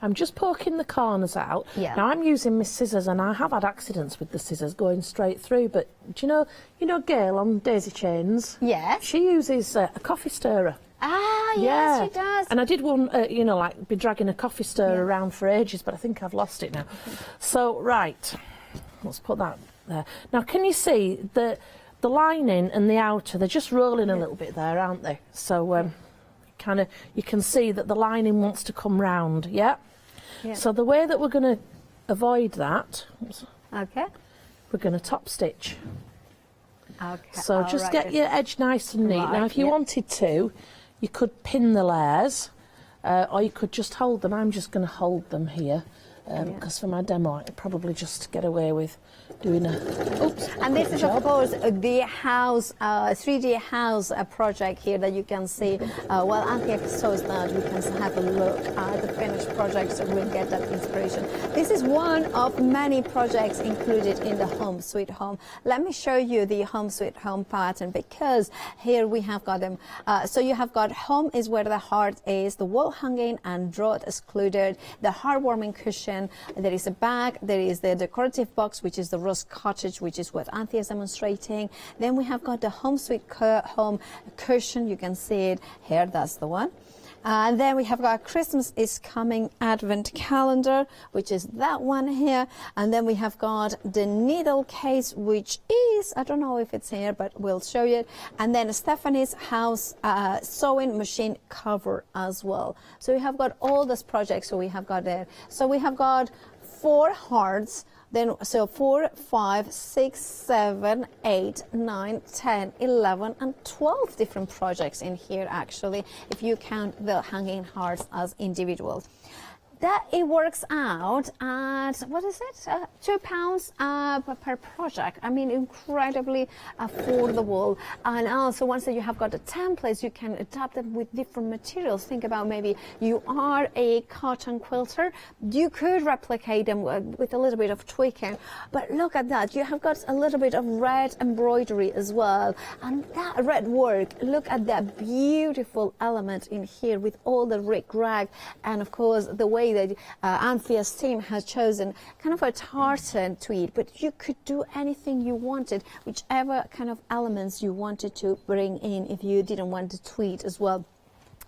I'm just poking the corners out.
Yeah.
Now I'm using my scissors, and I have had accidents with the scissors going straight through. But do you know Gail on Daisy Chains?
Yes.
She uses a coffee stirrer.
Ah,
Yeah.
yes, she does.
And I did one, like be dragging a coffee stirrer around for ages, but I think I've lost it now. So right, let's put that there. Now, can you see the lining and the outer? They're just rolling a little bit there, aren't they? So kind of you can see that the lining wants to come round. Yeah.
Yeah.
So the way that we're going to avoid that,
Okay.
we're going to top stitch.
Okay.
So
all
just
right.
get your edge nice and neat.
Right,
Now, if you
yeah.
wanted to, you could pin the layers, or you could just hold them. I'm just going to hold them here, because for my demo, I could probably just get away with doing a... Oops.
And this is,
job.
of course, the house, 3D house project here that you can see. While Anthea shows that, we can have a look at the finished project, so we'll get that inspiration. This is one of many projects included in the Home Sweet Home. Let me show you the Home Sweet Home pattern, because here we have got them. So you have got home is where the heart is, the wall hanging and draught excluded, the heartwarming cushion, there is a bag, there is the decorative box, which is the rose cottage, which is what Anthea is demonstrating. Then we have got the Home Sweet Home cushion. You can see it here. That's the one. And then we have got Christmas is Coming Advent Calendar, which is that one here. And then we have got the needle case, which is, I don't know if it's here, but we'll show you it. And then Stephanie's House sewing machine cover as well. So we have got all those projects. So we have got there. So we have got 4 hearts. Then, so 4, 5, 6, 7, 8, 9, 10, 11, and 12 different projects in here, actually, if you count the hanging hearts as individuals. That it works out at, what is it, £2 per project. I mean, incredibly affordable. And also, once that you have got the templates, you can adapt them with different materials. Think about maybe you are a cotton quilter. You could replicate them with a little bit of tweaking. But look at that. You have got a little bit of red embroidery as well. And that red work, look at that beautiful element in here with all the rick-rag. And, of course, the way great that Anthea's team has chosen kind of a tartan tweed, but you could do anything you wanted, whichever kind of elements you wanted to bring in if you didn't want to tweed as well.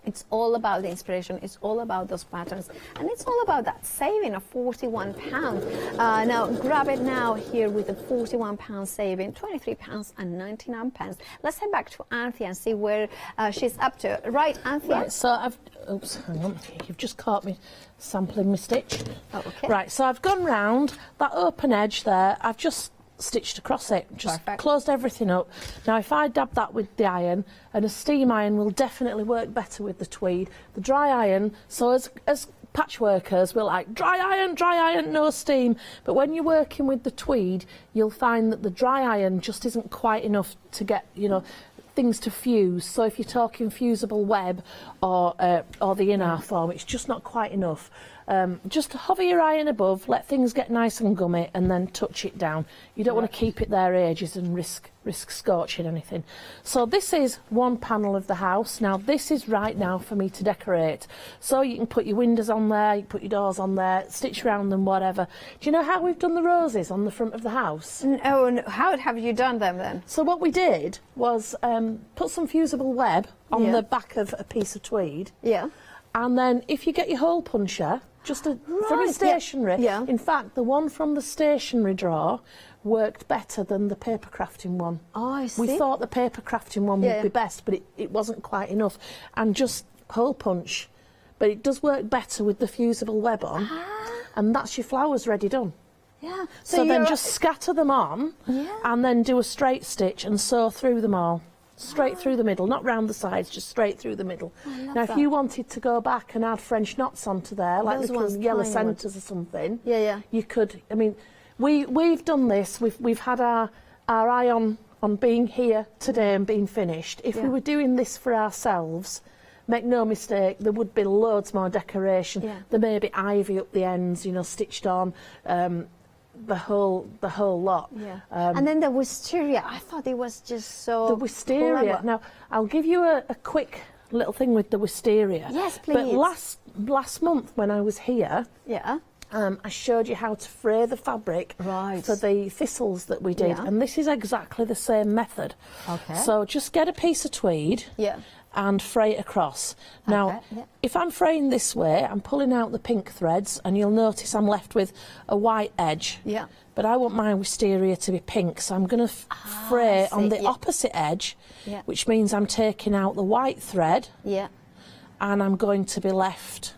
It's all about the inspiration, it's all about those patterns, and it's all about that saving of £41. Now grab it now here with the £41 saving, £23.99. Let's head back to Anthea and see where she's up to. Right, Anthea?
Right, so oops, hang on, you've just caught me sampling my stitch.
Oh, okay.
Right, so I've gone round that open edge there, I've just stitched across it, just closed everything up. Now if I dab that with the iron, and a steam iron will definitely work better with the tweed. The dry iron, so as patchworkers, we're like dry iron, no steam. But when you're working with the tweed, you'll find that the dry iron just isn't quite enough to get, you know, things to fuse. So if you're talking fusible web or the inner form, it's just not quite enough. Just hover your iron above, let things get nice and gummy, and then touch it down. You don't want to keep it there ages and risk scorching anything. So this is one panel of the house. Now this is right now for me to decorate. So you can put your windows on there, you can put your doors on there, stitch around them, whatever. Do you know how we've done the roses on the front of the house?
No, how have you done them then?
So what we did was put some fusible web on the back of a piece of tweed.
Yeah.
And then if you get your hole puncher, just from a stationery.
Yeah.
In fact, the one from the stationery drawer worked better than the paper crafting one.
Oh, I see.
We thought the paper crafting one would be best, but it wasn't quite enough. And just hole punch. But it does work better with the fusible web on. And that's your flowers ready done.
Yeah.
So then just scatter them on and then do a straight stitch and sew through them all. Straight through the middle, not round the sides, just straight through the middle. Now, if you wanted to go back and add French knots onto there, like little yellow centres or something, you could. I mean, we've done this. We've had our eye on being here today and being finished. If we were doing this for ourselves, make no mistake, there would be loads more decoration. There may be ivy up the ends, you know, stitched on. The whole lot.
And then the wisteria, I thought it was just so
the wisteria.
clever.
Now I'll give you a quick little thing with the wisteria.
Yes, please.
But last month when I was here, I showed you how to fray the fabric for the thistles that we did, and this is exactly the same method.
Okay.
So just get a piece of tweed. And fray it across. Now, if I'm fraying this way, I'm pulling out the pink threads, and you'll notice I'm left with a white edge. But I want my wisteria to be pink, so I'm going to fray on the opposite edge, which means I'm taking out the white thread, and I'm going to be left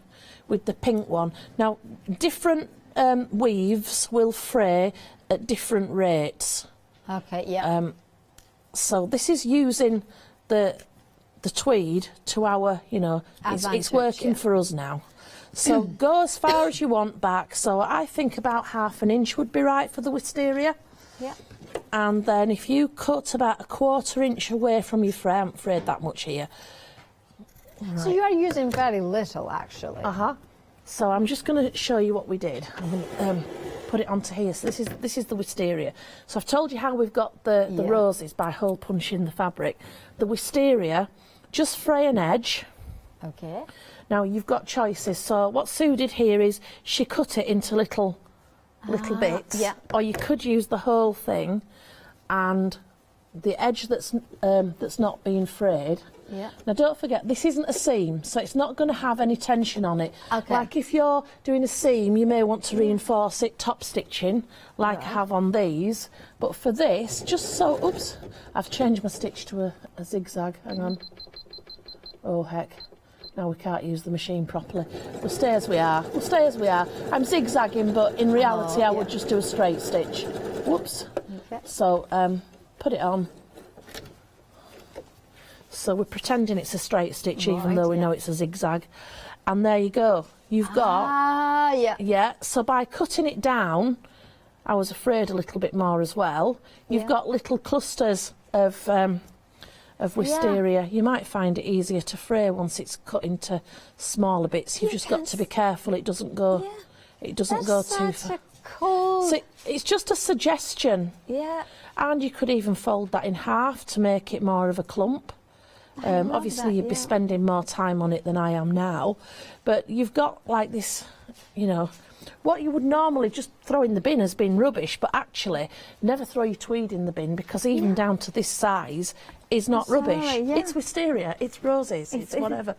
with the pink one. Now, different weaves will fray at different rates. So this is using the tweed to our, you know, it's working for us now. So go as far as you want back. So I think about ½ an inch would be right for the wisteria. And then if you cut about a £1/4 inch away from your fray, I haven't frayed that much here.
So you are using very little, actually.
So I'm just going to show you what we did. I'm going to put it onto here. So this is the wisteria. So I've told you how we've got the roses by hole punching the fabric. The wisteria, just fray an edge. Now you've got choices. So what Sue did here is she cut it into little bits. Or you could use the whole thing, and the edge that's not being frayed. Now don't forget, this isn't a seam, so it's not going to have any tension on it. Like if you're doing a seam, you may want to reinforce it top stitching, like I have on these. But for this, just so, oops, I've changed my stitch to a zigzag. Hang on. Oh heck. Now we can't use the machine properly. We'll stay as we are. We'll stay as we are. I'm zigzagging, but in reality I would just do a straight stitch. Whoops. So put it on. So we're pretending it's a straight stitch, even though we know it's a zigzag. And there you go. You've got... so by cutting it down, I was afraid a little bit more as well, you've got little clusters of wisteria. You might find it easier to fray once it's cut into smaller bits. You've just got to be careful it doesn't go... It doesn't go too far.
Cool.
So it's just a suggestion. And you could even fold that in half to make it more of a clump. Obviously, you'd be spending more time on it than I am now, but you've got like this, you know, what you would normally just throw in the bin as being rubbish, but actually never throw your tweed in the bin, because even down to this size is not rubbish. It's wisteria, it's roses, it's whatever.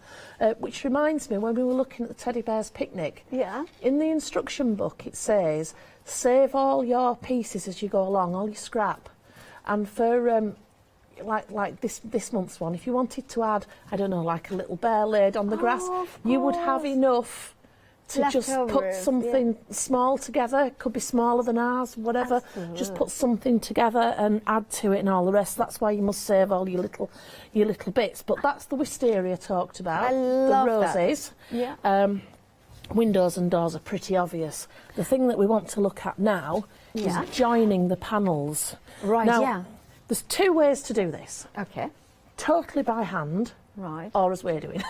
Which reminds me, when we were looking at the teddy bear's picnic, in the instruction book it says, save all your pieces as you go along, all your scrap. And for like this month's one, if you wanted to add, I don't know, like a little bear laid on the grass, you would have enough to just put something small together. It could be smaller than ours, whatever.
Absolutely.
Just put something together and add to it and all the rest. That's why you must save all your little bits. But that's the wisteria talked about.
I love
the roses.
That. Yeah.
Windows and doors are pretty obvious. The thing that we want to look at now is joining the panels.
Right.
Now, there's two ways to do this.
Okay.
Totally by hand.
Right.
Or as we're doing.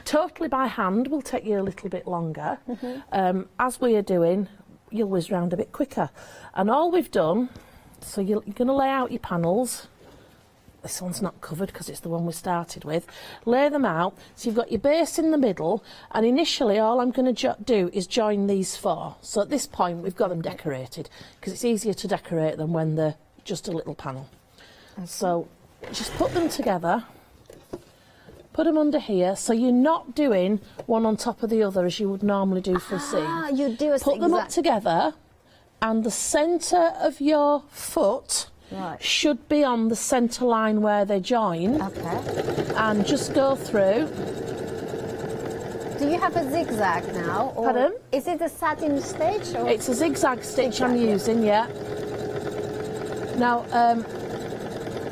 Totally by hand will take you a little bit longer. As we are doing, you'll whiz round a bit quicker. And all we've done, so you're going to lay out your panels. This one's not covered because it's the one we started with. Lay them out. So you've got your base in the middle, and initially all I'm going to do is join these four. So at this point we've got them decorated, because it's easier to decorate them when they're just a little panel. So just put them together. Put them under here, so you're not doing one on top of the other as you would normally do for a seam.
You do a
Put them up together, and the centre of your foot should be on the centre line where they join.
Okay.
And just go through.
Do you have a zigzag now? Or
Pardon?
Is it a satin stitch? Or?
It's a zigzag stitch I'm using, Now,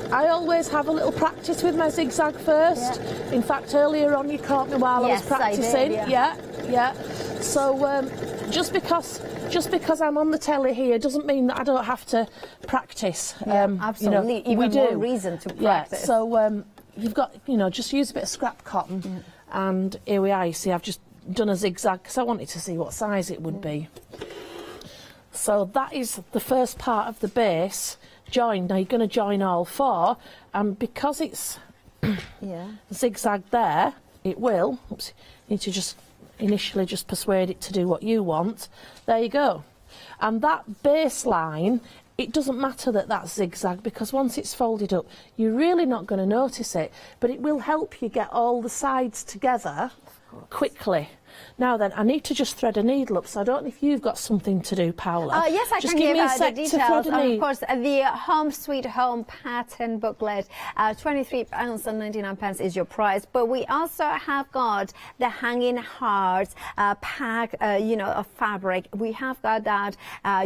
I always have a little practice with my zigzag first. In fact, earlier on you caught me while I was practicing.
I did,
So just because I'm on the telly here doesn't mean that I don't have to practice.
Absolutely.
You know,
Even more reason to practice.
So you've got, just use a bit of scrap cotton, and here we are. You see, I've just done a zigzag because I wanted to see what size it would be. So that is the first part of the base joined. Now you're going to join all four, and because it's zigzag there, it will. Oops, you need to just initially just persuade it to do what you want. There you go. And that baseline, it doesn't matter that that's zigzag, because once it's folded up, you're really not going to notice it, but it will help you get all the sides together quickly. Now then, I need to just thread a needle up, so I don't know if you've got something to do, Paula.
Yes, I
just
can
give me a
the
sec
details.
to thread a needle.
Of course, the Home Sweet Home pattern booklet, £23.99 is your price. But we also have got the hanging hearts pack, of fabric. We have got that.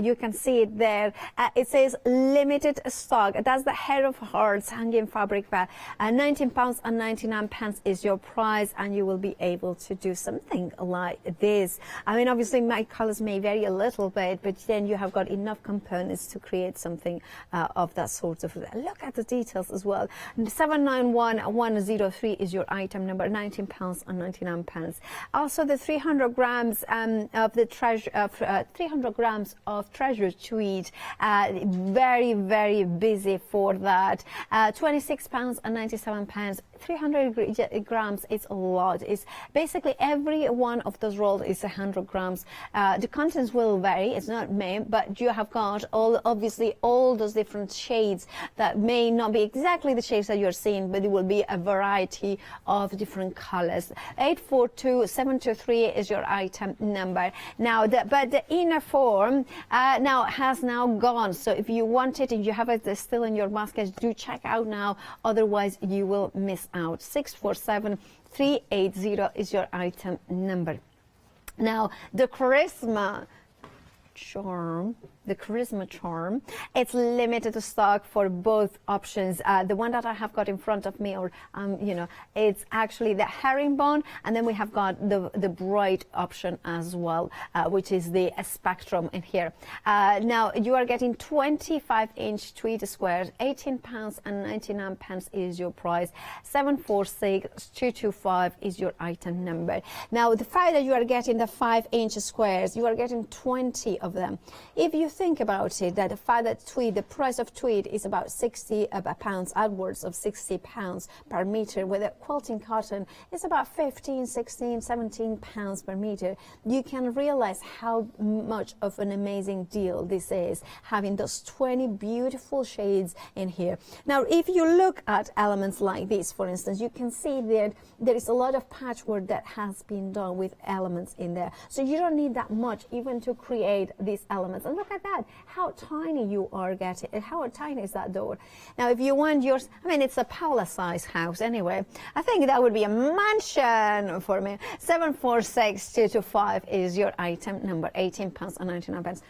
You can see it there. It says limited stock. That's the Head of Hearts hanging fabric pack. £19.99 is your price, and you will be able to do something like this. I mean, obviously my colors may vary a little bit, but then you have got enough components to create something of that sort of. Look at the details as well. 791103 is your item number, £19.99. Also, the 300 grams of the treasure, 300 grams of treasure tweed. Very, very busy for that. £26.97. 300 grams is a lot. It's basically every one of those rolls is 100 grams. The contents will vary, it's not may, but you have got obviously all those different shades that may not be exactly the shades that you're seeing, but it will be a variety of different colors. 842723 is your item number. Now, but the inner form has now gone. So if you want it and you have it still in your basket, do check out now. Otherwise, you will miss out. 647380 is your item number. Now, the Charisma Charm, it's limited stock for both options. The one that I have got in front of me, it's actually the herringbone, and then we have got the bright option as well, which is the spectrum in here. Now you are getting 25-inch tweed squares. £18.99 is your price. 746225 is your item number. Now the fact that you are getting the 5-inch squares, you are getting 20 of them. If you think about it, that the fact that tweed, the price of tweed is about 60 pounds, upwards of 60 pounds per meter, with a quilting cotton is about 15, 16, 17 pounds per meter, you can realize how much of an amazing deal this is, having those 20 beautiful shades in here. Now, if you look at elements like this, for instance, you can see that there is a lot of patchwork that has been done with elements in there. So you don't need that much even to create these elements. And look at that, how tiny you are getting. How tiny is that door? Now, if you want yours, I mean, it's a Paula size house anyway. I think that would be a mansion for me. 746225 is your item number, £18.99.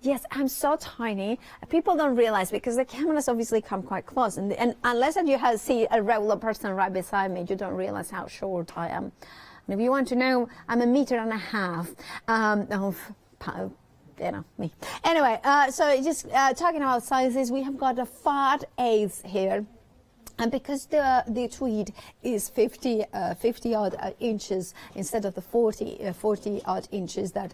Yes, I'm so tiny. People don't realize, because the cameras obviously come quite close, and unless you see a regular person right beside me, you don't realize how short I am. And if you want to know, I'm 1.5 meters you know, me. Anyway, so just talking about sizes, we have got a 5/8 here. And because the tweed is 50 odd inches instead of the 40 odd inches that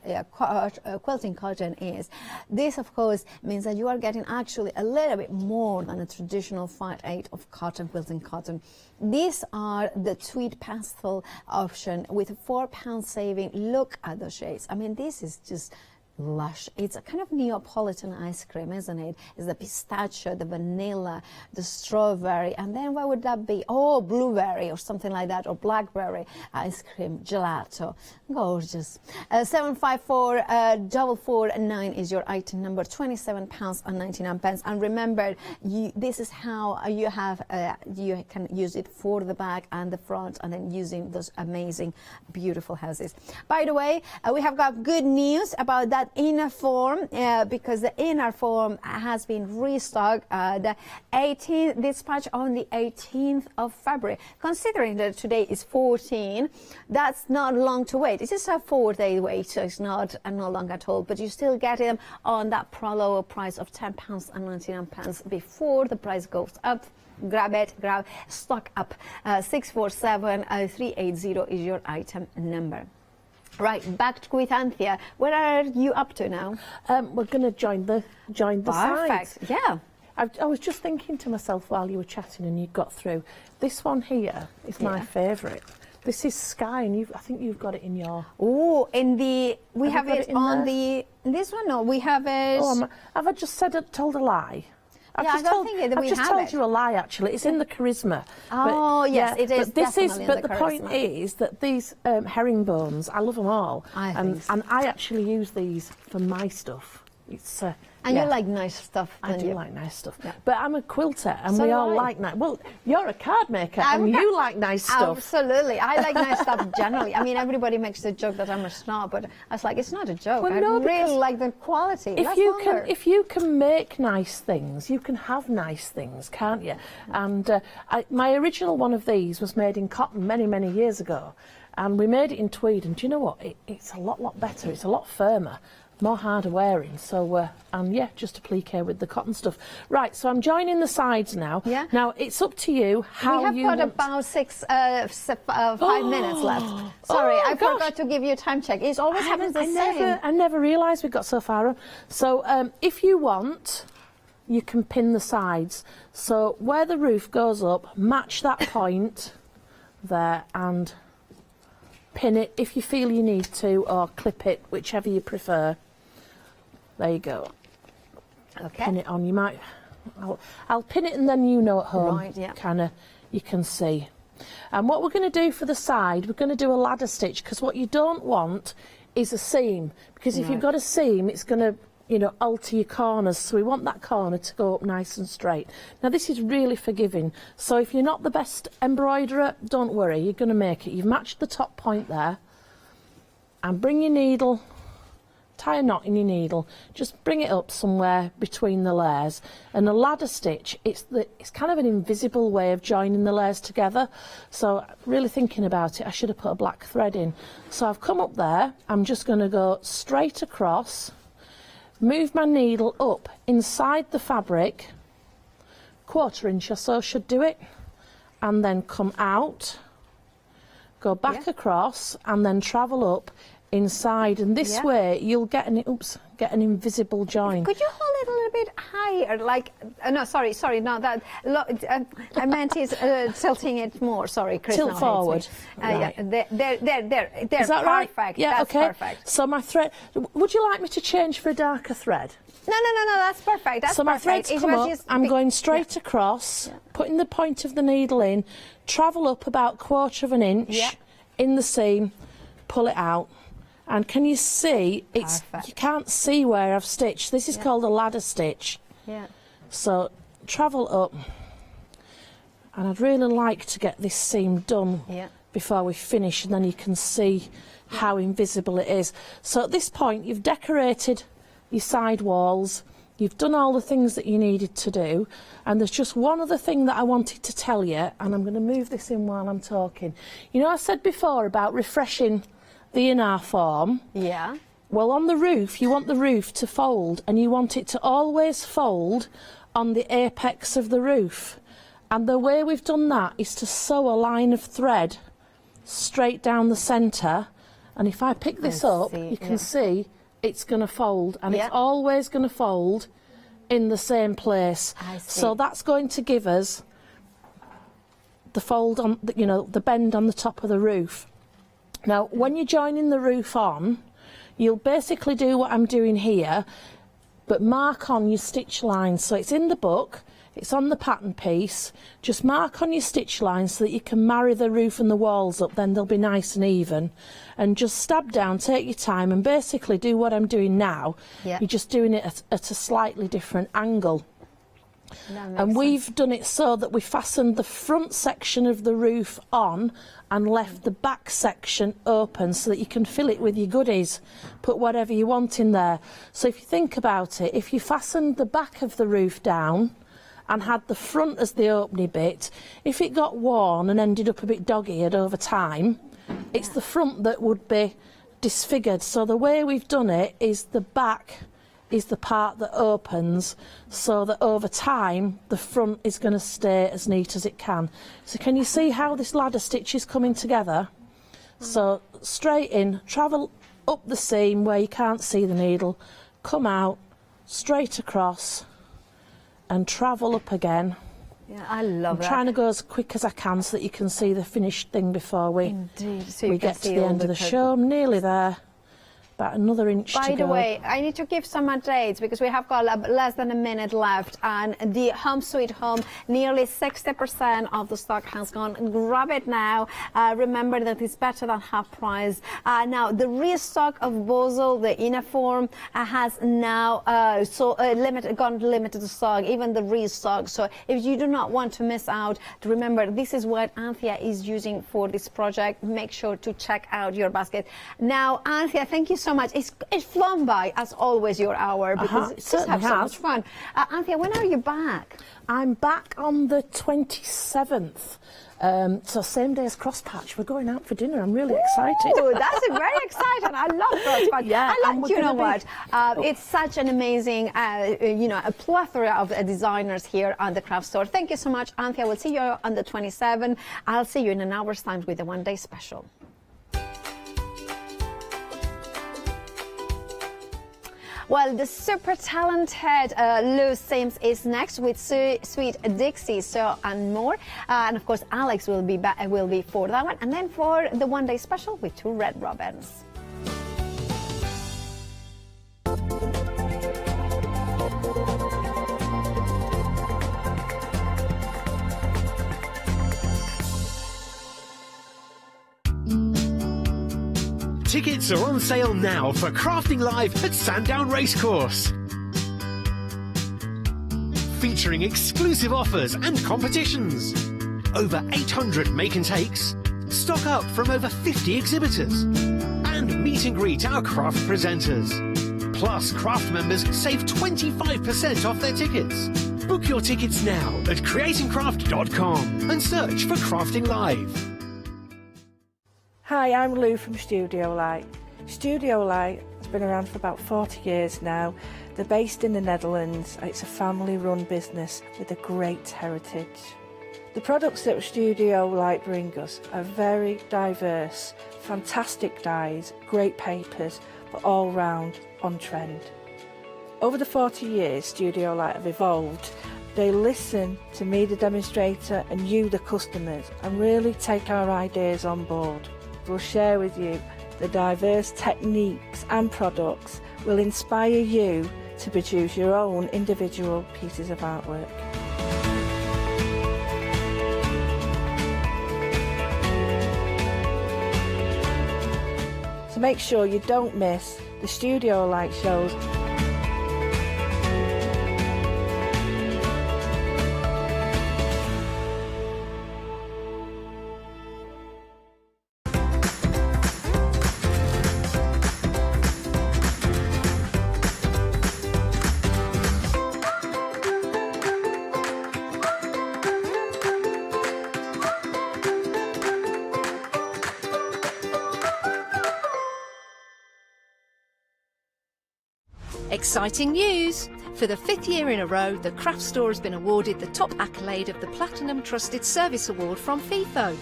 quilting cotton is, this of course means that you are getting actually a little bit more than a traditional 5/8 of cotton, quilting cotton. These are the tweed pastel option with a £4 saving. Look at the shades. I mean, this is just lush. It's a kind of Neapolitan ice cream, isn't it? It's the pistachio, the vanilla, the strawberry, and then what would that be? Oh, blueberry or something like that, or blackberry ice cream, gelato. Gorgeous. 754449 is your item number, £27.99. And remember, this is how you can use it for the back and the front, and then using those amazing, beautiful houses. By the way, we have got good news about that inner form, because the inner form has been restocked. The 18th dispatch on the 18th of February. Considering that today is 14, that's not long to wait. It's just a 4-day wait, so it's not long at all. But you still get them on that lower price of £10.99 before the price goes up. Grab it, stock up. 647380 is your item number. Right, back to Anthea. Where are you up to now?
We're going to join the sides.
Perfect. Yeah.
I was just thinking to myself while you were chatting and you got through. This one here is my favourite. This is Sky, and I think you've got it in your.
Oh, we have it on this one. No, we have it.
Oh, have I just told a lie? I've
just told
you a lie, actually. It's in the Charisma.
Oh, yes, it is.
But the point is that these herringbones, I love them all. And I actually use these for my stuff. It's
and you like nice stuff.
I do like nice stuff. Yeah. But I'm a quilter, and we all like nice. Well, you're a card maker, and you like nice stuff.
Absolutely, I like nice stuff generally. I mean, everybody makes the joke that I'm a snob, but I was like, it's not a joke.
Well,
I really like the quality.
If you can make nice things, you can have nice things, can't you? And my original one of these was made in cotton many years ago, and we made it in tweed. And do you know what? It's a lot better. It's a lot firmer. More harder wearing, so and yeah, just applique with the cotton stuff. Right, so I'm joining the sides now. Yeah. Now it's up to you how
you. We have got about 5 minutes left. Sorry, I forgot to give you a time check. It always happens the same.
I never realised we got so far on. So if you want, you can pin the sides. So where the roof goes up, match that point there and pin it if you feel you need to, or clip it, whichever you prefer. There you go.
Okay.
Pin it on. You might. I'll pin it, and then at home.
Right. Yeah.
You can see. And what we're going to do for the side, we're going to do a ladder stitch, because what you don't want is a seam, because if you've got a seam, it's going to alter your corners. So we want that corner to go up nice and straight. Now this is really forgiving. So if you're not the best embroiderer, don't worry, you're going to make it. You've matched the top point there, and bring your needle. Tie a knot in your needle, just bring it up somewhere between the layers. And a ladder stitch, it's kind of an invisible way of joining the layers together. So really thinking about it, I should have put a black thread in. So I've come up there, I'm just going to go straight across, move my needle up inside the fabric, 1/4 inch or so should do it, and then come out, go back across, and then travel up inside, and this
Yeah.
way you'll get an invisible join.
Could you hold it a little bit higher? Like, no, sorry, no, that I meant is tilting it more. Sorry, Chris.
Tilt
now hates
forward.
me.
Right.
Yeah, there.
Is that
perfect.
right? Yeah,
That's
okay.
perfect.
So my thread. Would you like me to change for a darker thread?
No, that's perfect. That's
so my
perfect.
threads come up, I'm going straight across, putting the point of the needle in, travel up about 1/4 of an inch in the seam, pull it out. And can you see, you can't see where I've stitched. This is called a ladder stitch.
Yeah.
So travel up, and I'd really like to get this seam done before we finish, and then you can see how invisible it is. So at this point, you've decorated your side walls, you've done all the things that you needed to do, and there's just one other thing that I wanted to tell you, and I'm going to move this in while I'm talking. You know, I said before about refreshing the inner form.
Yeah.
Well, on the roof, you want the roof to fold, and you want it to always fold on the apex of the roof. And the way we've done that is to sew a line of thread straight down the centre, and if I pick this up, you can see it's going to fold, and it's always going to fold in the same place. So that's going to give us the fold on, you know, the bend on the top of the roof. Now, when you're joining the roof on, you'll basically do what I'm doing here, but mark on your stitch lines. So it's in the book, it's on the pattern piece. Just mark on your stitch lines so that you can marry the roof and the walls up, then they'll be nice and even. And just stab down, take your time, and basically do what I'm doing now. You're just doing it at a slightly different angle. And we've done it so that we fastened the front section of the roof on and left the back section open so that you can fill it with your goodies, put whatever you want in there. So if you think about it, if you fastened the back of the roof down and had the front as the opening bit, if it got worn and ended up a bit dog-eared over time, it's the front that would be disfigured. So the way we've done it is the back is the part that opens, so that over time the front is going to stay as neat as it can. So can you see how this ladder stitch is coming together? So straight in, travel up the seam where you can't see the needle, come out, straight across, and travel up again.
Yeah, I love
I'm
that.
trying to go as quick as I can so that you can see the finished thing before we get to the end of the show. I'm nearly there. About another inch to go.
By the way, I need to give some updates because we have got less than a minute left, and the Home Sweet Home, nearly 60% of the stock has gone. Grab it now. Remember that it's better than half price. Now, the restock of Bozel, the inner form, has now gone limited stock, even the restock. So if you do not want to miss out, remember this is what Anthea is using for this project. Make sure to check out your basket. Now, Anthea, thank you so much. It's flown by, as always, your hour, because it's just have so much fun. Anthea, when are you back?
I'm back on the 27th. So same day as Crosspatch. We're going out for dinner. I'm really excited.
Oh, that's very exciting. I love Crosspatch.
Yeah,
you know what? It's such an amazing, a plethora of designers here on the craft store. Thank you so much, Anthea. We'll see you on the 27th. I'll see you in an hour's time with the one-day special. Well, the super talented Lou Sims is next with Sweet Dixie, so and more. And of course, Alex will be for that one. And then for the one-day special with 2 red robins.
Tickets are on sale now for Crafting Live at Sandown Racecourse. Featuring exclusive offers and competitions. Over 800 make and takes. Stock up from over 50 exhibitors. And meet and greet our craft presenters. Plus, craft members save 25% off their tickets. Book your tickets now at creatingcraft.com and search for Crafting Live.
Hi, I'm Lou from Studio Light. Studio Light has been around for about 40 years now. They're based in the Netherlands. It's a family-run business with a great heritage. The products that Studio Light bring us are very diverse, fantastic dyes, great papers, but all round on trend. Over the 40 years Studio Light have evolved, they listen to me, the demonstrator, and you, the customers, and really take our ideas on board. We'll share with you the diverse techniques and products will inspire you to produce your own individual pieces of artwork. So make sure you don't miss the Studio Light shows.
Exciting news! For the 5th year in a row, the Craft Store has been awarded the top accolade of the Platinum Trusted Service Award from FIFO.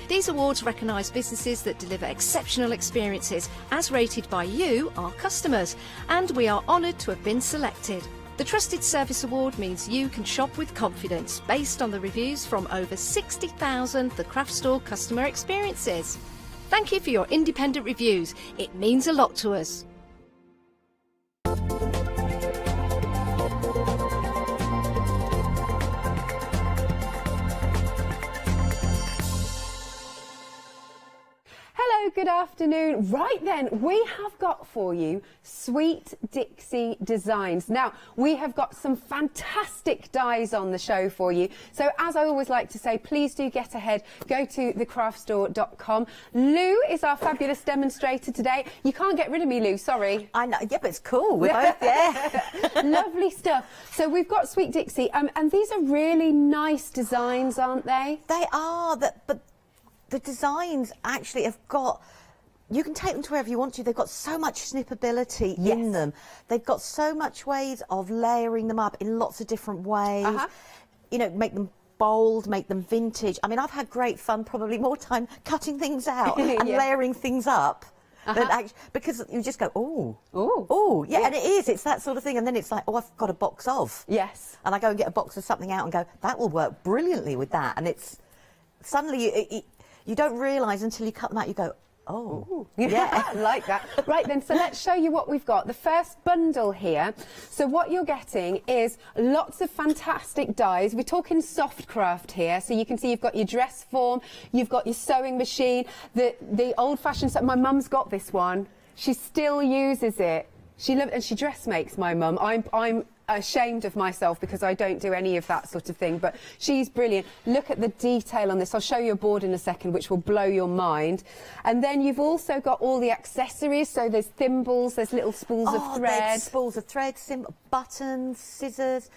These awards recognise businesses that deliver exceptional experiences as rated by you, our customers, and we are honoured to have been selected. The Trusted Service Award means you can shop with confidence based on the reviews from over 60,000 The Craft Store customer experiences. Thank you for your independent reviews. It means a lot to us.
Hello, good afternoon. Right then, we have got for you Sweet Dixie Designs. Now, we have got some fantastic dies on the show for you. So as I always like to say, please do get ahead. Go to thecraftstore.com. Lou is our fabulous demonstrator today. You can't get rid of me, Lou, sorry.
I know, yeah, but it's cool. We're both, yeah.
Lovely stuff. So we've got Sweet Dixie, and these are really nice designs, aren't they?
They are, but the designs actually have got, you can take them to wherever you want to. They've got so much snippability in them. They've got so much ways of layering them up in lots of different ways. You know, make them bold, make them vintage. I mean, I've had great fun, probably more time cutting things out and layering things up. But actually, because you just go, and it is, it's that sort of thing, and then it's like, oh, I've got a box of.
Yes.
And I go and get a box of something out and go, that will work brilliantly with that, and it's, suddenly you don't realise until you cut them out, you go, oh,
yeah, I like that. Right then, so let's show you what we've got. The first bundle here. So what you're getting is lots of fantastic dies. We're talking soft craft here. So you can see you've got your dress form, you've got your sewing machine, the old-fashioned stuff. My mum's got this one. She still uses it. She loves, and she dress makes, my mum. I'm ashamed of myself because I don't do any of that sort of thing, but she's brilliant. Look at the detail on this. I'll show you a board in a second which will blow your mind. And then you've also got all the accessories, so there's thimbles, there's little spools of thread.
Spools of thread, buttons, scissors,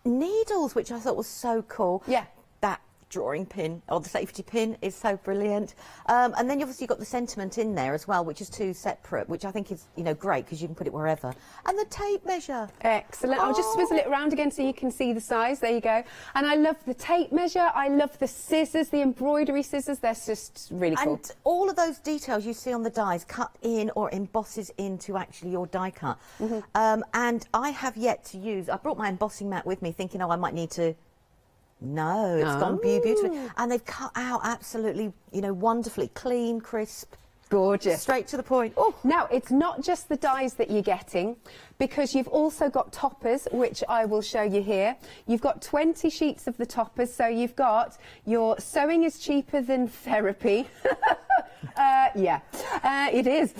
needles, which I thought was so cool.
Yeah.
That drawing pin, or the safety pin, is so brilliant. And then obviously you've got the sentiment in there as well, which is 2 separate, which I think is, you know, great because you can put it wherever. And the tape measure.
Excellent. I'll just swizzle it around again so you can see the size. There you go. And I love the tape measure. I love the scissors, the embroidery scissors. They're just really cool.
And all of those details you see on the dies cut in or embosses into actually your die cut. And I have yet to use, I brought my embossing mat with me thinking, oh, I might need to. No, it's gone beautifully. And they've cut out absolutely, you know, wonderfully, clean, crisp.
Gorgeous.
Straight to the point.
Now, it's not just the dies that you're getting, because you've also got toppers, which I will show you here. You've got 20 sheets of the toppers, so you've got your sewing is cheaper than therapy. It is.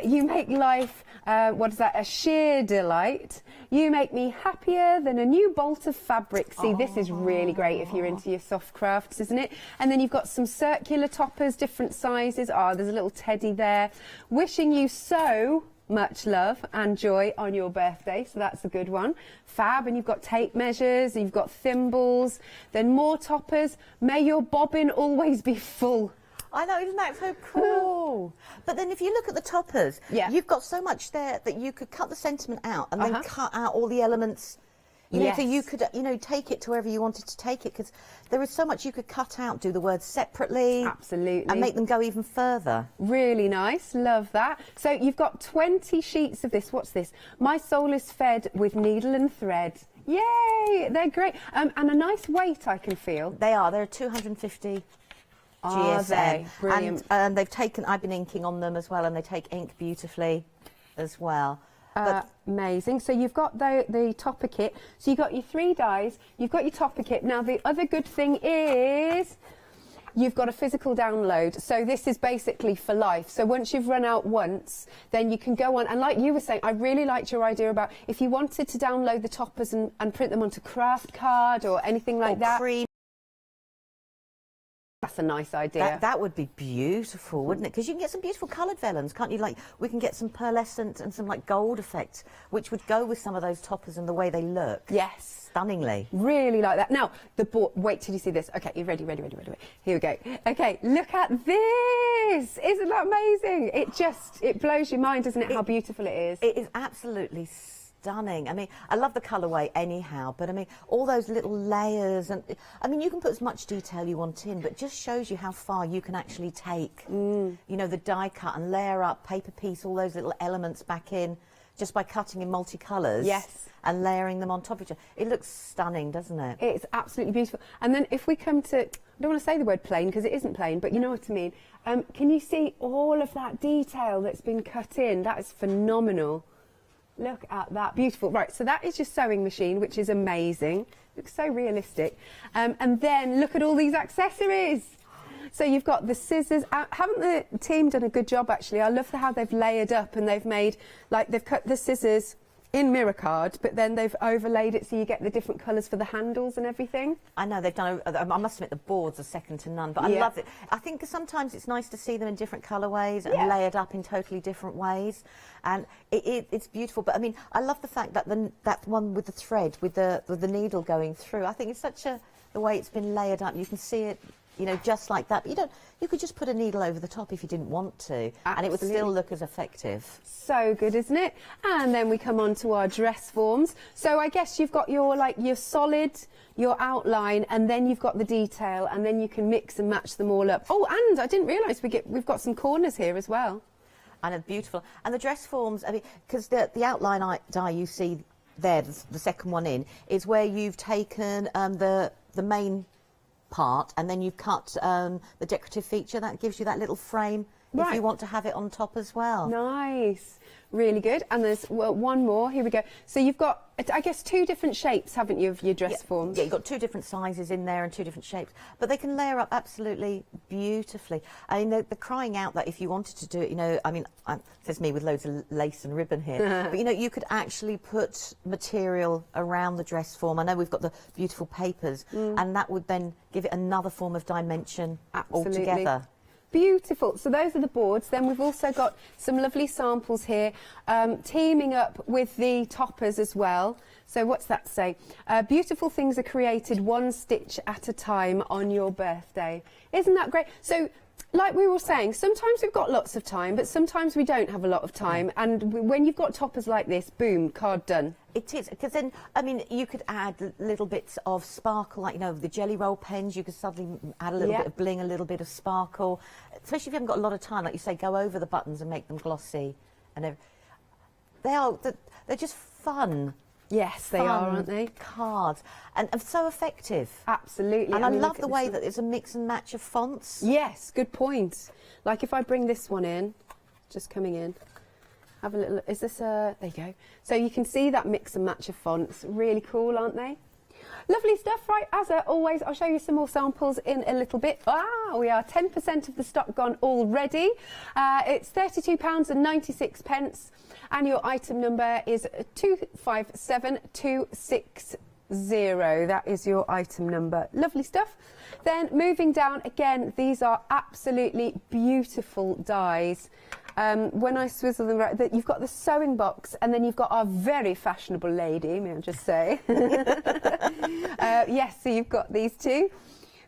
You make life, what is that, a sheer delight. You make me happier than a new bolt of fabric. See, this is really great if you're into your soft crafts, isn't it? And then you've got some circular toppers, different sizes. There's a little teddy there. Wishing you so much love and joy on your birthday, so that's a good one. Fab. And you've got tape measures, you've got thimbles, then more toppers. May your bobbin always be full.
I know, isn't that so cool? But then if you look at the toppers, you've got so much there that you could cut the sentiment out and then cut out all the elements,
You know,
Yes.
so you could, you know, take it to wherever you wanted to take it, because there is so much you could cut out, do the words separately.
Absolutely.
And make them go even further.
Really nice, love that. So you've got 20 sheets of this. What's this? My soul is fed with needle and thread. Yay, they're great. And a nice weight I can feel.
They are, they're 250
Are
GSM.
they? Brilliant.
And they've taken, I've been inking on them as well, and they take ink beautifully as well.
Amazing. So you've got the topper kit. So you've got your 3 dies, you've got your topper kit. Now the other good thing is you've got a physical download. So this is basically for life. So once you've run out once, then you can go on. And like you were saying, I really liked your idea about if you wanted to download the toppers and print them onto craft card or anything like that. That's a nice idea.
That would be beautiful, wouldn't it? Because you can get some beautiful coloured vellums, can't you? Like, we can get some pearlescent and some, like, gold effects, which would go with some of those toppers and the way they look.
Yes.
Stunningly.
Really like that. Now, the board, wait till you see this. Okay, you're ready. Here we go. Okay, look at this. Isn't that amazing? It blows your mind, doesn't it, how beautiful it is?
It is absolutely stunning. I mean, I love the colourway anyhow, but I mean, all those little layers, and I mean, you can put as much detail you want in, but it just shows you how far you can actually take, you know, the die cut and layer up, paper piece, all those little elements back in, just by cutting in multicolours.
Yes.
And layering them on top of each other. It looks stunning, doesn't it?
It's absolutely beautiful. And then if we come to, I don't want to say the word plain because it isn't plain, but you know what I mean. Can you see all of that detail that's been cut in? That is phenomenal. Look at that, beautiful. Right, so that is your sewing machine, which is amazing. Looks so realistic. And then look at all these accessories. So you've got the scissors. Haven't the team done a good job, actually? I love how they've layered up and they've made, like, they've cut the scissors in mirror card, but then they've overlaid it so you get the different colours for the handles and everything.
I know they've done. I must admit the boards are second to none, but I love it. I think sometimes it's nice to see them in different colourways and layered up in totally different ways, and it's beautiful. But I mean, I love the fact that that one with the thread, with the needle going through. I think it's such the way it's been layered up. You can see it, you know, just like that. But you could just put a needle over the top if you didn't want to, and it would still look as effective.
So good, isn't it? And then we come on to our dress forms. So I guess you've got your solid, your outline, and then you've got the detail, and then you can mix and match them all up. Oh, and I didn't realise we've got some corners here as well.
And it's beautiful. And the dress forms, I mean, because the outline die you see there, the second one in, is where you've taken the main part and then you've cut the decorative feature. That gives you that little frame if you want to have it on top as well.
Nice, really good. And there's one more. Here we go. So you've got, I guess, 2 different shapes, haven't you, of your dress forms?
Yeah, you've got 2 different sizes in there and 2 different shapes, but they can layer up absolutely beautifully. I mean, they're crying out that if you wanted to do it, you know, I mean, there's me with loads of lace and ribbon here, but you know, you could actually put material around the dress form. I know we've got the beautiful papers, and that would then give it another form of dimension altogether.
Beautiful. So those are the boards. Then we've also got some lovely samples here, teaming up with the toppers as well. So what's that say? Beautiful things are created one stitch at a time on your birthday. Isn't that great? So, like we were saying, sometimes we've got lots of time, but sometimes we don't have a lot of time. And when you've got toppers like this, boom, card done.
It is, because then, I mean, you could add little bits of sparkle, like, you know, the jelly roll pens, you could suddenly add a little bit of bling, a little bit of sparkle, especially if you haven't got a lot of time, like you say, go over the buttons and make them glossy. And they're just fun.
Yes, they are, aren't they?
Cards. And so effective.
Absolutely.
And I love the way that it's a mix and match of fonts.
Yes, good point. Like if I bring this one in, just coming in, have a little, is this there you go. So you can see that mix and match of fonts. Really cool, aren't they? Lovely stuff, right? As always, I'll show you some more samples in a little bit. We are 10% of the stock gone already. It's £32.96 and your item number is 257260. That is your item number. Lovely stuff. Then moving down, again, these are absolutely beautiful dies. When I swizzle them around, you've got the sewing box and then you've got our very fashionable lady, may I just say. Yes, so you've got these 2.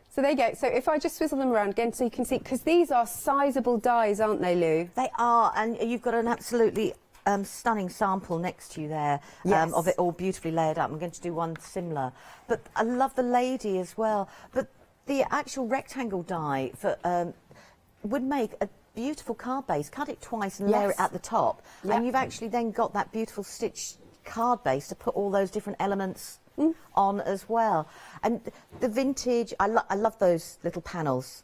So there you go. So if I just swizzle them around again so you can see, because these are sizable dies, aren't they, Lou?
They are, and you've got an absolutely stunning sample next to you there
Yes.
of it all beautifully layered up. I'm going to do one similar. But I love the lady as well. But the actual rectangle die for would make a beautiful card base. Cut it twice and layer it at the top.
Yep.
And you've actually then got that beautiful stitched card base to put all those different elements on as well. And the vintage, I love those little panels.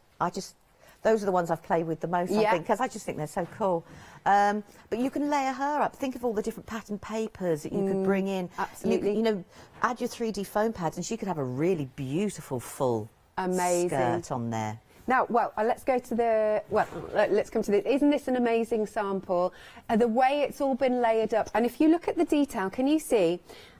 Those are the ones I've played with the most, I think, because I just think they're so cool. But you can layer her up. Think of all the different pattern papers that you could bring in.
Absolutely.
You know, add your 3D foam pads, and she could have a really beautiful full skirt on there.
Now, let's go to the, let's come to this. Isn't this an amazing sample? The way it's all been layered up. And if you look at the detail, can you see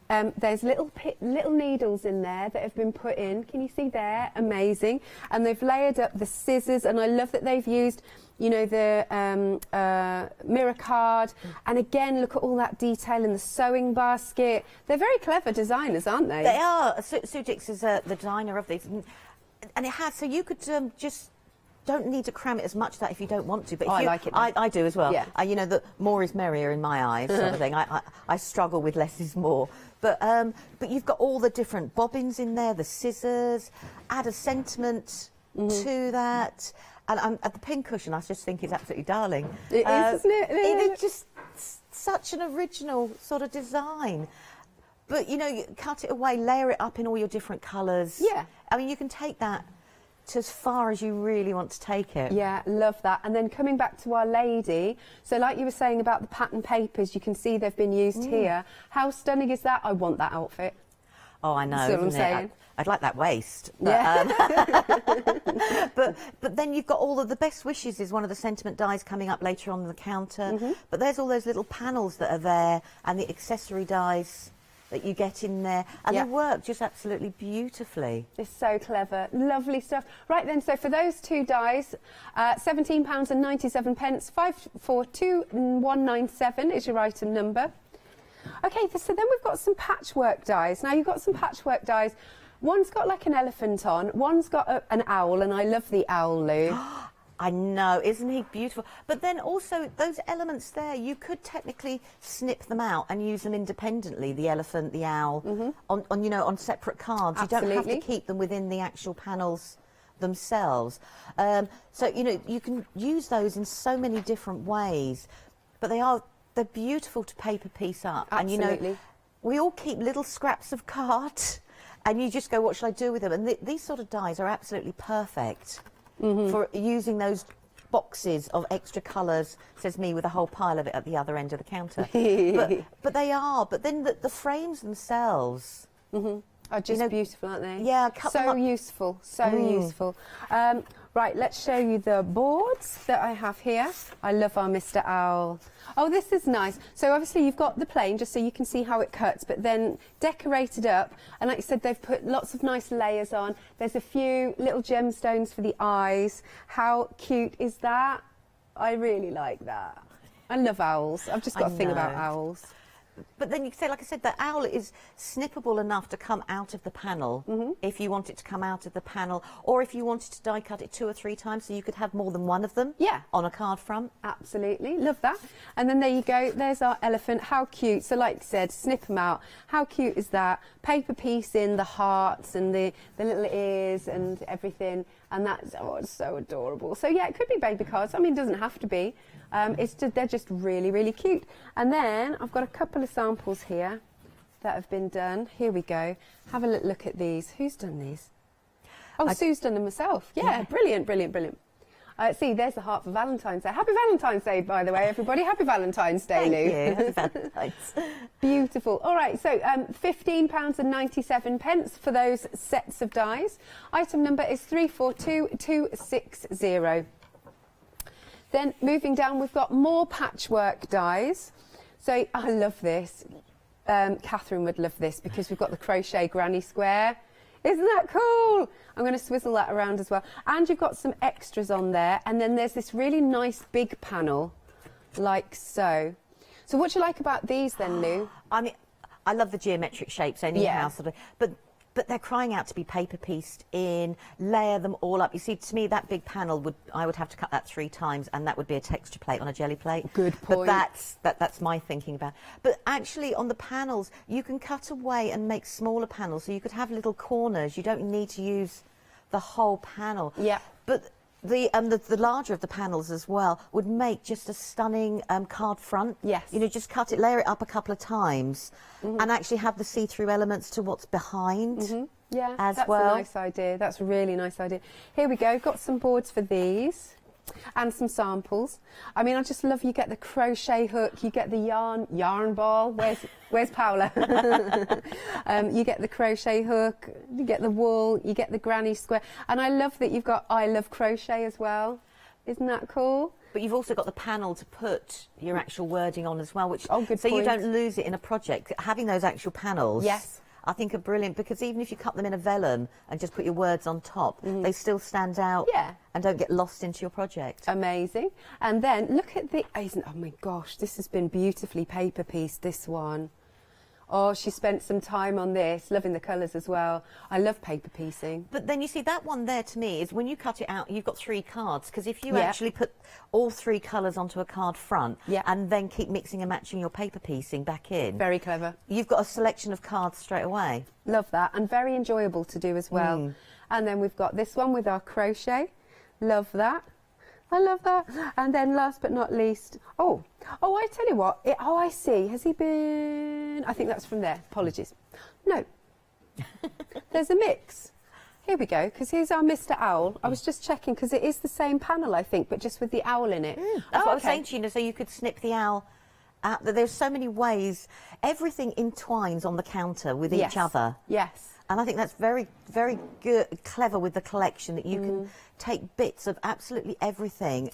there's little needles in there that have been put in. Can you see there? Amazing. And they've layered up the scissors. And I love that they've used, you know, the mirror card. And again, look at all that detail in the sewing basket. They're very clever designers, aren't they?
They are. Sujix is the designer of these. And it has, so you could just don't need to cram it as much that if you don't want to. But if
I
you,
like it.
I do as well.
Yeah.
You know, the more is merrier in my eyes, sort of thing. I struggle with less is more. But you've got all the different bobbins in there, the scissors. Add a sentiment to that. And the pin cushion, I just think is absolutely darling.
It is, isn't it?
It's just such an original sort of design. But, you know, you cut it away, layer it up in all your different colours.
Yeah.
I mean, you can take that to as far as you really want to take it.
Yeah, love that. And then coming back to our lady, so like you were saying about the pattern papers, you can see they've been used here. How stunning is that? I want that outfit.
Oh, I know,
See what I'm
isn't
saying?
it? I'd like that waist. But,
Yeah.
but then you've got all of the best wishes is one of the sentiment dies coming up later on the counter. But there's all those little panels that are there and the accessory dies that you get in there, and they work just absolutely beautifully.
It's so clever. Lovely stuff. Right then, so for those two dies, £17.97, 542197 is your item number. Okay, so then we've got some patchwork dies. Now, you've got some patchwork dies. One's got like an elephant on, one's got an owl, and I love the owl, Lou.
I know, isn't he beautiful? But then also, those elements there, you could technically snip them out and use them independently, the elephant, the owl, on you know, on separate cards.
Absolutely.
You don't have to keep them within the actual panels themselves. So, you know, you can use those in so many different ways, but they're beautiful to paper piece up.
Absolutely.
And, you know, we all keep little scraps of card, and you just go, what should I do with them? And these sort of dies are absolutely perfect. For using those boxes of extra colours, says me with a whole pile of it at the other end of the counter. but they are. But then the frames themselves
are just beautiful, aren't they?
Yeah,
so useful, so useful. Right, let's show you the boards that I have here. I love our Mr. Owl. Oh, this is nice. So obviously you've got the plain, just so you can see how it cuts, but then decorated up. And like you said, they've put lots of nice layers on. There's a few little gemstones for the eyes. How cute is that? I really like that. I love owls. I've just got a thing about owls.
But then you say, like I said, the owl is snippable enough to come out of the panel if you want it to come out of the panel, or if you wanted to die cut it 2 or 3 times so you could have more than one of them on a card front.
Absolutely, love that. And then there you go, there's our elephant. How cute. So like I said, snip them out. How cute is that? Paper piece in the hearts and the little ears and everything. And that's, oh, it's so adorable. So yeah, it could be baby cards. I mean, it doesn't have to be. They're just really, really cute. And then I've got a couple of samples here that have been done. Here we go. Have a look at these. Who's done these? Oh, Sue's done them herself. Yeah, brilliant, brilliant, brilliant. See, there's the heart for Valentine's Day. Happy Valentine's Day, by the way, everybody. Happy Valentine's Day, Lou.
Thank you. Happy Valentine's.
Beautiful. All right, so £15.97 for those sets of dies. Item number is 342260. Then moving down, we've got more patchwork dies. So I love this. Catherine would love this because we've got the crochet granny square. Isn't that cool? I'm going to swizzle that around as well. And you've got some extras on there. And then there's this really nice big panel, like so. So what do you like about these then, Lou?
I mean, I love the geometric shapes anyhow, sort of. But but they're crying out to be paper pieced in, layer them all up. You see, to me, that big panel I would have to cut that 3 times, and that would be a texture plate on a jelly plate.
Good point.
But that's my thinking about. But actually, on the panels, you can cut away and make smaller panels, so you could have little corners. You don't need to use the whole panel.
Yeah.
But the larger of the panels as well would make just a stunning card front.
Yes.
You know, just cut it, layer it up a couple of times, and actually have the see-through elements to what's behind.
Yeah,
as
that's
well.
a nice idea. That's a really nice idea. Here we go. Got some boards for these. And some samples. I mean, I just love you get the crochet hook, you get the yarn ball. Where's Paula? You get the crochet hook, you get the wool, you get the granny square. And I love that you've got I love crochet as well. Isn't that cool?
But you've also got the panel to put your actual wording on as well, which
good
so
point.
you don't lose it in a project. Having those actual panels,
yes,
I think are brilliant, because even if you cut them in a vellum and just put your words on top, they still stand out and don't get lost into your project.
Amazing. And then look at the, oh my gosh, this has been beautifully paper pieced, this one. Oh, she spent some time on this, loving the colours as well. I love paper piecing.
But then you see that one there, to me, is when you cut it out, you've got 3 cards, because if you actually put all 3 colours onto a card front and then keep mixing and matching your paper piecing back in.
Very clever.
You've got a selection of cards straight away.
Love that, and very enjoyable to do as well. And then we've got this one with our crochet. Love that. I love that. And then last but not least, oh, I tell you what, I see. Has he been, I think that's from there. Apologies. No. There's a mix. Here we go, because here's our Mr. Owl. I was just checking, because it is the same panel, I think, but just with the owl in it.
That's what I was saying to you, so you could snip the owl out. There's so many ways. Everything entwines on the counter with each other.
Yes.
And I think that's very, very good, clever with the collection, that you can take bits of absolutely everything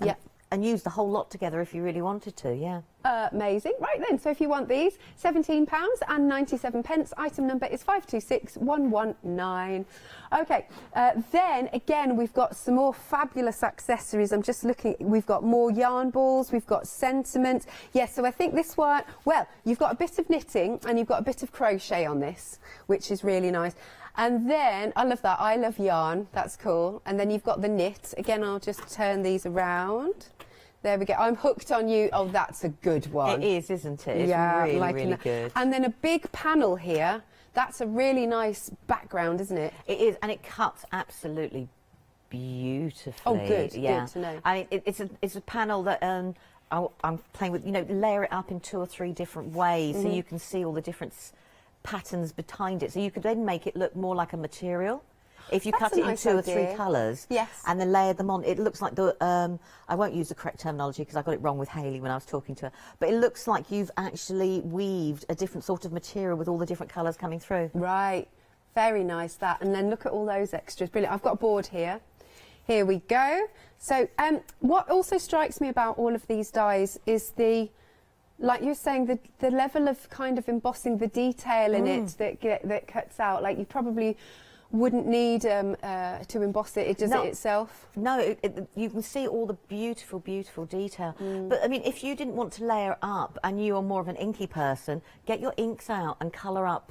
and use the whole lot together if you really wanted to,
Amazing. Right then, so if you want these, £17.97. Item number is 526119. Okay, then again, we've got some more fabulous accessories. I'm just looking, we've got more yarn balls, we've got sentiment. Yes, so I think this one, well, you've got a bit of knitting and you've got a bit of crochet on this, which is really nice. And then, I love that, I love yarn, that's cool. And then you've got the knit. Again, I'll just turn these around. There we go. I'm hooked on you. Oh, that's a good one.
It is, isn't it? It's really, really good.
And then a big panel here. That's a really nice background, isn't it?
It is, and it cuts absolutely beautifully.
Oh, good.
Yeah.
Good to know.
I mean, it's a panel that I'm playing with. You know, layer it up in 2 or 3 different ways, so you can see all the different patterns behind it. So you could then make it look more like a material. If you cut it in 2 or 3 colours, and then layer them on, it looks like the. I won't use the correct terminology because I got it wrong with Hayley when I was talking to her. But it looks like you've actually weaved a different sort of material with all the different colours coming through.
Right, very nice that. And then look at all those extras. Brilliant. I've got a board here. Here we go. So, what also strikes me about all of these dies is the. Like you're saying, the level of kind of embossing, the detail in it that cuts out. Like you probably wouldn't need to emboss it. It does it itself.
No, you can see all the beautiful, beautiful detail. But I mean, if you didn't want to layer up and you are more of an inky person, get your inks out and colour up.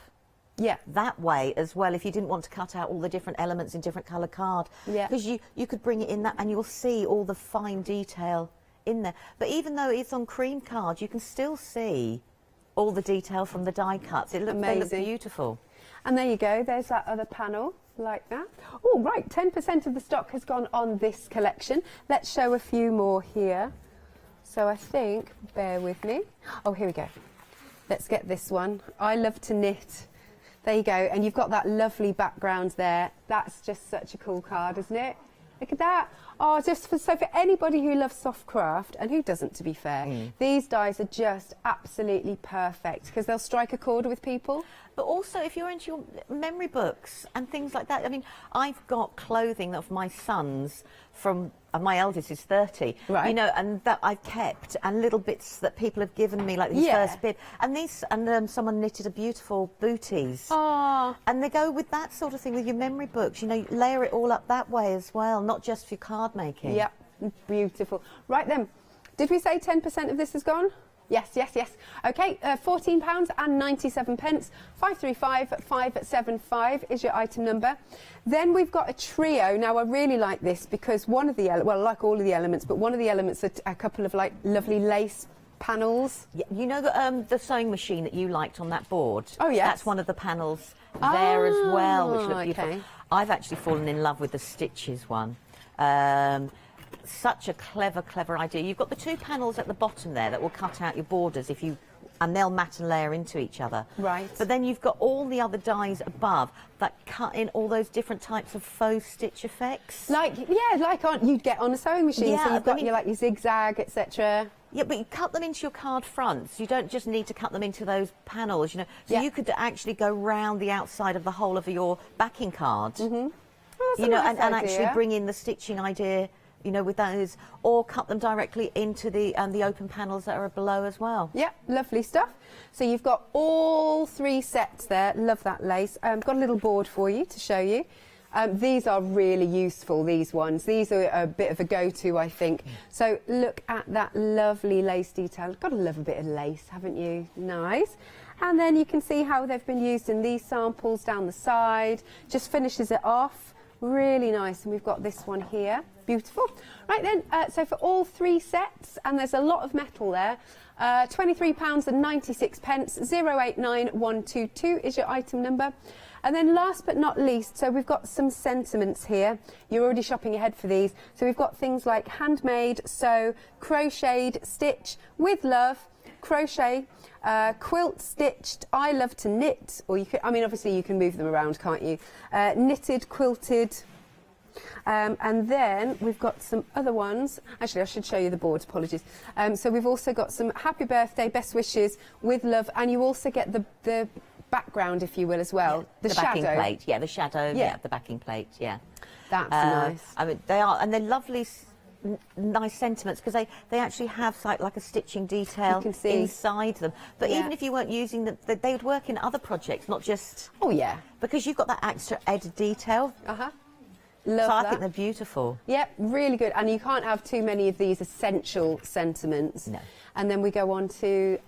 Yeah,
that way as well. If you didn't want to cut out all the different elements in different colour card, because you could bring it in that, and you'll see all the fine detail in there. But even though it's on cream card, you can still see all the detail from the die cuts. They look beautiful.
And there you go, there's that other panel, like that. Oh, right, 10% of the stock has gone on this collection. Let's show a few more here. So I think, bear with me. Oh, here we go. Let's get this one. I love to knit. There you go, and you've got that lovely background there. That's just such a cool card, isn't it? Look at that. Oh, so for anybody who loves soft craft, and who doesn't, to be fair, these dies are just absolutely perfect because they'll strike a chord with people.
But also, if you're into your memory books and things like that, I mean, I've got clothing of my sons from, my eldest is 30, you know, and that I've kept, and little bits that people have given me, like these first bit, and these, and someone knitted a beautiful booties.
Oh.
And they go with that sort of thing with your memory books, you know, you layer it all up that way as well, not just for your card making.
Yeah, beautiful. Right then. Did we say 10% of this is gone? Yes, yes, yes. Okay, £14.97. 535575 is your item number. Then we've got a trio. Now, I really like this because one of the, well, I like all of the elements, but one of the elements are a couple of like lovely lace panels.
Yeah, you know the sewing machine that you liked on that board?
Oh, yes.
That's one of the panels there as well, which look beautiful.
Okay.
I've actually fallen in love with the stitches one. Such a clever idea. You've got the two panels at the bottom there that will cut out your borders if you, and they'll mat and layer into each other.
Right.
But then you've got all the other dies above that cut in all those different types of faux stitch effects.
Like, yeah, like you'd get on a sewing machine.
Yeah,
so you've got your, like, your zigzag, etc.
Yeah, but you cut them into your card fronts. You don't just need to cut them into those panels, you know. So you could actually go round the outside of the whole of your backing card.
Mm-hmm.
You know, and actually bring in the stitching idea, you know, with those, or cut them directly into the open panels that are below as well.
Yeah, lovely stuff. So you've got all three sets there. Love that lace. Got a little board for you to show you. These are really useful, these ones. These are a bit of a go-to, I think. So look at that lovely lace detail. Got to love a bit of lace, haven't you? Nice. And then you can see how they've been used in these samples down the side. Just finishes it off. Really nice. And we've got this one here. Beautiful. Right then, so for all three sets, and there's a lot of metal there, £23.96, 089122 is your item number. And then last but not least, so we've got some sentiments here. You're already shopping ahead for these. So we've got things like handmade, sew, crocheted, stitch, with love, crochet, quilt stitched, I love to knit, or you could, I mean, obviously you can move them around, can't you? Knitted, quilted. And then we've got some other ones. Actually, I should show you the board, apologies. So we've also got some happy birthday, best wishes, with love, and you also get the background, if you will, as well.
Yeah, the backing
shadow.
plate, yeah, the shadow, yeah, the backing plate, yeah.
That's nice.
I mean, they are, and they're lovely, nice sentiments, because they actually have like a stitching detail inside them. But even if you weren't using them, they would work in other projects, not just...
Oh, yeah.
Because you've got that extra added detail.
Uh-huh.
So I think they're beautiful.
Yep, really good. And you can't have too many of these essential sentiments.
No.
And then we go on to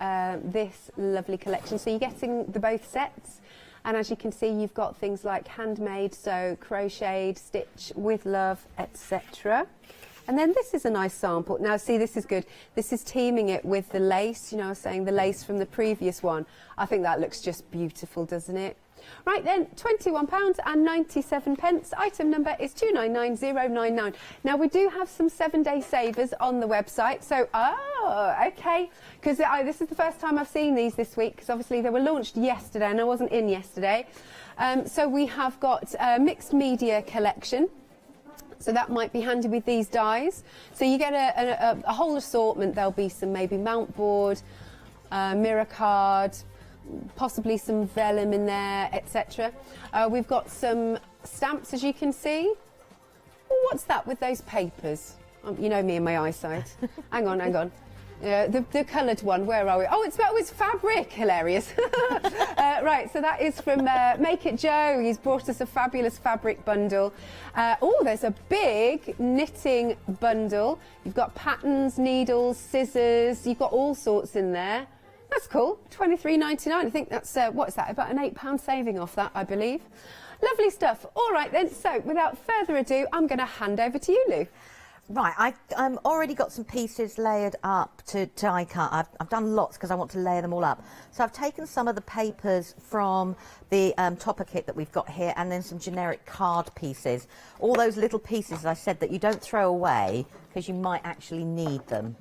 this lovely collection. So you're getting both sets. And as you can see, you've got things like handmade, so crocheted, stitch, with love, etc. And then this is a nice sample. Now, see, this is good. This is teaming it with the lace. You know, I was saying the lace from the previous one. I think that looks just beautiful, doesn't it? Right then, £21.97. Item number is 299099. Now, we do have some 7-day savers on the website. So, okay. Because this is the first time I've seen these this week, because obviously they were launched yesterday and I wasn't in yesterday. So we have got a mixed media collection. So that might be handy with these dies. So you get a whole assortment. There'll be some maybe mount board, mirror card, possibly some vellum in there, etc. We've got some stamps, as you can see. Oh, what's that with those papers? You know me and my eyesight. Hang on. The coloured one, where are we? Oh, it's fabric. Hilarious. Right, so that is from Make It Joe. He's brought us a fabulous fabric bundle. Oh, there's a big knitting bundle. You've got patterns, needles, scissors. You've got all sorts in there. That's cool. £23.99. I think that's, what is that? About an £8 saving off that, I believe. Lovely stuff. All right then, so without further ado, I'm going to hand over to you, Lou.
Right, I've already got some pieces layered up to die cut. I've done lots because I want to layer them all up. So I've taken some of the papers from the topper kit that we've got here, and then some generic card pieces. All those little pieces, as I said, that you don't throw away because you might actually need them.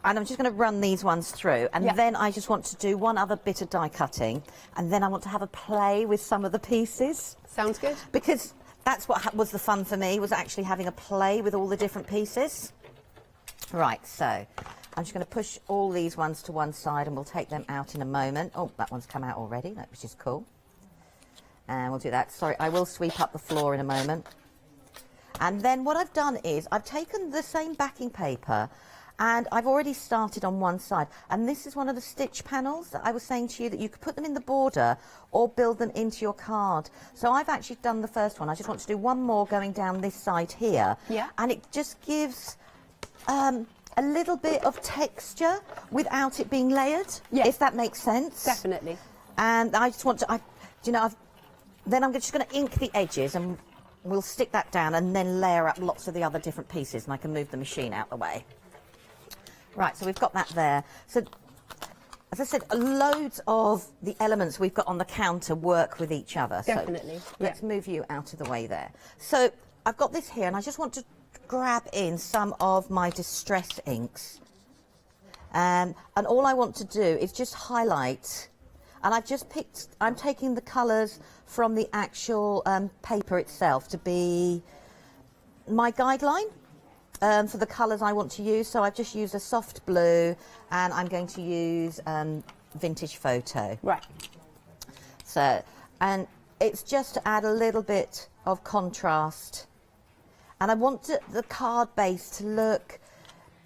And I'm just going to run these ones through, and then I just want to do one other bit of die cutting, and then I want to have a play with some of the pieces.
Sounds good.
Because that's what was the fun for me, was actually having a play with all the different pieces. Right, so I'm just going to push all these ones to one side, and we'll take them out in a moment. Oh, that one's come out already, which is cool. And we'll do that. Sorry, I will sweep up the floor in a moment. And then what I've done is I've taken the same backing paper, and I've already started on one side. And this is one of the stitch panels that I was saying to you, that you could put them in the border or build them into your card. So I've actually done the first one. I just want to do one more going down this side here.
Yeah.
And it just gives a little bit of texture without it being layered, if that makes sense.
Definitely.
And I just want to, then I'm just going to ink the edges and we'll stick that down and then layer up lots of the other different pieces and I can move the machine out the way. Right, so we've got that there. So, as I said, loads of the elements we've got on the counter work with each other.
Definitely.
So let's move you out of the way there. So I've got this here and I just want to grab in some of my distress inks. And all I want to do is just highlight. And I've just picked, I'm taking the colours from the actual paper itself to be my guideline for the colours I want to use. So I've just used a soft blue and I'm going to use vintage photo.
Right.
So, and it's just to add a little bit of contrast. And I want the card base to look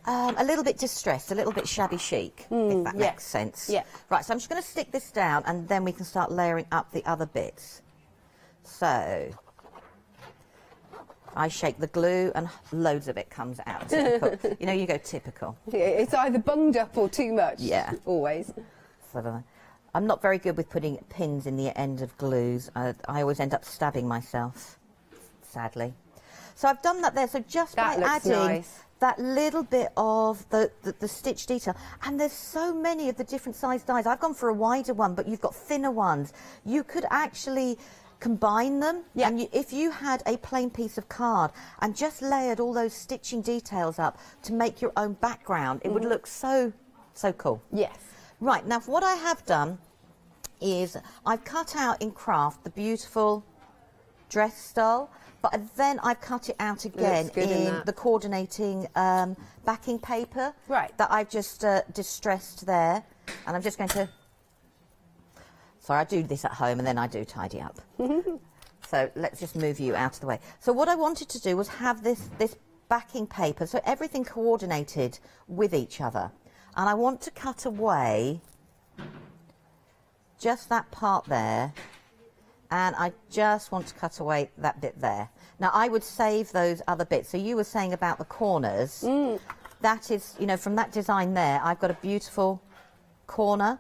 a little bit distressed, a little bit shabby chic, if that makes sense.
Yeah.
Right, so I'm just going to stick this down and then we can start layering up the other bits. So I shake the glue and loads of it comes out. Typical. You know, you go typical.
Yeah, it's either bunged up or too much.
Yeah.
Always.
So I'm not very good with putting pins in the end of glues. I always end up stabbing myself, sadly. So I've done that there. So just by adding that little bit of the stitch detail, and there's so many of the different size dies. I've gone for a wider one, but you've got thinner ones. You could actually combine them. Yeah. And if you had a plain piece of card and just layered all those stitching details up to make your own background, it would look so cool.
Yes.
Right, now what I have done is I've cut out in craft the beautiful dress style, but then I've cut it out again in the coordinating backing paper that I've just distressed there. And I'm just going to, sorry, I do this at home and then I do tidy up. So let's just move you out of the way. So what I wanted to do was have this backing paper, so everything coordinated with each other. And I want to cut away just that part there. And I just want to cut away that bit there. Now, I would save those other bits. So you were saying about the corners. That is, you know, from that design there, I've got a beautiful corner.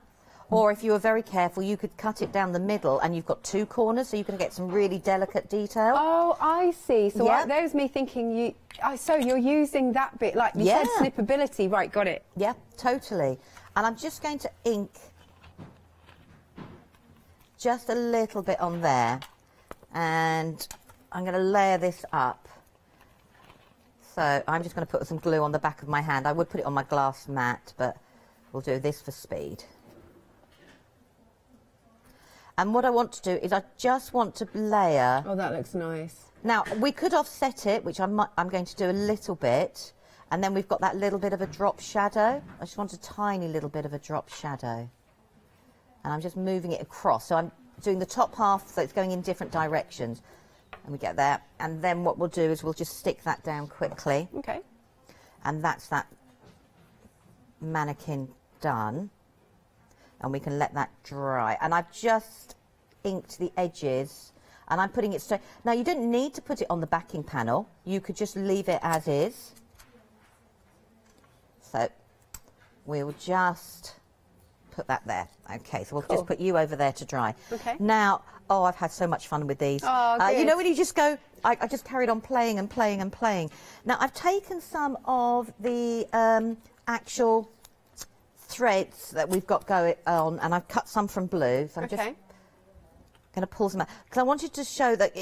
Or if you were very careful, you could cut it down the middle and you've got two corners, so you can get some really delicate detail.
Oh, I see. So there's me thinking, so you're using that bit, like you said, snippability. Right, got it.
Yeah, totally. And I'm just going to ink just a little bit on there, and I'm going to layer this up. So I'm just going to put some glue on the back of my hand. I would put it on my glass mat, but we'll do this for speed. And what I want to do is I just want to layer.
Oh, that looks nice.
Now, we could offset it, which I'm going to do a little bit, and then we've got that little bit of a drop shadow. I just want a tiny little bit of a drop shadow. And I'm just moving it across. So I'm doing the top half, so it's going in different directions. And we get there. And then what we'll do is we'll just stick that down quickly.
Okay.
And that's that mannequin done. And we can let that dry. And I've just inked the edges. And I'm putting it straight. Now, you don't need to put it on the backing panel. You could just leave it as is. So we'll just put that there. Okay, so we'll just put you over there to dry.
Okay.
Now, oh, I've had so much fun with these.
Oh,
you know when you just go, I just carried on playing and playing and playing. Now, I've taken some of the actual threads that we've got going on, and I've cut some from blue. So I'm just going to pull some out. Because I wanted to show that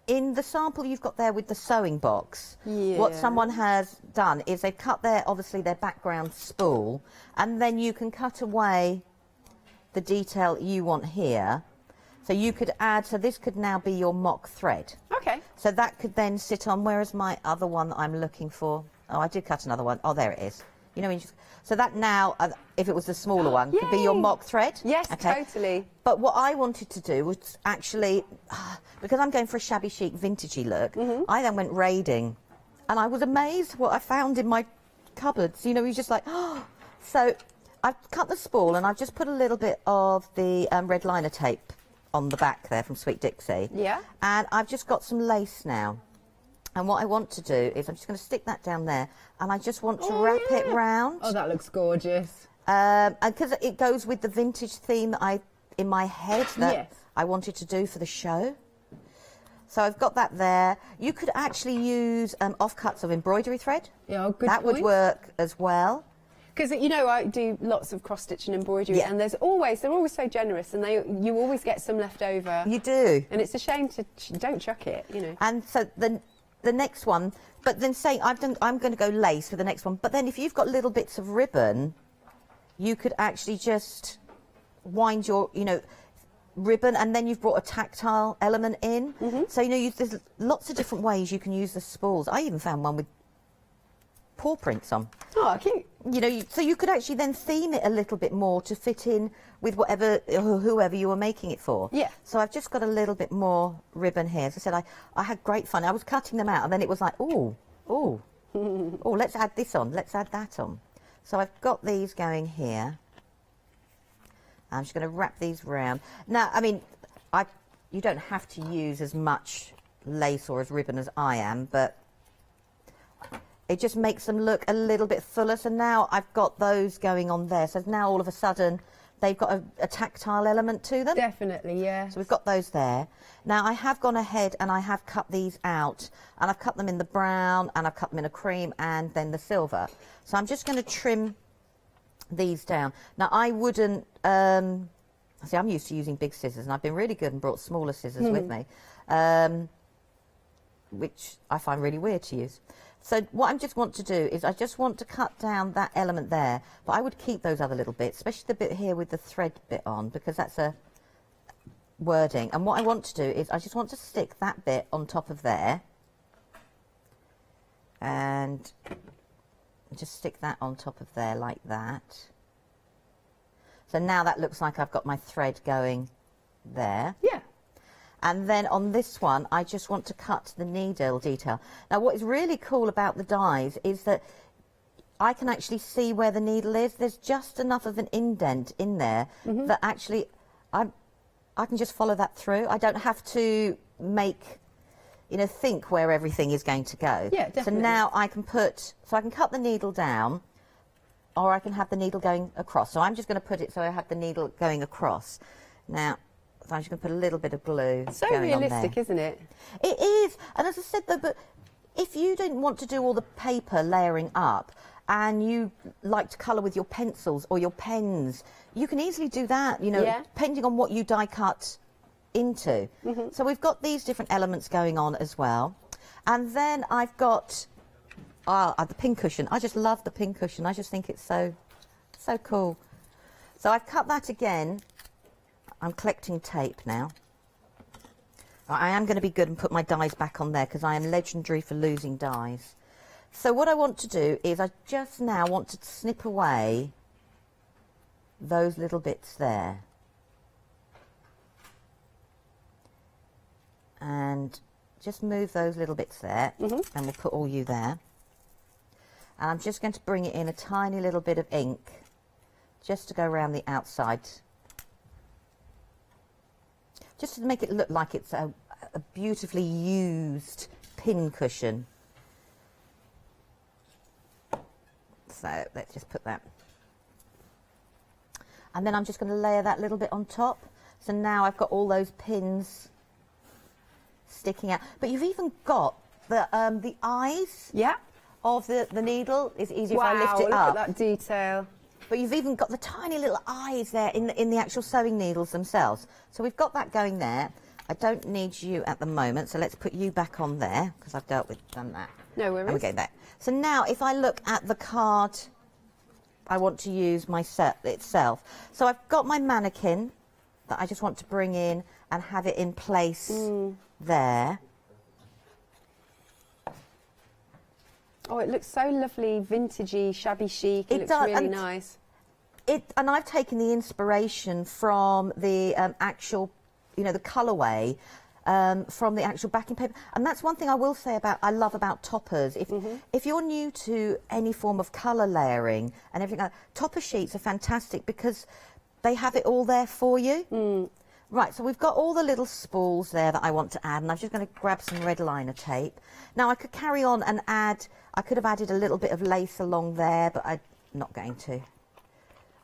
in the sample you've got there with the sewing box, what someone has done is they've cut obviously their background spool, and then you can cut away the detail you want here. So you could add, so this could now be your mock thread.
Okay.
So that could then sit on, where is my other one that I'm looking for? Oh, I did cut another one. Oh, there it is. You know, when you just, so that now, if it was the smaller one, could be your mock thread.
Yes, totally.
But what I wanted to do was actually, because I'm going for a shabby chic vintagey look, I then went raiding, and I was amazed what I found in my cupboards. You know, you're just like, oh. So I've cut the spool, and I've just put a little bit of the red liner tape on the back there from Sweet Dixie.
Yeah.
And I've just got some lace now. And what I want to do is I'm just going to stick that down there, and I just want to wrap it round.
Oh, that looks gorgeous.
And because it goes with the vintage theme that in my head that I wanted to do for the show. So I've got that there. You could actually use offcuts of embroidery thread.
Yeah, good
That would work as well.
Because, you know, I do lots of cross-stitch and embroidery, and they're always so generous, and you always get some left over.
You do.
And it's a shame to don't chuck it, you know.
And so the next one, but then say I'm going to go lace for the next one. But then if you've got little bits of ribbon, you could actually just wind your, ribbon, and then you've brought a tactile element in. So, there's lots of different ways you can use the spools. I even found one with paw prints on.
Oh, cute.
So you could actually then theme it a little bit more to fit in with whoever you were making it for.
Yeah.
So I've just got a little bit more ribbon here. As I said, I had great fun. I was cutting them out, and then it was like, oh, let's add this on, let's add that on. So I've got these going here. I'm just going to wrap these round. Now, I mean, you don't have to use as much lace or as ribbon as I am, but it just makes them look a little bit fuller. So now I've got those going on there. So now all of a sudden they've got a tactile element to them.
Definitely, yeah.
So we've got those there. Now I have gone ahead and I have cut these out, and I've cut them in the brown, and I've cut them in a cream, and then the silver. So I'm just going to trim these down. Now I wouldn't, see, I'm used to using big scissors, and I've been really good and brought smaller scissors with me, which I find really weird to use. So what I just want to do is I just want to cut down that element there, but I would keep those other little bits, especially the bit here with the thread bit on, because that's a wording. And what I want to do is I just want to stick that bit on top of there, and just stick that on top of there like that. So now that looks like I've got my thread going there.
Yeah.
And then on this one, I just want to cut the needle detail. Now, what is really cool about the dies is that I can actually see where the needle is. There's just enough of an indent in there that actually I can just follow that through. I don't have to think where everything is going to go.
Yeah, definitely.
So now I can I can cut the needle down, or I can have the needle going across. So I'm just going to put it so I have the needle going across. Now, so I'm just going to put a little bit of glue
So
going on
realistic,
there.
isn't it?
It is. And as I said, though, but if you don't want to do all the paper layering up, and you like to colour with your pencils or your pens, you can easily do that, depending on what you die cut into. So we've got these different elements going on as well. And then I've got the pin cushion. I just love the pin cushion. I just think it's so cool. So I've cut that again. I'm collecting tape now. I am going to be good and put my dies back on there, because I am legendary for losing dies. So what I want to do is I just now want to snip away those little bits there. And just move those little bits there, and we'll put all you there. And I'm just going to bring it in a tiny little bit of ink, just to go around the outside, just to make it look like it's a beautifully used pin cushion. So let's just put that. And then I'm just going to layer that little bit on top. So now I've got all those pins sticking out. But you've even got the eyes of the needle. It's easy if I lift it up.
Look at that detail.
But you've even got the tiny little eyes there in the actual sewing needles themselves. So we've got that going there. I don't need you at the moment, so let's put you back on there, because I've done that.
No worries.
And we're going there. So now if I look at the card I want to use my set itself. So I've got my mannequin that I just want to bring in and have it in place there.
Oh, it looks so lovely, vintagey, shabby chic. It looks really nice.
And I've taken the inspiration from the actual, the colourway from the actual backing paper. And that's one thing I will say I love about toppers. If you're new to any form of colour layering and everything like that, topper sheets are fantastic because they have it all there for you. Right, so we've got all the little spools there that I want to add, and I'm just going to grab some red liner tape. Now I could carry on and add, I could have added a little bit of lace along there, but I'm not going to.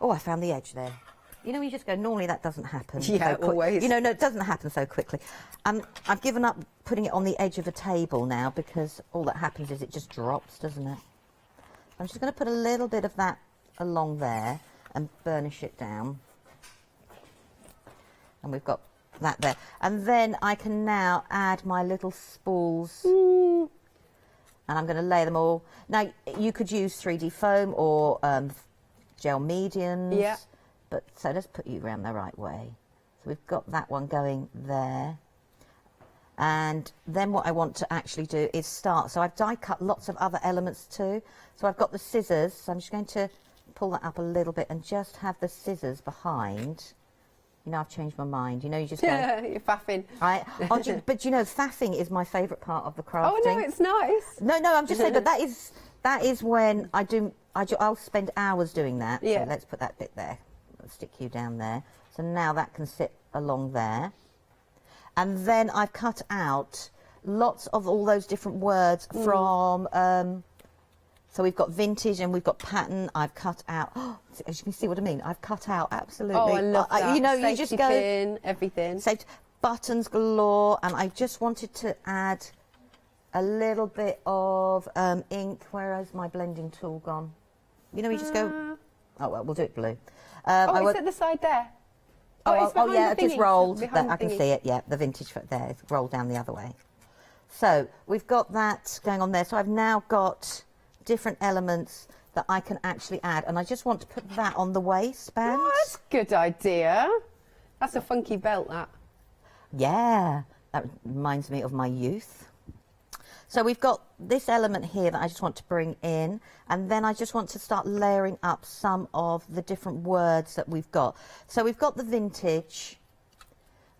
Oh, I found the edge there. You know, you just go, normally that doesn't happen.
Yeah, always.
You know, no, it doesn't happen so quickly. I've given up putting it on the edge of a table now, because all that happens is it just drops, doesn't it? I'm just going to put a little bit of that along there and burnish it down. And we've got that there. And then I can now add my little spools. And I'm going to lay them all. Now, you could use 3D foam or gel mediums.
Yeah.
But so let's put you around the right way. So we've got that one going there. And then what I want to actually do is start. So I've die cut lots of other elements too. So I've got the scissors. So I'm just going to pull that up a little bit and just have the scissors behind. You know, I've changed my mind. You know, you just go...
Yeah, you're faffing.
But you know, faffing is my favourite part of the crafting.
Oh, no, it's nice.
No, I'm just saying, but that is when I'll spend hours doing that.
Yeah.
So let's put that bit there. Let's stick you down there. So now that can sit along there. And then I've cut out lots of all those different words from... so we've got vintage and we've got pattern. I've cut out, as you can see what I mean, I've cut out absolutely.
Oh, I love that.
You know,
Safety
you just go...
pin, everything.
Saved buttons galore, and I just wanted to add a little bit of ink. Where has my blending tool gone? You know, you just go... Oh, well, we'll do it blue.
It's at the side there. It's behind
yeah,
the
it just
thingy.
rolled.
Behind
I can
the thingy.
see it, yeah, the vintage foot there. It's rolled down the other way. So we've got that going on there. So I've now got different elements that I can actually add, and I just want to put that on the waistband.
Oh, that's a good idea. That's a funky belt, that.
Yeah, that reminds me of my youth. So we've got this element here that I just want to bring in, and then I just want to start layering up some of the different words that we've got. So we've got the vintage,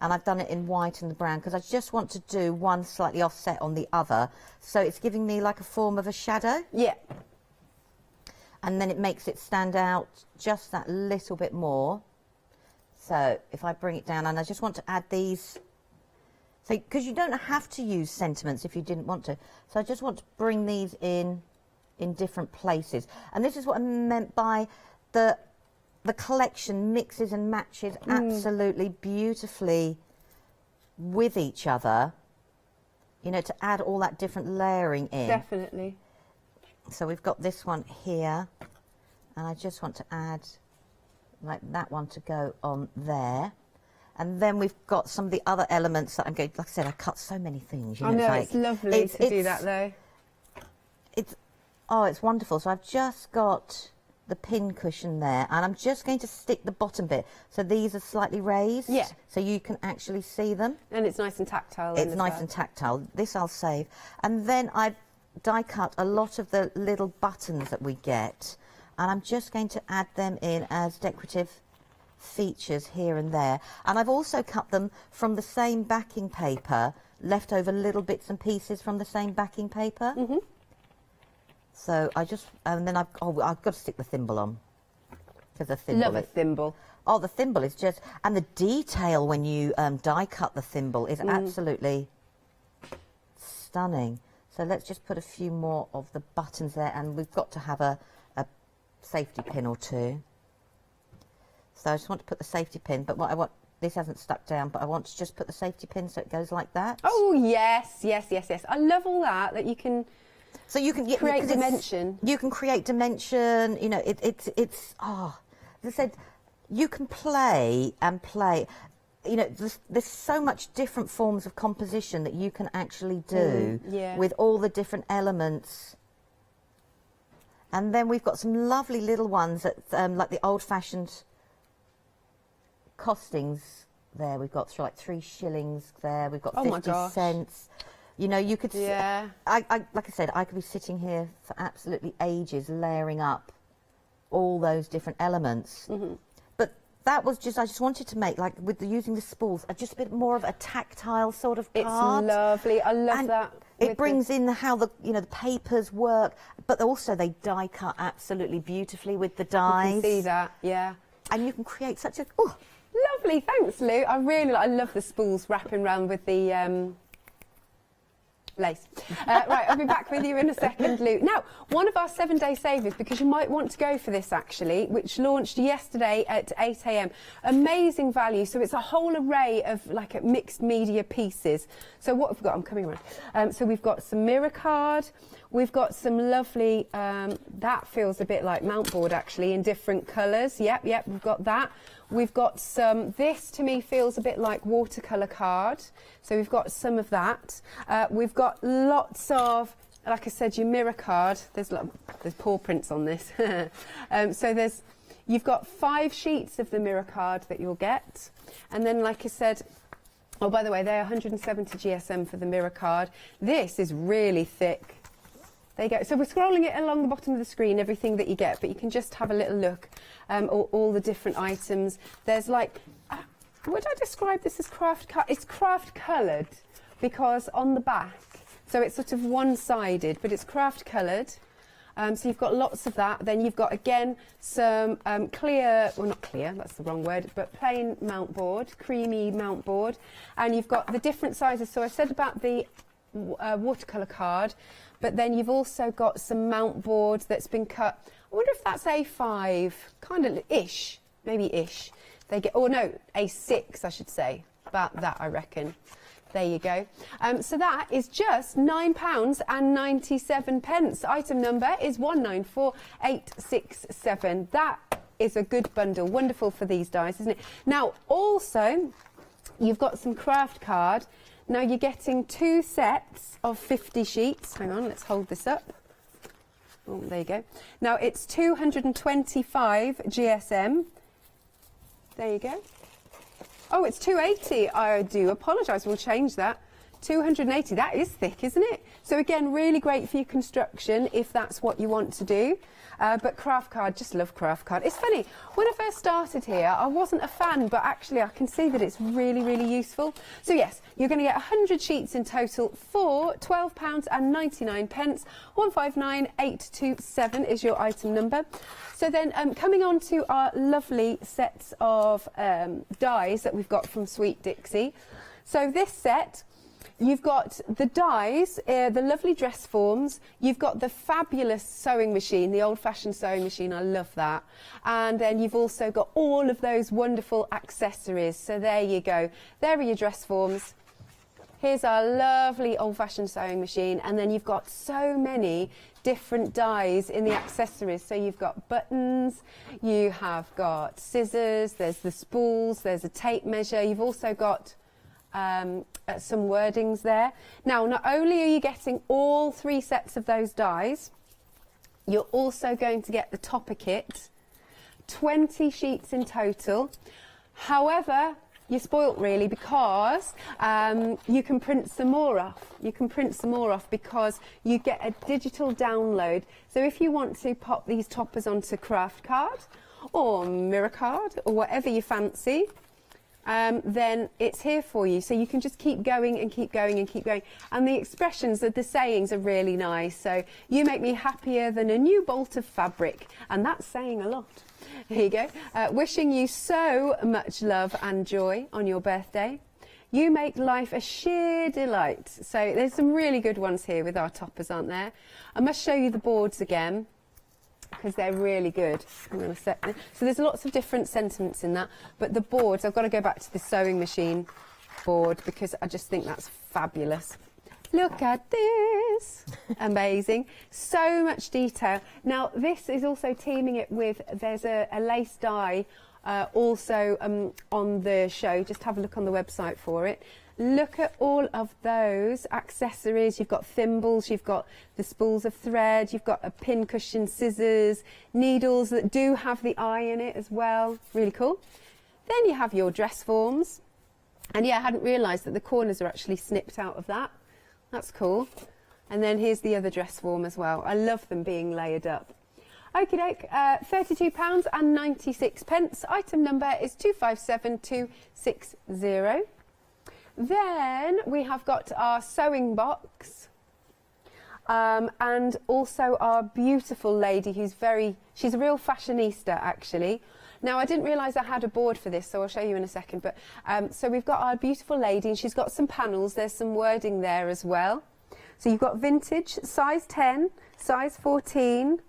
and I've done it in white and the brown because I just want to do one slightly offset on the other. So it's giving me like a form of a shadow.
Yeah.
And then it makes it stand out just that little bit more. So if I bring it down, and I just want to add these, so because you don't have to use sentiments if you didn't want to. So I just want to bring these in different places. And this is what I meant by the collection mixes and matches absolutely beautifully with each other, you know, to add all that different layering in.
Definitely.
So we've got this one here, and I just want to add like that one to go on there. And then we've got some of the other elements that I'm going, like I said, I cut so many things. You know,
I know,
it's
it's lovely to do that though.
It's wonderful. So I've just got the pin cushion there, and I'm just going to stick the bottom bit. So these are slightly raised.
Yeah.
So you can actually see them.
And it's nice and tactile.
It's nice and tactile. This I'll save. And then I've die cut a lot of the little buttons that we get, and I'm just going to add them in as decorative features here and there. And I've also cut them from the same backing paper, left over little bits and pieces from the same backing paper. So I just, and then I've got to stick the thimble on, because the thimble.
Love a thimble.
Oh, the thimble is just, and the detail when you die cut the thimble is absolutely stunning. So let's just put a few more of the buttons there, and we've got to have a safety pin or two. So I just want to put the safety pin, but what I want, this hasn't stuck down, but I want to just put the safety pin so it goes like that.
Oh, yes. I love all that you can...
So you can
create dimension.
You can create dimension. You know, it's as I said, you can play and play. You know, there's so much different forms of composition that you can actually do with all the different elements. And then we've got some lovely little ones that, like the old-fashioned costings there. We've got like 3 shillings there. We've got 50 cents. You know, you could...
Yeah.
like I said, I could be sitting here for absolutely ages layering up all those different elements. But that was just, I just wanted to make, like, with using the spools, just a bit more of a tactile sort of card.
It's lovely. I love that.
It brings in how the papers work, but also they die cut absolutely beautifully with the dies.
You can see that, yeah.
And you can create such a...
Lovely, thanks, Lou. I love the spools wrapping around with the lace. Right, I'll be back with you in a second, Lou. Now, one of our 7-day savers, because you might want to go for this actually, which launched yesterday at 8 a.m. Amazing value. So it's a whole array of like mixed media pieces. So what have we got? I'm coming around. So we've got some mirror card. We've got some lovely, that feels a bit like mount board actually, in different colours. Yep, we've got that. We've got some, this to me feels a bit like watercolour card. So we've got some of that. We've got lots of, like I said, your mirror card. There's paw prints on this. So you've got 5 sheets of the mirror card that you'll get. And then, like I said, oh, by the way, they're 170 GSM for the mirror card. This is really thick. There you go. So we're scrolling it along the bottom of the screen, everything that you get, but you can just have a little look, all the different items. There's like, would I describe this as it's craft coloured because on the back, so it's sort of one-sided, but it's craft coloured. So you've got lots of that. Then you've got, again, some clear, well, not clear, that's the wrong word, but plain mount board, creamy mount board. And you've got the different sizes. So I said about the watercolour card, but then you've also got some mount board that's been cut. I wonder if that's A5, kind of ish, maybe ish. They get, or no, A6, I should say. About that, I reckon. There you go. So that is just £9.97. Item number is 194867. That is a good bundle. Wonderful for these dies, isn't it? Now, also, you've got some craft card. Now you're getting 2 sets of 50 sheets. Hang on, let's hold this up. Oh, there you go. Now it's 225 GSM. There you go. Oh, it's 280. I do apologise. We'll change that. 280. That is thick, isn't it? So again, really great for your construction if that's what you want to do. But craft card, just love craft card. It's funny, when I first started here, I wasn't a fan, but actually I can see that it's really, really useful. So yes, you're going to get 100 sheets in total for £12.99. 159827 is your item number. So then coming on to our lovely sets of dies that we've got from Sweet Dixie. So this set, you've got the dies, the lovely dress forms. You've got the fabulous sewing machine, the old-fashioned sewing machine. I love that. And then you've also got all of those wonderful accessories. So there you go. There are your dress forms. Here's our lovely old-fashioned sewing machine. And then you've got so many different dies in the accessories. So you've got buttons, you have got scissors, there's the spools, there's a tape measure. You've also got some wordings there. Now, not only are you getting all 3 sets of those dies, you're also going to get the topper kit, 20 sheets in total. However, you're spoilt really because you can print some more off. You can print some more off because you get a digital download. So if you want to pop these toppers onto craft card or mirror card or whatever you fancy, then it's here for you. So you can just keep going and keep going and keep going. And the expressions, the sayings are really nice. So you make me happier than a new bolt of fabric. And that's saying a lot. Here you go. Wishing you so much love and joy on your birthday. You make life a sheer delight. So there's some really good ones here with our toppers, aren't there? I must show you the boards again, because they're really good. I'm going to set them. So there's lots of different sentiments in that, but the boards, I've got to go back to the sewing machine board because I just think that's fabulous. Look at this. Amazing. So much detail. Now, this is also teaming it with, there's a lace die also on the show. Just have a look on the website for it. Look at all of those accessories. You've got thimbles, you've got the spools of thread, you've got a pin cushion, scissors, needles that do have the eye in it as well. Really cool. Then you have your dress forms. And yeah, I hadn't realised that the corners are actually snipped out of that. That's cool. And then here's the other dress form as well. I love them being layered up. Okie doke, £32.96. Item number is 257260. Then we have got our sewing box and also our beautiful lady who's very She's a real fashionista, actually. Now, I didn't realise I had a board for this, so I'll show you in a second. But so we've got our beautiful lady, and she's got some panels. There's some wording there as well. So you've got vintage, size 10, size 14,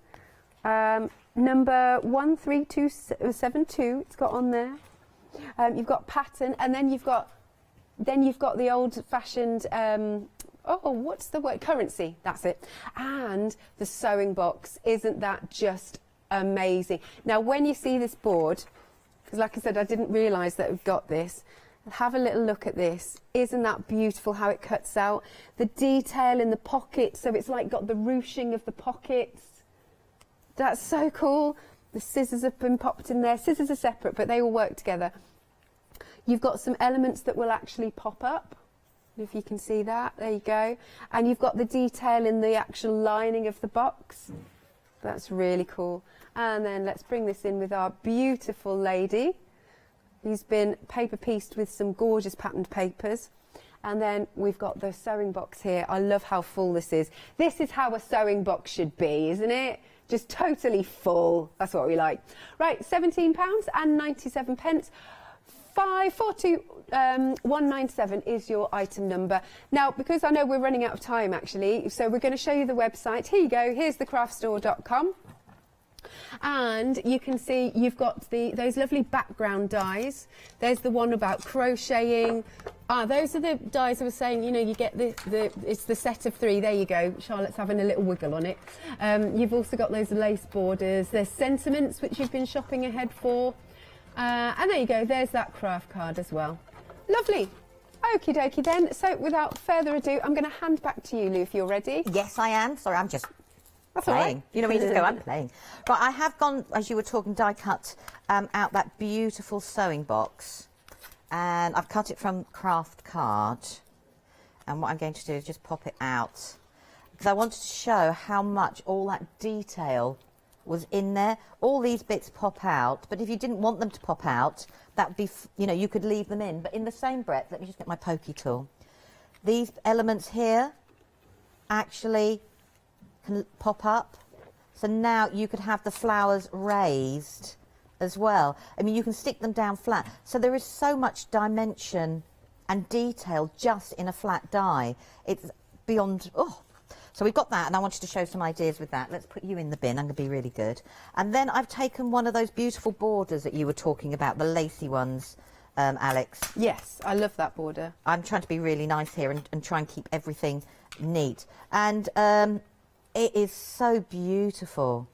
number 13272. It's got on there. You've got pattern, and then you've got the old-fashioned. What's the word? Currency. That's it. And the sewing box. Isn't that just amazing? Now, when you see this board, because like I said, I didn't realise that we've got this. Have a little look at this. Isn't that beautiful how it cuts out? The detail in the pockets, so it's like got the ruching of the pockets. That's so cool. The scissors have been popped in there. Scissors are separate, but they all work together. You've got some elements that will actually pop up. If you can see that, there you go. And you've got the detail in the actual lining of the box. That's really cool. And then let's bring this in with our beautiful lady, who's been paper pieced with some gorgeous patterned papers. And then we've got the sewing box here. I love how full this is. This is how a sewing box should be, isn't it? Just totally full. That's what we like. Right, £17.97. 542197 is your item number. Now, because I know we're running out of time, actually, so we're going to show you the website. Here you go. Here's thecraftstore.com. And you can see you've got those lovely background dies. There's the one about crocheting. Those are the dies I was saying, you know, you get it's the set of 3. There you go. Charlotte's having a little wiggle on it. You've also got those lace borders. There's sentiments, which you've been shopping ahead for. And there you go. There's that craft card as well. Lovely. Okie dokie then. So without further ado, I'm going to hand back to you, Lou, if you're ready.
Yes, I am. Sorry, I'm just
That's
playing.
all right.
You know, when you just go, I'm playing. Right, I have gone, as you were talking, die cut out that beautiful sewing box. And I've cut it from craft card. And what I'm going to do is just pop it out. Because I wanted to show how much all that detail was in there. All these bits pop out, but if you didn't want them to pop out, that would be, you know, you could leave them in. But in the same breath, let me just get my pokey tool. These elements here actually can pop up. So now you could have the flowers raised as well. I mean, you can stick them down flat. So there is so much dimension and detail just in a flat die. It's beyond, So we've got that, and I wanted to show some ideas with that. Let's put you in the bin. I'm going to be really good. And then I've taken one of those beautiful borders that you were talking about, the lacy ones, Alex.
Yes, I love that border.
I'm trying to be really nice here and try and keep everything neat. And it is so beautiful.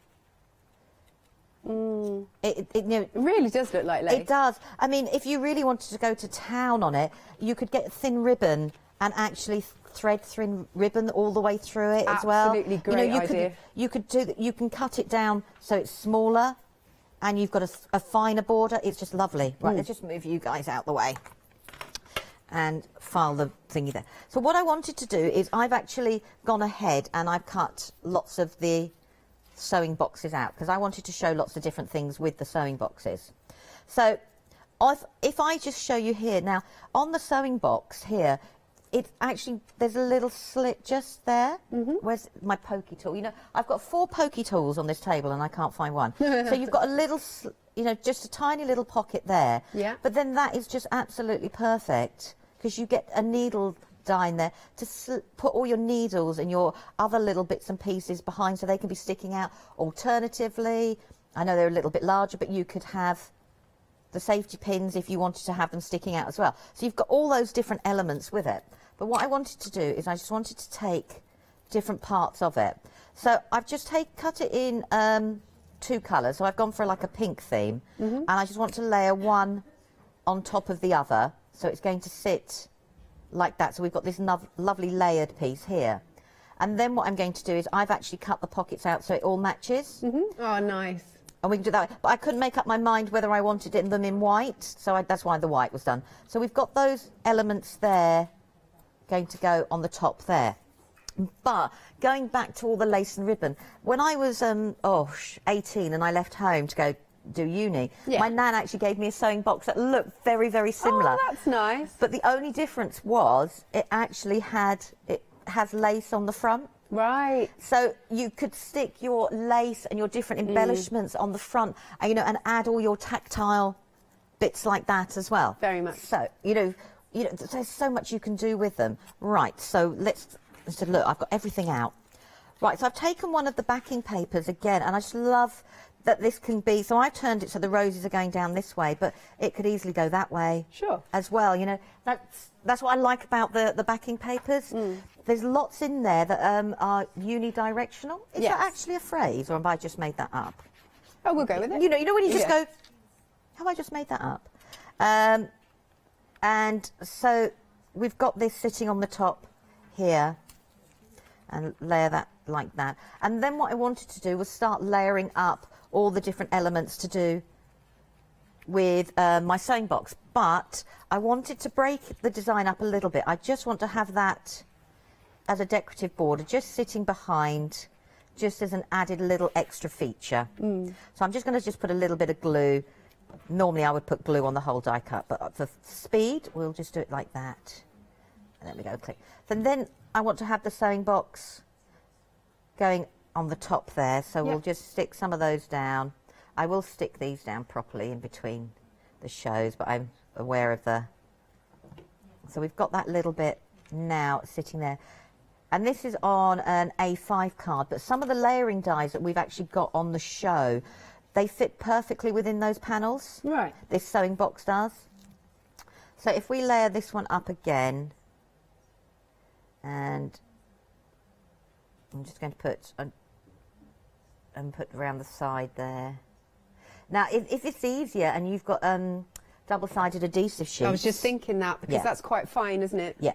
It really does look like lace.
It does. I mean, if you really wanted to go to town on it, you could get thin ribbon and actually thread thin ribbon all the way through it as well.
Absolutely great idea.
You could do that. You can cut it down so it's smaller, and you've got a finer border. It's just lovely. Right, let's just move you guys out the way and file the thingy there. So what I wanted to do is I've actually gone ahead and I've cut lots of the sewing boxes out because I wanted to show lots of different things with the sewing boxes. So if I just show you here now on the sewing box here, it's actually, there's a little slit just there. Where's my pokey tool? You know, I've got 4 pokey tools on this table and I can't find one. So you've got a little, you know, just a tiny little pocket there.
Yeah.
But then that is just absolutely perfect because you get a needle die in there to put all your needles and your other little bits and pieces behind so they can be sticking out. Alternatively, I know they're a little bit larger, but you could have the safety pins if you wanted to have them sticking out as well. So you've got all those different elements with it. But what I wanted to do is I just wanted to take different parts of it. So I've just cut it in 2 colours. So I've gone for like a pink theme. And I just want to layer one on top of the other. So it's going to sit like that. So we've got this lovely layered piece here. And then what I'm going to do is I've actually cut the pockets out so it all matches.
Oh, nice.
And we can do that. But I couldn't make up my mind whether I wanted them in white. So that's why the white was done. So we've got those elements there going to go on the top there. But going back to all the lace and ribbon, when I was 18 and I left home to go do uni, my nan actually gave me a sewing box that looked very, very similar.
Oh, that's nice.
But the only difference was it actually has lace on the front. Right. So you could stick your lace and your different embellishments on the front, and, you know, and add all your tactile bits like that as well.
Very much.
So, you know, there's so much you can do with them. Right, so let's look, I've got everything out. Right, so I've taken one of the backing papers again, and I just love that this can be, so I've turned it so the roses are going down this way, but it could easily go that way as well. You know, that's what I like about the backing papers. There's lots in there that are unidirectional. Is that actually a phrase, or have I just made that up?
Oh, we'll go with it.
You know when you just go, have I just made that up? And so we've got this sitting on the top here, and layer that like that. And then what I wanted to do was start layering up all the different elements to do with my sewing box, but I wanted to break the design up a little bit. I just want to have that as a decorative border, just sitting behind, just as an added little extra feature. So I'm just going to just put a little bit of glue. Normally I would put glue on the whole die cut, but for speed, we'll just do it like that. And there we go, click. And then I want to have the sewing box going on the top there, so we'll just stick some of those down. I will stick these down properly in between the shows, but I'm aware of the... So we've got that little bit now sitting there. And this is on an A5 card, but some of the layering dies that we've actually got on the show, they fit perfectly within those panels.
Right.
This sewing box does. So if we layer this one up again, and I'm just going to put and put around the side there. Now, if it's easier and you've got double-sided adhesive sheets...
I was just thinking that, because that's quite fine, isn't it?
Yeah.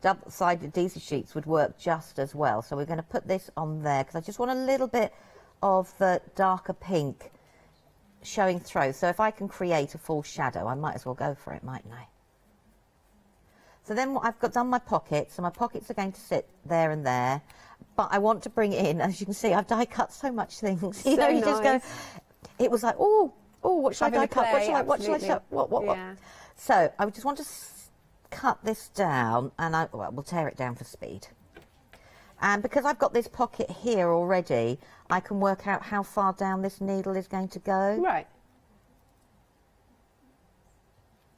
Double-sided adhesive sheets would work just as well. So we're going to put this on there, because I just want a little bit of the darker pink showing through. So if I can create a full shadow, I might as well go for it, mightn't I? So then I've done my pockets, so my pockets are going to sit there and there. But I want to bring it in, as you can see, I've die cut so much things. You know, you just go, it was like, oh, what should I die cut? What should I show? What? So I just want to cut this down, and we'll tear it down for speed. And because I've got this pocket here already, I can work out how far down this needle is going to go.
Right.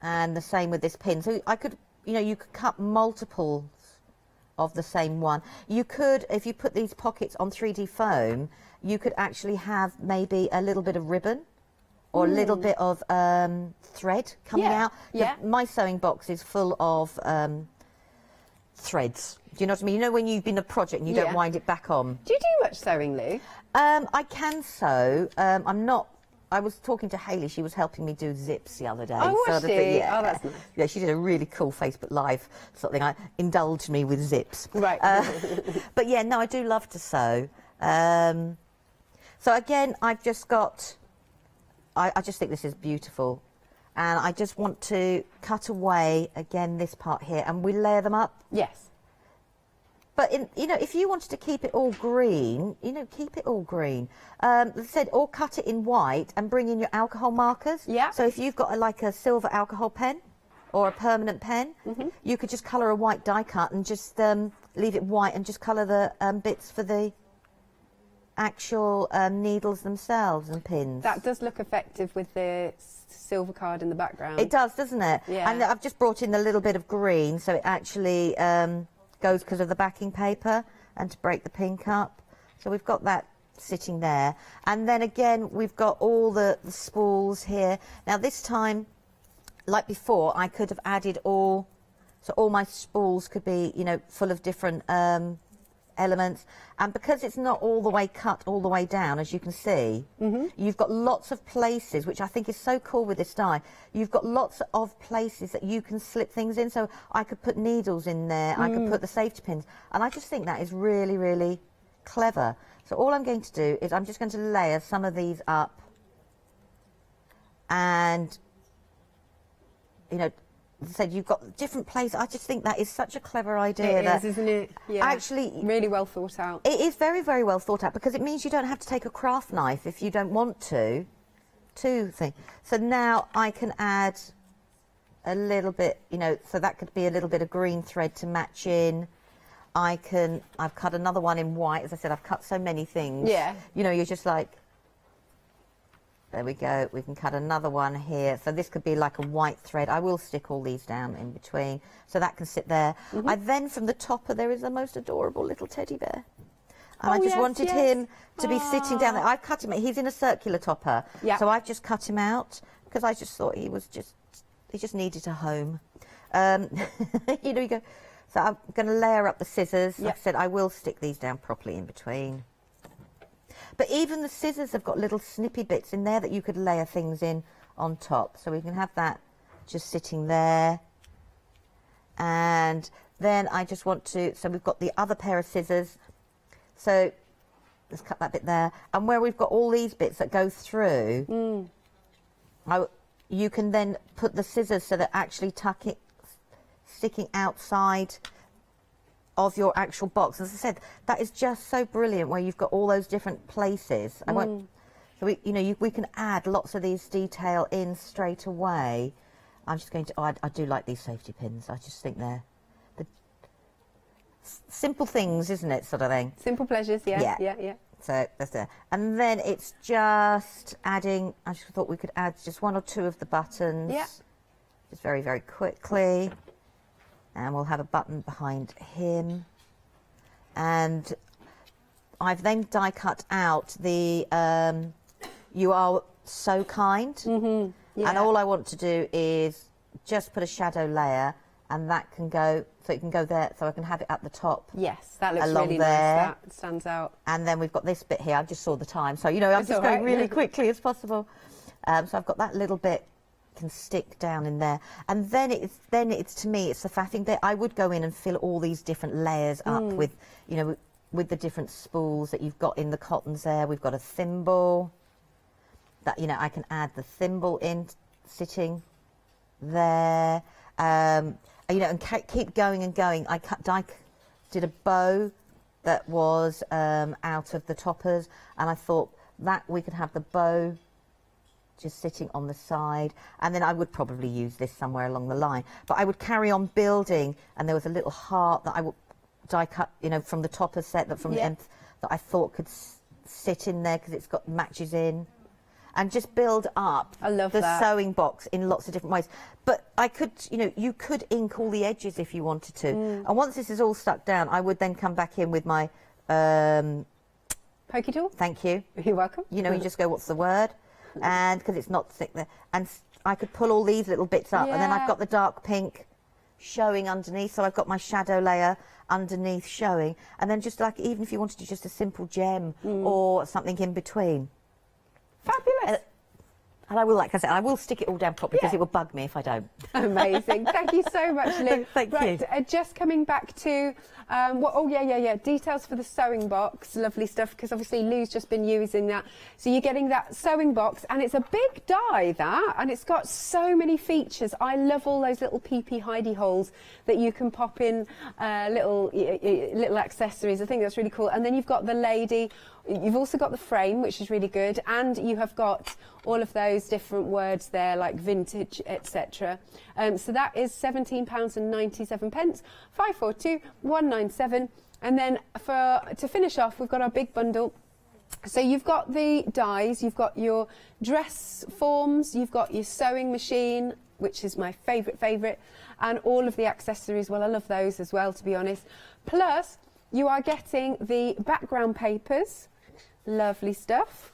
And the same with this pin. So I could, you know, you could cut multiples of the same one. You could, if you put these pockets on 3D foam, you could actually have maybe a little bit of ribbon or a little bit of thread coming out. My sewing box is full of threads. Do you know what I mean? You know when you've been a project and you don't wind it back on.
Do you do much sewing, Lou?
I can sew. I'm not... I was talking to Hayley, she was helping me do zips the other day.
Oh, was she?
Yeah.
Oh, that's nice.
Yeah, she did a really cool Facebook Live something. I indulged me with zips.
Right.
But yeah, no, I do love to sew. So again, I've just got... I just think this is beautiful. And I just want to cut away, again, this part here, and we layer them up.
Yes.
But, you know, if you wanted to keep it all green, you know, keep it all green. As I said, or cut it in white and bring in your alcohol markers. Yeah. So if you've got like a silver alcohol pen or a permanent pen, you could just colour a white die cut and just leave it white and just colour the bits for the actual needles themselves and pins.
That does look effective with the silver card in the background.
It does, doesn't it?
Yeah.
And I've just brought in a little bit of green, so it actually... goes because of the backing paper and to break the pink up. So we've got that sitting there. And then again, we've got all the spools here. Now this time, like before, I could have added all my spools could be, you know, full of different elements. And because it's not all the way cut all the way down, as you can see, you've got lots of places, which I think is so cool with this die. You've got lots of places that you can slip things in. So I could put needles in there, I could put the safety pins. And I just think that is really, really clever. So all I'm going to do is I'm just going to layer some of these up. And, you know, as I said, you've got different places. I just think that is such a clever idea.
It is, isn't it? Yeah.
Actually,
really well thought out.
It is very, very well thought out, because it means you don't have to take a craft knife if you don't want to thing. So now I can add a little bit, you know, so that could be a little bit of green thread to match in. I've cut another one in white. As I said, I've cut so many things.
Yeah.
You know, you're just like, there we go. We can cut another one here. So this could be like a white thread. I will stick all these down in between. So that can sit there. I then, from the topper, there is the most adorable little teddy bear. And I just wanted him to be sitting down there. I've cut him. He's in a circular topper.
Yeah.
So I've just cut him out because I just thought he just needed a home. You know, you go. So I'm going to layer up the scissors. Like I said, I will stick these down properly in between. But even the scissors have got little snippy bits in there that you could layer things in on top. So we can have that just sitting there. And then I just want to, so we've got the other pair of scissors. So let's cut that bit there. And where we've got all these bits that go through, you can then put the scissors so that actually sticking outside of your actual box. As I said, that is just so brilliant where you've got all those different places. I won't, so we can add lots of these detail in straight away. I'm just going to, I do like these safety pins. I just think they're the simple things, isn't it, sort of thing?
Simple pleasures, yeah.
So that's it. And then it's just adding, I just thought we could add just one or two of the buttons.
Yeah.
Just very, very quickly. And we'll have a button behind him. And I've then die cut out the You Are So Kind. And all I want to do is just put a shadow layer, and that can go, so it can go there, so I can have it at the top.
Yes, that looks
along
really
there.
nice. That stands out.
And then we've got this bit here. I just saw the time, so, you know, I'm
It's
just
all
going
right.
really quickly as possible. So I've got that little bit can stick down in there, and then it's to me it's the fatting bit. I would go in and fill all these different layers up with, you know, with the different spools that you've got in the cottons there. We've got a thimble that, you know, I can add the thimble in sitting there, you know, and keep going and going. I did a bow that was out of the toppers, and I thought that we could have the bow just sitting on the side, and then I would probably use this somewhere along the line. But I would carry on building, and there was a little heart that I would die cut, you know, from the topper set that from the end that I thought could sit in there because it's got matches in, and just build up the sewing box in lots of different ways. But I could, you know, you could ink all the edges if you wanted to. And once this is all stuck down, I would then come back in with my
pokey tool.
Thank you.
You're welcome.
You know, you just go, what's the word? And because it's not thick there, and I could pull all these little bits up, and then I've got the dark pink showing underneath, so I've got my shadow layer underneath showing, and then just like, even if you wanted to just a simple gem or something in between.
Fabulous.
And I will, like I said, I will stick it all down properly because it will bug me if I don't.
Amazing. Thank you so much, Lou.
Thank you.
Just coming back to, details for the sewing box. Lovely stuff, because obviously Lou's just been using that. So you're getting that sewing box, and it's a big die, that, and it's got so many features. I love all those little peepee hidey holes that you can pop in little accessories. I think that's really cool. And then you've got the lady. You've also got the frame, which is really good, and you have got all of those different words there, like vintage, etc. So that is £17.97, 542197. And then to finish off, we've got our big bundle. So you've got the dies, you've got your dress forms, you've got your sewing machine, which is my favourite, and all of the accessories. Well, I love those as well, to be honest. Plus, you are getting the background papers. Lovely stuff.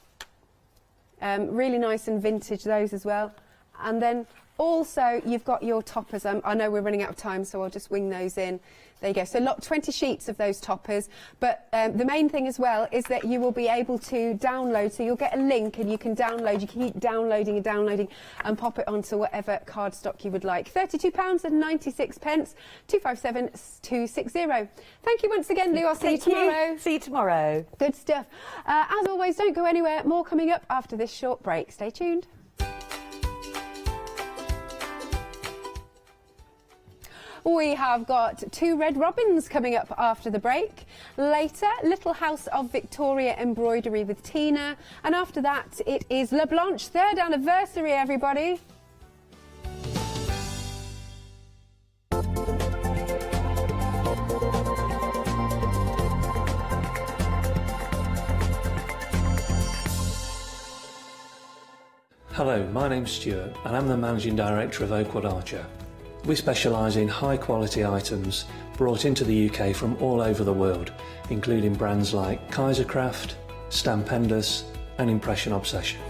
Really nice and vintage, those as well. And then also you've got your toppers. I know we're running out of time, so I'll just wing those in. There you go. So 20 sheets of those toppers. But the main thing as well is that you will be able to download. So you'll get a link and you can download. You can keep downloading and downloading and pop it onto whatever cardstock you would like. £32.96, 257260. Thank you once again, Lou. I'll see you tomorrow.
See you tomorrow.
Good stuff. As always, don't go anywhere. More coming up after this short break. Stay tuned. We have got 2 red robins coming up after the break. Later, Little House of Victoria Embroidery with Tina. And after that, it is La Blanche 3rd anniversary, everybody.
Hello, my name's Stuart and I'm the Managing Director of Oakwood Archer. We specialise in high quality items brought into the UK from all over the world, including brands like Kaisercraft, Stampendous and Impression Obsession.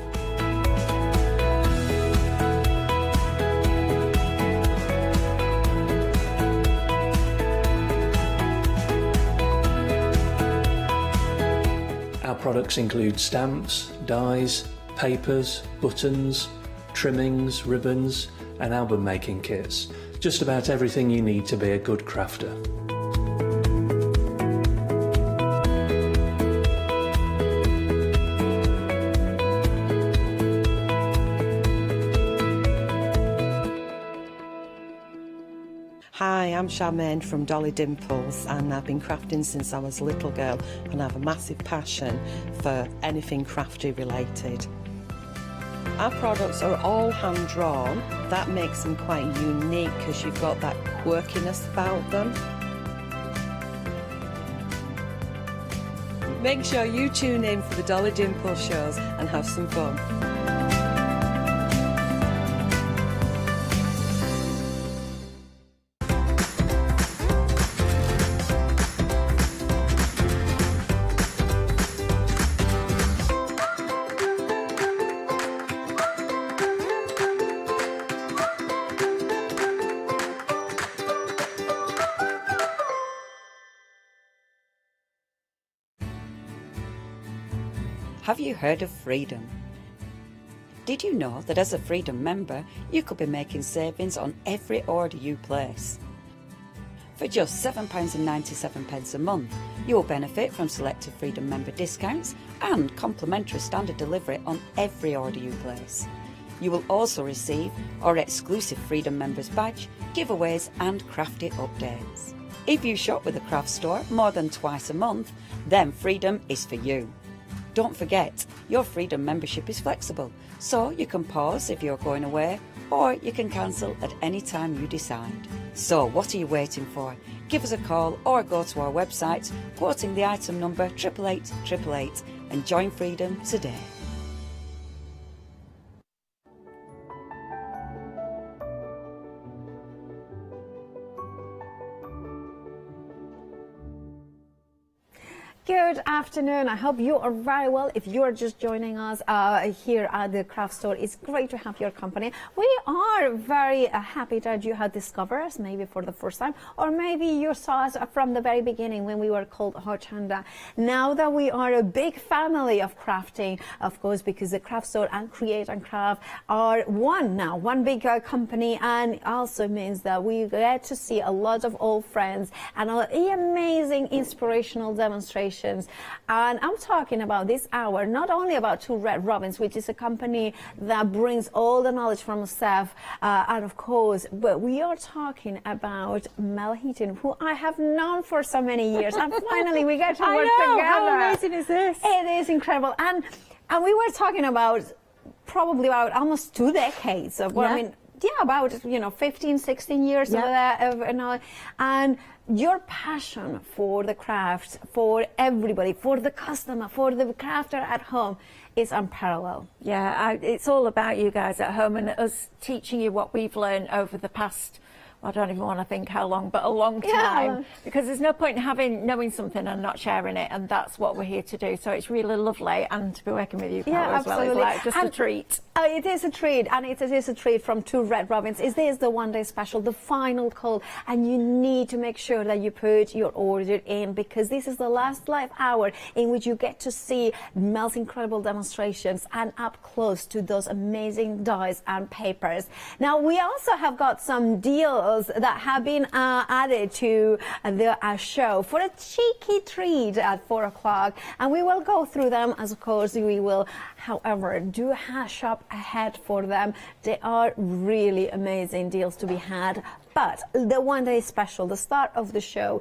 Our products include stamps, dies, papers, buttons, trimmings, ribbons and album making kits. Just about everything you need to be a good crafter.
Hi, I'm Charmaine from Dolly Dimples and I've been crafting since I was a little girl and I have a massive passion for anything crafty related. Our products are all hand drawn. That makes them quite unique because you've got that quirkiness about them. Make sure you tune in for the Dolly Dimples shows and have some fun.
Have you heard of Freedom? Did you know that as a Freedom member, you could be making savings on every order you place? For just £7.97 a month, you will benefit from selected Freedom member discounts and complimentary standard delivery on every order you place. You will also receive our exclusive Freedom members badge, giveaways and crafty updates. If you shop with the craft store more than twice a month, then Freedom is for you. Don't forget, your Freedom membership is flexible, so you can pause if you're going away, or you can cancel at any time you decide. So what are you waiting for? Give us a call or go to our website, quoting the item number 88888 and join Freedom today.
Good afternoon. I hope you are very well. If you are just joining us here at the craft store, it's great to have your company. We are very happy that you have discovered us, maybe for the first time, or maybe you saw us from the very beginning when we were called Horchanda. Now that we are a big family of crafting, of course, because the craft store and Create and Craft are one big company, and also means that we get to see a lot of old friends and amazing inspirational demonstrations. And I'm talking about this hour, not only about Two Red Robins, which is a company that brings all the knowledge from staff, and of course, but we are talking about Mel Heaton, who I have known for so many years, and finally we get to work together.
How amazing is this?
It is incredible. And we were talking about probably about almost 2 decades of what I mean. Yeah, about 15, 16 years of that, and your passion for the craft, for everybody, for the customer, for the crafter at home is unparalleled.
Yeah, it's all about you guys at home and us teaching you what we've learned over the past, I don't even want to think how long, but a long time. Because there's no point in knowing something and not sharing it, and that's what we're here to do. So it's really lovely, and to be working with you, Paula, as well, is like just a treat.
It is a treat, and it is a treat from Two Red Robins. It is the one-day special, the final call, and you need to make sure that you put your order in, because this is the last live hour in which you get to see Mel's incredible demonstrations and up close to those amazing dies and papers. Now, we also have got some deals that have been added to the show for a cheeky treat at 4 o'clock, and we will go through them. As of course we will, however, do shop ahead for them. They are really amazing deals to be had. But the one-day special, the start of the show,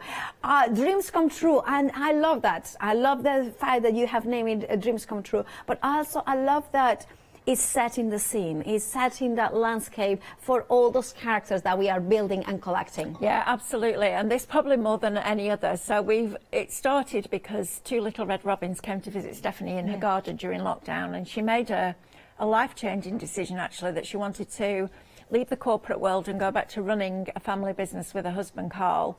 dreams come true, and I love that. I love the fact that you have named it Dreams Come True, but also I love that is setting the scene, is setting that landscape for all those characters that we are building and collecting.
Yeah, absolutely. And this probably more than any other. So it started because 2 little Red Robins came to visit Stephanie in her garden during lockdown, and she made a a life-changing decision, actually, that she wanted to leave the corporate world and go back to running a family business with her husband, Carl.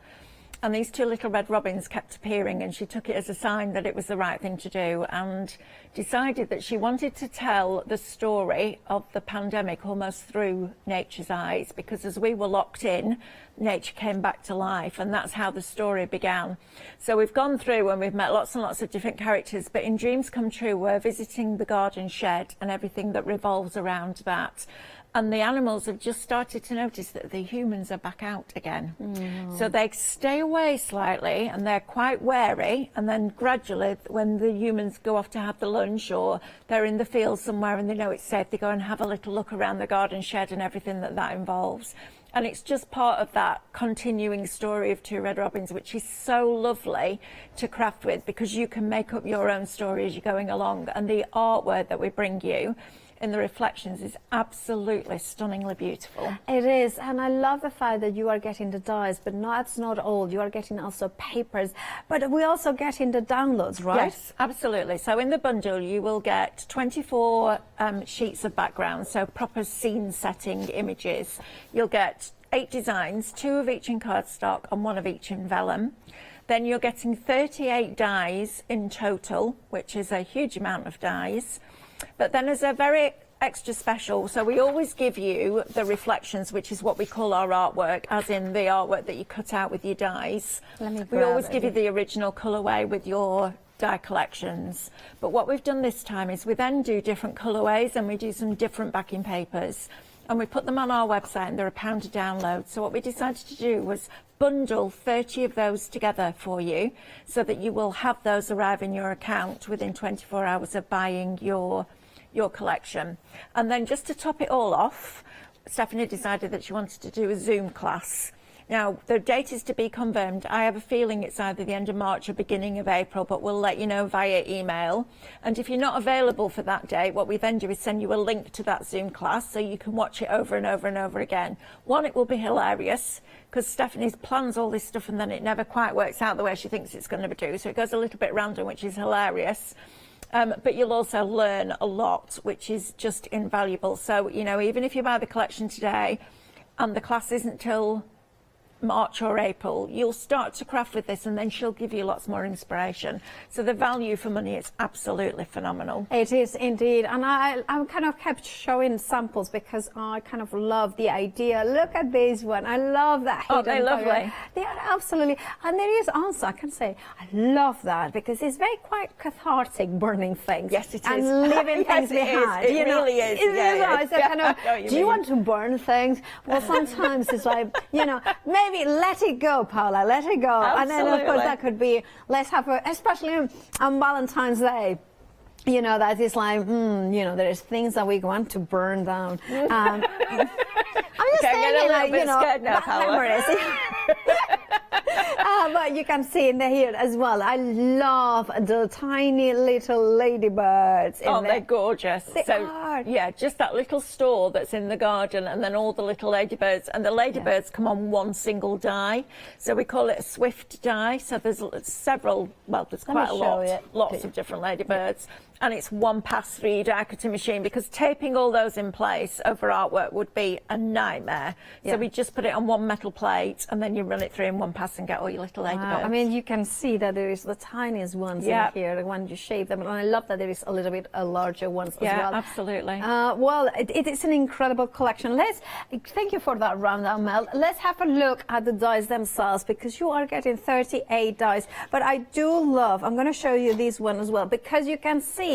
And these two little red robins kept appearing, and she took it as a sign that it was the right thing to do, and decided that she wanted to tell the story of the pandemic almost through nature's eyes, because as we were locked in, nature came back to life, and that's how the story began. So we've gone through and we've met lots and lots of different characters, but in Dreams Come True, we're visiting the garden shed and everything that revolves around that. And the animals have just started to notice that the humans are back out again. So they stay away slightly and they're quite wary, and then gradually when the humans go off to have the lunch or they're in the field somewhere and they know it's safe, they go and have a little look around the garden shed and everything that involves. And it's just part of that continuing story of Two Red Robins, which is so lovely to craft with, because you can make up your own story as you're going along. And the artwork that we bring you in the reflections is absolutely stunningly beautiful.
It is, and I love the fact that you are getting the dies, but that's not all. You are getting also papers, but we also getting the downloads, right?
Yes, absolutely. So in the bundle you will get 24 sheets of background, so proper scene setting images. You'll get 8 designs, 2 of each in cardstock and 1 of each in vellum. Then you're getting 38 dies in total, which is a huge amount of dies. But then as a very extra special, so we always give you the reflections, which is what we call our artwork, as in the artwork that you cut out with your dies. We always give you the original colourway with your die collections. But what we've done this time is we then do different colourways, and we do some different backing papers, and we put them on our website, and they're £1 a download. So what we decided to do was bundle 30 of those together for you, so that you will have those arrive in your account within 24 hours of buying your collection. And then just to top it all off, Stephanie decided that she wanted to do a Zoom class. Now, the date is to be confirmed. I have a feeling it's either the end of March or beginning of April, but we'll let you know via email. And if you're not available for that date, what we then do is send you a link to that Zoom class so you can watch it over and over and over again. One, it will be hilarious, because Stephanie plans all this stuff and then it never quite works out the way she thinks it's going to do. So it goes a little bit random, which is hilarious. But you'll also learn a lot, which is just invaluable. So, you know, even if you buy the collection today and the class isn't till March or April, you'll start to craft with this, and then she'll give you lots more inspiration. So the value for money is absolutely phenomenal.
It is indeed, and I kind of kept showing samples because I kind of love the idea. Look at this one. I love that.
Oh, they're lovely.
They are absolutely, and there is also, I can say, I love that because it's very quite cathartic burning things.
Yes, it is.
And leaving things behind.
It really is.
It's a kind of, do you want to burn things? Well, sometimes it's like, you know, maybe let it go, Paula, let it go.
Absolutely.
And then, of course, that could be, let's have a, especially on Valentine's Day, you know, that is like, you know, there's things that we want to burn down. I'm just saying, like, you know, memories. But you can see in the here as well. I love the tiny little ladybirds.
Oh, they're gorgeous.
They are.
Yeah, just that little store that's in the garden, and then all the little ladybirds. And the ladybirds come on one single die. So we call it a swift die. So there's several, well, there's quite a lot, lots of different ladybirds. And it's one pass 3 die cutting machine, because taping all those in place over artwork would be a nightmare. So we just put it on one metal plate and then you run it through in one pass and get all your little ladybirds.
I mean, you can see that there is the tiniest ones in here, the one you shape them. And I love that there is a little bit larger ones as well.
Yeah, absolutely.
Well, it is an incredible collection. Thank you for that rundown, Mel. Let's have a look at the dies themselves, because you are getting 38 dies. But I do love, I'm going to show you this one as well, because you can see.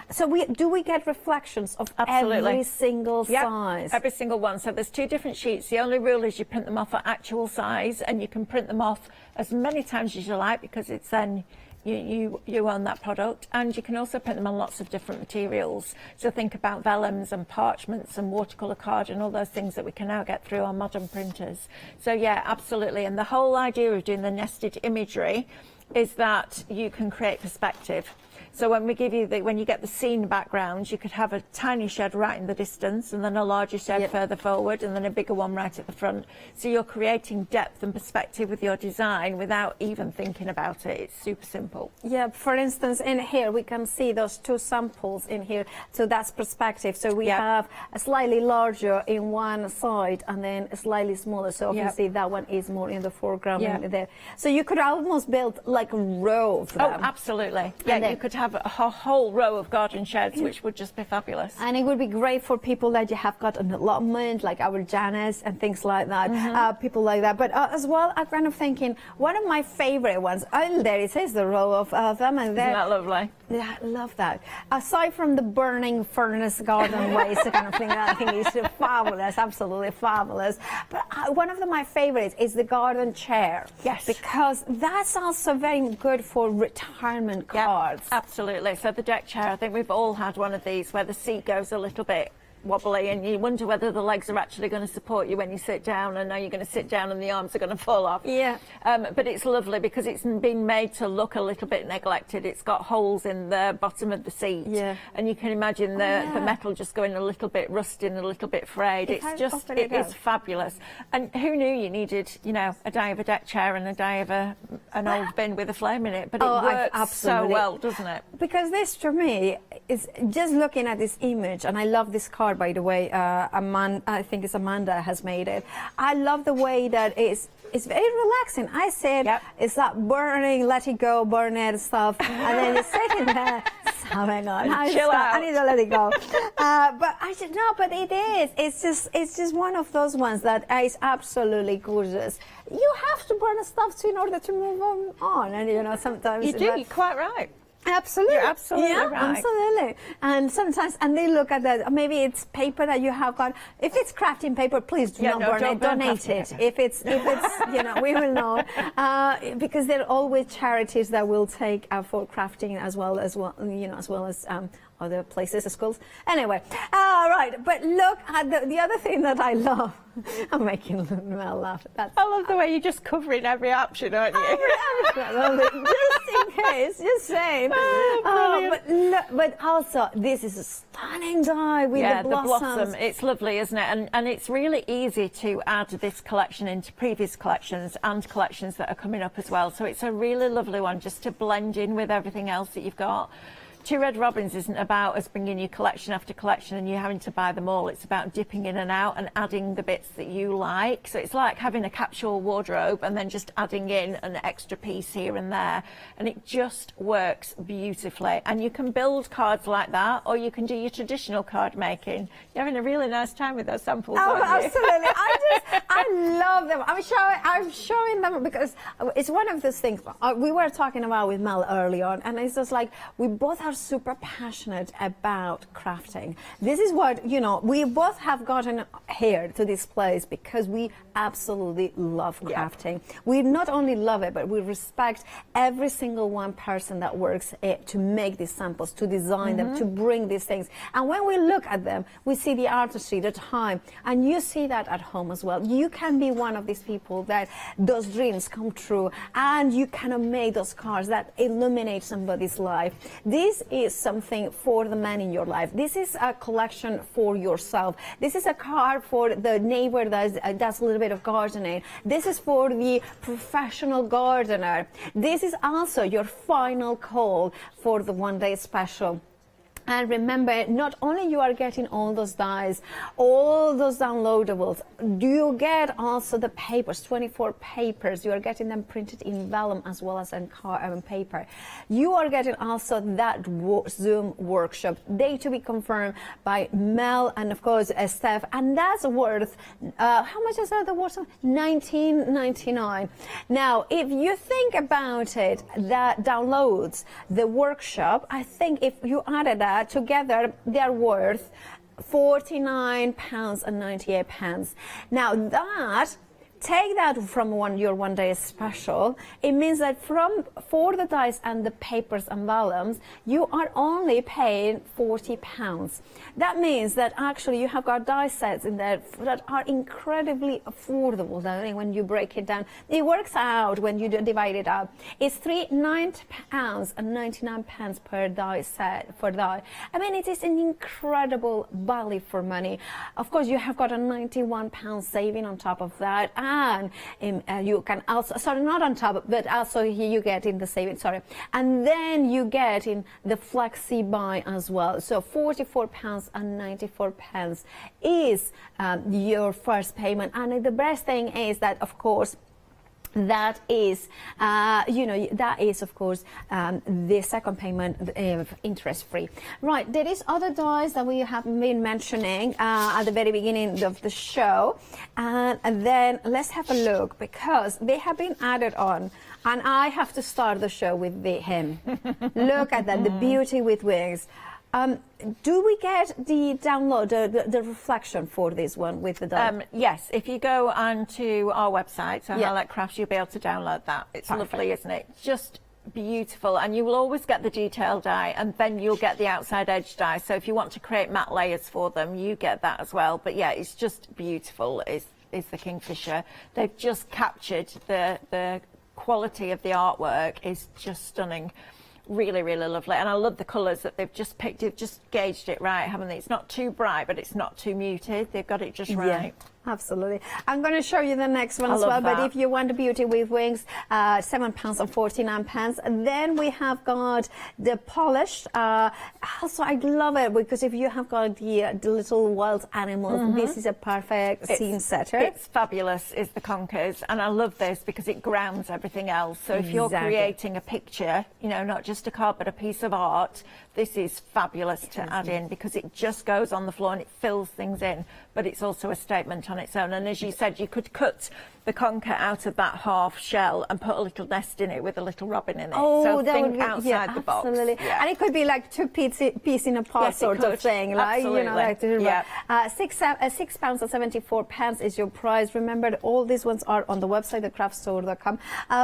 So we get reflections of every single size?
Every single one. So there's 2 different sheets. The only rule is you print them off at actual size, and you can print them off as many times as you like, because it's then you own that product. And you can also print them on lots of different materials. So think about vellums and parchments and watercolour card and all those things that we can now get through our modern printers. So yeah, absolutely. And the whole idea of doing the nested imagery is that you can create perspective. So when we give you when you get the scene background, you could have a tiny shed right in the distance, and then a larger shed further forward, and then a bigger one right at the front. So you're creating depth and perspective with your design without even thinking about it. It's super simple.
Yeah, for instance, in here we can see those two samples in here. So that's perspective. So we have a slightly larger in one side and then a slightly smaller. So obviously that one is more in the foreground in there. So you could almost build like a row of them.
Oh, absolutely. Yeah, you could have a whole row of garden sheds, which would just be fabulous.
And it would be great for people that you have got an allotment, like our Janice and things like that, people like that. But as well, I'm kind of thinking, one of my favorite ones, there it says the row of them. And
Isn't that lovely?
Yeah, I love that. Aside from the burning furnace garden waste kind of thing, I think is fabulous, absolutely fabulous. But one of my favorites is the garden chair.
Yes.
Because that's also very good for retirement cards.
Absolutely. So the deck chair, I think we've all had one of these where the seat goes a little bit wobbly and you wonder whether the legs are actually going to support you when you sit down, and now you're going to sit down and the arms are going to fall off.
Yeah.
But it's lovely because it's been made to look a little bit neglected. It's got holes in the bottom of the seat.
Yeah.
And you can imagine the metal just going a little bit rusty and a little bit frayed. It is fabulous. And who knew you needed, you know, a day of a deck chair and a day of an old bin with a flame in it? But it works so well, doesn't it?
Because this, to me, is just looking at this image, and I love this card, by the way. I think it's Amanda has made it. I love the way that it's very relaxing. I said it's that burning, let it go, burn it stuff, and then you're sitting there. Oh my God,
chill out.
I need to let it go. But I said no, but it is. It's just one of those ones that is absolutely gorgeous. You have to burn stuff in order to move on, and you know sometimes
you do. You're quite right.
Absolutely.
You're absolutely right.
Absolutely. And sometimes, and they look at that, maybe it's paper that you have got. If it's crafting paper, please do not burn it, donate it. If it's, you know, we will know. Because there are always charities that will take for crafting as well, you know, as well as other places, schools. Anyway, right, but look at the other thing that I love. I'm making Mel laugh.
I love the way you're just covering every option, aren't you?
Just in case, just saying. But also, this is a stunning die with the blossom.
It's lovely, isn't it? And it's really easy to add this collection into previous collections and collections that are coming up as well. So it's a really lovely one just to blend in with everything else that you've got. Two Red Robins isn't about us bringing you collection after collection and you having to buy them all. It's about dipping in and out and adding the bits that you like. So it's like having a capsule wardrobe and then just adding in an extra piece here and there. And it just works beautifully. And you can build cards like that, or you can do your traditional card making. You're having a really nice time with those samples, aren't you?
Absolutely. I love them. I'm showing them because it's one of those things we were talking about with Mel early on, and it's just like we both are super passionate about crafting. This is what, you know, we both have gotten here to this place because we absolutely love crafting. We not only love it, but we respect every single one person that works to make these samples, to design them, to bring these things. And when we look at them, we see the artistry, the time, and you see that at home as well. You can be one of these people that those dreams come true, and you can make those cards that illuminate somebody's life. This is something for the man in your life. This is a collection for yourself. This is a card for the neighbor that does a little bit of gardening. This is for the professional gardener. This is also your final call for the one-day special. And remember, not only you are getting all those dies, all those downloadables, do you get also the papers, 24 papers. You are getting them printed in vellum as well as in paper. You are getting also that Zoom workshop, day to be confirmed by Mel and of course Steph, and that's worth, how much is that the workshop? $19.99. Now, if you think about it, that downloads, the workshop, I think if you added that, together they're worth £49.98. Now that take that from your one day special, it means that for the dies and the papers and vellums, you are only paying £40. That means that actually you have got die sets in there that are incredibly affordable. When you break it down, it works out when you divide it up. It's £9.99 per die set for die. I mean, it is an incredible value for money. Of course, you have got a £91 saving on top of that, and you can also, sorry, not on top, but also here you get in the saving, sorry, and then you get in the flexi buy as well. So £44.94 is your first payment, and the best thing is that, of course, that is, that is, of course, the second payment interest-free. Right, there is other dies that we have been mentioning at the very beginning of the show. And then let's have a look, because they have been added on. And I have to start the show with him. Look at that, the beauty with wings. Do we get the download, the reflection for this one with the die?
Yes, if you go onto our website, so AALL Crafts, you'll be able to download that. It's lovely, isn't it? Just beautiful, and you will always get the detail die, and then you'll get the outside edge die. So if you want to create matte layers for them, you get that as well. But yeah, it's just beautiful. Is the Kingfisher. They've just captured the quality of the artwork is just stunning. Really, really lovely. And I love the colours that they've just picked. They've just gauged it right, haven't they? It's not too bright, but it's not too muted. They've got it just right.
Yeah, absolutely. I'm going to show you the next one as well. But if you want the beauty with wings, £7.49. And then we have got the polished. Also, I love it because if you have got the little wild animals, this is a perfect scene setter.
It's fabulous, is the Conkers. And I love this because it grounds everything else. So if you're creating a picture, not just a card, but a piece of art, this is fabulous to add in because it just goes on the floor and it fills things in, but it's also a statement on its own. And as you said, you could cut the conker out of that half shell and put a little nest in it with a little robin in it.
Oh,
so
that
think
would be,
outside the box.
Absolutely. Yeah. And it could be like two piece in a pot sort of thing. Like, £6.74 is your price. Remember, all these ones are on the website, thecraftstore.com.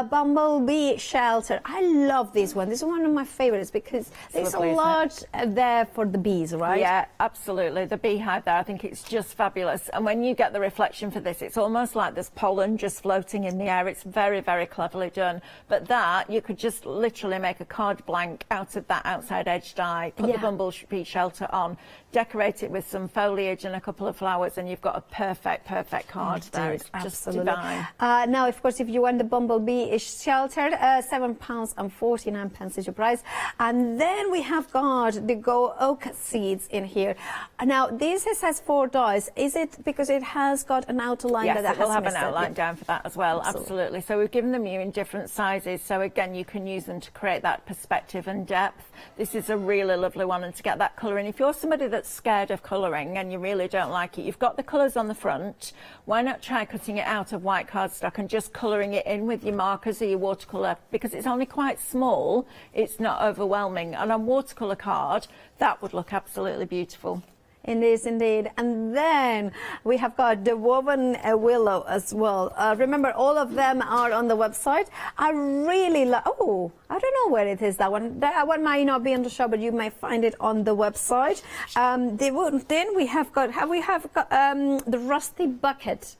Bumblebee shelter. I love this one. This is one of my favorites because there's a lot there for the bees, right?
Yeah, absolutely. The beehive there, I think it's just fabulous. And when you get the reflection for this, it's almost like there's pollen just floating in the air. It's very, very cleverly done. But that, you could just literally make a card blank out of that outside edge die, put the bumblebee shelter on, decorate it with some foliage and a couple of flowers, and you've got a perfect card there. It's just divine.
Now, of course, if you want the bumblebee sheltered, £7.49 is your price. And then we have got the Go Oak seeds in here. Now, this has 4 dies. Is it because it has got an outline that has
will have an outline down for that as well. Absolutely. So we've given them you in different sizes. So again, you can use them to create that perspective and depth. This is a really lovely one, and to get that colour in. If you're somebody that's scared of colouring and you really don't like it, you've got the colours on the front. Why not try cutting it out of white cardstock and just colouring it in with your markers or your watercolour, because it's only quite small. It's not overwhelming, and on watercolour card that would look absolutely beautiful.
It is indeed. And then we have got the woven willow as well. Remember, all of them are on the website. I really like, I don't know where it is, that one. That one might not be on the show, but you may find it on the website. Then we have got, the rusty bucket.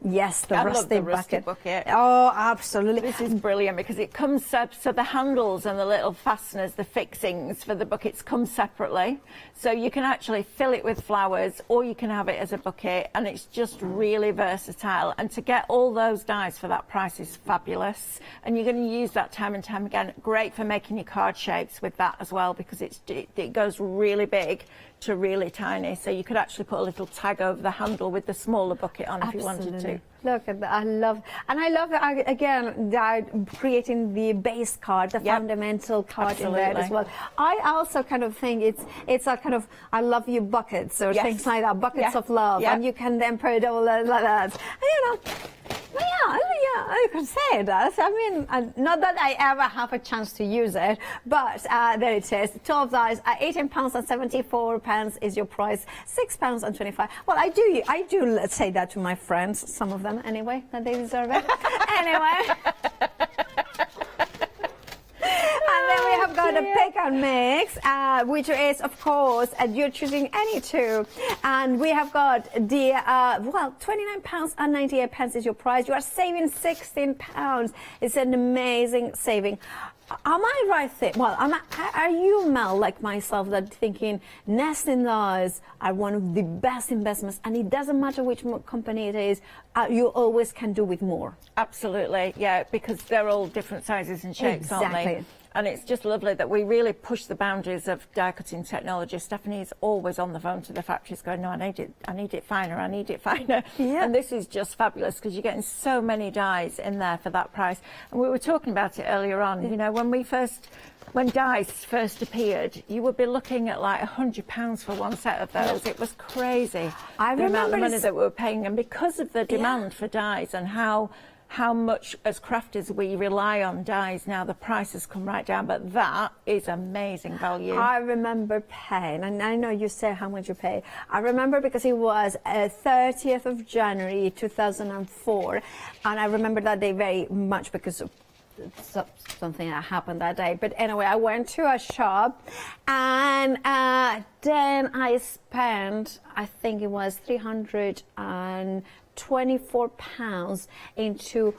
Yes, the rusty bucket. Oh, absolutely.
This is brilliant because it comes so the handles and the little fasteners, the fixings for the buckets come separately. So you can actually fill it with flowers or you can have it as a bucket, and it's just really versatile. And to get all those dies for that price is fabulous. And you're going to use that time and time again. Great for making your card shapes with that as well, because it goes really big to really tiny, so you could actually put a little tag over the handle with the smaller bucket on if you wanted to.
Look at that. I love again creating the base card, the fundamental card in there as well. I also kind of think it's a kind of I love you buckets or things like that, buckets of love, and you can then put it all like that. And, Yeah, I can say that. I mean, not that I ever have a chance to use it, but there it is. 12 dies, £18.74 is your price, £6.25. Well, I do say that to my friends, some of them anyway, that they deserve it. Anyway. And then we have got a pick and mix, which is, of course, you're choosing any two. And we have got the, well, £29.98 is your price. You are saving £16. It's an amazing saving. Am I right? Well, are you, Mel, like myself, that thinking nesting dies are one of the best investments, and it doesn't matter which company it is, you always can do with more?
Absolutely, yeah, because they're all different sizes and shapes, aren't they?
Exactly.
And it's just lovely that we really push the boundaries of die cutting technology. Stephanie's always on the phone to the factories going, no, I need it finer, I need it finer.
Yeah.
And this is just fabulous because you're getting so many dies in there for that price. And we were talking about it earlier on, you know, when dies first appeared, you would be looking at like £100 for one set of those. It was crazy.
I
the amount of
remember
money that we were paying, and because of the demand for dies and how much as crafters we rely on dies now, the prices come right down, but that is amazing value.
I remember paying, and I know you say how much you pay. I remember because it was 30th of January 2004, and I remember that day very much because of something that happened that day. But anyway, I went to a shop, and then I spent, I think it was £324 into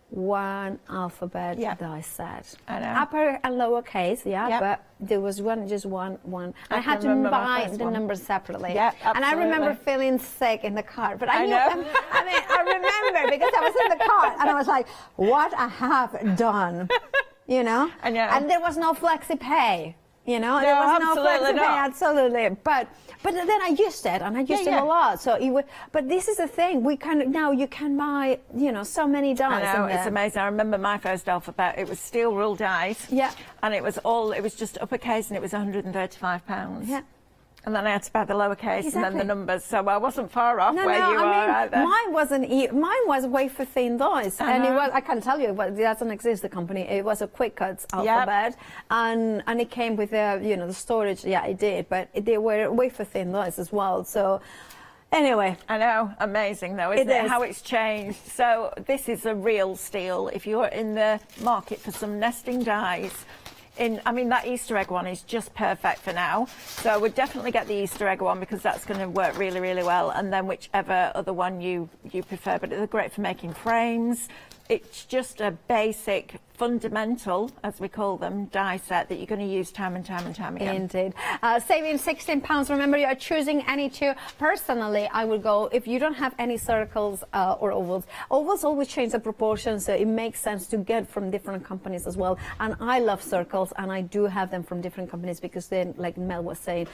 one alphabet die set.
I know.
Upper and lower case, but there was just one. I had to buy the numbers separately.
Yeah,
and I remember feeling sick in the car. But I remember because I was in the car and I was like, what I have done, you know?
I know.
And there was no flexi pay. You know,
No,
there was no
absolutely
flexi
not.
pay, absolutely. But then I used it, and I used it a lot. So it would, but this is the thing. We can now. You can buy, you know, so many dies.
I know, it's amazing. I remember my first alphabet. It was steel rule dies.
Yeah.
And it was just uppercase, and it was £135.
Yeah.
And then I had to buy the lowercase and then
Exactly.
the numbers. So I wasn't far off where you
I
are
mean,
either.
mine wasn't. Mine was wafer thin dies, and it was. I can tell you, it doesn't exist. The company. It was a Cricut alphabet, and it came with the the storage. Yeah, it did, but they were wafer thin dies as well. So. Anyway.
I know, amazing though, isn't it? How it's changed. So this is a real steal. If you're in the market for some nesting dies, I mean, that Easter egg one is just perfect for now. So I would definitely get the Easter egg one because that's going to work really, really well. And then whichever other one you prefer. But it's great for making frames. It's just a basic, fundamental, as we call them, die set that you're going to use time and time and time again.
Indeed. Saving £16. Remember, you are choosing any two. Personally, I would go, if you don't have any circles or ovals. Ovals always change the proportions, so it makes sense to get from different companies as well. And I love circles, and I do have them from different companies because then, like Mel was saying,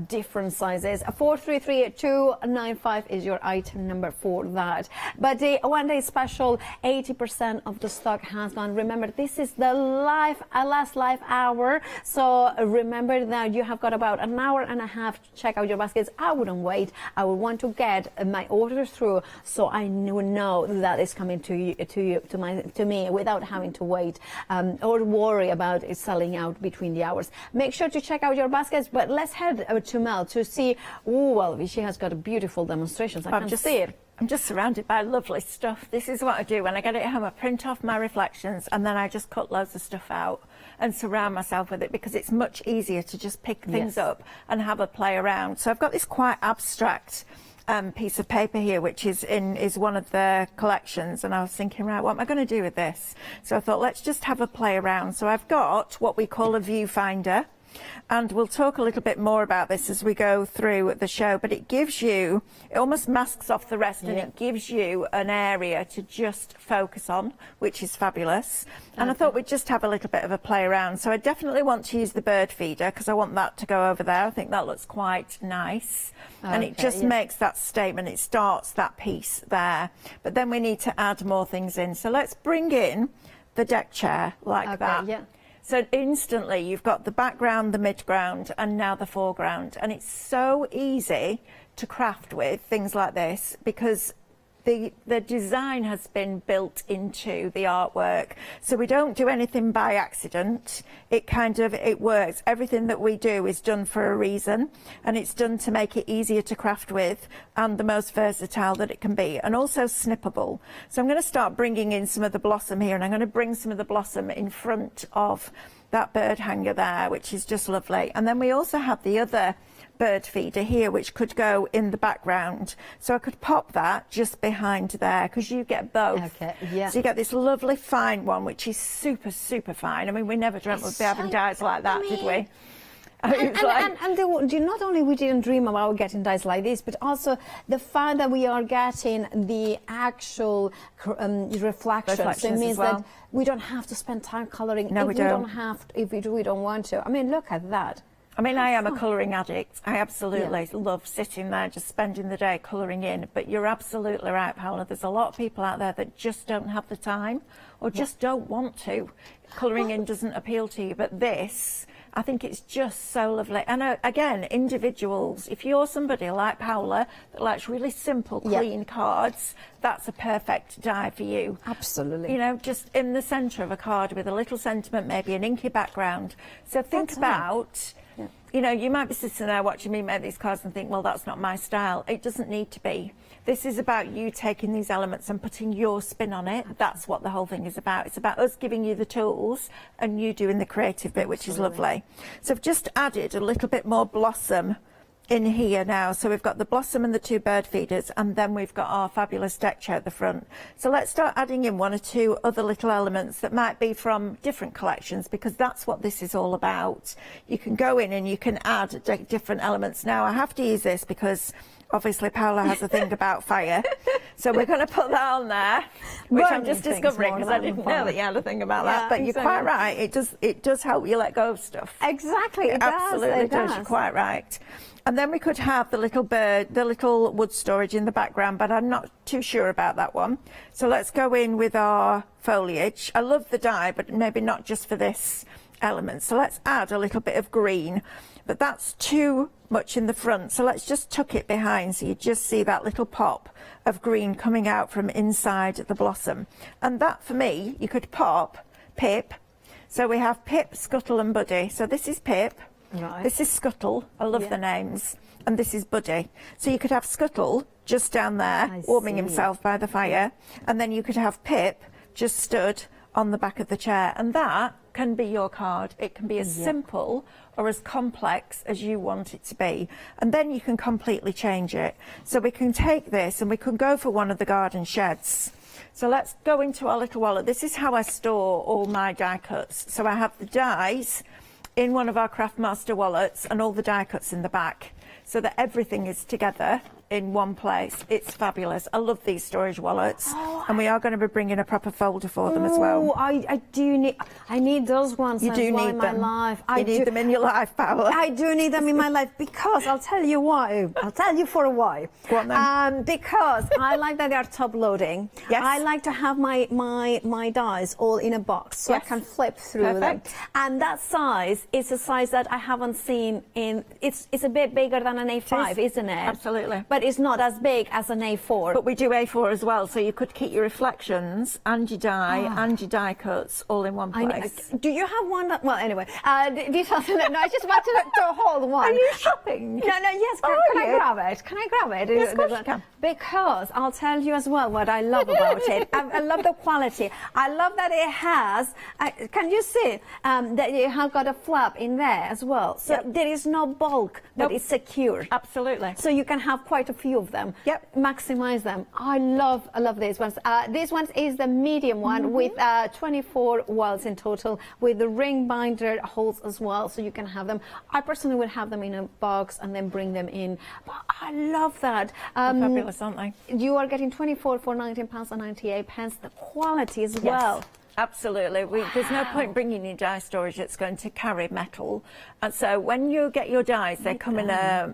different sizes. 433295 is your item number for that. But the one-day special, 80% of the stock has gone. Remember, this is the last live hour, so remember that you have got about an hour and a half to check out your baskets. I wouldn't wait. I would want to get my order through, so I would know that it's coming to me without having to wait or worry about it selling out between the hours. Make sure to check out your baskets, but let's head to Mel to see. Oh, well, she has got a beautiful demonstrations. I can see it.
I'm just surrounded by lovely stuff. This is what I do when I get it home. I print off my reflections and then I just cut loads of stuff out and surround myself with it because it's much easier to just pick things up and have a play around. So I've got this quite abstract piece of paper here, which is one of the collections, and I was thinking, right, what am I going to do with this? So I thought, let's just have a play around. So I've got what we call a viewfinder. And we'll talk a little bit more about this as we go through the show, but it gives you, it almost masks off the rest and it gives you an area to just focus on, which is fabulous. And I thought we'd just have a little bit of a play around. So I definitely want to use the bird feeder because I want that to go over there. I think that looks quite nice. And it just makes that statement. It starts that piece there. But then we need to add more things in. So let's bring in the deck chair like that.
Yeah.
So instantly you've got the background, the midground, and now the foreground. And it's so easy to craft with things like this because the design has been built into the artwork, so we don't do anything by accident. It works. Everything that we do is done for a reason, and it's done to make it easier to craft with and the most versatile that it can be, and also snippable. So I'm going to start bringing in some of the blossom here, and I'm going to bring some of the blossom in front of that bird hanger there, which is just lovely. And then we also have the other bird feeder here, which could go in the background, so I could pop that just behind there, because you get both.
Okay, yeah.
So you get this lovely fine one, which is super fine. I mean, we never dreamt we'd be having dies like that, did we?
And not only we didn't dream about getting dies like this, but also the fact that we are getting the actual reflections. So it means that we don't have to spend time colouring.
No, we don't.
If we don't want to. I mean, look at that.
I mean, I am a colouring addict. I absolutely love sitting there, just spending the day colouring in. But you're absolutely right, Paola. There's a lot of people out there that just don't have the time or just don't want to. Colouring in doesn't appeal to you. But this, I think it's just so lovely. And again, individuals, if you're somebody like Paola that likes really simple, clean cards, that's a perfect die for you.
Absolutely.
You know, just in the centre of a card with a little sentiment, maybe an inky background. So think about... You know, you might be sitting there watching me make these cards and think, well, that's not my style. It doesn't need to be. This is about you taking these elements and putting your spin on it. That's what the whole thing is about. It's about us giving you the tools and you doing the creative bit, which is lovely. So I've just added a little bit more blossom in here now. So we've got the blossom and the two bird feeders, and then we've got our fabulous deck chair at the front. So let's start adding in one or two other little elements that might be from different collections, because that's what this is all about. You can go in and you can add different elements. Now I have to use this because obviously Paola has a thing about fire, so we're going to put that on there, which I'm just discovering because I didn't know that you had a thing about that. But you're quite right, it does help you let go of stuff.
Exactly,
it absolutely does. You're quite right. And then we could have the little bird, the little wood storage in the background, but I'm not too sure about that one. So let's go in with our foliage. I love the die, but maybe not just for this element. So let's add a little bit of green, but that's too much in the front. So let's just tuck it behind so you just see that little pop of green coming out from inside the blossom. And that, for me, you could pop Pip. So we have Pip, Scuttle and Buddy. So this is Pip.
Right.
This is Scuttle. I love the names. And this is Buddy. So you could have Scuttle just down there, warming himself by the fire. And then you could have Pip just stood on the back of the chair. And that can be your card. It can be as simple or as complex as you want it to be. And then you can completely change it. So we can take this and we can go for one of the garden sheds. So let's go into our little wallet. This is how I store all my die cuts. So I have the dies in one of our Craftmaster wallets and all the die cuts in the back, so that everything is together in one place. It's fabulous. I love these storage wallets, and we are going to be bringing a proper folder for them as well.
I need those ones.
You do need
in
them.
My life.
You need them in your life, Paola.
I do need them in my life, because I'll tell you why. I'll tell you for why.
Go on then.
Because I like that they are top loading.
Yes.
I like to have my dies all in a box, so I can flip through them. And that size is a size that I haven't seen in. It's a bit bigger than an A5, isn't it?
Absolutely.
But it's not as big as an A4.
But we do A4 as well, so you could keep your reflections and your die and your die cuts all in one place.
Do you have one that, well, anyway, this no, I just wanted to hold one.
Are you shopping?
No, yes, can I grab it? Can I grab it?
Yes, of course you can.
Because I'll tell you as well what I love about it. I love the quality. I love that it has, can you see, that it has got a flap in there as well. So there is no bulk, but it's secure.
Absolutely.
So you can have quite a few of them.
Yep.
Maximize them. I love these ones. This one is the medium one with 24 wells in total, with the ring binder holes as well, so you can have them. I personally would have them in a box and then bring them in. But I love that.
They're fabulous, aren't they?
You are getting 24 for £19.98. The quality as well.
Absolutely. There's no point bringing your die storage that's going to carry metal. And so when you get your dies, they come in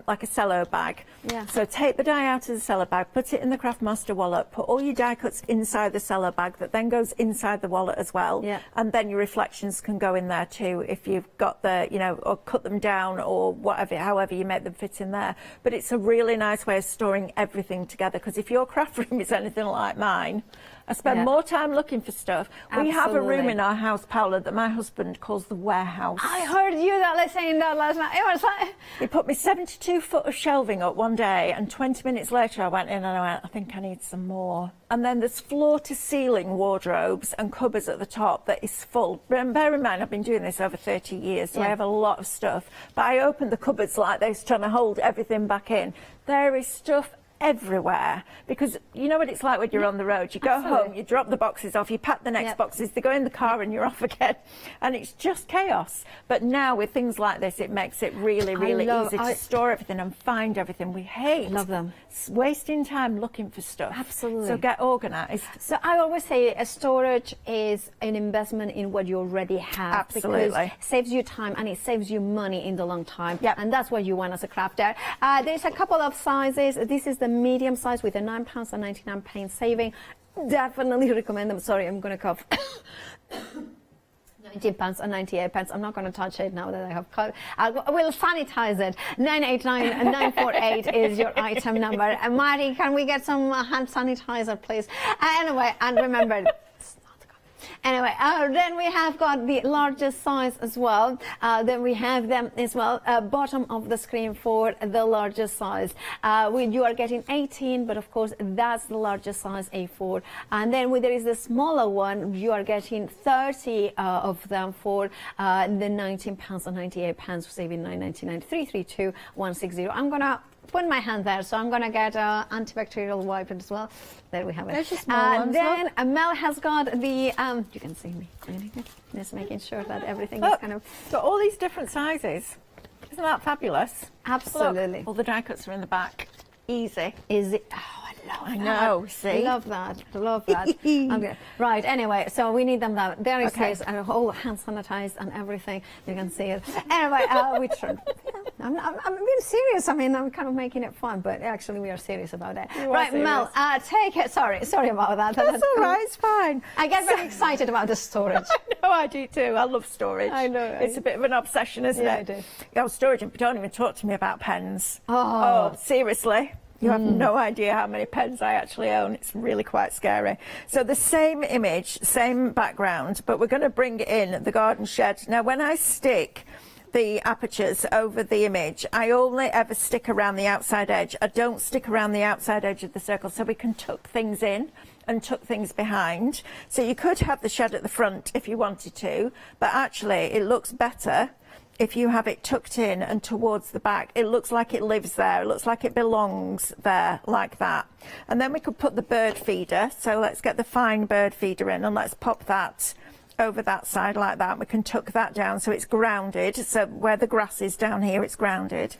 like a cello bag.
Yeah.
So take the die out of the cello bag, put it in the Craftmaster wallet, put all your die cuts inside the cello bag that then goes inside the wallet as well.
Yeah.
And then your reflections can go in there too if you've got the, you know, or cut them down or whatever, however you make them fit in there. But it's a really nice way of storing everything together, because if your craft room is anything like mine, I spend more time looking for stuff. We have a room in our house, Paula, that my husband calls the warehouse.
I heard you saying that last night. It was like...
He put me 72 foot of shelving up one day, and 20 minutes later I went in and I went, I think I need some more. And then there's floor to ceiling wardrobes and cupboards at the top that is full. Bear in mind, I've been doing this over 30 years, so I have a lot of stuff. But I opened the cupboards like this, trying to hold everything back in. There is stuff everywhere, because you know what it's like when you're on the road. You go home, you drop the boxes off, you pack the next boxes, they go in the car and you're off again, and it's just chaos. But now with things like this, it makes it really, really easy to store everything and find everything. We hate wasting time looking for stuff.
Absolutely.
So get organised.
So I always say a storage is an investment in what you already have.
Absolutely.
Because it saves you time and it saves you money in the long time. And that's what you want as a crafter. There's a couple of sizes. This is the medium size with a £9.99 saving. Definitely recommend them. Sorry, I'm going to cough. £19.98. I'm not going to touch it now that I have cut. We'll sanitize it. 989948 is your item number. And Mari, can we get some hand sanitizer, please? Anyway, and remember. Anyway, then we have got the largest size as well. Then we have them as well, bottom of the screen for the largest size. You are getting 18, but of course that's the largest size, A4. And then there is the smaller one, you are getting 30 of them for the £19.98, saving £9.99. 332160. I'm gonna put my hand there, so I'm gonna get antibacterial wipe as well. There we have it.
There's a small one.
Then Mel has got the you can see me cleaning it, just making sure that everything is kind of
got all these different sizes. Isn't that fabulous?
Absolutely.
Look, all the die cuts are in the back. Easy.
Easy. Oh, I love
know,
that.
see?
Love that. Love that. Okay. Right, anyway, so we need them now. There it says, all hand sanitized and everything. You can see it. Anyway, we turned. I'm being serious. I mean, I'm kind of making it fun, but actually we are serious about it. Right, Mel, take it. Sorry about that.
That's all right, it's fine.
I get very excited about the storage.
I know, I do too. I love storage.
I know.
It's a bit of an obsession, isn't it?
I do.
Storage, and don't even talk to me about pens.
Oh
Seriously. You have no idea how many pens I actually own. It's really quite scary. So the same image, same background, but we're going to bring in the garden shed. Now, when I stick the apertures over the image, I only ever stick around the outside edge. I don't stick around the outside edge of the circle, so we can tuck things in and tuck things behind. So you could have the shed at the front if you wanted to, but actually it looks better if you have it tucked in and towards the back. It looks like it lives there. It looks like it belongs there, like that. And then we could put the bird feeder. So let's get the fine bird feeder in, and let's pop that over that side like that. We can tuck that down so it's grounded. So where the grass is down here, it's grounded.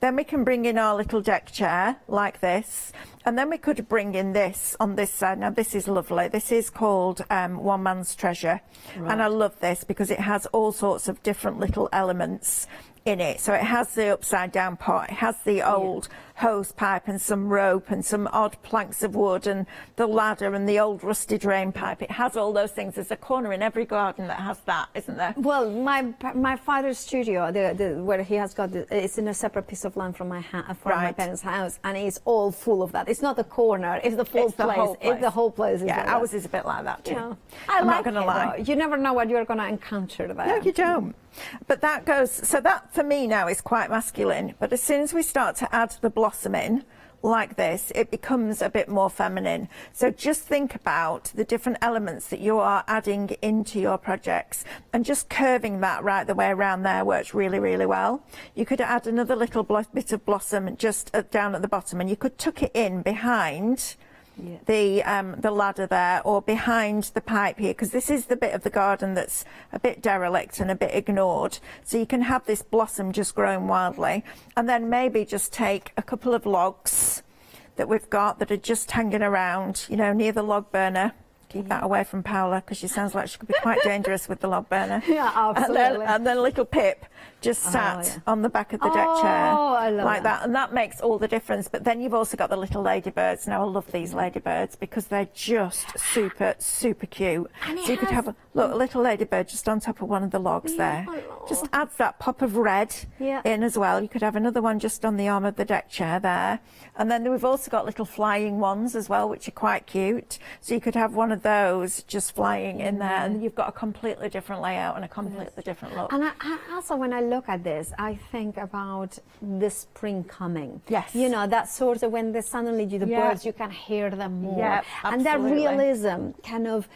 Then we can bring in our little deck chair like this. And then we could bring in this on this side. Now, this is lovely. This is called One Man's Treasure. Right. And I love this because it has all sorts of different little elements in it. So it has the upside down pot, it has the old hose pipe and some rope and some odd planks of wood and the ladder and the old rusty drain pipe. It has all those things. There's a corner in every garden that has that, isn't there?
Well, my father's studio, where he has got, it's in a separate piece of land from my my parents' house, and it's all full of that. It's not the corner, it's the full place. It's the whole place.
Yeah, ours is a bit like that too.
Yeah.
I'm not going to lie.
You never know what you're going to encounter there.
No, you don't. But that goes, so that for me now is quite masculine, but as soon as we start to add the blossom in, like this, it becomes a bit more feminine. So just think about the different elements that you are adding into your projects, and just curving that right the way around there works really, really well. You could add another little bit of blossom just down at the bottom, and you could tuck it in behind the ladder there, or behind the pipe here, because this is the bit of the garden that's a bit derelict and a bit ignored. So you can have this blossom just growing wildly, and then maybe just take a couple of logs that we've got that are just hanging around, you know, near the log burner. Keep that away from Paola, because she sounds like she could be quite dangerous with the log burner.
Yeah, absolutely.
And then little Pip just sat on the back of the deck chair
I love
like that. And that makes all the difference. But then you've also got the little ladybirds. Now, I love these ladybirds because they're just super, super cute. So you could have a little ladybird just on top of one of the logs there. Just adds that pop of red in as well. You could have another one just on the arm of the deck chair there. And then we've also got little flying ones as well, which are quite cute. So you could have one of those just flying in there, and you've got a completely different layout and a completely different look.
And I also, when I look at this, I think about the spring coming.
Yes.
You know, that sort of when they suddenly do the birds, you can hear them more.
Yeah,
and that
absolutely.
realism kind of,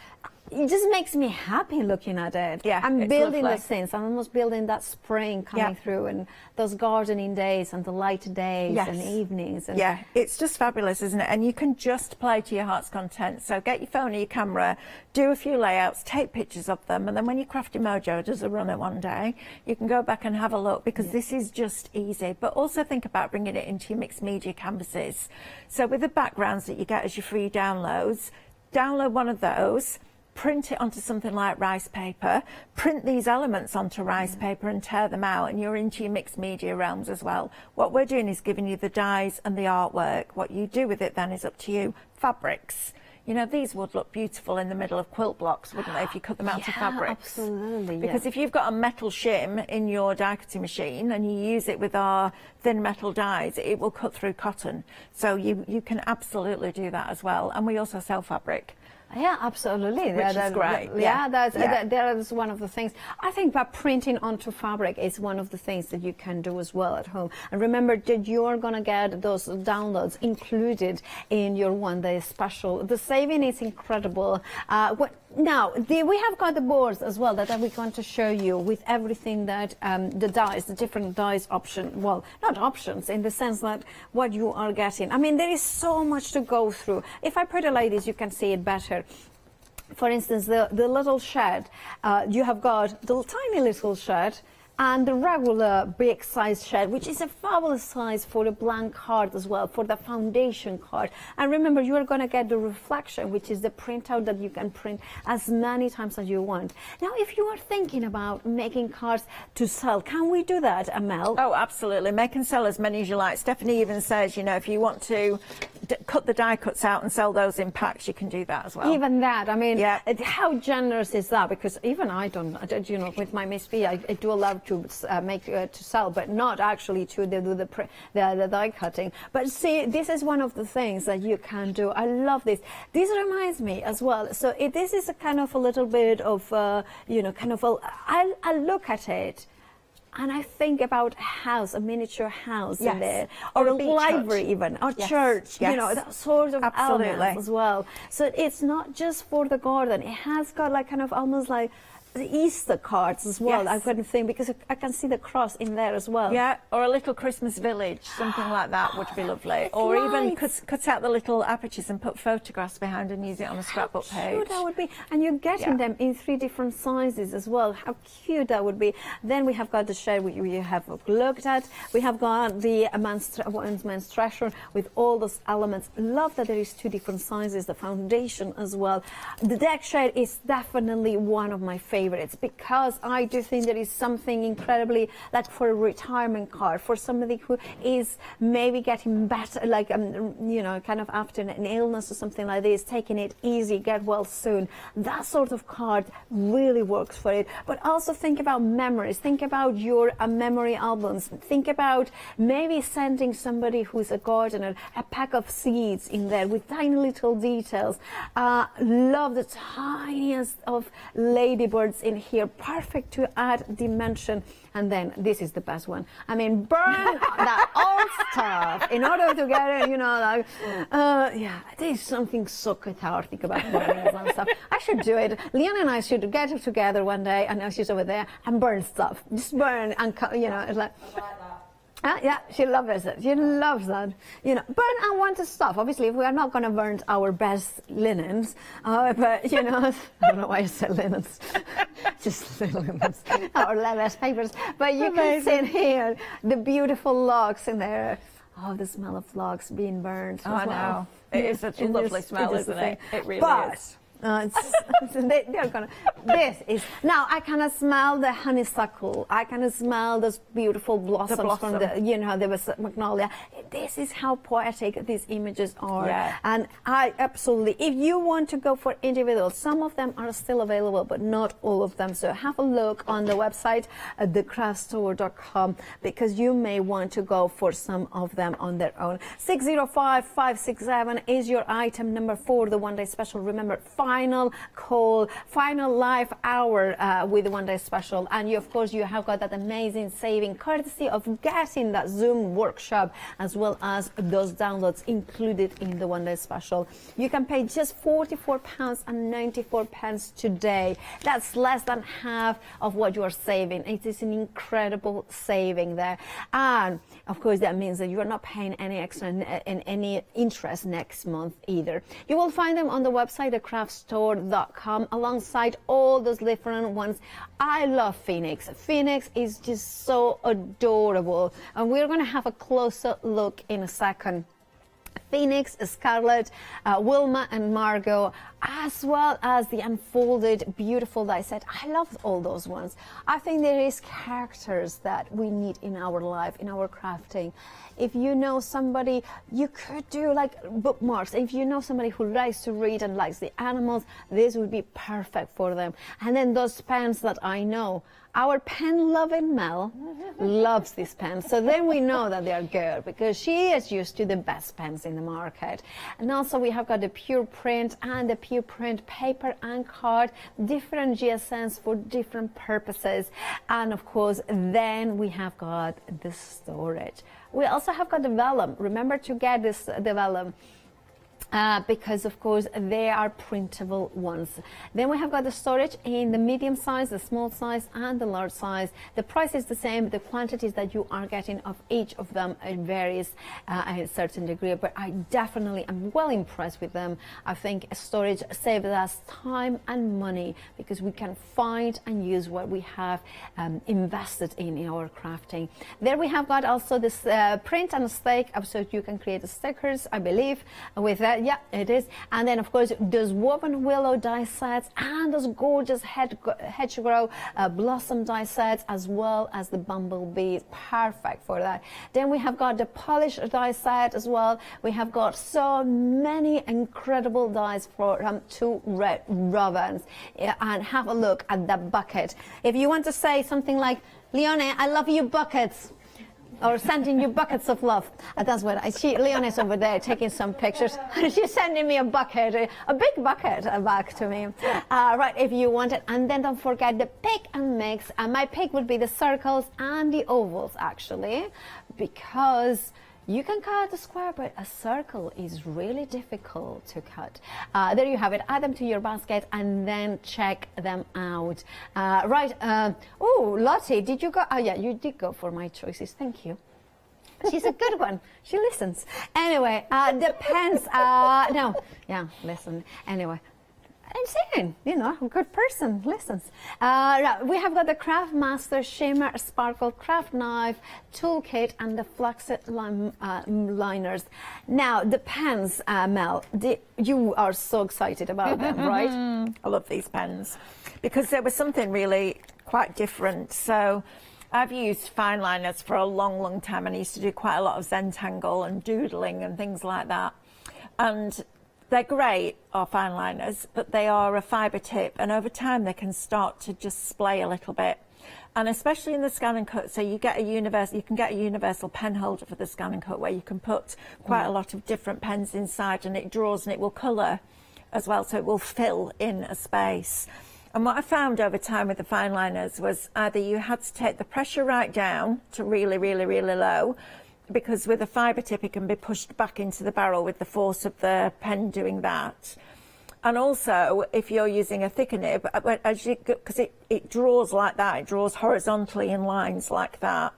it just makes me happy looking at it.
Yeah,
I'm
it's
building
lovely.
the scenes. I'm almost building that spring coming through, and those gardening days and the light days and evenings. And
yeah, it's just fabulous, isn't it? And you can just play to your heart's content. So get your phone or your camera, do a few layouts, take pictures of them, and then when your Crafty Mojo does a runner one day, you can go back and have a look, because this is just easy. But also think about bringing it into your mixed media canvases. So with the backgrounds that you get as your free downloads, download one of those, print it onto something like rice paper, print these elements onto rice paper and tear them out, and you're into your mixed media realms as well. What we're doing is giving you the dies and the artwork. What you do with it then is up to you. Fabrics. You know, these would look beautiful in the middle of quilt blocks, wouldn't they, if you cut them out to fabrics?
Absolutely.
Because if you've got a metal shim in your die cutting machine and you use it with our thin metal dies, it will cut through cotton. So you can absolutely do that as well. And we also sell fabric.
Yeah, absolutely.
Which is great.
That's one of the things. I think that printing onto fabric is one of the things that you can do as well at home. And remember that you're going to get those downloads included in your one-day special. The saving is incredible. Now, we have got the boards as well that we're going to show you with everything that the dies, the different dies option, well, not options in the sense that what you are getting. I mean, there is so much to go through. If I put it like this, you can see it better. For instance, the little shed, you have got the tiny little shed and the regular big size shed, which is a fabulous size for the blank card as well, for the foundation card. And remember, you are going to get the reflection, which is the printout that you can print as many times as you want. Now, if you are thinking about making cards to sell, can we do that, Amel?
Oh, absolutely. Make and sell as many as you like. Stephanie even says, you know, if you want to cut the die cuts out and sell those in packs, you can do that as well.
Even that, I mean, how generous is that? Because even I don't, you know, with my Miss B, I do love to make to sell, but not actually to do the die cutting. But see, this is one of the things that you can do. I love this. This reminds me as well. So this is a kind of a little bit of, you know, kind of I look at it and I think about a house, a miniature house in there, or a library even, or church, you know, that sort of elements as well. So it's not just for the garden. It has got like kind of almost like the Easter cards as well. I couldn't think, because I can see the cross in there as well.
Yeah, or a little Christmas village, something like that would be lovely. Or even cut out the little apertures and put photographs behind and use it on a scrapbook page.
How cute that would be. And you're getting them in 3 different sizes as well. How cute that would be. Then we have got the shed we have looked at. We have got the women's menstruation with all those elements. Love that there is 2 different sizes, the foundation as well. The deck shed is definitely one of my favorites, because I do think there is something incredibly, like for a retirement card, for somebody who is maybe getting better, like, you know, kind of after an illness or something like this, taking it easy, get well soon. That sort of card really works for it. But also think about memories. Think about your memory albums. Think about maybe sending somebody who's a gardener a pack of seeds in there with tiny little details. Love the tiniest of ladybirds in here, perfect to add dimension. And then this is the best one. I mean, burn that old stuff in order to get it, you know, like, yeah, there's something so cathartic about burning that stuff. I should do it. Leon and I should get together one day, and now she's over there, and burn stuff. Just burn, and, you know, it's like... yeah, she loves it. She loves that. You know, burn unwanted stuff. Obviously, we are not going to burn our best linens, but you know, I don't know why I said linens, just linens or best papers. But you can see in here the beautiful logs in there. Oh, the smell of logs being burned.
Oh, I know. It is such a lovely smell, isn't it? It really is.
They're gonna. This is now. I can smell the honeysuckle. I can smell those beautiful blossoms from the, the magnolia. This is how poetic these images are.
Yeah.
And I absolutely. If you want to go for individuals, some of them are still available, but not all of them. So have a look on the website at thecraftstore.com because you may want to go for some of them on their own. 605567 is your item number 4, the one-day special. Remember, final call, final live hour with the one-day special. And you, of course, you have got that amazing saving courtesy of getting that Zoom workshop as well as those downloads included in the one-day special. You can pay just £44.94 today. That's less than half of what you are saving. It is an incredible saving there. And of course, that means that you are not paying any extra in any interest next month either. You will find them on the website, thecraftstore.com, alongside all those different ones. I love Phoenix. Phoenix is just so adorable. And we're going to have a closer look in a second. Phoenix, Scarlett, Wilma and Margot, as well as the unfolded beautiful die set. I love all those ones. I think there is characters that we need in our life, in our crafting. If you know somebody, you could do like bookmarks. If you know somebody who likes to read and likes the animals, this would be perfect for them. And then those pens that I know, our pen-loving Mel loves these pens. So then we know that they are good because she is used to the best pens in the market. And also we have got the pure print and the pure print paper and card, different GSMs for different purposes. And of course, then we have got the storage. We also have got the vellum. Remember to get this the vellum. Because of course they are printable ones. Then we have got the storage in the medium size, the small size and the large size. The price is the same. The quantities that you are getting of each of them varies a certain degree, but I definitely am well impressed with them. I think storage saves us time and money because we can find and use what we have invested in our crafting. There we have got also this print and stake, so you can create the stickers, I believe, with that. Yeah, it is. And then, of course, those woven willow die sets and those gorgeous hedgerow blossom die sets, as well as the bumblebees. Perfect for that. Then we have got the polished die set as well. We have got so many incredible dies for 2 red robins. And have a look at that bucket. If you want to say something like, Leone, I love you buckets, or sending you buckets of love. That's what I see. Leon is over there taking some pictures. She's sending me a bucket, a big bucket back to me. Right, if you want it. And then don't forget the pick and mix. My pick would be the circles and the ovals, actually, because you can cut a square, but a circle is really difficult to cut. There you have it. Add them to your basket and then check them out. Right. Oh, Lottie, did you go? Oh, yeah, you did go for my choices. Thank you. She's a good one. She listens. Anyway, the pens. No. Yeah, listen. Anyway. I'm saying, a good person listens. We have got the Craft Master Shimmer Sparkle Craft Knife Toolkit and the Fluxed liners. Now, the pens, Mel, you are so excited about them, right?
I love these pens because there was something really quite different. So I've used fine liners for a long, long time, and I used to do quite a lot of Zentangle and doodling and things like that. And they're great, our fine liners, but they are a fibre tip, and over time they can start to just splay a little bit. And especially in the scan and cut, so you can get a universal pen holder for the scan and cut where you can put quite a lot of different pens inside, and it draws and it will colour as well, so it will fill in a space. And what I found over time with the fine liners was either you had to take the pressure right down to really, really, really low, because with a fibre tip it can be pushed back into the barrel with the force of the pen doing that. And also, if you're using a thicker nib, because it draws like that, it draws horizontally in lines like that,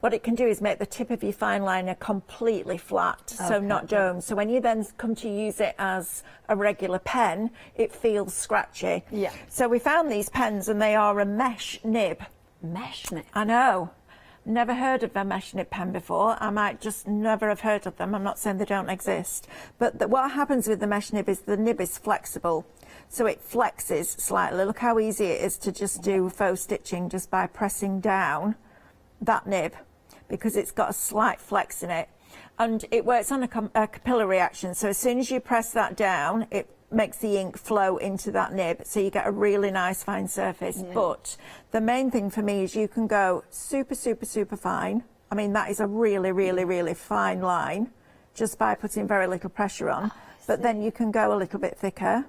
what it can do is make the tip of your fine liner completely flat, so not domed. So when you then come to use it as a regular pen, it feels scratchy. Yeah. So we found these pens, and they are a mesh nib.
Mesh nib?
I know. never heard of a mesh nib pen before. I might just never have heard of them. I'm not saying they don't exist. But what happens with the mesh nib is the nib is flexible. So it flexes slightly. Look how easy it is to just do faux stitching just by pressing down that nib, because it's got a slight flex in it. And it works on a capillary reaction. So as soon as you press that down, it makes the ink flow into that nib, so you get a really nice fine surface. Yeah. But the main thing for me is you can go super, super, super fine. I mean, that is a really, really, really fine line just by putting very little pressure on. But then you can go a little bit thicker,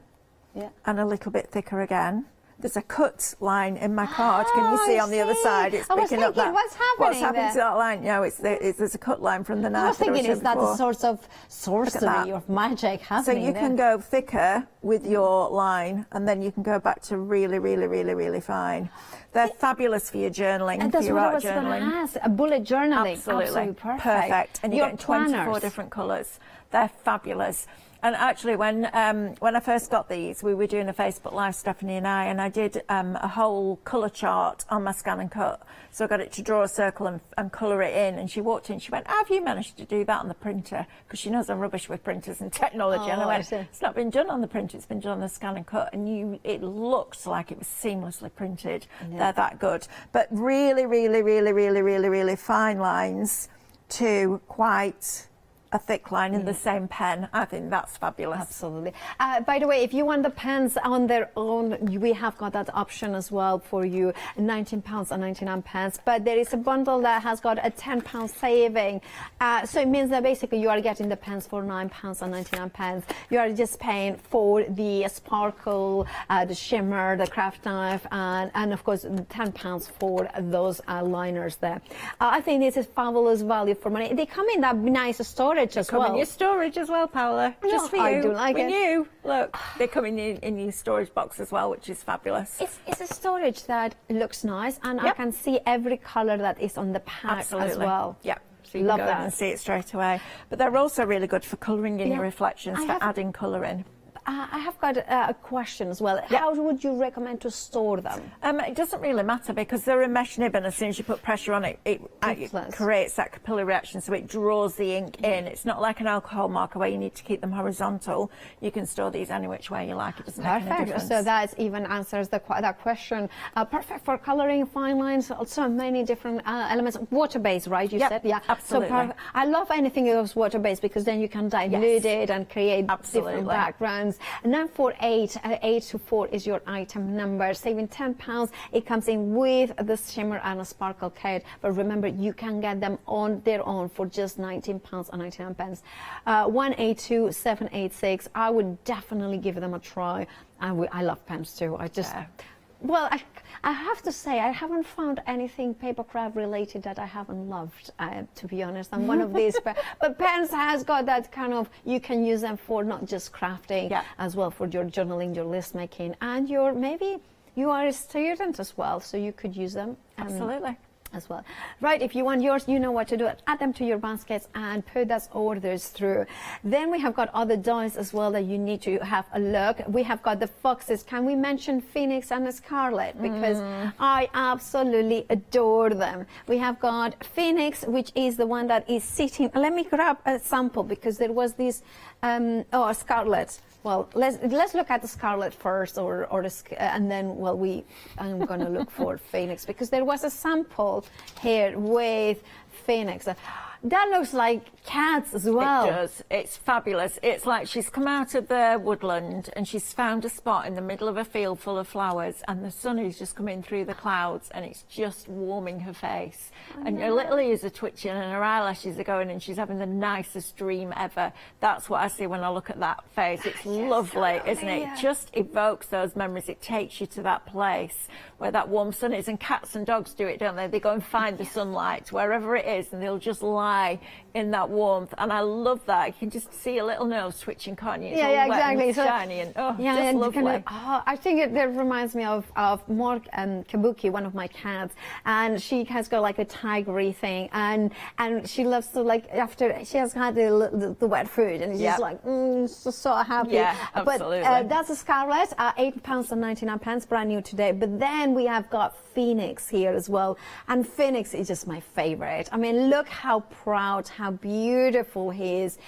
and a little bit thicker again. There's a cut line in my card. Can you see on the other side? It's picking up that.
What's happening
to that line? No, there's a cut line from the knife.
I was thinking, is that a sort of sorcery or magic happening?
So you can go thicker with your line, and then you can go back to really, really, really, really fine. They're fabulous for your journaling,
and
for
that's
your
what I
art
was going to
journaling.
ask. A bullet journaling,
Absolutely
perfect.
And you're getting 24 different colours. They're fabulous. And actually, when I first got these, we were doing a Facebook Live, Stephanie and I did a whole colour chart on my scan and cut. So I got it to draw a circle and colour it in. And she walked in, she went, "How have you managed to do that on the printer?" Because she knows I'm rubbish with printers and technology. And I went, "It's not been done on the printer, it's been done on the scan and cut." And it looks like it was seamlessly printed. Yeah. They're that good. But really, really, really, really, really, really fine lines to quite a thick line in the same pen. I think that's fabulous.
Absolutely. By the way, if you want the pens on their own, we have got that option as well for you, £19 and 99 pence. But there is a bundle that has got a £10 saving. So it means that basically you are getting the pens for £9 and 99 pence. You are just paying for the sparkle, the shimmer, the craft knife, and of course £10 for those liners there. I think this is fabulous value for money. They come in that nice storage as well.
Come in your storage as well, Paula. Just for you.
I do like it.
You. Look, they come in your storage box as well, which is fabulous.
It's a storage that looks nice, and I can see every colour that is on the pack as well.
Yeah. So you can go and see it straight away. But they're also really good for colouring in your reflections, for adding colour in.
I have got a question as well. How would you recommend to store them?
It doesn't really matter because they're a mesh nib, and as soon as you put pressure on it, it creates that capillary reaction, so it draws the ink in. It's not like an alcohol marker where you need to keep them horizontal. You can store these any which way you like. It doesn't make any difference.
So that even answers that question. Perfect for colouring, fine lines, also many different elements. Water-based, right? You said,
absolutely.
So I love anything that's water-based because then you can dilute it and create different backgrounds. 948 824 is your item number. Saving £10. It comes in with the shimmer and a sparkle kit. But remember, you can get them on their own for just £19 and 99 pence. 182 786. I would definitely give them a try. I love pens too. Well, I have to say, I haven't found anything papercraft related that I haven't loved, to be honest. I'm one of these. But pens has got that kind of, you can use them for not just crafting, as well for your journaling, your list making, and maybe you are a student as well, so you could use them.
Absolutely.
As well. Right, if you want yours, you know what to do. Add them to your baskets and put those orders through. Then we have got other dies as well that you need to have a look. We have got the foxes. Can we mention Phoenix and Scarlet? Because I absolutely adore them. We have got Phoenix, which is the one that is sitting. Let me grab a sample because there was this, Scarlet. Well, let's look at the Scarlet first, and then I'm going to look for Phoenix because there was a sample here with Phoenix. That looks like cats as well.
It does. It's fabulous. It's like she's come out of the woodland and she's found a spot in the middle of a field full of flowers, and the sun is just coming through the clouds and it's just warming her face. And her little ears are twitching and her eyelashes are going, and she's having the nicest dream ever. That's what I see when I look at that face. It's lovely, isn't it? It just evokes those memories. It takes you to that place where that warm sun is. And cats and dogs do it, don't they? They go and find the sunlight wherever it is, and they'll just lie in that warmth, and I love that. You can just see a little nose twitching, can't you? It's
Yeah,
all
yeah,
wet
exactly.
and
So,
shiny, and just
and
lovely.
I think that reminds me of Mork Kabuki, one of my cats, and she has got like a tigery thing, and she loves to, like, after she has had the wet food, and she's like so happy.
Yeah, absolutely.
But that's a Scarlet, £8.99, brand new today. But then we have got Phoenix here as well, and Phoenix is just my favorite. I mean, look how proud, how beautiful he is.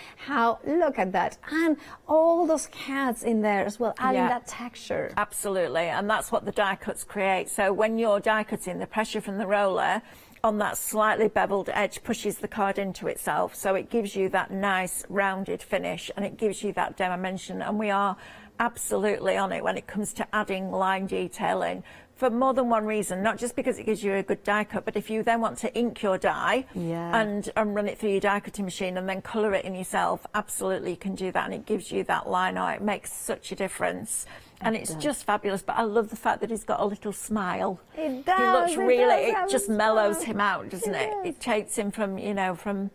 Look at that, and all those cats in there as well, adding that texture.
Absolutely, and that's what the die cuts create. So when you're die cutting, the pressure from the roller on that slightly beveled edge pushes the card into itself, so it gives you that nice rounded finish, and it gives you that dimension. And we are absolutely on it when it comes to adding line detailing, for more than one reason, not just because it gives you a good die cut, but if you then want to ink your die and run it through your die cutting machine and then colour it in yourself, absolutely you can do that, and it gives you that line art. It makes such a difference. And it's just fabulous. But I love the fact that he's got a little smile.
It does.
He looks really, it just mellows
smile.
him out, doesn't it? It takes him from, you know, from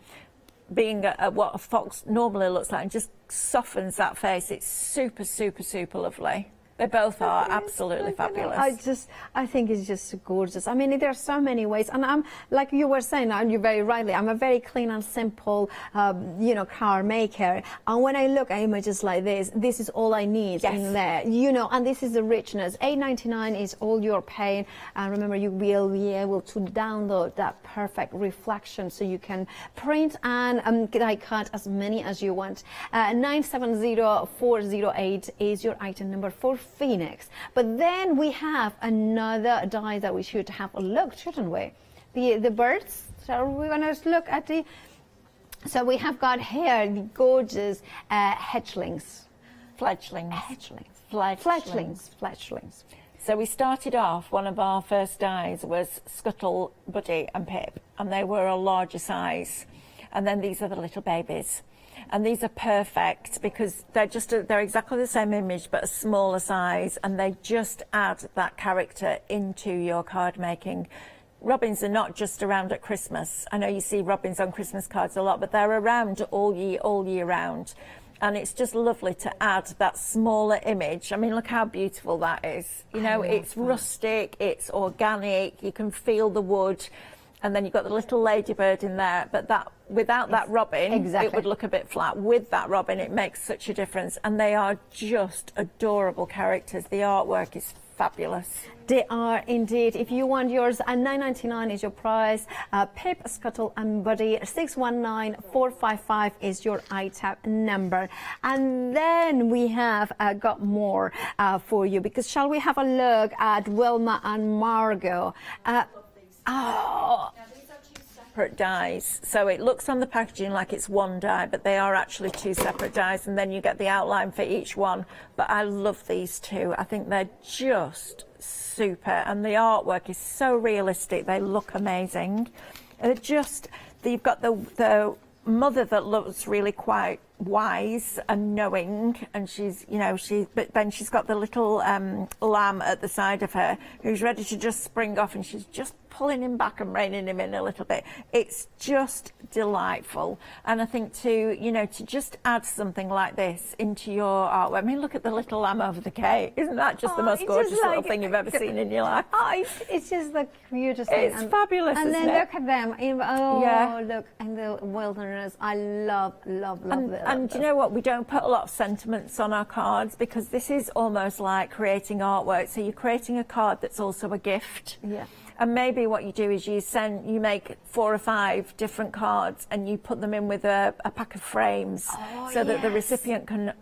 being what a fox normally looks like, and just softens that face. It's super, super, super lovely. They both are absolutely fabulous.
I think it's just gorgeous. I mean, there are so many ways, and I'm, like you were saying, and you very rightly, I'm a very clean and simple, you know, card maker. And when I look at images like this is all I need in there, you know, and this is the richness. $8.99 is all you're paying, and remember, you will be able to download that perfect reflection, so you can print and die cut as many as you want. 970408 is your item number for Phoenix. But then we have another die that we should have a look, shouldn't we? The birds. So we want to look at the. So we have got here the gorgeous fledglings.
So we started off, one of our first dies was Scuttle, Buddy and Pip, and they were a larger size. And then these are the little babies. And these are perfect because they're exactly the same image but a smaller size, and they just add that character into your card making. Robins are not just around at Christmas. I know you see robins on Christmas cards a lot, but they're around all year round. And it's just lovely to add that smaller image. I mean, look how beautiful that is. You know, it's rustic, it's organic, you can feel the wood. And then you've got the little ladybird in there, but without that robin, it would look a bit flat. With that robin, it makes such a difference. And they are just adorable characters. The artwork is fabulous.
They are indeed. If you want yours, $9.99 is your price. Pip, Scuttle and Buddy, 619455 is your item number. And then we have got more for you, because shall we have a look at Wilma and Margot?
Separate dies, so it looks on the packaging like it's one die, but they are actually two separate dies, and then you get the outline for each one. But I love these two. I think they're just super, and the artwork is so realistic. They look amazing. You've got the mother that looks really quite wise and knowing, and but then she's got the little lamb at the side of her who's ready to just spring off, and she's just pulling him back and reining him in a little bit. It's just delightful. And I think to just add something like this into your artwork. I mean, look at the little lamb over the cake. Isn't that just the most gorgeous little thing you've ever seen in your life?
It's just the cutest thing.
It's fabulous,
and
isn't
then
it?
look at them. Look in the wilderness. I love it.
And do you know what? We don't put a lot of sentiments on our cards, because this is almost like creating artwork. So you're creating a card that's also a gift.
Yeah.
And maybe what you do is you make 4 or 5 different cards, and you put them in with a pack of frames, so that the recipient can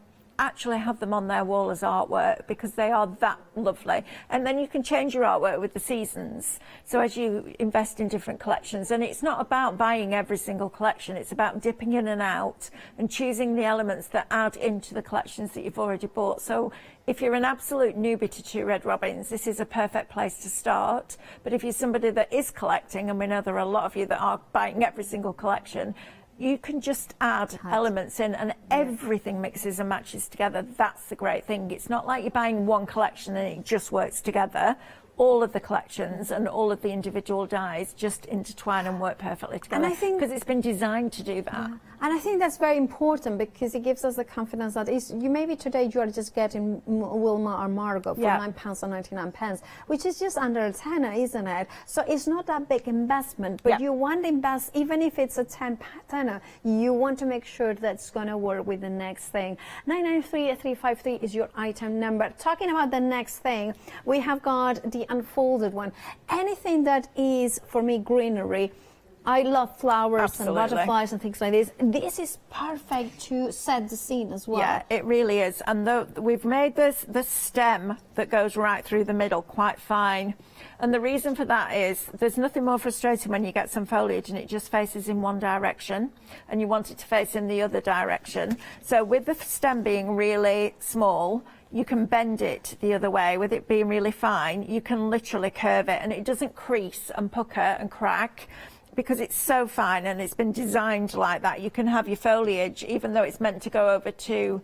actually have them on their wall as artwork, because they are that lovely. And then you can change your artwork with the seasons, so as you invest in different collections. And it's not about buying every single collection, it's about dipping in and out and choosing the elements that add into the collections that you've already bought. So if you're an absolute newbie to Two Red Robins, this is a perfect place to start. But if you're somebody that is collecting, and we know there are a lot of you that are buying every single collection, you can just add elements in, and everything mixes and matches together. That's the great thing. It's not like you're buying one collection and it just works together. all of the collections and all of the individual dies just intertwine and work perfectly together.
And I think
because it's been designed to do that.
And I think that's very important because it gives us the confidence that you maybe today you are just getting Wilma or Margot for £9.99, which is just under a tenner, isn't it? So it's not that big investment, but you want to invest, even if it's a tenner, you want to make sure that's going to work with the next thing. 993353 is your item number. Talking about the next thing, we have got the unfolded one. Anything that is, for me, greenery. I love flowers and butterflies and things like this. This is perfect to set the scene as well.
Yeah, it really is. And we've made the stem that goes right through the middle quite fine. And the reason for that is there's nothing more frustrating when you get some foliage and it just faces in one direction and you want it to face in the other direction. So with the stem being really small, you can bend it the other way. With it being really fine, you can literally curve it and it doesn't crease and pucker and crack. Because it's so fine and it's been designed like that, you can have your foliage, even though it's meant to go over to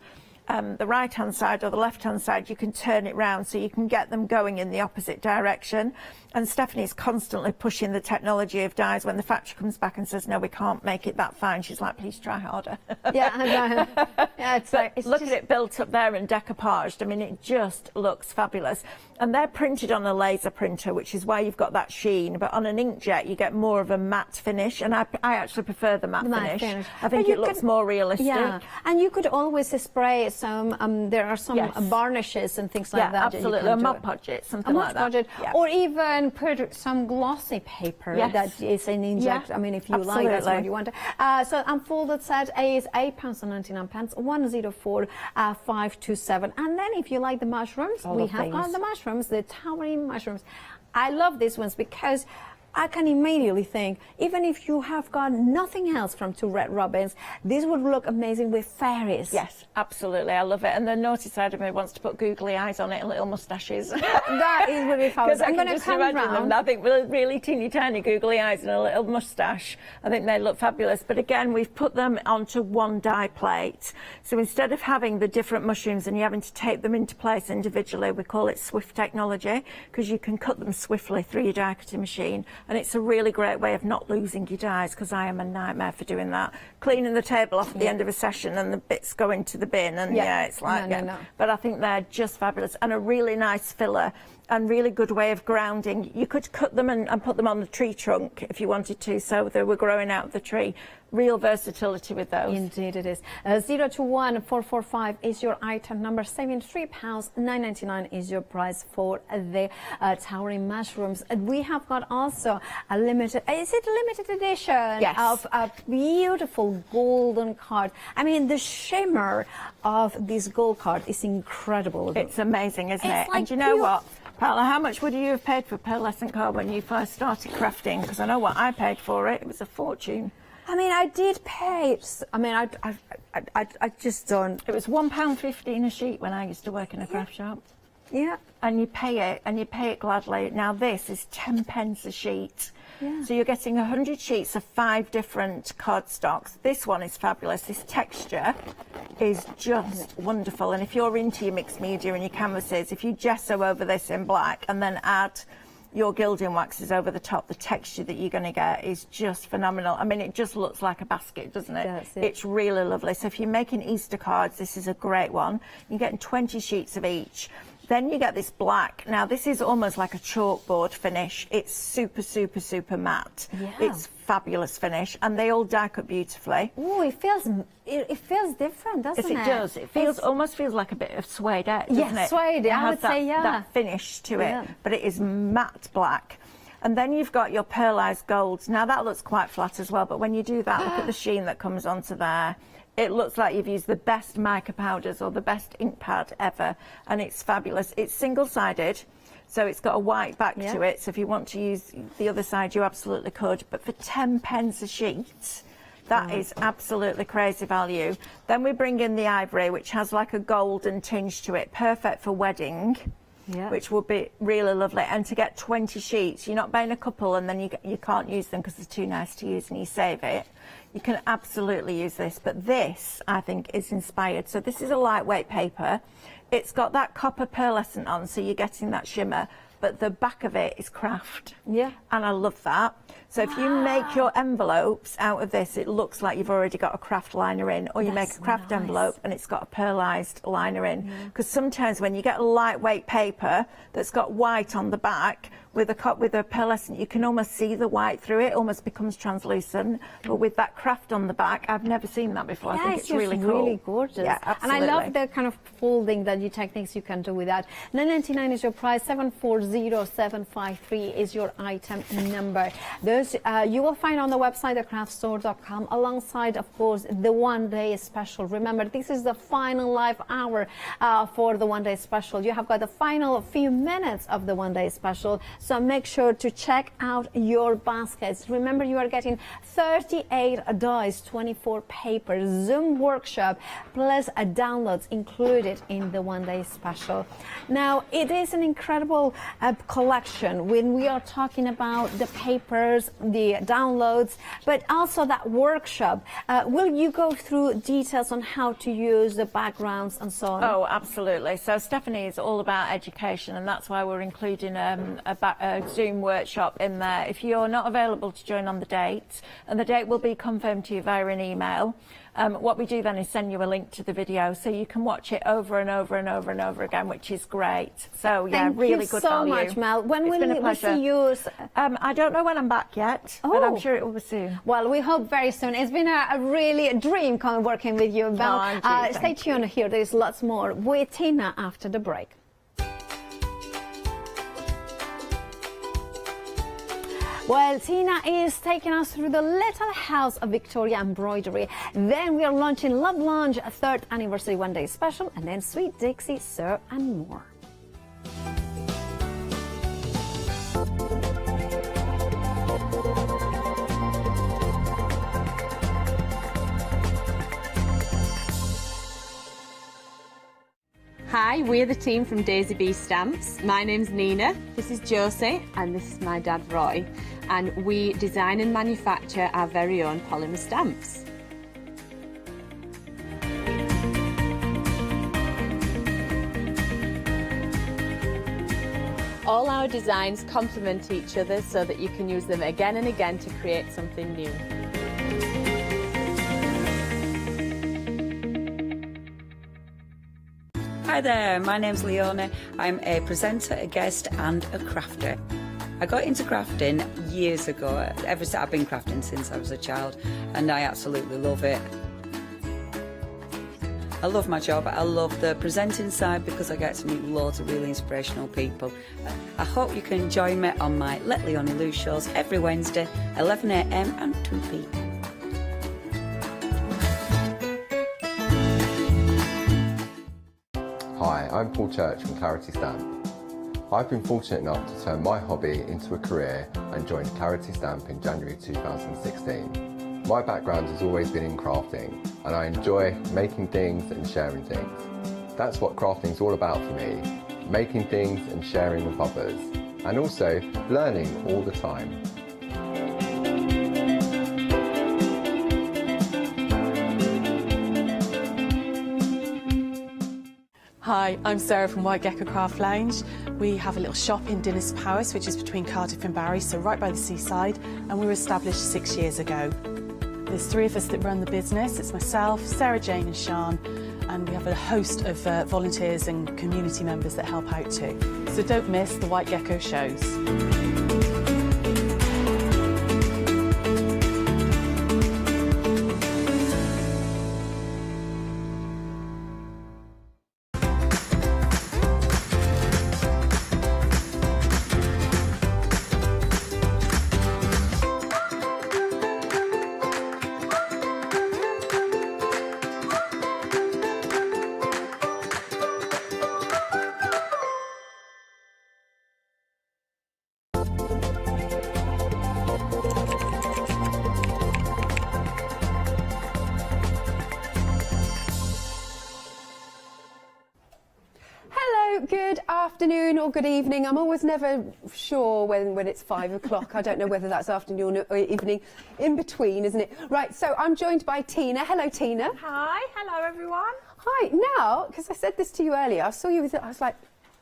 the right-hand side or the left-hand side, you can turn it round so you can get them going in the opposite direction. And Stephanie's constantly pushing the technology of dies. When the factory comes back and says, no, we can't make it that fine, she's like, please try harder.
Yeah, I know. Yeah,
look at it built up there and decoupaged. I mean, it just looks fabulous. And they're printed on a laser printer, which is why you've got that sheen. But on an inkjet, you get more of a matte finish. And I actually prefer the matte finish. I think it looks more realistic.
Yeah, and you could always spray some, there are some varnishes and things like that.
Absolutely, a Mod Podget, something like that.
Or even put some glossy paper that is an inkjet. I mean, if you like, that's what you want. So unfolded set is £8.99, 104527. And then if you like the mushrooms, we have got the mushrooms, the towering mushrooms. I love these ones because I can immediately think, even if you have got nothing else from Two Red Robins, this would look amazing with fairies.
Yes, absolutely. I love it. And the naughty side of me wants to put googly eyes on it and little moustaches.
That is really fabulous.
I'm going to just imagine them. I think with really teeny tiny googly eyes and a little moustache, I think they look fabulous. But again, we've put them onto one die plate. So instead of having the different mushrooms and you having to tape them into place individually, we call it Swift technology because you can cut them swiftly through your die cutting machine. And it's a really great way of not losing your dies because I am a nightmare for doing that. Cleaning the table off at the end of a session and the bits go into the bin and it's like But I think they're just fabulous and a really nice filler and really good way of grounding. You could cut them and put them on the tree trunk if you wanted to, so they were growing out of the tree. Real versatility with those.
Indeed it is. 021445 is your item number. £73.999 is your price for the towering mushrooms. We have got also a limited, is it a limited edition?
Yes.
Of a beautiful golden card. I mean, the shimmer of this gold card is incredible.
It's amazing, isn't it?
Like
and you know what? Paula, how much would you have paid for a pearlescent card when you first started crafting? Because I know what I paid for it. It was a fortune.
I mean, I did pay. I mean, I just don't.
It was £1.15 a sheet when I used to work in a craft shop.
Yeah.
And you pay it gladly. Now this is 10 pence a sheet.
Yeah.
So you're getting 100 sheets of 5 different cardstocks. This one is fabulous. This texture is just wonderful. And if you're into your mixed media and your canvases, if you gesso over this in black and then add your gilding waxes over the top, the texture that you're going to get is just phenomenal. I mean, it just looks like a basket, doesn't it?
That's it.
It's really lovely. So if you're making Easter cards, this is a great one. You're getting 20 sheets of each. Then you get this black. Now, this is almost like a chalkboard finish. It's super, super, super matte.
Yeah.
It's fabulous finish, and they all die cut beautifully.
Oh, it feels different, doesn't it?
Yes, it does. It feels almost feels like a bit of suede, doesn't it?
Yes, suede. I would say, yeah.
That finish to it, but it is matte black. And then you've got your pearlized golds. Now that looks quite flat as well, but when you do that, look at the sheen that comes onto there. It looks like you've used the best mica powders or the best ink pad ever, and it's fabulous. It's single-sided, so it's got a white back to it, so if you want to use the other side, you absolutely could. But for 10 pence a sheet, that is absolutely crazy value. Then we bring in the ivory, which has like a golden tinge to it, perfect for wedding. Yeah. Which would be really lovely. And to get 20 sheets, you're not buying a couple and then you can't use them because they're too nice to use and you save it. You can absolutely use this, but this, I think, is inspired. So this is a lightweight paper. It's got that copper pearlescent on, so you're getting that shimmer, but the back of it is craft.
Yeah.
And I love that. So if you make your envelopes out of this, it looks like you've already got a craft liner in, or you make a craft envelope and it's got a pearlised liner in. Because sometimes when you get a lightweight paper that's got white on the back, with a pearlescent, you can almost see the white through it, almost becomes translucent. But with that craft on the back, I've never seen that before. I think it's really cool.
Really gorgeous.
Yeah, absolutely.
And I love the kind of folding that you techniques you can do with that. $9.99 is your price. 740753 is your item number. Those you will find on the website thecraftstore.com, alongside, of course, the one-day special. Remember, this is the final live hour for the one-day special. You have got the final few minutes of the one-day special. So make sure to check out your baskets. Remember, you are getting 38 dies, 24 papers, Zoom workshop, plus downloads included in the one-day special. Now, it is an incredible collection when we are talking about the papers, the downloads, but also that workshop. Will you go through details on how to use the backgrounds and so on?
Oh, absolutely. So Stephanie is all about education, and that's why we're including a Zoom workshop in there. If you're not available to join on the date, and the date will be confirmed to you via an email, what we do then is send you a link to the video so you can watch it over and over and over and over again, which is great. So yeah, really good value.
Thank you so much, Mel. When will we see you?
I don't know when I'm back yet, but I'm sure it will be soon.
Well, we hope very soon. It's been a really dream working with you, Mel. Stay tuned here. There's lots more with Tina after the break. Well, Tina is taking us through the little house of Victoria embroidery. Then we are launching Love Lounge 3rd anniversary one-day special, and then Sweet Dixie, Sir, and more.
Hi, we're the team from Daisy Bee Stamps. My name's Nina, this is Josie, and this is my dad Roy. And we design and manufacture our very own polymer stamps. All our designs complement each other so that you can use them again and again to create something new.
Hi there, my name's Leona. I'm a presenter, a guest and a crafter. I got into crafting years ago. I've been crafting since I was a child, and I absolutely love it. I love my job. I love the presenting side because I get to meet loads of really inspirational people. I hope you can join me on my Let Leonie Loose shows every Wednesday, 11 AM and 2 PM.
Hi, I'm Paul Church from Clarity Stamp. I've been fortunate enough to turn my hobby into a career and joined Clarity Stamp in January 2016. My background has always been in crafting, and I enjoy making things and sharing things. That's what crafting is all about for me, making things and sharing with others, and also learning all the time.
Hi, I'm Sarah from White Gecko Craft Lounge. We have a little shop in Dinas Powys, which is between Cardiff and Barry, so right by the seaside, and we were established 6 years ago. There's 3 of us that run the business. It's myself, Sarah Jane and Sian, and we have a host of volunteers and community members that help out too. So don't miss the White Gecko shows.
Good afternoon or good evening. I'm always never sure when it's 5 o'clock. I don't know whether that's afternoon or evening. In between, isn't it? Right, so I'm joined by Tina. Hello, Tina.
Hi, hello everyone.
Hi. Now, because I said this to you earlier, I saw you with it, I was like,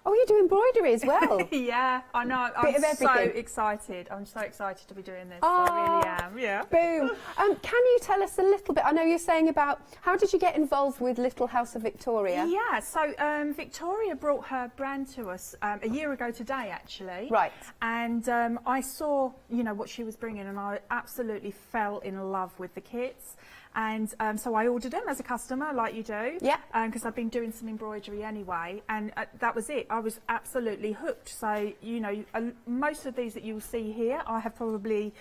Oh, you do embroidery as well?
Yeah, I know.
Bit of
I'm so
everything.
excited. I'm so excited to be doing this.
Oh,
I really am. Yeah.
Boom. Can you tell us a little bit? I know you're saying about how did you get involved with Little House of Victoria?
Yeah, so Victoria brought her brand to us a year ago today, actually.
Right.
And I saw, you know, what she was bringing, and I absolutely fell in love with the kits. And so I ordered them as a customer, like you do.
Yeah.
Because I've been doing some embroidery anyway, and that was it. I was absolutely hooked. So, you know, most of these that you'll see here, I have probably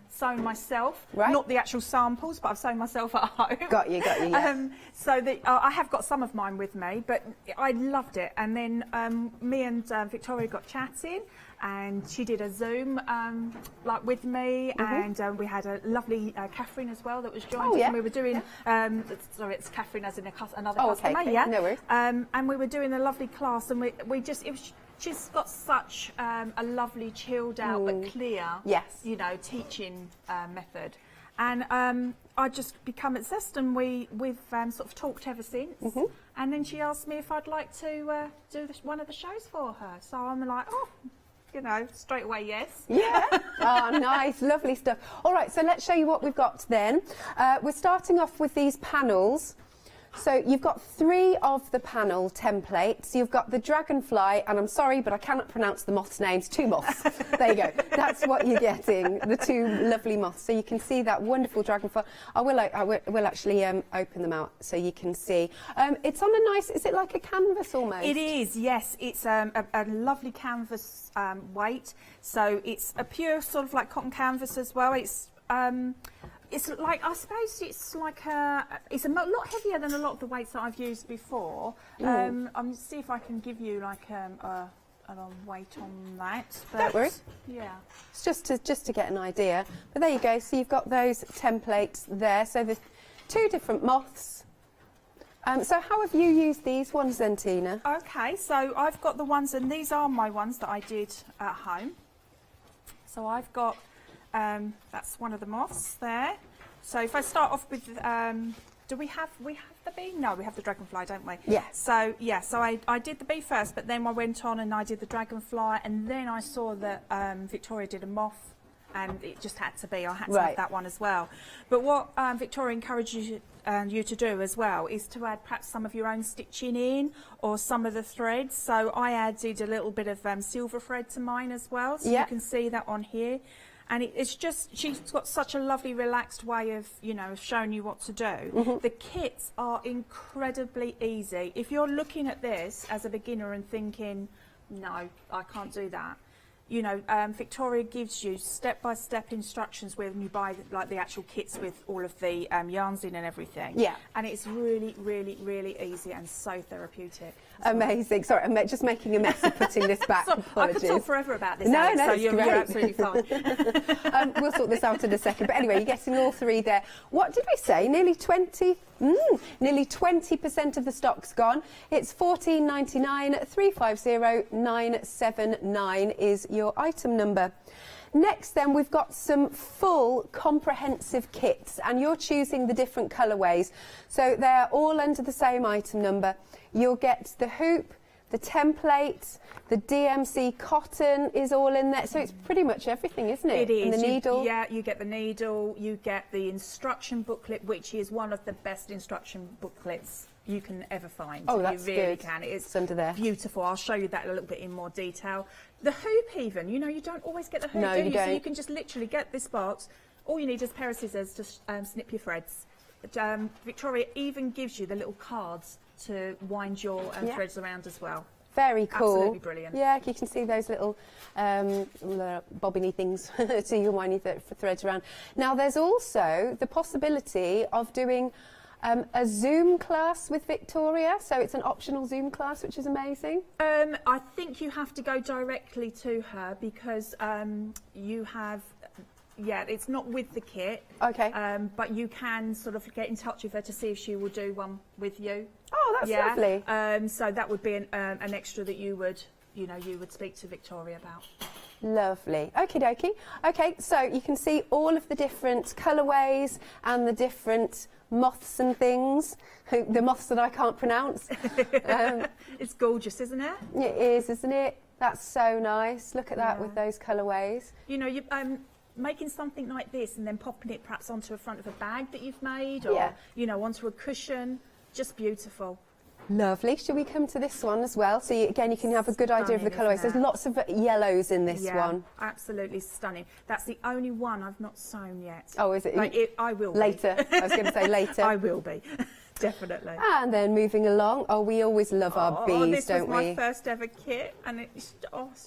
sewn myself.
Right.
Not the actual samples, but I've sewn myself at home.
Got you, yes.
So I have got some of mine with me, but I loved it. And then me and Victoria got chatting, and she did a Zoom like with me, and we had a lovely Catherine as well that was joined us, and we were doing sorry, it's Catherine as in another customer,
okay.
yeah,
No worries.
and we were doing a lovely class, and we just she's got such a lovely chilled out but clear, you know, teaching method. And I just become obsessed, and we've sort of talked ever since. And then she asked me if I'd like to do one of the shows for her. So I'm like, oh, you know, straight away, yes.
Yeah. Oh, nice, lovely stuff. All right, so let's show you what we've got then. We're starting off with these panels. So you've got 3 of the panel templates. You've got the dragonfly, and I'm sorry, but I cannot pronounce the moths' names. 2 moths. There you go. That's what you're getting, the 2 lovely moths. So you can see that wonderful dragonfly. I will actually open them out so you can see. It's on a nice, is it like a canvas almost?
It is, yes. It's a lovely canvas weight. So it's a pure sort of like cotton canvas as well. It's like, I suppose it's like it's a lot heavier than a lot of the weights that I've used before. I'm see if I can give you like a weight on that. But
Don't worry.
Yeah.
It's just to get an idea. But there you go. So you've got those templates there. So the 2 different moths. So how have you used these ones then, Tina?
Okay, so I've got the ones, and these are my ones that I did at home. So I've got that's one of the moths there. So if I start off with, do we have the bee? No, we have the dragonfly, don't we?
Yeah.
So yeah, so I did the bee first, but then I went on and I did the dragonfly, and then I saw that Victoria did a moth, and it just had to be. I had to have that one as well. But what Victoria encourages you to do as well is to add perhaps some of your own stitching in, or some of the threads. So I added a little bit of silver thread to mine as well, so you can see that on here. And it's just, she's got such a lovely relaxed way of, you know, showing you what to do. The kits are incredibly easy. If you're looking at this as a beginner and thinking, no, I can't do that, you know, Victoria gives you step-by-step instructions when you buy like the actual kits with all of the yarns in and everything.
Yeah.
And it's really, really, really easy and so therapeutic.
Amazing. Sorry, I'm just making a mess of putting this back.
So, I could talk forever about this, Alex, so you're absolutely fine.
We'll sort this out in a second. But anyway, you're getting all 3 there. What did we say? Nearly 20%. Nearly 20% of the stock's gone. It's $14.99. 350979 is your item number. Next then, we've got some full comprehensive kits, and you're choosing the different colourways. So they're all under the same item number. You'll get the hoop, the template, the DMC cotton is all in there. So it's pretty much everything, isn't it?
It is.
And the needle.
You get the needle, you get the instruction booklet, which is one of the best instruction booklets you can ever find.
Oh, that's
you really
good.
can. It's
under there.
Beautiful. I'll show you that a little bit in more detail. The hoop even, you know, you don't always get the hoop,
No,
do
you
you?
don't.
So you can just literally get this box. All you need is a pair of scissors to snip your threads. Victoria even gives you the little cards to wind your threads around as well.
Very cool.
Absolutely brilliant.
Yeah, you can see those little bobbiny things so you wind your threads around. Now, there's also the possibility of doing a Zoom class with Victoria, so it's an optional Zoom class, which is amazing.
I think you have to go directly to her because you have... Yeah, it's not with the kit.
Okay.
But you can sort of get in touch with her to see if she will do one with you.
Oh, that's lovely.
So that would be an extra that you would speak to Victoria about.
Lovely. Okie dokie. Okay, so you can see all of the different colourways and the different moths and things. The moths that I can't pronounce.
It's gorgeous, isn't it?
It is, isn't it? That's so nice. Look at that with those colourways.
You know, making something like this and then popping it perhaps onto the front of a bag that you've made, or you know, onto a cushion, just beautiful.
Lovely. Shall we come to this one as well? So again, you can have a good idea of the colourways. There's lots of yellows in this one.
Absolutely stunning. That's the only one I've not sewn yet.
Oh, is it?
Like I will be.
Later. I was going to say later.
I will be. Definitely.
And then moving along, we always love our bees, don't we?
This was my first ever kit, and it's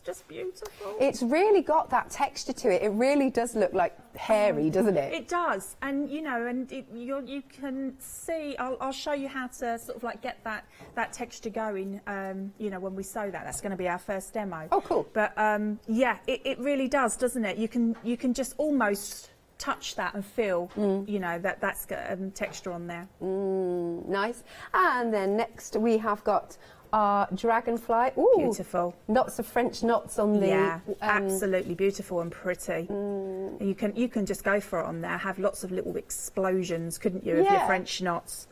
just beautiful.
It's really got that texture to it. It really does look like hairy, doesn't it?
It does, and you know, and you can see. I'll show you how to sort of like get that texture going. You know, when we sew that's going to be our first demo.
Oh, cool.
But yeah, it really does, doesn't it? You can just almost touch that and feel, you know, that's got texture on there.
Nice. And then next we have got our dragonfly. Ooh,
beautiful.
Lots of French knots on the.
Yeah, absolutely beautiful and pretty. You can just go for it on there. Have lots of little explosions, couldn't you, of your French knots?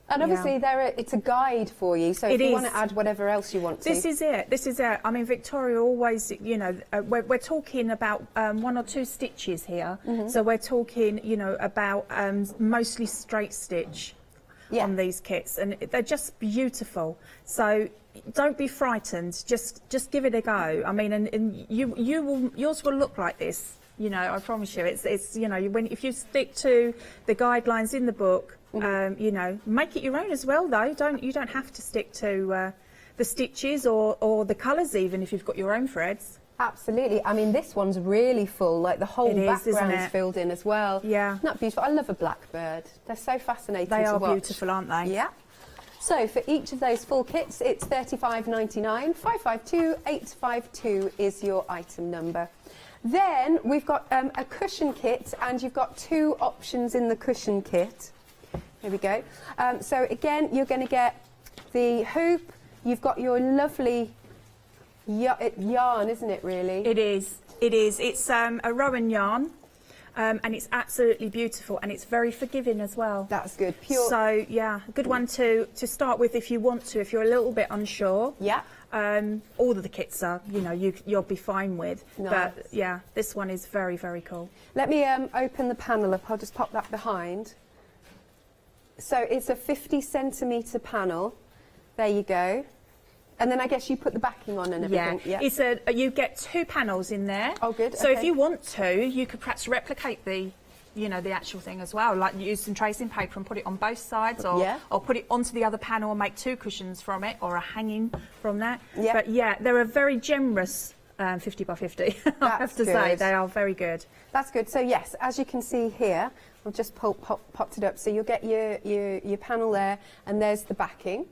And obviously, it's a guide for you. So if you want to add whatever else you want to.
This is it. This is it. I mean, Victoria always, you know, we're talking about 1 or 2 stitches here. So we're talking, you know, about mostly straight stitch on these kits, and they're just beautiful. So don't be frightened. Just give it a go. I mean, and yours will look like this. You know, I promise you. It's you know, if you stick to the guidelines in the book. You know, make it your own as well, though. You don't have to stick to the stitches or the colours, even if you've got your own threads.
Absolutely. I mean, this one's really full. Like the whole background's filled in as well.
Yeah.
Isn't that beautiful? I love a blackbird. They're so fascinating.
They
to
are
watch.
beautiful, aren't they?
Yeah. So for each of those full kits, it's $35.99. 552852 is your item number. Then we've got a cushion kit, and you've got 2 options in the cushion kit. There we go. So again, you're going to get the hoop. You've got your lovely yarn, isn't it, really?
It is. It is. It's a Rowan yarn, and it's absolutely beautiful, and it's very forgiving as well.
That's good. Pure.
So, yeah, a good one to start with if you want to, if you're a little bit unsure.
Yeah.
All of the kits are, you know, you'll be fine with.
Nice.
But, yeah, this one is very, very cool.
Let me open the panel up. I'll just pop that behind. So it's a 50-centimetre panel. There you go. And then I guess you put the backing on and everything.
Yeah. It's you get 2 panels in there.
Oh, good.
So
okay.
if you want to, you could perhaps replicate the actual thing as well. Like use some tracing paper and put it on both sides, or put it onto the other panel and make 2 cushions from it, or a hanging from that.
Yeah.
But yeah, they're a very generous 50 by 50. I have to say they are very good.
That's good. So yes, as you can see here, I've just popped it up. So you'll get your panel there, and there's the backing.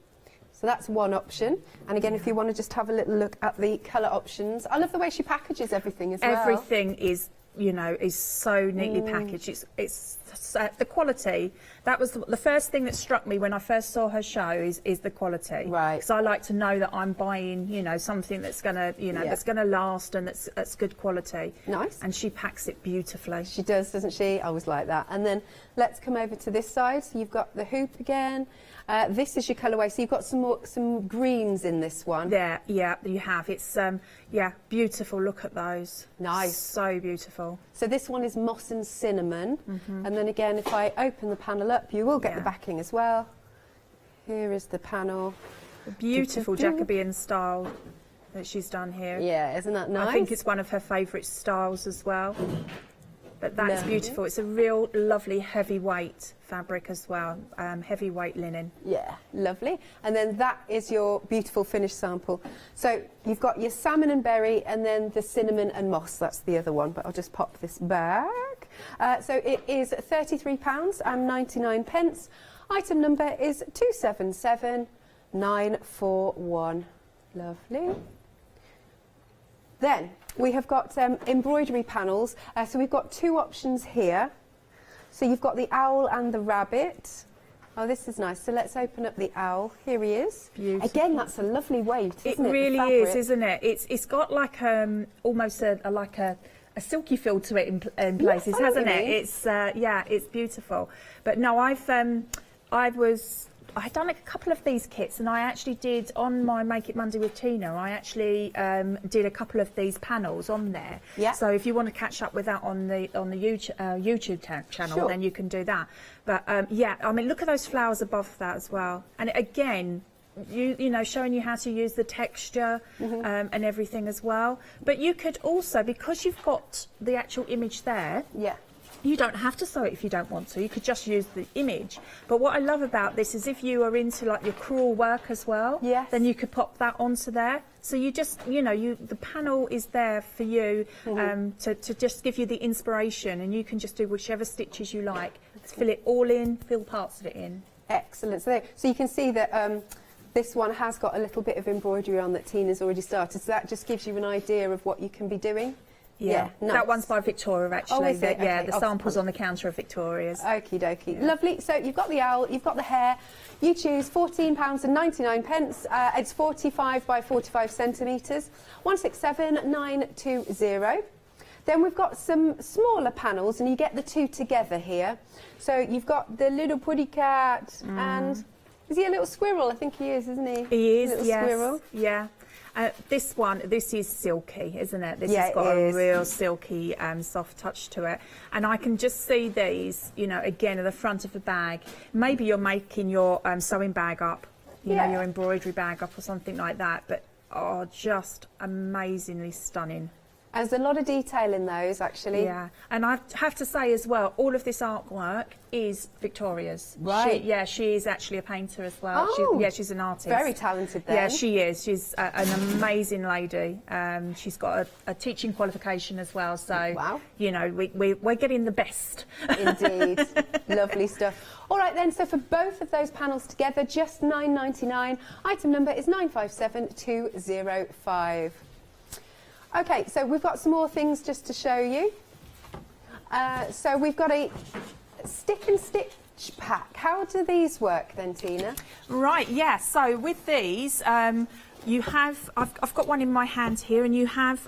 So that's one option. And again, if you want to just have a little look at the colour options. I love the way she packages everything as well.
Everything is, you know, is so neatly packaged. It's the quality. That was the first thing that struck me when I first saw her show is the quality.
Right.
Because I like to know that I'm buying, you know, something that's gonna, you know, that's gonna last and that's good quality.
Nice.
And she packs it beautifully.
She does, doesn't she? I always like that. And then let's come over to this side. So you've got the hoop again. This is your colourway. So you've got some greens in this one.
Yeah, you have. It's beautiful. Look at those.
Nice.
So beautiful.
So this one is moss and cinnamon. And then again, if I open the panel up, you will get the backing as well. Here is the panel.
The beautiful Jacobean style that she's done here.
Yeah, isn't that nice?
I think it's one of her favourite styles as well. But that's beautiful. It's a real lovely heavyweight fabric as well, heavyweight linen.
Yeah, lovely. And then that is your beautiful finished sample. So you've got your salmon and berry, and then the cinnamon and moss. That's the other one, but I'll just pop this back. So it is £33.99. Item number is 277941. Lovely. Then we have got embroidery panels. So we've got 2 options here. So you've got the owl and the rabbit. Oh, this is nice. So let's open up the owl. Here he is.
Beautiful.
Again, that's a lovely weight, isn't it?
It really is, isn't it? It's got like almost like a silky feel to it in places,
Yes,
hasn't it?
really.
It's yeah, it's beautiful. But no, I had done a couple of these kits, and I actually did on my Make It Monday with Tina. I actually did a couple of these panels on there.
Yeah.
So if you want to catch up with that on the YouTube channel,
Sure.
then you can do that. But yeah, I mean, look at those flowers above that as well. And again, you know, showing you how to use the texture and everything as well. But you could also, because you've got the actual image there.
Yeah.
You don't have to sew it if you don't want to. You could just use the image. But what I love about this is if you are into like your crewel work as well, then you could pop that onto there. So you just, you know, the panel is there for you to just give you the inspiration, and you can just do whichever stitches you like. Fill it all in, fill parts of it in.
Excellent. So you can see that this one has got a little bit of embroidery on that Tina's already started. So that just gives you an idea of what you can be doing.
Yeah,
nice.
That one's by Victoria actually.
Oh, is it?
Yeah,
Okay,
the sample's on the counter of Victoria's.
Okie dokie. Lovely. So you've got the owl, you've got the hare. You choose £14.99. It's 45 by 45 centimetres. 167920. Then we've got some smaller panels, and you get the two together here. So you've got the little puddy cat, and is he a little squirrel? I think he is, isn't he?
He is,
a little
yes.
squirrel.
Yeah. This is silky, isn't it? This
Yeah,
has got
it
a
is.
real silky, soft touch to it. And I can just see these, you know, again at the front of the bag. Maybe you're making your sewing bag up, you know, your embroidery bag up or something like that. But just amazingly stunning.
There's a lot of detail in those, actually.
Yeah, and I have to say as well, all of this artwork is Victoria's.
Right.
She is actually a painter as well.
Oh,
she's an artist.
very talented then.
Yeah, she is. She's an amazing lady. She's got a teaching qualification as well. So, you know, we're getting the best.
Indeed. Lovely stuff. All right then, so for both of those panels together, just £9.99. Item number is 957205. Okay, so we've got some more things just to show you. So we've got a stick and stitch pack. How do these work then, Tina?
Right, yeah. So with these, you have, I've got one in my hand here, and you have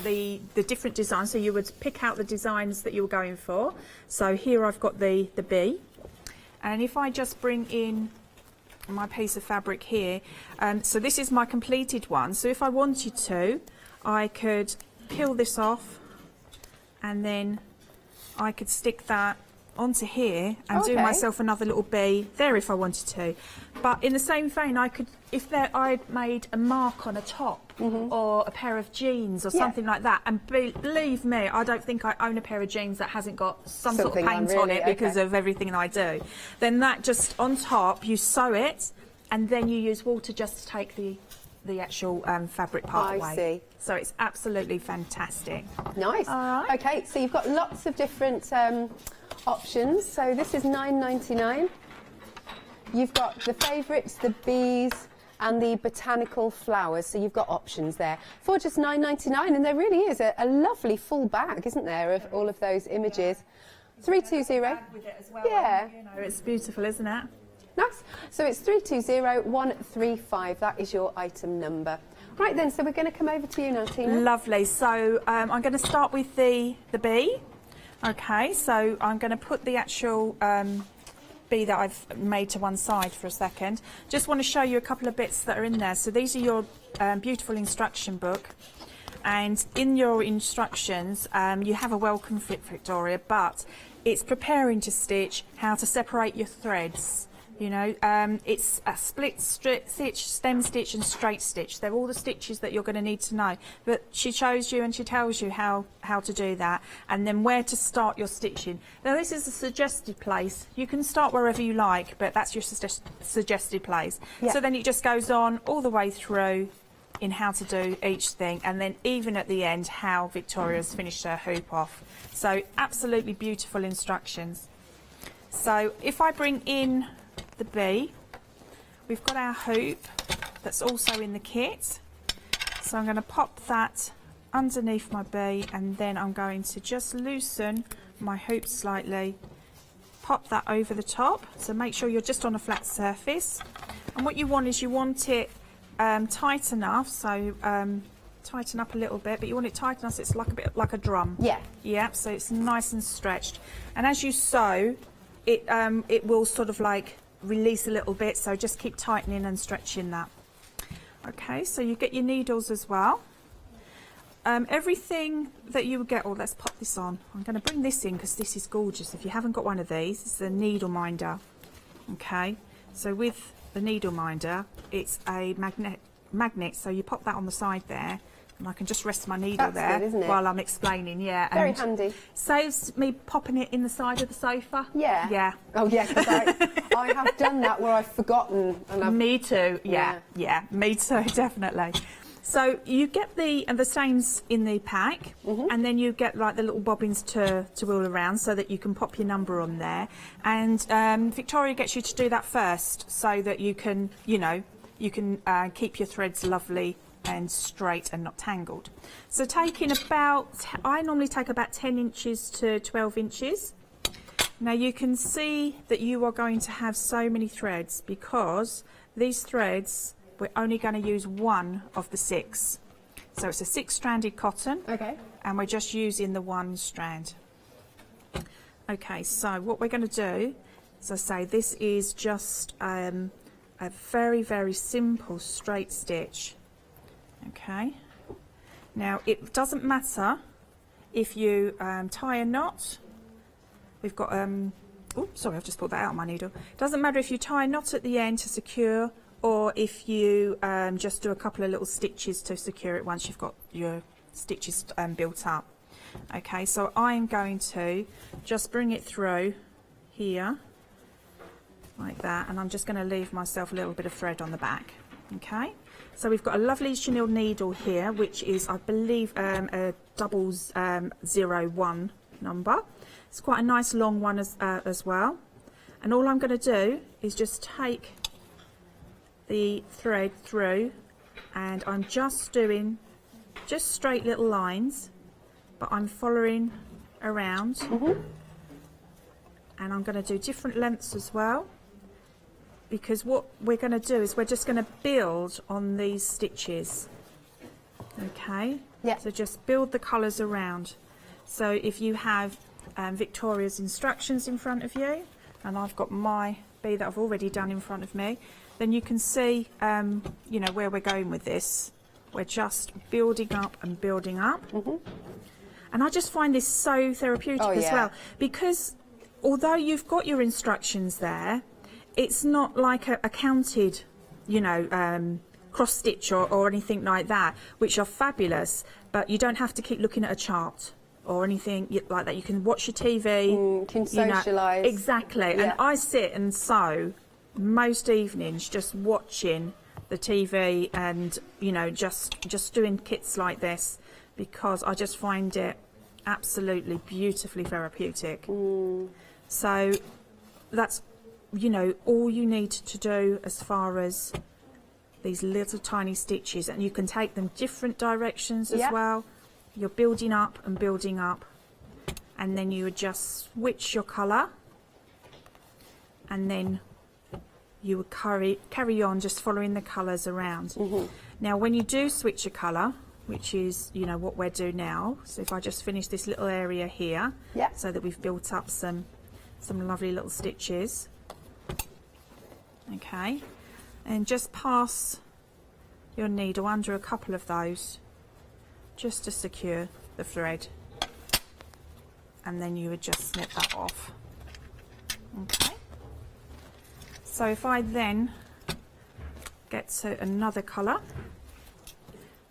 the different designs. So you would pick out the designs that you were going for. So here I've got the bee, and if I just bring in my piece of fabric here, so this is my completed one. So if I wanted to, I could peel this off, and then I could stick that onto here and do myself another little bee there if I wanted to. But in the same vein, I could, if I'd made a mark on a top or a pair of jeans or something like that, and believe me, I don't think I own a pair of jeans that hasn't got some sort of paint on it because of everything I do. Then that just on top, you sew it, and then you use water just to take the actual fabric part away.
I see.
So it's absolutely fantastic.
Nice.
All right.
Okay, so you've got lots of different options. So this is £9.99. You've got the favourites, the bees, and the botanical flowers. So you've got options there for just £9.99, and there really is a lovely full bag, isn't there, of all of those images. 320.
With it as well,
Yeah.
you know, it's beautiful, isn't it?
Nice. So it's 320135. That is your item number. Right then, so we're going to come over to you now, Tina.
Lovely. So I'm going to start with the bee. Okay, so I'm going to put the actual bee that I've made to one side for a second. Just want to show you a couple of bits that are in there. So these are your beautiful instruction book. And in your instructions, you have a welcome fit, Victoria, but it's preparing to stitch, how to separate your threads. You know, it's a split stitch, stem stitch and straight stitch. They're all the stitches that you're going to need to know. But she shows you and she tells you how to do that, and then where to start your stitching. Now this is a suggested place. You can start wherever you like, but that's your suggested place.
Yeah.
So then it just goes on all the way through in how to do each thing, and then even at the end how Victoria's finished her hoop off. So absolutely beautiful instructions. So if I bring in the bee, we've got our hoop that's also in the kit. So I'm going to pop that underneath my bee, and then I'm going to just loosen my hoop slightly pop that over the top. So make sure you're just on a flat surface. And what you want is you want it tight enough, so tighten up a little bit, but you want it tight enough so it's like a bit like a drum.
Yeah.
Yeah, so it's nice and stretched. And as you sew, it will sort of like release a little bit, so just keep tightening and stretching that. Okay, so you get your needles as well. Everything that you would get, oh, let's pop this on. I'm going to bring this in because this is gorgeous. If you haven't got one of these, it's a needle minder. Okay, so with the needle minder, it's a magnet, so you pop that on the side there, and I can just rest my needle
That's
there
good, isn't it?
while I'm explaining. Yeah,
Very
and
handy.
Saves me popping it in the side of the sofa.
Yeah.
Yeah.
Oh yeah, 'cause I have done that where I've forgotten. And
Me too. Yeah. Me too. Definitely. So you get the stains in the pack, and then you get like the little bobbins to wheel around so that you can pop your number on there. And Victoria gets you to do that first so that you can, keep your threads lovely and straight and not tangled. So I normally take about 10 inches to 12 inches. Now you can see that you are going to have so many threads because these threads, we're only going to use one of the 6. So it's a 6-stranded cotton. Okay. And we're just using the 1 strand. Okay, so what we're going to do, as I say, this is just a very, very simple straight stitch. Okay. Now it doesn't matter if you tie a knot. We've got, oh, sorry, I've just pulled that out of my needle. It doesn't matter if you tie a knot at the end to secure, or if you just do a couple of little stitches to secure it once you've got your stitches built up. Okay, so I'm going to just bring it through here like that, and I'm just going to leave myself a little bit of thread on the back. Okay, so we've got a lovely chenille needle here, which is, I believe, a 001 number. It's quite a nice long one as well. And all I'm going to do is just take the thread through, and I'm just doing just straight little lines, but I'm following around, and I'm going to do different lengths as well, because what we're going to do is we're just going to build on these stitches. Okay, yeah. So just build the colours around. So if you have Victoria's instructions in front of you, and I've got my bee that I've already done in front of me, then you can see, where we're going with this. We're just building up and building up. And I just find this so therapeutic as well, because although you've got your instructions there, it's not like a counted, cross stitch or anything like that, which are fabulous, but you don't have to keep looking at a chart or anything like that. You can watch your TV.
Can socialise.
Exactly. Yeah. And I sit and sew most evenings just watching the TV and, just doing kits like this, because I just find it absolutely beautifully therapeutic. So that's, all you need to do as far as these little tiny stitches, and you can take them different directions as well. You're building up and building up, and then you would just switch your colour, and then you would carry on just following the colours around. Now when you do switch a colour, which is what we're doing now, so if I just finish this little area here, so that we've built up some lovely little stitches. Okay, and just pass your needle under a couple of those just to secure the thread, and then you would just snip that off. Okay, so if I then get to another colour,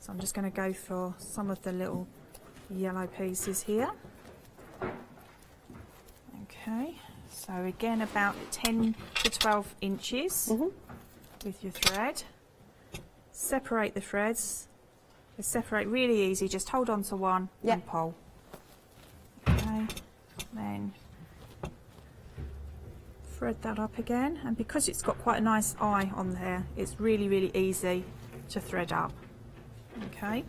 so I'm just going to go for some of the little yellow pieces here. Okay, so again about 10 to 12 inches with your thread. Separate the threads. They separate really easy, just hold on to one and pull. Okay, then thread that up again, and because it's got quite a nice eye on there, it's really, really easy to thread up. Okay,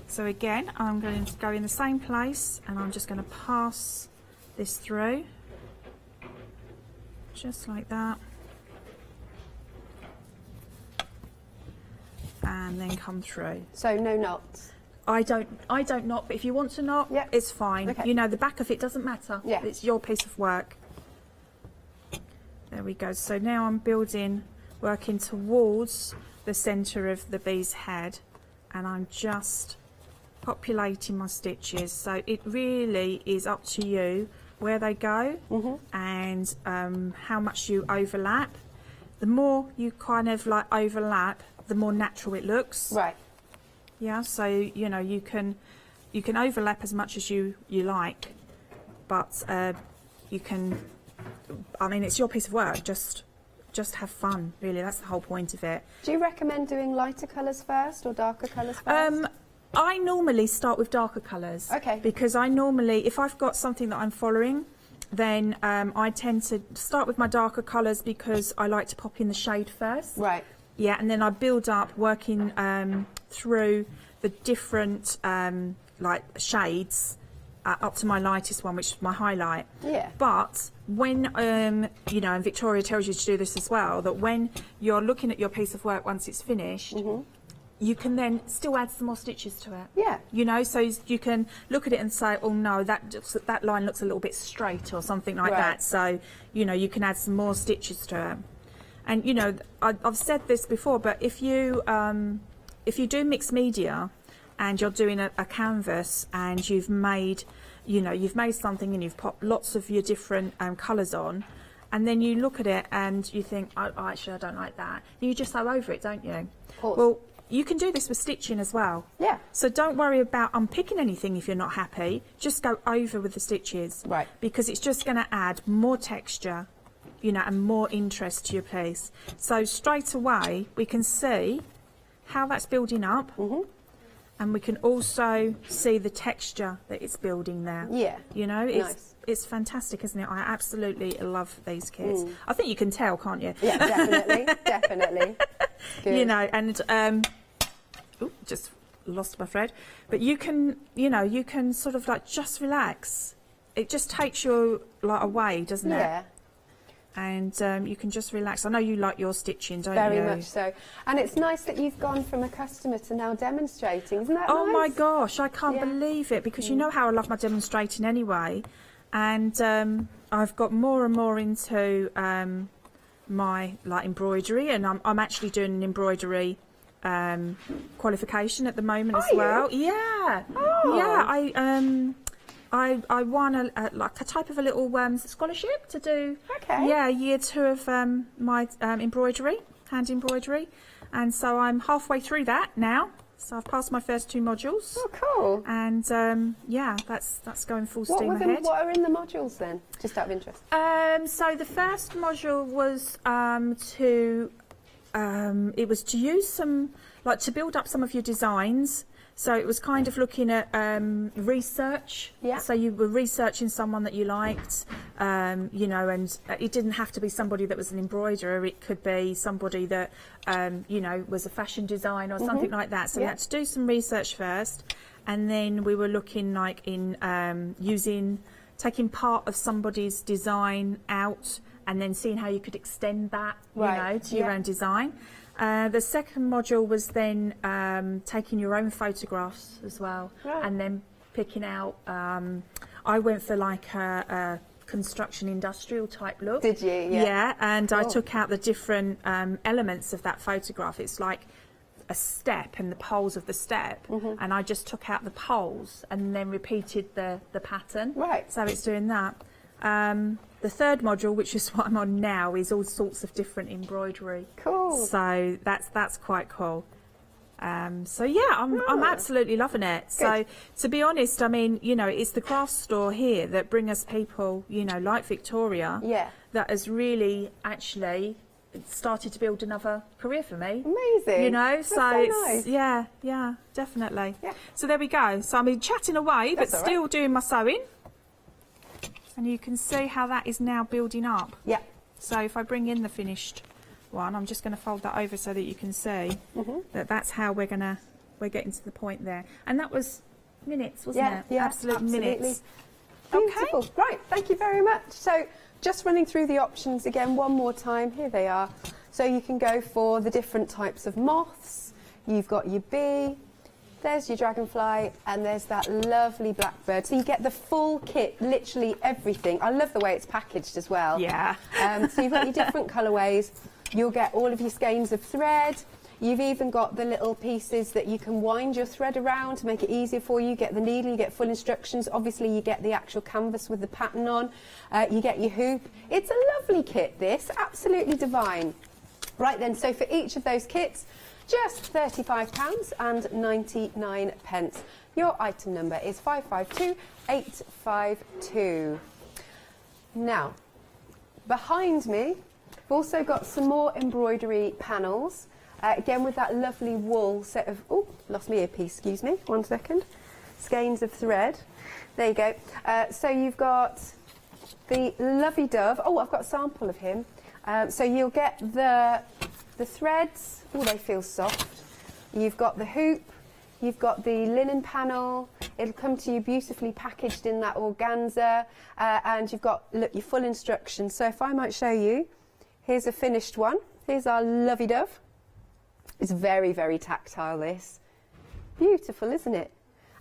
so again I'm going to go in the same place, and I'm just going to pass this through, just like that. And then come through.
So no knots?
I don't knot, but if you want to knot, it's fine.
Okay.
You know, the back of it doesn't matter.
Yeah.
It's your piece of work. There we go. So now I'm working towards the centre of the bee's head, and I'm just populating my stitches. So it really is up to you where they go and how much you overlap. The more you kind of like overlap, the more natural it looks.
Right.
Yeah, so you know you can overlap as much as you like, but you can. I mean, it's your piece of work. Just have fun. Really, that's the whole point of it.
Do you recommend doing lighter colours first or darker colours first?
I normally start with darker colours.
Okay.
Because I normally, if I've got something that I'm following, then I tend to start with my darker colours because I like to pop in the shade first.
Right.
Yeah, and then I build up working through the different like shades up to my lightest one, which is my highlight.
Yeah.
But when you know, and Victoria tells you to do this as well, that when you're looking at your piece of work once it's finished, you can then still add some more stitches to it.
Yeah.
You know, so you can look at it and say, oh no, that line looks a little bit straight or something like that. So, you know, you can add some more stitches to it. And you know, I've said this before, but if you do mixed media and you're doing a canvas and you've made something and you've popped lots of your different colours on, and then you look at it and you think, oh, actually I don't like that, you just sew over it, don't you? Well, you can do this with stitching as well.
Yeah.
So don't worry about unpicking anything if you're not happy. Just go over with the stitches.
Right.
Because it's just going to add more texture, you know, and more interest to your piece. So straight away we can see how that's building up, and we can also see the texture that it's building there.
Yeah.
You know, it's fantastic, isn't it? I absolutely love these kits. I think you can tell, can't you?
Yeah, definitely, definitely. Good.
You know, and just lost my thread. But you can, you know, you can sort of like just relax. It just takes you like away, doesn't it?
Yeah.
And you can just relax. I know you like your stitching, don't you?
Very much so. And it's nice that you've gone from a customer to now demonstrating. Isn't that
Oh
nice?
my gosh, I can't believe it, because you know how I love my demonstrating anyway. And I've got more and more into my like embroidery, and I'm actually doing an embroidery qualification at the moment as well. Yeah.
Oh.
Yeah, I won a type of a little scholarship to do year 2 of my embroidery, hand embroidery, and so I'm halfway through that now. So I've passed my first 2 modules.
Oh, cool!
And yeah, that's going full steam ahead.
What are in the modules then? Just out of interest.
So the first module was it was to use some, like, to build up some of your designs. So it was kind of looking at research. Yeah. So you were researching someone that you liked, you know, and it didn't have to be somebody that was an embroiderer. It could be somebody that, you know, was a fashion designer or something like that. So we had to do some research first, and then we were looking like in taking part of somebody's design out and then seeing how you could extend that, you know, to your own design. The second module was then taking your own photographs as well, and then picking out. I went for like a construction industrial type look.
Did you? Yeah.
Yeah, and I took out the different elements of that photograph. It's like a step and the poles of the step, and I just took out the poles and then repeated the pattern.
Right.
So it's doing that. The third module, which is what I'm on now, is all sorts of different embroidery.
Cool.
So that's quite cool. So yeah, I'm absolutely loving it.
Good.
So to be honest, I mean, you know, it's the craft store here that bring us people, you know, like Victoria, that has really actually started to build another career for me.
Amazing.
You know,
That's
so it's
nice.
yeah, definitely. Yeah. So there we go. So I'm chatting away, but
That's all
still doing my sewing. And you can see how that is now building up.
Yeah.
So if I bring in the finished one, I'm just going to fold that over so that you can see that that's how we're getting to the point there. And that was minutes, wasn't it?
Yeah,
absolutely minutes.
Beautiful.
Okay.
Right, thank you very much. So just running through the options again one more time. Here they are. So you can go for the different types of moths. You've got your bee, there's your dragonfly, and there's that lovely blackbird. So you get the full kit, literally everything. I love the way it's packaged as well.
Yeah.
So you've got your different colourways. You'll get all of your skeins of thread. You've even got the little pieces that you can wind your thread around to make it easier for you. You get the needle, you get full instructions. Obviously, you get the actual canvas with the pattern on. You get your hoop. It's a lovely kit, this. Absolutely divine. Right then, so for each of those kits, just £35.99. Your item number is 552852. Now, behind me, we've also got some more embroidery panels. Again, with that lovely wool set of... Oh, lost my earpiece, excuse me. 1 second. Skeins of thread. There you go. So you've got the lovely dove. Oh, I've got a sample of him. So you'll get the threads. Oh, they feel soft. You've got the hoop. You've got the linen panel. It'll come to you beautifully packaged in that organza. And you've got, look, your full instructions. So if I might show you, here's a finished one. Here's our lovely dove. It's very, very tactile, this. Beautiful, isn't it?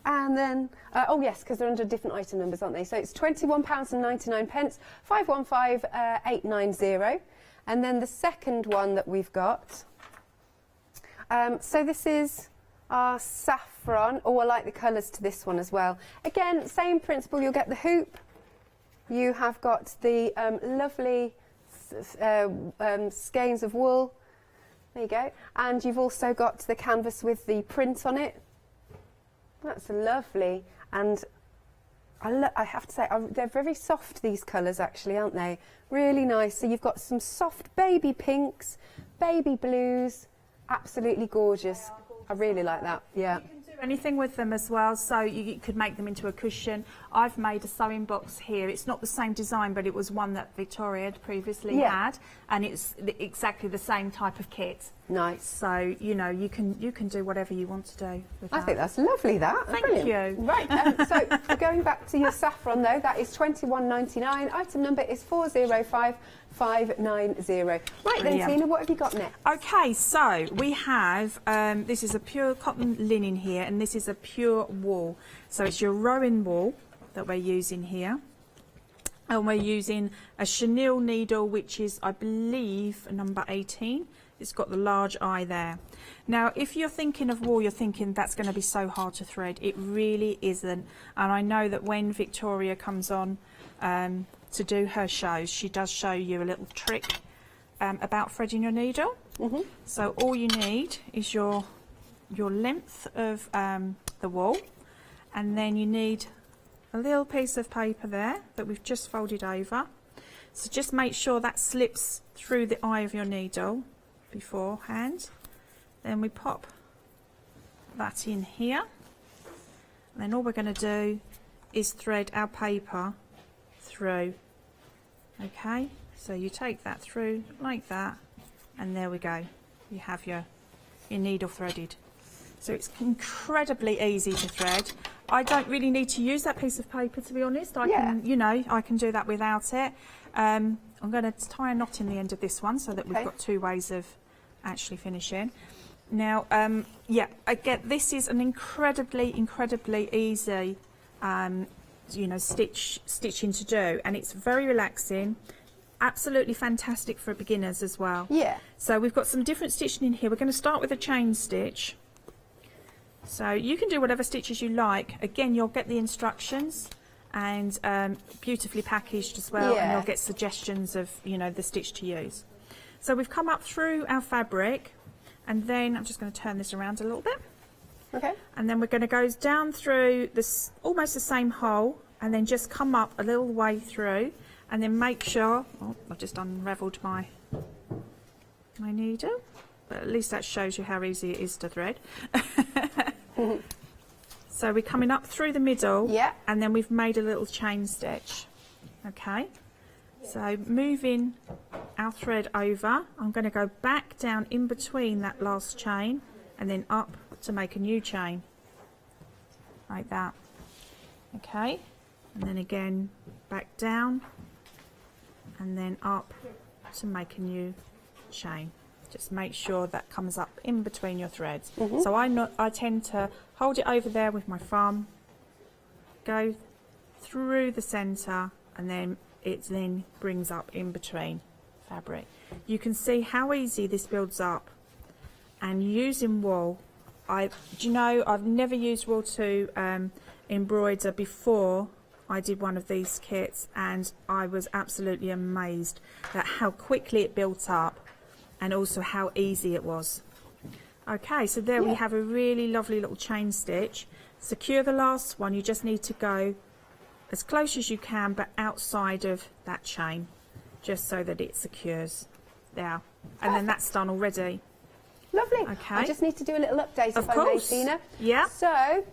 And then, oh yes, because they're under different item numbers, aren't they? So it's £21.99, 515890. And then the second one that we've got, so this is our saffron. Oh, I like the colours to this one as well. Again, same principle, you'll get the hoop. You have got the lovely skeins of wool. There you go. And you've also got the canvas with the print on it. That's lovely. And I have to say, they're very soft, these colours, actually, aren't they? Really nice. So you've got some soft baby pinks, baby blues. Absolutely gorgeous. I really like that. Yeah.
Anything with them as well, so you could make them into a cushion. I've made a sewing box here. It's not the same design, but it was one that Victoria had previously had, and it's exactly the same type of kit.
Nice. So
you know, you can do whatever you want to do with that.
I think that's lovely. That.
Thank
Brilliant.
you.
Right. So going back to your saffron though, that is £21.99. Item number is 405590. Right then, Tina, what have you got next?
Okay, so we have this is a pure cotton linen here, and this is a pure wool. So it's your Rowan wool that we're using here. And we're using a chenille needle, which is, I believe, number 18. It's got the large eye there. Now, if you're thinking of wool, you're thinking that's going to be so hard to thread. It really isn't. And I know that when Victoria comes on to do her shows, she does show you a little trick about threading your needle. So all you need is your length of the wool, and then you need a little piece of paper there that we've just folded over. So just make sure that slips through the eye of your needle beforehand. Then we pop that in here, and then all we're going to do is thread our paper through. Okay, so you take that through like that, and there we go, you have your needle threaded. So it's incredibly easy to thread. I don't really need to use that piece of paper, to be honest. I can, you know, I can do that without it. I'm going to tie a knot in the end of this one so that we've got two ways of actually finishing. Now, yeah, again, this is an incredibly easy, you know, stitching to do, and it's very relaxing. Absolutely fantastic for beginners as well.
Yeah.
So we've got some different stitching in here. We're going to start with a chain stitch. So you can do whatever stitches you like. Again, you'll get the instructions, and beautifully packaged as well, and you'll get suggestions of, you know, the stitch to use. So we've come up through our fabric, and then I'm just going to turn this around a little bit.
Okay. And
then we're going to go down through this almost the same hole, and then just come up a little way through, and then make sure, oh, I've just unravelled my needle, but at least that shows you how easy it is to thread. So we're coming up through the middle, and then we've made a little chain stitch. Okay, so moving our thread over, I'm going to go back down in between that last chain and then up to make a new chain like that. Okay, and then again back down and then up to make a new chain. Just make sure that comes up in between your threads. So I tend to hold it over there with my thumb, go through the center, and then it then brings up in between fabric. You can see how easy this builds up, and using wool, do you know, I've never used wool to embroider before I did one of these kits, and I was absolutely amazed at how quickly it built up and also how easy it was. Okay, so there we have a really lovely little chain stitch. Secure the last one. You just need to go as close as you can but outside of that chain, just so that it secures there. And then that's done already.
Lovely.
Okay.
I just need to do a little update if I may, Tina.
Yeah.
So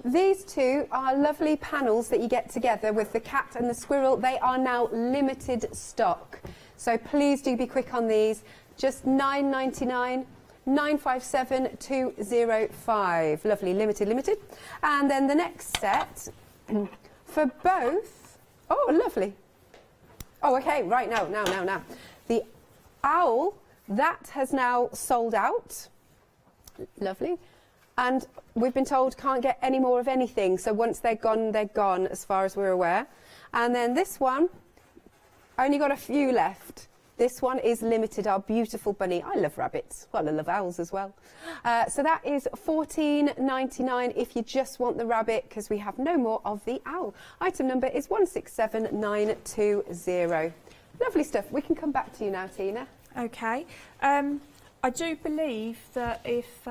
these two are lovely panels that you get together with the cat and the squirrel. They are now limited stock. So please do be quick on these. Just £9.99, 957 205. Lovely, limited. And then the next set for both. Oh, lovely. Oh, okay, right, now. The owl, that has now sold out. Lovely. And we've been told can't get any more of anything. So once they're gone as far as we're aware. And then this one, only got a few left. This one is limited, our beautiful bunny. I love rabbits. Well, I love owls as well. So that is £14.99 if you just want the rabbit, because we have no more of the owl. Item number is 167920. Lovely stuff. We can come back to you now, Tina.
Okay. I do believe that if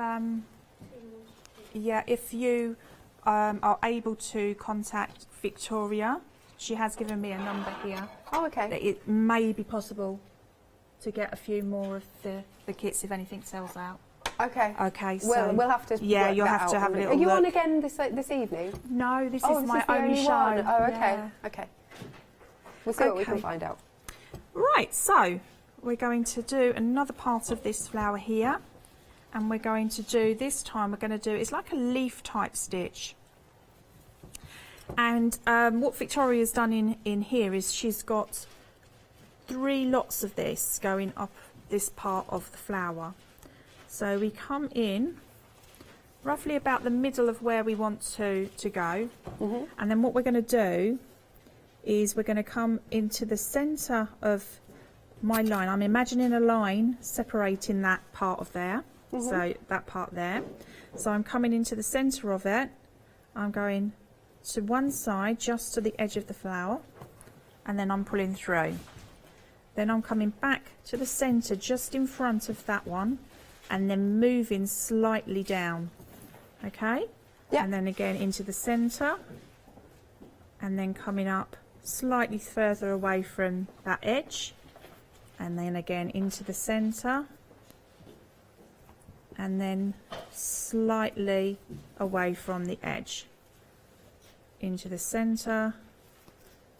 you are able to contact Victoria, she has given me a number here.
Oh, okay.
That it may be possible to get a few more of the kits if anything sells out.
Okay.
Okay. So
We'll have to.
Yeah,
work
you'll
that
have to
out.
have a little.
Are you
look.
on again this evening?
No, this
Oh,
is my
the
only show.
one. Oh, okay.
Yeah.
Okay. We'll see what we can find out.
Right. So we're going to do another part of this flower here, and we're going to do this time. We're going to do it's like a leaf type stitch. And what Victoria's done in here is she's got 3 lots of this going up this part of the flower. So we come in roughly about the middle of where we want to go. And then what we're going to do is we're going to come into the centre of my line. I'm imagining a line separating that part of there. So that part there. So I'm coming into the centre of it. I'm going to one side, just to the edge of the flower, and then I'm pulling through. Then I'm coming back to the centre, just in front of that one, and then moving slightly down. Okay? Yeah. And then again into the centre, and then coming up slightly further away from that edge, and then again into the centre, and then slightly away from the edge. Into the centre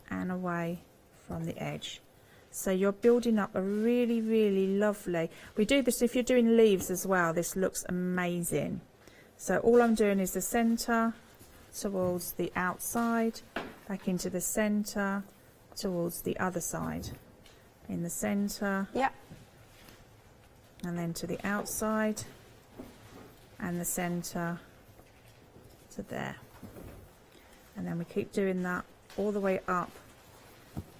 and away from the edge. So you're building up a really, really lovely. We do this if you're doing leaves as well. This looks amazing. So all I'm doing is the centre towards the outside, back into the centre towards the other side. In the centre. Yeah. And then to the outside and the centre to there. And then we keep doing that all the way up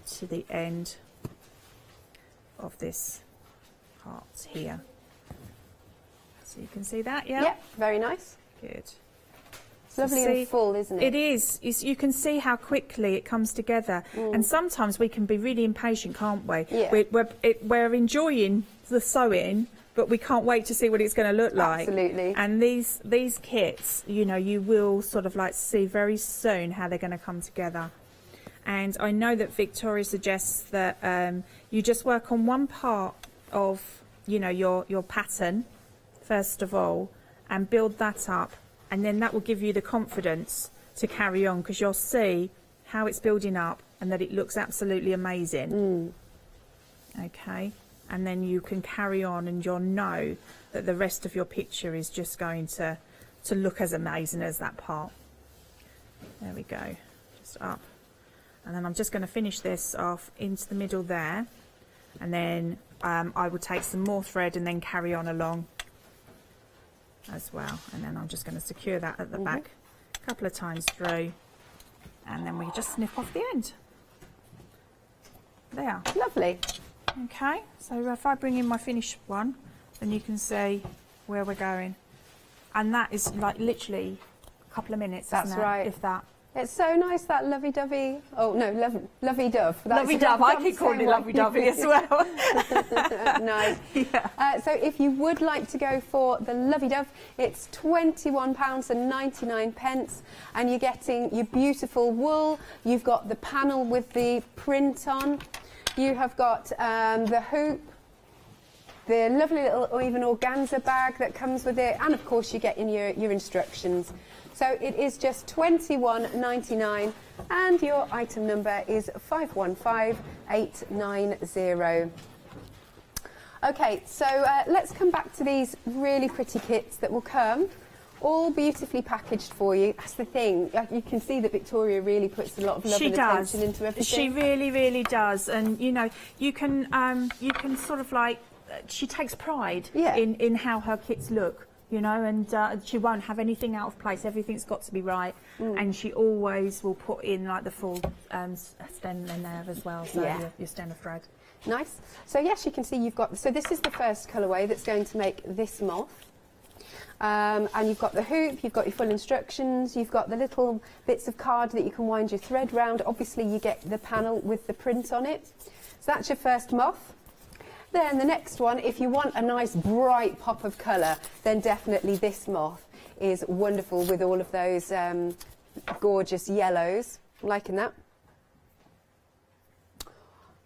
to the end of this part here. So you can see that, yeah?
Yeah, very nice.
Good.
It's lovely and full, isn't it?
It is. You can see how quickly it comes together. And sometimes we can be really impatient, can't we?
Yeah.
We're enjoying the sewing, but we can't wait to see what it's going to look like.
Absolutely.
And these kits, you know, you will sort of like see very soon how they're going to come together. And I know that Victoria suggests that you just work on one part of, you know, your pattern first of all, and build that up, and then that will give you the confidence to carry on, because you'll see how it's building up and that it looks absolutely amazing. Okay. And then you can carry on, and you'll know that the rest of your picture is just going to look as amazing as that part. There we go. Just up And then I'm just going to finish this off into the middle there, and then I will take some more thread and then carry on along as well. And then I'm just going to secure that at the back a couple of times through, and then we just snip off the end. There.
Lovely.
Okay, so if I bring in my finished one, then you can see where we're going. And that is like literally a couple of minutes.
That's
isn't it?
right.
If that.
It's so nice, that lovey-dovey. Oh no, lovey-dove.
Lovey-dove. I keep calling it lovey-dovey as well.
Nice. Yeah. So if you would like to go for the lovey-dove, it's £21.99, and you're getting your beautiful wool. You've got the panel with the print on. You have got the hoop, the lovely little even organza bag that comes with it, and of course you get in your instructions. So it is just £21.99, and your item number is 515890. Okay, so let's come back to these really pretty kits that will come, all beautifully packaged for you. That's the thing. You can see that Victoria really puts a lot of love and attention into everything.
She really, really does. And you know, you can sort of like, she takes pride in how her kits look. You know, and she won't have anything out of place. Everything's got to be right, and she always will put in like the full stem in there as well. So your stem of thread.
Nice. So yes, you can see you've got. So this is the first colourway that's going to make this moth, and you've got the hoop. You've got your full instructions. You've got the little bits of card that you can wind your thread round. Obviously, you get the panel with the print on it. So that's your first moth. Then the next one, if you want a nice bright pop of colour, then definitely this moth is wonderful with all of those gorgeous yellows. I'm liking that.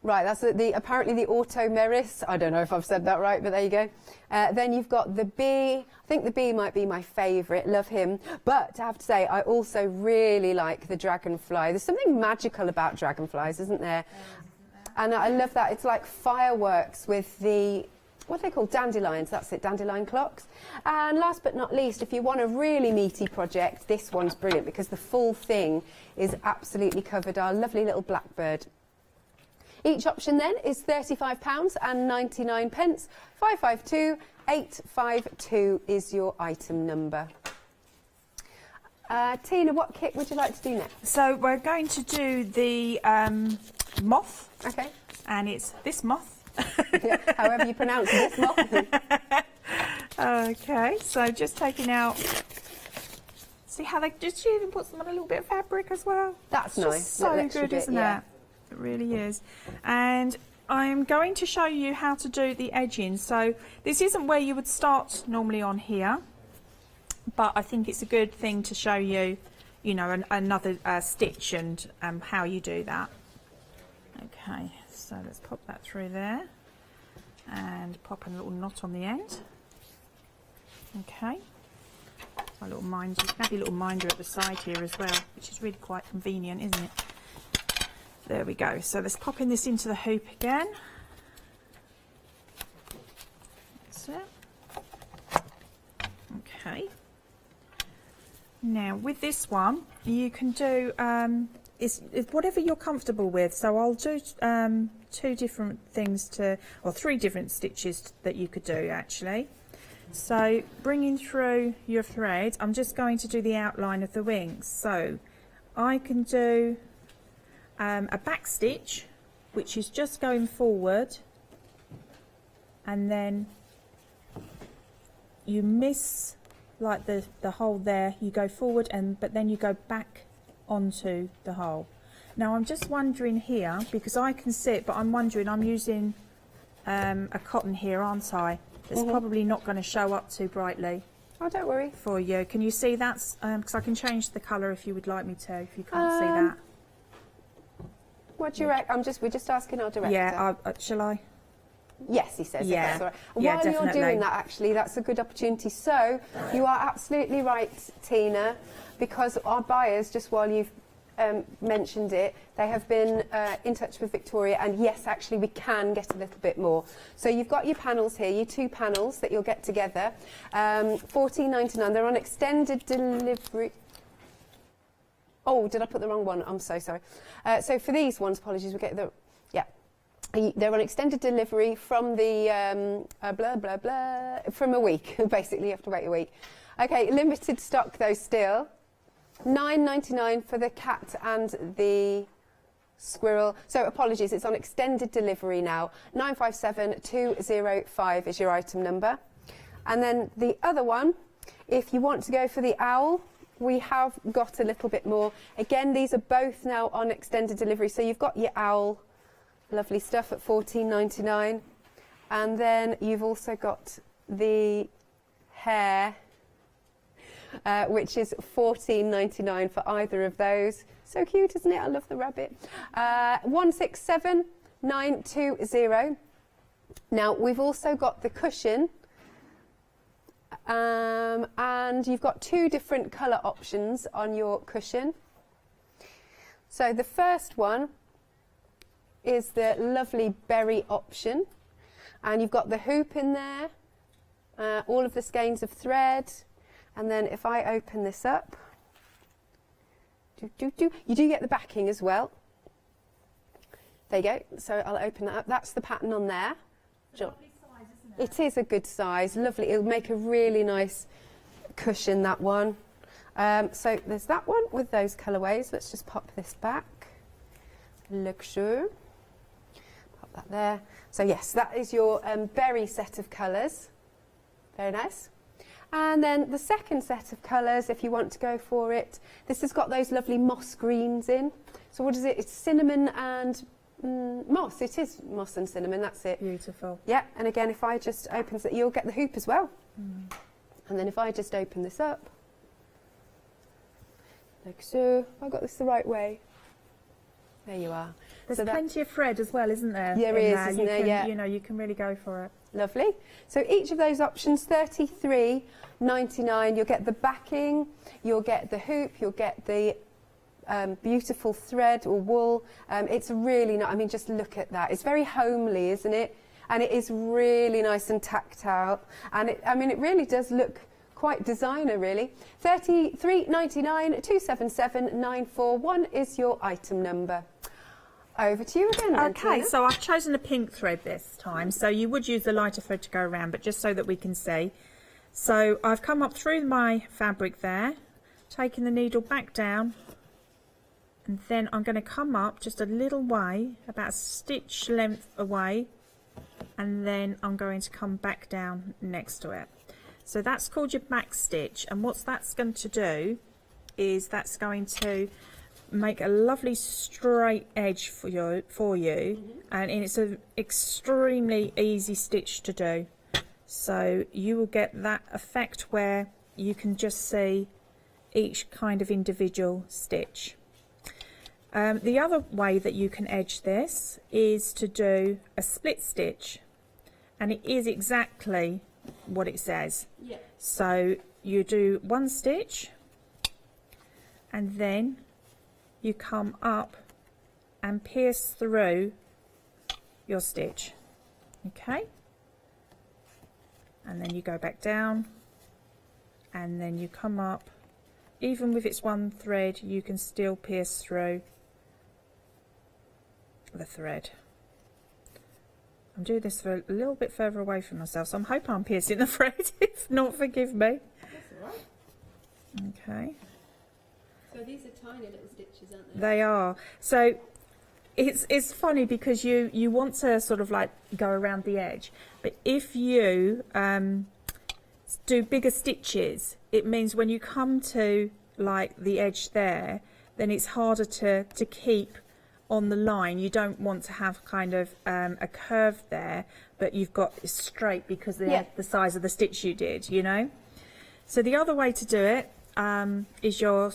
Right, that's apparently the Auto Meris. I don't know if I've said that right, but there you go. Then you've got the bee. I think the bee might be my favourite. Love him. But I have to say, I also really like the dragonfly. There's something magical about dragonflies, isn't there? And I love that. It's like fireworks with the, what are they called? Dandelions. That's it, dandelion clocks. And last but not least, if you want a really meaty project, this one's brilliant because the full thing is absolutely covered. Our lovely little blackbird. Each option then is £35.99. 552852 is your item number. Tina, what kit would you like to do next?
So we're going to do the moth.
Okay.
And it's this moth.
However you pronounce this moth.
Okay, so just taking out. See how they just even puts them on a little bit of fabric as well.
That's
it's
nice.
So good, isn't it? It really is. And I'm going to show you how to do the edging. So this isn't where you would start normally on here, but I think it's a good thing to show you, you know, another stitch and how you do that. Okay, so let's pop that through there and pop a little knot on the end. Okay, a little minder, maybe a little minder at the side here as well, which is really quite convenient, isn't it? There we go. So let's pop in this into the hoop again. That's it. Okay. Now with this one, you can do it's whatever you're comfortable with. So I'll do two different things or three different stitches that you could do actually. So bringing through your thread, I'm just going to do the outline of the wings. So I can do a back stitch, which is just going forward, and then you miss like the hole there, you go forward but then you go back onto the hole. Now I'm just wondering here, because I can see it, but I'm wondering, I'm using a cotton here, aren't I? It's probably not going to show up too brightly.
Oh, don't worry.
For you. Can you see that? Because I can change the colour if you would like me to, if you can't see that.
What do you reckon? We're just asking our director.
Yeah, shall I?
Yes, he says.
Yeah.
That's all right.
Yeah,
While
definitely.
you're doing that, actually, that's a good opportunity. So you are absolutely right, Tina, because our buyers, just while you've mentioned it, they have been in touch with Victoria, and yes, actually, we can get a little bit more. So you've got your panels here, your two panels that you'll get together, £14.99. They're on extended delivery. Oh, did I put the wrong one? I'm so sorry. So for these ones, apologies, we get the, yeah. They're on extended delivery from the, from a week. Basically, you have to wait a week. Okay, limited stock though still. £9.99 for the cat and the squirrel. So apologies, it's on extended delivery now. 957205 is your item number. And then the other one, if you want to go for the owl, we have got a little bit more. Again, these are both now on extended delivery. So you've got your owl, lovely stuff at £14.99. And then you've also got the hare, which is £14.99 for either of those. So cute, isn't it? I love the rabbit. 167920. Now, we've also got the cushion. And you've got two different colour options on your cushion. So the first one is the lovely berry option. And you've got the hoop in there, all of the skeins of thread. And then if I open this up, you do get the backing as well. There you go. So I'll open that up. That's the pattern on there. It is a good size, lovely. It'll make a really nice cushion, that one. So there's that one with those colourways. Let's just pop this back. Look sure. Pop that there. So yes, that is your berry set of colours. Very nice. And then the second set of colours, if you want to go for it, this has got those lovely moss greens in. So what is it? It's cinnamon and moss. It is moss and cinnamon, that's it.
Beautiful.
Yeah, and again, if I just open it, you'll get the hoop as well. And then if I just open this up, like so, have I got this the right way? There you are.
There's plenty of thread as well, isn't there?
There is, isn't there? Yeah.
You know, you can really go for it.
Lovely. So each of those options, $33.99. You'll get the backing, you'll get the hoop, you'll get the beautiful thread or wool. It's really nice. I mean, just look at that. It's very homely, isn't it? And it is really nice and tactile. And I mean, it really does look quite designer, really. $33.99, 277941 is your item number. Over to you again,
Okay, so I've chosen a pink thread this time. So you would use the lighter thread to go around, but just so that we can see. So I've come up through my fabric there, taking the needle back down, and then I'm going to come up just a little way, about a stitch length away, and then I'm going to come back down next to it. So that's called your back stitch, and what that's going to do is that's going to make a lovely straight edge for you, and it's an extremely easy stitch to do. So you will get that effect where you can just see each kind of individual stitch. The other way that you can edge this is to do a split stitch, and it is exactly what it says. Yeah. So you do one stitch and then you come up and pierce through your stitch, okay, and then you go back down and then you come up. Even with its one thread, you can still pierce through the thread. I'm doing this for a little bit further away from myself, so I'm hoping I'm piercing the thread. If not, forgive me.
That's all right.
Okay.
So these are tiny little stitches, aren't they?
They are. So it's funny because you want to sort of like go around the edge, but if you do bigger stitches, it means when you come to like the edge there, then it's harder to keep on the line. You don't want to have kind of a curve there, but you've got it straight because of the size of the stitch you did, you know. So the other way to do it is your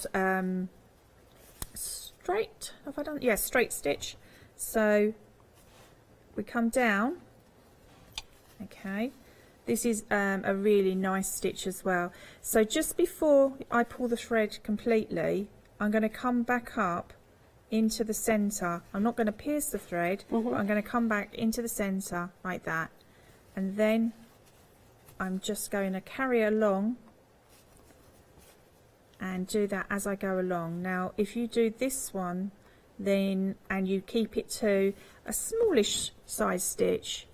straight, have I done? Yeah, straight stitch. So we come down, okay. This is a really nice stitch as well. So just before I pull the thread completely, I'm going to come back up into the centre. I'm not going to pierce the thread, but I'm going to come back into the centre like that, and then I'm just going to carry along and do that as I go along. Now if you do this one then and you keep it to a smallish size stitch,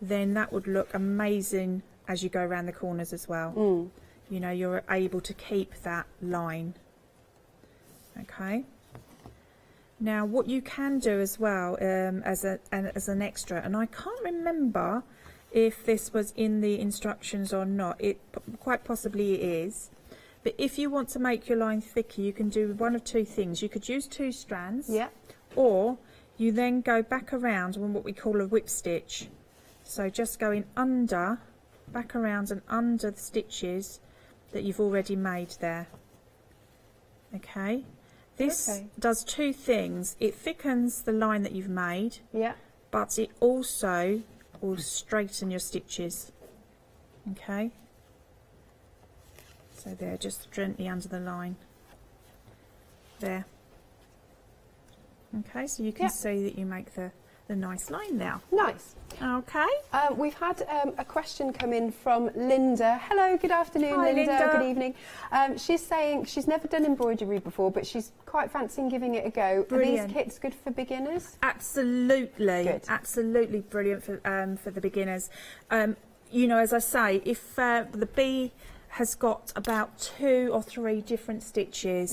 then that would look amazing as you go around the corners as well. You know, you're able to keep that line. Okay. Now what you can do as well as an extra, and I can't remember if this was in the instructions or not, it quite possibly it is, but if you want to make your line thicker, you can do one of two things. You could use 2 strands, or you then go back around on what we call a whip stitch. So just going under, back around and under the stitches that you've already made there. Okay. This does 2 things. It thickens the line that you've made, but it also will straighten your stitches. Okay. So there, just gently under the line. There. Okay, so you can see that you make the nice line now.
Nice.
Okay.
We've had a question come in from Linda. Hello, good afternoon,
Hi,
Linda. Good evening. She's saying she's never done embroidery before, but she's quite fancying giving it a go.
Brilliant.
Are these kits good for beginners?
Absolutely.
Good.
Absolutely brilliant for the beginners. You know, as I say, if the bee has got about 2 or 3 different stitches,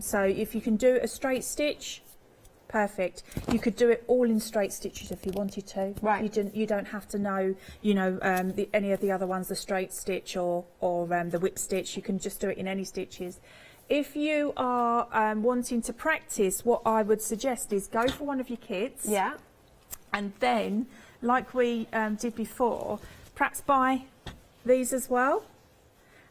so if you can do a straight stitch, perfect. You could do it all in straight stitches if you wanted to. Right. You don't have to know, you know, any of the other ones, the straight stitch or the whip stitch. You can just do it in any stitches. If you are wanting to practice, what I would suggest is go for one of your kits.
Yeah.
And then, like we did before, perhaps buy these as well.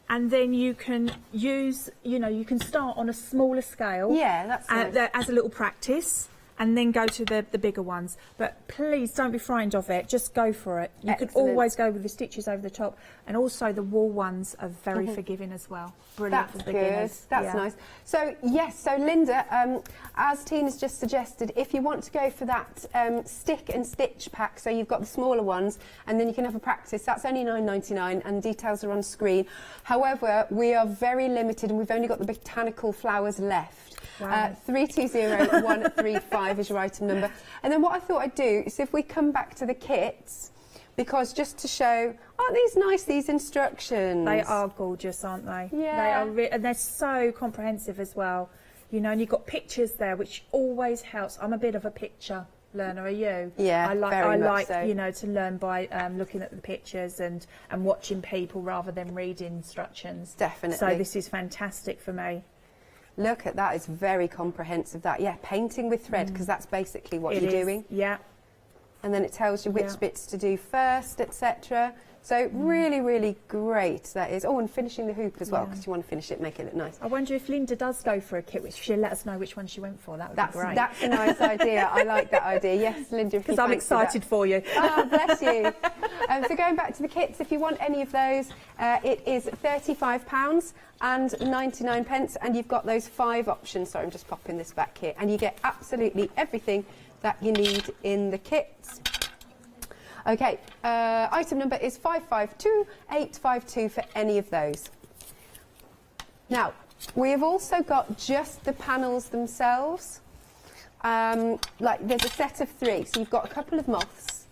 And then you can use, you know, you can start on a smaller scale.
Yeah, that's nice.
As a little practice, and then go to the bigger ones. But please don't be frightened of it. Just go for it. You can always go with the stitches over the top, and also the wool ones are very forgiving as well. Brilliant for beginners.
That's nice. So yes, so Linda, as Tina's just suggested, if you want to go for that stick and stitch pack, so you've got the smaller ones, and then you can have a practice. That's only £9.99, and details are on screen. However, we are very limited, and we've only got the botanical flowers left.
Wow.
320135 is your item number. And then what I thought I'd do is if we come back to the kits, because just to show, aren't these nice, these instructions?
They are gorgeous, aren't they?
Yeah.
They are, and they're so comprehensive as well. You know, and you've got pictures there, which always helps. I'm a bit of a picture learner, are you?
Yeah,
I like,
very much so.
you know, to learn by looking at the pictures and watching people rather than reading instructions.
Definitely.
So this is fantastic for me.
Look at that, it's very comprehensive. That, yeah, painting with thread, because that's basically what you're doing.
Yeah.
And then it tells you which bits to do first, etc. So really, really great that is. Oh, and finishing the hoop as well, because you want to finish it, make it look nice.
I wonder if Linda does go for a kit, which she'll let us know which one she went for. That would be great.
That's a nice idea. I like that idea. Yes, Linda,
because I'm excited for you.
Oh, bless you. So going back to the kits, if you want any of those, it is £35 and 99 pence, and you've got those 5 options. Sorry, I'm just popping this back here, and you get absolutely everything that you need in the kits. Okay, item number is 552852 for any of those. Now, we have also got just the panels themselves. Like there's a set of 3, so you've got a couple of moths.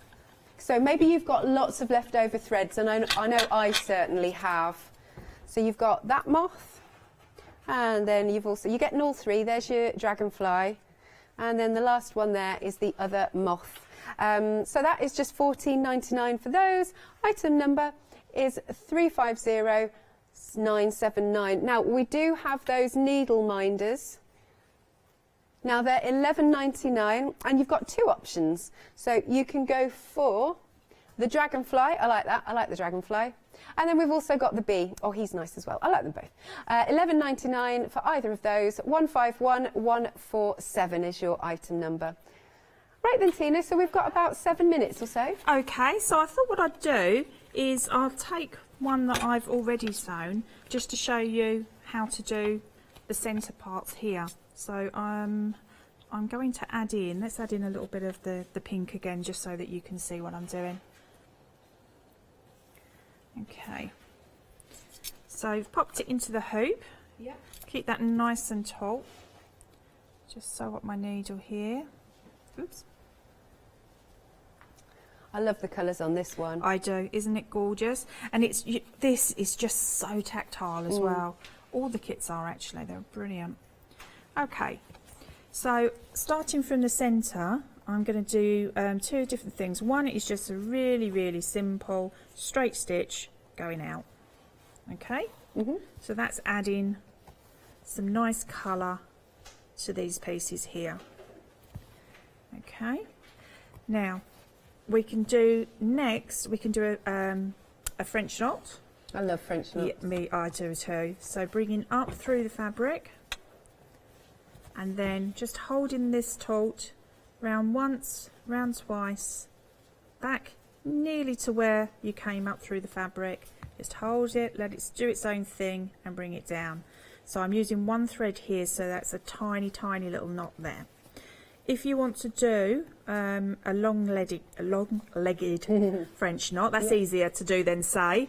So maybe you've got lots of leftover threads, and I know I certainly have. So you've got that moth, and then you're getting all 3. There's your dragonfly, and then the last one there is the other moth. So that is just £14.99 for those. Item number is 350979. Now we do have those needle minders. Now they're £11.99, and you've got 2 options. So you can go for the dragonfly. I like that. I like the dragonfly. And then we've also got the bee. Oh, he's nice as well. I like them both. £11.99 for either of those. 151147 is your item number. Right then, Tina, so we've got about 7 minutes or so.
Okay, so I thought what I'd do is I'll take one that I've already sewn just to show you how to do the centre parts here. So I'm going to add in, let's add in a little bit of the pink again, just so that you can see what I'm doing. Okay, so I've popped it into the hoop. Yeah. Keep that nice and taut. Just sew up my needle here. Oops.
I love the colours on this one.
I do, isn't it gorgeous? And this is just so tactile as well. All the kits are actually, they're brilliant. Okay, so starting from the centre, I'm going to do 2 different things. One is just a really, really simple straight stitch going out. Okay, so that's adding some nice colour to these pieces here. Okay, now we can do a French knot.
I love French knots.
Yeah, I do too. So bringing up through the fabric and then just holding this taut round once, round twice, back nearly to where you came up through the fabric. Just hold it, let it do its own thing and bring it down. So I'm using 1 thread here, so that's a tiny, tiny little knot there. If you want to do a long-legged French knot, that's easier to do than say.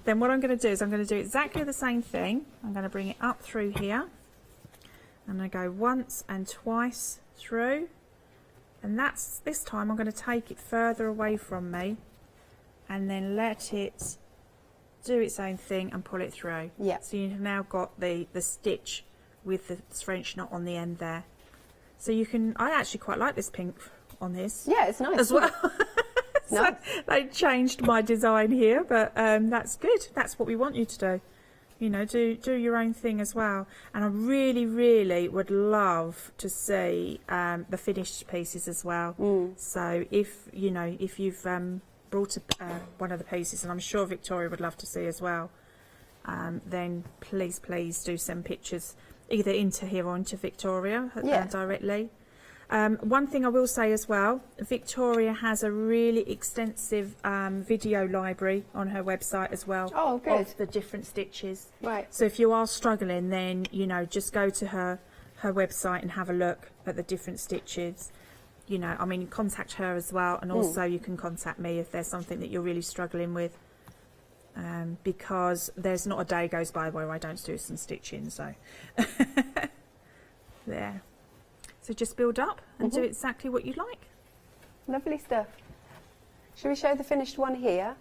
Then what I'm going to do is I'm going to do exactly the same thing. I'm going to bring it up through here. I'm going to go once and twice through. And this time I'm going to take it further away from me and then let it do its own thing and pull it through. So you've now got the stitch with the French knot on the end there. So you can, I actually quite like this pink on this.
Yeah, it's nice.
As well. So
Nice.
they changed my design here, but that's good. That's what we want you to do. You know, do your own thing as well. And I really, really would love to see the finished pieces as well. So if, you know, if you've brought one of the pieces, and I'm sure Victoria would love to see as well, then please do send pictures either into here or into Victoria directly. One thing I will say as well, Victoria has a really extensive video library on her website as well.
Oh, good.
Of the different stitches.
Right.
So if you are struggling, then, you know, just go to her website and have a look at the different stitches. You know, I mean, contact her as well, and also you can contact me if there's something that you're really struggling with. Because there's not a day goes by where I don't do some stitching, so there. So just build up and do exactly what you like.
Lovely stuff. Shall we show the finished one here?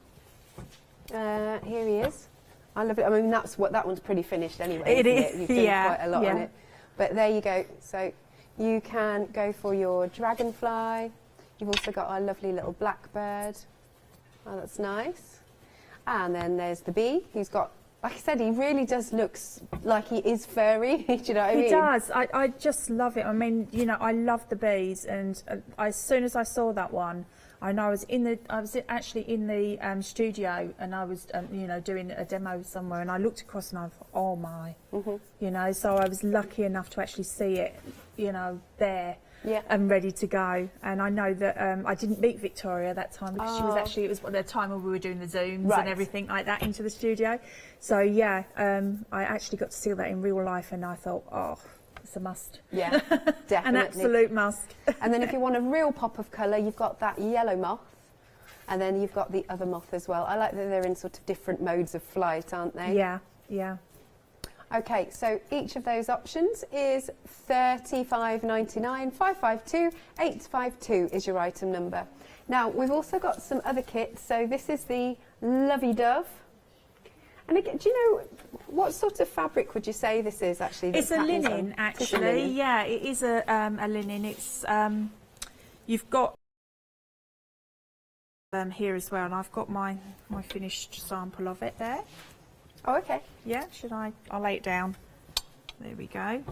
Here he is. I love it. I mean, that one's pretty finished anyway.
It
isn't
is,
it? You've done quite a lot on it. But there you go. So you can go for your dragonfly. You've also got our lovely little blackbird. Oh, that's nice. And then there's the bee, who's got, like I said, he really does look like he is furry. Do you know what I mean?
He does. I just love it. I mean, you know, I love the bees, and as soon as I saw that one, I know I was actually in the studio, and I was, you know, doing a demo somewhere, and I looked across and I thought, oh my, you know, so I was lucky enough to actually see it, you know, there. And ready to go. And I know that I didn't meet Victoria that time because she was actually, it was the time when we were doing the Zooms and everything like that into the studio. So yeah, I actually got to see that in real life, and I thought, oh, it's a must.
Yeah, definitely.
An absolute must.
And then if you want a real pop of colour, you've got that yellow moth, and then you've got the other moth as well. I like that they're in sort of different modes of flight, aren't they?
Yeah, yeah.
Okay, so each of those options is $35.99, 552 852 is your item number. Now, we've also got some other kits. So this is the Lovey Dove. And again, do you know, what sort of fabric would you say this is actually?
It's a linen, actually. Yeah, it is a linen. It's, you've got here as well, and I've got my finished sample of it there.
Oh, okay.
Yeah, I'll lay it down. There we go.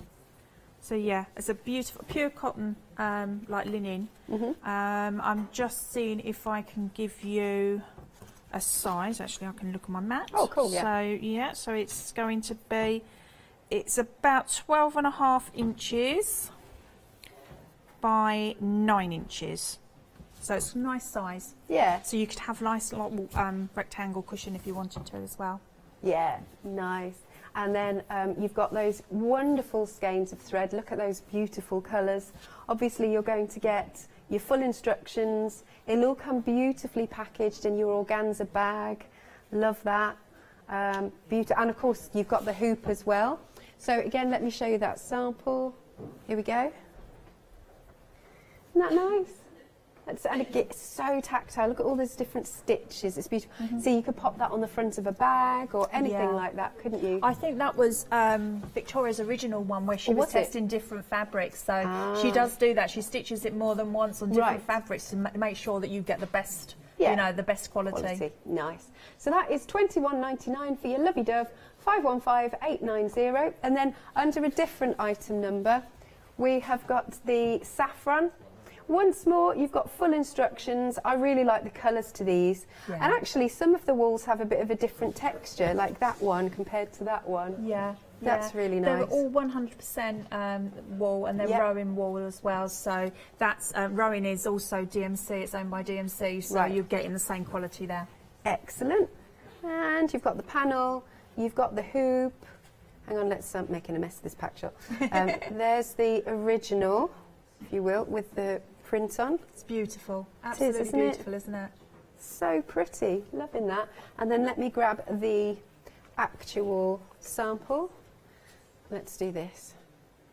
So yeah, it's a beautiful, pure cotton, like linen. I'm just seeing if I can give you a size. Actually, I can look on my mat.
Oh, cool, yeah.
So yeah, so it's going to be, it's about 12.5 inches by 9 inches. So it's a nice size.
Yeah.
So you could have nice little rectangle cushion if you wanted to as well.
Yeah, nice. And then you've got those wonderful skeins of thread. Look at those beautiful colours. Obviously, you're going to get your full instructions. It'll all come beautifully packaged in your organza bag. Love that. Beauty, and of course you've got the hoop as well. So again, let me show you that sample. Here we go. Isn't that nice? And it gets so tactile. Look at all those different stitches. It's beautiful. So you could pop that on the front of a bag or anything like that, couldn't you?
I think that was Victoria's original one where she was testing different fabrics. So she does do that. She stitches it more than once on different fabrics to make sure that you get the best, you know, the best quality.
Nice. So that is £21.99 for your lovey-dove 515890. And then under a different item number, we have got the saffron. Once more, you've got full instructions. I really like the colours to these. And actually, some of the walls have a bit of a different texture, like that one compared to that one. That's really nice.
They're all 100% wool, and they're Rowan wool as well. So that's Rowan is also DMC. It's owned by DMC, so you're getting the same quality there.
Excellent. And you've got the panel. You've got the hoop. Hang on, let's making a mess of this pack shot. There's the original, if you will, with the print on.
It's beautiful. Absolutely beautiful, isn't it?
So pretty. Loving that. And then let me grab the actual sample. Let's do this.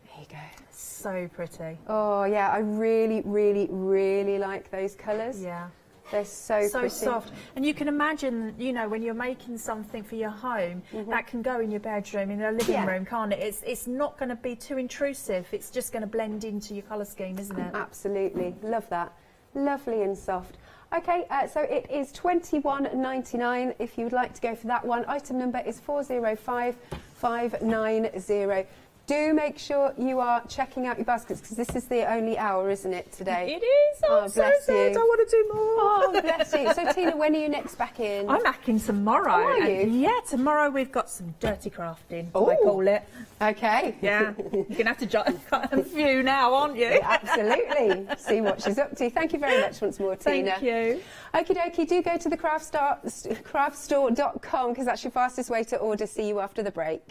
There you go.
So pretty.
Oh yeah, I really, really, really like those colours.
Yeah.
They're so pretty.
Soft. And you can imagine, you know, when you're making something for your home, that can go in your bedroom, in your living room, can't it? It's not going to be too intrusive. It's just going to blend into your colour scheme, isn't it?
Absolutely. Love that. Lovely and soft. Okay, so it is £21.99 if you would like to go for that one. Item number is 405590. Do make sure you are checking out your baskets, because this is the only hour, isn't it, today?
It is. Oh, so
bless
sad.
you.
I want to do more.
Oh, bless you. So, Tina, when are you next back in?
I'm back in tomorrow.
Oh, are you?
Yeah, tomorrow we've got some dirty crafting, I call it.
Okay.
Yeah. You're going to have to jot a few now, aren't you?
Yeah, absolutely. See what she's up to. Thank you very much once more, Tina.
Thank you.
Okie dokie, do go to the craftstore.com, because that's your fastest way to order. See you after the break.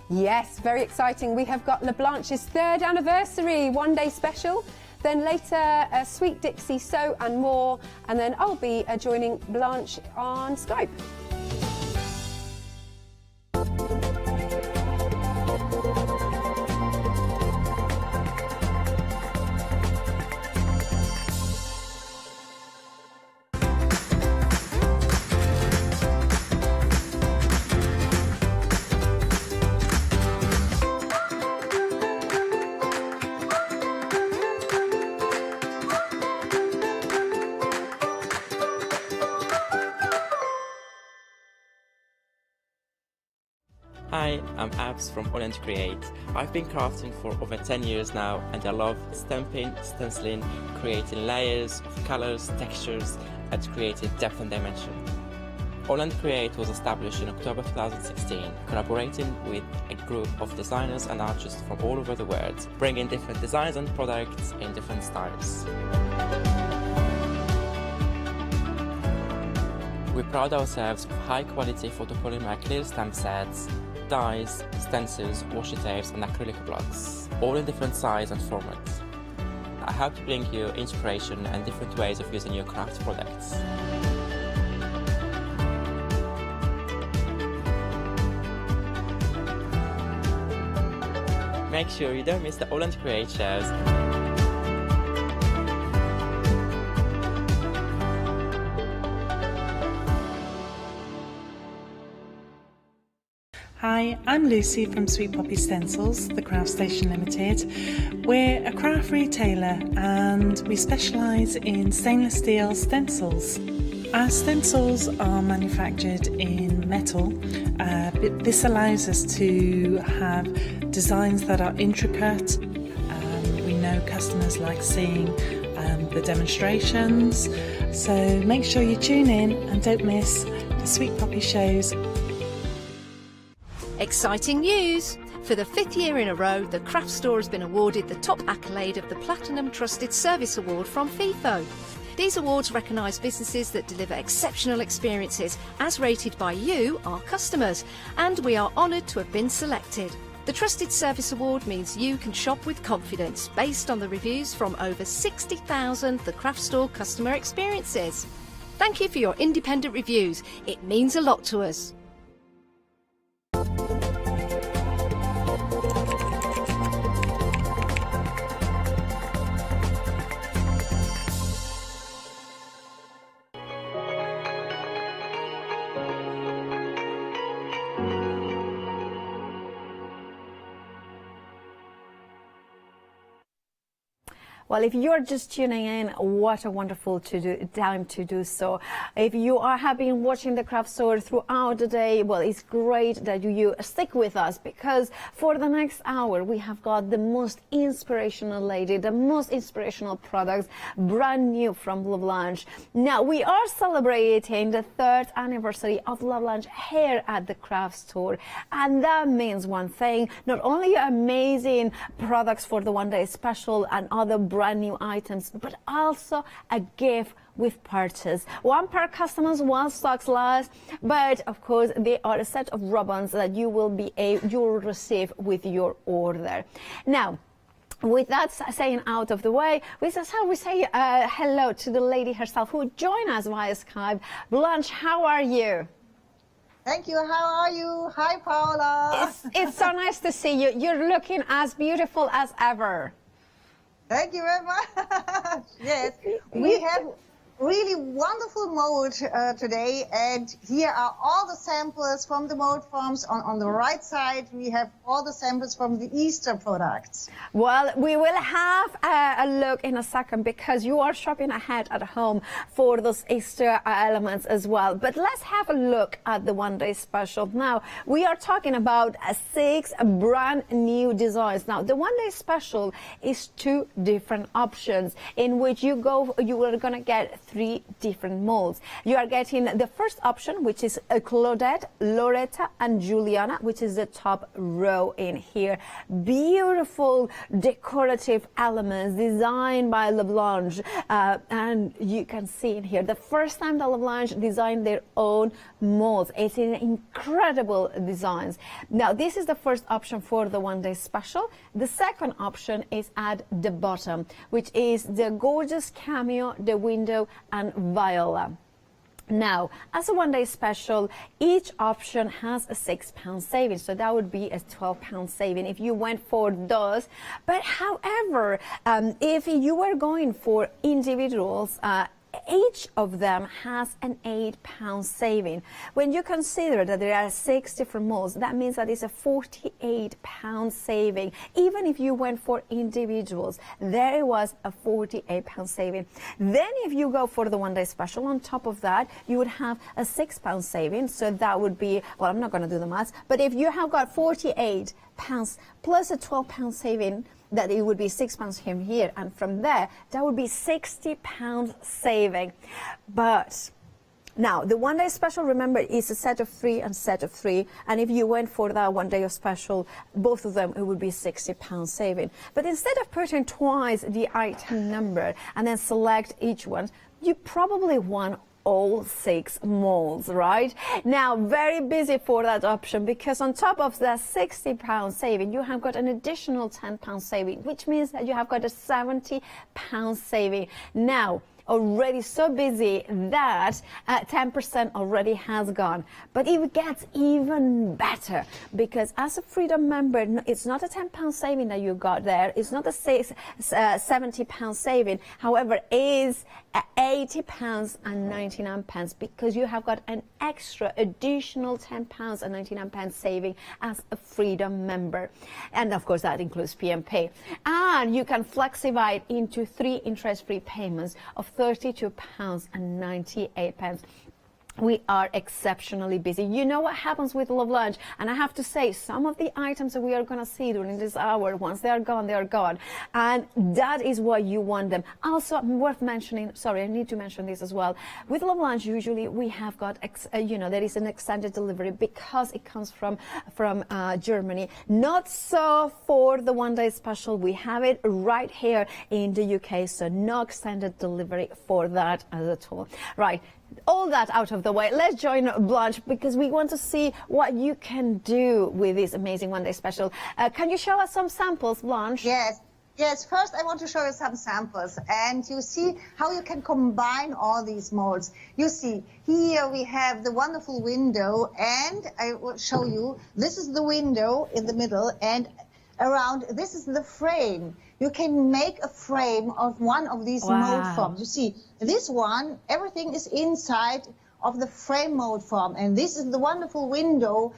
Yes, very exciting. We have got La Blanche's 3rd anniversary one-day special. Then later, Sweet Dixie Sew and more. And then I'll be joining Blanche on Skype.
Hi, I'm Abs from AALL Create. I've been crafting for over 10 years now, and I love stamping, stenciling, creating layers of colours, textures, and creating depth and dimension. AALL Create was established in October 2016, collaborating with a group of designers and artists from all over the world, bringing different designs and products in different styles. We pride ourselves with high-quality photopolymer clear stamp sets, dies, stencils, washi tapes and acrylic blocks, all in different size and formats. I hope to bring you inspiration and different ways of using your craft products. Make sure you don't miss the AALL Create shows.
Hi, I'm Lucy from Sweet Poppy Stencils, the Craft Station Limited. We're a craft retailer and we specialise in stainless steel stencils. Our stencils are manufactured in metal. This allows us to have designs that are intricate. We know customers like seeing the demonstrations, so make sure you tune in and don't miss the Sweet Poppy shows.
Exciting news! For the 5th year in a row, the Craft Store has been awarded the top accolade of the Platinum Trusted Service Award from FIFO. These awards recognise businesses that deliver exceptional experiences as rated by you, our customers, and we are honoured to have been selected. The Trusted Service Award means you can shop with confidence based on the reviews from over 60,000 The Craft Store customer experiences. Thank you for your independent reviews. It means a lot to us.
Well, if you're just tuning in, what a wonderful time to do so. If you have been watching the craft store throughout the day, well, it's great that you stick with us, because for the next hour we have got the most inspirational lady, the most inspirational products, brand new from Lovelange. Now, we are celebrating the 3rd anniversary of Lovelange here at the craft store, and that means one thing: not only amazing products for the one-day special and other brand new items, but also a gift with purchase. One per customers, one stocks last, but of course they are a set of ribbons that you will receive with your order. Now, with that saying out of the way, we say hello to the lady herself who joined us via Skype. Blanche, how are you?
Thank you. How are you? Hi, Paula.
It's so nice to see you. You're looking as beautiful as ever.
Thank you very much. Yes, we have really wonderful mold today, and here are all the samples from the mold forms. On the right side, we have all the samples from the Easter products.
Well, we will have a look in a second, because you are shopping ahead at home for those Easter elements as well. But let's have a look at the one-day special. Now, we are talking about 6 brand new designs. Now, the one-day special is 2 different options in which you are going to get 3 different molds. You are getting the first option, which is Claudette, Loretta, and Juliana, which is the top row in here. Beautiful decorative elements designed by Lovelange, and you can see in here the first time that Lovelange designed their own molds. It's in incredible designs. Now, this is the first option for the one-day special. The second option is at the bottom, which is the gorgeous Cameo, the Window, and Viola. Now, as a one-day special, each option has a £6 saving, so that would be a £12 saving if you went for those. But however, if you were going for individuals, each of them has an £8 saving. When you consider that there are 6 different molds, that means that it's a £48 saving. Even if you went for individuals, there was a £48 saving. Then if you go for the one-day special, on top of that, you would have a £6 saving. So that would be, well, I'm not going to do the maths, but if you have got £48 plus a £12 saving, that it would be £6 from here, and from there, that would be £60 saving. But now, the one-day special, remember, is a set of 3 and set of 3, and if you went for that one-day of special, both of them, it would be £60 saving. But instead of putting twice the item number and then select each one, you probably want all 6 molds, right? Now, very busy for that option, because on top of the £60 saving, you have got an additional £10 saving, which means that you have got a £70 saving. Now, already so busy that 10% already has gone. But it gets even better, because as a Freedom member, it's not a £10 saving that you got there. It's not a £70 saving. However, it is £80.99, because you have got an extra additional £10.99 saving as a Freedom member. And of course, that includes PMP. And you can flexify it into 3 interest-free payments of £32.98. We are exceptionally busy. You know what happens with Lovelange, and I have to say, some of the items that we are going to see during this hour, once they are gone, they are gone, and that is why you want them. Also, worth mentioning, sorry, I need to mention this as well. With Lovelange, usually we have got, there is an extended delivery because it comes from Germany. Not so for the one-day special. We have it right here in the UK, so no extended delivery for that at all. Right. all that out of the way, let's join Blanche because we want to see what you can do with this amazing one day special. Can you show us some samples, Blanche?
Yes. Yes, first I want to show you some samples, and you see how you can combine all these molds. You see, here we have the wonderful window, and I will show you, this is the window in the middle, and around, this is the frame. You can make a frame of one of these mold forms. You see, this one, everything is inside of the frame mold form, and this is the wonderful window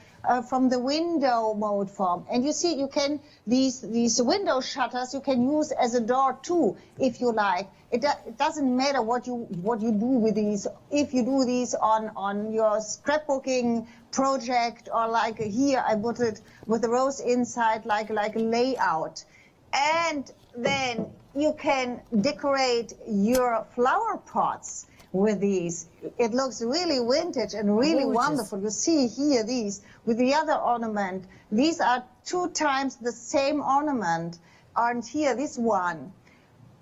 from the window mold form. And you see, you can these window shutters you can use as a door too, if you like. It doesn't matter what you do with these. If you do these on your scrapbooking project, or like here I put it with the rose inside, like a layout. And then you can decorate your flower pots with these. It looks really vintage and really wonderful. You see here these with the other ornament. These are 2 times the same ornament. And here this one.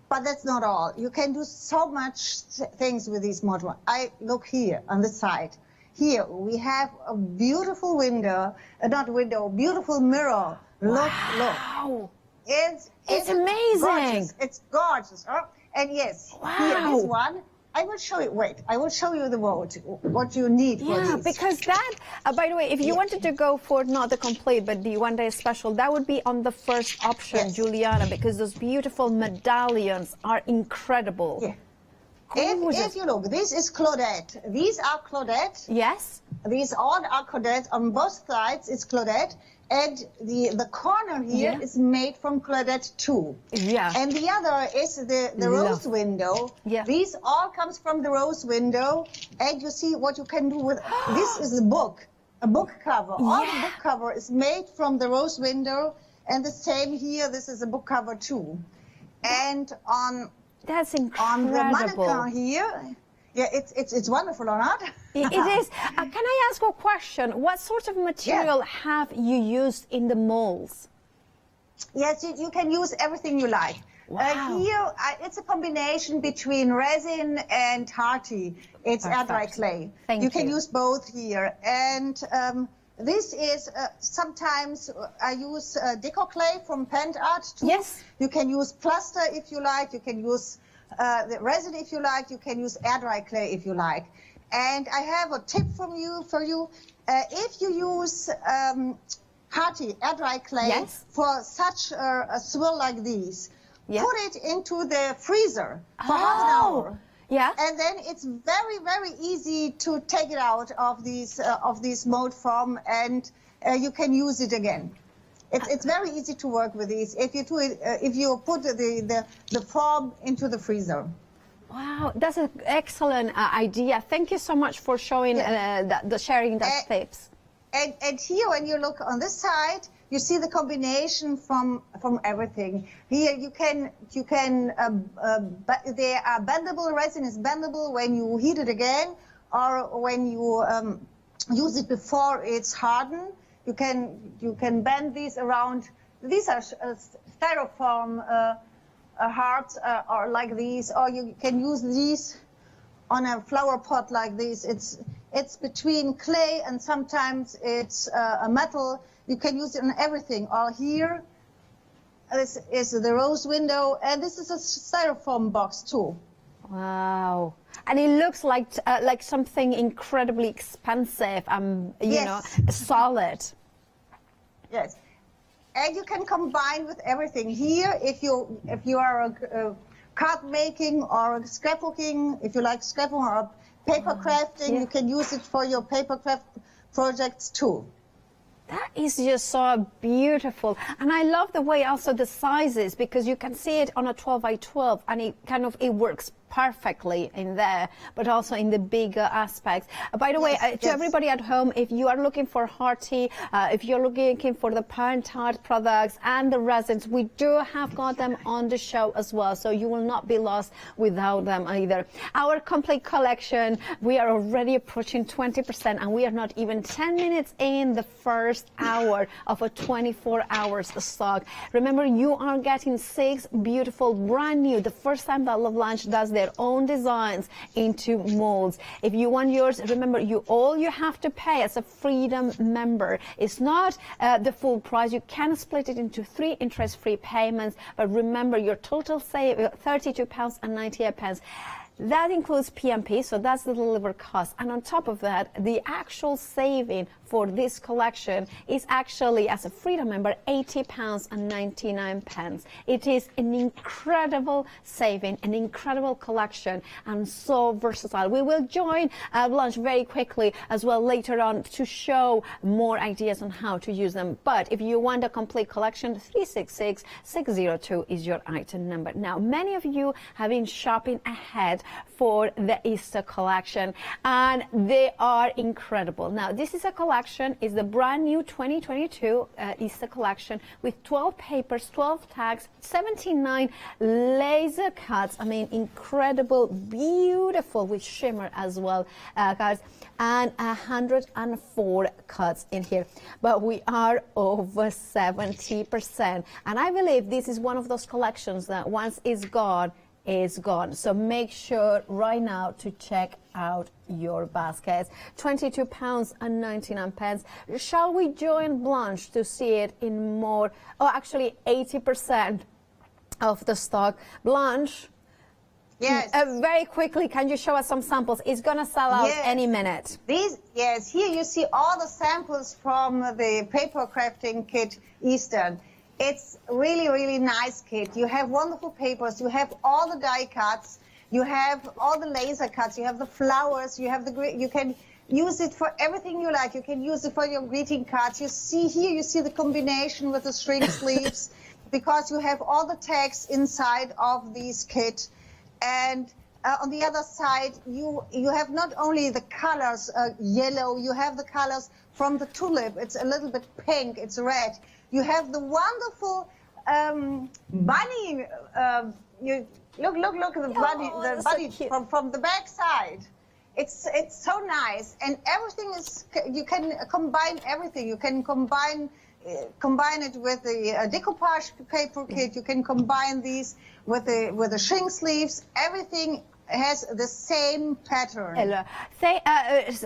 But that's not all. You can do so much things with these models. I look here on the side. Here we have a beautiful window, beautiful mirror. Look. It's
amazing.
Gorgeous. It's gorgeous. Oh, and yes, here, this one, I will show you. Wait, I will show you the mold, what you need for this.
Yeah, because that, by the way, if you wanted to go for not the complete, but the one day special, that would be on the first option, Juliana, because those beautiful medallions are incredible.
Yeah. If you look, this is Claudette. These are Claudette.
Yes.
These all are Claudette. On both sides, it's Claudette. And the corner here is made from Claudette too.
Yeah.
And the other is the rose window.
Yeah.
These all comes from the rose window. And you see what you can do with, this is a book cover. All the book cover is made from the rose window. And the same here, this is a book cover too. And
that's incredible.
On the mannequin here, yeah, it's wonderful, or not?
It is. Can I ask a question? What sort of material have you used in the molds?
Yes, you can use everything you like.
Wow.
Here, it's a combination between resin and hardy. It's air dry clay. You can use both here. And this is, sometimes I use deco clay from Pentel too.
Yes.
You can use plaster if you like. You can use the resin if you like. You can use air dry clay if you like. And I have a tip for you. If you use hardy air dry clay for such a swirl like these, put it into the freezer for half an hour.
Yeah.
And then it's very, very easy to take it out of these mold form, and you can use it again. It's very easy to work with these if you do it. If you put the form into the freezer.
Wow, that's an excellent idea. Thank you so much for showing sharing that tips.
And here, when you look on this side, you see the combination from everything. Here you can they are bendable. Resin is bendable when you heat it again, or when you use it before it's hardened. You can bend these around. These are styrofoam hearts, or like these, or you can use these on a flower pot like this. It's between clay and sometimes it's a metal. You can use it on everything. Or here, this is the rose window, and this is a styrofoam box too.
Wow. And it looks like something incredibly expensive and, you know, solid.
Yes. And you can combine with everything. Here, if you are a card making or scrapbooking, if you like scrapbooking or paper crafting, you can use it for your paper craft projects too.
That is just so beautiful. And I love the way also the sizes, because you can see it on a 12 by 12 and it works perfectly in there, but also in the bigger aspects. By the way, to everybody at home, if you are looking for hearty, if you're looking for the Pentel products and the resins, we do have got them on the show as well, so you will not be lost without them either. Our complete collection, we are already approaching 20%, and we are not even 10 minutes in the first hour of a 24 hours stock. Remember, you are getting 6 beautiful, brand new, the first time that Love Lunch does their their own designs into molds. If you want yours, remember, all you have to pay as a Freedom member is not the full price. You can split it into 3 interest-free payments, but remember, your total save £32.98. That includes PMP, so that's the delivery cost. And on top of that, the actual saving for this collection is actually, as a Freedom member, £80.99. It is an incredible saving, an incredible collection, and so versatile. We will join Blanche very quickly as well later on to show more ideas on how to use them. But if you want a complete collection, 366602 is your item number. Now, many of you have been shopping ahead for the Easter collection, and they are incredible. Now, this is a collection, is the brand new 2022 Easter collection with 12 papers, 12 tags, 79 laser cuts. I mean, incredible, beautiful with shimmer as well, guys, and 104 cuts in here. But we are over 70%, and I believe this is one of those collections that once it's gone, is gone. So make sure right now to check out your baskets. £22.99. Shall we join Blanche to see it in more? Oh, actually 80% of the stock. Blanche,
yes,
very quickly, can you show us some samples? It's gonna sell out any minute.
Yes, here you see all the samples from the paper crafting kit Eastern. It's really, really nice kit. You have wonderful papers, you have all the die cuts, you have all the laser cuts, you have the flowers, you have you can use it for everything you like. You can use it for your greeting cards. You see here, you see the combination with the string sleeves, because you have all the tags inside of this kit. And on the other side, you have not only the colors, yellow, you have the colors from the tulip. It's a little bit pink, it's red. You have the wonderful bunny. You look at the bunny, from the back side. It's so nice, and everything is. You can combine everything. You can combine it with the decoupage paper kit. You can combine these with the shrink sleeves. Everything has the same pattern.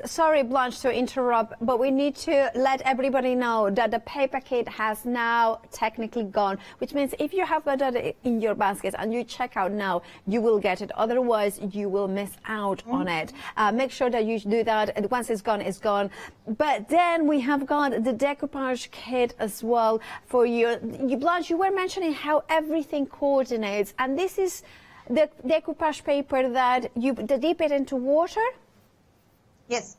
Sorry, Blanche, to interrupt, but we need to let everybody know that the paper kit has now technically gone, which means if you have got it in your basket and you check out now, you will get it. Otherwise, you will miss out on it. Make sure that you do that. Once it's gone, it's gone. But then we have got the decoupage kit as well for you. Blanche, you were mentioning how everything coordinates, and this is the decoupage paper that you dip it into water?
Yes.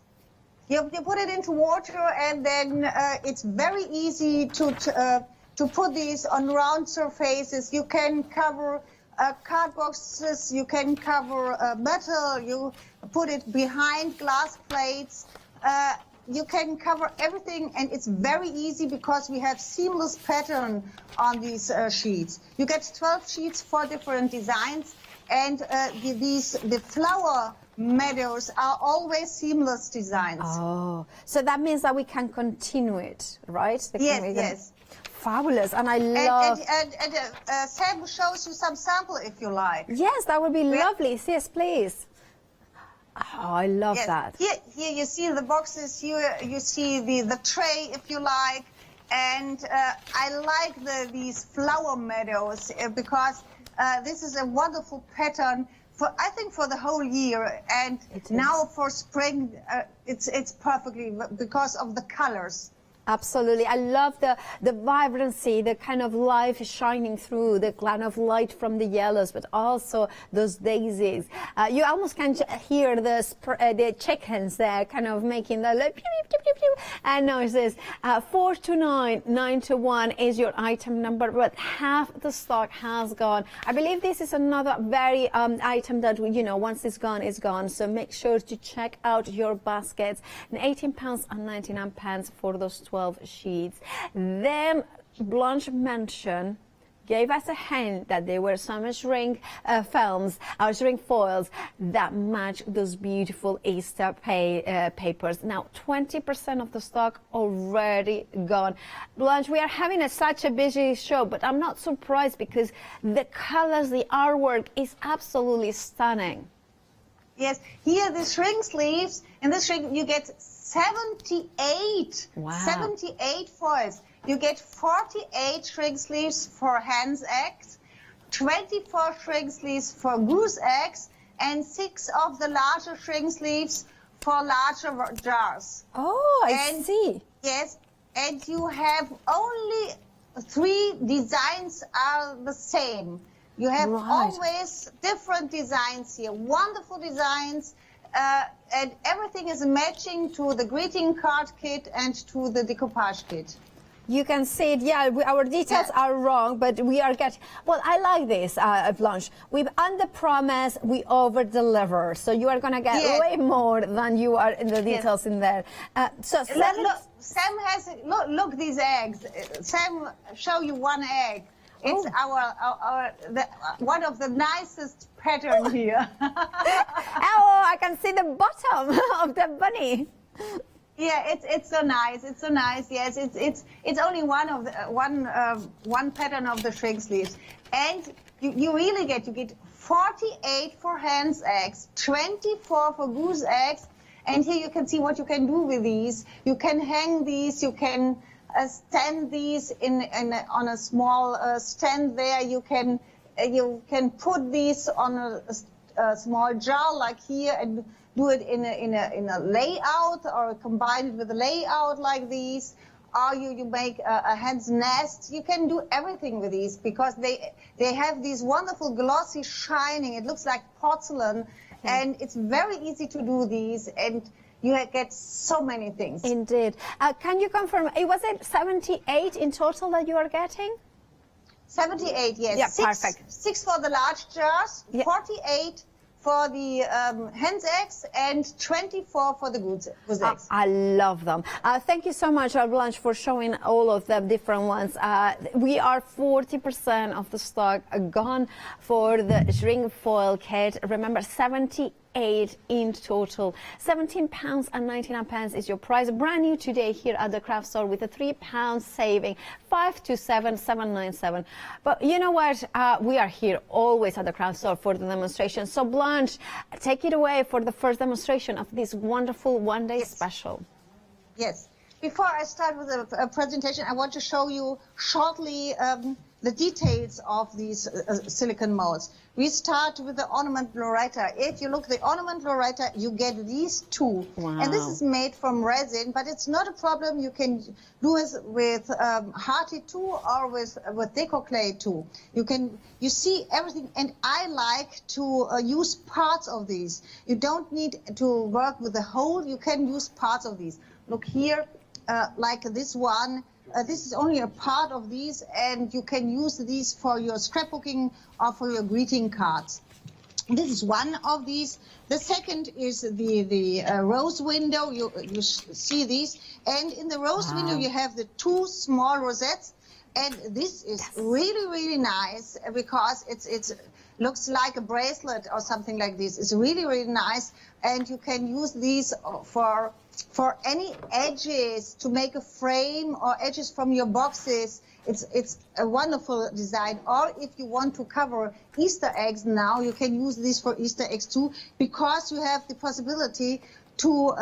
You put it into water, and then it's very easy to put these on round surfaces. You can cover card boxes, you can cover metal, you put it behind glass plates. You can cover everything, and it's very easy because we have seamless pattern on these sheets. You get 12 sheets for different designs, and the flower meadows are always seamless designs.
Oh, so that means that we can continue it, right?
Yes.
Fabulous, and I love.
And Sam shows you some sample if you like.
Yes, that would be lovely. Yes, please. Oh, I love that.
Here you see the boxes, you see the tray, if you like, and I like these flower meadows because this is a wonderful pattern I think for the whole year, and now for spring it's perfectly because of the colors.
Absolutely. I love the vibrancy, the kind of life shining through, the kind of light from the yellows, but also those daisies. You almost can hear the chickens there kind of making the like, pew, pew, pew, pew, and noises. 429921 is your item number, but half the stock has gone. I believe this is another very item that, once it's gone, it's gone. So make sure to check out your baskets. And £18.99 for those 12 sheets. Then Blanche mentioned gave us a hint that there were some shrink films or shrink foils that match those beautiful Easter papers. Now 20% of the stock already gone. Blanche, we are having such a busy show, but I'm not surprised because the colors, the artwork is absolutely stunning.
Yes, here the shrink sleeves, in this shrink you get 78,
wow.
78 foils. You get 48 shrink sleeves for hen's eggs, 24 shrink sleeves for goose eggs, and 6 of the larger shrink sleeves for larger jars.
Oh, I see.
Yes, and you have only 3 designs are the same. You have always different designs here, wonderful designs, and everything is matching to the greeting card kit and to the decoupage kit.
You can see it, yeah, our details are wrong, but we are getting, well, I like this, Blanche. We under-promise, we over-deliver. So you are going to get way more than you are in the details in there. So
look, Sam has, look these eggs. Sam, show you one egg. It's one of the nicest pattern here.
Oh, I can see the bottom of the bunny.
Yeah, it's so nice. It's so nice. Yes, it's only one of the one pattern of the shrink sleeves, and you really get 48 for hen's eggs, 24 for goose eggs, and here you can see what you can do with these. You can hang these. You can stand these on a small stand there. You can put these on a small jar like here and do it in a layout or combine it with a layout like these. Or you make a hen's nest. You can do everything with these because they have these wonderful glossy shining. It looks like porcelain, and it's very easy to do these, and you get so many things.
Indeed. Can you confirm, was it 78 in total that you are getting?
78, yes.
Yeah, perfect.
6 for the large jars, 48 for the hen's eggs, and 24 for the goose eggs.
I love them. Thank you so much, Blanche, for showing all of the different ones. We are 40% of the stock gone for the shrink foil kit. Remember, 78 in total. £17.99 is your price. Brand new today here at the craft store with a £3 saving. 527,797. But you know what? We are here always at the craft store for the demonstration. So Blanche, take it away for the first demonstration of this wonderful one-day special.
Yes. Before I start with the presentation, I want to show you shortly the details of these silicone molds. We start with the ornament Loretta. If you look at the ornament Loretta, you get these 2.
Wow.
And this is made from resin, but it's not a problem. You can do it with Hearty too, or with Deco Clay too. You see everything, and I like to use parts of these. You don't need to work with the whole. You can use parts of these. Look here, like this one. This is only a part of these, and you can use these for your scrapbooking or for your greeting cards. This is one of these. The second is the rose window. You see these, and in the rose window you have the 2 small rosettes, and this is really nice because it's looks like a bracelet or something like this. It's really nice, and you can use these for any edges to make a frame or edges from your boxes. It's a wonderful design. Or if you want to cover Easter eggs now, you can use this for Easter eggs too, because you have the possibility to,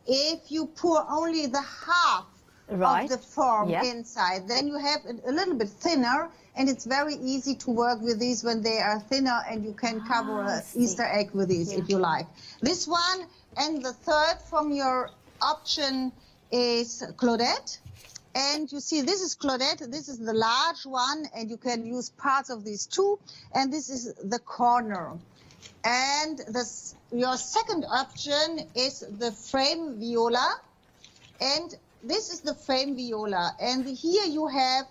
if you pour only the half of the form inside, then you have a little bit thinner, and it's very easy to work with these when they are thinner, and you can cover an Easter egg with these if you like. This one. And the third from your option is Claudette. And you see, this is Claudette. This is the large one, and you can use parts of these too. And this is the corner. And your second option is the frame viola. And this is the frame viola. And here you have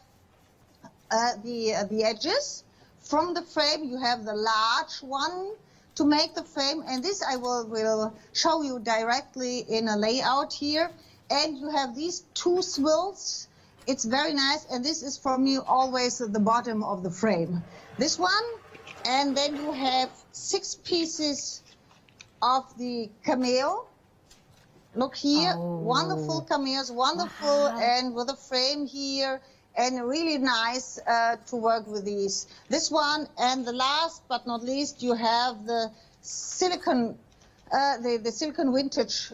the edges. From the frame, you have the large one to make the frame, and this I will show you directly in a layout here. And you have these 2 swirls, It's very nice, and this is for me always at the bottom of the frame. This one, and then you have 6 pieces of the cameo. Look here, wonderful cameos, wonderful, and with a frame here, and really nice to work with these. This one, and the last but not least, you have the silicone, the silicone vintage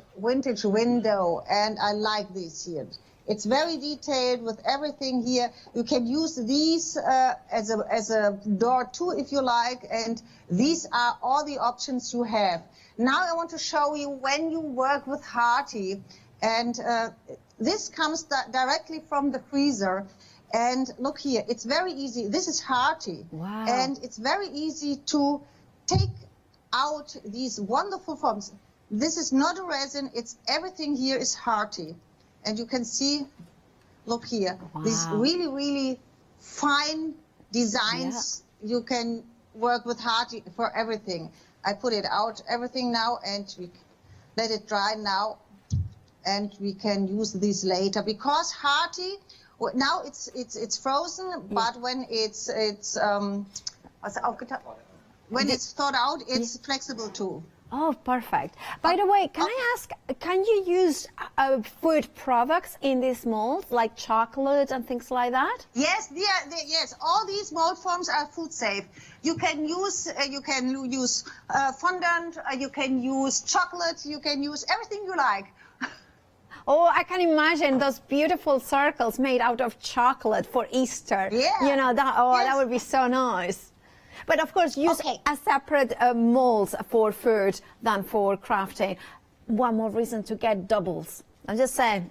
window, and I like these here. It's very detailed with everything here. You can use these as a door too, if you like, and these are all the options you have. Now I want to show you when you work with Hearty, and this comes directly from the freezer. And look here, it's very easy. This is Hearty.
Wow.
And it's very easy to take out these wonderful forms. This is not a resin, it's everything here is Hearty. And you can see, look here, these really, really fine designs. You can work with Hearty for everything. I put it out, everything now, and we let it dry now, and we can use these later. Because Hearty, now it's frozen, but when it's thawed out, it's flexible too.
Oh, perfect. By the way, can I ask, can you use food products in these molds, like chocolate and things like that?
Yes, yes. All these mold forms are food safe. You can use fondant, you can use chocolate, you can use everything you like.
Oh, I can imagine those beautiful circles made out of chocolate for Easter.
Yeah.
You know, that would be so nice. But of course, use a separate molds for food than for crafting. One more reason to get doubles. I'm just saying,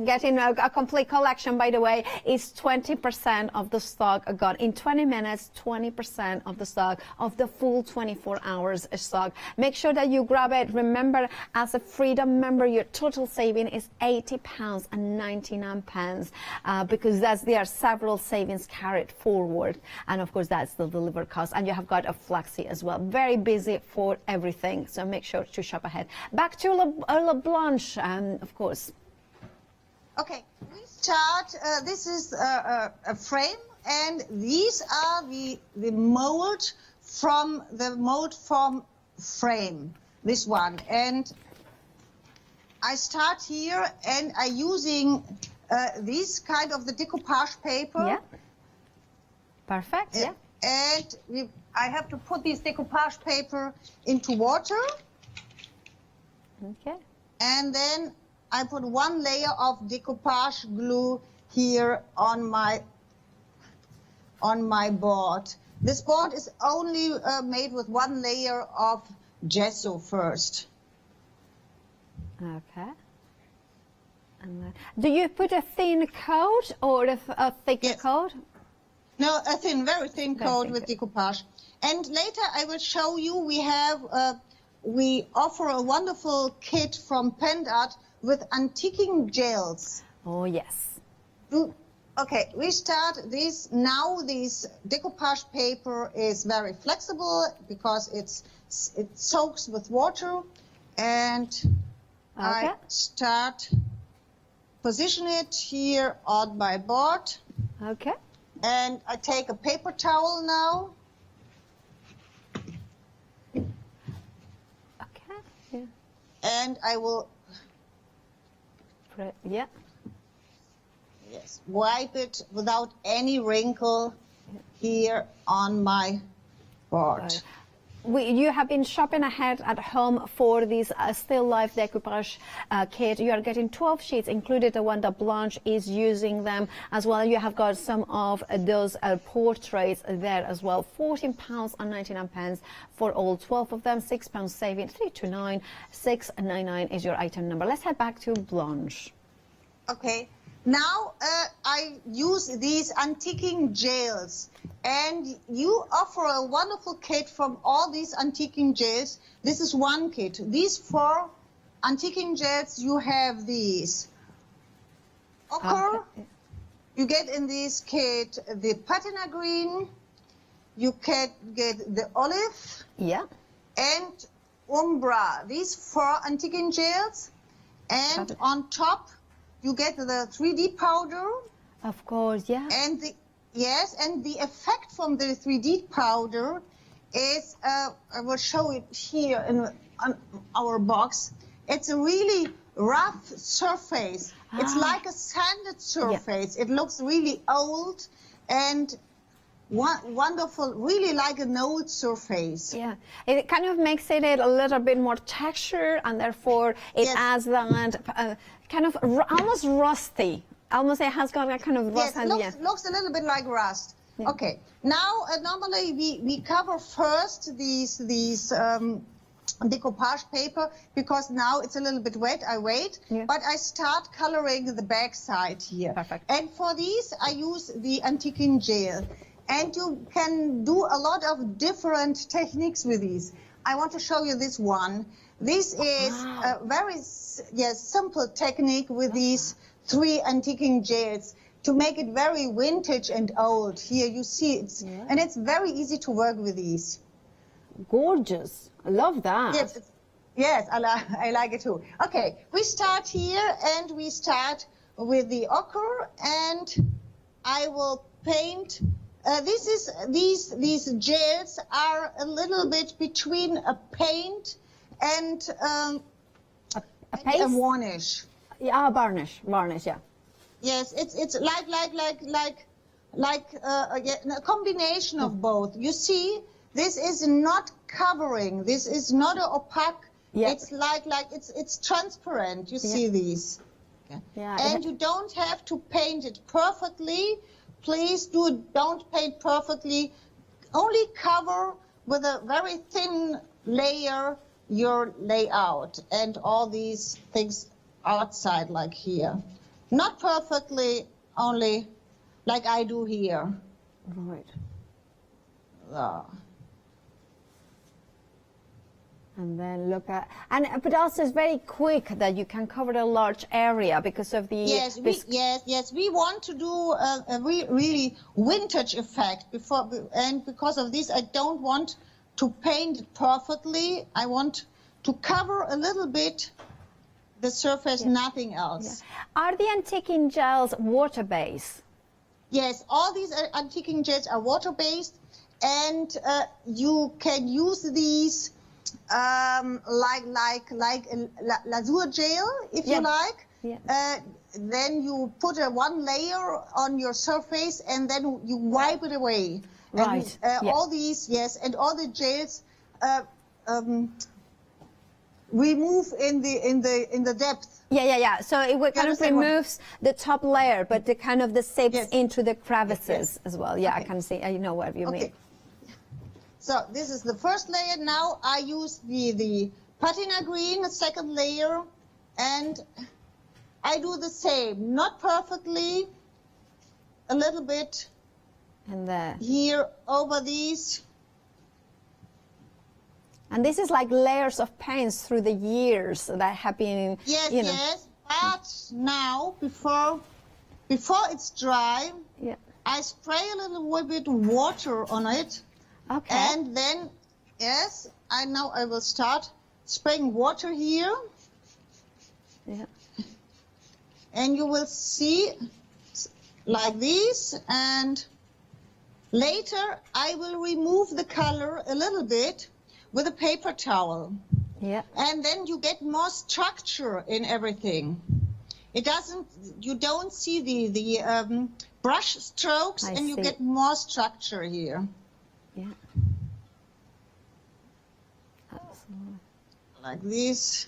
getting a complete collection, by the way, is 20% of the stock gone. In 20 minutes, 20% of the stock of the full 24 hours stock. Make sure that you grab it. Remember, as a Freedom member, your total saving is £80.99, because there are several savings carried forward. And of course, that's the delivery cost. And you have got a flexi as well. Very busy for everything. So make sure to shop ahead. Back to La Blanche, of course.
Okay, we start, this is a frame, and these are the mold from frame, this one. And I start here, and I'm using this kind of the decoupage paper.
Yeah. Perfect, yeah.
And I have to put this decoupage paper into water.
Okay.
And then I put one layer of decoupage glue here on my board. This board is only made with one layer of gesso first.
Okay. And do you put a thin coat or a thicker coat?
No, a thin, very thin coat with decoupage. And later I will show you, we offer a wonderful kit from Pentel with antiquing gels.
Oh, yes.
Okay, we start this. Now this decoupage paper is very flexible because it soaks with water. And I start position it here on my board.
Okay.
And I take a paper towel now.
Okay. Yeah.
And I will wipe it without any wrinkle here on my board.
You have been shopping ahead at home for this still life decoupage kit. You are getting 12 sheets, included the one that Blanche is using them as well. You have got some of those portraits there as well. £14.99 for all 12 of them. £6 saving. 329 699 is your item number. Let's head back to Blanche.
Okay. Now I use these antiquing gels, and you offer a wonderful kit from all these antiquing gels. This is one kit. These 4 antiquing gels, you have these ochre. You get in this kit the patina green. You can get the olive.
Yeah.
And umbra. These 4 antiquing gels, and on top you get the 3D powder,
Of course, yeah.
And the effect from the 3D powder is, I will show it here on our box. It's a really rough surface. It's like a sanded surface. It looks really old and wonderful, really like an old surface.
Yeah, it kind of makes it a little bit more texture, and therefore it adds that kind of almost rusty. Almost it has got a kind of rust.
Yes, looks a little bit like rust. Yeah. Okay, now normally we cover first these decoupage paper, because now it's a little bit wet. I wait, but I start coloring the back side here.
Perfect.
And for these I use the antiquing gel. And you can do a lot of different techniques with these. I want to show you this one. This is a very simple technique with these 3 antiquing gels to make it very vintage and old. Here you see it, and it's very easy to work with these.
Gorgeous. I love that.
Yes, I like it too. Okay, we start here, and we start with the ochre, and I will paint. These gels are a little bit between a paint and a varnish.
Yeah, varnish, yeah.
Yes, it's like a combination of both. You see, this is not covering. This is not opaque.
Yeah.
It's it's transparent. You see these.
Yeah.
And you don't have to paint it perfectly. Please don't paint perfectly. Only cover with a very thin layer your layout and all these things outside, like here. Not perfectly, only like I do here.
Right.
Ah.
And then look at, but also it's very quick that you can cover a large area because of the...
Yes, we want to do a really vintage effect and because of this I don't want to paint it perfectly. I want to cover a little bit the surface, nothing else.
Yeah. Are the antiquing gels water-based?
Yes, all these antiquing gels are water-based, and you can use these like a lasur gel, if you like.
Yeah.
Then you put one layer on your surface, and then you wipe it away.
Right.
And, all these, and all the gels remove in the depth.
Yeah. So it kind of removes the top layer, but the kind of the seeps into the crevices as well. Yeah, okay. I can see. I know what you mean.
So this is the first layer. Now I use the patina green, the second layer, and I do the same. Not perfectly, a little bit.
And there.
Here over these.
And this is like layers of paints through the years that have been,
Yes, but now, before it's dry, I spray a little bit water on it.
Okay.
And then, I will start spraying water here.
Yeah.
And you will see like this, and later I will remove the color a little bit with a paper towel.
Yeah.
And then you get more structure in everything. You don't see the brush strokes, and you get more structure here.
Yeah. Absolutely.
Like this.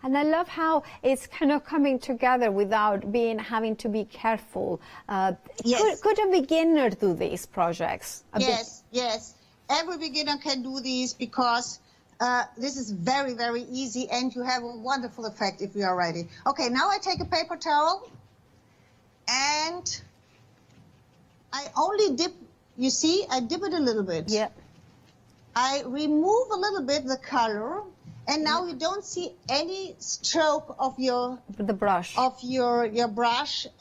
And I love how it's kind of coming together without having to be careful. Could a beginner do these projects?
Yes. Every beginner can do these because this is very, very easy, and you have a wonderful effect if you are ready. Okay, now I take a paper towel, and I only dip. You see, I dip it a little bit.
Yeah.
I remove a little bit the color, and now you don't see any stroke of your
brush,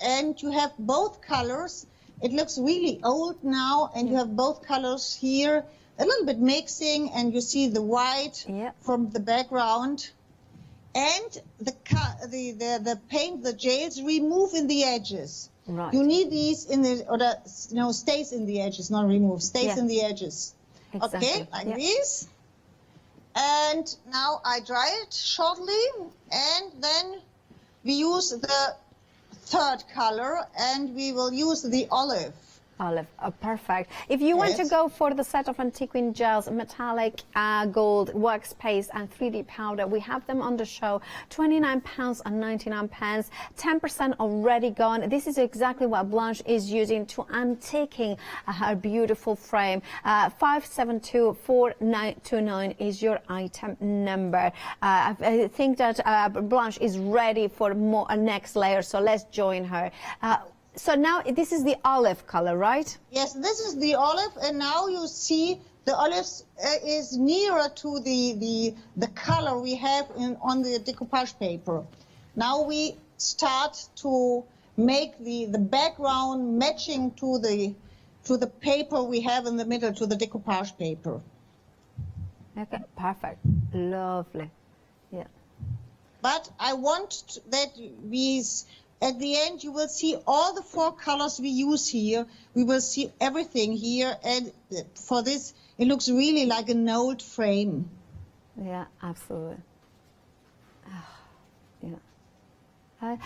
and you have both colors. It looks really old now, and you have both colors here, a little bit mixing, and you see the white from the background, and the paint, the gels remove in the edges.
Right.
You need these in the, or the, you know, stays in the edges, not remove, stays in the edges.
Exactly.
Okay, like this. And now I dry it shortly, and then we use the third color, and we will use the olive.
Olive, perfect. If you want to go for the set of antiquing gels, metallic, gold, wax paste and 3D powder, we have them on the show, £29 and 99 pence, 10% already gone. This is exactly what Blanche is using to antiquing her beautiful frame. 5724929 is your item number. I think that Blanche is ready for more next layer, so let's join her. So now this is the olive color, right?
Yes, this is the olive, and now you see the olive is nearer to the color we have on the decoupage paper. Now we start to make the background matching to the paper we have in the middle, to the decoupage paper.
Okay, perfect, lovely, yeah.
But I want that at the end, you will see all the 4 colors we use here. We will see everything here. And for this, it looks really like an old frame.
Yeah, absolutely. Yeah. Can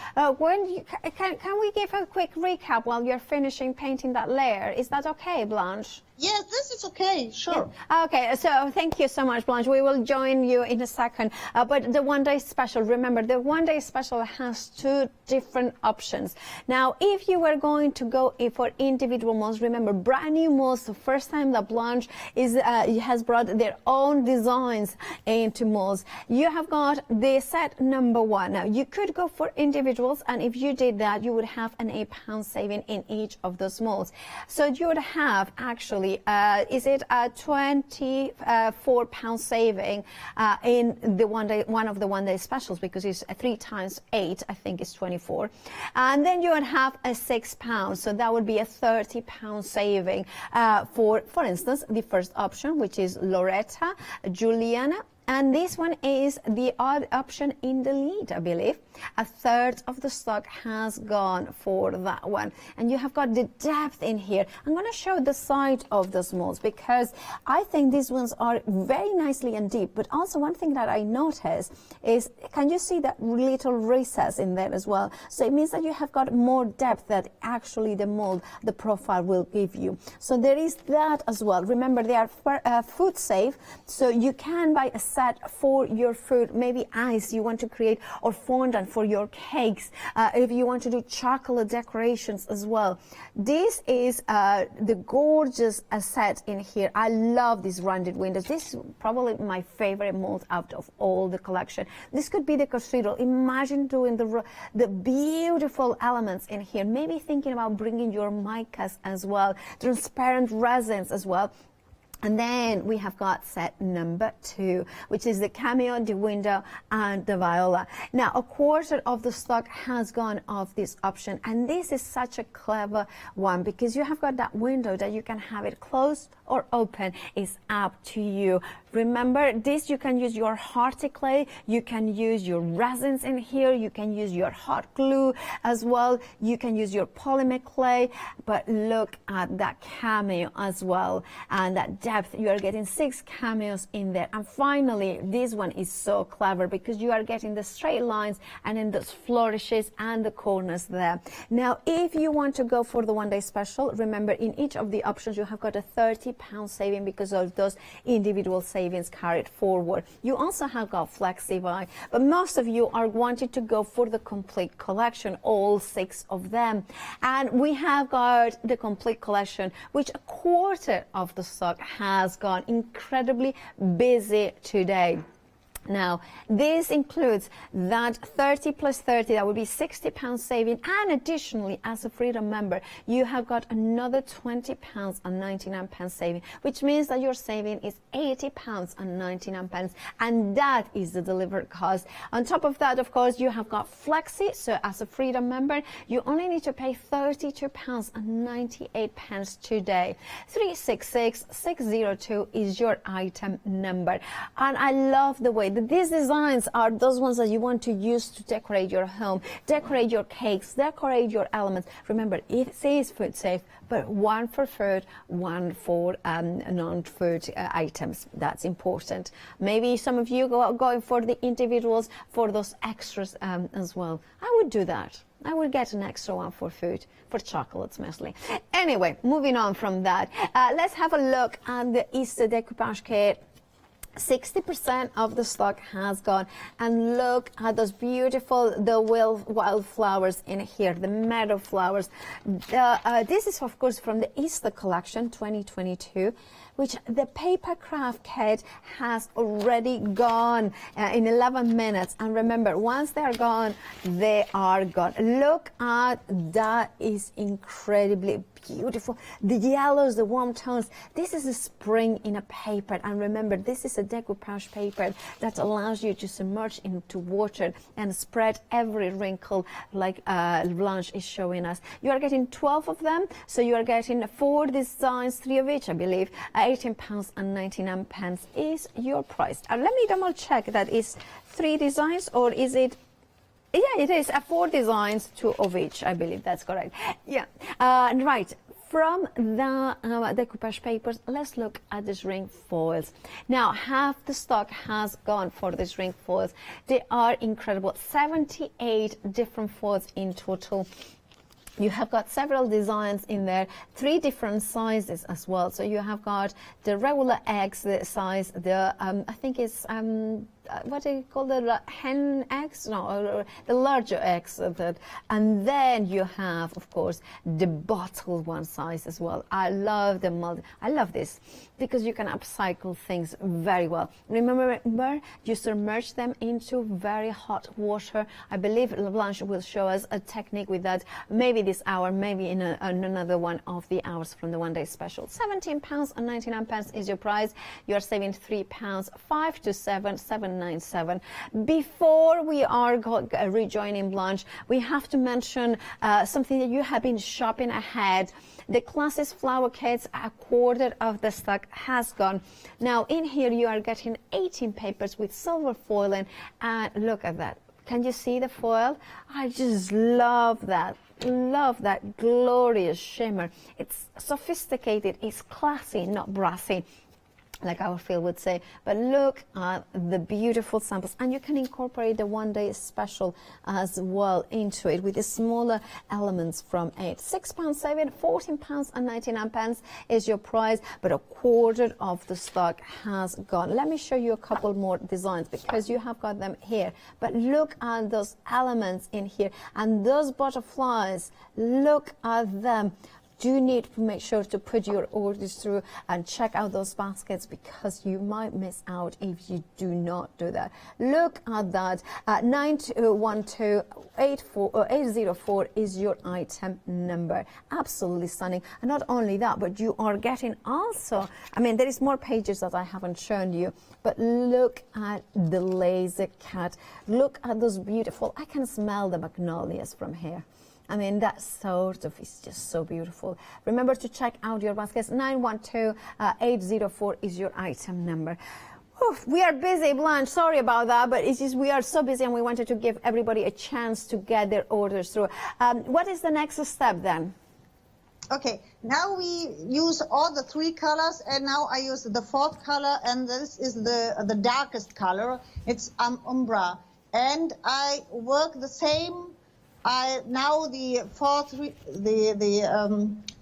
we give a quick recap while you're finishing painting that layer? Is that okay, Blanche?
Yes, this is okay, sure.
Yeah. Okay, so thank you so much, Blanche. We will join you in a second. But the one-day special, remember, the one-day special has 2 different options. Now, if you were going to go for individual molds, remember, brand new molds, the first time that Blanche has brought their own designs into molds. You have got the set number 1. Now, you could go for individuals, and if you did that, you would have an £8 saving in each of those molds. So you would have actually is it a £24 saving in the one of the one-day specials, because it's 3 times 8, I think is 24, and then you would have a £6, so that would be a £30 saving for instance, the first option, which is Loretta, Juliana. And this one is the odd option in the lead, I believe. A third of the stock has gone for that one. And you have got the depth in here. I'm going to show the side of the molds, because I think these ones are very nicely and deep. But also one thing that I noticed is, can you see that little recess in there as well? So it means that you have got more depth that actually the mold, the profile will give you. So there is that as well. Remember, they are food safe, so you can buy a set for your food, maybe ice you want to create, or fondant for your cakes, if you want to do chocolate decorations as well. This is the gorgeous set in here. I love these rounded windows. This is probably my favorite mold out of all the collection. This could be the cathedral. Imagine doing the beautiful elements in here, maybe thinking about bringing your micas as well, transparent resins as well. And then we have got set number 2, which is the cameo, the window, and the viola. Now, a quarter of the stock has gone off this option, and this is such a clever one, because you have got that window that you can have it closed or open. It's up to you. Remember, this you can use your hearty clay, you can use your resins in here, you can use your hot glue as well, you can use your polymer clay, but look at that cameo as well, and that depth. You are getting 6 cameos in there. And finally, this one is so clever, because you are getting the straight lines and then those flourishes and the corners there. Now, if you want to go for the one-day special, remember, in each of the options you have got a £30 saving because of those individual savings carried forward. You also have got FlexiBuy, but most of you are wanting to go for the complete collection, all 6 of them. And we have got the complete collection, which a quarter of the stock has gone. Incredibly busy today. Now, this includes that 30 plus 30, that would be £60 saving, and additionally, as a Freedom member, you have got another £20 and 99 pence saving, which means that your saving is £80 and 99 pence, and that is the delivered cost. On top of that, of course, you have got Flexi, so as a Freedom member, you only need to pay £32 and 98 pence today. 366602 is your item number, and I love the way that these designs are those ones that you want to use to decorate your home, decorate your cakes, decorate your elements. Remember, it says food safe, but one for food, one for non-food items. That's important. Maybe some of you going for the individuals, for those extras as well. I would do that. I would get an extra one for food, for chocolates mostly. Anyway, moving on from that, let's have a look at the Easter decoupage kit. 60% of the stock has gone, and look at those beautiful wildflowers in here, the meadow flowers. This is of course from the Easter collection 2022, which the paper craft kit has already gone in 11 minutes. And remember, once they are gone, they are gone. Look at that, is incredibly beautiful. The yellows, the warm tones. This is a spring in a paper. And remember, this is a decoupage paper that allows you to submerge into water and spread every wrinkle like Blanche is showing us. You are getting 12 of them, so you are getting 4 designs, 3 of each, I believe. £18.99 is your price. Let me double check that is 3 designs, or is it? Yeah, it is 4 designs, 2 of each, I believe that's correct. Yeah, right. From the decoupage papers, let's look at these ring foils. Now, half the stock has gone for these ring foils. They are incredible. 78 different foils in total. You have got several designs in there, 3 different sizes as well. So you have got the regular eggs, the size, the I think it's what do you call the hen eggs? No, the larger eggs of that. And then you have, of course, the bottle one size as well. I love the I love this because you can upcycle things very well. Remember, you submerge them into very hot water. I believe Blanche will show us a technique with that, maybe this hour, maybe in another one of the hours from the one-day special. £17.99 is your price. You are saving £3, 5 to 7, 797. Before we are rejoining Blanche, we have to mention something that you have been shopping ahead. The Classes flower kits, a quarter of the stock has gone. Now in here you are getting 18 papers with silver foiling, and look at that. Can you see the foil? I just love that. Love that glorious shimmer. It's sophisticated, it's classy, not brassy, like our Phil would say. But look at the beautiful samples, and you can incorporate the one-day special as well into it with the smaller elements from it. £6 saving, £14.99 is your price, but a quarter of the stock has gone. Let me show you a couple more designs because you have got them here. But look at those elements in here, and those butterflies, look at them. Do need to make sure to put your orders through and check out those baskets, because you might miss out if you do not do that. Look at that. 9212-804 is your item number. Absolutely stunning. And not only that, but you are getting also, I mean, there is more pages that I haven't shown you, but look at the laser cut. Look at those beautiful, I can smell the magnolias from here. I mean, that sort of is just so beautiful. Remember to check out your baskets. 912804 is your item number. Oof, we are busy, Blanche. Sorry about that, but it's just we are so busy, and we wanted to give everybody a chance to get their orders through. What is the next step then?
Okay, now we use all the 3 colors, and now I use the 4th color, and this is the darkest color. It's Umbra, and I work the same. Now the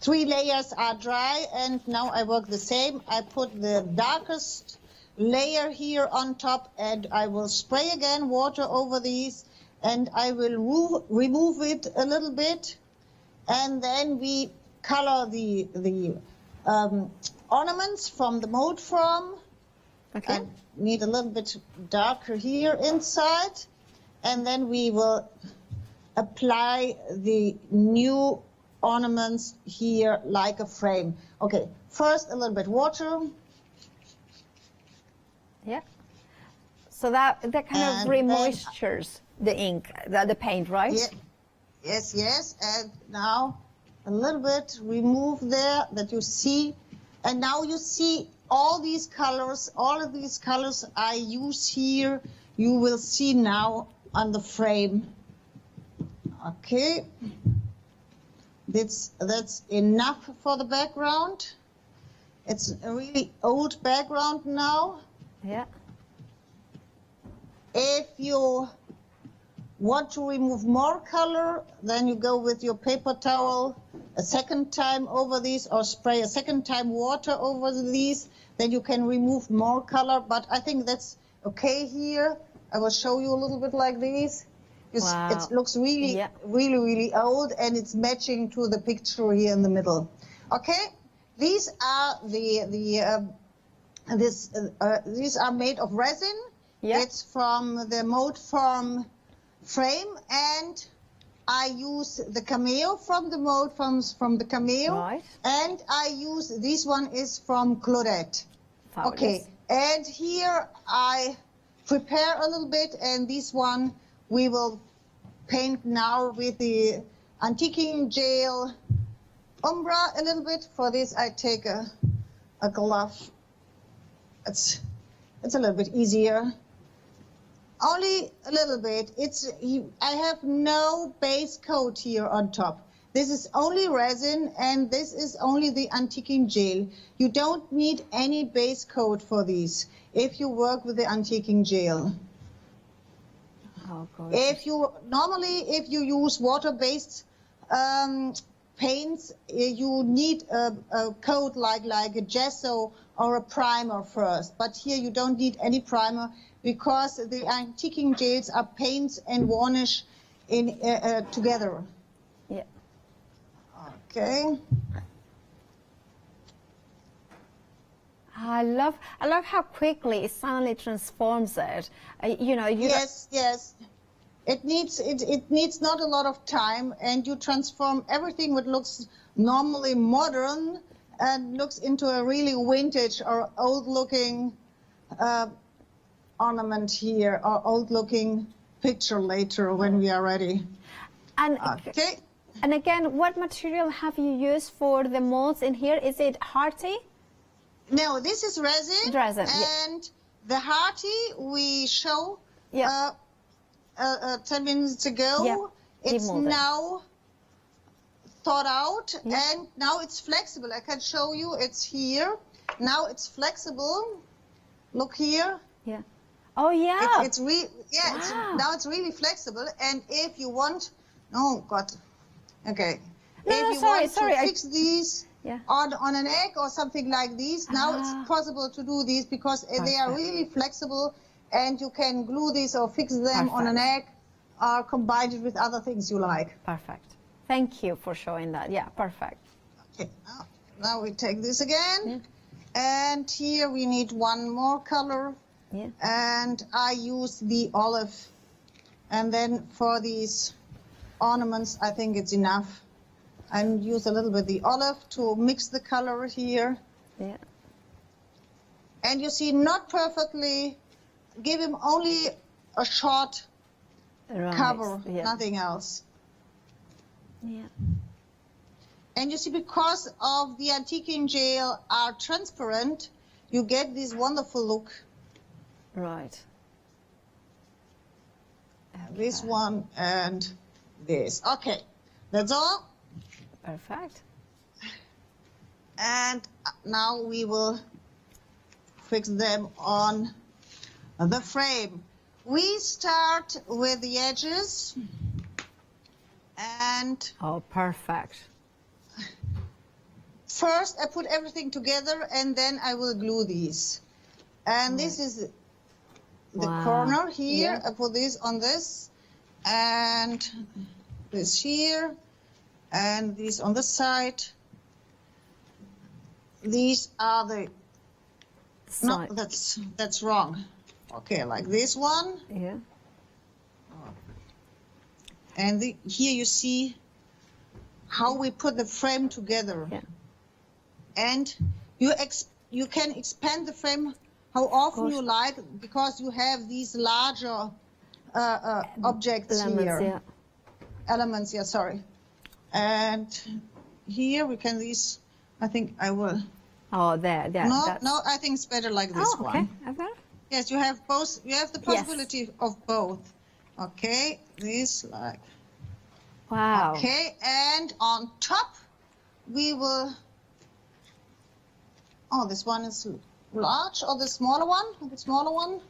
3 layers are dry, and now I work the same. I put the darkest layer here on top, and I will spray again water over these, and I will remove it a little bit, and then we color the ornaments from the mold form. Okay. I need a little bit darker here inside, and then we will apply the new ornaments here like a frame. Okay, first a little bit water.
Yeah. So that kind of remoistures the ink, the paint, right?
Yeah. Yes, yes. And now a little bit remove there that you see. And now you see all of these colors I use here, you will see now on the frame. Okay, that's enough for the background. It's a really old background now.
Yeah.
If you want to remove more color, then you go with your paper towel a second time over these, or spray a second time water over these, then you can remove more color, but I think that's okay here. I will show you a little bit like this.
Wow.
It looks really, really old, and it's matching to the picture here in the middle. Okay, these are these are made of resin. It's from the mold form frame, and I use the cameo from the mold forms from the cameo, and I use this one is from Claudette. Okay, and here I prepare a little bit, and this one we will paint now with the antiquing gel umbra a little bit. For this I take a glove. It's a little bit easier. Only a little bit. I have no base coat here on top. This is only resin, and this is only the antiquing gel. You don't need any base coat for these if you work with the antiquing gel.
Oh,
if you use water-based paints, you need a coat like a gesso or a primer first. But here you don't need any primer, because the antiquing gels are paints and varnish in together.
Yeah.
Okay.
I love how quickly it suddenly transforms it.
Yes. It needs not a lot of time, and you transform everything that looks normally modern and looks into a really vintage or old-looking ornament here, or old-looking picture later when we are ready.
And
okay.
And again, what material have you used for the molds in here? Is it Hearty?
No, this is resin.
Resin,
and the Hearty we show 10 minutes ago.
Yeah.
It's
Demolded.
now thought out, and now it's flexible. I can show you. It's here. Now it's flexible. Look here.
Yeah. Oh yeah.
It's now it's really flexible. And if you want, if you want to fix these on an egg or something like these, now it's possible to do these, because they are really flexible, and you can glue these or fix them on an egg, or combine it with other things you like.
Perfect. Thank you for showing that. Yeah, perfect.
Okay, now we take this again, and here we need one more color.
Yeah.
And I use the olive, and then for these ornaments I think it's enough. I use a little bit the olive to mix the color here.
Yeah.
And you see, not perfectly, give him only a short cover, nothing else.
Yeah.
And you see, because of the antiquing gel are transparent, you get this wonderful look.
Right.
This one and this. Okay, that's all.
Perfect.
And now we will fix them on the frame. We start with the edges, and
perfect.
First I put everything together, and then I will glue these. And this is the corner here. I put this on this, and this here, and these on the side. These are the no, that's wrong. Okay, like this one.
Yeah.
And here you see how we put the frame together.
Yeah.
And you can expand the frame how often you like, because you have these larger objects here. Elements, sorry. And here we can I think I will
Oh, there.
No, I think it's better like this one.
Okay.
Yes, you have both. You have the possibility of both. Okay, this like.
Wow.
Okay, and on top, we will. Oh, this one is large, or the smaller one? The smaller one.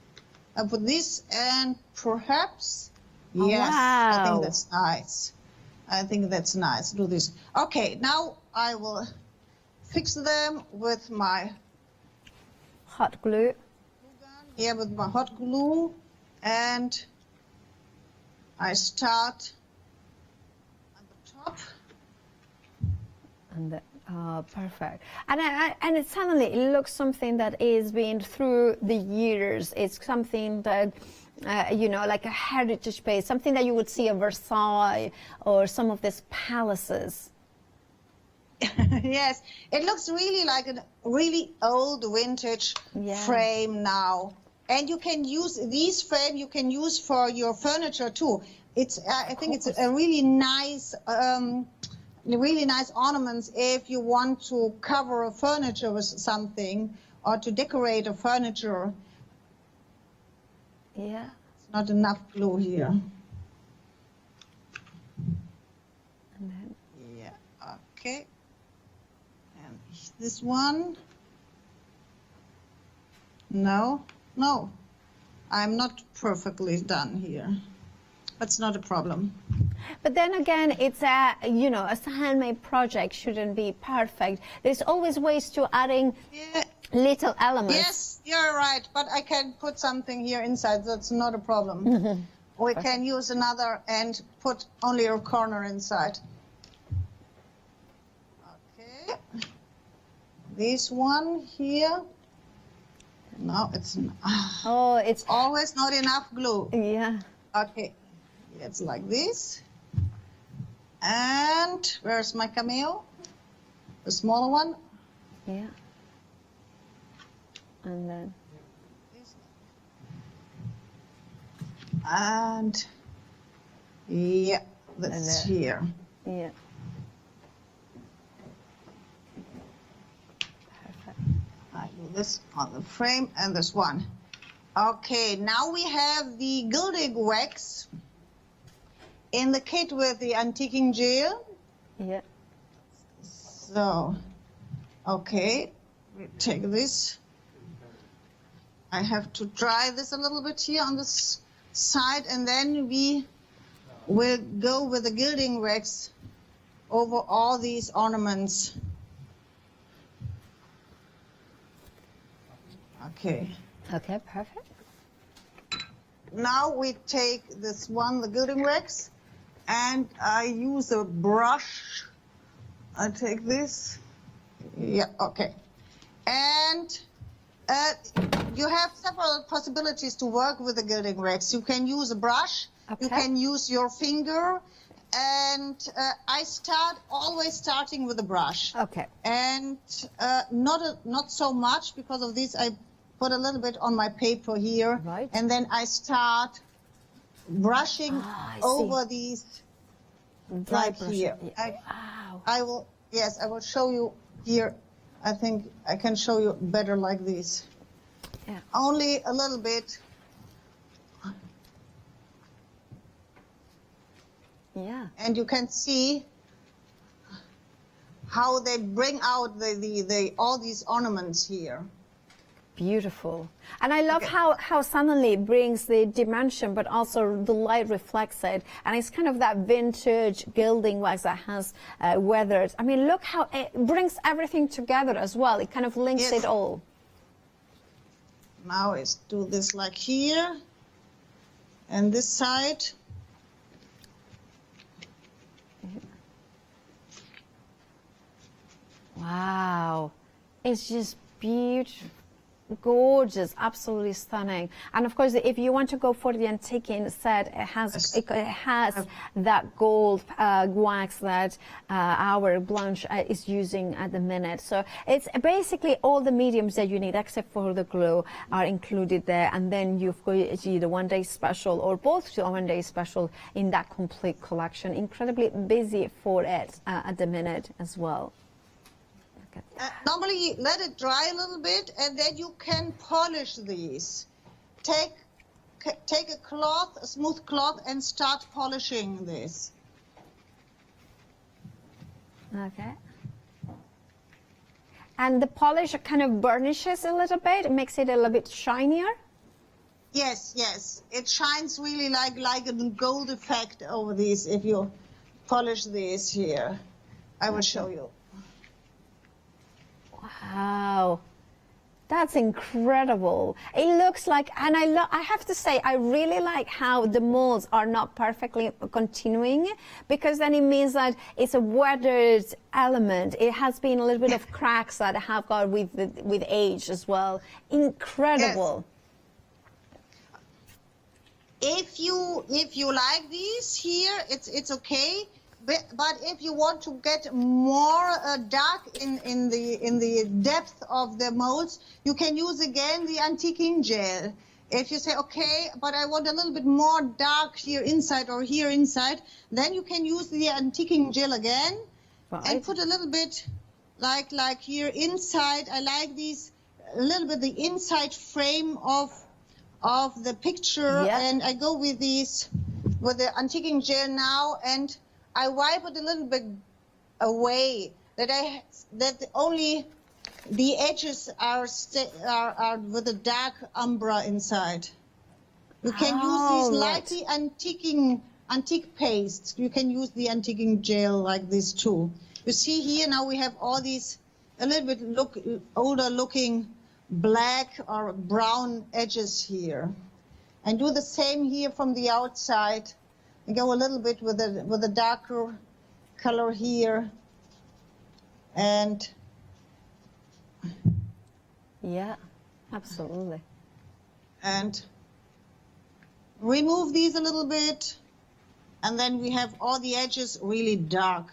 I put this, and perhaps.
Oh,
Yes,
wow.
I think that's nice. I think that's nice. Do this. Okay, now I will fix them with my
hot glue.
Here with my hot glue, and I start at the top.
And perfect. And it suddenly it looks something that is being through the years. It's something that you know, like a heritage piece, something that you would see at Versailles or some of these palaces.
Yes, it looks really like a really old vintage frame now. And you can use these frame. You can use for your furniture too. It's I think it's a really nice ornaments if you want to cover a furniture with something or to decorate a furniture.
Yeah.
It's not enough glue here.
And then.
Yeah. Okay. And this one. No. I'm not perfectly done here. That's not a problem.
But then again, it's a, you know, a handmade project shouldn't be perfect. There's always ways to adding little elements.
Yes, you're right, but I can put something here inside. That's not a problem. We can use another and put only a corner inside. Okay. This one here. No, it's not.
Oh, it's
always not enough glue.
Yeah.
Okay. It's like this. And where's my cameo? The smaller one?
Yeah. And then.
And yeah, that's here.
Yeah.
I do this on the frame and this one. Okay, now we have the gilding wax in the kit with the antiquing gel.
Yeah.
So, okay, we take this. I have to dry this a little bit here on this side, and then we will go with the gilding wax over all these ornaments. Okay.
Okay, perfect.
Now we take this one, the gilding wax, and I use a brush. I take this. Yeah, okay. And you have several possibilities to work with the gilding wax. You can use a brush.
Okay.
You can use your finger. And I always starting with a brush.
Okay.
And not so much because of this. I put a little bit on my paper here.
Right.
And then I start brushing over these like here. I will show you here. I think I can show you better like this.
Yeah.
Only a little bit.
Yeah.
And you can see how they bring out all these ornaments here.
Beautiful. And I love how suddenly it brings the dimension, but also the light reflects it. And it's kind of that vintage gilding wax that has weathered. I mean, look how it brings everything together as well. It kind of links it all.
Now let's do this like here. And this side.
Wow. It's just beautiful. Gorgeous, absolutely stunning. And of course, if you want to go for the antiquing set, it has that gold wax that our Blanche is using at the minute. So it's basically all the mediums that you need, except for the glue, are included there. And then you've got either one-day special or both one-day special in that complete collection. Incredibly busy for it at the minute as well.
Normally, let it dry a little bit, and then you can polish these. Take a cloth, a smooth cloth, and start polishing this.
Okay. And the polish kind of burnishes a little bit, it makes it a little bit shinier?
Yes, yes. It shines really like a gold effect over these if you polish these here. I will show you.
Wow. That's incredible. It looks like, and I have to say, I really like how the molds are not perfectly continuing, because then it means that it's a weathered element. It has been a little bit of cracks that have got with age as well. Incredible.
Yes. If you like these here, it's okay. But if you want to get more dark in the depth of the molds, you can use again the antiquing gel. If you say, okay, but I want a little bit more dark here inside or here inside, then you can use the antiquing gel again, and put a little bit like here inside. I like these a little bit the inside frame of the picture, and I go with these with the antiquing gel now, and I wipe it a little bit away, that only the edges are with a dark umbre inside. You can use these lightly antique pastes. You can use the antiquing gel like this too. You see here now we have all these a little bit older looking black or brown edges here, and do the same here from the outside. And go a little bit with a darker color here, and
yeah, absolutely.
And remove these a little bit, and then we have all the edges really dark.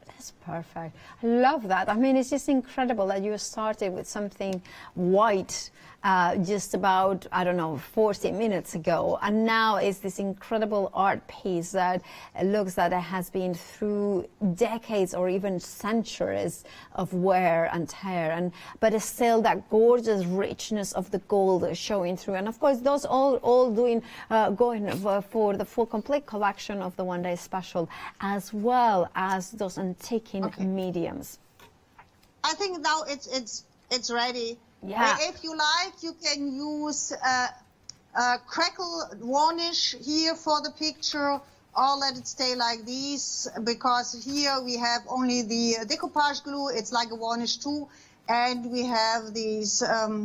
That's perfect. I love that. I mean, it's just incredible that you started with something white just about, I don't know, 40 minutes ago. And now it's this incredible art piece that looks that it has been through decades or even centuries of wear and tear. But it's still that gorgeous richness of the gold showing through. And of course, those all doing, going for the full complete collection of the One Day Special, as well as those antiquing mediums.
I think now it's ready.
Yeah.
If you like, you can use crackle varnish here for the picture, or let it stay like these, because here we have only the decoupage glue. It's like a varnish too, and we have these soft,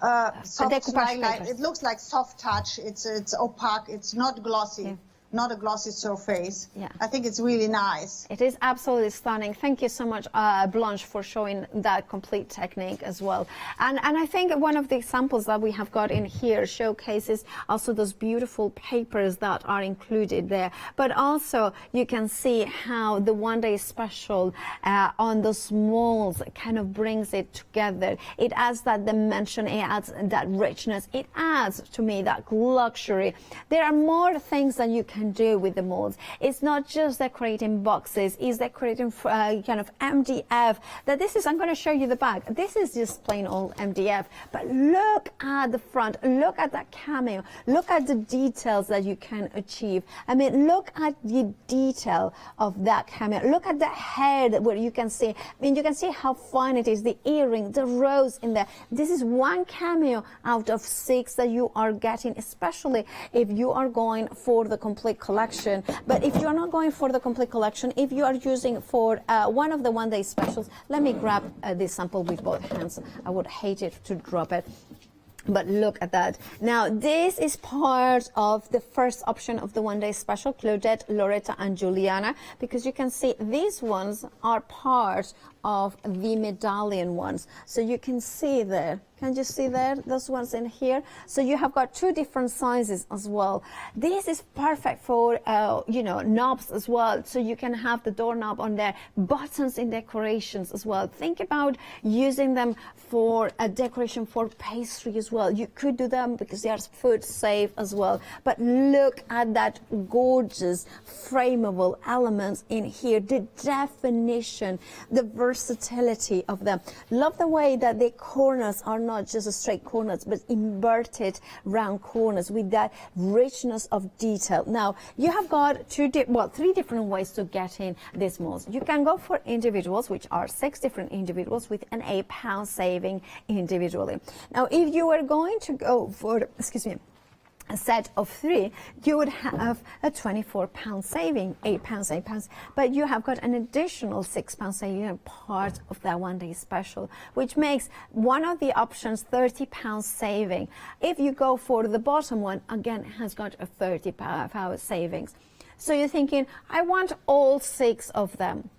it looks like soft touch. It's opaque. It's not glossy. Yeah. Not a glossy surface. Yeah. I think it's really nice.
It is absolutely stunning. Thank you so much, Blanche, for showing that complete technique as well. And I think one of the examples that we have got in here showcases also those beautiful papers that are included there. But also you can see how the One Day Special on those molds kind of brings it together. It adds that dimension, it adds that richness, it adds to me that luxury. There are more things that you can do with the molds. It's not just decorating boxes, it's decorating kind of MDF. That this is, I'm going to show you the back. This is just plain old MDF, but look at the front, look at that cameo, look at the details that you can achieve. I mean, look at the detail of that cameo. Look at the head where you can see, I mean, you can see how fine it is, the earring, the rose in there. This is one cameo out of 6 that you are getting, especially if you are going for the complete collection. But if you're not going for the complete collection, if you are using for one of the One Day Specials, let me grab this sample with both hands. I would hate it to drop it. But look at that. Now, this is part of the first option of the One Day Special, Claudette, Loretta, and Juliana, because you can see these ones are part of the medallion ones. So you can see there, Can you see there, those ones in here? So you have got 2 different sizes as well. This is perfect for, you know, knobs as well. So you can have the doorknob on there, buttons in decorations as well. Think about using them for a decoration for pastry as well. You could do them because they are food safe as well. But look at that gorgeous frameable elements in here, the definition, the versatility of them. Love the way that the corners are not just straight corners, but inverted round corners with that richness of detail. Now, you have got 3 different ways to get in these molds. You can go for individuals, which are 6 different individuals with an £8 saving individually. Now, if you were going to go for, a set of 3, you would have a £24 saving, £8, but you have got an additional £6 saving part of that one-day special, which makes one of the options £30 saving. If you go for the bottom one, again, it has got a £30 savings. So you're thinking, I want all 6 of them.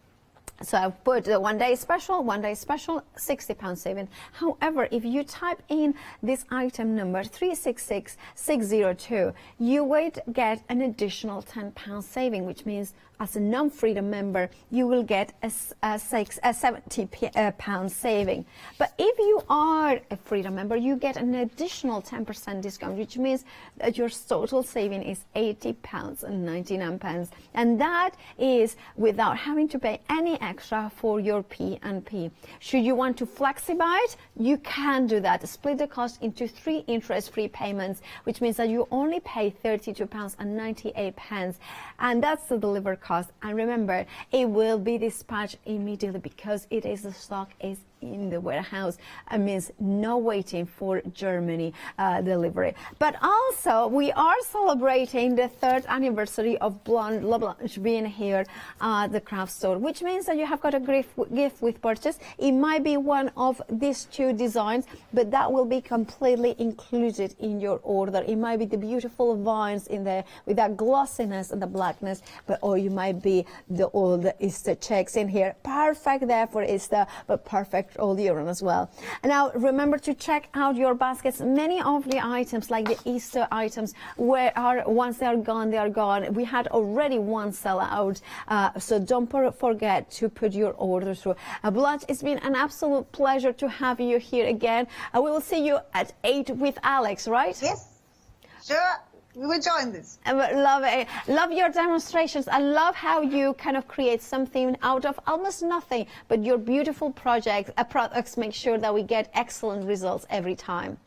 So I've put the one-day special, £60 saving. However, if you type in this item number 366602, you would get an additional £10 saving, which means as a non-Freedom member, you will get a £70 saving. But if you are a Freedom member, you get an additional 10% discount, which means that your total saving is £80.99. And that is without having to pay any extra for your P&P. Should you want to flexify it, you can do that. Split the cost into 3 interest-free payments, which means that you only pay £32.98. And that's the delivery cost. And remember, it will be dispatched immediately because the stock is in the warehouse. It means no waiting for Germany delivery. But also, we are celebrating the 3rd anniversary of La Blanche being here at the craft store, which means that you have got a gift with purchase. It might be one of these 2 designs, but that will be completely included in your order. It might be the beautiful vines in there with that glossiness and the blackness, or you might be all the Easter checks in here. Perfect there for Easter, but perfect all year round as well. And now remember to check out your baskets. Many of the items, like the Easter items, once they are gone, they are gone. We had already one sell out, so don't forget to put your order through. Blanche, it's been an absolute pleasure to have you here again. We will see you at 8 with Alex, right?
Yes, sure. We will join this.
Love it. Love your demonstrations. I love how you kind of create something out of almost nothing, but your beautiful products make sure that we get excellent results every time.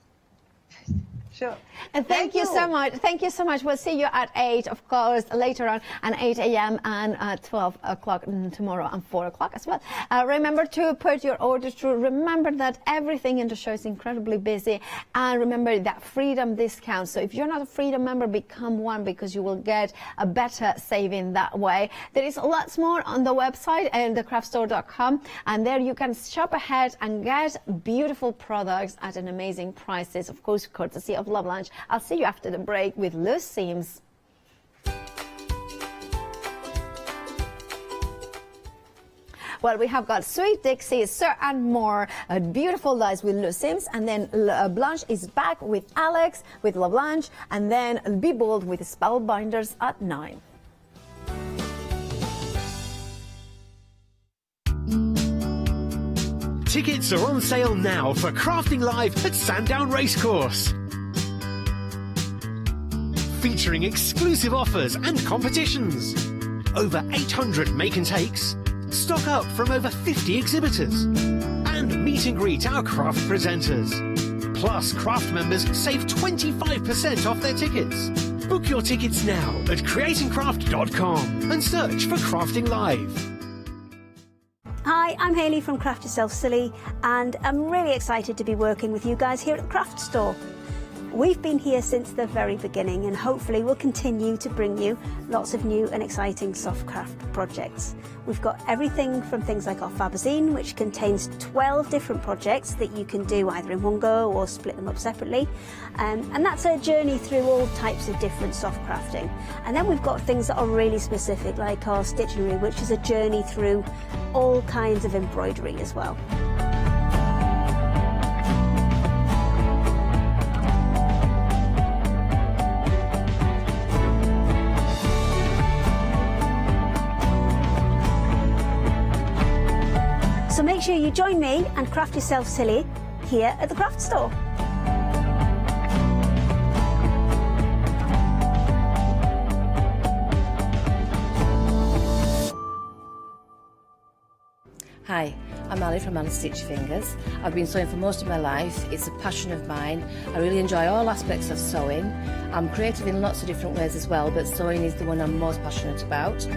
Sure.
And thank you so much. Thank you so much. We'll see you at 8, of course, later on, at 8 a.m. and 12 o'clock tomorrow and 4 o'clock as well. Remember to put your order through. Remember that everything in the show is incredibly busy. And remember that Freedom discount. So if you're not a Freedom member, become one, because you will get a better saving that way. There is lots more on the website and thecraftstore.com. And there you can shop ahead and get beautiful products at an amazing prices, of course, courtesy of La Blanche. I'll see you after the break with loose seams. Well, we have got Sweet Dixie, Sir and More, beautiful dies with loose seams, and then Blanche is back with Alex, with La Blanche, and then Be Bold with Spellbinders at 9.
Tickets are on sale now for Crafting Live at Sandown Racecourse. Featuring exclusive offers and competitions. Over 800 make and takes. Stock up from over 50 exhibitors. And meet and greet our craft presenters. Plus, craft members save 25% off their tickets. Book your tickets now at creatingcraft.com and search for Crafting Live.
Hi, I'm Hayley from Craft Yourself Silly, and I'm really excited to be working with you guys here at the Craft Store. We've been here since the very beginning, and hopefully we'll continue to bring you lots of new and exciting soft craft projects. We've got everything from things like our Fabazine, which contains 12 different projects that you can do either in one go or split them up separately. And that's a journey through all types of different soft crafting. And then we've got things that are really specific, like our Stitchery, which is a journey through all kinds of embroidery as well. make sure you join me and craft yourself silly here at the craft store.
Hi, I'm Ali from Ali Stitch Fingers. I've been sewing for most of my life. It's a passion of mine. I really enjoy all aspects of sewing. I'm creative in lots of different ways as well, but sewing is the one I'm most passionate about.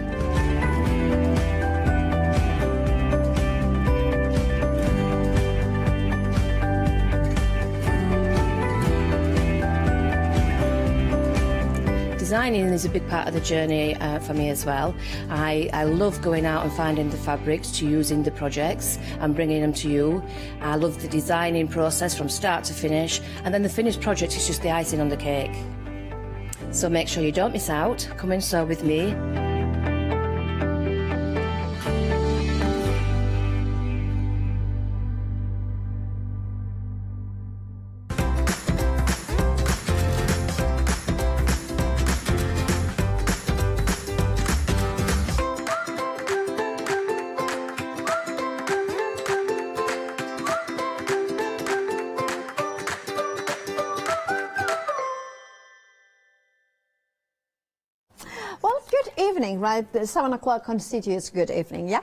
Designing is a big part of the journey for me as well. I love going out and finding the fabrics to use in the projects and bringing them to you. I love the designing process from start to finish, and then the finished project is just the icing on the cake. So make sure you don't miss out. Come and sew with me.
Well, good evening, right? 7 o'clock constitutes good evening, yeah?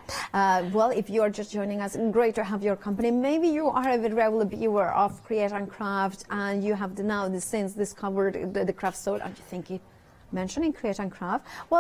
Well, if you're just joining us, great to have your company. Maybe you are a regular viewer of Create and Craft and you have now since discovered the craft store. Aren't you thinking, mentioning Create and Craft? Well,